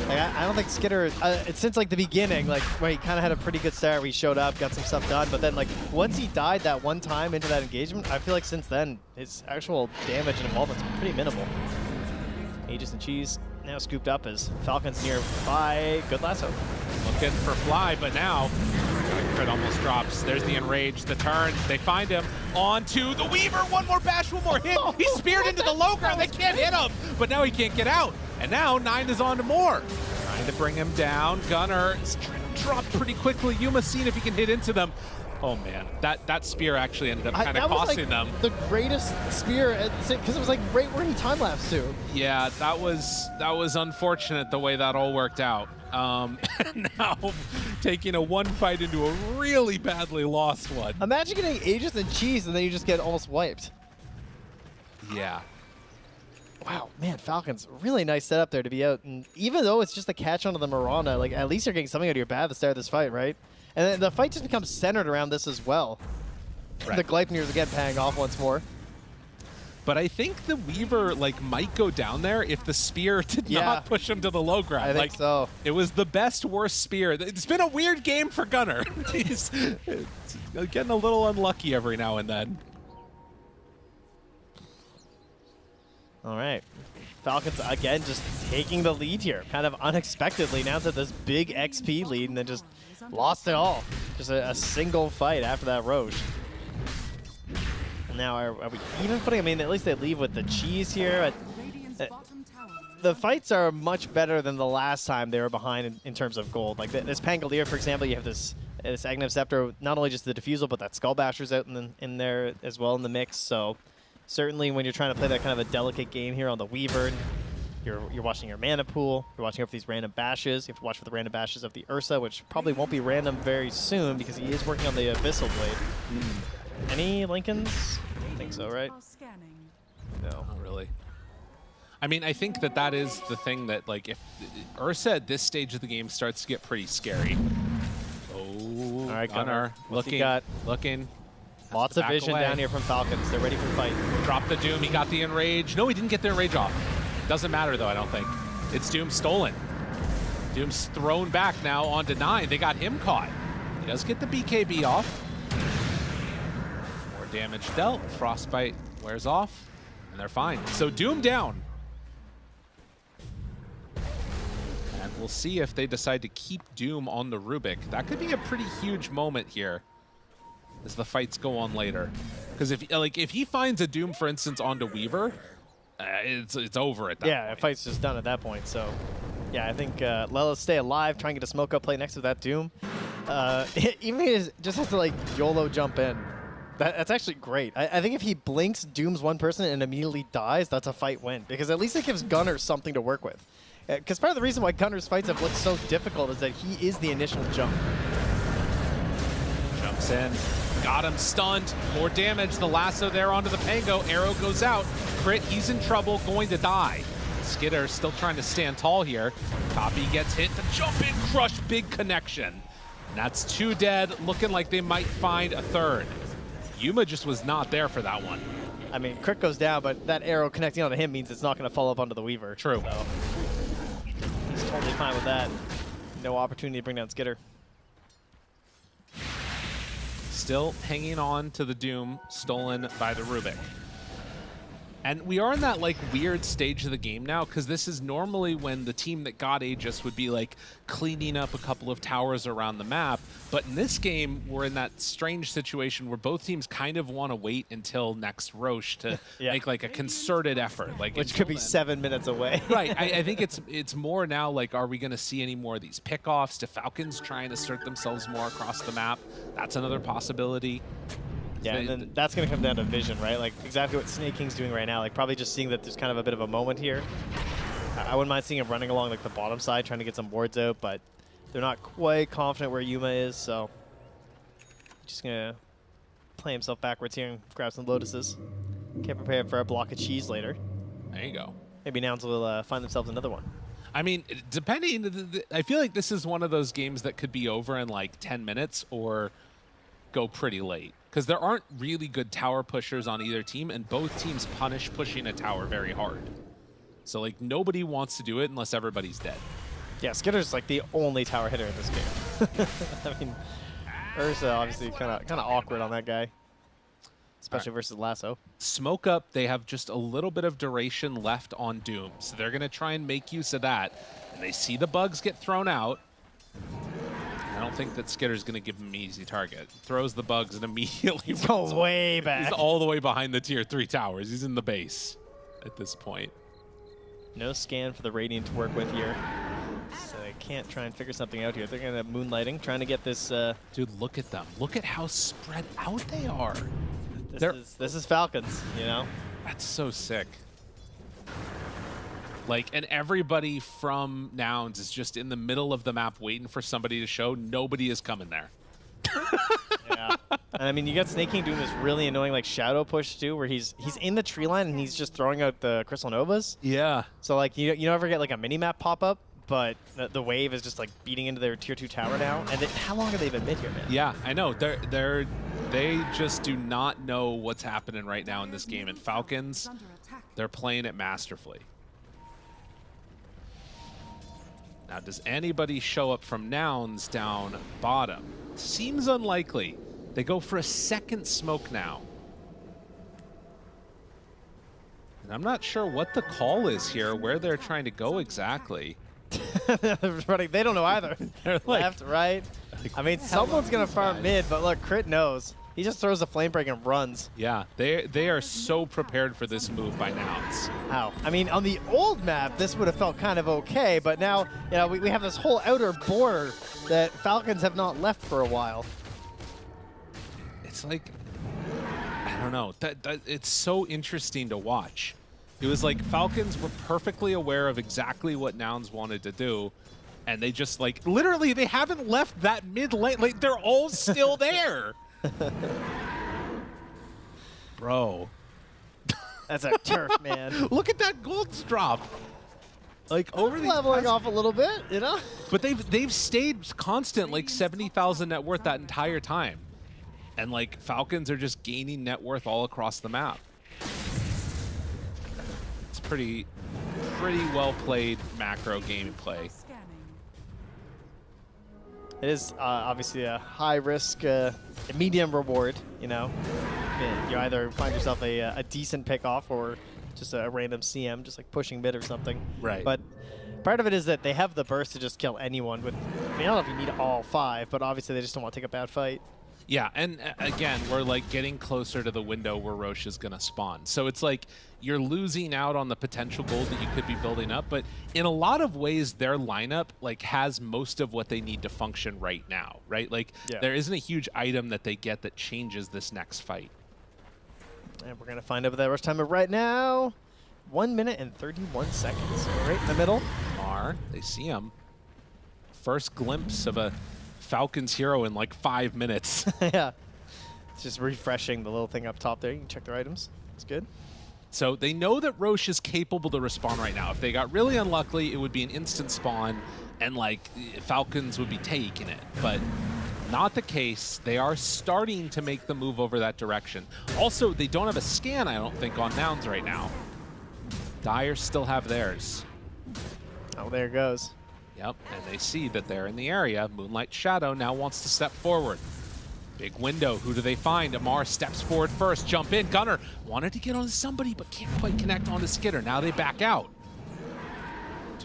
Like, I don't think Skidder, it's since like the beginning, like where he kind of had a pretty good start where he showed up, got some stuff done, but then like once he died that one time into that engagement, I feel like since then his actual damage and involvement's pretty minimal. Aegis and Cheese now scooped up as Falcons nearby. Good lasso. Looking for Fly, but now Crit almost drops. There's the Enrage, the turn. They find him onto the Weaver. One more bash, one more hit. He's speared into the low ground. They can't hit him, but now he can't get out. And now 9 is on to more. Trying to bring him down. Gunnar is trying to drop pretty quickly. Yuma seeing if he can hit into them. Oh man, that spear actually ended up kind of costing them. The greatest spear, because it was like right where he time lapsed to. Yeah, that was unfortunate the way that all worked out. Now taking a one fight into a really badly lost one. Imagine getting Aegis and Cheese and then you just get almost wiped. Yeah. Wow, man, Falcons, really nice setup there to be out. And even though it's just a catch onto the Miranda, like at least you're getting something out of your bat at the start of this fight, right? And then the fight just becomes centered around this as well. Right. The Gleipnirs again paying off once more. But I think the Weaver might go down there if the spear did not push him to the low ground. I think so. It was the best, worst spear. It's been a weird game for Gunnar. He's getting a little unlucky every now and then. All right. Falcons, again, just taking the lead here. Kind of unexpectedly now to this big XP lead and then just lost it all. Just a single fight after that Roche. Now, are we even footing? I mean, at least they leave with the cheese here. The fights are much better than the last time they were behind in terms of gold. Like this Pangolier, for example, you have this Aghanim Scepter, not only just the Diffusal, but that Skull Basher's out in there as well in the mix. So certainly when you're trying to play that kind of a delicate game here on the Weaver, you're watching your mana pool, you're watching out for these random bashes. You have to watch for the random bashes of the Ursa, which probably won't be random very soon because he is working on the Abyssal Blade. Any Lincolns? I don't think so, right? No. Not really. I mean, I think that is the thing that, like, if Ursa at this stage of the game starts to get pretty scary. Oh, all right, Gunnar. Looking. Lots of vision down here from Falcons. They're ready for the fight. Drop the Doom. He got the Enrage. No, he didn't get the Enrage off. Doesn't matter, though, I don't think. It's Doom stolen. Doom's thrown back now onto 9. They got him caught. He does get the BKB off. More damage dealt. Frostbite wears off, and they're fine. So Doom down. And we'll see if they decide to keep Doom on the Rubik. That could be a pretty huge moment here as the fights go on later. Because if he finds a Doom, for instance, onto Weaver, it's over at that point. Yeah, the fight's just done at that point. So, yeah, I think Lela's stay alive, try and get a smoke up play next to that Doom. Even if he just has to, like, YOLO jump in. That's actually great. I think if he blinks, Dooms one person, and immediately dies, that's a fight win. Because at least it gives Gunnar something to work with. Because part of the reason why Gunnar's fights have looked so difficult is that he is the initial jump. Jumps in. Got him stunned. More damage. The lasso there onto the Pango. Arrow goes out. Crit. He's in trouble. Going to die. Skidder still trying to stand tall here. Copy gets hit. The jump in crush. Big connection. And that's 2 dead. Looking like they might find a third. Yuma just was not there for that one. I mean, crit goes down, but that arrow connecting onto him means it's not going to follow up onto the Weaver. True. So he's totally fine with that. No opportunity to bring down Skidder. Still hanging on to the Doom stolen by the Rubik. And we are in that, like, weird stage of the game now, because this is normally when the team that got Aegis would be, like, cleaning up a couple of towers around the map. But in this game, we're in that strange situation where both teams kind of want to wait until next Roche to make, like, a concerted effort. Like, which could be 7 minutes away. Right. I think it's more now, like, are we going to see any more of these pickoffs? Do Falcons try and assert themselves more across the map? That's another possibility. Yeah, and then that's going to come down to vision, right? Like exactly what Snake King's doing right now. Like probably just seeing that there's kind of a bit of a moment here. I wouldn't mind seeing him running along like the bottom side, trying to get some wards out, but they're not quite confident where Yuma is, so just going to play himself backwards here and grab some Lotuses. Get prepared for a block of cheese later. There you go. Maybe Nouns will find themselves another one. I mean, depending, I feel like this is one of those games that could be over in like 10 minutes or go pretty late. Because there aren't really good tower pushers on either team, and both teams punish pushing a tower very hard. So, like, nobody wants to do it unless everybody's dead. Yeah, Skitter's, like, the only tower hitter in this game. I mean, Ursa obviously kind of awkward on that guy, especially versus Lasso. Smoke up, they have just a little bit of duration left on Doom, so they're going to try and make use of that. And they see the bugs get thrown out. I don't think that Skitter's going to give him an easy target. Throws the bugs and immediately He's going way back. He's all the way behind the tier 3 towers. He's in the base at this point. No scan for the Radiant to work with here. So they can't try and figure something out here. They're going to moonlighting, trying to get this... Dude, look at them. Look at how spread out they are. This is Falcons, you know? That's so sick. Like, and everybody from Nouns is just in the middle of the map waiting for somebody to show. Nobody is coming there. Yeah. And I mean, you got Snake King doing this really annoying like shadow push too, where he's in the tree line and he's just throwing out the Crystal Novas. Yeah. So like you never get like a mini map pop up, but the wave is just like beating into their tier 2 tower now. And how long have they been mid here, man? Yeah, I know. They just do not know what's happening right now in this game. And Falcons, they're playing it masterfully. Now, does anybody show up from Nouns down bottom? Seems unlikely. They go for a second smoke now. And I'm not sure what the call is here, where they're trying to go exactly. They don't know either. They're left, right. I mean, someone's going to farm mid, but look, Crit knows. He just throws the flame break and runs. Yeah, they are so prepared for this move by Nouns. How? I mean, on the old map, this would have felt kind of okay, but now, you know, we have this whole outer border that Falcons have not left for a while. It's like, I don't know, it's so interesting to watch. It was like Falcons were perfectly aware of exactly what Nouns wanted to do, and they just like, literally, they haven't left that mid lane. Like, they're all still there. Bro. That's a turf, man. Look at that gold's drop. Like over the leveling off a little bit, you know? But they've stayed constant, like 70,000 net worth that entire time. And like Falcons are just gaining net worth all across the map. It's pretty well played macro gameplay. It is obviously a high risk, medium reward, you know? You either find yourself a decent pick-off or just a random CM, just like pushing mid or something. Right. But part of it is that they have the burst to just kill anyone with, I mean, I don't know if you need all 5, but obviously they just don't want to take a bad fight. Yeah, and again, we're like getting closer to the window where Roche is going to spawn. So it's like you're losing out on the potential gold that you could be building up, but in a lot of ways, their lineup like has most of what they need to function right now, right? Like there isn't a huge item that they get that changes this next fight. And we're going to find out that rush time right now. 1 minute and 31 seconds. So right in the middle. They see him. First glimpse of a Falcons hero in like 5 minutes. Yeah. It's just refreshing the little thing up top there. You can check their items. It's good. So they know that Roche is capable to respawn right now. If they got really unlucky, it would be an instant spawn and like Falcons would be taking it. But not the case. They are starting to make the move over that direction. Also, they don't have a scan, I don't think, on Nouns right now. Dire still have theirs. Oh, there it goes. Yep, and they see that they're in the area. Moonlight Shadow now wants to step forward. Big window. Who do they find? Amar steps forward first. Jump in. Gunner wanted to get onto somebody, but can't quite connect onto Skitter. Now they back out.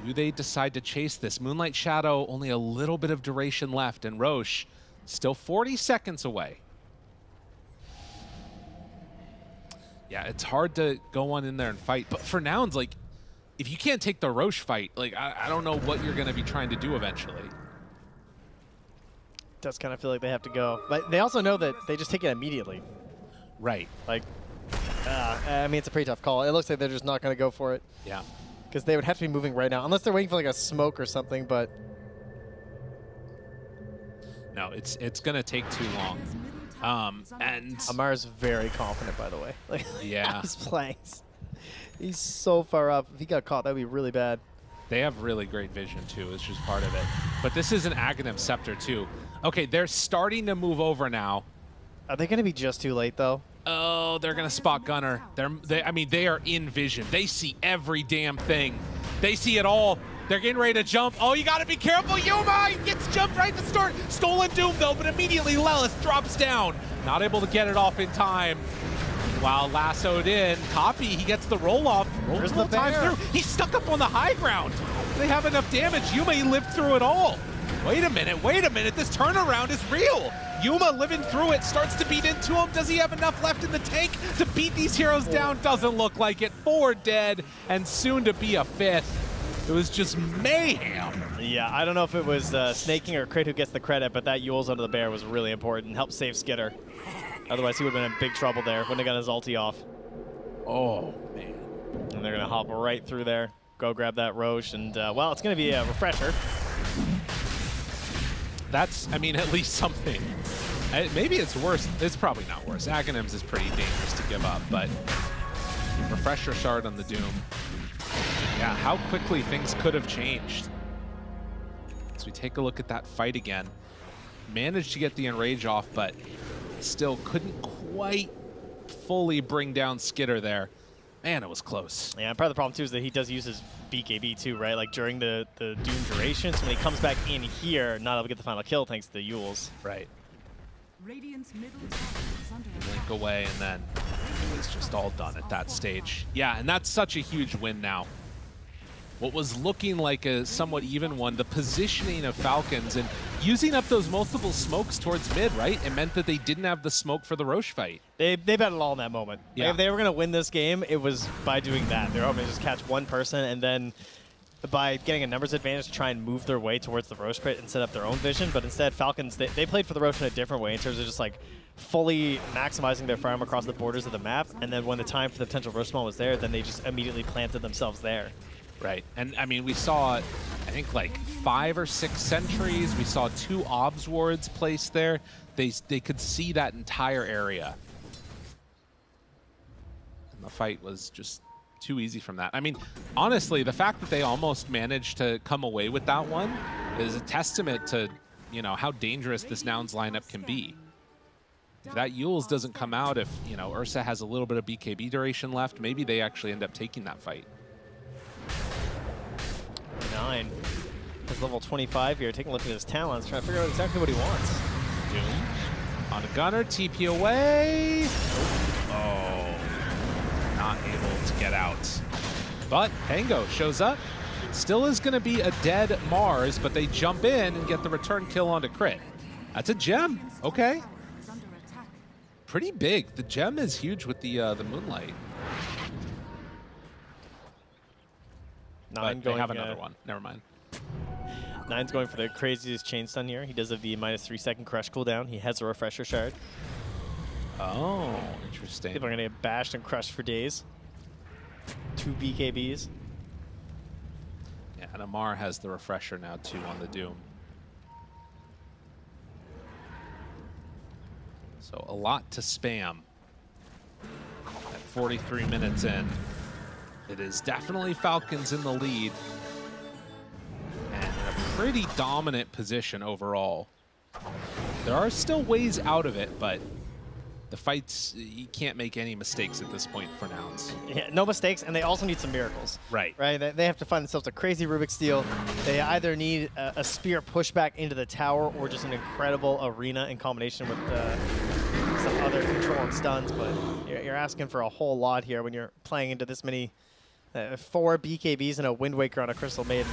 Do they decide to chase this? Moonlight Shadow, only a little bit of duration left, and Roche still 40 seconds away. Yeah, it's hard to go on in there and fight, but for Nouns, like, if you can't take the Roche fight, like, I don't know what you're going to be trying to do eventually. Does kind of feel like they have to go. But they also know that they just take it immediately. Right. Like, I mean, it's a pretty tough call. It looks like they're just not going to go for it. Yeah. Because they would have to be moving right now, unless they're waiting for like a smoke or something, but... No, it's going to take too long. And Amar's very confident, by the way. Like, yeah. He's playing. He's so far up. If he got caught, that would be really bad. They have really great vision, too. It's just part of it. But this is an Aghanim Scepter, too. Okay, they're starting to move over now. Are they going to be just too late, though? Oh, they're going to spot Gunner. I mean, they are in vision. They see every damn thing. They see it all. They're getting ready to jump. Oh, you got to be careful. Yuma gets jumped right at the start. Stolen Doom, though, but immediately Lelis drops down. Not able to get it off in time. While lassoed in, Copy, he gets the roll-off. Rolls the time through. He's stuck up on the high ground. They have enough damage. Yuma lived through it all. Wait a minute. This turnaround is real. Yuma living through it, starts to beat into him. Does he have enough left in the tank to beat these heroes down? Doesn't look like it. 4 dead, and soon to be a 5th. It was just mayhem. Yeah, I don't know if it was Snake King or Crit who gets the credit, but that Yules under the bear was really important. Helped save Skitter. Otherwise, he would have been in big trouble there. Wouldn't have got his ulti off. Oh, man. And they're going to hop right through there. Go grab that Roche, and, well, it's going to be a refresher. That's, I mean, at least something. Maybe it's worse. It's probably not worse. Aghanims is pretty dangerous to give up, but Refresher Shard on the Doom. Yeah, how quickly things could have changed. As we take a look at that fight again. Managed to get the Enrage off, but still couldn't quite fully bring down Skitter there. Man, it was close. Yeah, and part of the problem too is that he does use his BKB too, right? Like during the Doom duration, so when he comes back in here, not able to get the final kill thanks to the Yules. Right. Radiant's middle tower is under attack. Blink away, and then it was just all done at that stage. Yeah, and that's such a huge win now. What was looking like a somewhat even one, the positioning of Falcons and using up those multiple smokes towards mid, right? It meant that they didn't have the smoke for the Roche fight. They bet it all in that moment. Yeah. Like if they were going to win this game, it was by doing that. They were hoping to just catch one person and then by getting a numbers advantage to try and move their way towards the Roche pit and set up their own vision. But instead, Falcons, they played for the Roche in a different way in terms of just like fully maximizing their farm across the borders of the map. And then when the time for the potential Roche spawn was there, then they just immediately planted themselves there. Right, and I mean, we saw, I think, like 5 or 6 sentries. We saw 2 obs wards placed there. They could see that entire area. And the fight was just too easy from that. I mean, honestly, the fact that they almost managed to come away with that one is a testament to, you know, how dangerous this Nouns lineup can be. If that Yules doesn't come out, if, you know, Ursa has a little bit of BKB duration left, maybe they actually end up taking that fight. 9. He's level 25 here, taking a look at his talents, trying to figure out exactly what he wants. Doom on a gunner, TP away. Oh, not able to get out. But Pango shows up. Still is going to be a dead Mars, but they jump in and get the return kill onto Crit. That's a gem. Okay. Pretty big. The gem is huge with the Moonlight. Nine but they going, have another one. Never mind. 9's going for the craziest chain stun here. He does have the -3-second crush cooldown. He has a refresher shard. Oh, interesting. People are going to get bashed and crushed for days. 2 BKBs. Yeah, and Amar has the refresher now too on the Doom. So a lot to spam at 43 minutes in. It is definitely Falcons in the lead and in a pretty dominant position overall. There are still ways out of it, but the fights, you can't make any mistakes at this point for Nouns. Yeah, no mistakes, and they also need some miracles. Right. They have to find themselves a crazy Rubik's Steal. They either need a spear pushback into the tower or just an incredible arena in combination with some other control and stuns, but you're asking for a whole lot here when you're playing into this many 4 BKBs and a Wind Waker on a Crystal Maiden.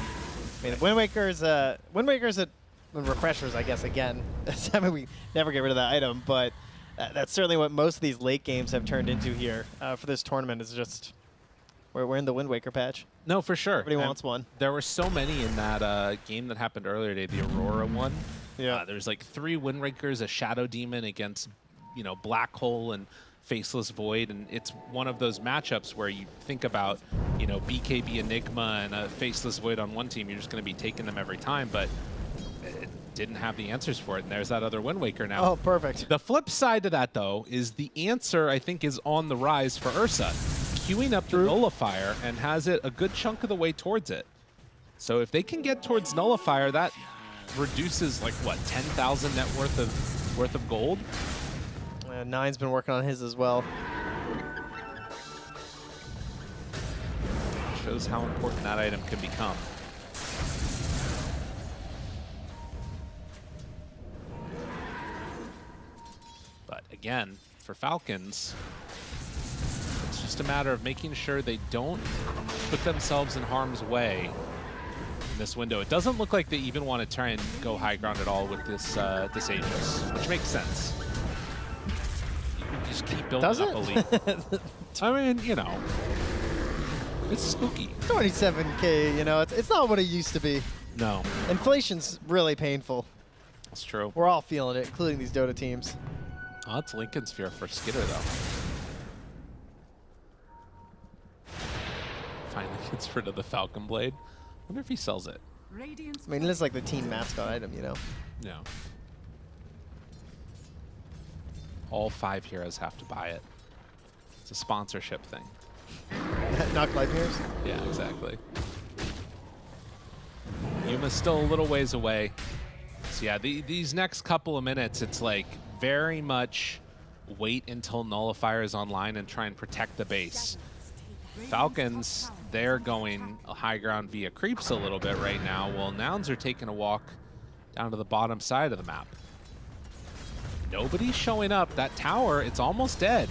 I mean, Wind Waker's and refreshers, I guess, again. I mean, we never get rid of that item, but that's certainly what most of these late games have turned into here for this tournament. Is just we're in the Wind Waker patch. No, for sure. Everybody wants one. There were so many in that game that happened earlier today, the Aurora one. Yeah. There's like 3 Wind Wakers, a Shadow Demon against, you know, Black Hole and Faceless Void, and it's one of those matchups where you think about, you know, BKB Enigma and a Faceless Void on one team, you're just going to be taking them every time, but it didn't have the answers for it, and there's that other Wind Waker now. Oh, perfect. The flip side to that, though, is the answer, I think, is on the rise for Ursa, queuing up the Nullifier and has it a good chunk of the way towards it. So if they can get towards Nullifier, that reduces, like, what, 10,000 net worth of gold? 9's been working on his as well. Shows how important that item can become. But again, for Falcons, it's just a matter of making sure they don't put themselves in harm's way in this window. It doesn't look like they even want to try and go high ground at all with this this Aegis, which makes sense. Just keep building up a lead. I mean, you know, it's spooky. 27K, you know, it's not what it used to be. No. Inflation's really painful. That's true. We're all feeling it, including these Dota teams. Oh, it's Lincoln Sphere for Skitter, though. Finally gets rid of the Falcon Blade. Wonder if he sells it. I mean, it is like the team mascot item, you know? Yeah. all 5 heroes have to buy it. It's a sponsorship thing. Not Gladiators? Yeah, exactly. Yuma's still a little ways away. So yeah, these next couple of minutes, it's like very much wait until Nullifier is online and try and protect the base. Falcons, they're going high ground via creeps a little bit right now, while Nouns are taking a walk down to the bottom side of the map. Nobody's showing up. That tower, it's almost dead.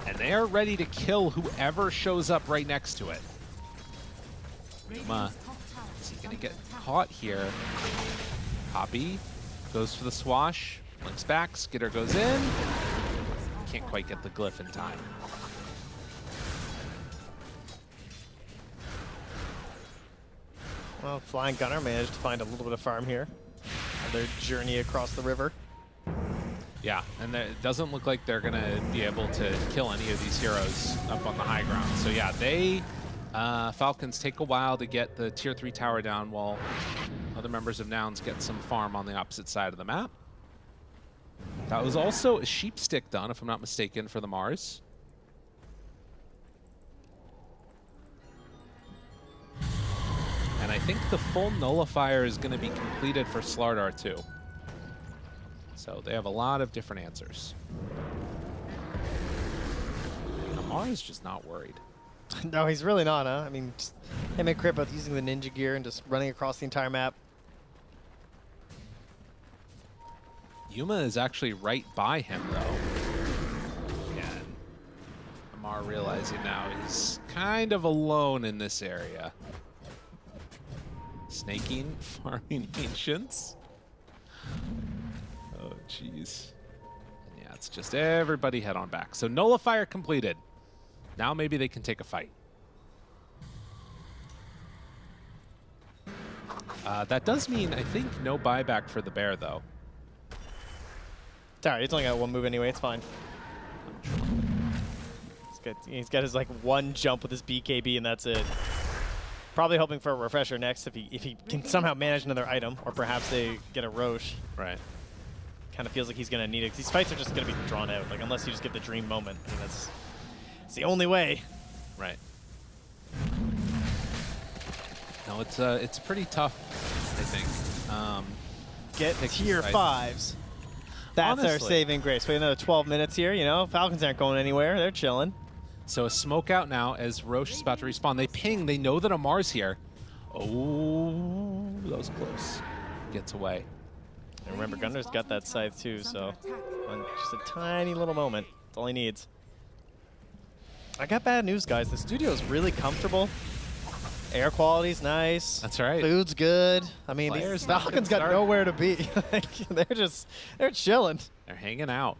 And they are ready to kill whoever shows up right next to it. Yuma, is he gonna get caught here? Poppy goes for the swash, links back, Skitter goes in. Can't quite get the glyph in time. Well, Flying Gunner managed to find a little bit of farm here on their journey across the river. Yeah, and it doesn't look like they're going to be able to kill any of these heroes up on the high ground. So yeah, Falcons take a while to get the tier 3 tower down while other members of Nouns get some farm on the opposite side of the map. That was also a sheep stick done, if I'm not mistaken, for the MOUZ. And I think the full nullifier is going to be completed for Slardar too. So they have a lot of different answers. Amar is just not worried. No, he's really not, huh? I mean, just him and Crip both using the ninja gear and just running across the entire map. Yuma is actually right by him, though. And Amar realizing now he's kind of alone in this area. Snaking, farming ancients. Oh, jeez. Yeah, it's just everybody head on back. So nullifier completed. Now maybe they can take a fight. That does mean, I think, no buyback for the bear, though. It's all right. He's only got one move anyway. It's fine. He's got his, like, one jump with his BKB, and that's it. Probably hoping for a refresher next if he can somehow manage another item, or perhaps they get a Roche. Right. Kind of feels like he's going to need it. These fights are just going to be drawn out, like, unless you just get the dream moment. I mean, it's the only way. Right. No, it's pretty tough, I think. Get tier 5s. That's Honestly. our saving grace. We have another 12 minutes here, you know. Falcons aren't going anywhere. They're chilling. So a smoke out now as Roche is about to respawn. They ping. They know that Amar's here. Oh, that was close. Gets away. And remember, Gunner's got that scythe too, so just a tiny little moment. That's all he needs. I got bad news, guys. The studio is really comfortable. Air quality's nice. That's right. Food's good. I mean, these Falcons got nowhere to be. They're chilling. They're hanging out.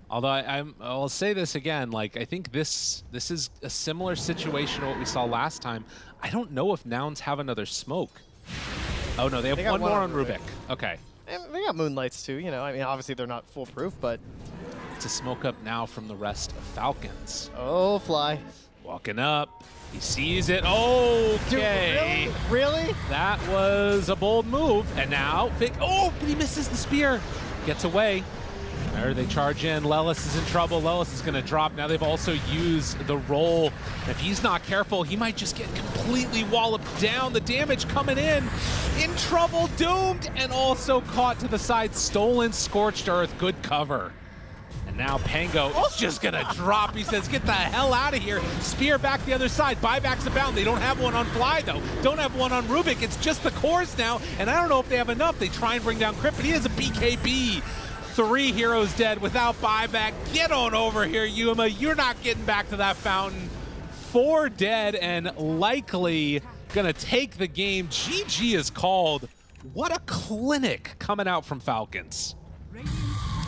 Although I'll say this again, like I think this is a similar situation to what we saw last time. I don't know if Nouns have another smoke. Oh no, they have one more on Rubik. Okay. And they got Moonlights too, you know. I mean, obviously they're not foolproof, but it's a smoke up now from the rest of Falcons. Oh, Fly. Walking up. He sees it. Okay. Dude, really? That was a bold move. And now, oh, he misses the spear. Gets away. There they charge in. Lelis is in trouble. Lelis is going to drop. Now they've also used the roll. If he's not careful, he might just get completely walloped down. The damage coming in. In trouble, doomed, and also caught to the side. Stolen, Scorched Earth. Good cover. And now Pango is just going to drop. He says, get the hell out of here. Spear back the other side. Buybacks abound. They don't have one on Fly, though. Don't have one on Rubik. It's just the cores now. And I don't know if they have enough. They try and bring down Crip, but he has a BKB. 3 heroes dead without buyback. Get on over here, Yuma. You're not getting back to that fountain. 4 dead and likely gonna take the game. GG is called. What a clinic coming out from Falcons.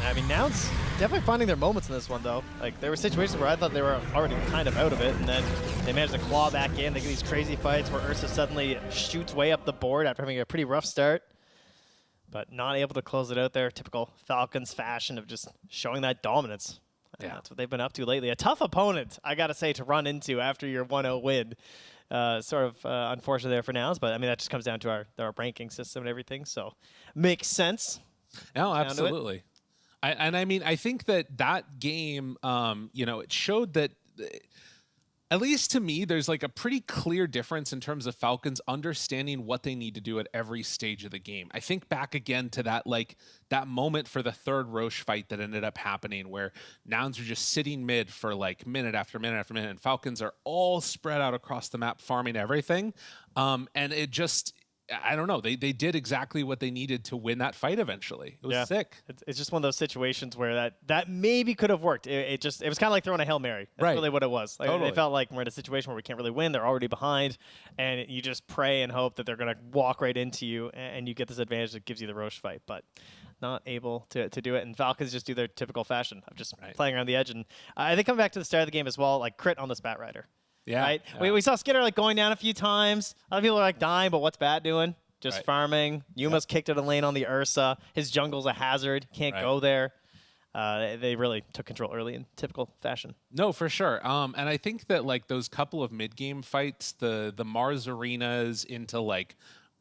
I mean, Nouns definitely finding their moments in this one, though. Like, there were situations where I thought they were already kind of out of it, and then they managed to claw back in. They get these crazy fights where Ursa suddenly shoots way up the board after having a pretty rough start. But not able to close it out there. Typical Falcons fashion of just showing that dominance. Yeah. That's what they've been up to lately. A tough opponent, I got to say, to run into after your 1-0 win. Sort of unfortunate there for Nouns, but I mean, that just comes down to our ranking system and everything, so makes sense. No, absolutely. I mean, I think that game, you know, it showed that, at least to me, there's like a pretty clear difference in terms of Falcons understanding what they need to do at every stage of the game. I think back again to that moment for the third Roche fight that ended up happening where Nouns are just sitting mid for like minute after minute after minute, and Falcons are all spread out across the map farming everything. And it just, I don't know. They did exactly what they needed to win that fight eventually. It was sick. It's just one of those situations where that maybe could have worked. It was kind of like throwing a Hail Mary. That's really what it was. Like, Totally. They felt like we're in a situation where we can't really win. They're already behind. And you just pray and hope that they're going to walk right into you and you get this advantage that gives you the Roche fight. But not able to do it. And Falcons just do their typical fashion of just playing around the edge. And I think coming back to the start of the game as well, like crit on the Spat Rider. Yeah. Right? Yeah. We saw Skidder like going down a few times. A lot of people are like dying, but what's Bat doing? Just farming. Yuma's kicked it a lane on the Ursa. His jungle's a hazard. Can't go there. They really took control early in typical fashion. No, for sure. And I think that like those couple of mid-game fights, the MOUZ arenas into like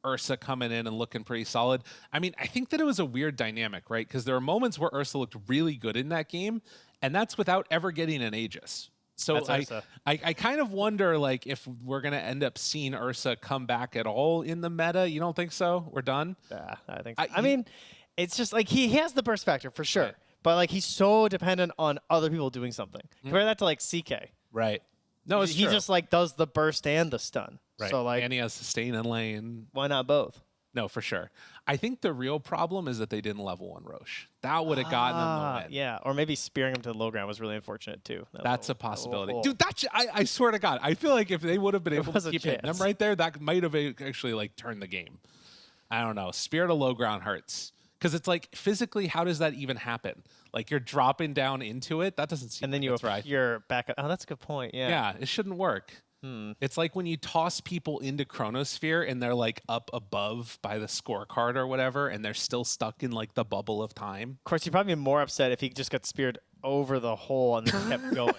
Ursa coming in and looking pretty solid. I mean, I think that it was a weird dynamic, right? Because there were moments where Ursa looked really good in that game, and that's without ever getting an Aegis. So I kind of wonder like if we're going to end up seeing Ursa come back at all in the meta. You don't think so? We're done? Yeah, I think so. I mean, it's just like he has the burst factor for sure. Right. But like he's so dependent on other people doing something. Compare that to like CK. Right. No, it's he true. just like does the burst and the stun. Right. So like, and he has sustain and lane. Why not both? No, for sure. I think the real problem is that they didn't level 1 Roche. That would have gotten them the win. Yeah, or maybe spearing him to the low ground was really unfortunate too. That's a possibility. Dude, I swear to God, I feel like if they would have been able to keep hitting them right there, that might have actually like turned the game. I don't know. Spear to low ground hurts. Because it's like, physically, how does that even happen? Like, you're dropping down into it? That doesn't seem and then you're back up. Oh, that's a good point. Yeah. Yeah, it shouldn't work. It's like when you toss people into Chronosphere and they're like up above by the scorecard or whatever, and they're still stuck in like the bubble of time. Of course, you'd probably be more upset if he just got speared over the hole and then kept going.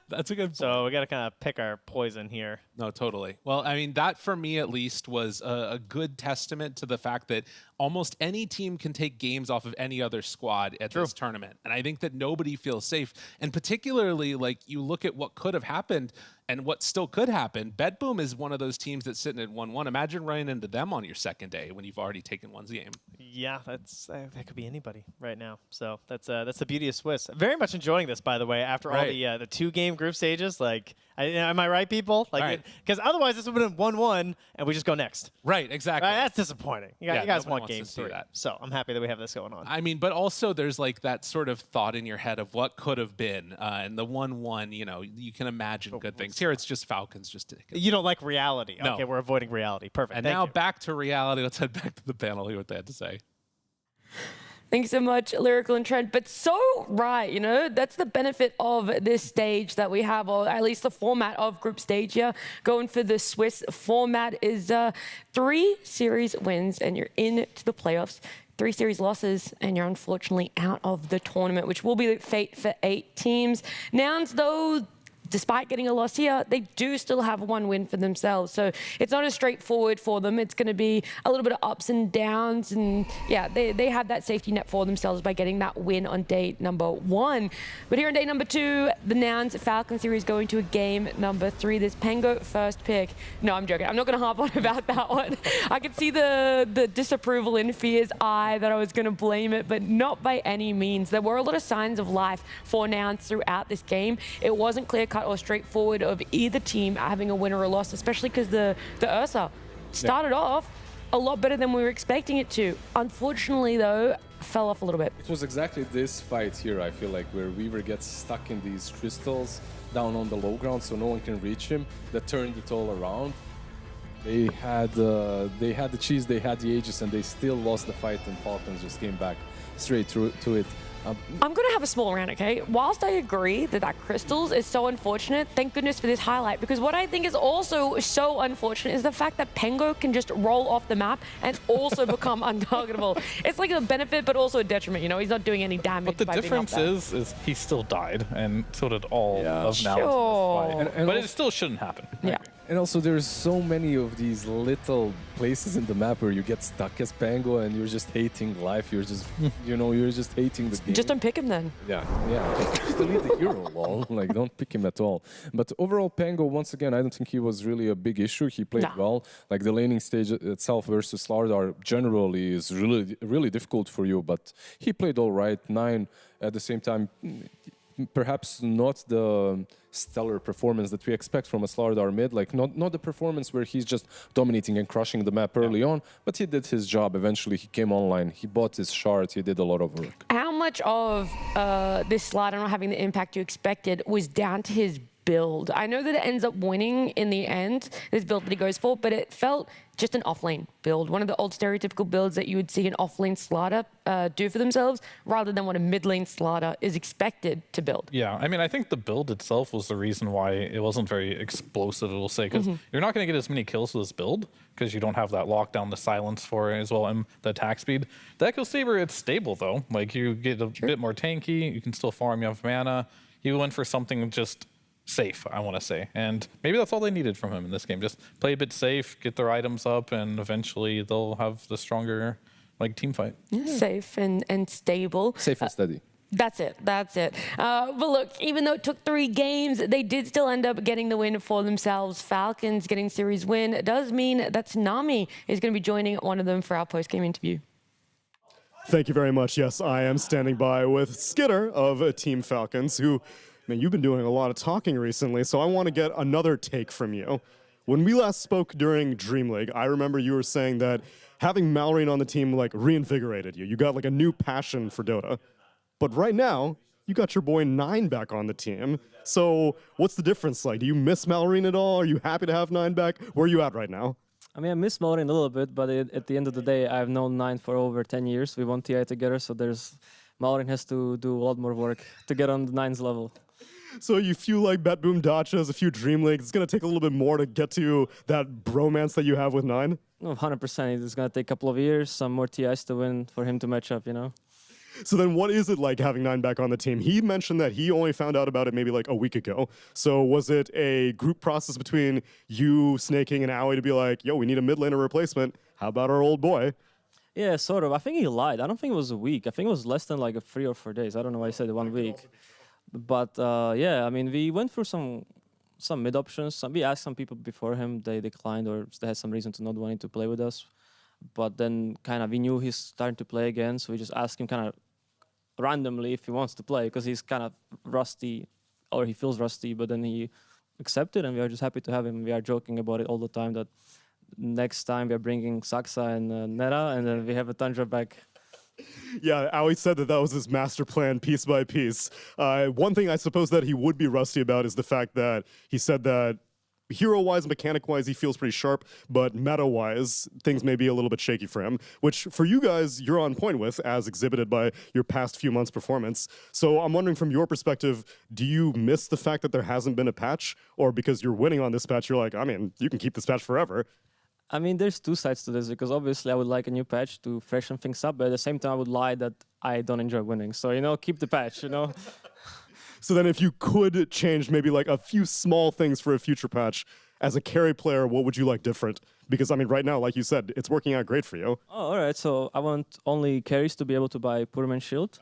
That's a good point. So we got to kind of pick our poison here. No, totally. Well, I mean, that for me at least was a good testament to the fact that almost any team can take games off of any other squad at this tournament. And I think that nobody feels safe. And particularly, like, you look at what could have happened and what still could happen. BetBoom is one of those teams that's sitting at 1-1. Imagine running into them on your second day when you've already taken one's game. Yeah, that could be anybody right now. So that's the beauty of Swiss. Very much enjoying this, by the way, after all the 2-game group stages. Like, am I right, people? Like, because otherwise this would have been 1-1 and we just go next. Right, exactly. That's disappointing. You guys want game 3. That. So I'm happy that we have this going on. I mean, but also there's like that sort of thought in your head of what could have been. And the 1-1, you know, you can imagine good things. Here it's just Falcons. You don't like reality. No. Okay, we're avoiding reality. Perfect. And now back to reality. Let's head back to the panel, hear what they had to say. Thanks so much, Lyrical and Trent. But so right, you know, that's the benefit of this stage that we have, or at least the format of group stage here. Going for the Swiss format is 3 series wins and you're into the playoffs. 3 series losses and you're unfortunately out of the tournament, which will be the fate for 8 teams. Nouns, though, despite getting a loss here, they do still have 1 win for themselves. So it's not as straightforward for them. It's going to be a little bit of ups and downs. And yeah, they have that safety net for themselves by getting that win on day number 1. But here on day number 2, the Nouns Falcon series going to a game number 3. This Pengo first pick. No, I'm joking. I'm not going to harp on about that one. I could see the disapproval in Fear's eye that I was going to blame it, but not by any means. There were a lot of signs of life for Nouns throughout this game. It wasn't clear-cut or straightforward of either team having a win or a loss, especially because the Ursa started off a lot better than we were expecting it to. Unfortunately, though, fell off a little bit. It was exactly this fight here, I feel like, where Weaver gets stuck in these crystals down on the low ground so no one can reach him, that turned it all around. They had the cheese, they had the Aegis, and they still lost the fight, and Falcons just came back straight to it. I'm going to have a small rant, okay? Whilst I agree that crystals is so unfortunate, thank goodness for this highlight, because what I think is also so unfortunate is the fact that Pengo can just roll off the map and also become untargetable. It's like a benefit, but also a detriment, you know? He's not doing any damage. But the difference is he still died, and so did all of Nouns in this fight. But it still shouldn't happen. Yeah. And also, there's so many of these little places in the map where you get stuck as Pango and you're just hating life. You're just, you're just hating the game. Just don't pick him then. Yeah. Just delete the hero, lol. Like, don't pick him at all. But overall, Pango, once again, I don't think he was really a big issue. He played well. Like, the laning stage itself versus Lardar generally is really, really difficult for you, but he played all right. 9 at the same time. Perhaps not the stellar performance that we expect from a Slardar mid, like not the performance where he's just dominating and crushing the map early on, but he did his job. Eventually, he came online, he bought his shard, he did a lot of work. How much of this Slardar not having the impact you expected was down to his build? I know that it ends up winning in the end, this build that he goes for, but it felt just an off-lane build, one of the old stereotypical builds that you would see an off-lane Slardar do for themselves, rather than what a mid-lane Slardar is expected to build. Yeah, I mean, I think the build itself was the reason why it wasn't very explosive, we'll say, because you're not going to get as many kills with this build, because you don't have that lockdown, the silence for it as well, and the attack speed. The Echo Saber, it's stable, though. Like, you get a bit more tanky, you can still farm, you have mana. You went for something just safe, I want to say. And maybe that's all they needed from him in this game. Just play a bit safe, get their items up, and eventually they'll have the stronger team fight. Safe and stable. Safe and steady. That's it. But look, even though it took 3 games, they did still end up getting the win for themselves. Falcons getting series win does mean that Tsunami is going to be joining one of them for our post-game interview. Thank you very much. Yes, I am standing by with Skitter of Team Falcons, who, man, you've been doing a lot of talking recently, so I want to get another take from you. When we last spoke during Dream League, I remember you were saying that having Malrine on the team reinvigorated you. You got a new passion for Dota. But right now, you got your boy 9 back on the team. So what's the difference like? Do you miss Malrine at all? Are you happy to have 9 back? Where are you at right now? I mean, I miss Malrine a little bit, but at the end of the day, I've known 9 for over 10 years. We won TI together, so Malrine has to do a lot more work to get on the 9's level. So you feel like BetBoom Dachas, a few Dream Leagues, it's going to take a little bit more to get to that bromance that you have with 9? No, 100%. It's going to take a couple of years, some more TIs to win for him to match up, So then what is it like having 9 back on the team? He mentioned that he only found out about it maybe a week ago. So was it a group process between you, Snaking, and Owie to be like, yo, we need a mid laner replacement. How about our old boy? Yeah, sort of. I think he lied. I don't think it was a week. I think it was less than 3 or 4 days. I don't know why he said 1 week. But yeah, I mean, we went through some mid options. We asked some people before him. They declined or they had some reason to not wanting to play with us. But then we knew he's starting to play again. So we just asked him randomly if he wants to play because he's rusty or he feels rusty. But then he accepted and we are just happy to have him. We are joking about it all the time that next time we are bringing Saksa and Nera and then we have a Tundra back. Yeah, Owie said that was his master plan piece by piece. One thing I suppose that he would be rusty about is the fact that he said that hero-wise, mechanic-wise, he feels pretty sharp, but meta-wise, things may be a little bit shaky for him, which for you guys, you're on point with, as exhibited by your past few months' performance. So I'm wondering from your perspective, do you miss the fact that there hasn't been a patch? Or because you're winning on this patch, you're like, I mean, you can keep this patch forever. I mean, there's 2 sides to this because obviously I would like a new patch to freshen things up, but at the same time I would lie that I don't enjoy winning. So, keep the patch, So then if you could change maybe a few small things for a future patch, as a carry player, what would you like different? Because, I mean, right now, like you said, it's working out great for you. Oh, all right. So I want only carries to be able to buy Poorman Shield.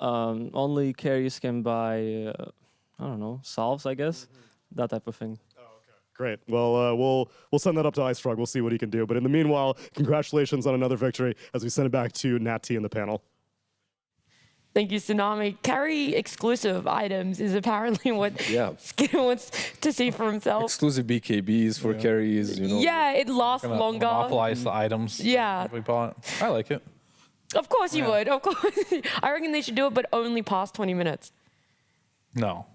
Only carries can buy, I don't know, salves, I guess. That type of thing. Great. Well, we'll send that up to iStrug. We'll see what he can do. But in the meanwhile, congratulations on another victory as we send it back to Nat T in the panel. Thank you, Tsunami. Carry exclusive items is apparently what Skinner wants to see for himself. Exclusive BKBs for carries, Yeah, it lasts longer. Monopolize the items. Yeah. We bought. I like it. Of course you would. Of course. I reckon they should do it, but only past 20 minutes. No.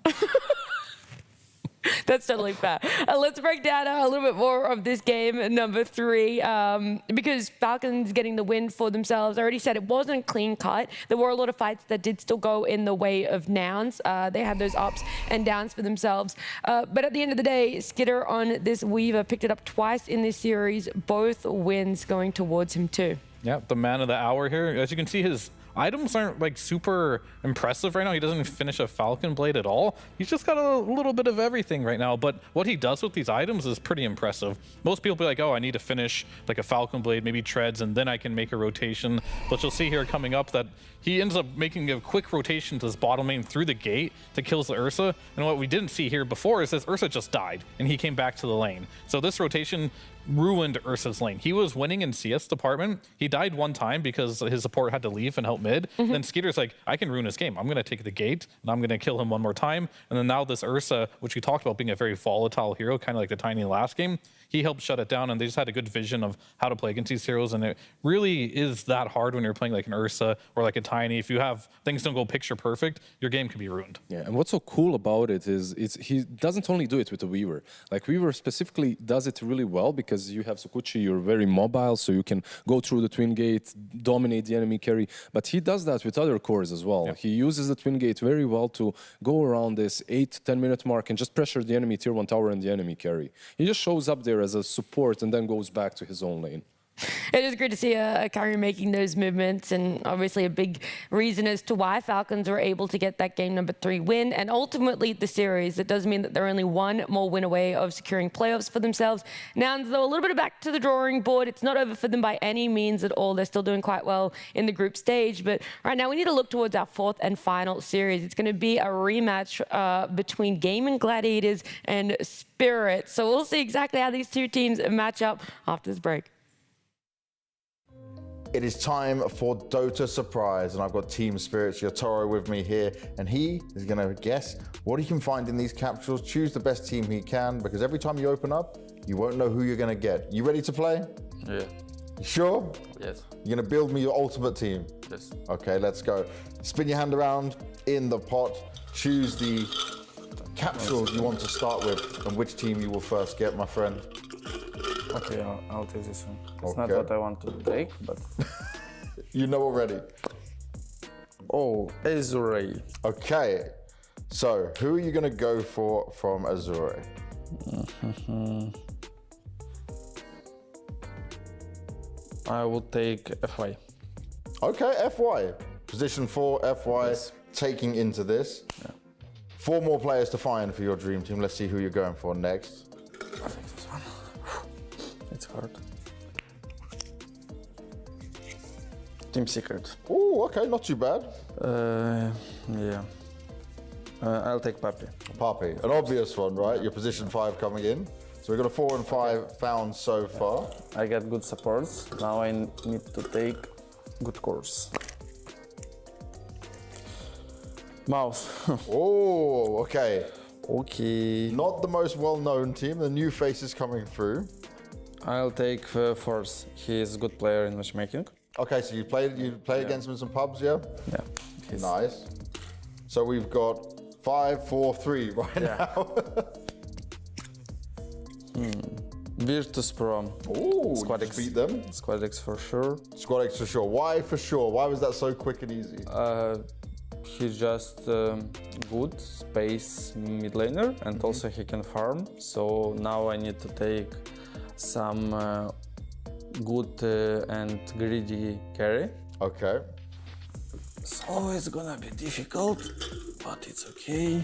That's totally fair. Let's break down a little bit more of this game, number 3, because Falcons getting the win for themselves. I already said it wasn't clean cut. There were a lot of fights that did still go in the way of Nouns. They had those ups and downs for themselves. But at the end of the day, Skitter on this Weaver picked it up twice in this series, both wins going towards him too. Yeah, the man of the hour here. As you can see, his items aren't like super impressive right now. He doesn't even finish a Falcon Blade at all. He's just got a little bit of everything right now, but what he does with these items is pretty impressive. Most people be like, oh, I need to finish like a Falcon Blade, maybe treads, and then I can make a rotation. But you'll see here coming up that he ends up making a quick rotation to his bottom lane through the gate to kills the Ursa. And what we didn't see here before is this Ursa just died and he came back to the lane. So this rotation ruined Ursa's lane. He was winning in CS department. He died one time because his support had to leave and help mid. Then Skeeter's like, I can ruin his game. I'm going to take the gate and I'm going to kill him one more time. And then now this Ursa, which we talked about being a very volatile hero, kind of like the Tiny last game, he helped shut it down, and they just had a good vision of how to play against these heroes. And it really is that hard when you're playing like an Ursa or like a Tiny. If you have things don't go picture perfect, your game can be ruined. Yeah, and what's so cool about it is he doesn't only do it with the Weaver. Like Weaver specifically does it really well because you have Sukuchi, you're very mobile, so you can go through the twin gate, dominate the enemy carry. But he does that with other cores as well. Yeah. He uses the twin gate very well to go around this 8-10 minute mark and just pressure the enemy tier 1 tower and the enemy carry. He just shows up there as a support and then goes back to his own lane. It is great to see a carry making those movements, and obviously a big reason as to why Falcons were able to get that game number 3 win and ultimately the series. It does mean that they're only one more win away of securing playoffs for themselves. Nouns, though, a little bit back to the drawing board. It's not over for them by any means at all. They're still doing quite well in the group stage, but right now we need to look towards our 4th and final series. It's going to be a rematch between Gaimin Gladiators and Spirit. So we'll see exactly how these two teams match up after this break. It is time for Dota Surprise, and I've got Team Spirit's Yotaro with me here, and he is going to guess what he can find in these capsules, choose the best team he can, because every time you open up, you won't know who you're going to get. You ready to play? Yeah. You sure? Yes. You're going to build me your ultimate team? Yes. Okay, let's go. Spin your hand around in the pot, choose the capsules you want to start with, and which team you will first get, my friend. Okay, I'll take this one. It's not Okay. what I want to take, but... You know already. Oh, Azure Ray. Okay, so who are you going to go for from Azure Ray? I will take FY. Okay, FY. Position 4, FY, Yes. taking into this. Yeah. 4 more players to find for your dream team. Let's see who you're going for next. I think this one. It's hard. Team Secret. Oh, okay, not too bad. Yeah. I'll take Papi. Papi, an obvious one, right? Your position 5 coming in. So we've got a 4 and 5 found so far. I got good supports. Now I need to take good course. MOUZ. Oh, okay. Okay. Not the most well-known team. The new faces coming through. I'll take Force. He is a good player in matchmaking. Okay, so you play against him in some pubs, yeah? Yeah. Nice. So we've got 5, 4, 3 right now. Virtus.pro. Oh, Squad you X. beat them? Squad X for sure. Squad X for sure. Why for sure? Why was that so quick and easy? He's just good space mid laner, and also he can farm. So now I need to take some good and greedy carry. Okay. So it's gonna be difficult, but it's okay.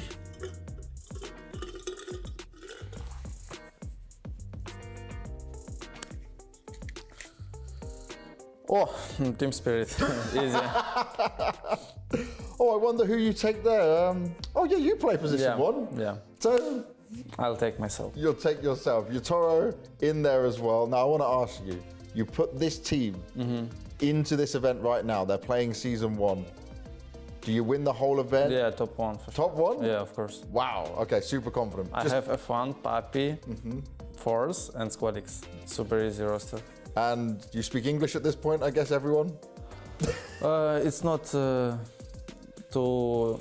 Oh, Team Spirit, easy. Oh, I wonder who you take there. Oh yeah, you play position 1. Yeah. So I'll take myself. you'll take yourself. Yotaro in there as well. Now I want to ask you, you put this team into this event right now. They're playing season 1. Do you win the whole event? Yeah, top 1 for sure. Top 1? Yeah, of course. Wow. Okay, super confident. I have F1, Papi, Force, and Squad X. Super easy roster. And you speak English at this point, I guess, everyone? It's not too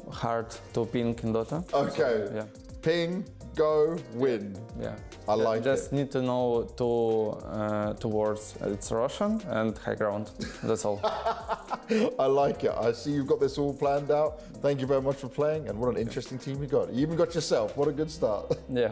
hard to ping in Dota. Okay. Yeah. Ping, go, win. Yeah. I like Just need to know two words. It's Russian and high ground. That's all. I like it. I see you've got this all planned out. Thank you very much for playing, and what an interesting team you got. You even got yourself. What a good start. Yeah.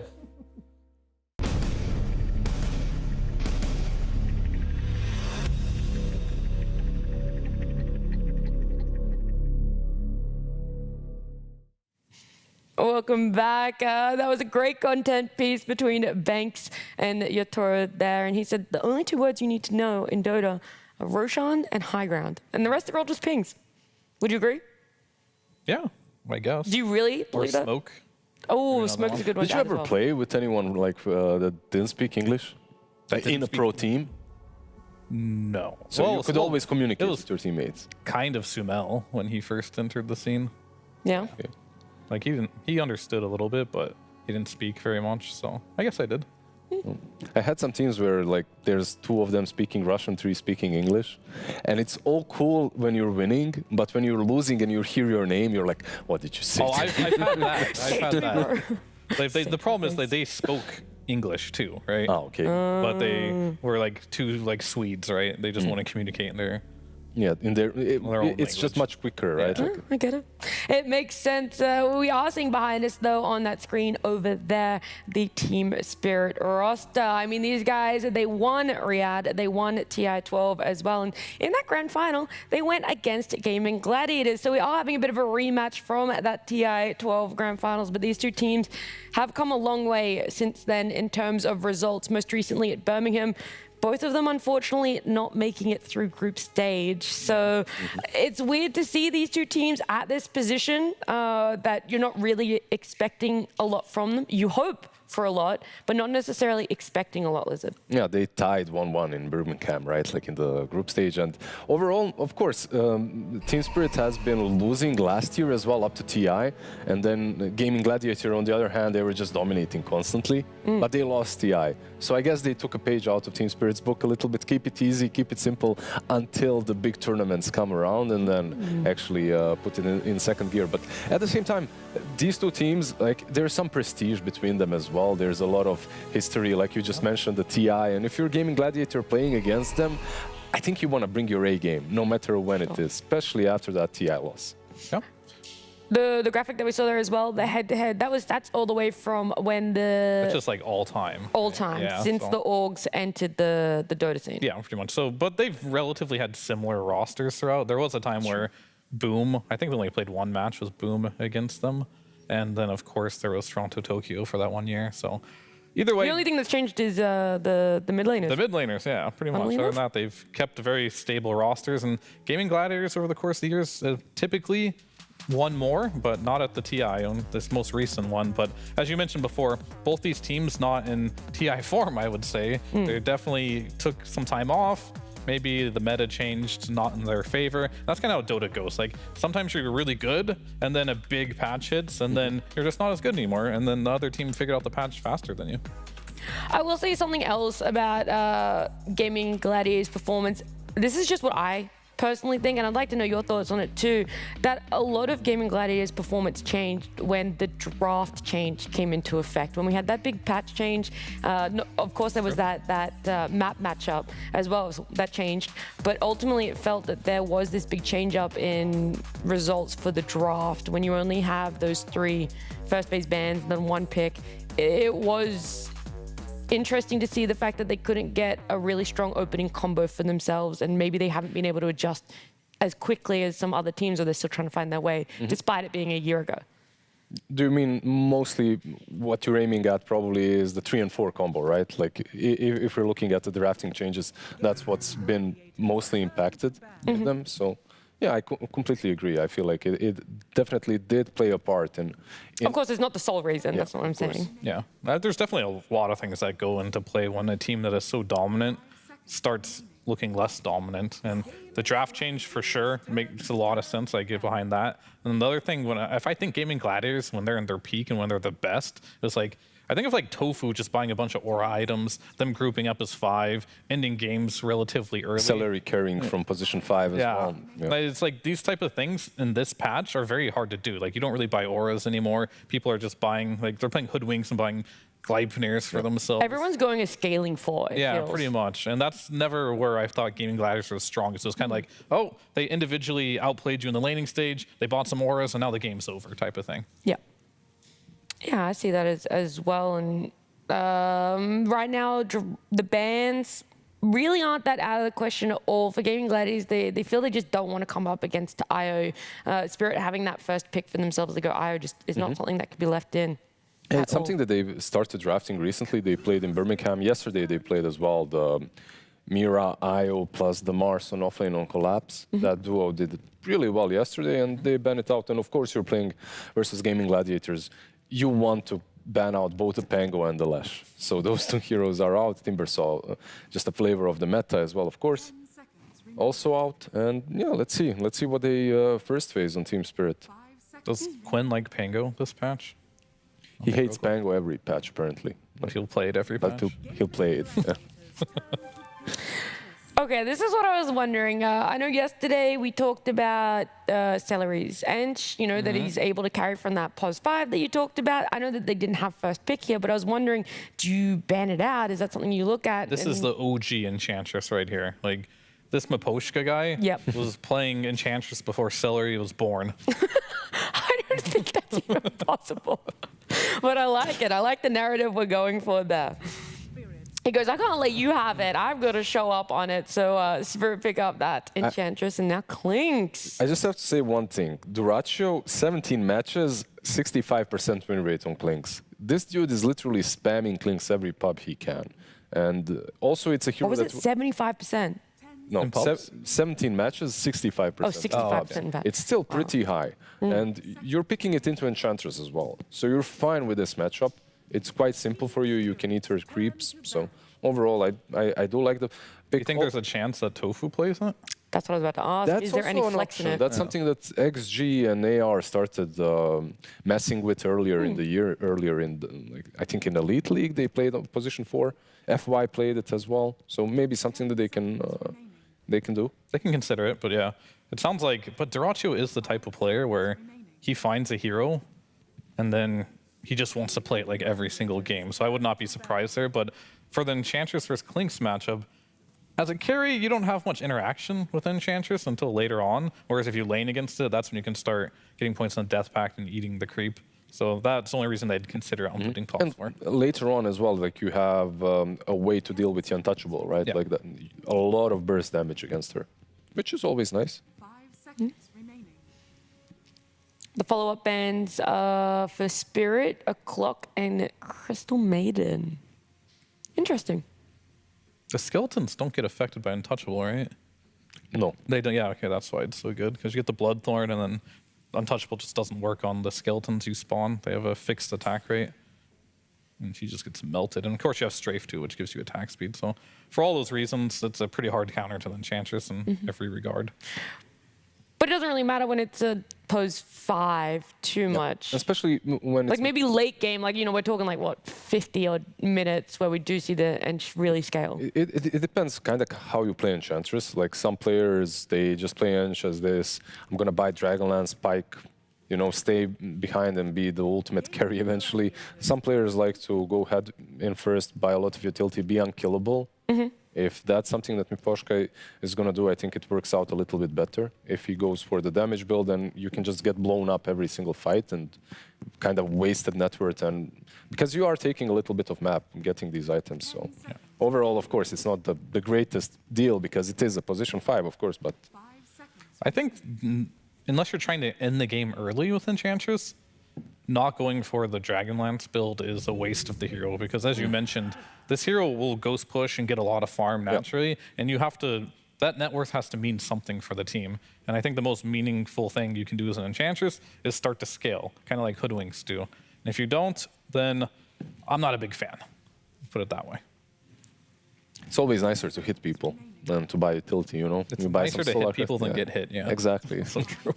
Welcome back. That was a great content piece between Banks and Yatora there. And he said the only two words you need to know in Dota are Roshan and high ground. And the rest are all just pings. Would you agree? Yeah, I guess. Do you really believe that? Smoke. Oh, Smoke's a good one. Did you ever play with anyone like that didn't speak English? Like in a pro team? No. So you could always communicate with your teammates. Kind of Sumel when he first entered the scene. Yeah. Okay. Like he understood a little bit, but he didn't speak very much. So I guess I did. I had some teams where like there's 2 of them speaking Russian, 3 speaking English, and it's all cool when you're winning, but when you're losing and you hear your name, you're like, what did you say? Oh, I've had that. I've had that. Like, the problem is that they spoke English too, right? Oh, okay. But they were like 2 like Swedes, right? They just want to communicate in their in their own it's just much quicker, right? Yeah, I get it. It makes sense. We are seeing behind us, though, on that screen over there, the Team Spirit roster. I mean, these guys, they won Riyadh, they won TI-12 as well. And in that grand final, they went against Gaimin Gladiators. So we are having a bit of a rematch from that TI-12 grand finals. But these 2 teams have come a long way since then in terms of results, most recently at Birmingham. Both of them, unfortunately, not making it through group stage. So it's weird to see these 2 teams at this position that you're not really expecting a lot from them. You hope for a lot, but not necessarily expecting a lot, Lizard. Yeah, they tied 1-1 in Birmingham, right? Like in the group stage. And overall, of course, Team Spirit has been losing last year as well up to TI. And then Gaimin Gladiator, on the other hand, they were just dominating constantly, but they lost TI. So I guess they took a page out of Team Spirit's book a little bit. Keep it easy, keep it simple until the big tournaments come around, and then actually put it in second gear. But at the same time, these 2 teams, like there's some prestige between them as well. There's a lot of history, like you just mentioned, the TI. And if you're Gaimin Gladiator playing against them, I think you want to bring your A game, no matter when it is, especially after that TI loss. Yeah. The graphic that we saw there as well, the head-to-head, that's all the way from when the... It's just like all time. All time, Yeah, since so- the orgs entered the Dota scene. Yeah, pretty much. So, but they've relatively had similar rosters throughout. There was a time where Boom, I think we only played 1 match, was Boom against them. And then, of course, there was Toronto Tokyo for that 1 year. So either way... The only thing that's changed is the mid laners. The mid laners, yeah, pretty much. Funnily Other than enough. that, they've kept very stable rosters. And Gaimin Gladiators over the course of the years have typically won more, but not at the TI on this most recent one. But as you mentioned before, both these teams not in TI form, I would say. They definitely took some time off. Maybe the meta changed not in their favor. That's kind of how Dota goes. Like sometimes you're really good and then a big patch hits and then you're just not as good anymore. And then the other team figured out the patch faster than you. I will say something else about Gaimin Gladiators' performance. This is just what I personally think, and I'd like to know your thoughts on it too, that a lot of Gaimin Gladiators' performance changed when the draft change came into effect. When we had that big patch change, of course there was that map matchup as well that changed, but ultimately it felt that there was this big change up in results for the draft when you only have those 3 first phase bans and then 1 pick. It was interesting to see the fact that they couldn't get a really strong opening combo for themselves, and maybe they haven't been able to adjust as quickly as some other teams, or they're still trying to find their way, despite it being a year ago. Do you mean mostly what you're aiming at probably is the 3 and 4 combo, right? Like if we're looking at the drafting changes, that's what's been mostly impacted with them. So yeah, I completely agree. I feel like it definitely did play a part in Of course, it's not the sole reason, that's what I'm saying. Yeah, there's definitely a lot of things that go into play when a team that is so dominant starts looking less dominant. And the draft change for sure makes a lot of sense. I get behind that. And the other thing, if I think Gaimin Gladiators, when they're in their peak and when they're the best, it's like, I think of like Tofu just buying a bunch of aura items, them grouping up as 5, ending games relatively early. Celery carrying from position 5 as well. Yeah, it's like these type of things in this patch are very hard to do. Like you don't really buy auras anymore. People are just buying, like they're playing Hoodwinks and buying Gleipnirs for themselves. Everyone's going a scaling for it. Yeah, feels. pretty much. And that's never where I thought Gaimin Gladiators was strongest. It was kind of like, oh, they individually outplayed you in the laning stage, they bought some auras, and now the game's over type of thing. Yeah. Yeah, I see that as well. And right now, the bans really aren't that out of the question at all. For Gaimin Gladiators, they feel they just don't want to come up against IO. Spirit having that first pick for themselves to go IO just is not something that could be left in. It's something that they've started drafting recently. They played in Birmingham. Yesterday they played as well the Mira IO plus the Mars on offlane on collapse. That duo did really well yesterday and they banned it out. And of course you're playing versus Gaimin Gladiators. You want to ban out both the Pango and the Lash. So those two heroes are out. Timbersaw, just a flavor of the meta as well, of course. Also out. And yeah, let's see. Let's see what they first phase on Team Spirit. Does Quinn like Pango this patch? He hates Pango every patch, apparently. But he'll play it every patch? But he'll play it, yeah. Okay, this is what I was wondering. I know yesterday we talked about Celery's Ench, you know, that he's able to carry from that POS 5 that you talked about. I know that they didn't have first pick here, but I was wondering, do you ban it out? Is that something you look at? This is the OG Enchantress right here. Like, this Maposhka guy was playing Enchantress before Celery was born. I don't think that's even possible. But I like it. I like the narrative we're going for there. He goes, I can't let you have it. I've got to show up on it. So Spirit pick up that Enchantress and now Clinks. I just have to say one thing. Duratio, 17 matches, 65% win rate on Clinks. This dude is literally spamming Clinks every pub he can. And also it's a hero What was it, 75%? No, 17 matches, 65%. Oh, 65%. It's still pretty high. And you're picking it into Enchantress as well. So you're fine with this matchup. It's quite simple for you. You can eat her creeps. So overall, I do like the pick. Do you think there's a chance that Tofu plays it? That's what I was about to ask. That's is there any flex in it? That's something that XG and AR started messing with earlier in the year. Earlier in, I think in Elite League, they played on position 4. FY played it as well. So maybe something that they can do. They can consider it, but yeah. It sounds like, but Duratio is the type of player where he finds a hero and then he just wants to play it like every single game. So I would not be surprised there. But for the Enchantress versus Clinks matchup, as a carry, you don't have much interaction with Enchantress until later on. Whereas if you lane against it, that's when you can start getting points on Death Pact and eating the creep. So that's the only reason they'd consider outputting POS 4. Later on as well, like you have a way to deal with the Untouchable, right? Yeah. Like that, a lot of burst damage against her, which is always nice. 5 seconds remaining. The follow-up bans for Spirit, O'Clock, and Crystal Maiden. Interesting. The skeletons don't get affected by Untouchable, right? No. They don't. Yeah, okay, that's why it's so good. Because you get the Bloodthorn, and then Untouchable just doesn't work on the skeletons you spawn. They have a fixed attack rate. And she just gets melted. And of course you have Strafe too, which gives you attack speed. So for all those reasons, it's a pretty hard counter to the Enchantress in every regard. But it doesn't really matter when it's a POS 5 too much. Especially when Like it's maybe late game, like, you know, we're talking like, what, 50 odd minutes where we do see the Ench really scale. It depends kind of how you play Enchantress. Like some players, they just play Ench as this. I'm going to buy Dragonlance, Spike, you know, stay behind and be the ultimate carry eventually. Some players like to go head in first, buy a lot of utility, be unkillable. If that's something that Miposhka is going to do, I think it works out a little bit better. If he goes for the damage build, then you can just get blown up every single fight and kind of wasted net worth. And because you are taking a little bit of map and getting these items. So overall, of course, it's not the greatest deal because it is a position 5, of course. But I think unless you're trying to end the game early with Enchantress, not going for the Dragonlance build is a waste of the hero because, as you mentioned, this hero will ghost push and get a lot of farm naturally, and you have to, that net worth has to mean something for the team. And I think the most meaningful thing you can do as an Enchantress is start to scale, kind of like Hoodwinks do. And if you don't, then I'm not a big fan, put it that way. it's always nicer to hit people than to buy utility, you know? It's you buy nicer to hit people than get hit, yeah. Exactly. So true.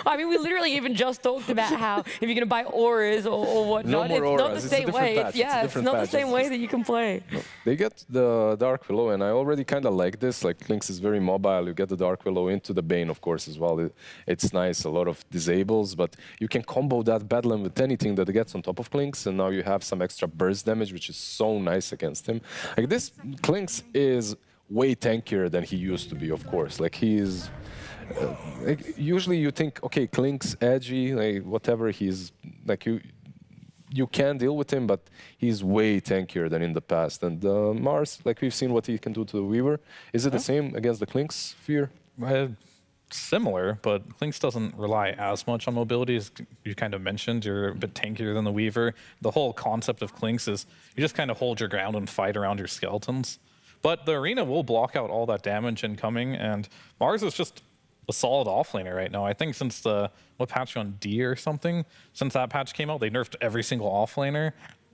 I mean, we literally even just talked about how if you're going to buy auras or whatnot, No more it's not auras. the It's a same different way. patch. It's not the same way that you can play. No. They get the Dark Willow, and I already kind of like this. Like, Lynx is very mobile. You get the Dark Willow into the Bane, of course, as well. It's nice, a lot of disables, but you can combo that Bedlam with anything that gets on top of Clinks, and now you have some extra burst damage, which is so nice against him. Like, this Clinks is way tankier than he used to be, of course. Like, he is... like, usually you think, okay, Clinks, edgy, like whatever, he's like you can deal with him, but he's way tankier than in the past. And MOUZ, like we've seen what he can do to the Weaver. Is it the same against the Klinks, Fear? Similar, but Klinks doesn't rely as much on mobility as you kind of mentioned. You're a bit tankier than the Weaver. The whole concept of Klinks is you just kind of hold your ground and fight around your skeletons. But the arena will block out all that damage incoming, and MOUZ is just a solid offlaner right now. I think since the, what patch on D or something, since that patch came out, they nerfed every single offlaner,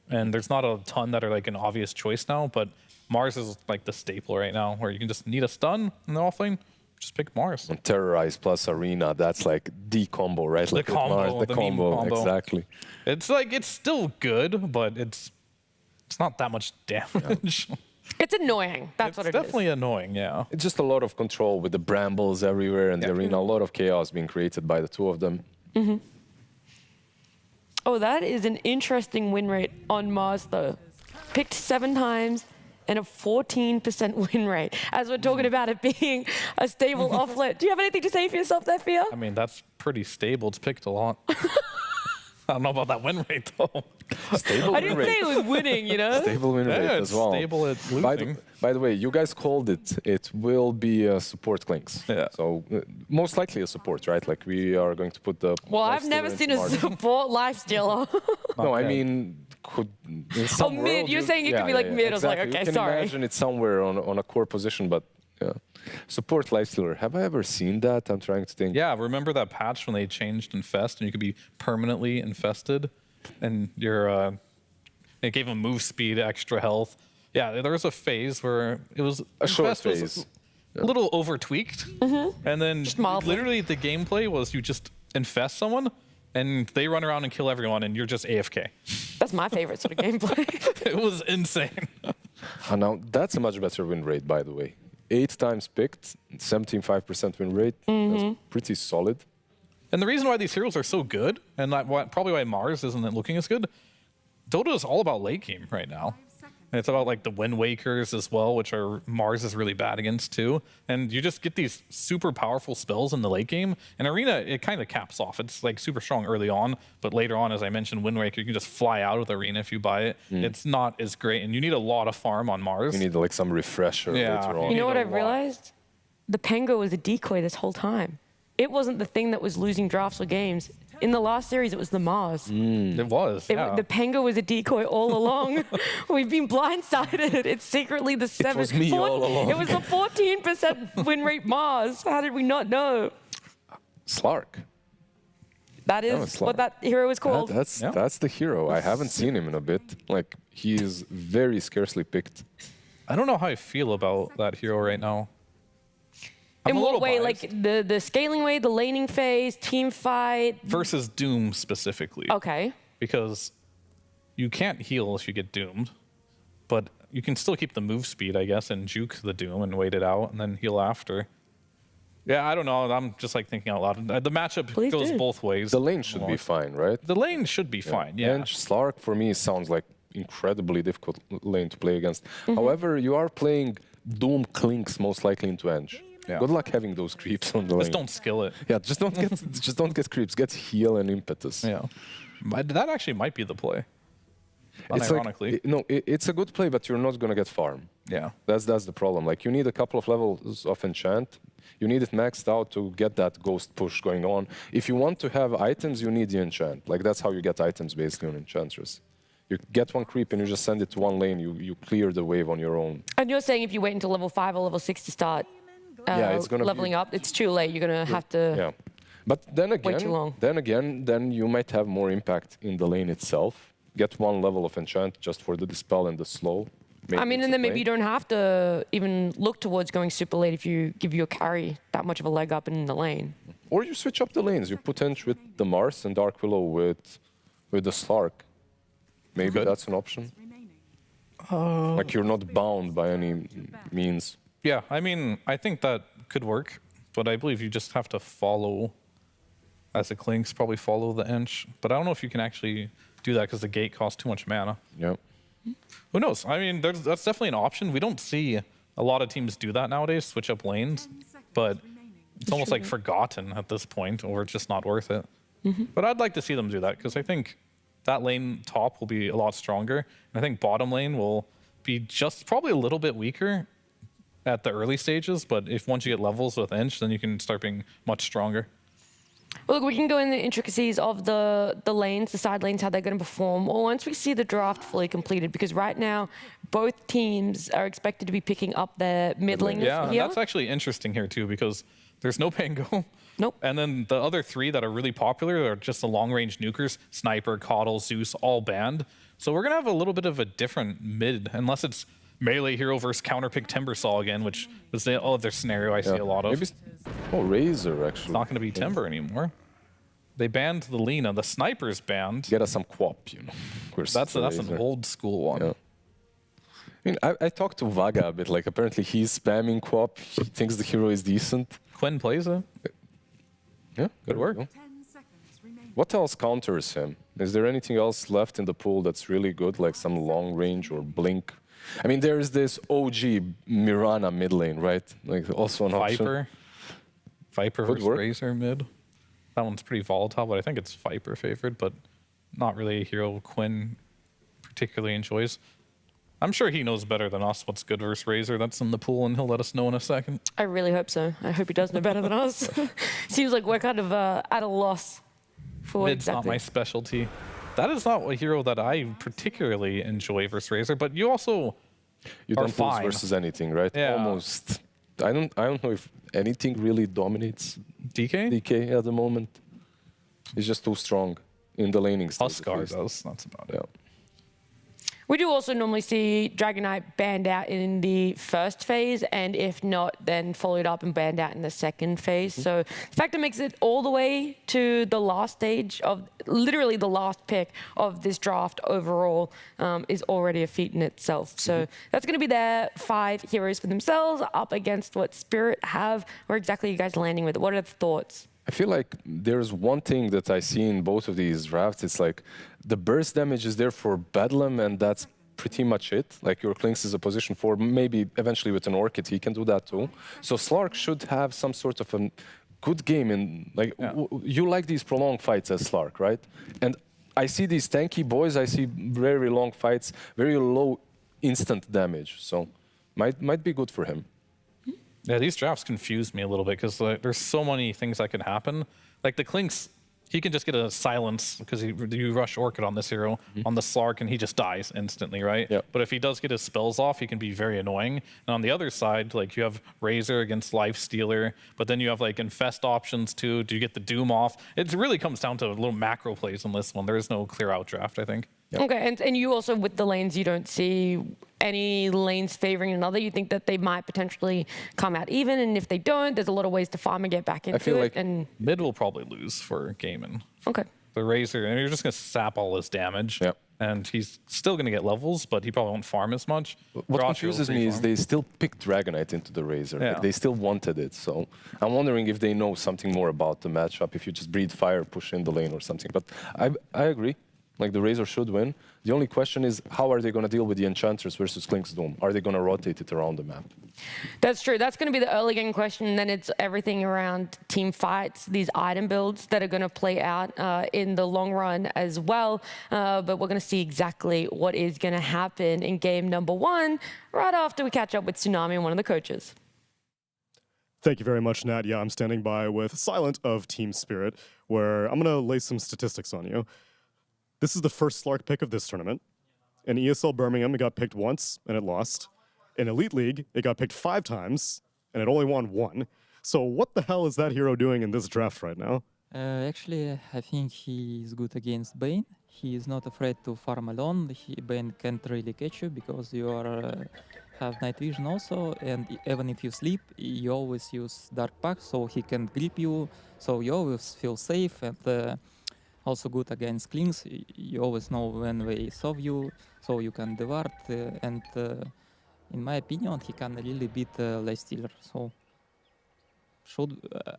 and there's not a ton that are like an obvious choice now, but MOUZ is like the staple right now, where you can just need a stun in the offlane, just pick MOUZ. And Terrorize plus Arena, that's like the combo, right? The like combo, the combo, exactly. It's like, it's still good, but it's not that much damage. Yeah. It's annoying. That's what it is. It's definitely annoying, yeah. It's just a lot of control with the brambles everywhere in the arena, a lot of chaos being created by the two of them. Mm-hmm. Oh, that is an interesting win rate on MOUZ, though. Picked 7 times and a 14% win rate, as we're talking about it being a stable offlet. Do you have anything to say for yourself there, Fia? I mean, that's pretty stable. It's picked a lot. I don't know about that win rate, though. Stable I didn't say it was winning, you know? Stable win rate as well. Stable at losing. By the way, you guys called it. It will be a support Klinks. Yeah. So most likely a support, right? Like we are going to put the. Well, I've never seen a support lifestealer. No, I mean, could in some mid. world, You're saying it could be like mid. I was like, okay, you can sorry. imagine it's somewhere on a core position, but yeah. Support lifestealer. Have I ever seen that? I'm trying to think. Yeah, remember that patch when they changed Infest and you could be permanently infested? And you're, it gave him move speed, extra health. Yeah, there was a phase where it was a short Infest phase. Was a little over tweaked. And then literally the gameplay was you just infest someone and they run around and kill everyone and you're just AFK. That's my favorite sort of gameplay. It was insane. Now, that's a much better win rate, by the way. 8 times picked, 75% win rate. That's pretty solid. And the reason why these heroes are so good, and probably why MOUZ isn't looking as good, Dota is all about late game right now. And it's about like the Wind Wakers as well, which are MOUZ is really bad against too. And you just get these super powerful spells in the late game. And Arena, it kind of caps off. It's like super strong early on, but later on, as I mentioned, Wind Waker, you can just fly out of the Arena if you buy it. It's not as great, and you need a lot of farm on MOUZ. You need like some refresher later on. You know what I've realized? The Pengo was a decoy this whole time. It wasn't the thing that was losing drafts or games. In the last series, it was the MOUZ. It was, yeah. The Pengo was a decoy all along. We've been blindsided. It's secretly the 7th. It was me all along. It was the 14% win rate MOUZ. How did we not know? Slark. That is what that hero is called. That's the hero. I haven't seen him in a bit. Like, he is very scarcely picked. I don't know how I feel about that hero right now. In what way? Biased. Like the scaling way, the laning phase, team fight? Versus Doom specifically. Okay. Because you can't heal if you get doomed, but you can still keep the move speed, I guess, and juke the Doom and wait it out and then heal after. Yeah, I don't know. I'm just like thinking out loud. The matchup goes both ways. The lane should be fine, right? The lane should be fine, yeah. And Slark, for me, sounds like incredibly difficult lane to play against. However, you are playing Doom Klinks most likely into Eng. Yeah. Good luck having those creeps on the lane. Just don't skill it. Yeah, just don't get creeps. Get heal and impetus. Yeah, that actually might be the play. It's unironically, it's a good play, but you're not gonna get farm. Yeah, that's the problem. Like you need a couple of levels of enchant. You need it maxed out to get that ghost push going on. If you want to have items, you need the enchant. Like that's how you get items basically on Enchantress. You get one creep and you just send it to one lane. You clear the wave on your own. And you're saying if you wait until level 5 or level 6 to start it's gonna leveling up, it's too late. You're going to have to yeah. But then wait too long. Then you might have more impact in the lane itself. Get one level of enchant just for the dispel and the slow. I mean, and then maybe you don't have to even look towards going super late if you give your carry that much of a leg up in the lane. Or you switch up the lanes. You put Eng with the MOUZ and Dark Willow with the Slark. Maybe that's an option. Like you're not bound by any means. Yeah, I mean, I think that could work, but I believe you just have to follow, as it clinks, probably follow the Eng. But I don't know if you can actually do that because the gate costs too much mana. Yep. Who knows? I mean, that's definitely an option. We don't see a lot of teams do that nowadays, switch up lanes, but it's almost like forgotten at this point, or it's just not worth it. But I'd like to see them do that because I think that lane top will be a lot stronger. And I think bottom lane will be just probably a little bit weaker at the early stages, but if once you get levels with Inch, then you can start being much stronger. Well, look, we can go in the intricacies of the lanes, the side lanes, how they're going to perform, or once we see the draft fully completed, because right now both teams are expected to be picking up their mid laners Yeah, here. that's actually interesting here too, because there's no Pango. Nope. And then the other three that are really popular are just the long-range nukers, Sniper, Coddle, Zeus, all banned. So we're going to have a little bit of a different mid, unless it's melee hero versus counterpick Timbersaw again, which was the other scenario I see a lot of. Maybe Razor, actually. It's not going to be Timber anymore. They banned the Lina. The Sniper's banned. Get us some Quap, you know. That's an old school one. Yeah. I mean, I talked to Vaga a bit. Like, apparently he's spamming Quap. He thinks the hero is decent. Quinn plays it. Yeah, good work. What else counters him? Is there anything else left in the pool that's really good, like some long range or blink? I mean, there is this OG Mirana mid lane, right? Like, also an option. Viper versus Razor mid. That one's pretty volatile, but I think it's Viper favored, but not really a hero Quinn particularly enjoys. I'm sure he knows better than us what's good versus Razor. That's in the pool, and he'll let us know in a second. I really hope so. I hope he does know better than us. Seems like we're kind of at a loss for Mid's not my specialty. That is not a hero that I particularly enjoy versus Razor, but you also you are don't fine. lose versus anything, right? Yeah. Almost. I don't know if anything really dominates DK at the moment. He's just too strong in the laning stage. Huskar does. That's about it. Yeah. We do also normally see Dragon Knight banned out in the first phase, and if not, then followed up and banned out in the second phase. So the fact it makes it all the way to the last stage of, literally the last pick of this draft overall, is already a feat in itself. So that's going to be their 5 heroes for themselves up against what Spirit have. Where exactly are you guys landing with it? What are the thoughts? I feel like there's one thing that I see in both of these drafts. It's like the burst damage is there for Bedlam, and that's pretty much it. Like your Klinks is a position 4, maybe eventually with an Orchid he can do that too. So Slark should have some sort of a good game in, like, you like these prolonged fights as Slark, right? And I see these tanky boys, I see very long fights, very low instant damage. So might be good for him. Yeah, these drafts confuse me a little bit because there's so many things that can happen. Like the Klinks, he can just get a silence because you rush Orchid on this hero, on the Slark, and he just dies instantly, right? Yep. But if he does get his spells off, he can be very annoying. And on the other side, like you have Razor against Lifestealer, but then you have like Infest options too. Do you get the Doom off? It really comes down to little macro plays in this one. There is no clear out draft, I think. Yep. Okay, and you also, with the lanes, you don't see any lanes favoring another. You think that they might potentially come out even, and if they don't, there's a lot of ways to farm and get back into I feel it. like And mid will probably lose for Gaimin. okay. The Razor, and you're just going to sap all his damage. Yep. And he's still going to get levels, but he probably won't farm as much. What Josh confuses will me is free-farm. they still picked Dragonite into the Razor. Yeah. Like they still wanted it. So I'm wondering if they know something more about the matchup, if you just breathe fire, push in the lane or something. But I agree. Like the Razor should win. The only question is how are they going to deal with the Enchanters versus Klink's Doom? Are they going to rotate it around the map? That's true. That's going to be the early game question. And then it's everything around team fights, these item builds that are going to play out in the long run as well. But we're going to see exactly what is going to happen in game number 1 right after we catch up with Tsunami and one of the coaches. Thank you very much, Nat. Yeah, I'm standing by with Silent of Team Spirit, where I'm going to lay some statistics on you. This is the first Slark pick of this tournament. In ESL Birmingham, it got picked once, and it lost. In Elite League, it got picked 5 times, and it only won 1. So what the hell is that hero doing in this draft right now? Actually, I think he is good against Bane. He is not afraid to farm alone. Bane can't really catch you because you are have night vision also, and even if you sleep, you always use Dark Pack, so he can grip you, so you always feel safe, and also good against Klinks. You always know when they solve you, so you can divert, and in my opinion, he can really beat Lifestealer. So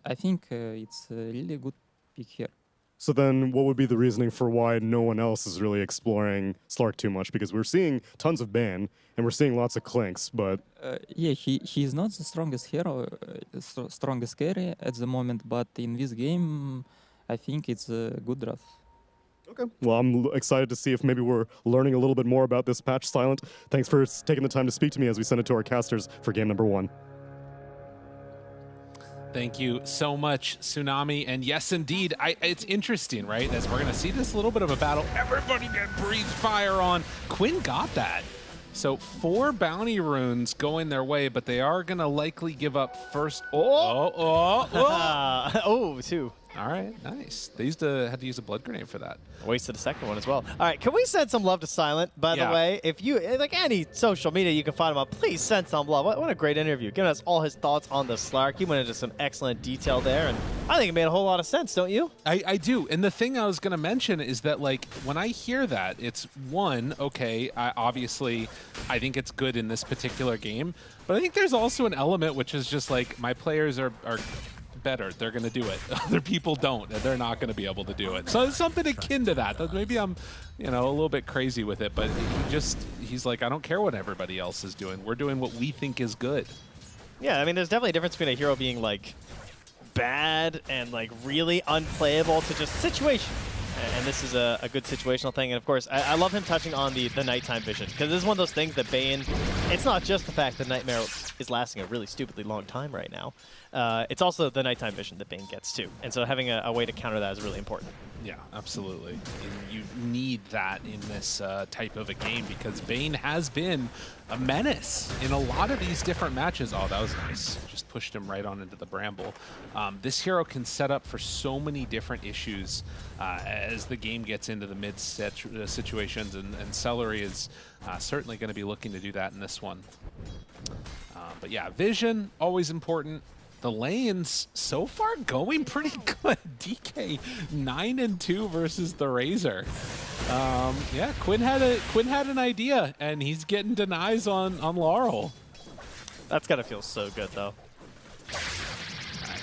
I think it's a really good pick here. So then what would be the reasoning for why no one else is really exploring Slark too much? Because we're seeing tons of ban, and we're seeing lots of Klinks, but... Yeah, he is not the strongest hero, strongest carry at the moment, but in this game, I think it's a good draft. Okay. Well, I'm excited to see if maybe we're learning a little bit more about this patch. Silent, thanks for taking the time to speak to me as we send it to our casters for game number 1. Thank you so much, Tsunami. And yes, indeed, it's interesting, right? As we're going to see this little bit of a battle, everybody get breathe fire on. Quinn got that. So 4 bounty runes going their way, but they are going to likely give up first. Oh, 2. All right, nice. They had to use a blood grenade for that. Wasted the second one as well. All right, can we send some love to Silent, by the way? If you, like any social media, you can find him up. Please send some love. What a great interview. Giving us all his thoughts on the Slark. He went into some excellent detail there, and I think it made a whole lot of sense, don't you? I do. And the thing I was going to mention is that, like, when I hear that, it's one, okay, obviously, I think it's good in this particular game. But I think there's also an element which is just like, my players are better. They're going to do it. Other people don't, and they're not going to be able to do it. So it's something akin to that. Maybe I'm, a little bit crazy with it, but he's like, I don't care what everybody else is doing. We're doing what we think is good. Yeah, I mean, there's definitely a difference between a hero being, like, bad and, like, really unplayable to just situation. And this is a good situational thing. And, of course, I love him touching on the nighttime vision, because this is one of those things that Bane, it's not just the fact that Nightmare is lasting a really stupidly long time right now. It's also the nighttime vision that Bane gets, too. And so having a way to counter that is really important. Yeah, absolutely. You need that in this type of a game, because Bane has been a menace in a lot of these different matches. Oh, that was nice. Just pushed him right on into the bramble. This hero can set up for so many different issues as the game gets into the mid situations, and Celery is certainly going to be looking to do that in this one. But yeah, vision, always important. The lanes so far going pretty good. DK 9-2 versus the Razor. Yeah, Quinn had an idea, and he's getting denies on Laurel. That's gotta feel so good though.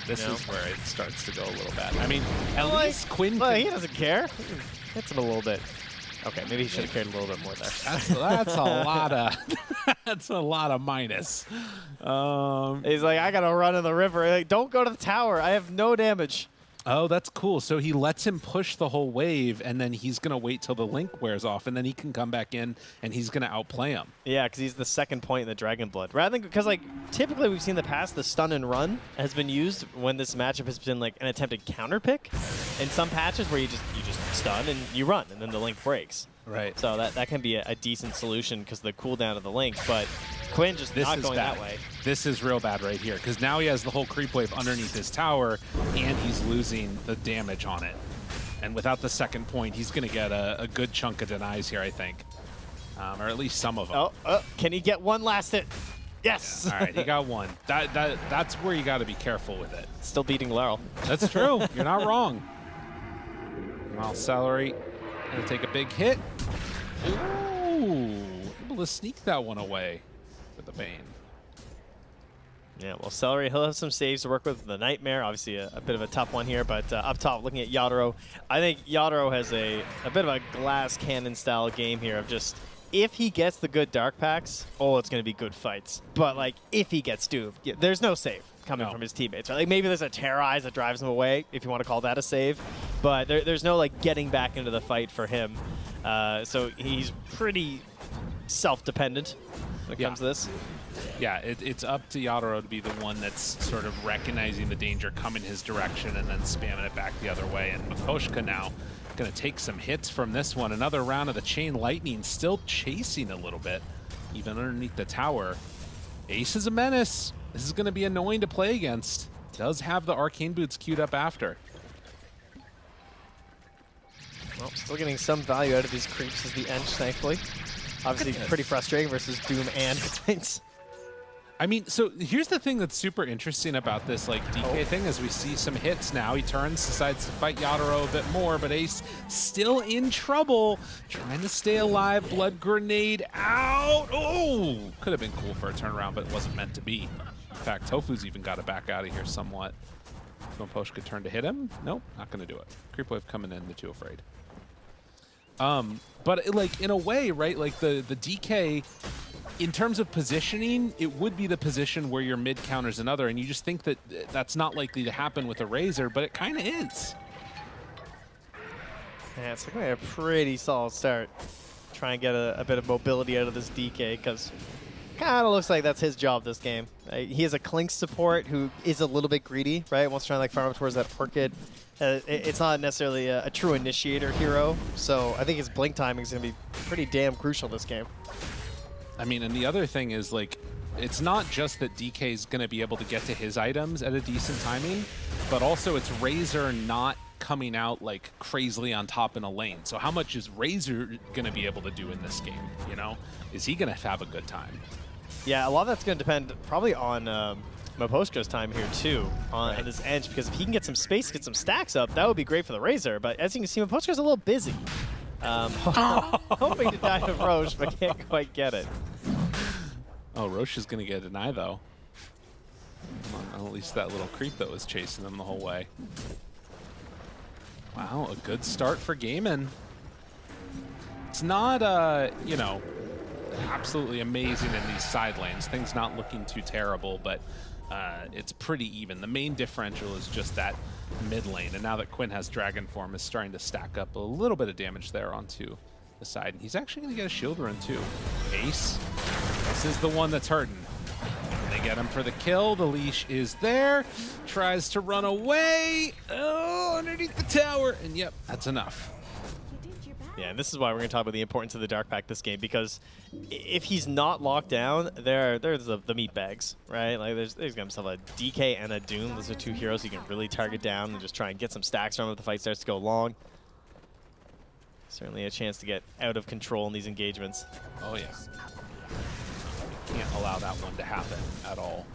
This is where it starts to go a little bad. I mean, at least Quinn. Well, he doesn't care. Hits him a little bit. Okay, maybe he should have cared a little bit more there. That's a lot of that's a lot of minus. He's like, I gotta run in the river. Like, don't go to the tower. I have no damage. Oh, that's cool. So he lets him push the whole wave, and then he's going to wait till the link wears off, and then he can come back in, and he's going to outplay him. Yeah, because he's the second point in the Dragon Blood. Rather than, because, like, typically we've seen in the past, the stun and run has been used when this matchup has been, like, an attempted counter pick. In some patches where you just stun and you run, and then the link breaks. Right. So that can be a decent solution because of the cooldown of the link, but Quinn just not going that way. This is real bad right here, because now he has the whole creep wave underneath his tower, and he's losing the damage on it. And without the second point, he's going to get a good chunk of denies here, I think. Or at least some of them. Oh, can he get one last hit? Yes! Yeah. All right, he got one. That's where you got to be careful with it. Still beating Laurel. That's true. You're not wrong. Well, Celery going to take a big hit. Ooh, able to sneak that one away with the Bane. Yeah, well, Celery, he'll have some saves to work with. The Nightmare, obviously a bit of a tough one here, but up top, looking at Yadoro, I think Yadoro has a bit of a glass cannon style game here of just, if he gets the good dark packs, it's going to be good fights. But, like, if he gets duped, there's no save coming from his teammates. Right? Like, maybe there's a Terrorize that drives him away, if you want to call that a save. But there's no, like, getting back into the fight for him. So he's pretty self-dependent when it comes to this. Yeah, it's up to Yadoro to be the one that's sort of recognizing the danger coming his direction and then spamming it back the other way. And Makoshka now going to take some hits from this one. Another round of the Chain Lightning, still chasing a little bit, even underneath the tower. Ace is a menace. This is going to be annoying to play against. Does have the Arcane Boots queued up after. Well, still getting some value out of these creeps as the Ench, thankfully. Obviously pretty frustrating versus Doom and Points. I mean, so here's the thing that's super interesting about this like DK thing is we see some hits now. He turns, decides to fight Yadoro a bit more, but Ace still in trouble, trying to stay alive. Blood grenade out. Oh, could have been cool for a turnaround, but it wasn't meant to be. In fact, Tofu's even got to back out of here somewhat. Posh could turn to hit him. Nope, not going to do it. Creep wave coming in, the Too Afraid. But like in a way, right? Like the DK, in terms of positioning, it would be the position where your mid counters another, and you just think that that's not likely to happen with a Razor, but it kind of is. Yeah, it's looking like a pretty solid start. Try and get a bit of mobility out of this DK, because kind of looks like that's his job this game. He has a Clink support who is a little bit greedy, right? Wants to try and like farm up towards that Orchid. It's not necessarily a true initiator hero, so I think his blink timing is going to be pretty damn crucial this game. I mean, and the other thing is, like, it's not just that DK is going to be able to get to his items at a decent timing, but also it's Razor not coming out like crazily on top in a lane. So how much is Razor going to be able to do in this game, you know? Is he going to have a good time? Yeah, a lot of that's going to depend probably on Maposhka's time here too, on this edge, because if he can get some space, get some stacks up, that would be great for the Razor. But as you can see, Maposhka's a little busy. Hoping to die to Roche, but can't quite get it. Oh, Roche is going to get a deny, though. At least that little creep that was chasing them the whole way. Wow, a good start for Gaimin. It's not, you know, absolutely amazing in these side lanes. Things not looking too terrible, but it's pretty even. The main differential is just that mid lane, and now that Quinn has Dragon Form, is starting to stack up a little bit of damage there onto the side. And he's actually going to get a shield run too. Ace, this is the one that's hurting. They get him for the kill. The leash is there. Tries to run away. Oh, underneath the tower. And yep, that's enough. Yeah, and this is why we're going to talk about the importance of the Dark Pact this game, because if he's not locked down, there's the meat bags, right? Like there's got himself a DK and a Doom. Those are two heroes he can really target down and just try and get some stacks from if the fight starts to go long. Certainly a chance to get out of control in these engagements. Oh yeah. Can't allow that one to happen at all.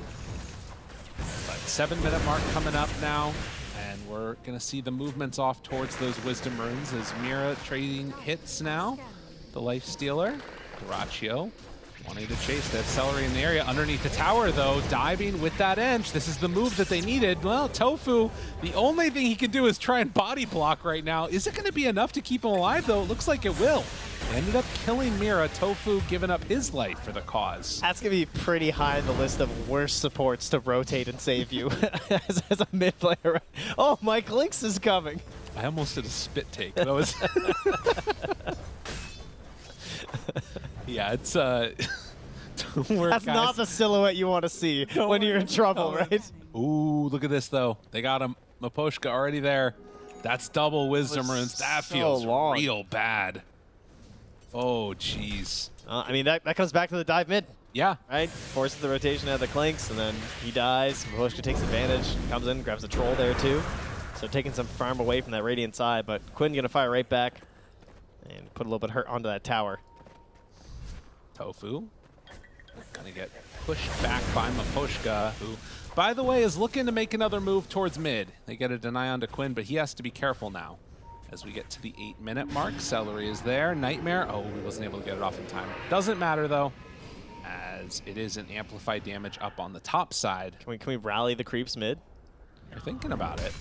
But 7-minute mark coming up now. And we're going to see the movements off towards those Wisdom Runes as Mira trading hits now. The Life Stealer, Wallachia, wanting to chase that Celery in the area. Underneath the tower, though, diving with that edge. This is the move that they needed. Well, Tofu, the only thing he can do is try and body block right now. Is it going to be enough to keep him alive, though? It looks like it will. Ended up killing Mira. Tofu giving up his life for the cause. That's going to be pretty high on the list of worst supports to rotate and save you as a mid player. Oh, Mike Lynx is coming. I almost did a spit take. That was... yeah, it's... That's not the silhouette you want to see when you're in trouble, right? Ooh, look at this, though. They got him. Maposhka already there. That's double Wisdom Runes. That feels real bad. Oh, jeez. I mean, that comes back to the dive mid. Yeah. Right? Forces the rotation out of the Clinks, and then he dies. Maposhka takes advantage, comes in, grabs a troll there, too. So taking some farm away from that Radiant side, but Quinn going to fire right back and put a little bit of hurt onto that tower. Tofu gonna get pushed back by Maposhka, who, by the way, is looking to make another move towards mid. They get a deny onto Quinn, but he has to be careful now. As we get to the 8-minute mark, Celery is there. Nightmare, oh, he wasn't able to get it off in time. Doesn't matter, though, as it is an amplified damage up on the top side. Can we rally the creeps mid? We're thinking about it.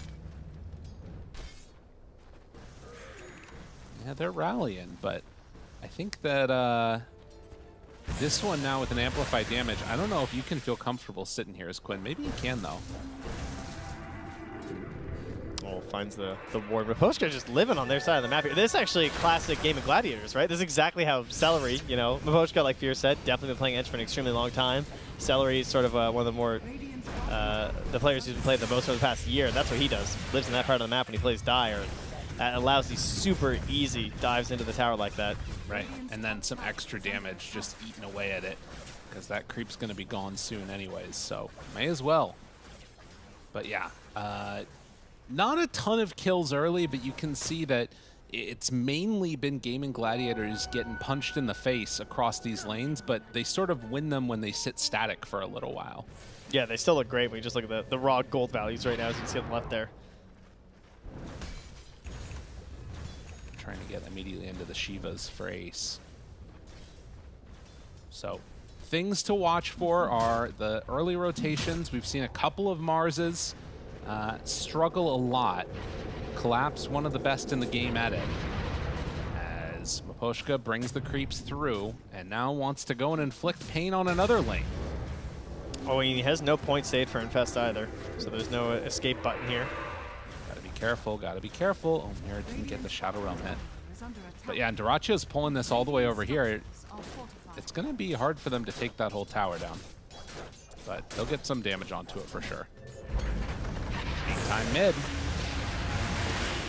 Yeah, they're rallying, but I think that this one now with an amplified damage, I don't know if you can feel comfortable sitting here as Quinn. Maybe you can, though. Oh, finds the ward. Maposhka just living on their side of the map here. This is actually a classic Gaimin Gladiators, right? This is exactly how Celery, you know, Maposhka, like Fear said, definitely been playing Edge for an extremely long time. Celery is sort of one of the more, the players who's been playing the most over the past year. That's what he does. Lives in that part of the map when he plays Dire. That allows these super easy dives into the tower like that. Right, and then some extra damage just eating away at it, because that creep's going to be gone soon anyways, so may as well. But yeah, not a ton of kills early, but you can see that it's mainly been Gaimin Gladiators getting punched in the face across these lanes, but they sort of win them when they sit static for a little while. Yeah, they still look great when you just look at the raw gold values right now, as you can see on the left there. Trying to get immediately into the Shivas for Ace. So things to watch for are the early rotations. We've seen a couple of Marses struggle a lot. Collapse, one of the best in the game at it. As Maposhka brings the creeps through and now wants to go and inflict pain on another lane. Oh, and he has no point saved for Infest either, so there's no escape button here. Gotta be careful, gotta be careful. Oh, Mira didn't get the Shadow Realm hit. But yeah, and Duracio's pulling this all the way over here. It's gonna be hard for them to take that whole tower down. But they'll get some damage onto it for sure. Time mid.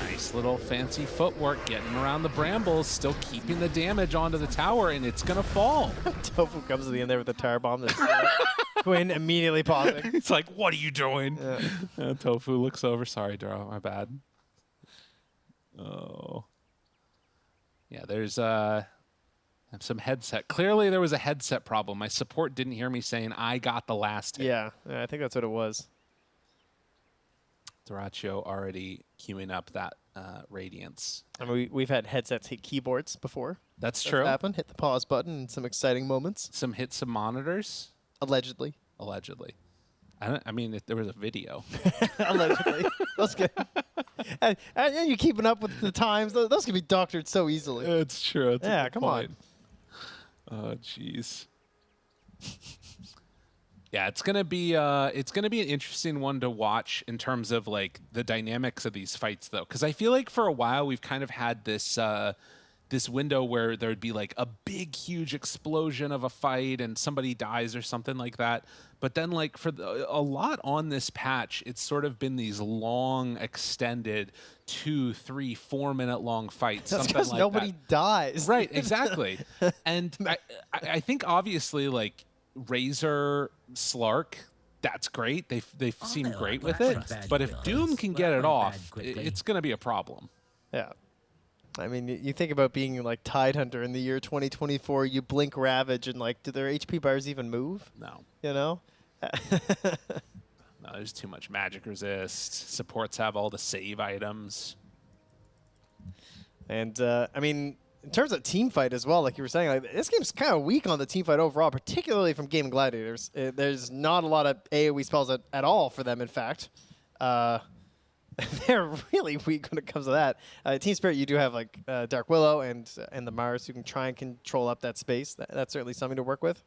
Nice little fancy footwork, getting around the brambles, still keeping the damage onto the tower, and it's gonna fall. Tofu comes to the end there with the tower bomb. Quinn immediately pausing. It's like, what are you doing? Yeah. Tofu looks over. Sorry, Duro, my bad. Oh. Yeah, there's some headset. Clearly there was a headset problem. My support didn't hear me saying I got the last hit. Yeah, I think that's what it was. Duracio already queuing up that Radiance. I mean, we've had headsets hit keyboards before. That's true. Happened. Hit the pause button in some exciting moments. Some monitors. Allegedly. Allegedly. I mean, there was a video. Allegedly. That's good. And you're keeping up with the times. Those can be doctored so easily. It's true. It's yeah, come on. Oh, jeez. Yeah, it's gonna be an interesting one to watch in terms of like the dynamics of these fights, though, because I feel like for a while we've kind of had this this window where there'd be like a big, huge explosion of a fight and somebody dies or something like that. But then, like for a lot on this patch, it's sort of been these long, extended 2, 3, 4 minute long fights. That's something because like nobody that. dies. Right, exactly. And I think obviously like Razor, Slark, that's great. They seem great with it. But if Doom can get it off, it's going to be a problem. Yeah. I mean, you think about being like Tidehunter in the year 2024, you blink Ravage and like, do their HP bars even move? No. You know? No, there's too much magic resist. Supports have all the save items. And, I mean, in terms of team fight as well, like you were saying, like, this game's kind of weak on the team fight overall, particularly from Gaimin Gladiators. There's not a lot of AoE spells at all for them, in fact. They're really weak when it comes to that. Team Spirit, you do have like Dark Willow and the MOUZ who can try and control up that space. That's certainly something to work with.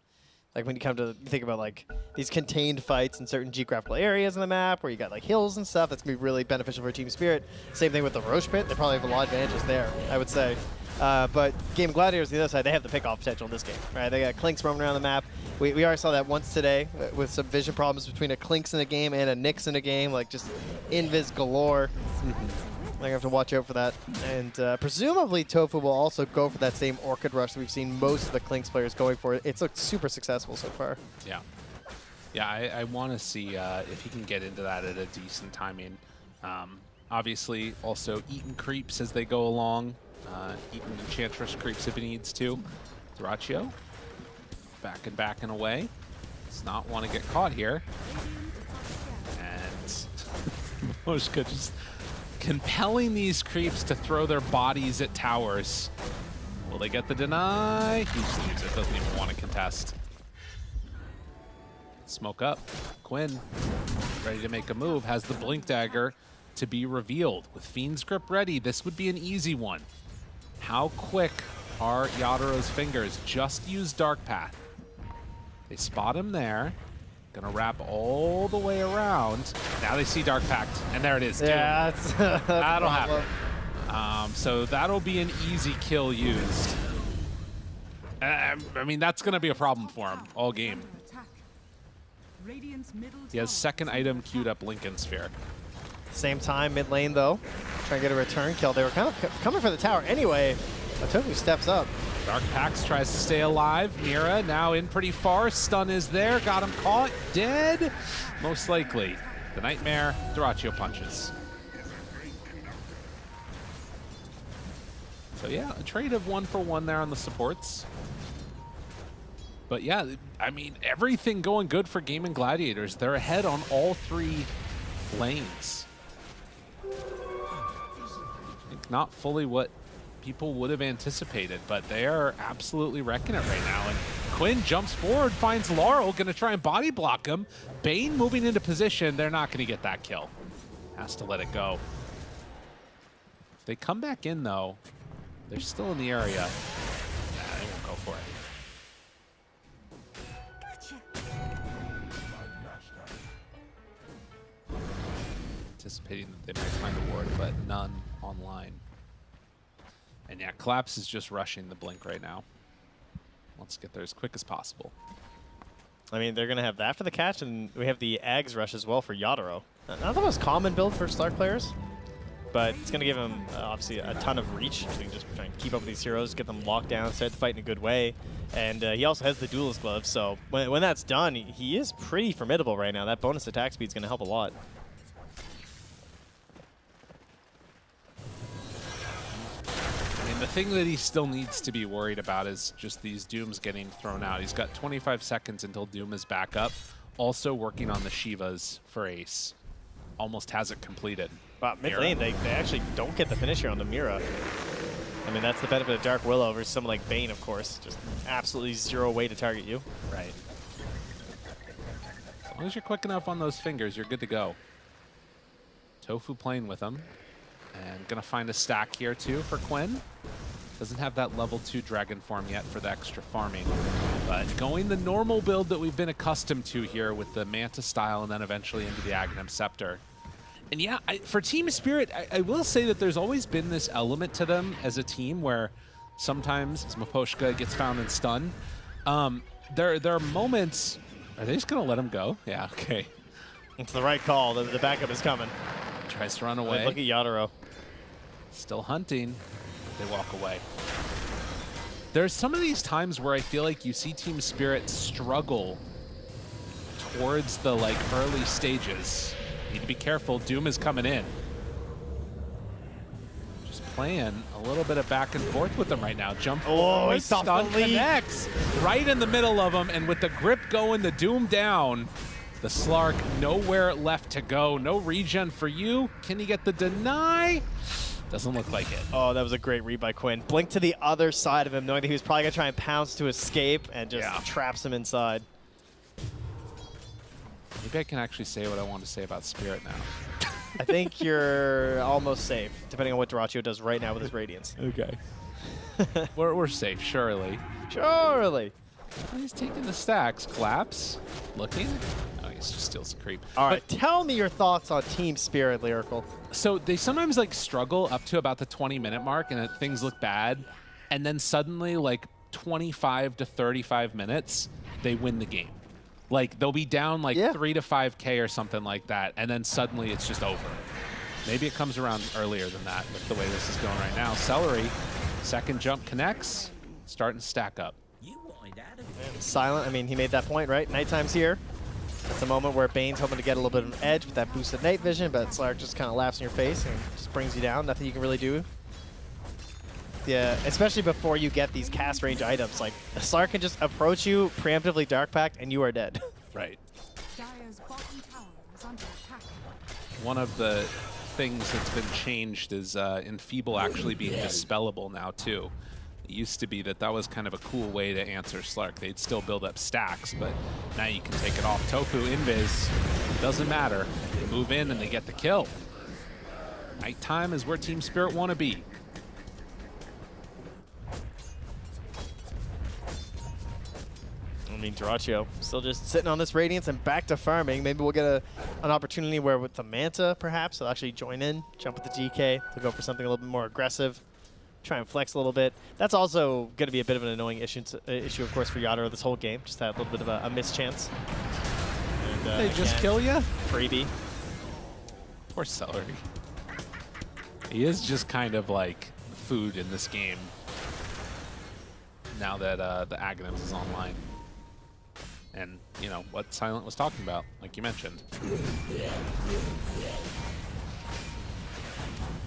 Like when you come to think about like these contained fights in certain geographical areas on the map where you got like hills and stuff, that's gonna be really beneficial for Team Spirit. Same thing with the Roche Pit. They probably have a lot of advantages there, I would say. But Gaimin Gladiators, on the other side, they have the pickoff potential in this game, right? They got Clinks roaming around the map. We already saw that once today with some vision problems between a Clinks in a game and a Nyx in a game, like just invis galore. They're gonna have to watch out for that. And presumably Tofu will also go for that same Orchid Rush that we've seen most of the Clinks players going for. It's looked super successful so far. Yeah. Yeah, I want to see if he can get into that at a decent timing. Obviously, also eating creeps as they go along. Eating Enchantress creeps if he needs to. Duracio, backing away. Does not want to get caught here. And Moshka just compelling these creeps to throw their bodies at towers. Will they get the deny? He just leaves it, doesn't even want to contest. Smoke up. Quinn, ready to make a move, has the Blink Dagger to be revealed. With Fiend's Grip ready, this would be an easy one. How quick are Yadora's fingers? Just use Dark Path. They spot him there. Gonna wrap all the way around. Now they see Dark Pact, and there it is. Yeah, that'll happen. So that'll be an easy kill used. I mean, that's gonna be a problem for him all game. He has second item queued up, Lincoln Sphere. Same time, mid lane though, trying to get a return kill. They were kind of coming for the tower anyway. Tofu steps up. Dark Pax tries to stay alive. Mira now in pretty far. Stun is there. Got him caught. Dead. Most likely. The Nightmare. Duracio punches. So yeah, a trade of 1-for-1 there on the supports. But yeah, I mean, everything going good for Gaimin Gladiators. They're ahead on all 3 lanes. I think not fully what people would have anticipated, but they are absolutely wrecking it right now. And Quinn jumps forward, finds Laurel, gonna try and body block him. Bane moving into position. They're not gonna get that kill. Has to let it go. If they come back in though, they're still in the area. Nah, they won't go for it. To anticipating that they might find a ward, but none online. And yeah, Collapse is just rushing the Blink right now. Let's get there as quick as possible. I mean, they're going to have that for the catch, and we have the Ags rush as well for Yadaro. Not the most common build for Slark players, but it's going to give him, obviously, a ton of reach. So you can just try and keep up with these heroes, get them locked down, start the fight in a good way. And he also has the Duelist Glove, so when that's done, he is pretty formidable right now. That bonus attack speed is going to help a lot. The thing that he still needs to be worried about is just these Dooms getting thrown out. He's got 25 seconds until Doom is back up. Also working on the Shivas for Ace. Almost has it completed. Wow, mid lane, they actually don't get the finish here on the Mira. I mean, that's the benefit of Dark Willow versus someone like Bane, of course. Just absolutely zero way to target you. Right. As long as you're quick enough on those fingers, you're good to go. Tofu playing with him. And gonna find a stack here too for Quinn. Doesn't have that level 2 dragon form yet for the extra farming. But going the normal build that we've been accustomed to here with the Manta style and then eventually into the Aghanim Scepter. And yeah, for Team Spirit, I will say that there's always been this element to them as a team where sometimes Maposhka gets found and stunned. There are moments... Are they just gonna let him go? Yeah, okay. It's the right call. The backup is coming. Tries to run away. Look at Yadaro. Still hunting. They walk away. There's some of these times where I feel like you see Team Spirit struggle towards the early stages. Need to be careful. Doom is coming in. Just playing a little bit of back and forth with them right now. Jump forward, stun connects right in the middle of them, and with the grip going, the Doom down. The Slark, nowhere left to go. No regen for you. Can he get the deny? Doesn't look like it. Oh, that was a great read by Quinn. Blink to the other side of him, knowing that he was probably going to try and pounce to escape, and just traps him inside. Maybe I can actually say what I want to say about Spirit now. I think you're almost safe, depending on what Duraccio does right now with his Radiance. Okay. we're safe, surely. Surely. He's taking the stacks. Collapse. Looking. Oh, he's just steals the creep. All right, tell me your thoughts on Team Spirit, Lyrical. So they sometimes struggle up to about the 20-minute mark and things look bad. And then suddenly 25 to 35 minutes, they win the game. They'll be down 3 to 5K or something like that. And then suddenly it's just over. Maybe it comes around earlier than that with the way this is going right now. Celery, second jump connects, starting to stack up. Silent, I mean, he made that point, right? Nighttime's here. It's a moment where Bane's hoping to get a little bit of an edge with that boosted night vision, but Slark just kind of laughs in your face and just brings you down. Nothing you can really do. Yeah, especially before you get these cast range items. Slark can just approach you, preemptively Dark Pact, and you are dead. Right. Dire's bottom tower is under attack. One of the things that's been changed is Enfeeble actually being dispellable now, too. It used to be that was kind of a cool way to answer Slark. They'd still build up stacks, but now you can take it off. Tofu, Invis, doesn't matter. They move in and they get the kill. Nighttime is where Team Spirit want to be. I mean, Duraccio still just sitting on this Radiance and back to farming. Maybe we'll get an opportunity where with the Manta, perhaps, they'll actually join in, jump with the GK. They'll go for something a little bit more aggressive. Try and flex a little bit. That's also going to be a bit of an annoying issue, of course, for Yadaro this whole game. Just had a little bit of a mischance. And, they just kill you? Freebie. Poor Celery. He is just kind of food in this game now that the Aghanims is online. And, what Silent was talking about, like you mentioned.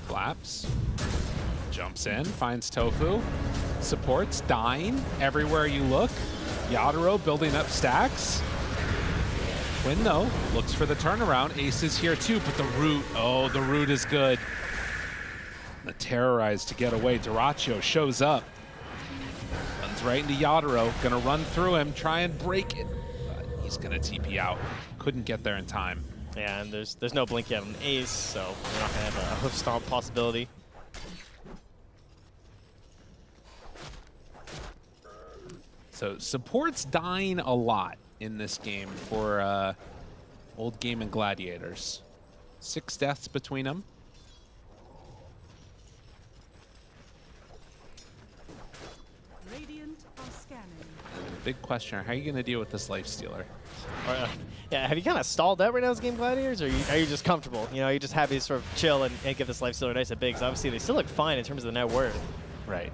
Collapse. Jumps in, finds Tofu. Supports, dying everywhere you look. Yadaro building up stacks. Quinn, though, looks for the turnaround. Ace is here, too, but the root, the root is good. The Terrorized to get away. Duraccio shows up. Runs right into Yadaro. Gonna run through him, try and break it. But he's gonna TP out. Couldn't get there in time. Yeah, and there's no blink yet on Ace, so we're not gonna have a hoof stomp possibility. So support's dying a lot in this game for old Gaimin Gladiators. 6 deaths between them. Radiant are scanning. Big question, how are you going to deal with this Life Stealer? Yeah, have you kind of stalled out right now as Game Gladiators, or are you just comfortable? You know, are you just happy to sort of chill and give this Life Stealer nice and big? Because obviously they still look fine in terms of the net worth. Right.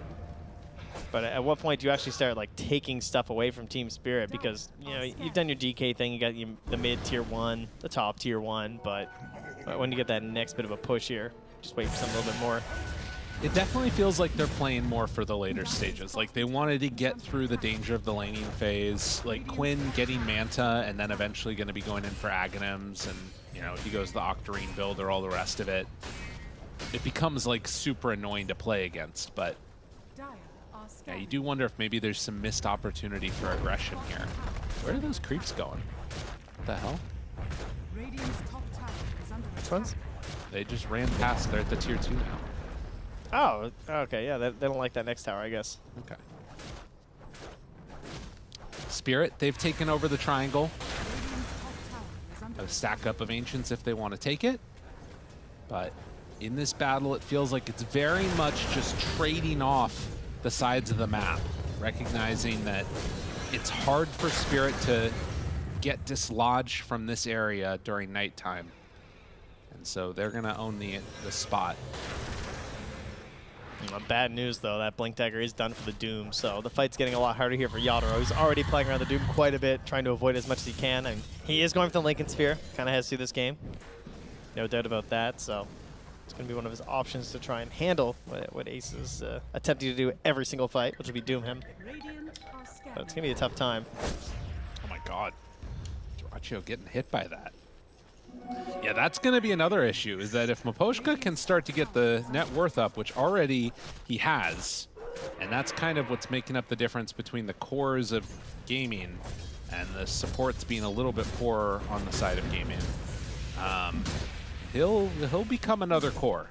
But at what point do you actually start like taking stuff away from Team Spirit? Because you know you've done your DK thing, you got the mid tier 1, the top tier 1, but when you get that next bit of a push here, just wait for something a little bit more. It definitely feels like they're playing more for the later stages. Like they wanted to get through the danger of the laning phase, like Quinn getting Manta and then eventually going to be going in for Aghanims, and you know, if he goes the Octarine build or all the rest of it, it becomes like super annoying to play against. But yeah, you do wonder if maybe there's some missed opportunity for aggression here. Where are those creeps going? What the hell? Which ones? They just ran past. They're at the tier 2 now. Oh, okay, yeah, they don't like that next tower, I guess. Okay. Spirit, they've taken over the triangle. A stack up of Ancients if they want to take it. But in this battle, it feels like it's very much just trading off the sides of the map, recognizing that it's hard for Spirit to get dislodged from this area during nighttime. And so they're going to own the spot. Bad news, though. That Blink Dagger is done for the Doom, so the fight's getting a lot harder here for Yadro. He's already playing around the Doom quite a bit, trying to avoid as much as he can. And he is going for the Lincoln Sphere. Kind of has to this game. No doubt about that. So it's going to be one of his options to try and handle what Ace is attempting to do every single fight, which will be Doom him. But it's going to be a tough time. Oh my god. Dyrachyo getting hit by that. Yeah, that's going to be another issue, is that if Miposhka can start to get the net worth up, which already he has, and that's kind of what's making up the difference between the cores of Gaming and the supports being a little bit poorer on the side of Gaming, he'll become another core.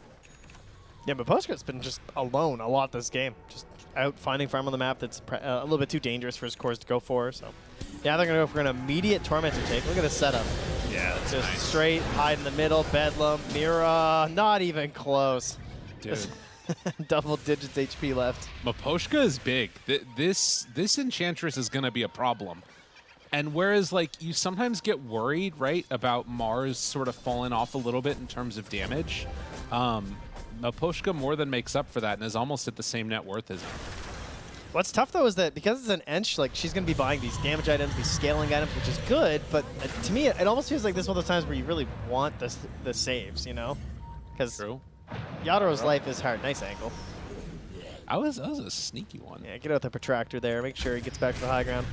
Yeah, Miposhka's been just alone a lot this game. Just out finding farm on the map that's a little bit too dangerous for his cores to go for. So yeah, they're going to go for an immediate Tormentor take. Look at the setup. Yeah, that's just nice. Straight, hide in the middle, Bedlam, Mira, not even close. Dude. Double digits HP left. Miposhka is big. This Enchantress is going to be a problem. And whereas, like, you sometimes get worried, right, about Mars sort of falling off a little bit in terms of damage, Miposhka more than makes up for that and is almost at the same net worth as him. What's tough, though, is that because it's an Ench, like, she's going to be buying these damage items, these scaling items, which is good, but to me, it almost feels like this is one of those times where you really want the saves, you know? Because Yadro's life is hard. Nice angle. That was a sneaky one. Yeah, get out the Protractor there. Make sure he gets back to the high ground.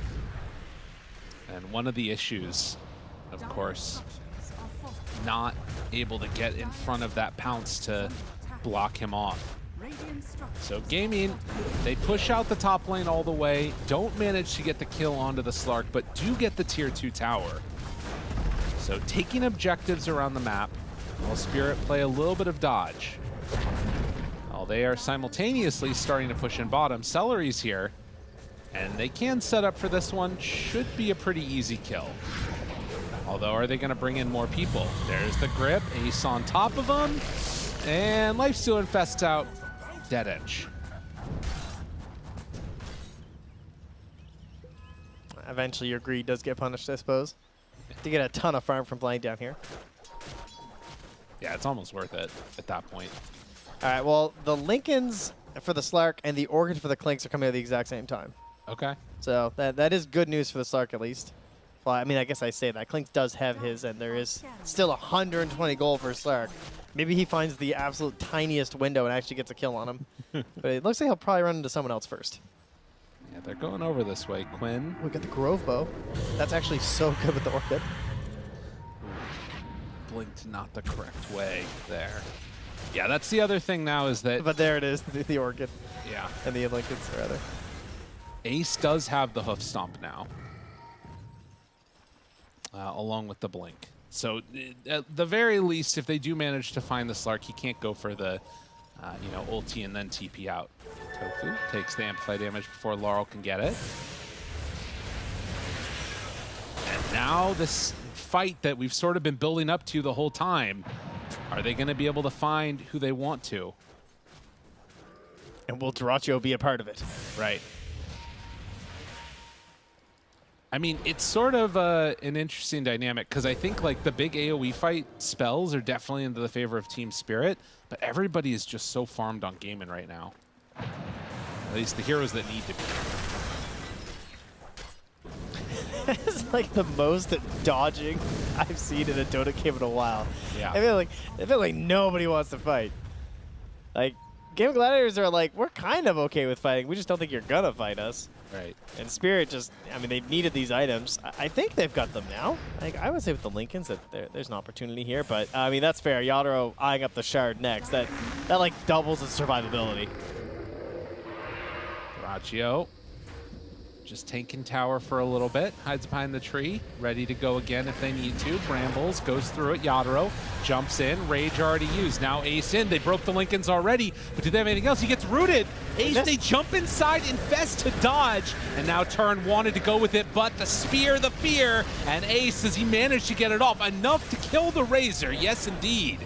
And one of the issues, of course, not able to get in front of that pounce to block him off. So Gaming, they push out the top lane all the way, don't manage to get the kill onto the Slark, but do get the tier 2 tower. So taking objectives around the map, while Spirit play a little bit of dodge. Well, they are simultaneously starting to push in bottom. Celery's here, and they can set up for this one. Should be a pretty easy kill. Although, are they going to bring in more people? There's the grip, Ace on top of them, and Lifesteal infests out. Dead Edge. Eventually, your greed does get punished, I suppose. To get a ton of farm from playing down here. Yeah, it's almost worth it at that point. All right, well, the Lincolns for the Slark and the Orchid for the Clinks are coming at the exact same time. Okay. So that is good news for the Slark, at least. Well, I mean, I guess I say that. Clink does have his, and there is still 120 gold for Slark. Maybe he finds the absolute tiniest window and actually gets a kill on him. But it looks like he'll probably run into someone else first. Yeah, they're going over this way. Quinn. We got the Grove Bow. That's actually so good with the Orchid. Blinked not the correct way there. Yeah, that's the other thing now is that... But there it is, the Orchid. Yeah. And the Lincolns, rather. Ace does have the Hoof Stomp now. Along with the Blink. So at the very least, if they do manage to find the Slark, he can't go for the, ulti and then TP out. Tofu takes the amplify damage before Laurel can get it. And now this fight that we've sort of been building up to the whole time Are they going to be able to find who they want to? And will Dyrachyo be a part of it? Right. I mean, it's sort of an interesting dynamic because I think like the big AoE fight spells are definitely into the favor of Team Spirit, but everybody is just so farmed on Gaimin right now. At least the heroes that need to be. It's like the most dodging I've seen in a Dota game in a while. Yeah. I feel like nobody wants to fight. Like, Gaimin Gladiators are like, we're kind of okay with fighting. We just don't think you're gonna fight us. Right. And Spirit just, I mean, they needed these items. I think they've got them now. Like, I would say with the Lincolns that there's an opportunity here, but I mean, that's fair. Yadro eyeing up the Shard next. That like doubles its survivability. Dyrachyo just tanking tower for a little bit, hides behind the tree, ready to go again if they need to. Brambles goes through it. Yadro jumps in. Rage already used. Now Ace in. They broke the Lincolns already, but do they have anything else? He gets rooted. Ace, they jump inside, Infest to dodge, and now Turn wanted to go with it, but the spear, the fear, and Ace, as he managed to get it off, enough to kill the Razor. Yes, indeed.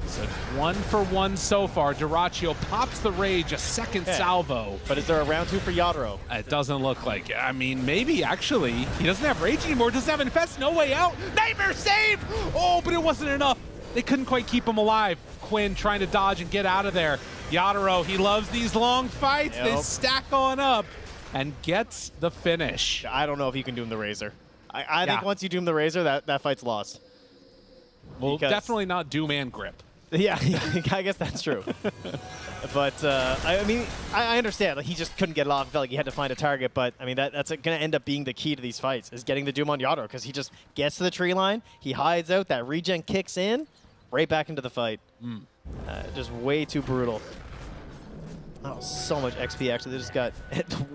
So 1 for 1 so far. Dyrachyo pops the Rage, a second salvo. But is there a round 2 for Yadro? It doesn't look like it. I mean, maybe actually. He doesn't have Rage anymore, doesn't have Infest, no way out. Nightmare save! Oh, but it wasn't enough. They couldn't quite keep him alive. Quinn trying to dodge and get out of there. Yadro, he loves these long fights. They stack on up and gets the finish. I don't know if you can doom the Razor. I think once you doom the Razor, that fight's lost. Well, definitely not Doom and Grip. Yeah, I guess that's true. But, I mean, I understand. Like, he just couldn't get it off. It felt like he had to find a target. But, I mean, that's going to end up being the key to these fights, is getting the Doom on Yadro, because he just gets to the tree line, he hides out, that regen kicks in, right back into the fight. Just way too brutal. Oh, so much XP, actually. They just got...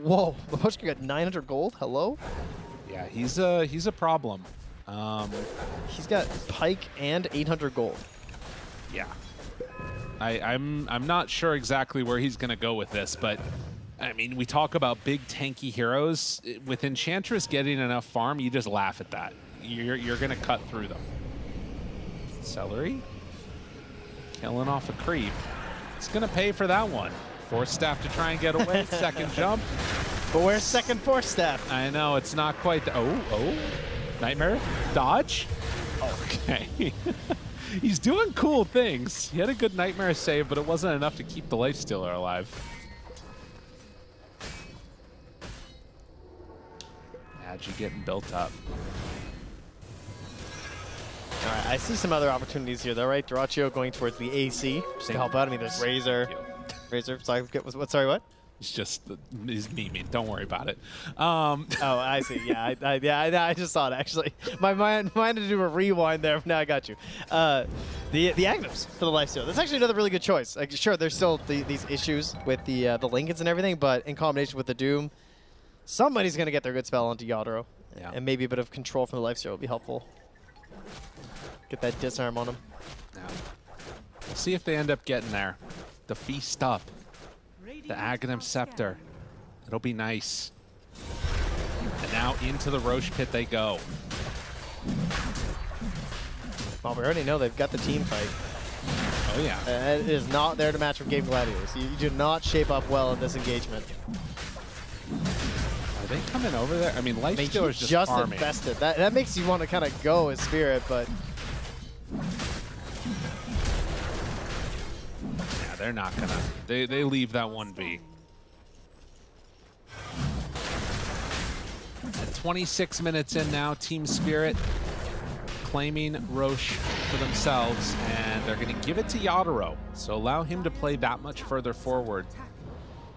Whoa, Wallachia got 900 gold? Hello? Yeah, he's a problem. He's got Pike and 800 gold. Yeah. I'm not sure exactly where he's going to go with this, but I mean, we talk about big tanky heroes. With Enchantress getting enough farm, you just laugh at that. You're going to cut through them. Celery? Killing off a creep. It's going to pay for that one. Force Staff to try and get away. Second jump. But where's second Force Staff? I know, it's not quite the... Oh. Nightmare. Dodge. Okay. He's doing cool things. He had a good Nightmare save, but it wasn't enough to keep the Lifestealer alive. Agi getting built up. All right, I see some other opportunities here, though, right? Dyrachyo going towards the AC just to help out. I mean, there's Razor. Sorry, what? It's just, he's memeing. Don't worry about it. Oh, I see. Yeah, I just saw it, actually. My mind had to do a rewind there. Now I got you. The Agnos for the lifesteal. That's actually another really good choice. Like, sure, there's still these issues with the Lincolns and everything, but in combination with the Doom, somebody's going to get their good spell onto Yadro. Yeah. And maybe a bit of control from the lifesteal would be helpful. Get that disarm on him. Yeah. We'll see if they end up getting there. The feast up. The Aghanim Scepter. It'll be nice. And now into the Roche Pit they go. Well, we already know they've got the team fight. Oh, yeah. It is not there to match with Gaimin Gladiators. You do not shape up well in this engagement. Are they coming over there? I mean, Lifestealer's just farming. infested. That makes you want to kind of go as Spirit, but... Yeah, they're not gonna. They leave that one be. At 26 minutes in now, Team Spirit claiming Roche for themselves, and they're going to give it to Yadro. So allow him to play that much further forward.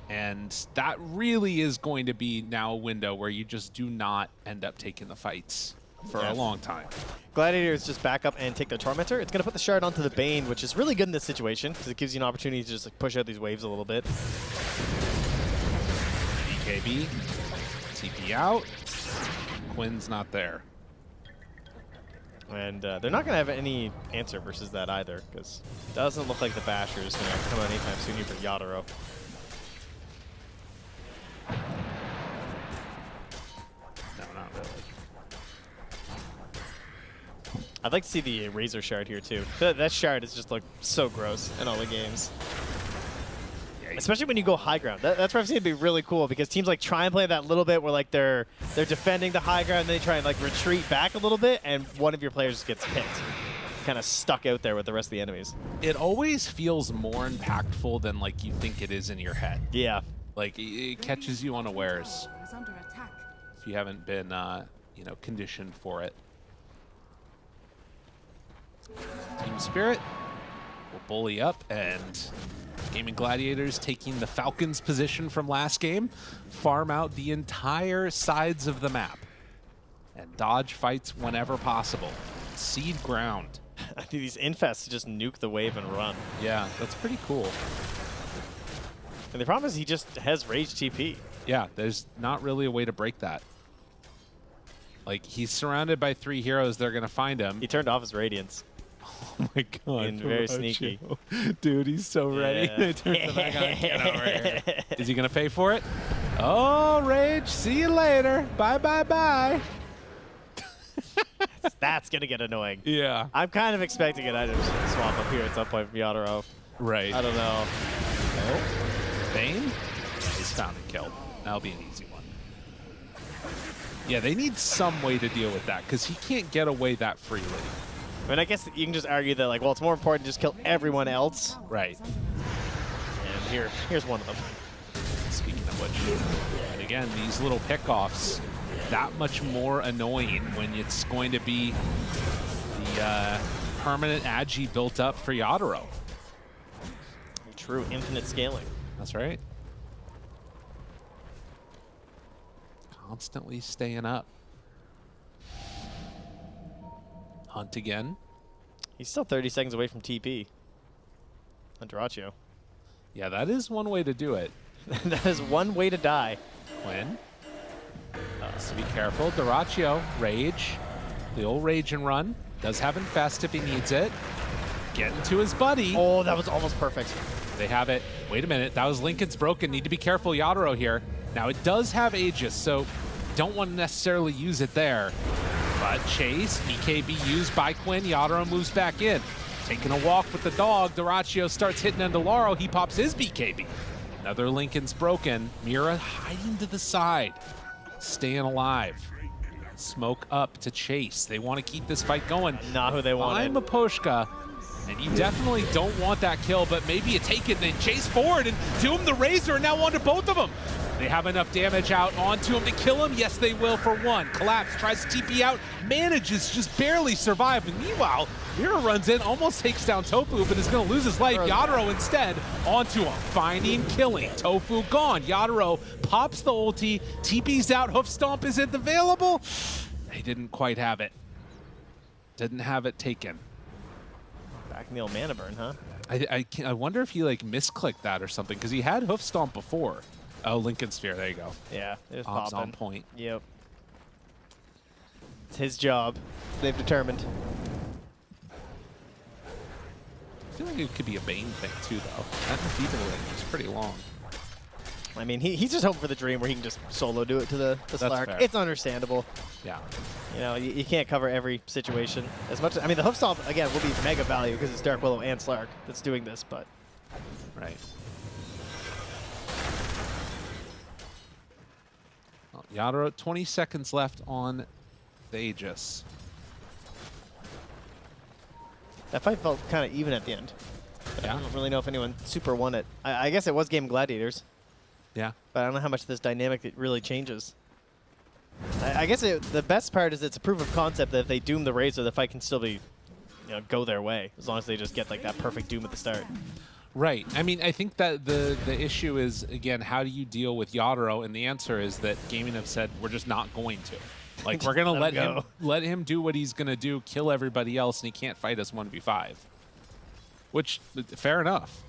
And that really is going to be now a window where you just do not end up taking the fights for a long time. Gladiators just back up and take the Tormentor. It's going to put the Shard onto the Bane, which is really good in this situation because it gives you an opportunity to just like push out these waves a little bit. BKB, TP out. Quinn's not there. And they're not going to have any answer versus that either because it doesn't look like the Basher is going to come out anytime soon here for Yadro. No, not really. I'd like to see the Razor Shard here too. That shard has just looked so gross in all the games. Especially when you go high ground. That's where I've seen it be really cool because teams like try and play that little bit where like they're defending the high ground and they try and like retreat back a little bit and one of your players gets picked. Kind of stuck out there with the rest of the enemies. It always feels more impactful than like you think it is in your head. Yeah. Like it catches you unawares Is under attack. if you haven't been, you know, conditioned for it. Team Spirit will bully up, and Gaimin Gladiators taking the Falcons' position from last game, farm out the entire sides of the map, and dodge fights whenever possible. Seed ground. I think these infests just nuke the wave and run. Yeah, that's pretty cool. And the problem is he just has rage TP. Yeah, there's not really a way to break that. Like, he's surrounded by 3 heroes. They're going to find him. He turned off his Radiance. Oh my god. And very sneaky. Dude, he's so ready. Yeah. Turns it back on. Get over here. Is he going to pay for it? Oh, Rage. See you later. Bye, bye, bye. That's going to get annoying. Yeah. I'm kind of expecting an item swap up here at some point from Yadaro. Right. I don't know. Oh. Bane? He's found and killed. That'll be an easy one. Yeah, they need some way to deal with that because he can't get away that freely. I mean, I guess you can just argue that, like, well, it's more important to just kill everyone else. Right. And here's one of them. Speaking of which, and again, these little pickoffs, that much more annoying when it's going to be the permanent agi built up for Yadaro. True infinite scaling. That's right. Constantly staying up. Hunt again. He's still 30 seconds away from TP. Andracho. Yeah, that is one way to do it. That is one way to die. Quinn. So be careful. Duraccio, Rage. The old Rage and Run. Does have Infest if he needs it. Getting to his buddy. Oh, that was almost perfect. They have it. Wait a minute. That was Lincoln's broken. Need to be careful, Yadaro here. Now, it does have Aegis, so don't want to necessarily use it there. But Chase, BKB used by Quinn. Yadaro moves back in. Taking a walk with the dog. Duraccio starts hitting into Laro. He pops his BKB. Another Lincoln's broken. Mira hiding to the side. Staying alive. Smoke up to Chase. They want to keep this fight going. Not who they want. I'm a Poshka. And you definitely don't want that kill, but maybe you take it and then chase forward and Doom the Razor and now onto both of them. They have enough damage out onto him to kill him. Yes, they will for one. Collapse, tries to TP out, manages just barely survive. And meanwhile, Mira runs in, almost takes down Tofu, but is going to lose his life. Yadaro instead onto him, finding, killing. Tofu gone. Yadaro pops the ulti, TP's out, Hoof Stomp isn't available. They didn't quite have it. Didn't have it taken. Back in the old mana burn, huh? I wonder if he like misclicked that or something because he had Hoof Stomp before. Oh, Lincoln Sphere. There you go. Yeah, it was Ops popping. on point. Yep. It's his job. They've determined. I feel like it could be a Bane thing too, though. That defeating range is pretty long. I mean, he's just hoping for the dream where he can just solo do it to the Slark. fair. It's understandable. Yeah. You know, you can't cover every situation. As much as, I mean, the Hoof Stomp, again, will be mega value because it's Dark Willow and Slark that's doing this, but. Right. Well, Yadaro, 20 seconds left on the Aegis. That fight felt kind of even at the end. Yeah. I don't really know if anyone super won it. I guess it was Gaimin Gladiators. Yeah. But I don't know how much this dynamic it really changes. I guess the best part is it's a proof of concept that if they doom the Razor, the fight can still be, you know, go their way as long as they just get like that perfect doom at the start. Right. I mean, I think that the issue is, again, how do you deal with Yadaro? And the answer is that Gaming have said, we're just not going to. Like, we're going to let him do what he's going to do, kill everybody else, and he can't fight us 1v5. Which, fair enough.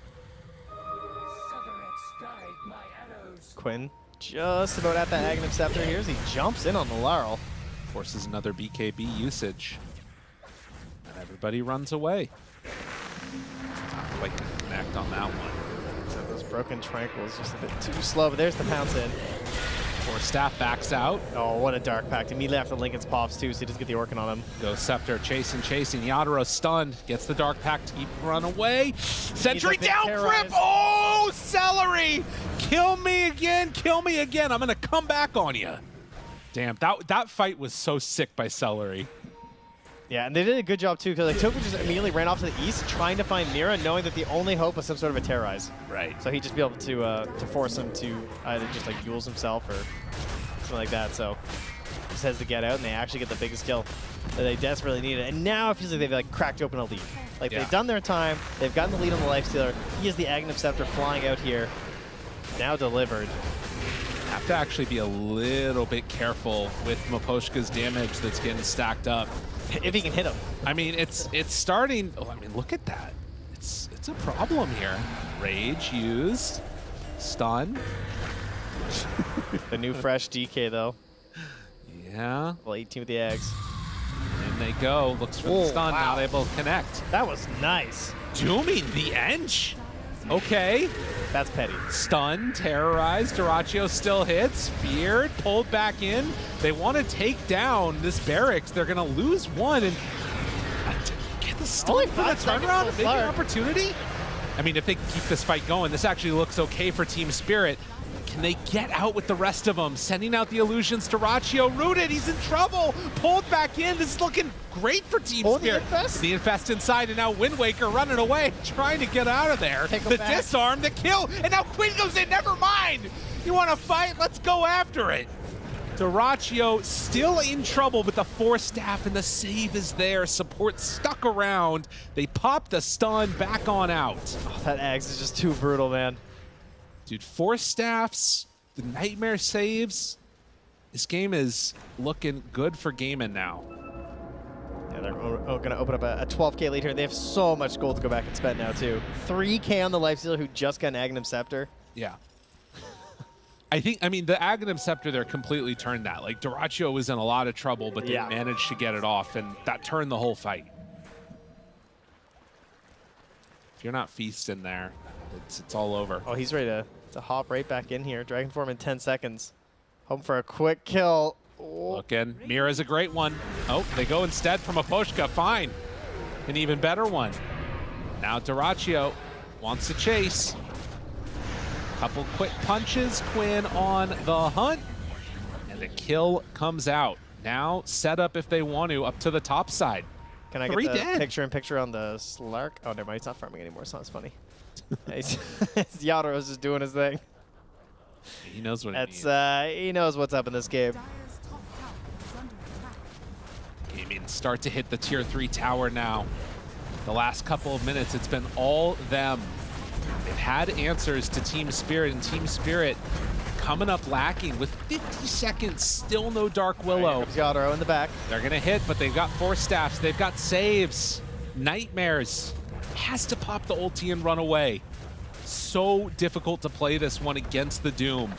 Quinn just about at that Aghanim Scepter here as he jumps in on the Laurel. Forces another BKB usage. And everybody runs away. Not quite going to connect on that one. So those broken Tranquils just a bit too slow, but there's the pounce in. Force Staff backs out. Oh, what a Dark Pact. Immediately after Lincoln's pops, too, so he doesn't get the Orkin on him. Goes Scepter, chasing. Yadro stunned, gets the Dark Pact to keep run away. Sentry down, Grip! Oh, Celery! Kill me again, I'm gonna come back on you. Damn, that fight was so sick by Celery. Yeah, and they did a good job, too, because like, Tofu just immediately ran off to the east, trying to find Mira, knowing that the only hope was some sort of a terrorize. Right. So he'd just be able to force him to either just like Yules himself or something like that. So he just has to get out, and they actually get the biggest kill that they desperately needed. And now it feels like they've like cracked open a lead. Like they've done their time, they've gotten the lead on the Lifestealer. He has the Aghanim Scepter flying out here, now delivered. Have to actually be a little bit careful with Miposhka's damage that's getting stacked up. If he can hit him. I mean, it's starting. Oh, I mean, look at that. It's a problem here. Rage used. Stun. The new fresh DK, though. Yeah. Well, 18 with the eggs. And they go. Looks for the stun. Now they both connect. That was nice. Dooming the Ench. Okay. That's petty. Stun, terrorized. Duraccio still hits. Feared, pulled back in. They want to take down this barracks. They're going to lose one and get the stun for the turnaround. A big opportunity. I mean, if they keep this fight going, this actually looks okay for Team Spirit. Can they get out with the rest of them? Sending out the illusions to Duraccio. Rooted, he's in trouble. Pulled back in. This is looking great for Team Spirit. The Infest inside, and now Wind Waker running away, trying to get out of there. The disarm, the kill, and now Quinn goes in. Never mind. You want to fight? Let's go after it. Duraccio still in trouble, but the Force Staff and the save is there. Support stuck around. They pop the stun back on out. Oh, that Ags is just too brutal, man. Dude, Force Staffs, the Nightmare saves. This game is looking good for Gaimin now. Yeah, they're going to open up a 12K lead here. They have so much gold to go back and spend now, too. 3K on the Lifestealer who just got an Aghanim Scepter. Yeah. I mean, the Aghanim Scepter there completely turned that. Like, Duraccio was in a lot of trouble, but they managed to get it off, and that turned the whole fight. If you're not feasting there, it's all over. Oh, he's ready to hop right back in here. Dragon Form in 10 seconds. Hoping for a quick kill. Oh. Looking. Mira's a great one. Oh, they go instead from Miposhka. Fine. An even better one. Now Duraccio wants to chase. Couple quick punches. Quinn on the hunt. And the kill comes out. Now set up if they want to up to the top side. Can I get the picture-in-picture on the Slark? Oh, never mind. He's not farming anymore, so that's funny. Yadro's just doing his thing. He knows what he knows what's up in this game. Gaming start to hit the tier 3 tower now. The last couple of minutes, it's been all them. They've had answers to Team Spirit, and Team Spirit coming up lacking with 50 seconds, still no Dark Willow. Right, here comes Yadro in the back. They're gonna hit, but they've got Force Staffs, they've got saves. Nightmares has to pop the ulti and run away. So difficult to play this one against the Doom.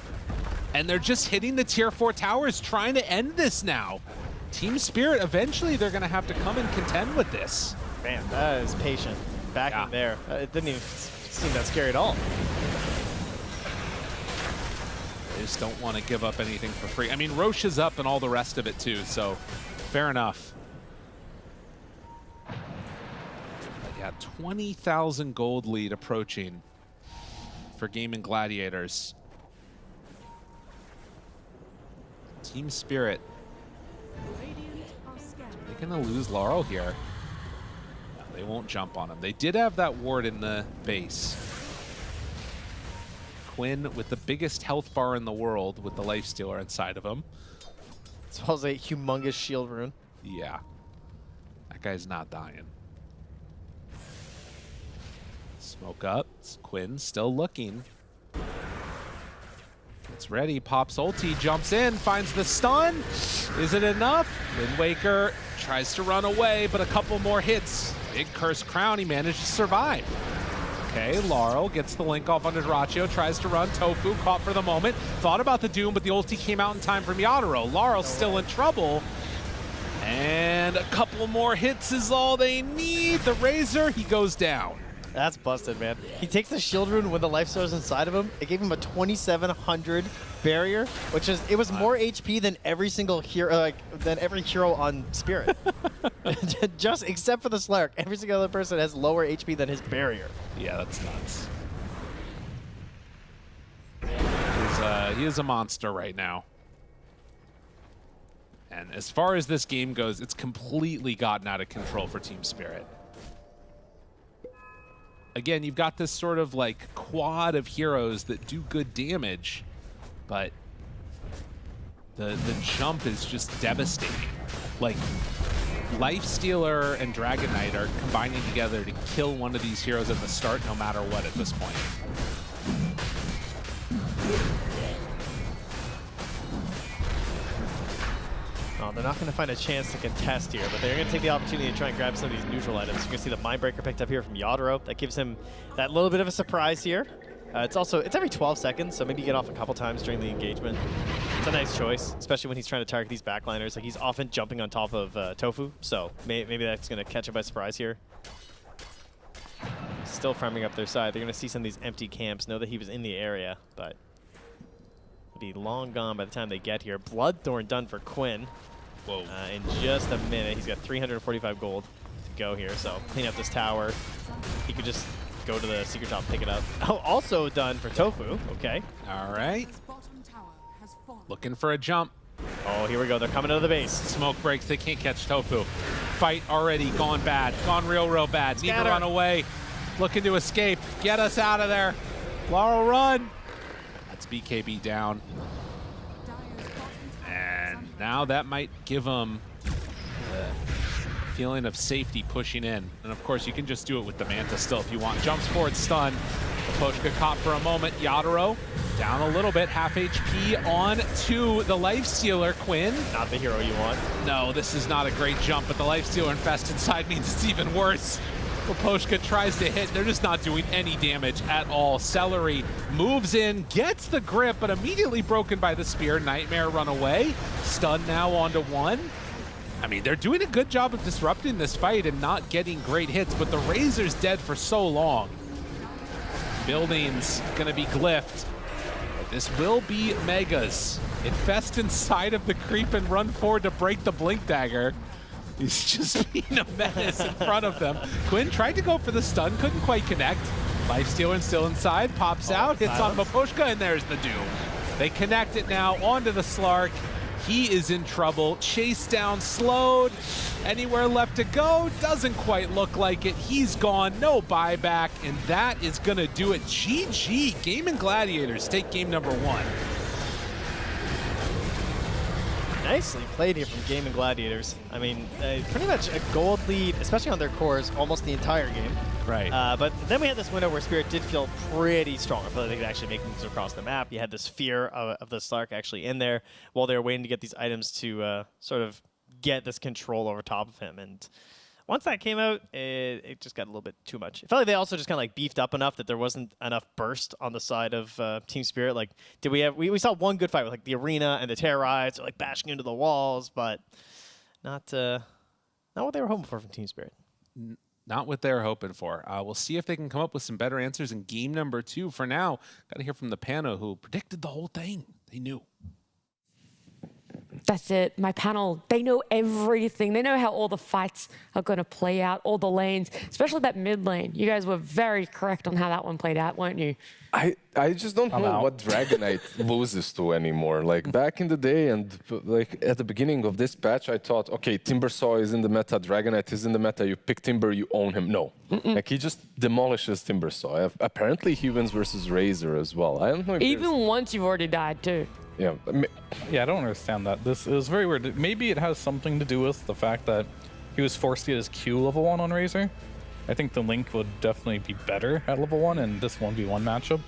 And they're just hitting the tier 4 towers, trying to end this now. Team Spirit, eventually they're gonna have to come and contend with this. Man, that is patient. Back in there. It didn't even seem that scary at all. They just don't want to give up anything for free. I mean, Roche is up and all the rest of it too, so fair enough. But yeah, 20,000 gold lead approaching for Gaimin Gladiators. Team Spirit. They're gonna lose Laurel here. No, they won't jump on him. They did have that ward in the base. Quinn with the biggest health bar in the world with the Lifestealer inside of him. As well as a humongous shield rune. Yeah. That guy's not dying. Smoke up. Quinn still looking. It's ready. Pops ulti, jumps in, finds the stun. Is it enough? Wind Waker tries to run away, but a couple more hits. Big Curse Crown, he managed to survive. Okay, Laurel gets the link off under Duraccio, tries to run. Tofu caught for the moment. Thought about the Doom, but the ulti came out in time from Yadro. Laurel's still in trouble. And a couple more hits is all they need. The Razor, he goes down. That's busted, man. He takes the shield rune when the life source inside of him. It gave him a 2700 barrier, which is it was more HP than every single hero, than every hero on Spirit. Just except for the Slark, every single other person has lower HP than his barrier. Yeah, that's nuts. He is a monster right now. And as far as this game goes, it's completely gotten out of control for Team Spirit. Again, you've got this sort of like quad of heroes that do good damage, but the jump is just devastating. Like, Lifestealer and Dragon Knight are combining together to kill one of these heroes at the start no matter what at this point. Oh, they're not going to find a chance to contest here, but they're going to take the opportunity to try and grab some of these neutral items. You're going to see the Mindbreaker picked up here from Yadro. That gives him that little bit of a surprise here. It's every 12 seconds, so maybe you get off a couple times during the engagement. It's a nice choice, especially when he's trying to target these backliners. Like, he's often jumping on top of Tofu, so maybe that's going to catch him by surprise here. Still farming up their side. They're going to see some of these empty camps, know that he was in the area, but he'll be long gone by the time they get here. Bloodthorn done for Quinn. Whoa. In just a minute. He's got 345 gold to go here, so clean up this tower. He could just go to the secret top, pick it up. Oh, also done for Tofu. Okay. All right. Looking for a jump. Oh, here we go. They're coming out of the base. Smoke breaks. They can't catch Tofu. Fight already gone bad. Gone real bad. Need to run away. Looking to escape. Get us out of there. Laurel, run. That's BKB down. And now that might give them the feeling of safety pushing in. And of course, you can just do it with the Manta still if you want. Jumps forward, stun. Poshka caught for a moment. Yadro down a little bit, half HP on to the Lifestealer. Quinn. Not the hero you want. No, this is not a great jump, but the Lifestealer infest inside means it's even worse. Poshka tries to hit. They're just not doing any damage at all. Celery moves in, gets the grip, but immediately broken by the spear. Nightmare run away. Stun now onto one. I mean, they're doing a good job of disrupting this fight and not getting great hits, but the Razor's dead for so long. Building's gonna be glyphed. This will be Megas. Infest inside of the creep and run forward to break the Blink Dagger. He's just being a menace in front of them. Quinn tried to go for the stun, couldn't quite connect. Lifestealer still inside, pops out, hits on Maposhka, and there's the doom. They connect it now onto the Slark. He is in trouble. Chase down, slowed. Anywhere left to go? Doesn't quite look like it. He's gone, no buyback, and that is gonna do it. GG, Gaimin Gladiators take game number 1. Nicely played here from Gaimin Gladiators. I mean, pretty much a gold lead, especially on their cores, almost the entire game. Right. But then we had this window where Spirit did feel pretty strong. I feel like they could actually make moves across the map. You had this fear of the Slark actually in there while they were waiting to get these items to sort of get this control over top of him. And once that came out, it just got a little bit too much. It felt like they also just kind of like beefed up enough that there wasn't enough burst on the side of Team Spirit. Like, did we have? We saw one good fight with like the arena and the Terrorites, like bashing into the walls, but not what they were hoping for from Team Spirit. Not what they're hoping for. We'll see if they can come up with some better answers in game number 2. For now, got to hear from the Pano, who predicted the whole thing. They knew. That's it. My panel, they know everything. They know how all the fights are going to play out, all the lanes, especially that mid lane. You guys were very correct on how that one played out, weren't you? I just don't know what Dragon Knight loses to anymore. Like back in the day and like at the beginning of this patch, I thought, okay, Timbersaw is in the meta, Dragon Knight is in the meta, you pick Timber, you own him. No, like he just demolishes Timbersaw. Apparently he wins versus Razor as well. I don't know if even once you've already died too. Yeah. Yeah, I don't understand that. It was very weird. Maybe it has something to do with the fact that he was forced to get his Q level 1 on Razor. I think the Link would definitely be better at level 1 in this 1v1 matchup,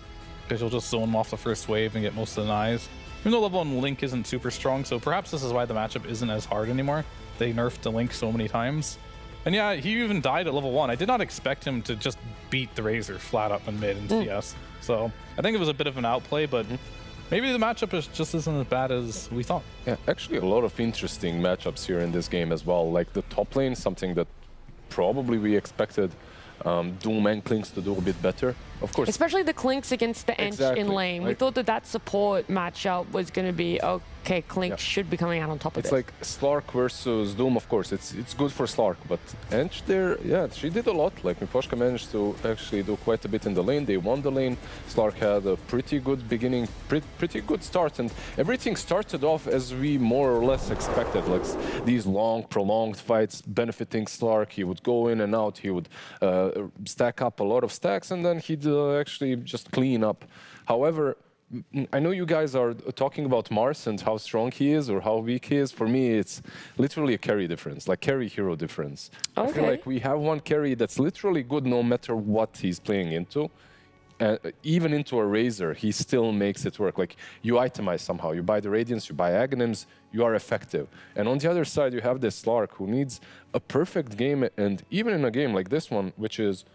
because you'll just zone him off the first wave and get most of the knives. Even though level 1 Link isn't super strong, so perhaps this is why the matchup isn't as hard anymore. They nerfed the Link so many times. And yeah, he even died at level 1. I did not expect him to just beat the Razor flat up in mid and CS. So I think it was a bit of an outplay, but maybe the matchup is just isn't as bad as we thought. Yeah, actually a lot of interesting matchups here in this game as well. Like the top lane, something that probably we expected Doom and Clinks to do a bit better. Of course. Especially the Clinks against the Ench in lane. We thought that support matchup was going to be, okay, Clinks should be coming out on top of it. It's like Slark versus Doom, of course. It's good for Slark, but Ench there, yeah, she did a lot. Like Miposhka managed to actually do quite a bit in the lane. They won the lane. Slark had a pretty good beginning, pretty good start, and everything started off as we more or less expected. Like these long, prolonged fights benefiting Slark. He would go in and out. He would stack up a lot of stacks, and then he'd actually just clean up. However, I know you guys are talking about Mars and how strong he is or how weak he is. For me, it's literally a carry difference, like carry hero difference. I feel like we have one carry that's literally good no matter what he's playing into. Even into a Razor, he still makes it work. Like, you itemize somehow. You buy the Radiance, you buy Aghanims, you are effective. And on the other side, you have this Slark who needs a perfect game, and even in a game like this one, which is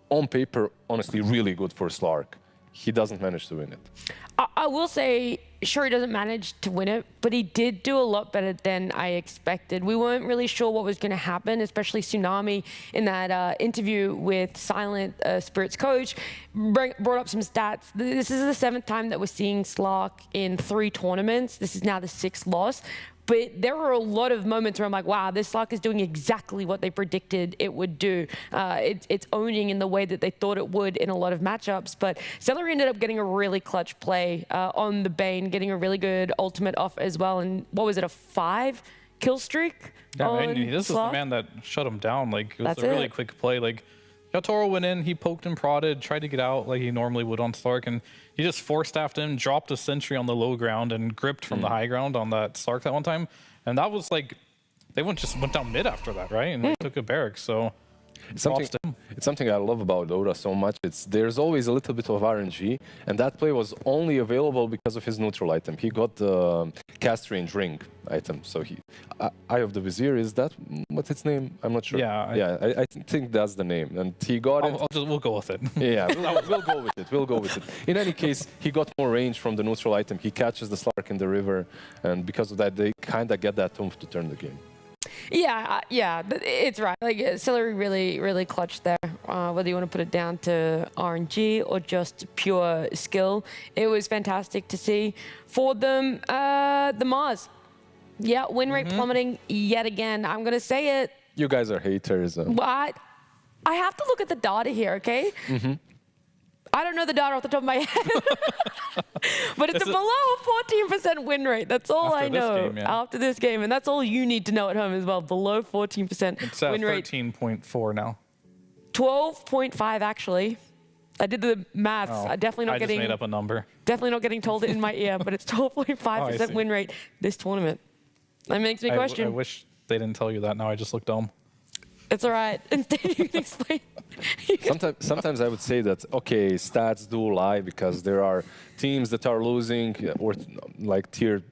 on paper, honestly, really good for Slark, he doesn't manage to win it. I will say, sure, he doesn't manage to win it, but he did do a lot better than I expected. We weren't really sure what was going to happen, especially Tsunami in that interview with Silent Spirit's coach, brought up some stats. This is the 7th time that we're seeing Slark in 3 tournaments. This is now the 6th loss. But there were a lot of moments where I'm like, wow, this Slark is doing exactly what they predicted it would do. It's owning in the way that they thought it would in a lot of matchups. But Celery ended up getting a really clutch play on the Bane, getting a really good ultimate off as well. And what was it, a 5 kill streak? Yeah, and this is the man that shut him down. Like, it was a really quick play. Like, Toro went in, he poked and prodded, tried to get out like he normally would on Slark, and he just four-staffed him, dropped a sentry on the low ground, and gripped from the high ground on that Slark that one time. And that was like, they just went down mid after that, right? And they took a barrack, so... It's something I love about Dota so much. There's always a little bit of RNG, and that play was only available because of his neutral item. He got the cast range ring item, so Eye of the Vizier, is that what's its name? I'm not sure. Yeah, I think that's the name, and he got it. We'll go with it. Yeah, we'll go with it. We'll go with it. In any case, he got more range from the neutral item. He catches the Slark in the river, and because of that, they kind of get that oomph to turn the game. Yeah, it's right. Like, Celery really clutched there. Whether you want to put it down to RNG or just pure skill, it was fantastic to see for them. The MOUZ, win rate plummeting yet again. I'm gonna say it. You guys are haters. But I have to look at the data here, okay? I don't know the data off the top of my head, but it's below a 14% win rate. That's all I know after this game, and that's all you need to know at home as well. Below 14% win rate. It's 13.4 now. 12.5 actually. I did the maths. I definitely not getting. I just made up a number. Definitely not getting told it in my ear, but it's 12.5% win rate this tournament. That makes me question. I wish they didn't tell you that. Now I just look dumb. It's all right. Instead, you can explain. Sometimes I would say that, okay, stats do lie because there are teams that are losing or like tier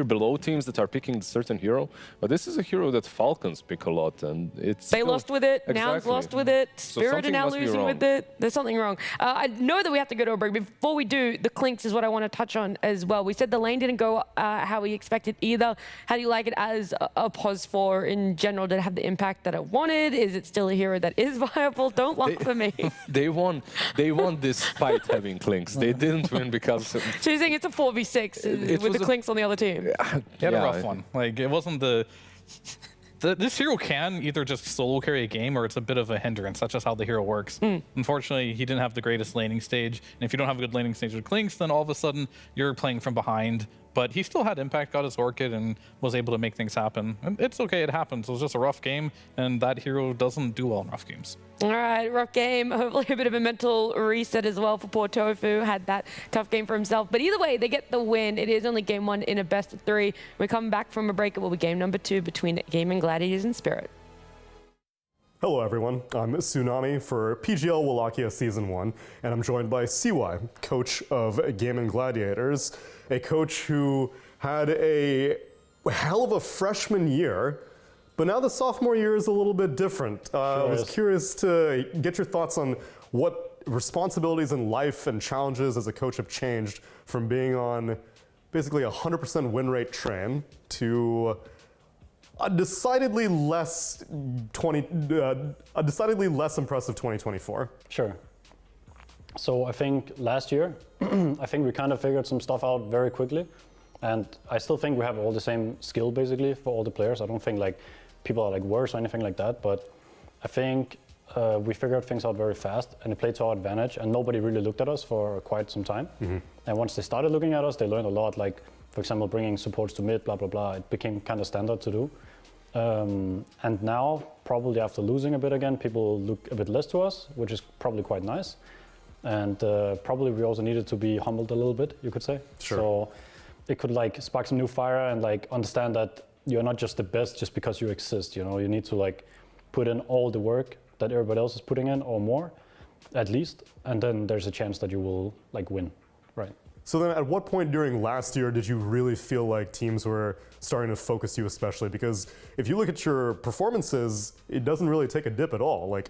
below teams that are picking a certain hero, but this is a hero that Falcons pick a lot, and they lost with it. Nouns lost with it. Spirit are now losing with it. There's something wrong. I know that we have to go to a break. Before we do, the Clinks is what I want to touch on as well. We said the lane didn't go how we expected either. How do you like it as a pos for in general? Did it have the impact that it wanted? Is it still a hero that is viable? Don't laugh at me. They won despite having Clinks. They didn't win because. So you're saying it's a 4v6 with the Clinks on the other team? He had a rough one. Like, it wasn't this hero can either just solo carry a game or it's a bit of a hindrance. That's just how the hero works. Unfortunately, he didn't have the greatest laning stage. And if you don't have a good laning stage with Clinks, then all of a sudden you're playing from behind. But he still had impact, got his Orchid, and was able to make things happen. And it's okay, it happens. It was just a rough game, and that hero doesn't do well in rough games. All right, rough game. Hopefully a bit of a mental reset as well for poor Tofu. Had that tough game for himself. But either way, they get the win. It is only game 1 in a best of 3. When we come back from a break, it will be game number 2 between Gaimin Gladiators and Spirit. Hello everyone, I'm Tsunami for PGL Wallachia Season 1, and I'm joined by CY, coach of Gaimin Gladiators, a coach who had a hell of a freshman year, but now the sophomore year is a little bit different. I was curious to get your thoughts on what responsibilities in life and challenges as a coach have changed from being on basically a 100% win rate train to a decidedly less impressive 2024. Sure. So I think last year, I think we kind of figured some stuff out very quickly. And I still think we have all the same skill basically for all the players. I don't think like people are like worse or anything like that, but I think we figured things out very fast and it played to our advantage and nobody really looked at us for quite some time. And once they started looking at us, they learned a lot, like for example, bringing supports to mid, blah, blah, blah. It became kind of standard to do. And now, probably after losing a bit again, people look a bit less to us, which is probably quite nice. And probably we also needed to be humbled a little bit, you could say. Sure. So it could like spark some new fire and like understand that you're not just the best just because you exist, you know, you need to like put in all the work that everybody else is putting in or more, at least. And then there's a chance that you will like win, right? So then at what point during last year did you really feel like teams were starting to focus you especially? Because if you look at your performances, it doesn't really take a dip at all. Like,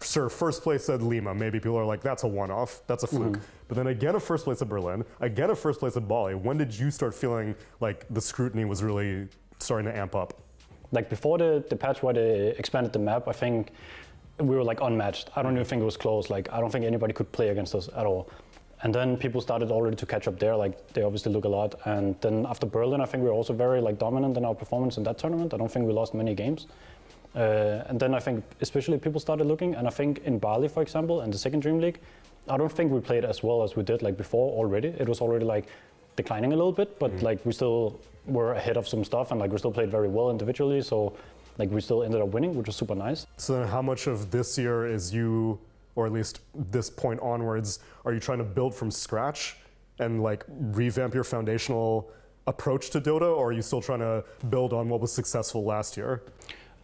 sure, first place at Lima, maybe people are like, that's a one-off, that's a fluke. But then again, a first place at Berlin, again, a first place at Bali. When did you start feeling like the scrutiny was really starting to amp up? Like before the patch where they expanded the map, I think we were like unmatched. I don't even think it was close. Like, I don't think anybody could play against us at all. And then people started already to catch up there, like they obviously look a lot. And then after Berlin, I think we were also very like dominant in our performance in that tournament. I don't think we lost many games. And then I think especially people started looking, and I think in Bali, for example, in the second Dream League, I don't think we played as well as we did like before already. It was already like declining a little bit, but like we still were ahead of some stuff and like we still played very well individually. So like we still ended up winning, which was super nice. So then how much of this year is you, or at least this point onwards, are you trying to build from scratch and like revamp your foundational approach to Dota, or are you still trying to build on what was successful last year?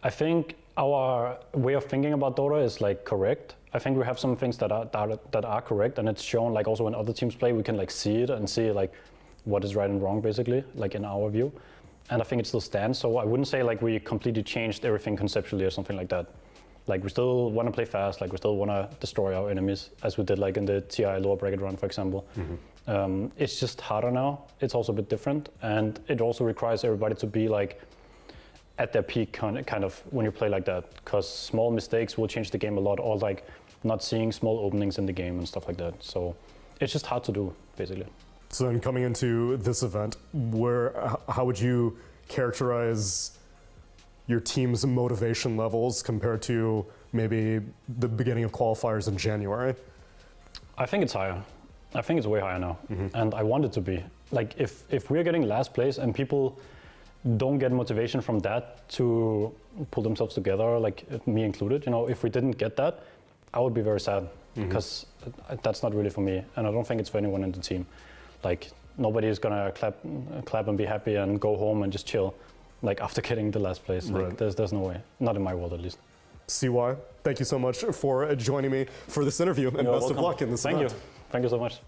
I think our way of thinking about Dota is like correct. I think we have some things that are correct, and it's shown like also when other teams play, we can like see it and see like what is right and wrong basically, like in our view. And I think it still stands. So I wouldn't say like we completely changed everything conceptually or something like that. Like we still want to play fast, like we still want to destroy our enemies as we did like in the TI lower bracket run, for example. It's just harder now. It's also a bit different, and it also requires everybody to be like at their peak kind of when you play like that, because small mistakes will change the game a lot, or like not seeing small openings in the game and stuff like that. So it's just hard to do, basically. So then coming into this event, how would you characterize your team's motivation levels compared to maybe the beginning of qualifiers in January? I think it's higher. I think it's way higher now. And I want it to be. Like if we're getting last place and people don't get motivation from that to pull themselves together, like me included, you know, if we didn't get that, I would be very sad, because that's not really for me. And I don't think it's for anyone in the team. Like nobody is gonna clap and be happy and go home and just chill, like after getting the last place. Like there's no way, not in my world at least. CY, thank you so much for joining me for this interview, and You're best welcome. of luck in this event. Thank you so much.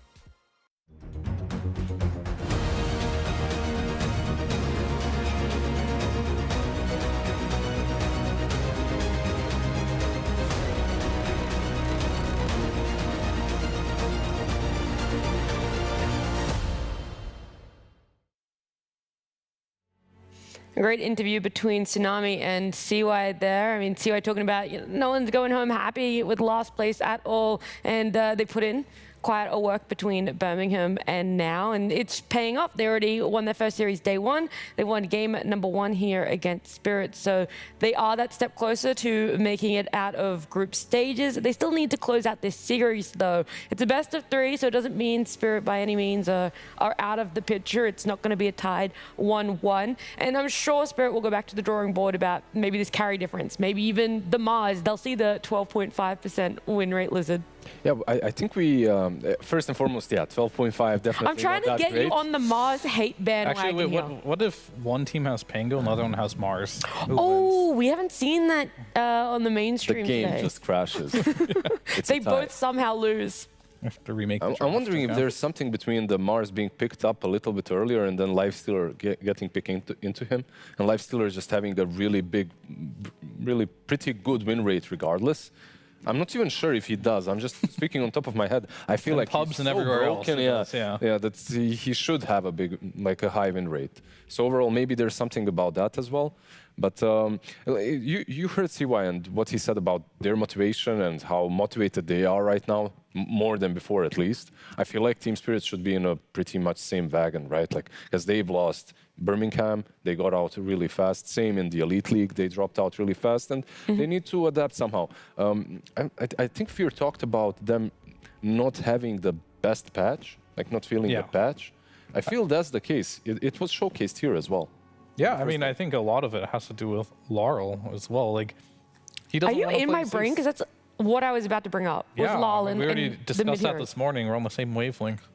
A great interview between Tsunami and CY there. I mean, CY talking about no one's going home happy with last place at all, and they put in quite a work between Birmingham and now, and it's paying off. They already won their first series day one. They won game number 1 here against Spirit, so they are that step closer to making it out of group stages. They still need to close out this series though. It's a best of 3, so it doesn't mean Spirit by any means are out of the picture. It's not going to be a tied 1-1, and I'm sure Spirit will go back to the drawing board about maybe this carry difference, maybe even the MOUZ. They'll see the 12.5% win rate, Lizard. Yeah, I think we, first and foremost, 12.5 definitely. I'm trying to get you on the MOUZ hate bandwagon. Actually, wait, here. what if one team has Pango, another one has Mars? Oh, we haven't seen that on the mainstream The game today. just crashes. They both somehow lose. Have to remake the I'm wondering if there's something between the Mars being picked up a little bit earlier and then Lifestealer getting picked into him, and Lifestealer just having a really big, really pretty good win rate regardless. I'm not even sure if he does. I'm just speaking on top of my head. I feel And like pubs he's and so everywhere else broken, it yeah, does, yeah. yeah. That he should have a high win rate. So overall, maybe there's something about that as well. But you heard CY and what he said about their motivation and how motivated they are right now, more than before at least. I feel like Team Spirit should be in a pretty much same wagon, right? Like, because they've lost Birmingham, they got out really fast. Same in the Elite League, they dropped out really fast, and they need to adapt somehow. I think Fear talked about them not having the best patch, like not feeling the patch. I feel that's the case. It was showcased here as well. Yeah, I mean, I think a lot of it has to do with Laurel as well. Like, he doesn't. Are you wanna in play my brain? Because that's what I was about to bring up. With Yeah, Lal we and already the discussed that mid-heroes. this morning. We're on the same wavelength.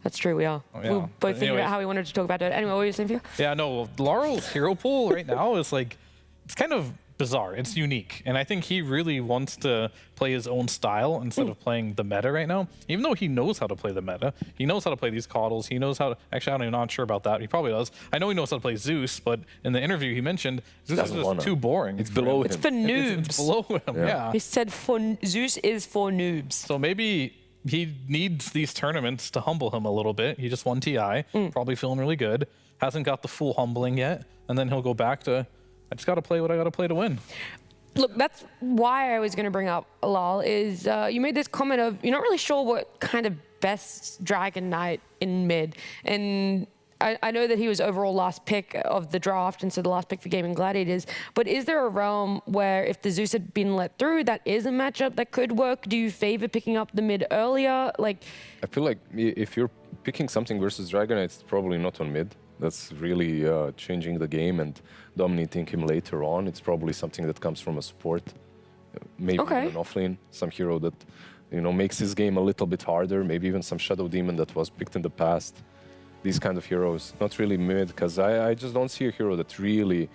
That's true, we are. Oh, We yeah. were But both thinking about anyways. how we wanted to talk about it. Anyway, what were you saying, Fia? Yeah, no, Laurel's hero pool right now is like, it's kind of bizarre. It's unique. And I think he really wants to play his own style instead of playing the meta right now. Even though he knows how to play the meta. He knows how to play these coddles. He knows how to, actually, I'm not sure about that. He probably does. I know he knows how to play Zeus, but in the interview he mentioned, Zeus is just too boring. It's below him. It's for noobs. It's below him, yeah. He said Zeus is for noobs. So maybe he needs these tournaments to humble him a little bit. He just won TI, probably feeling really good. Hasn't got the full humbling yet. And then he'll go back to, I just got to play what I got to play to win. Look, that's why I was going to bring up Lal, is you made this comment of you're not really sure what kind of best Dragon Knight in mid. And I know that he was overall last pick of the draft, and so the last pick for Gaimin Gladiators. But is there a realm where if the Zeus had been let through, that is a matchup that could work? Do you favor picking up the mid earlier? Like, I feel like if you're picking something versus Dragon, it's probably not on mid. That's really changing the game and dominating him later on. It's probably something that comes from a support, maybe even an offlane, some hero that makes his game a little bit harder. Maybe even some Shadow Demon that was picked in the past. These kind of heroes, not really mid, because I just don't see a hero that really,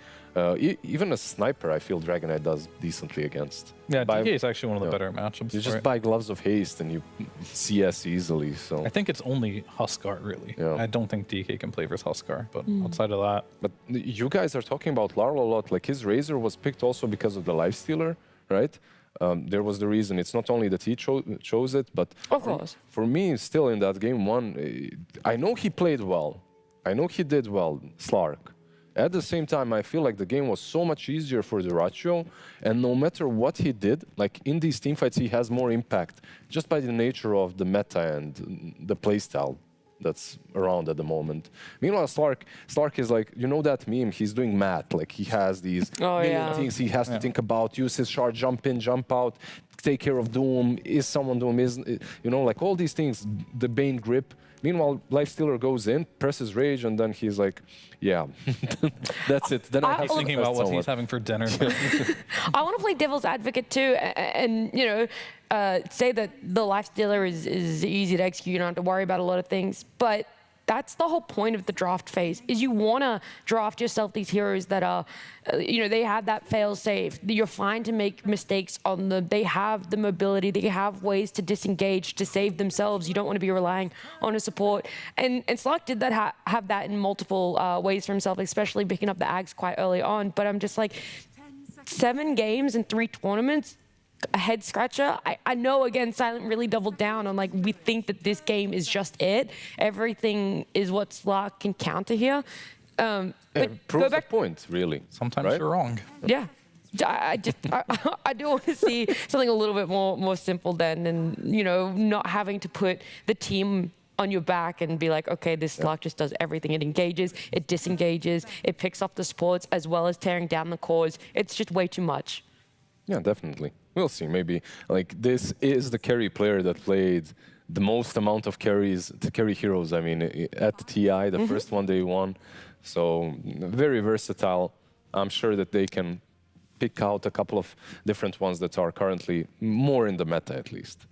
even a sniper, I feel Dragon Knight does decently against. Yeah, DK is actually one of the better matchups. You for just it. buy Gloves of Haste and you CS easily. So I think it's only Huskar, really. Yeah. I don't think DK can play versus Huskar, but outside of that. But you guys are talking about Larl a lot. Like, his Razor was picked also because of the Lifestealer, right? There was the reason. It's not only that he chose it, but of course. For me, still in that game one, I know he played well. I know he did well, Slark. At the same time, I feel like the game was so much easier for the Ratio, and no matter what he did, like in these teamfights, he has more impact just by the nature of the meta and the playstyle that's around at the moment. Meanwhile, Slark is like, that meme, he's doing math. Like, he has these million things he has to think about, use his shard, jump in, jump out, take care of Doom, is someone Doom, like all these things, the Bane grip. Meanwhile, Lifestealer goes in, presses Rage, and then he's like, yeah, that's it. Then I have thinking about what he's having for dinner. I want to play devil's advocate too, and say that the Lifestealer is easy to execute. You don't have to worry about a lot of things, but that's the whole point of the draft phase, is you want to draft yourself these heroes that are, they have that fail safe. You're fine to make mistakes on them. They have the mobility. They have ways to disengage, to save themselves. You don't want to be relying on a support. And Slark did that have that in multiple ways for himself, especially picking up the Ags quite early on. But I'm just like, 7 games and 3 tournaments, a head scratcher. I know, again, Silent really doubled down on, like, we think that this game is just it. Everything is what Slark can counter here. But proves the point, really. Sometimes you're wrong. Yeah. I do want to see something a little bit more simple then, and not having to put the team on your back and be like, okay, this Slark just does everything. It engages, it disengages, it picks up the supports as well as tearing down the cores. It's just way too much. Yeah, definitely. We'll see. Maybe this is the carry player that played the most amount of carries, to carry heroes. I mean, at TI, the first one they won. So very versatile. I'm sure that they can pick out a couple of different ones that are currently more in the meta, at least.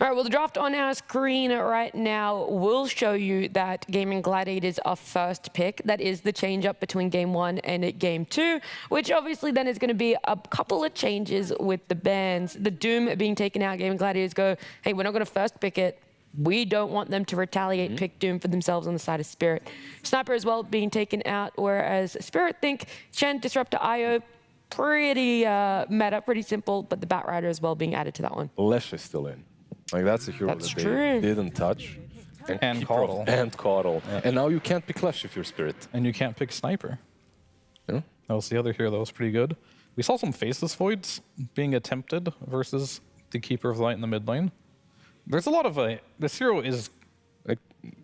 All right, well, the draft on our screen right now will show you that Gaimin Gladiators are first pick. That is the change up between game 1 and game 2, which obviously then is going to be a couple of changes with the bans. The Doom being taken out, Gaimin Gladiators go, hey, we're not going to first pick it. We don't want them to retaliate, pick Doom for themselves on the side of Spirit. Sniper as well being taken out, whereas Spirit think Chen, Disruptor, IO, pretty meta, pretty simple, but the Batrider as well being added to that one. Lesh is still in. Like, that's a hero That's that true. they didn't touch. And Coddle. And Coddle. Yeah. And now you can't pick Lesh if you're Spirit. And you can't pick Sniper. Yeah. That was the other hero that was pretty good. We saw some Faceless Voids being attempted versus the Keeper of Light in the mid lane. There's a lot of... this hero is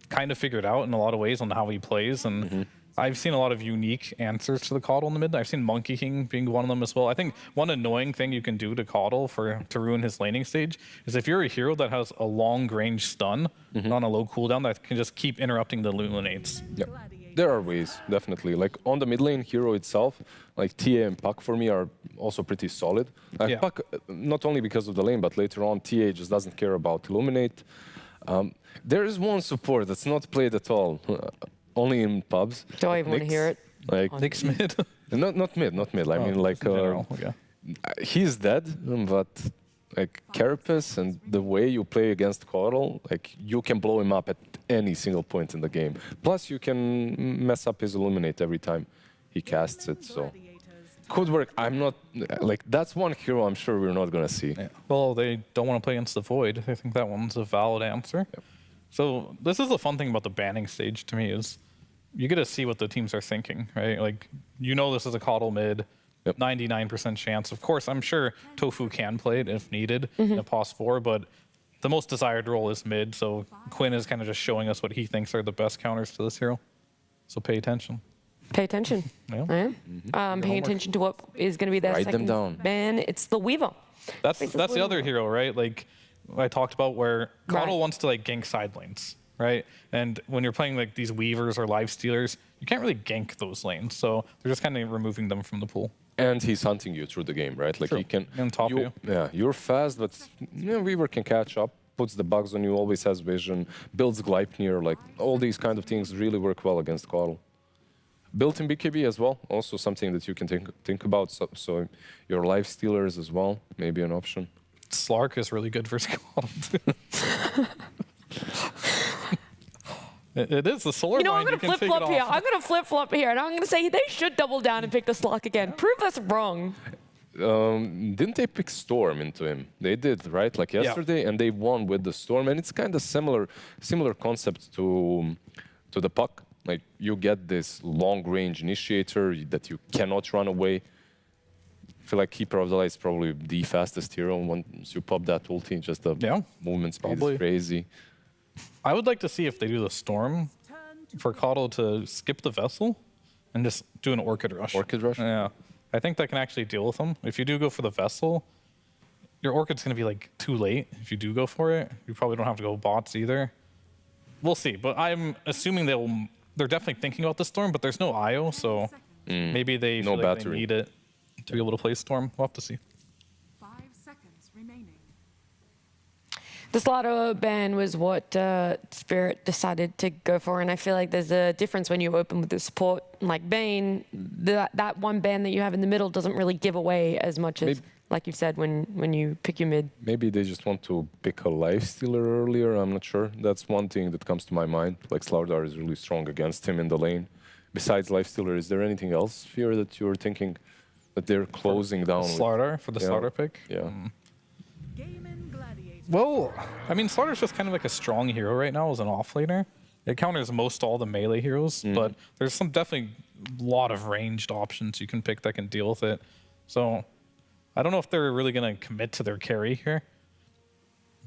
kind of figured out in a lot of ways on how he plays, and I've seen a lot of unique answers to the Coddle in the mid. I've seen Monkey King being one of them as well. I think one annoying thing you can do to Coddle to ruin his laning stage is if you're a hero that has a long range stun on a low cooldown that can just keep interrupting the Illuminates. Yep. There are ways, definitely. Like on the mid lane hero itself, like TA and Puck for me are also pretty solid. Like Puck, not only because of the lane, but later on TA just doesn't care about Illuminate. There is one support that's not played at all. Only in pubs. Do I even want to hear it? Like Nyx mid. not mid. I mean, like he's dead, but like Carapace and the way you play against Coddle, like you can blow him up at any single point in the game. Plus, you can mess up his Illuminate every time he casts it. So could work. I'm not like that's one hero I'm sure we're not gonna see. Yeah. Well, they don't want to play against the Void. I think that one's a valid answer. Yep. So this is the fun thing about the banning stage to me is you get to see what the teams are thinking, right? Like, you know this is a Coddle mid, 99% chance. Of course, I'm sure Tofu can play it if needed in a POS 4, but the most desired role is mid, so Quinn is kind of just showing us what he thinks are the best counters to this hero. So pay attention. Pay attention. Yeah. I am. Paying attention to what is going to be their second ban. It's the Weaver. That's the other hero, right? Like I talked about where Coddle wants to like gank side lanes, right? And when you're playing like these Weavers or Life Stealers, you can't really gank those lanes, so they're just kind of removing them from the pool. And he's hunting you through the game, right? Like he can top you. Yeah, you're fast, but Weaver can catch up, puts the bugs on you, always has vision, builds Gleipnir, like all these kind of things really work well against Coddle. Built in BKB as well, also something that you can think about. So your Life Stealers as well, maybe an option. Slark is really good versus Coddle. It is the solar. You know, I'm going going to flip-flop here. I'm going to flip-flop here, and I'm going to say they should double down and pick the Slark again. Prove us wrong. Didn't they pick Storm into him? They did, right? Like yesterday, and they won with the Storm, and it's kind of similar concept to the Puck. Like you get this long-range initiator that you cannot run away. I feel like Keeper of the Light is probably the fastest hero. Once you pop that ulti, just the movement speed is crazy. I would like to see if they do the Storm for Coddle to skip the Vessel and just do an Orchid Rush. Orchid Rush? Yeah. I think that can actually deal with them. If you do go for the Vessel, your Orchid's going to be like too late if you do go for it. You probably don't have to go bots either. We'll see, but I'm assuming they're definitely thinking about the Storm, but there's no IO, so maybe they feel like they need it to be able to play Storm. We'll have to see. 5 seconds remaining. The Slaughter ban was what Spirit decided to go for, and I feel like there's a difference when you open with the support like Bane. That one ban that you have in the middle doesn't really give away as much as, like you said, when you pick your mid. Maybe they just want to pick a Life Stealer earlier, I'm not sure. That's one thing that comes to my mind. Like Slardar is really strong against him in the lane. Besides Life Stealer, is there anything else here that you're thinking that they're closing down? Slardar, for the Slardar pick? Yeah. Gaimin Gladiators. Well, I mean, Slardar's just kind of like a strong hero right now as an offlaner. It counters most all the melee heroes, but there's some definitely a lot of ranged options you can pick that can deal with it. So I don't know if they're really going to commit to their carry here,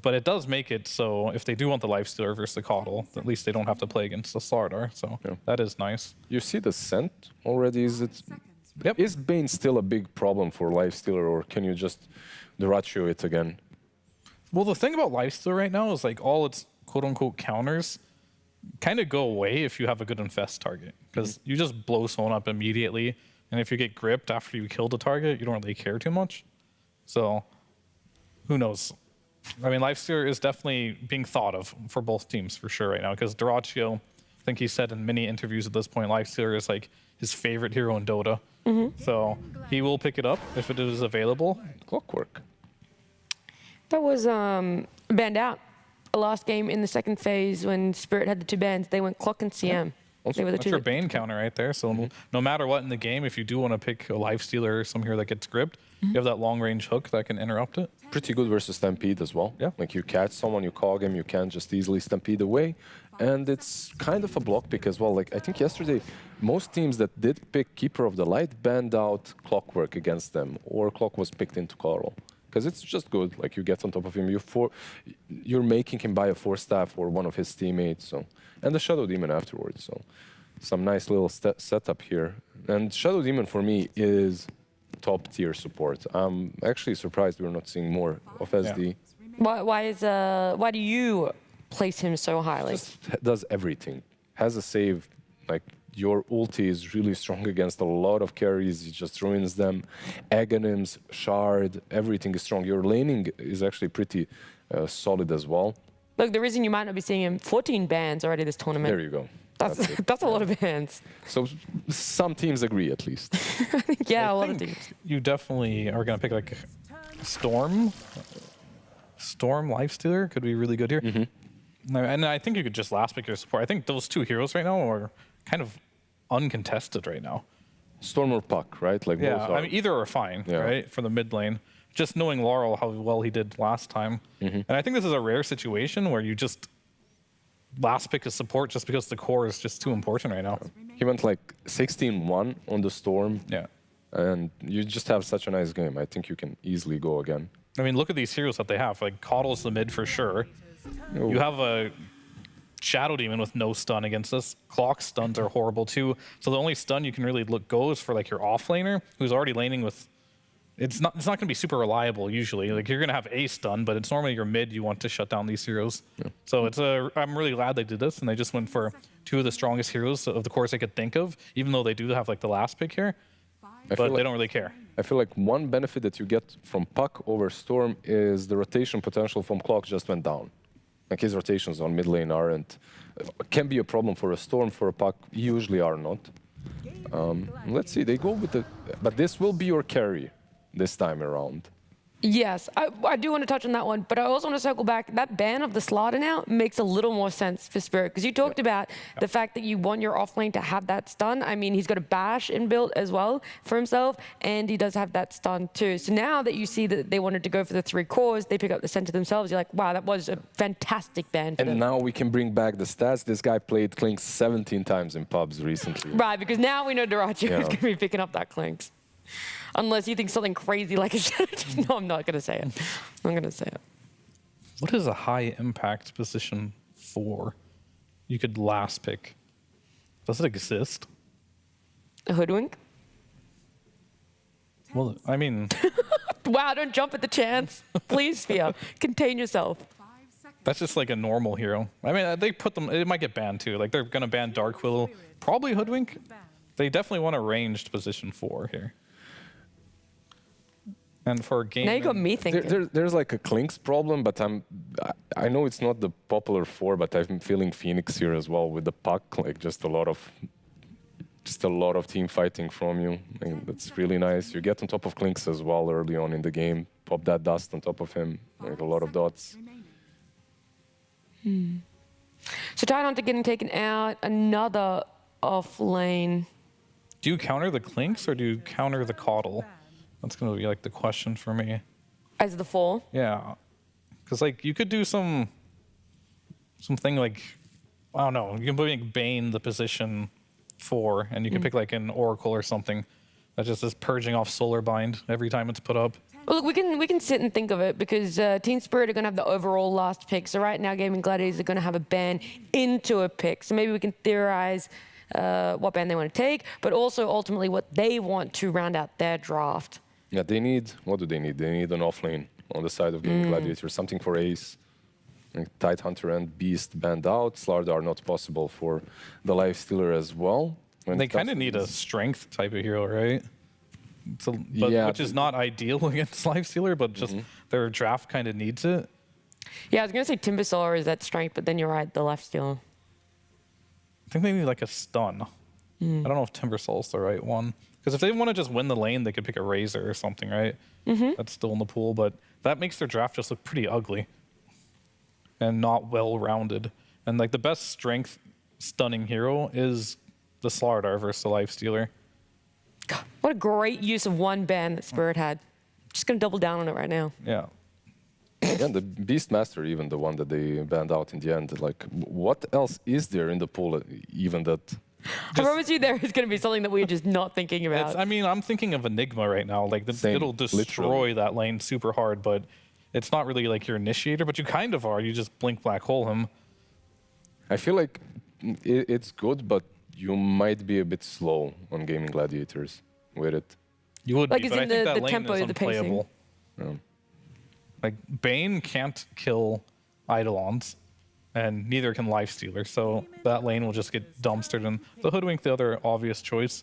but it does make it so if they do want the Life Stealer versus the Coddle, at least they don't have to play against the Slardar, so that is nice. You see the scent already? Is Bane still a big problem for Life Stealer, or can you just Duratio it again? Well, the thing about Life Stealer right now is like all its quote-unquote counters kind of go away if you have a good infest target, because you just blow someone up immediately, and if you get gripped after you kill the target, you don't really care too much. So who knows? I mean, Life Stealer is definitely being thought of for both teams for sure right now, because Duratio, I think he said in many interviews at this point, Life Stealer is like his favorite hero in Dota. So he will pick it up if it is available. Clockwork. That was banned out. A last game in the second phase when Spirit had the 2 bans, they went Clock and CM. Also, They were the That's two your that- Bane counter right there. So no matter what in the game, if you do want to pick a lifestealer or some hero that gets gripped, you have that long range hook that can interrupt it. Pretty good versus Stampede as well. Yeah. Like you catch someone, you cog him, you can just easily Stampede away. And it's kind of a block pick as well. Like I think yesterday, most teams that did pick Keeper of the Light banned out Clockwork against them, or Clock was picked into Coral. Because it's just good. Like you get on top of him, you're making him buy a 4-staff or one of his teammates. So, and the Shadow Demon afterwards. So, some nice little setup here. And Shadow Demon for me is top tier support. I'm actually surprised we're not seeing more of SD. Why do you place him so highly? Just does everything. Has a save. Like your ulti is really strong against a lot of carries. It just ruins them. Aghanims, Shard, everything is strong. Your laning is actually pretty solid as well. Look, the reason you might not be seeing him 14 bans already this tournament. There you go. That's a lot of bans. So some teams agree at least. Yeah, a lot of teams. You definitely are going to pick like Storm. Storm Lifestealer could be really good here. No, and I think you could just last pick your support. I think those two heroes right now are kind of uncontested right now. Storm or Puck, right? Like yeah, both are. I mean either are fine, right? For the mid lane. Just knowing Laurel how well he did last time. And I think this is a rare situation where you just last pick a support just because the core is just too important right now. He went like 16-1 on the Storm. Yeah. And you just have such a nice game. I think you can easily go again. I mean, look at these heroes that they have. Like, Coddle's the mid for sure. You have a Shadow Demon with no stun against us. Clock stuns are horrible too. So the only stun you can really go is for like your offlaner, who's already laning with... It's not going to be super reliable usually. Like, you're going to have a stun, but it's normally your mid you want to shut down these heroes. So I'm really glad they did this, and they just went for two of the strongest heroes of the course I could think of, even though they do have like the last pick here. But they don't really care. I feel like one benefit that you get from Puck over Storm is the rotation potential from Clock just went down. Like his rotations on mid lane can be a problem for a Storm, for a Puck usually are not. Let's see, they go with but this will be your carry this time around. Yes, I do want to touch on that one, but I also want to circle back. That ban of the Slaughter now makes a little more sense for Spirit, because you talked about the fact that you want your offlane to have that stun. I mean, he's got a bash inbuilt as well for himself, and he does have that stun too. So now that you see that they wanted to go for the 3 cores, they pick up the center themselves, you're like, wow, that was a fantastic ban for them. And now we can bring back the stats. This guy played Clinks 17 times in pubs recently. Right, because now we know Doraccio is going to be picking up that Clinks. Unless you think something crazy like a Shadow. No, I'm not going to say it. I'm going to say it. What is a high impact position for? You could last pick. Does it exist? A hoodwink? Well, I mean... Wow, don't jump at the chance. Please, Sphere. Contain yourself. That's just like a normal hero. I mean, they put them... It might get banned too. Like, they're going to ban Darkwill. Probably hoodwink. They definitely want a ranged position 4 here. And for Gaimin... Now you got me thinking. There's like a Clinks problem, but I know it's not the popular 4, but I'm feeling Phoenix here as well with the Puck. Like just a lot of team fighting from you. And that's really nice. You get on top of Clinks as well early on in the game. Pop that dust on top of him. Like a lot of dots. So Tidehunter getting taken out. Another off lane. Do you counter the Clinks or do you counter the Coddle? That's going to be like the question for me. As the 4? Yeah. Because like you could do something like, I don't know, you can make Bane the position 4 and you can pick like an Oracle or something that just is purging off Solar Bind every time it's put up. Well, look, we can sit and think of it because Team Spirit are going to have the overall last pick. So right now, Gaimin Gladiators are going to have a ban into a pick. So maybe we can theorize what ban they want to take, but also ultimately what they want to round out their draft. Yeah, what do they need? They need an offlane on the side of Gaimin Gladiators, something for Ace. Like Tidehunter and Beast banned out. Slardar are not possible for the Lifestealer as well. They kind of need a strength type of hero, right? Which is not ideal against Lifestealer, but just their draft kind of needs it. Yeah, I was going to say Timbersaw is that strength, but then you're right, the Lifestealer. I think they need like a stun. I don't know if Timbersaw is the right one. Because if they want to just win the lane, they could pick a Razor or something, right? That's still in the pool, but that makes their draft just look pretty ugly and not well-rounded. And like the best strength stunning hero is the Slardar versus the Lifestealer. God, what a great use of one ban that Spirit had. Just gonna double down on it right now. Yeah. Yeah, the Beastmaster, even the one that they banned out in the end. Like, what else is there in the pool even that? I promise you there is going to be something that we're just not thinking about. I mean, I'm thinking of Enigma right now. Like, it'll destroy literally. that lane super hard, but it's not really like your initiator, but you kind of are. You just blink black hole him. I feel like it's good, but you might be a bit slow on Gaimin Gladiators with it. You would Like, be, it's but I in think the that lane tempo, is the pacing. unplayable. Yeah. Like, Bane can't kill Eidolons, and neither can Lifestealer, so that lane will just get dumpstered, and the Hoodwink the other obvious choice.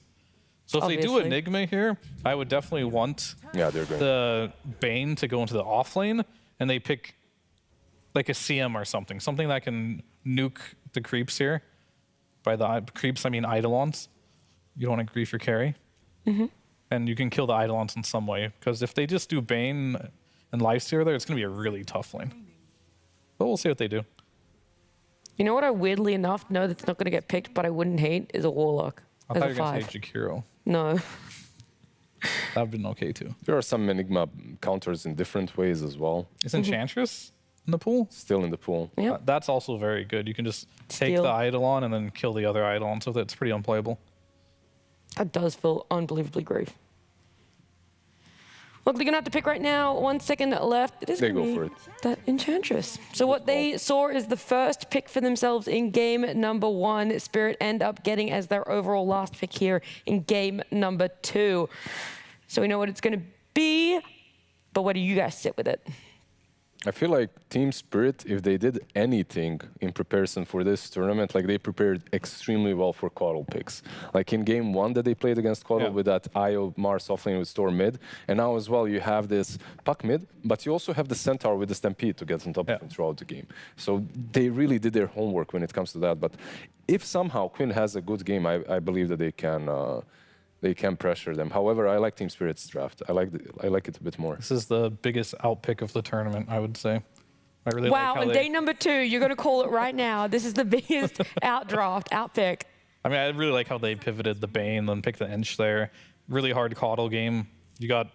So if they do Obviously. Enigma here, I would definitely want they're going. the Bane to go into the off lane, and they pick like a CM or something that can nuke the creeps here. By the creeps, I mean Eidolons. You don't want to grief your carry. And you can kill the Eidolons in some way, because if they just do Bane and Lifestealer there, it's going to be a really tough lane. But we'll see what they do. You know what I weirdly enough know that's not going to get picked, but I wouldn't hate is a Warlock. I as thought a you were going to 5. say Jakiro. No. That would have been okay too. There are some Enigma counters in different ways as well. Is Enchantress in the pool? Still in the pool. Yeah. That's also very good. You can just take Steal. the Eidolon and then kill the other Eidolon, so that's pretty unplayable. That does feel unbelievably grief. Look, they're going to have to pick right now. 1 second left. It is They gonna go be for it. that Enchantress. So what they saw is the first pick for themselves in game number 1. Spirit end up getting as their overall last pick here in game number 2. So we know what it's going to be, but where do you guys sit with it? I feel like Team Spirit, if they did anything in comparison for this tournament, like they prepared extremely well for Coddle picks. Like in game 1 that they played against Coddle with that Io Mars offlane with Storm mid, and now as well you have this Puck mid, but you also have the Centaur with the Stampede to get on top of him throughout the game. So they really did their homework when it comes to that. But if somehow Quinn has a good game, I believe that they can pressure them. However, I like Team Spirit's draft. I like it a bit more. This is the biggest outpick of the tournament, I would say. I really Wow, like how on they, day number 2, you're going to call it right now. This is the biggest outdraft, outpick. I mean, I really like how they pivoted the Bane, then picked the Ench there. Really hard Coddle game. You got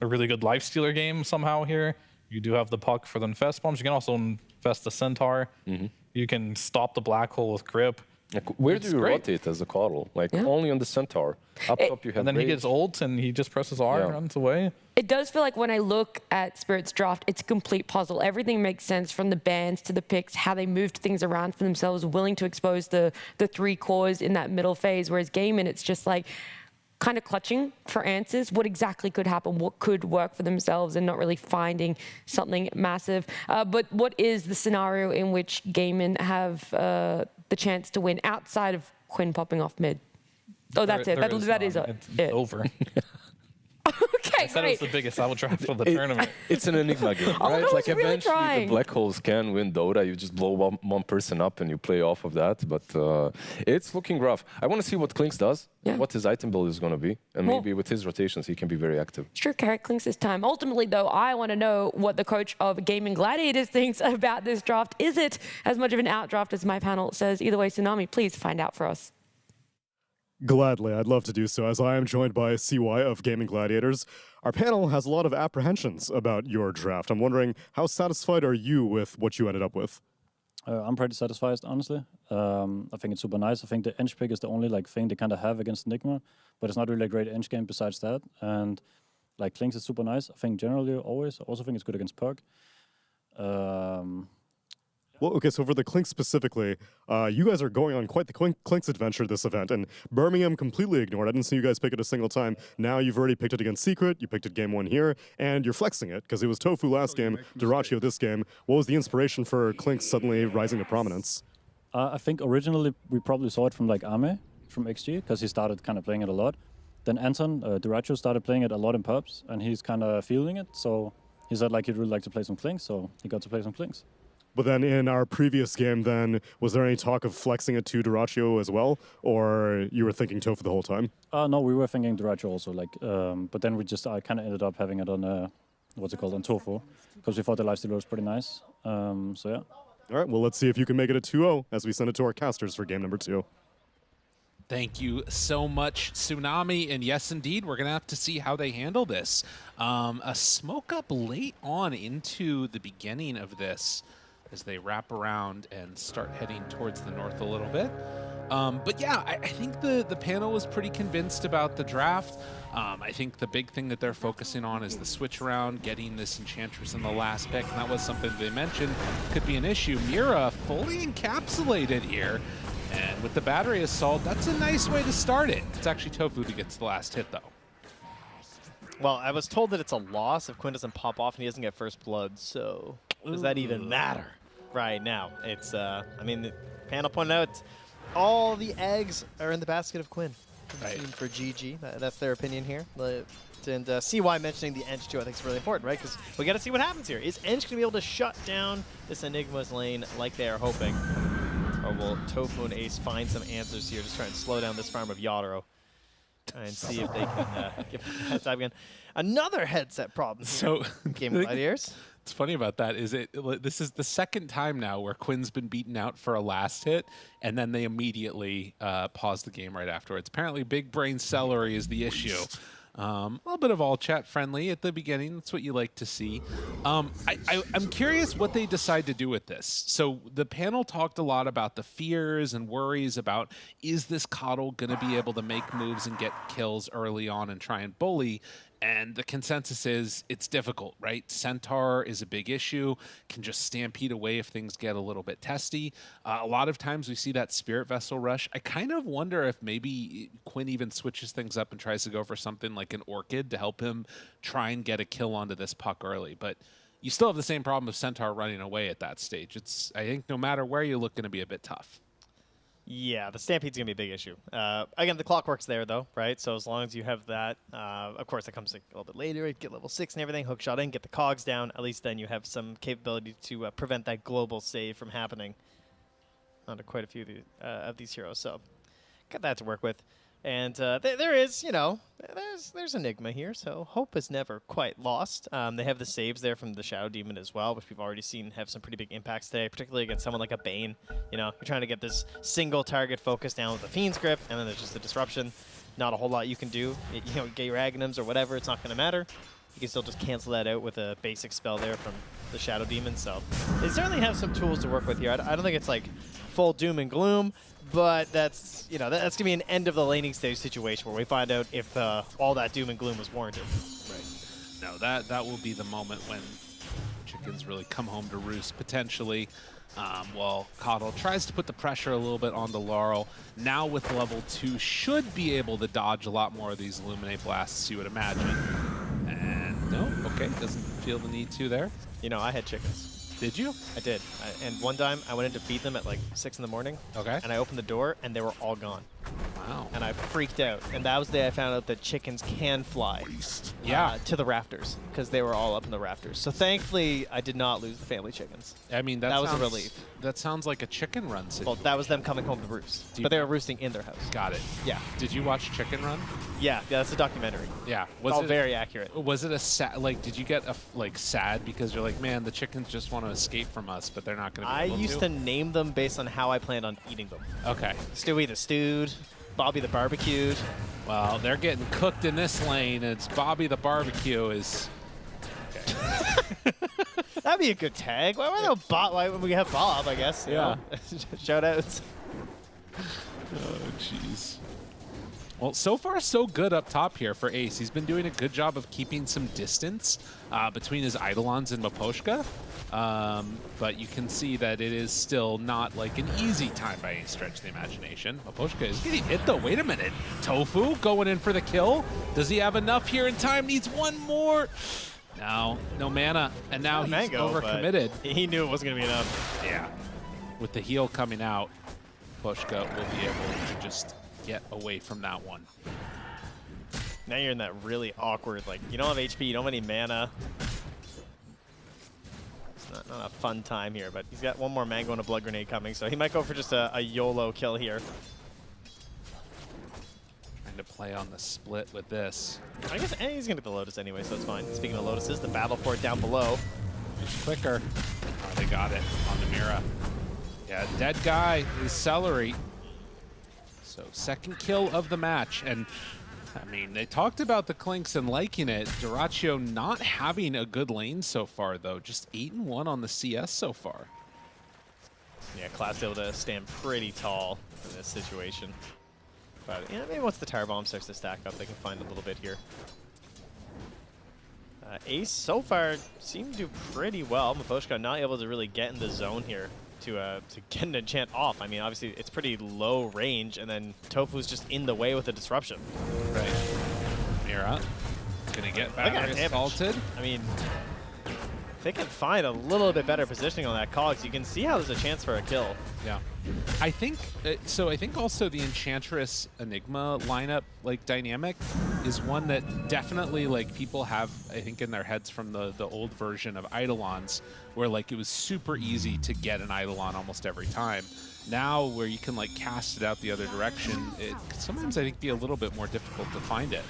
a really good Lifestealer game somehow here. You do have the Puck for the Infest Bombs. You can also infest the Centaur. You can stop the Black Hole with Grip. Like, where It's do you great. rotate as a Coddle? Like only on the Centaur. Up top you have And then he Rage. gets ult and he just presses R and runs away. It does feel like when I look at Spirit's draft, it's a complete puzzle. Everything makes sense, from the bans to the picks, how they moved things around for themselves, willing to expose the 3 cores in that middle phase. Whereas Gaimin, it's just like kind of clutching for answers. What exactly could happen? What could work for themselves, and not really finding something massive. But what is the scenario in which Gaimin have the chance to win outside of Quinn popping off mid? Oh, that's it. That is It's it. over. Okay, I said it was the biggest outdraft of the It- tournament. It's an Enigma game, Oh, right? I Like was really eventually trying. the black holes can win Dota. You just blow one person up and you play off of that. But it's looking rough. I want to see what Klinks does, what his item build is going to be. And Well- maybe with his rotations, he can be very active. Sure, Carrot clinks this time. Ultimately, though, I want to know what the coach of Gaimin Gladiators thinks about this draft. Is it as much of an outdraft as my panel says? Either way, Tsunami, please find out for us. Gladly, I'd love to do so, as I am joined by CY of Gaimin Gladiators. Our panel has a lot of apprehensions about your draft. I'm wondering, how satisfied are you with what you ended up with? I'm pretty satisfied, honestly. I think it's super nice. I think the Ench pick is the only thing they kind of have against Enigma, but it's not really a great Ench game besides that. And Klinks is super nice. I think generally always. I also think it's good against Perk. Well, okay, so for the Klinks specifically, you guys are going on quite the Klinks adventure this event, and Birmingham completely ignored. I didn't see you guys pick it a single time. Now you've already picked it against Secret, you picked it game 1 here, and you're flexing it, because it was Tofu last game, Duraccio this game. What was the inspiration for Klinks suddenly rising to prominence? I think originally we probably saw it from Ame from XG, because he started kind of playing it a lot. Then Anton, Duraccio, started playing it a lot in pubs, and he's kind of feeling it, so he said he'd really like to play some Klinks, so he got to play some Klinks. But then in our previous game then, was there any talk of flexing it to Duraccio as well? Or you were thinking Tofu the whole time? No, we were thinking Duraccio also, but then we just kind of ended up having it on, on Tofu, because we thought the lifestealer was pretty nice, so yeah. All right, well, let's see if you can make it a 2-0 as we send it to our casters for game number 2. Thank you so much, Tsunami. And yes, indeed, we're going to have to see how they handle this. A smoke up late on into the beginning of this as they wrap around and start heading towards the north a little bit. But yeah, I think the panel was pretty convinced about the draft. I think the big thing that they're focusing on is the switch around, getting this Enchantress in the last pick, and that was something they mentioned could be an issue. Mira fully encapsulated here. And with the battery assault, that's a nice way to start it. It's actually Tofu who gets the last hit, though. Well, I was told that it's a loss if Quinn doesn't pop off and he doesn't get first blood, so does that even matter right now? It's, I mean, the panel pointed out all the eggs are in the basket of Quinn. Right. For GG, that's their opinion here. And CY mentioning the Ench too, I think is really important, right? Because we got to see what happens here. Is Ench going to be able to shut down this Enigma's lane like they are hoping? Or will Tofu and Ace find some answers here, just try and slow down this farm of Yotaro? Try and see if they can give heads up again. Another headset problem. So, Gaimin Gladiators. What's funny about that is this is the second time now where Quinn's been beaten out for a last hit, and then they immediately pause the game right afterwards. Apparently, big brain celery is the issue. A little bit of all chat friendly at the beginning. That's what you like to see. I'm curious what they decide to do with this. So the panel talked a lot about the fears and worries about, is this Coddle going to be able to make moves and get kills early on and try and bully? And the consensus is it's difficult, right? Centaur is a big issue, can just stampede away if things get a little bit testy. A lot of times we see that Spirit Vessel rush. I kind of wonder if maybe Quinn even switches things up and tries to go for something like an Orchid to help him try and get a kill onto this puck early. But you still have the same problem of Centaur running away at that stage. It's, I think, no matter where you look, going to be a bit tough. Yeah, the Stampede's going to be a big issue. Again, the clockwork's there, though, right? So as long as you have that, of course, that comes like a little bit later. You get level 6 and everything, hook shot in, get the cogs down. At least then you have some capability to prevent that global save from happening onto quite a few of these heroes. So got that to work with. And there is, you know, there's Enigma here, so hope is never quite lost. They have the saves there from the Shadow Demon as well, which we've already seen have some pretty big impacts today, particularly against someone like a Bane. You know, you're trying to get this single target focus down with the Fiend's Grip, and then there's just the disruption. Not a whole lot you can do. You know, get your Aghanims or whatever, it's not going to matter. You can still just cancel that out with a basic spell there from the Shadow Demon, so they certainly have some tools to work with here. I don't think it's like full doom and gloom, but that's, you know, that's gonna be an end of the laning stage situation where we find out if all that doom and gloom was warranted. Right. No, that will be the moment when chickens really come home to roost potentially. Well, Coddle tries to put the pressure a little bit on the Laurel. Now with level 2, should be able to dodge a lot more of these Illuminate blasts, you would imagine. And no, okay, doesn't feel the need to there. You know, I had chickens. Did you? I did. And one time I went in to feed them at like 6 in the morning. Okay. And I opened the door and they were all gone. Wow. And I freaked out. And that was the day I found out that chickens can fly to the rafters because they were all up in the rafters. So thankfully, I did not lose the family chickens. I mean, that was a relief. That sounds like a chicken run situation. Well, that was them coming home to roost. But they were roosting in their house. Got it. Yeah. Did you watch Chicken Run? Yeah, that's a documentary. Yeah. Was all very accurate. Was it a sad, like, did you get sad because you're like, man, the chickens just want to escape from us, but they're not going to be able to? I used to name them based on how I planned on eating them. Okay. Stewie the stewed, Bobby the barbecued. Well, they're getting cooked in this lane. It's Bobby the barbecue is... Okay. That'd be a good tag. Why would we have Bob, I guess? Yeah. Shout outs. Oh, jeez. Well, so far so good up top here for Ace. He's been doing a good job of keeping some distance between his Eidolons and Miposhka. But you can see that it is still not like an easy time by any stretch of the imagination. Miposhka is getting hit though. Wait a minute. Tofu going in for the kill. Does he have enough here in time? Needs one more. No mana. And now he's overcommitted. He knew it wasn't going to be enough. Yeah. With the heal coming out, Miposhka will be able to just get away from that one. Now you're in that really awkward, like, you don't have HP, you don't have any mana. It's not a fun time here, but he's got one more mango and a blood grenade coming, so he might go for just a YOLO kill here. Trying to play on the split with this. I guess he's going to get the Lotus anyway, so it's fine. Speaking of Lotuses, the battle for it down below. It's quicker. They got it on the Mira. Yeah, dead guy is Celery. So second kill of the match. And I mean, they talked about the Clinks and liking it. Duraccio not having a good lane so far, though. Just 8-1 on the CS so far. Yeah, Cloud's able to stand pretty tall in this situation. But yeah, maybe once the tower bomb starts to stack up, they can find a little bit here. Ace so far seemed to do pretty well. Maposhka not able to really get in the zone here to get an enchant off. I mean, obviously it's pretty low range, and then Tofu's just in the way with the disruption. Right. Mira gonna get battery assaulted. I mean, if they can find a little bit better positioning on that Cogs, you can see how there's a chance for a kill. Yeah. I think so. I think also the Enchantress Enigma lineup like dynamic is one that definitely like people have, I think, in their heads from the old version of Eidolons, where like it was super easy to get an Eidolon almost every time. Now where you can like cast it out the other direction, it sometimes I think be a little bit more difficult to find it.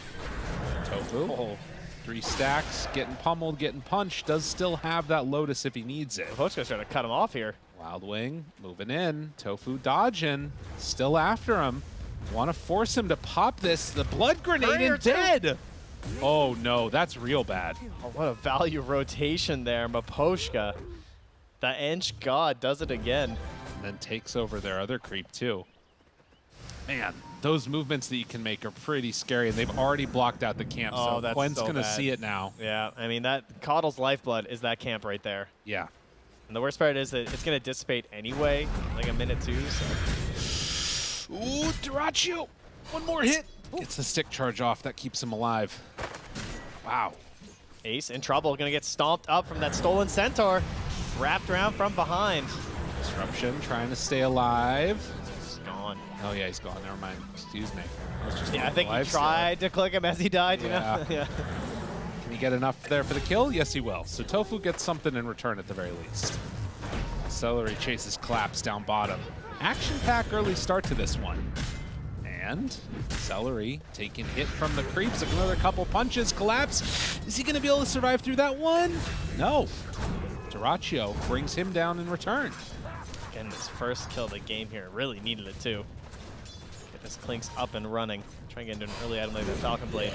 Tofu. Oh. 3 stacks, getting pummeled, getting punched, does still have that Lotus if he needs it. Maposhka's trying to cut him off here. Wild Wing moving in, Tofu dodging, still after him. Want to force him to pop this, the blood grenade and dead. Oh no, that's real bad. Oh, what a value rotation there, Maposhka. The Ench God does it again. And then takes over their other creep too. Man, those movements that you can make are pretty scary, and they've already blocked out the camp, so that's Quen's so going to bad. see it now. Yeah, I mean, that Coddle's lifeblood is that camp right there. Yeah. And the worst part is that it's going to dissipate anyway, like a minute 2. So. Ooh, Duraccio, one more hit. Gets the stick charge off, that keeps him alive. Wow. Ace in trouble, going to get stomped up from that stolen Centaur, wrapped around from behind. Disruption, trying to stay alive. He's gone. Oh yeah, he's gone, never mind, excuse me. I think he tried to click him as he died, you Yeah. know? Yeah. Can he get enough there for the kill? Yes, he will. So Tofu gets something in return at the very least. Celery chases Collapse down bottom. Action-pack early start to this one. And Celery taking hit from the creeps. Another couple punches. Collapse. Is he going to be able to survive through that one? No. Duraccio brings him down in return. Again, this first kill of the game here really needed it too. Get this Clinks up and running. Try and get into an early item like the Falcon Blade.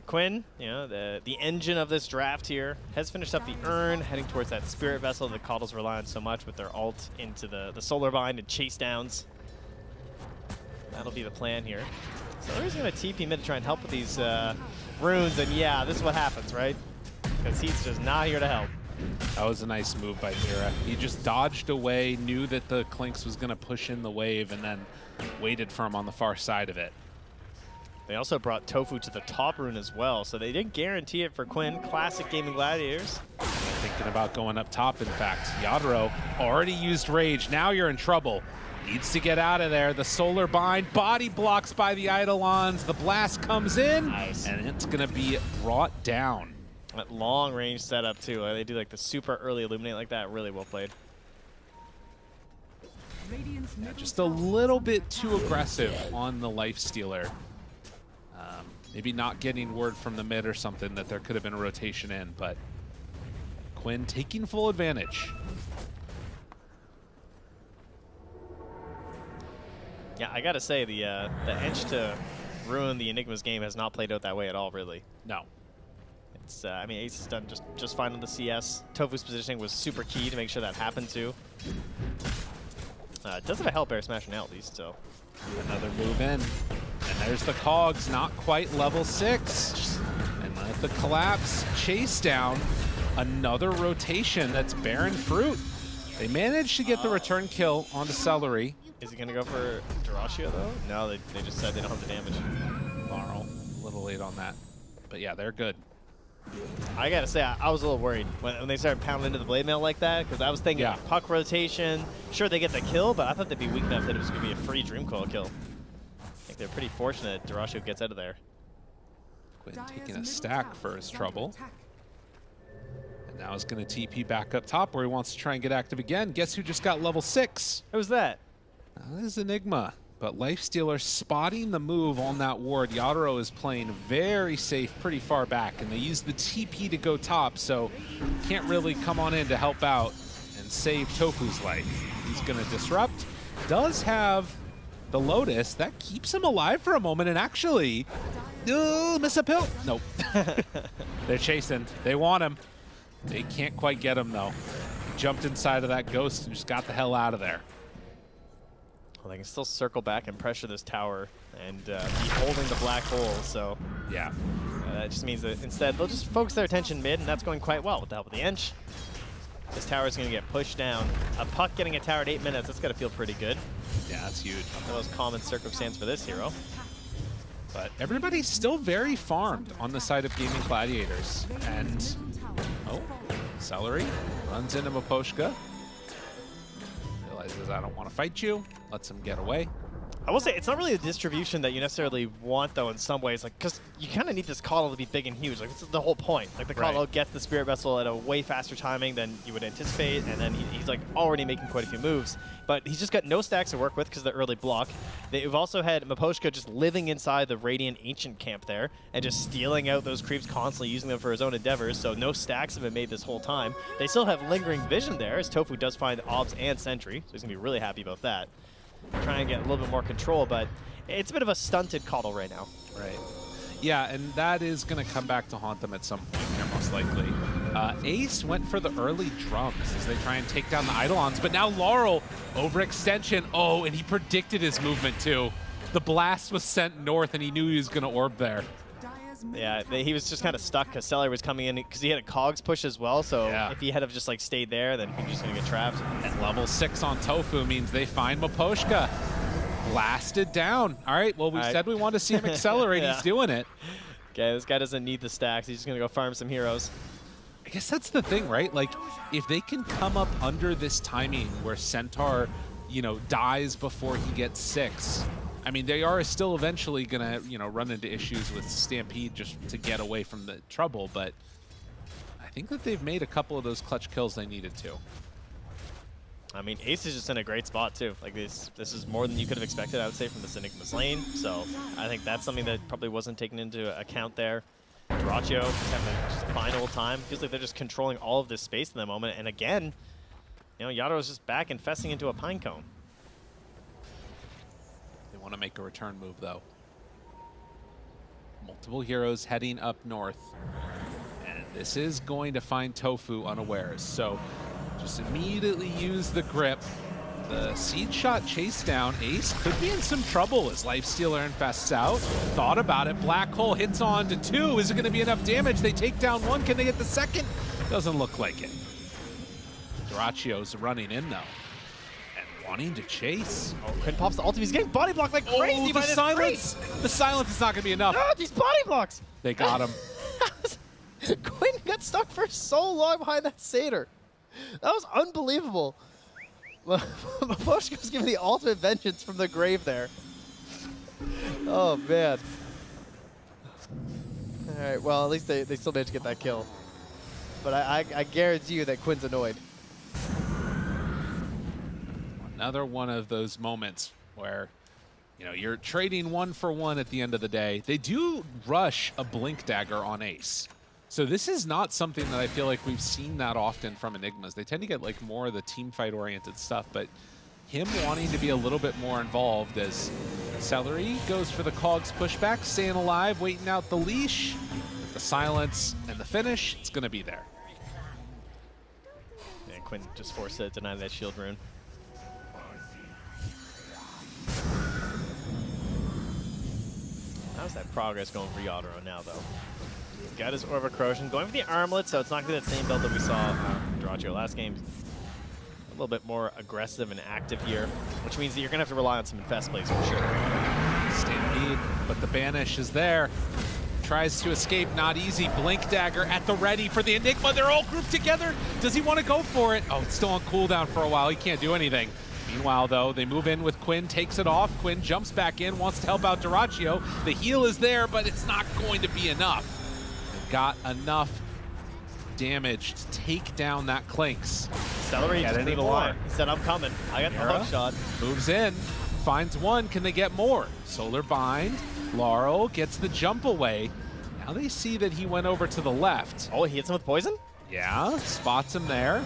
Quinn, you know, the engine of this draft here, has finished up the urn, heading towards that Spirit Vessel that Coddles rely on so much with their ult into the Solar Bind and chase downs. That'll be the plan here. So he's going to TP mid to try and help with these runes, and yeah, this is what happens, right? Because he's just not here to help. That was a nice move by Mira. He just dodged away, knew that the Clinks was going to push in the wave, and then waited for him on the far side of it. They also brought Tofu to the top rune as well, so they didn't guarantee it for Quinn. Classic Gaimin Gladiators. Thinking about going up top, in fact. Yadro already used Rage. Now you're in trouble. Needs to get out of there. The Solar Bind, body blocks by the Eidolons. The blast comes in, and it's going to be brought down. That long range setup too. They do like the super early illuminate like that. Really well played. Yeah, just a little bit too aggressive on the Lifestealer. Maybe not getting word from the mid or something that there could have been a rotation in, but Quinn taking full advantage. Yeah, I gotta say the Ench to ruin the Enigma's game has not played out that way at all, really. No. It's I mean, Ace has done just fine on the CS. Tofu's positioning was super key to make sure that happened too. It does have a Hell Bear Smash now at least, so. Another move in. And there's the Cogs, not quite level 6. And let the Collapse chase down. Another rotation that's bearing fruit. They managed to get the return kill onto Celery. Is he gonna go for Duraccio though? No, they just said they don't have the damage. Laurel, a little late on that. But yeah, they're good. I gotta say, I was a little worried when they started pounding into the blade mail like that, because I was thinking puck rotation. Sure, they get the kill, but I thought they'd be weak enough that it was gonna be a free Dream Coil kill. I think they're pretty fortunate Duraccio gets out of there. Quinn taking a stack for his trouble. And now he's gonna TP back up top where he wants to try and get active again. Guess who just got level 6? Who's that? That is Enigma. But Lifestealer spotting the move on that ward. Yadro is playing very safe, pretty far back, and they use the TP to go top, so can't really come on in to help out. and save Tofu's life. He's going to disrupt. Does have the Lotus. That keeps him alive for a moment, and actually, miss a pill. Nope. They're chasing. They want him. They can't quite get him, though. He jumped inside of that ghost and just got the hell out of there. Well, they can still circle back and pressure this tower and be holding the black hole, so yeah. That just means that instead they'll just focus their attention mid, and that's going quite well with the help of the Ench. This tower is going to get pushed down. A puck getting a tower at 8 minutes, that's got to feel pretty good. Yeah, that's huge. The most common circumstance for this hero. But everybody's still very farmed on the side of Gaimin Gladiators. And, oh, Celery runs into Maposhka. Realizes I don't want to fight you. Lets him get away. I will say, it's not really a distribution that you necessarily want, though, in some ways. Like, because you kind of need this Coddle to be big and huge. Like, this is the whole point. Like, the Coddle gets the Spirit Vessel at a way faster timing than you would anticipate, and then he's like, already making quite a few moves. But he's just got no stacks to work with because of the early block. They've also had Maposhka just living inside the Radiant Ancient camp there and just stealing out those creeps constantly, using them for his own endeavors, so no stacks have been made this whole time. They still have lingering vision there, as Tofu does find Obs and Sentry, so he's going to be really happy about that. Trying to get a little bit more control, but it's a bit of a stunted Coddle right now. Right. Yeah, and that is going to come back to haunt them at some point here, most likely. Ace went for the early drums as they try and take down the Eidolons, but now Laurel, overextension. Oh, and he predicted his movement too. The blast was sent north, and he knew he was going to orb there. Yeah, he was just kind of stuck because Celery was coming in because he had a Cogs push as well, so if he had have just like stayed there, then he was just going to get trapped. And level 6 on Tofu means they find Maposhka. Blasted down. All right, well, we said we wanted to see him accelerate. He's doing it. Okay, this guy doesn't need the stacks. He's just going to go farm some heroes. I guess that's the thing, right? Like, if they can come up under this timing where Centaur, you know, dies before he gets 6, I mean, they are still eventually going to, you know, run into issues with Stampede just to get away from the trouble, but I think that they've made a couple of those clutch kills they needed to. I mean, Ace is just in a great spot, too. Like, this is more than you could have expected, I would say, from this Enigma's lane, so I think that's something that probably wasn't taken into account there. Duraccio having just a fine old time. Feels like they're just controlling all of this space in the moment, and again, you know, Yadaro's just back infesting into a pine cone. Want to make a return move, though. Multiple heroes heading up north, and this is going to find Tofu unawares, so just immediately use the grip. The seed shot chase down. Ace could be in some trouble as Lifestealer infests out. Thought about it. Black Hole hits on to 2. Is it going to be enough damage? They take down 1. Can they get the second? Doesn't look like it. Duraccio's running in, though. Wanting to chase. Oh, Quinn pops the ultimate. He's getting body blocked like crazy by this silence. The silence is not going to be enough. No, these body blocks. They got him. Quinn got stuck for so long behind that Satyr. That was unbelievable. Maposhka was giving the ultimate vengeance from the grave there. Oh, man. All right, well, at least they still managed to get that kill. But I guarantee you that Quinn's annoyed. Another one of those moments where, you know, you're trading 1 for 1 at the end of the day. They do rush a Blink Dagger on Ace. So this is not something that I feel like we've seen that often from Enigmas. They tend to get like more of the team fight oriented stuff, but him wanting to be a little bit more involved as Celery goes for the Cogs pushback, staying alive, waiting out the leash. With the silence and the finish, it's going to be there. And Quinn just forced to deny that shield rune. How's that progress going for Yadro now, though? He's got his Orb of Corrosion, going for the Armlet, so it's not going to be that same build that we saw from Duraccio last game. A little bit more aggressive and active here, which means that you're going to have to rely on some infest plays for sure. Stampede, but the Banish is there. Tries to escape, not easy. Blink Dagger at the ready for the Enigma. They're all grouped together. Does he want to go for it? Oh, it's still on cooldown for a while. He can't do anything. Meanwhile, though, they move in with Quinn, takes it off. Quinn jumps back in, wants to help out Duraccio. The heal is there, but it's not going to be enough. They've got enough damage to take down that Clinks. Celery just moved along. He said, I'm coming. I got the hook shot. Moves in, finds 1. Can they get more? Solar Bind. Laurel gets the jump away. Now they see that he went over to the left. Oh, he hits him with poison? Yeah, spots him there.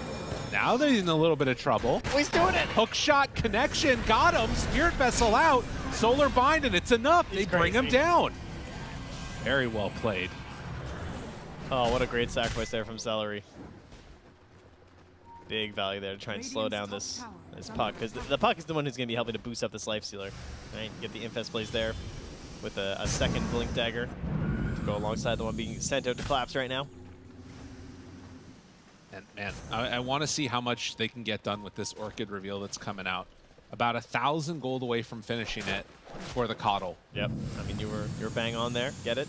Now they're in a little bit of trouble. Oh, he's doing it. Hook shot connection, got him. Spirit Vessel out. Solar Bind, and it's enough. They bring him down. Very well played. Oh, what a great sacrifice there from Celery. Big value there to try and slow down this puck, because the puck is the one who's going to be helping to boost up this life stealer. Right, get the Infest plays there with a second Blink Dagger to go alongside the one being sent out to Collapse right now. And man, I want to see how much they can get done with this Orchid reveal that's coming out. About 1,000 gold away from finishing it for the Coddle. Yep, I mean you were bang on there. Get it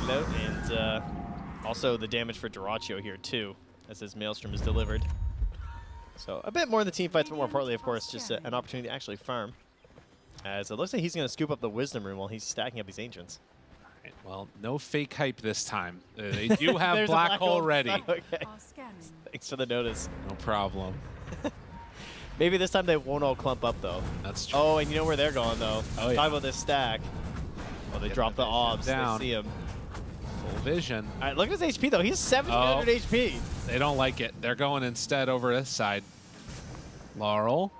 out, and also the damage for Duraccio here too, as his Maelstrom is delivered. So a bit more in the team fights, but more importantly, of course, just an opportunity to actually farm. As it looks like he's going to scoop up the Wisdom Rune while he's stacking up these Ancients. Well, no fake hype this time. They do have black hole ready. Okay. Thanks for the notice. No problem. Maybe this time they won't all clump up, though. That's true. Oh, and you know where they're going, though. Oh, yeah. Talk about this stack. Oh, they drop the obs. down. They see him. Full vision. All right, look at his HP, though. He's 700 HP. They don't like it. They're going instead over this side. Laurel.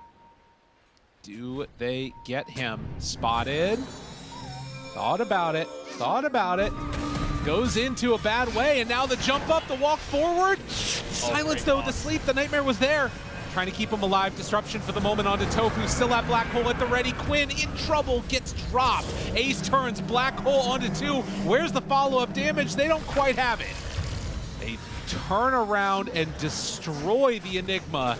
Do they get him? Spotted. Thought about it. Thought about it. Goes into a bad way, and now the jump up, the walk forward. Silence, though, the sleep. The Nightmare was there. Trying to keep him alive. Disruption for the moment onto Tofu. Still at Black Hole at the ready. Quinn in trouble. Gets dropped. Ace turns. Black Hole onto 2. Where's the follow-up damage? They don't quite have it. They turn around and destroy the Enigma.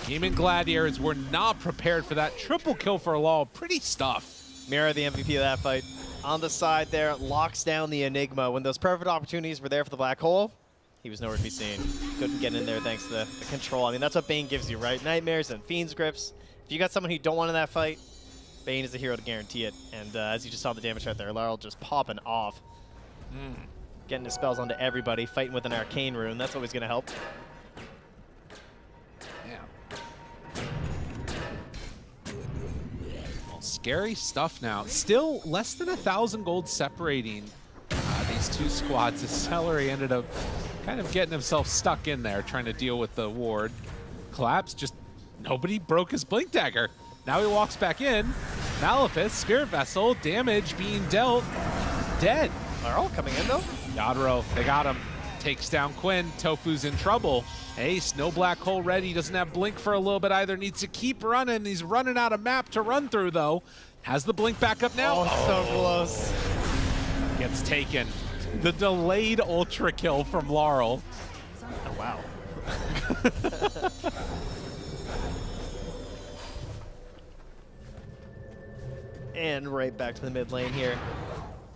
Gaimin Gladiators were not prepared for that. Triple kill for Lal. Pretty stuff. Mira, the MVP of that fight. On the side there, locks down the Enigma. When those perfect opportunities were there for the Black Hole, he was nowhere to be seen. Couldn't get in there thanks to the control. I mean, that's what Bane gives you, right? Nightmares and Fiend's Grips. If you got someone who you don't want in that fight, Bane is the hero to guarantee it. And as you just saw the damage right there, Laurel just popping off. Getting his spells onto everybody, fighting with an Arcane Rune. That's always going to help. Scary stuff now. Still less than 1,000 gold separating these two squads. The Celery ended up kind of getting himself stuck in there trying to deal with the ward. Collapse, just nobody broke his Blink Dagger. Now he walks back in. Malefice, Spirit Vessel, damage being dealt. Dead. They're all coming in though. Yadro, they got him. Takes down Quinn. Tofu's in trouble. Ace, no Black Hole ready. Doesn't have Blink for a little bit either. Needs to keep running. He's running out of map to run through, though. Has the Blink back up now. Oh, so close. Gets taken. The delayed ultra kill from Laurel. Oh, wow. And right back to the mid lane here.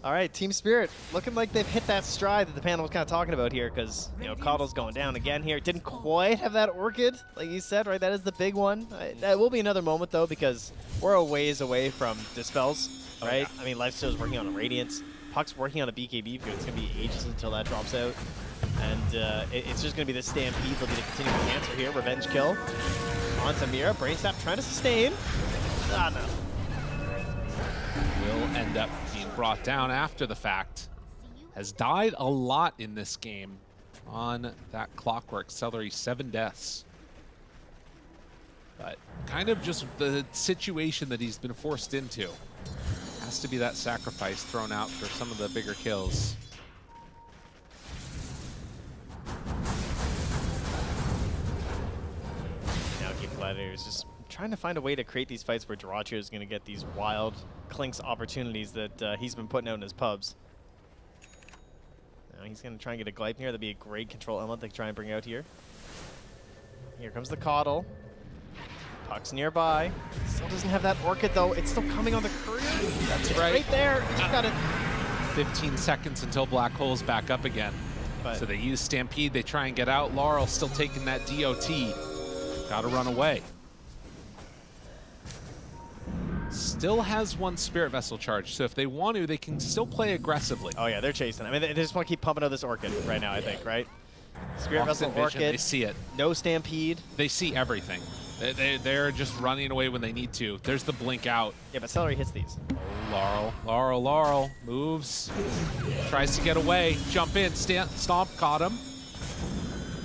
All right, Team Spirit looking like they've hit that stride that the panel was kind of talking about here, because, you know, Coddle's going down again here. Didn't quite have that Orchid, like you said, right? That is the big one. That will be another moment, though, because we're a ways away from Dispels, right? I mean, Lifesteal's working on a Radiance. Puck's working on a BKB, because it's going to be ages until that drops out. And it's just going to be the Stampede. They'll be the continuing answer here. Revenge kill. Onto Mira. Brainsnap trying to sustain. Ah, no. Will end up being brought down after the fact. Has died a lot in this game on that Clockwork. Celery, 7 deaths. But kind of just the situation that he's been forced into. Has to be that sacrifice thrown out for some of the bigger kills. Now Gaimin Gladiators just trying to find a way to create these fights where Duraccio is going to get these wild Clinks opportunities that he's been putting out in his pubs. Now he's going to try and get a Gleipnir. That'd be a great control element to try and bring out here. Here comes the Coddle. Puck's nearby. Still doesn't have that Orchid, though. It's still coming on the courier. That's it's right. right there. He just got it. 15 seconds until Black Hole's back up again. So they use Stampede. They try and get out. Laurel still taking that DOT. Gotta run away. Still has 1 Spirit Vessel charge, so if they want to, they can still play aggressively. Oh yeah, they're chasing. I mean, they just want to keep pumping out this Orchid right now, I think, right? Spirit Vessel, Orchid. They see it. No Stampede. They see everything. They're just running away when they need to. There's the blink out. Yeah, but Celery hits these. Oh, Laurel moves. Tries to get away. Jump in. Stomp caught him.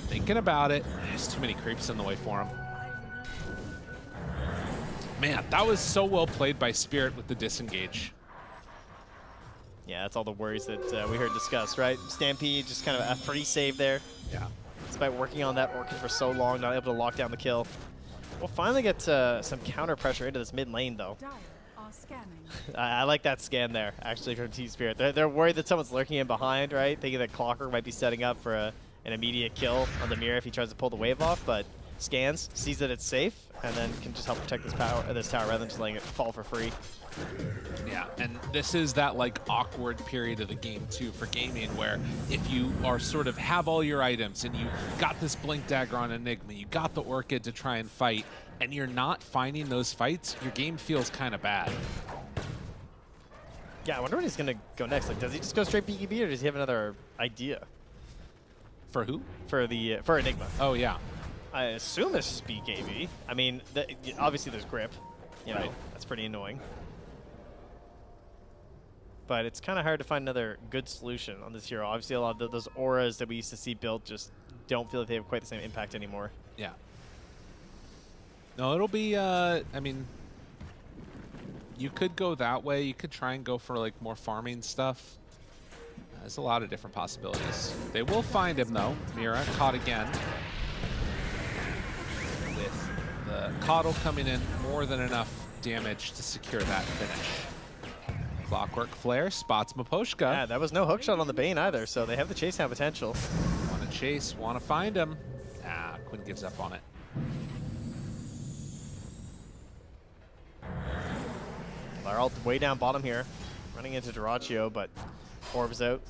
They thinking about it. There's too many creeps in the way for him. Man, that was so well played by Spirit with the disengage. Yeah, that's all the worries that we heard discussed, right? Stampede, just kind of a free save there. Yeah. Despite working on that Orchid for so long, not able to lock down the kill. We'll finally get some counter pressure into this mid lane, though. I like that scan there, actually, from Team Spirit. They're worried that someone's lurking in behind, right? Thinking that Clocker might be setting up for an immediate kill on the mirror if he tries to pull the wave off, but scans, sees that it's safe, and then can just help protect this tower rather than just letting it fall for free. Yeah, and this is that like awkward period of the game too for Gaimin, where if you are sort of have all your items and you got this Blink Dagger on Enigma, you got the Orchid to try and fight, and you're not finding those fights, your game feels kind of bad. Yeah, I wonder what he's going to go next. Like, does he just go straight BKB, or does he have another idea? For who? For Enigma. Oh, yeah. I assume it's just BKB. I mean, obviously there's grip. You know, that's pretty annoying. But it's kind of hard to find another good solution on this hero. Obviously, a lot of those auras that we used to see built just don't feel like they have quite the same impact anymore. Yeah. No, it'll be, I mean, you could go that way. You could try and go for like more farming stuff. There's a lot of different possibilities. They will find him though. Mira caught again. With the Coddle coming in, more than enough damage to secure that finish. Clockwork Flare spots Miposhka. Yeah, that was no hookshot on the Bane either, so they have the chase down potential. Want to chase, want to find him. Ah, Quinn gives up on it. Laralt way down bottom here, running into Duraccio, but Orb's out.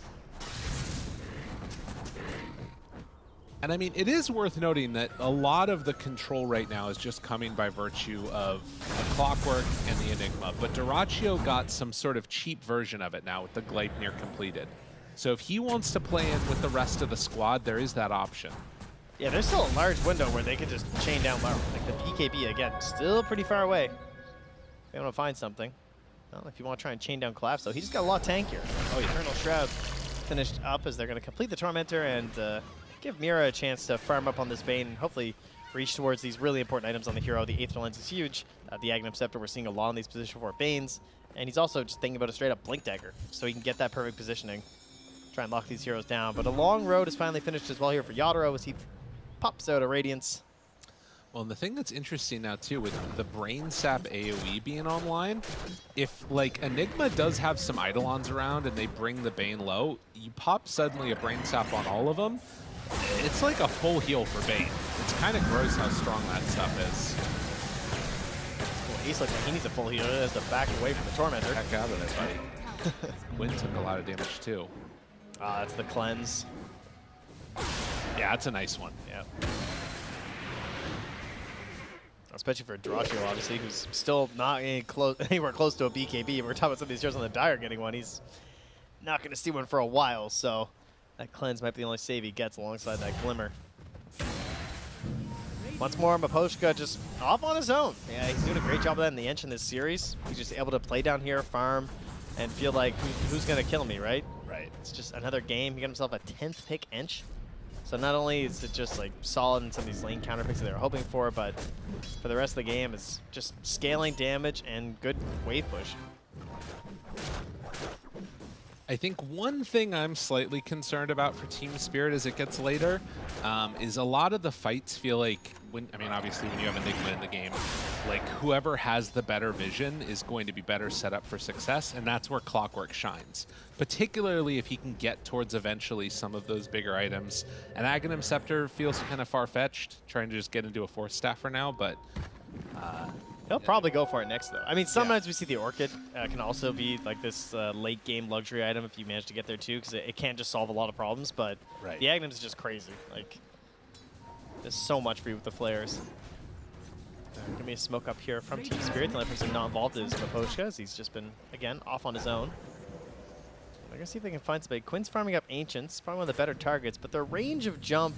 And I mean, it is worth noting that a lot of the control right now is just coming by virtue of the Clockwork and the Enigma, but Duraccio got some sort of cheap version of it now with the Gleipnir completed. So if he wants to play in with the rest of the squad, there is that option. Yeah, there's still a large window where they could just chain down Laralt. Like the BKB, again, still pretty far away. They want to find something. Well, if you want to try and chain down Collapse, though, he just got a lot tankier. Oh, Eternal Shroud finished up as they're going to complete the Tormentor and give Mira a chance to farm up on this Bane and hopefully reach towards these really important items on the hero. The Aether Lens is huge. The Aghanim Scepter, we're seeing a lot in these position for Banes. And he's also just thinking about a straight-up Blink Dagger, so he can get that perfect positioning. Try and lock these heroes down. But a long road is finally finished as well here for Yadoro as he pops out a Radiance. Well, and the thing that's interesting now, too, with the Brain Sap AoE being online, if, like, Enigma does have some Eidolons around and they bring the Bane low, you pop suddenly a Brain Sap on all of them, it's like a full heal for Bane. It's kind of gross how strong that stuff is. Well, Ace looks like he needs a full heal. He has to back away from the Tormentor. Heck out of it, buddy. Quinn took a lot of damage, too. That's the cleanse. Yeah, that's a nice one. Yeah. Especially for Duraccio, obviously, who's still not anywhere close to a BKB. We're talking about some of these heroes on the Dire getting one. He's not going to see one for a while, so that cleanse might be the only save he gets alongside that Glimmer. Once more, Miposhka just off on his own. Yeah, he's doing a great job of that in the Ench in this series. He's just able to play down here, farm, and feel like who's going to kill me, right? Right. It's just another game. He got himself a 10th pick Ench. So not only is it just like solid in some of these lane counter picks that they were hoping for, but for the rest of the game, it's just scaling damage and good wave push. I think one thing I'm slightly concerned about for Team Spirit as it gets later is a lot of the fights feel like, obviously when you have Enigma in the game, like whoever has the better vision is going to be better set up for success, and that's where Clockwork shines. Particularly if he can get towards eventually some of those bigger items. And Aghanim Scepter feels kind of far-fetched, trying to just get into a 4th staff for now, but... He'll probably go for it next, though. I mean, sometimes we see the Orchid can also be like this late-game luxury item if you manage to get there, too, because it can't just solve a lot of problems, but the Aghanim is just crazy. Like, there's so much for you with the flares. Gonna be a smoke up here from Team Spirit. The only person not involved is Miposhka, as he's just been, again, off on his own. We're gonna see if they can find somebody. Quinn's farming up Ancients, probably one of the better targets, but their range of jump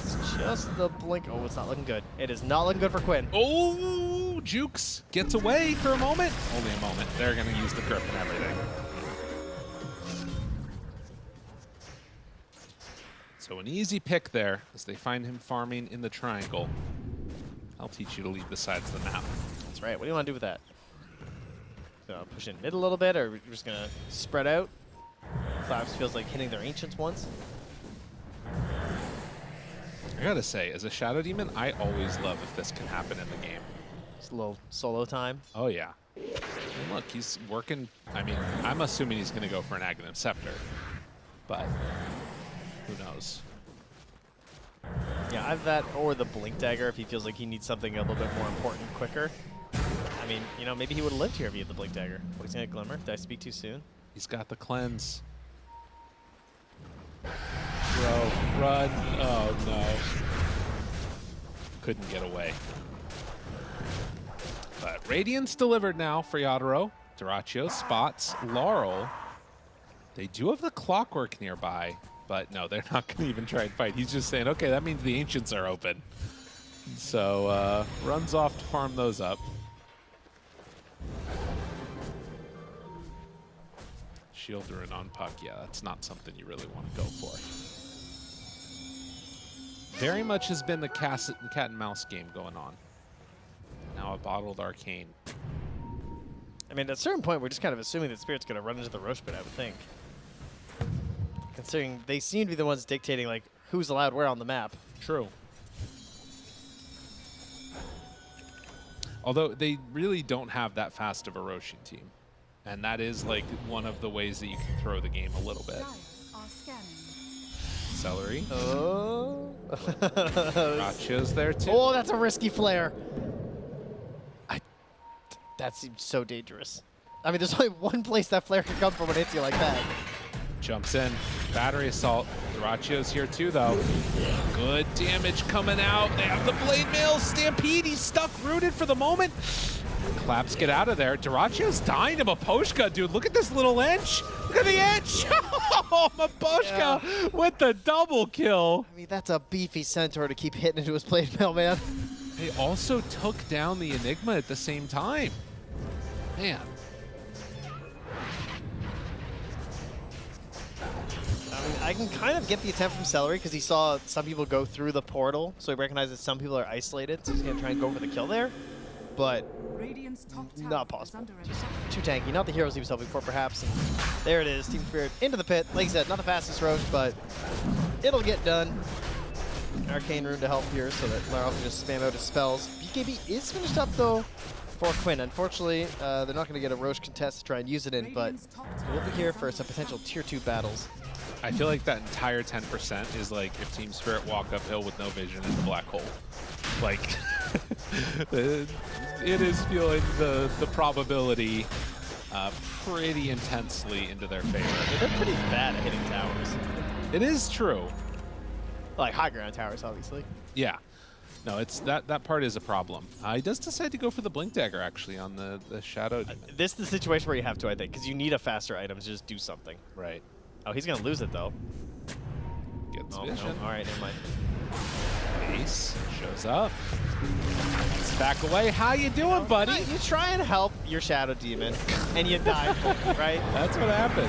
is just the blink. Oh, it's not looking good. It is not looking good for Quinn. Oh, Jukes gets away for a moment. Only a moment. They're gonna use the grip and everything. So an easy pick there as they find him farming in the triangle. I'll teach you to leave the sides of the map. That's right. What do you want to do with that? Push in mid a little bit, or we're just going to spread out? Clouds feels like hitting their Ancients once. I gotta say, as a Shadow Demon, I always love if this can happen in the game. Just a little solo time. Oh, yeah. And look, he's working. I mean, I'm assuming he's going to go for an Aghanim Scepter, but who knows? Yeah, either that or the Blink Dagger if he feels like he needs something a little bit more important quicker. I mean, you know, maybe he would have lived here if he had the Blink Dagger. What, he's going to Glimmer? Did I speak too soon? He's got the cleanse. Bro, run. Oh, no. Couldn't get away. But Radiance delivered now for Yadro. Duraccio spots Laurel. They do have the Clockwork nearby, but no, they're not going to even try and fight. He's just saying, okay, that means the Ancients are open. So runs off to farm those up. Shield Ruin on Puck, yeah, that's not something you really want to go for. Very much has been the cat and mouse game going on. Now a bottled Arcane. I mean, at a certain point, we're just kind of assuming that Spirit's going to run into the Roche pit, I would think. Considering they seem to be the ones dictating, like, who's allowed where on the map. True. Although they really don't have that fast of a Roshan team. And that is, like, one of the ways that you can throw the game a little bit. Celery. Oh. Gotcha's there, too. Oh, that's a risky flare. That seems so dangerous. I mean, there's only one place that flare can come from when it hits you like that. Jumps in. Battery Assault. Duraccio's here too, though. Good damage coming out. They have the Blade Mail. Stampede. He's stuck, rooted for the moment. Claps get out of there. Duraccio's dying to Maposhka, dude. Look at this little inch. Look at the inch. Oh, Maposhka with the double kill. I mean, that's a beefy Centaur to keep hitting into his Blade Mail, man. They also took down the Enigma at the same time. Man. I mean, I can kind of get the attempt from Celery because he saw some people go through the portal, so he recognizes some people are isolated, so he's going to try and go for the kill there. But not possible. Just too tanky. Not the heroes he was hoping for, perhaps. And there it is. Team Spirit into the pit. Like I said, not the fastest Roche, but it'll get done. Arcane Rune to help here so that Laurel can just spam out his spells. BKB is finished up, though, for Quinn. Unfortunately, they're not going to get a Roche contest to try and use it in, but we'll be here for some potential Tier 2 battles. I feel like that entire 10% is like if Team Spirit walk uphill with no vision in the black hole. Like, it is feeling the probability pretty intensely into their favor. I mean, they're pretty bad at hitting towers. It is true. Like high ground towers, obviously. Yeah. No, it's that part is a problem. He does decide to go for the Blink Dagger, actually, on the Shadow Demon. This is the situation where you have to, I think, because you need a faster item to just do something. Right. Oh, he's going to lose it, though. Gets vision. No. All right, never mind. Ace shows up. It's back away. How you doing, buddy? You try and help your Shadow Demon, and you die, right? That's what happens.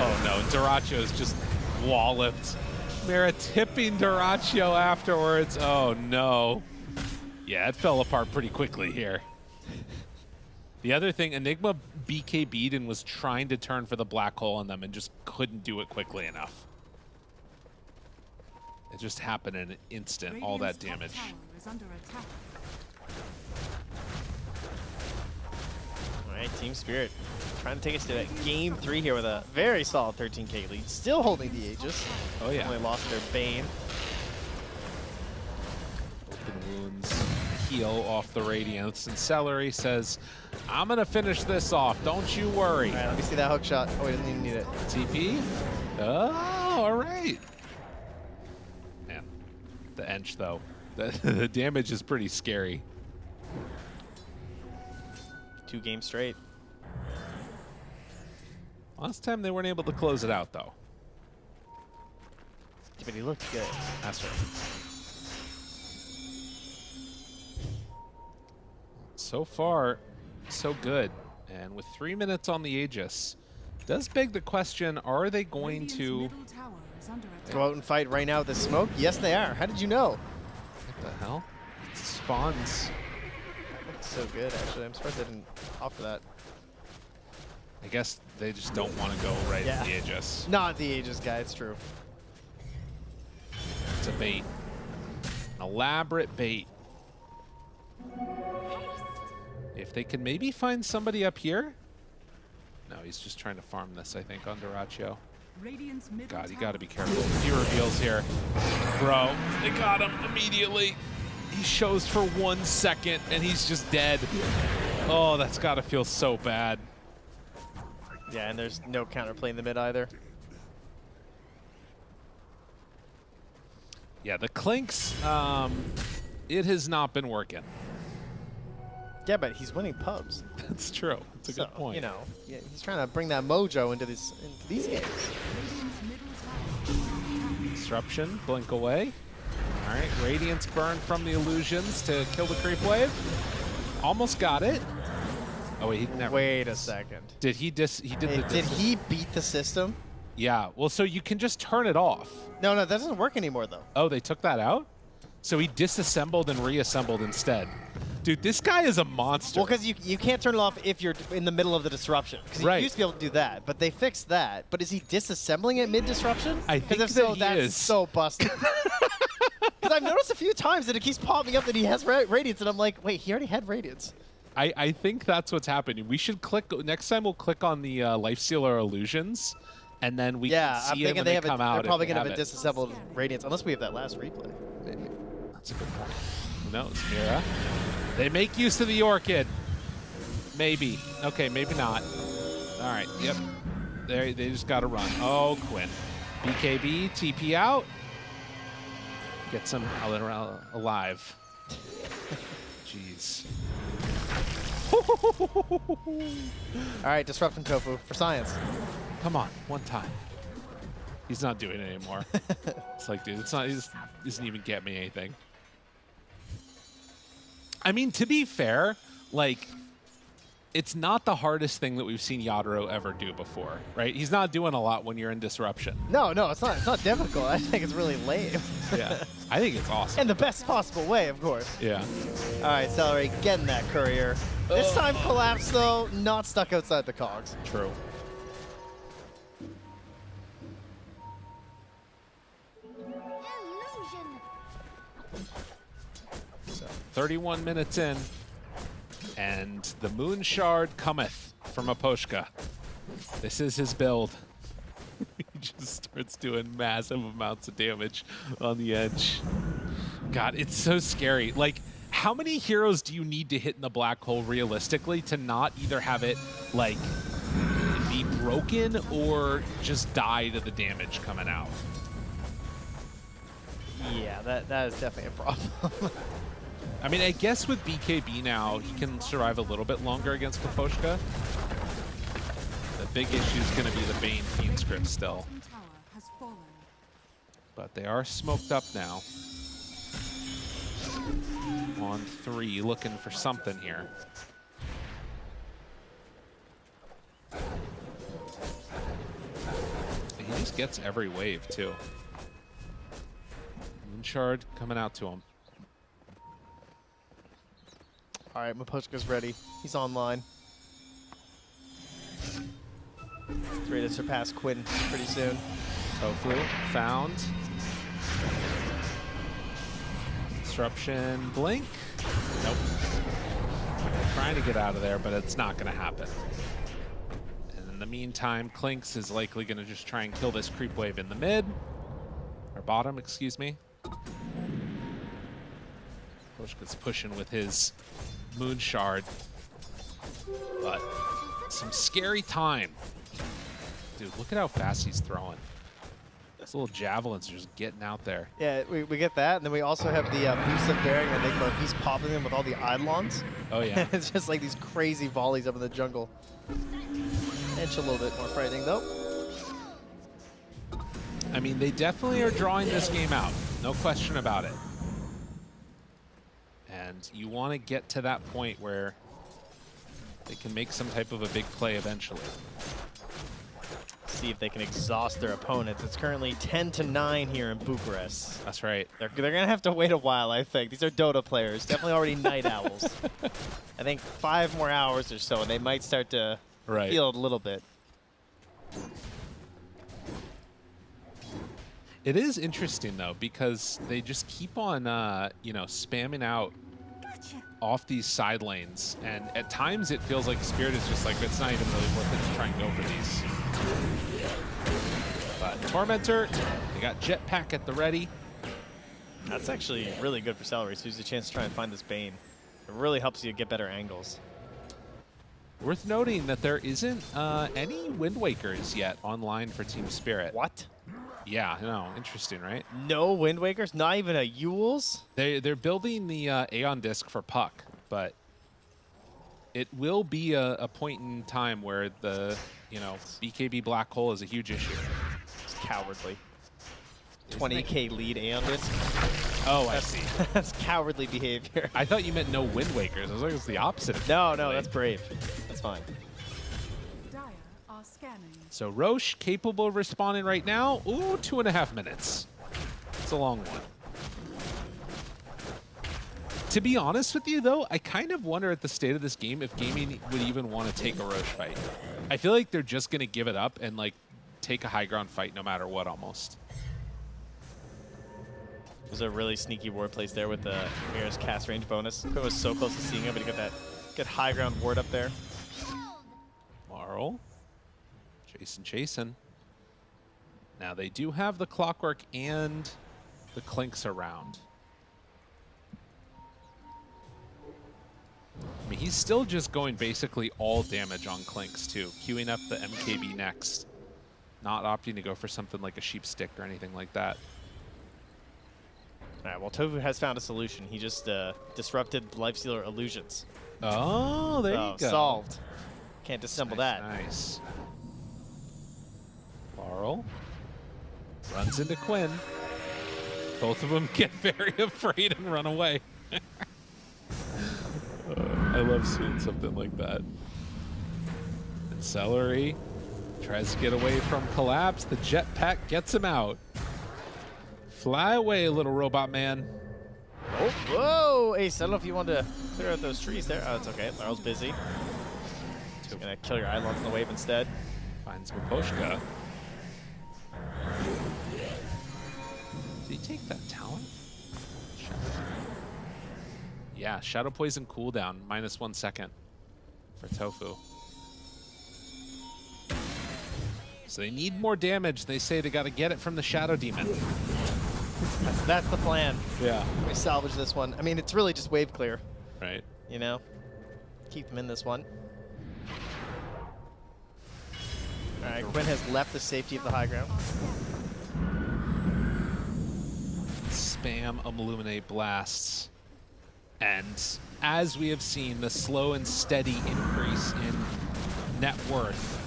Oh, no. Duraccio's just walloped. Mira tipping Duraccio afterwards. Oh, no. Yeah, it fell apart pretty quickly here. The other thing, Enigma BKB'd and was trying to turn for the black hole on them and just couldn't do it quickly enough. It just happened in an instant, all that damage. All right, Team Spirit trying to take us to game 3 here with a very solid 13k lead. Still holding the Aegis. Oh, yeah. Only lost their Bane. Open wounds, heal off the Radiance, and Celery says, I'm going to finish this off. Don't you worry. All right, let me see that hook shot. Oh, he doesn't even need it. TP? Oh, all right. Man, the Ench, though. The damage is pretty scary. 2 games straight. Last time they weren't able to close it out, though. But he looked good. That's right. So far, so good. And with 3 minutes on the Aegis, does beg the question, are they going to is under attack. Go out and fight right now with the smoke? Yes, they are. How did you know? What the hell? It spawns. That looks so good, actually. I'm surprised they didn't opt for that. I guess they just don't want to go right at the Aegis. Not the Aegis guy, it's true. It's a bait. An elaborate bait. If they can maybe find somebody up here. No, he's just trying to farm this, I think, on Duraccio. Radiant's middle God, you tower got to be careful. He reveals here. Bro, they got him immediately. He shows for 1 second, and he's just dead. Oh, that's got to feel so bad. Yeah, and there's no counterplay in the mid either. Yeah, the Clinks, it has not been working. Yeah, but he's winning pubs. That's true. That's a good point. You know, yeah, he's trying to bring that mojo into these games. Disruption, blink away. All right, Radiance burn from the illusions to kill the creep wave. Almost got it. Oh wait, he never. Wait a second. Did he did Did he beat the system? Yeah. Well, so you can just turn it off. No, that doesn't work anymore though. Oh, they took that out? So he disassembled and reassembled instead. Dude, this guy is a monster. Well, because you can't turn it off if you're in the middle of the disruption. Because you used to be able to do that, but they fixed that. But is he disassembling it mid-disruption? I think if so, that he that's is. so busted. Because I've noticed a few times that it keeps popping up that he has Radiance, and I'm like, wait, he already had Radiance. I think that's what's happening. We should click, next time we'll click on the Lifestealer Illusions, and then we can I'm see it thinking when they come out. they're probably if we going to have a it. disassembled Radiance, unless we have that last replay. Maybe. That's a good point. Who knows, Mira? They make use of the Orchid. Maybe. Okay, maybe not. All right, yep. They just got to run. Oh, Quinn. BKB, TP out. Gets him alive. Jeez. All right, disrupting Tofu for science. Come on, one time. He's not doing it anymore. It's like, dude, it's not. He doesn't even get me anything. I mean, to be fair, like, it's not the hardest thing that we've seen Yadro ever do before, right? He's not doing a lot when you're in disruption. No, it's not. It's not difficult. I think it's really lame. Yeah, I think it's awesome. In the best possible way, of course. Yeah. All right, Celery, getting that courier. This time collapse, though, not stuck outside the cogs. True. So, 31 minutes in, and the Moon Shard cometh from Aposhka. This is his build. He just starts doing massive amounts of damage on the edge. God, it's so scary. Like, how many heroes do you need to hit in the black hole realistically to not either have it, like, be broken or just die to the damage coming out? Yeah, that is definitely a problem. I mean, I guess with BKB now, he can survive a little bit longer against Kaposhka. The big issue is going to be the Bane Fiend script still. But they are smoked up now. On 3, looking for something here. He just gets every wave, too. Moonshard coming out to him. All right, Mapochka's ready. He's online. He's ready to surpass Quinn pretty soon. Tofu found. Disruption, blink. Nope. Trying to get out of there, but it's not going to happen. And in the meantime, Clinks is likely going to just try and kill this creep wave in the mid. Or bottom, excuse me. Poshka's pushing with his Moon Shard. But some scary time. Dude, look at how fast he's throwing. Those little javelins are just getting out there. Yeah, we get that, and then we also have the boost of bearing, and he's popping them with all the Eidolons. Oh, yeah. It's just like these crazy volleys up in the jungle. Edge a little bit more frightening, though. I mean, they definitely are drawing this game out. No question about it. And you want to get to that point where they can make some type of a big play eventually. see if they can exhaust their opponents. It's currently 10-9 here in Bucharest. That's right. They're going to have to wait a while, I think. These are Dota players, definitely already night owls. I think 5 more hours or so, and they might start to feel it a little bit. It is interesting, though, because they just keep on, you know, spamming out off these side lanes. And at times it feels like Spirit is just like, it's not even really worth it to try and go for these. But Tormentor, they got Jetpack at the ready. That's actually really good for Celery, so he's a chance to try and find this Bane. It really helps you get better angles. Worth noting that there isn't any Wind Wakers yet online for Team Spirit. What? Yeah, no, interesting, right? No Wind Wakers? Not even a Yules? They're building the Aeon Disc for Puck, but it will be a point in time where the, you know, BKB Black Hole is a huge issue. It's cowardly. 20k lead Aeon Disc? Oh, I see. That's cowardly behavior. I thought you meant no Wind Wakers. I was like, it's the opposite. No, that's brave. That's fine. Dire are scanning. So Roche capable of responding right now. Ooh, 2.5 minutes. It's a long one. To be honest with you, though, I kind of wonder at the state of this game if Gaming would even want to take a Roche fight. I feel like they're just going to give it up and like take a high ground fight no matter what, almost. There's a really sneaky ward place there with the Mirror's cast range bonus. It was so close to seeing it, but he got that good high ground ward up there. Marl. Chasing. Now they do have the Clockwork and the Clinks around. I mean, he's still just going basically all damage on Clinks too, queuing up the MKB next. Not opting to go for something like a Sheep Stick or anything like that. All right, well, Tofu has found a solution. He just disrupted Lifestealer illusions. Oh, there you go. Solved. Can't disassemble that. Nice. Laurel runs into Quinn. Both of them get very afraid and run away. I love seeing something like that. And Celery tries to get away from Collapse. The Jetpack gets him out. Fly away, little robot man. Oh, whoa! Ace, I don't know if you want to clear out those trees there. Oh, it's okay. Laurel's busy. Just gonna kill your Eidolons on the wave instead. Finds Miposhka. Did he take that talent? Yeah, Shadow Poison cooldown, -1 second for Tofu. So they need more damage. They say they got to get it from the Shadow Demon. That's the plan. Yeah. We salvage this one. I mean, it's really just wave clear. Right. You know? Keep them in this one. All right, Quinn has left the safety of the high ground. Spam Illuminate blasts. And as we have seen, the slow and steady increase in net worth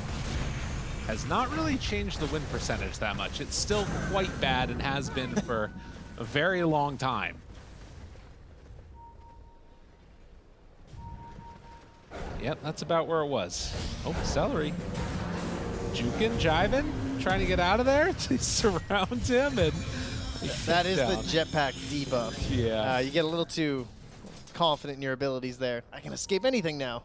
has not really changed the win percentage that much. It's still quite bad and has been for a very long time. Yep, that's about where it was. Oh, Celery. Jukin, jiving, trying to get out of there. They surround him and that is down. the Jetpack debuff. Yeah. You get a little too confident in your abilities there. I can escape anything now.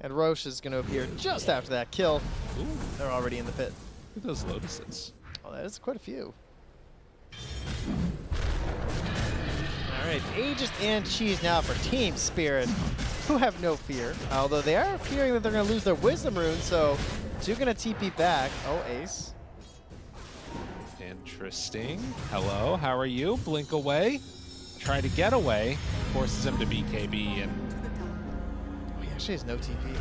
And Roche is going to appear just after that kill. Ooh. They're already in the pit. Look at those Lotuses. Oh, that is quite a few. All right, Aegis and Cheese now for Team Spirit, who have no fear. Although they are fearing that they're going to lose their Wisdom Rune, so two going to TP back. Oh, Ace. Interesting. Hello, how are you? Blink away. Try to get away. Forces him to BKB and... Oh, he actually has no TP.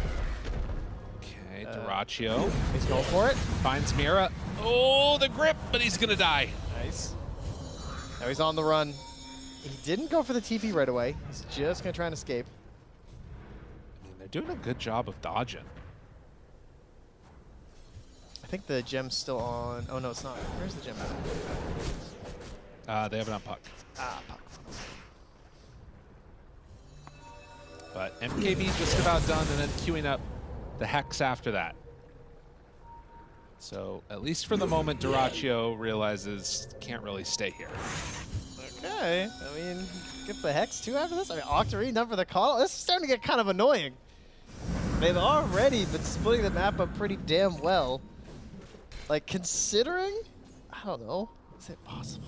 Okay, Duraccio. He's going for it. Finds Mira. Oh, the grip, but he's going to die. Nice. Now he's on the run. He didn't go for the TP right away. He's just going to try and escape. I mean, they're doing a good job of dodging. I think the gem's still on. Oh, no, it's not. Where's the gem at? They have it on Puck. Ah, Puck. But MKB just about done, and then queuing up the Hex after that. So at least for the moment, Dyrachyo realizes can't really stay here. Okay, I mean, get the Hex too after this. I mean, Octarine done for the call. This is starting to get kind of annoying. They've already been splitting the map up pretty damn well. Like, considering, I don't know, is it possible?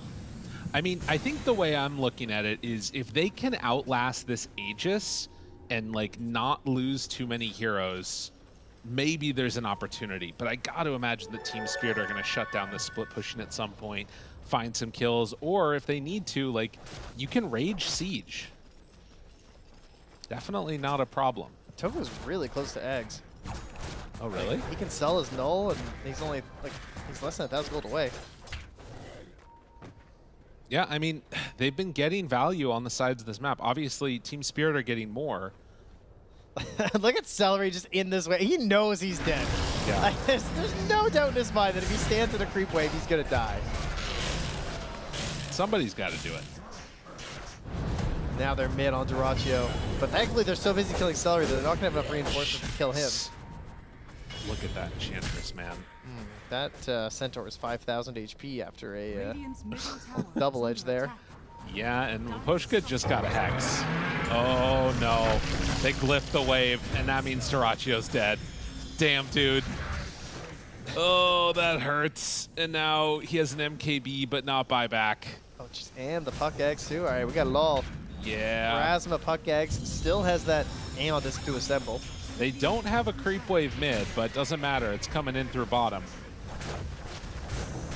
I mean, I think the way I'm looking at it is if they can outlast this Aegis and like not lose too many heroes, maybe there's an opportunity. But I got to imagine the Team Spirit are going to shut down the split pushing at some point, find some kills, or if they need to, like, you can Rage Siege. Definitely not a problem. Tofu's really close to eggs. Oh, really? He can sell his null, and he's only like he's less than 1,000 gold away. Yeah, I mean, they've been getting value on the sides of this map. Obviously, Team Spirit are getting more. Look at Celery just in this way. He knows he's dead. Yeah. Like, there's no doubt in his mind that if he stands in a creep wave, he's gonna die. Somebody's got to do it. Now they're mid on Dyrachyo, but thankfully they're so busy killing Celery that they're not gonna have enough reinforcements to kill him. Look at that Enchantress, man. That Centaur is 5,000 HP after a double edge there. Yeah, and Pushka just got a Hex. Oh, no. They glyphed the wave, and that means Dyrachyo's dead. Damn, dude. Oh, that hurts. And now he has an MKB, but not buyback. Oh, jeez. And the Puck Eggs, too. All right, we got it all. Yeah. Pharasma Puck Eggs still has that ammo disc to assemble. They don't have a creep wave mid, but doesn't matter. It's coming in through bottom.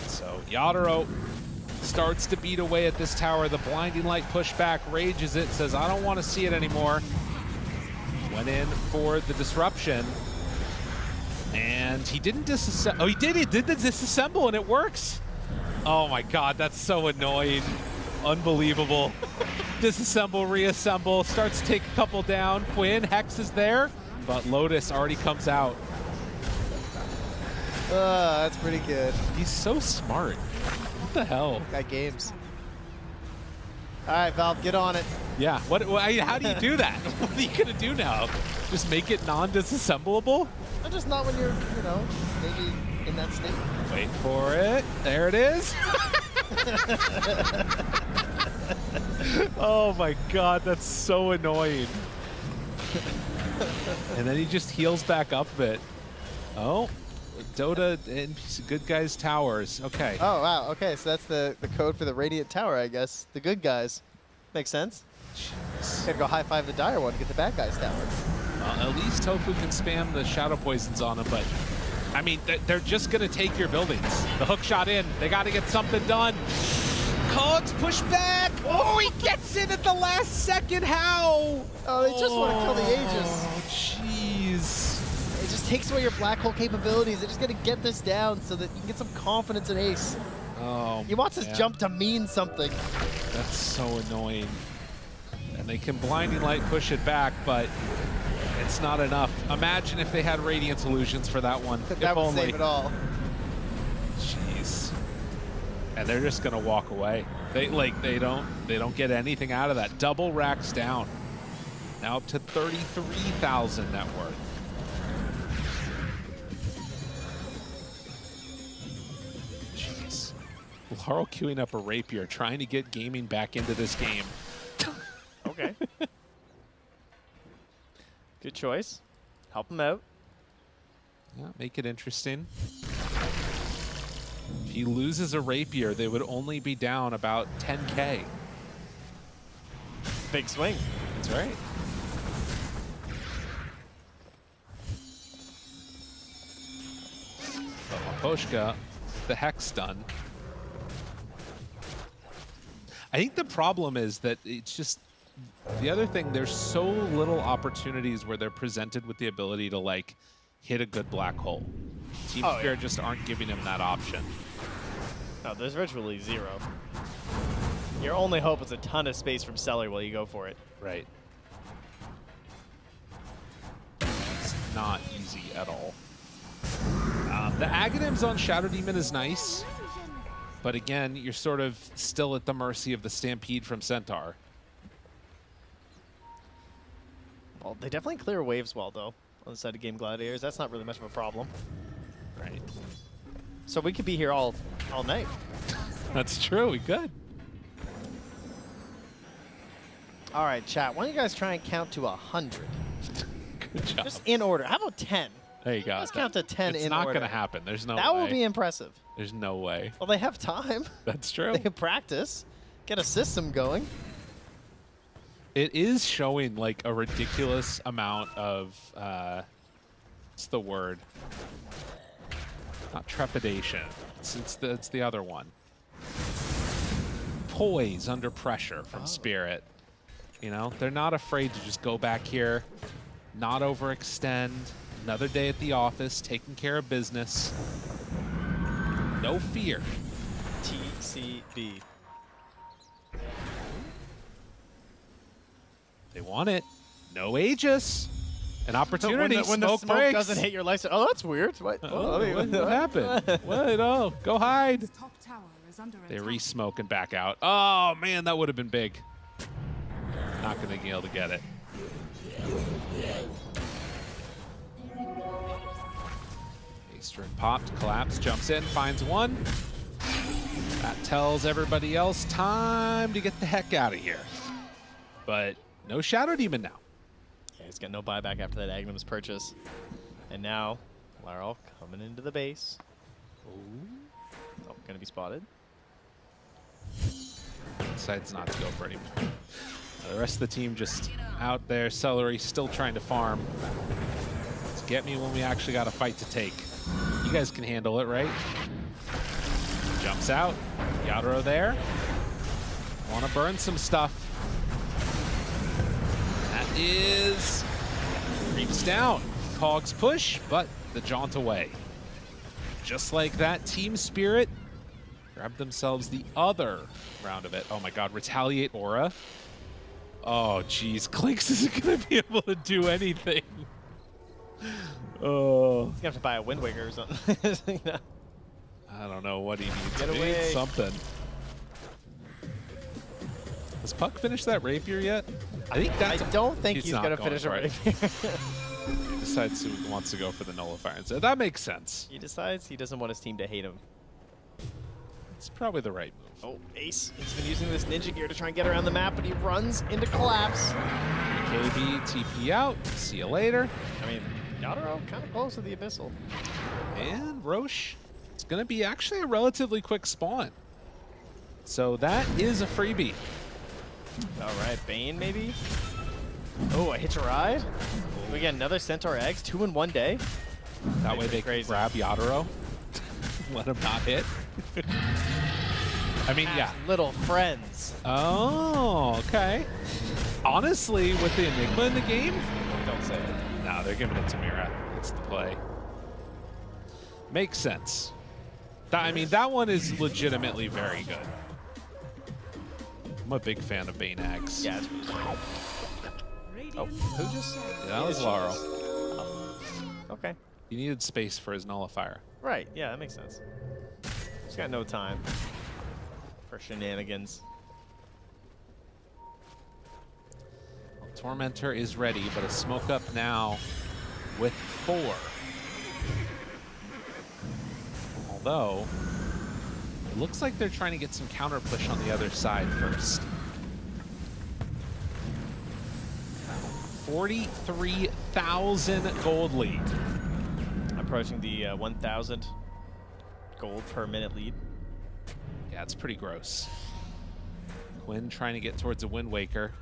So Yadaro starts to beat away at this tower. The blinding light pushback rages it, says, I don't want to see it anymore. Went in for the disruption. And he didn't disassemble. Oh, he did the disassemble, and it works. Oh my God, that's so annoying. Unbelievable. Disassemble, reassemble, starts to take a couple down. Quinn, Hex is there, but Lotus already comes out. That's pretty good. He's so smart. What the hell? Got games. All right, Valve, get on it. Yeah. How do you do that? What are you gonna do now? Just make it non-disassemblable? Just not when you're, you know, maybe in that state. Wait for it. There it is. Oh my God, that's so annoying. And then he just heals back up a bit. Oh, Dota and Good Guys Towers. Okay. Oh, wow. Okay, so that's the code for the Radiant Tower, I guess. The good guys. Makes sense. Jeez. Gotta go high-five the dire one to get the bad guys tower. At least Tofu can spam the shadow poisons on him, but I mean, they're just gonna take your buildings. The hook shot in. They gotta get something done. Cogs push back. Oh, he gets in at the last second. How? Oh, they just want to kill the Aegis. Oh, jeez. It just takes away your black hole capabilities. They're just gonna get this down so that you can get some confidence in Ace. Oh, he wants his jump to mean something. That's so annoying. And they can blinding light push it back, but it's not enough. Imagine if they had Radiant Illusions for that one. That would save it all. Jeez. And they're just gonna walk away. They don't get anything out of that. Double racks down. Now up to 33,000 net worth. Jeez. Laurel queuing up a rapier, trying to get gaming back into this game. Okay. Good choice. Help him out. Yeah, make it interesting. If he loses a rapier, they would only be down about 10K. Big swing. That's right. But Maposhka, the Hex done. I think the problem is that it's just, the other thing, there's so little opportunities where they're presented with the ability to like hit a good black hole. Team Spirit just aren't giving him that option. No, there's virtually zero. Your only hope is a ton of space from Celery while you go for it. Right. It's not easy at all. The Aghanims on Shadow Demon is nice, but again, you're sort of still at the mercy of the Stampede from Centaur. Well, they definitely clear waves well, though, on the side of Gaimin Gladiators. That's not really much of a problem. Right. So we could be here all night. That's true. We could. All right, chat. Why don't you guys try and count to 100? Good job. Just in order. How about 10? There you go. Let's count to 10 it's in not order. going to happen. There's no way. That will be impressive. There's no way. Well, they have time. That's true. They can practice, get a system going. It is showing like a ridiculous amount of, what's the word? Not trepidation. It's the other one. Poise under pressure from Spirit. You know, they're not afraid to just go back here, not overextend. Another day at the office, taking care of business. No fear. TCB. They want it. No Aegis. An opportunity. When the smoke breaks. doesn't hit your life. Oh, that's weird. What? What happened? What? Oh, go hide. Top tower is under They attack. re-smoke and back out. Oh, man, that would have been big. Not going to be able to get it. Acer popped, collapse, jumps in, finds one. That tells everybody else time to get the heck out of here. But no Shadow Demon now. Yeah, he's got no buyback after that Agnum's purchase. And now, Laurel coming into the base. Oh, gonna be spotted. Decides not to go for any more. The rest of the team just out there. Celery still trying to farm. Let's get me when we actually got a fight to take. You guys can handle it, right? Jumps out. Yadro there. Want to burn some stuff. That is... creeps down. Cogs push, but the jaunt away. Just like that, Team Spirit grabbed themselves the other round of it. Oh my god, retaliate Aura. Oh geez, Clinks isn't gonna be able to do anything. Oh. He's gonna have to buy a Wind Waker or something. You know? I don't know what he needs. Get He away. needs something. Has Puck finished that rapier yet? I think that's. I don't think he's not gonna going finish a for it. rapier. He decides he wants to go for the nullifier instead. That makes sense. He decides he doesn't want his team to hate him. It's probably the right move. Oh, Ace. He's been using this ninja gear to try and get around the map, but he runs into collapse. KB, TP out. See you later. I mean, Yadro kind of close to the Abyssal. And Roche, it's going to be actually a relatively quick spawn. So that is a freebie. All right, Bane maybe? Oh, a hitch a ride? We get another Centaur Eggs, 2 in 1 day. That way they can grab Yadro. Let him not hit. I mean, yeah. Little friends. Oh, okay. Honestly, with the Enigma in the game, don't say it. No, they're giving it to Mira. It's the play. Makes sense. I mean, that one is legitimately very good. I'm a big fan of Bane Axe. Yeah, it's really strong. Oh, who just? Yeah, that was Laurel. Okay. He needed space for his nullifier. Right, yeah, that makes sense. He's got no time for shenanigans. Well, Tormentor is ready, but a smoke up now with 4. Although, it looks like they're trying to get some counter push on the other side first. 43,000 gold lead. Approaching the 1,000 gold per minute lead. Yeah, it's pretty gross. Quinn trying to get towards a Wind Waker.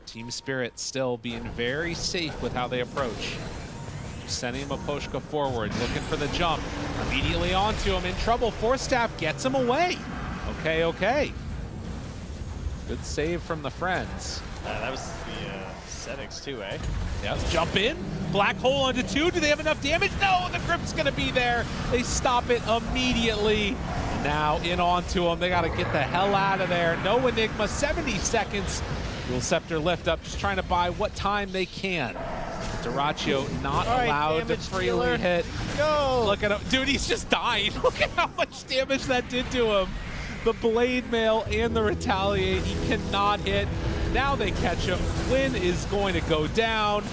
Team Spirit still being very safe with how they approach. Sending Maposhka forward, looking for the jump. Immediately onto him, in trouble. Force Staff gets him away. Okay, okay. Good save from the friends. That was the Setix too, eh? Yep, jump in. Black hole onto 2. Do they have enough damage? No, the grip's gonna be there. They stop it immediately. Now in onto him. They gotta get the hell out of there. No Enigma, 70 seconds. Dual Scepter lift up, just trying to buy what time they can. Duraccio not allowed to freely hit. Go! Look at him. Dude, he's just died. Look at how much damage that did to him. The Blade Mail and the Retaliate, he cannot hit. Now they catch him. Quinn is going to go down.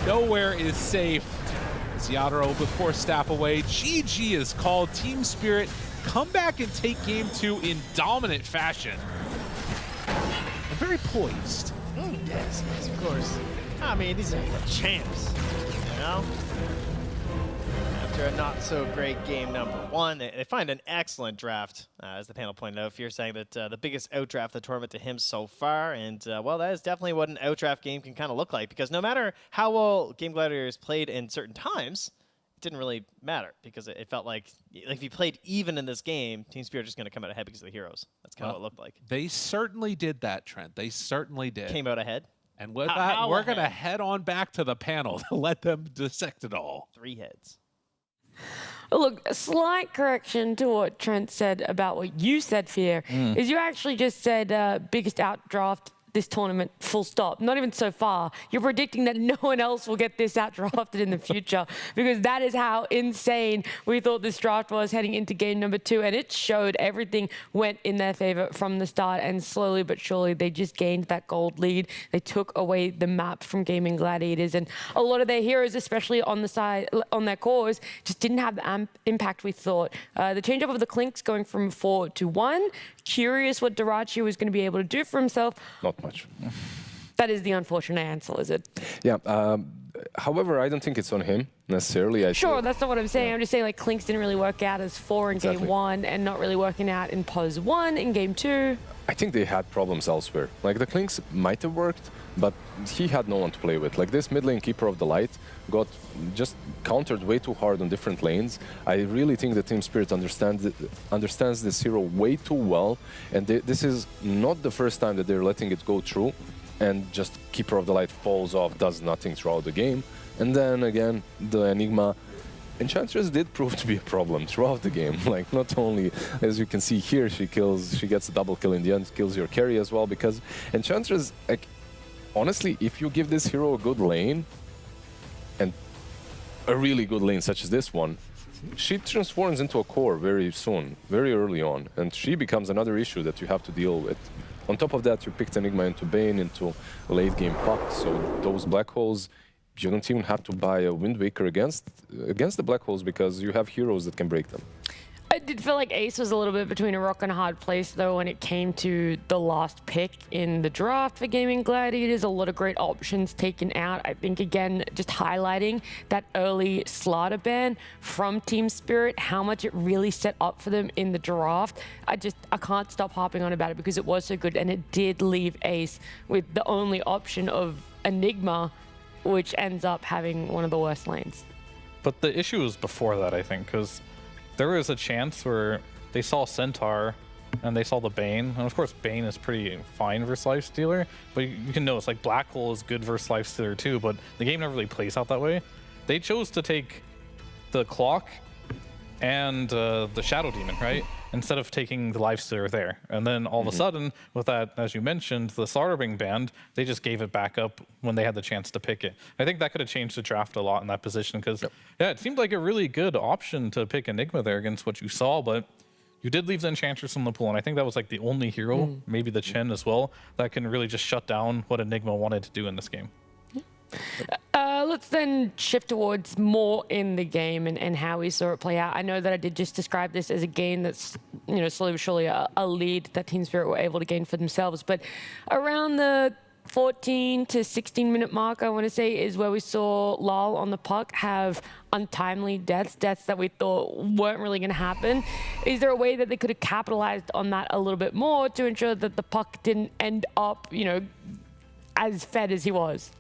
Nowhere is safe. Ziadro before staff away. GG is called. Team Spirit come back and take game 2 in dominant fashion. And very poised. Yes, of course. I mean, these are the champs, you know? After a not-so-great game number 1, they find an excellent draft, as the panel pointed out. Fear saying that the biggest outdraft the tournament to him so far, and, well, that is definitely what an outdraft game can kind of look like, because no matter how well Game Gladiators played in certain times, it didn't really matter, because it felt like if you played even in this game, Team Spirit is just going to come out ahead because of the heroes. That's kind of what it looked like. They certainly did that, Trent. They certainly did. Came out ahead. And with that, we're going to head on back to the panel to let them dissect it all. 3 heads. Look, a slight correction to what Trent said about what you said, Fear, is you actually just said biggest outdraft this tournament, full stop. Not even so far. You're predicting that no one else will get this outdrafted in the future, because that is how insane we thought this draft was heading into game number 2, and it showed. Everything went in their favor from the start, and slowly but surely they just gained that gold lead. They took away the map from Gaimin Gladiators, and a lot of their heroes, especially on the side, on their cores, just didn't have the impact we thought. The change up of the Clinks going from 4 to 1. Curious what Dirachi was going to be able to do for himself. Not much. That is the unfortunate answer, is it? Yeah. However, I don't think it's on him necessarily. Sure, that's not what I'm saying. I'm just saying like Clinks didn't really work out as 4 in game 1 and not really working out in POS 1 in game 2. I think they had problems elsewhere. Like the Clinks might have worked, but he had no one to play with. Like this mid lane Keeper of the Light got just countered way too hard on different lanes. I really think the Team Spirit understands this hero way too well, and this is not the first time that they're letting it go through, and just Keeper of the Light falls off, does nothing throughout the game. And then again, the Enigma. Enchantress did prove to be a problem throughout the game. Like, not only, as you can see here, she gets a double kill in the end, kills your carry as well, because Enchantress, like, honestly, if you give this hero a good lane, and a really good lane such as this one, she transforms into a core very soon, very early on, and she becomes another issue that you have to deal with. On top of that, you picked Enigma into Bane, into late game Puck, so those black holes, you don't even have to buy a Wind Waker against the black holes, because you have heroes that can break them. I did feel like Ace was a little bit between a rock and a hard place, though, when it came to the last pick in the draft for Gaimin Gladiators. A lot of great options taken out. I think, again, just highlighting that early Slaughter ban from Team Spirit, how much it really set up for them in the draft. I can't stop harping on about it because it was so good, and it did leave Ace with the only option of Enigma, which ends up having one of the worst lanes. But the issue was before that, I think, because there was a chance where they saw Centaur and they saw the Bane. And of course, Bane is pretty fine versus Lifestealer, but you can notice like Black Hole is good versus Lifestealer too, but the game never really plays out that way. They chose to take the Clock and the Shadow Demon, right? Instead of taking the Lifestealer there. And then all of a sudden, with that, as you mentioned, the Slaughter being banned, they just gave it back up when they had the chance to pick it. I think that could have changed the draft a lot in that position, because yeah, it seemed like a really good option to pick Enigma there against what you saw, but you did leave the Enchantress in the pool, and I think that was like the only hero, maybe the Chen as well, that can really just shut down what Enigma wanted to do in this game. Let's then shift towards more in the game and how we saw it play out. I know that I did just describe this as a game that's, you know, slowly but surely a lead that Team Spirit were able to gain for themselves. But around the 14 to 16 minute mark, I want to say, is where we saw Lal on the Puck have untimely deaths that we thought weren't really going to happen. Is there a way that they could have capitalized on that a little bit more to ensure that the Puck didn't end up, you know, as fed as he was?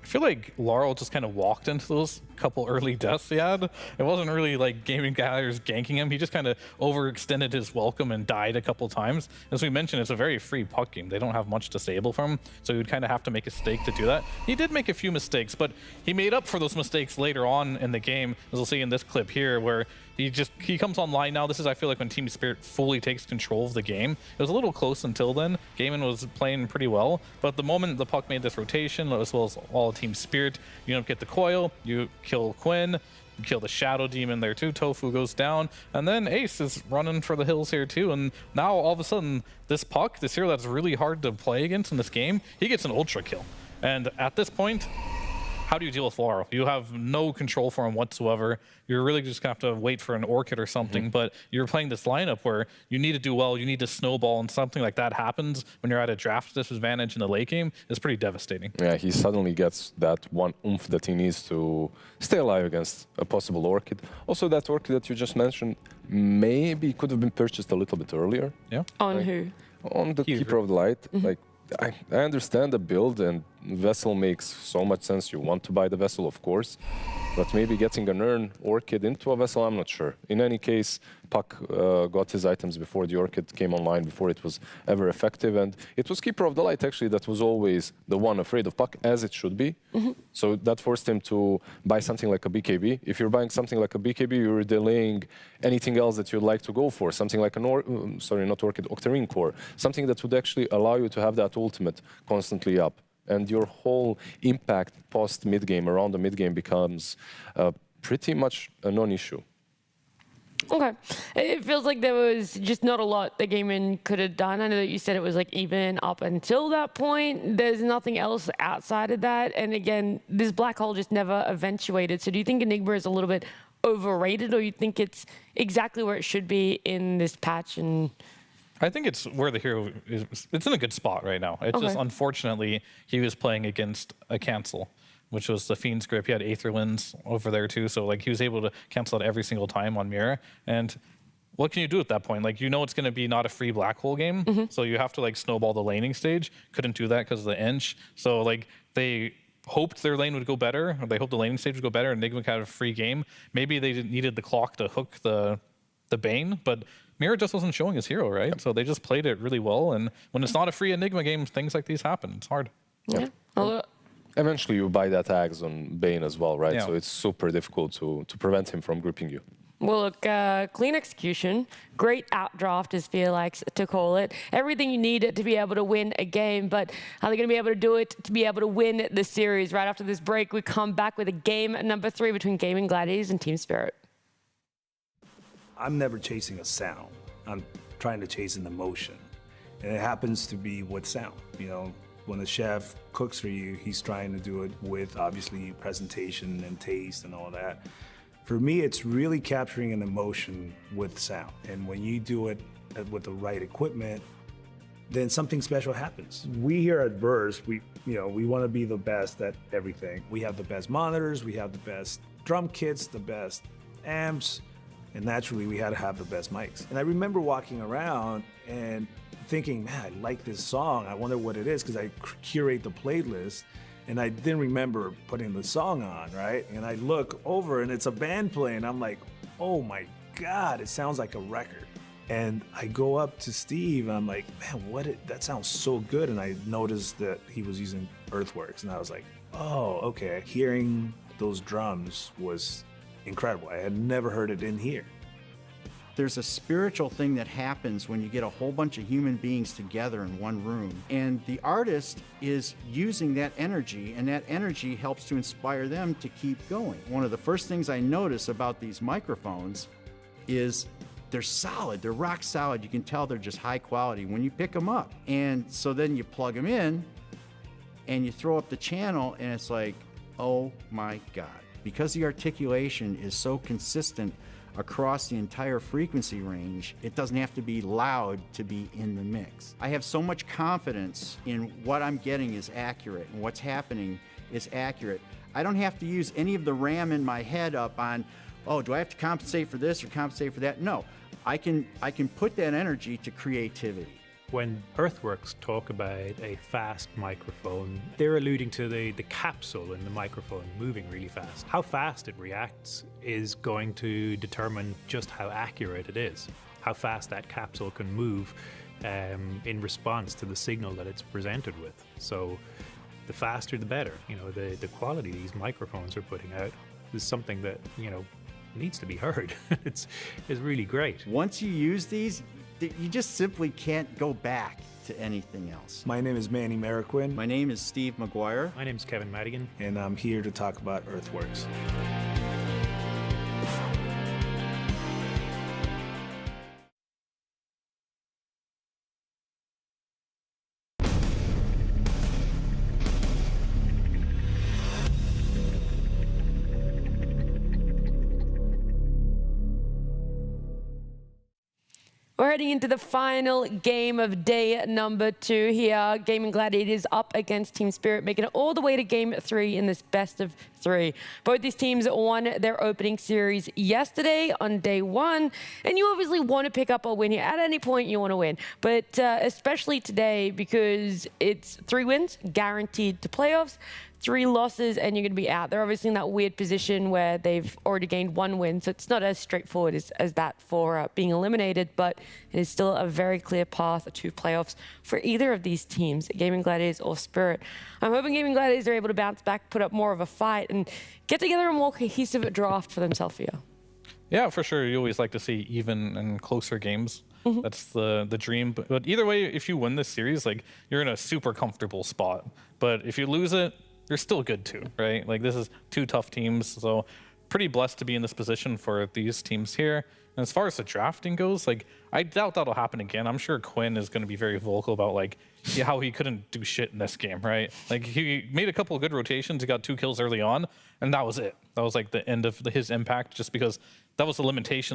I feel like Laurel just kind of walked into those couple early deaths he had. It wasn't really like Gaimin Gladiators ganking him. He just kind of overextended his welcome and died a couple times. As we mentioned, it's a very free puck game. They don't have much disable from him, so you'd kind of have to make a stake to do that. He did make a few mistakes, but he made up for those mistakes later on in the game, as we'll see in this clip here, where he comes online now. This is, I feel like, when Team Spirit fully takes control of the game. It was a little close until then. Gaimin was playing pretty well, but the moment the puck made this rotation, as well as all Team Spirit, you don't get the coil, you kill Quinn, you kill the Shadow Demon there too, Tofu goes down, and then Ace is running for the hills here too, and now all of a sudden this puck, this hero that's really hard to play against in this game, he gets an ultra kill. And at this point, how do you deal with Laurel? You have no control for him whatsoever. You're really just going to have to wait for an Orchid or something, but you're playing this lineup where you need to do well, you need to snowball, and something like that happens when you're at a draft disadvantage in the late game is pretty devastating. Yeah, he suddenly gets that one oomph that he needs to stay alive against a possible Orchid. Also, that Orchid that you just mentioned maybe could have been purchased a little bit earlier. Yeah. On who? On the Keeper of the Light. Like, I understand the build, and Vessel makes so much sense. You want to buy the Vessel, of course, but maybe getting an Urn Orchid into a Vessel, I'm not sure. In any case, Puck got his items before the Orchid came online, before it was ever effective, and it was Keeper of the Light, actually, that was always the one afraid of Puck, as it should be. So that forced him to buy something like a BKB. If you're buying something like a BKB, you're delaying anything else that you'd like to go for, something like an Octarine Core, something that would actually allow you to have that ultimate constantly up. And your whole impact post mid-game, around the mid-game, becomes pretty much a non-issue. Okay. It feels like there was just not a lot that Gaimin could have done. I know that you said it was like even up until that point. There's nothing else outside of that. And again, this black hole just never eventuated. So do you think Enigma is a little bit overrated, or you think it's exactly where it should be in this patch? And I think it's where the hero is. It's in a good spot right now. It's just, unfortunately, he was playing against a cancel, which was the Fiend's Grip. He had Aetherwinds over there too, so like he was able to cancel it every single time on Mirror. And what can you do at that point? Like, you know it's going to be not a free black hole game, so you have to like snowball the laning stage. Couldn't do that because of the inch. So like they hoped their lane would go better, or they hoped the laning stage would go better, and Enigma had a free game. Maybe they needed the clock to hook the Bane, but Mirror just wasn't showing his hero, right? So they just played it really well, and when it's not a free Enigma game, things like these happen. It's hard. Yeah. Eventually, you buy that Axe on Bane as well, right? Yeah. So it's super difficult to prevent him from gripping you. Well, look, clean execution, great outdraft, as Fear likes to call it. Everything you need to be able to win a game, but are they going to be able to do it to be able to win the series? Right after this break, we come back with a game number 3 between Gaimin Gladiators and Team Spirit. I'm never chasing a sound. I'm trying to chase an emotion. And it happens to be with sound. You know, when a chef cooks for you, he's trying to do it with obviously presentation and taste and all that. For me, it's really capturing an emotion with sound. And when you do it with the right equipment, then something special happens. We here at Verse, we want to be the best at everything. We have the best monitors, we have the best drum kits, the best amps, and naturally we had to have the best mics. And I remember walking around and thinking, man, I like this song. I wonder what it is, because I curate the playlist and I didn't remember putting the song on, right? And I look over and it's a band playing. I'm like, oh my God, it sounds like a record. And I go up to Steve and I'm like, man, that sounds so good. And I noticed that he was using Earthworks, and I was like, oh, okay. Hearing those drums was incredible. I had never heard it in here. There's a spiritual thing that happens when you get a whole bunch of human beings together in one room. And the artist is using that energy, and that energy helps to inspire them to keep going. One of the first things I notice about these microphones is they're solid, they're rock solid. You can tell they're just high quality when you pick them up. And so then you plug them in and you throw up the channel, and it's like, oh my God. Because the articulation is so consistent across the entire frequency range, it doesn't have to be loud to be in the mix. I have so much confidence in what I'm getting is accurate and what's happening is accurate. I don't have to use any of the RAM in my head up on, oh, do I have to compensate for this or compensate for that? No, I can put that energy to creativity. When Earthworks talk about a fast microphone, they're alluding to the capsule in the microphone moving really fast. How fast it reacts is going to determine just how accurate it is, how fast that capsule can move in response to the signal that it's presented with. So the faster the better. You know, the quality these microphones are putting out is something that, you know, needs to be heard. It's really great. Once you use these, you just simply can't go back to anything else. My name is Manny Mariquin. My name is Steve McGuire. My name is Kevin Madigan. And I'm here to talk about Earthworks. We're heading into the final game of day number 2 here. Gaimin Gladiators up against Team Spirit, making it all the way to game 3 in this best of 3. Both these teams won their opening series yesterday on day 1, and you obviously want to pick up a win here. At any point, you want to win, but especially today because it's 3 wins guaranteed to playoffs. 3 losses and you're going to be out. They're obviously in that weird position where they've already gained 1 win, so it's not as straightforward as that for being eliminated, but it is still a very clear path to playoffs for either of these teams, Gaimin Gladiators or Spirit. I'm hoping Gaimin Gladiators are able to bounce back, put up more of a fight, and get together a more cohesive draft for themselves here. Yeah, for sure. You always like to see even and closer games. That's the dream. But either way, if you win this series, like, you're in a super comfortable spot. But if you lose it, you're still good too, right? Like, this is 2 tough teams, so pretty blessed to be in this position for these teams here. And as far as the drafting goes, like, I doubt that'll happen again. I'm sure Quinn is going to be very vocal about, like, how he couldn't do shit in this game, right? Like, he made a couple of good rotations, he got 2 kills early on, and that was it. That was like the end of his impact, just because that was the limitations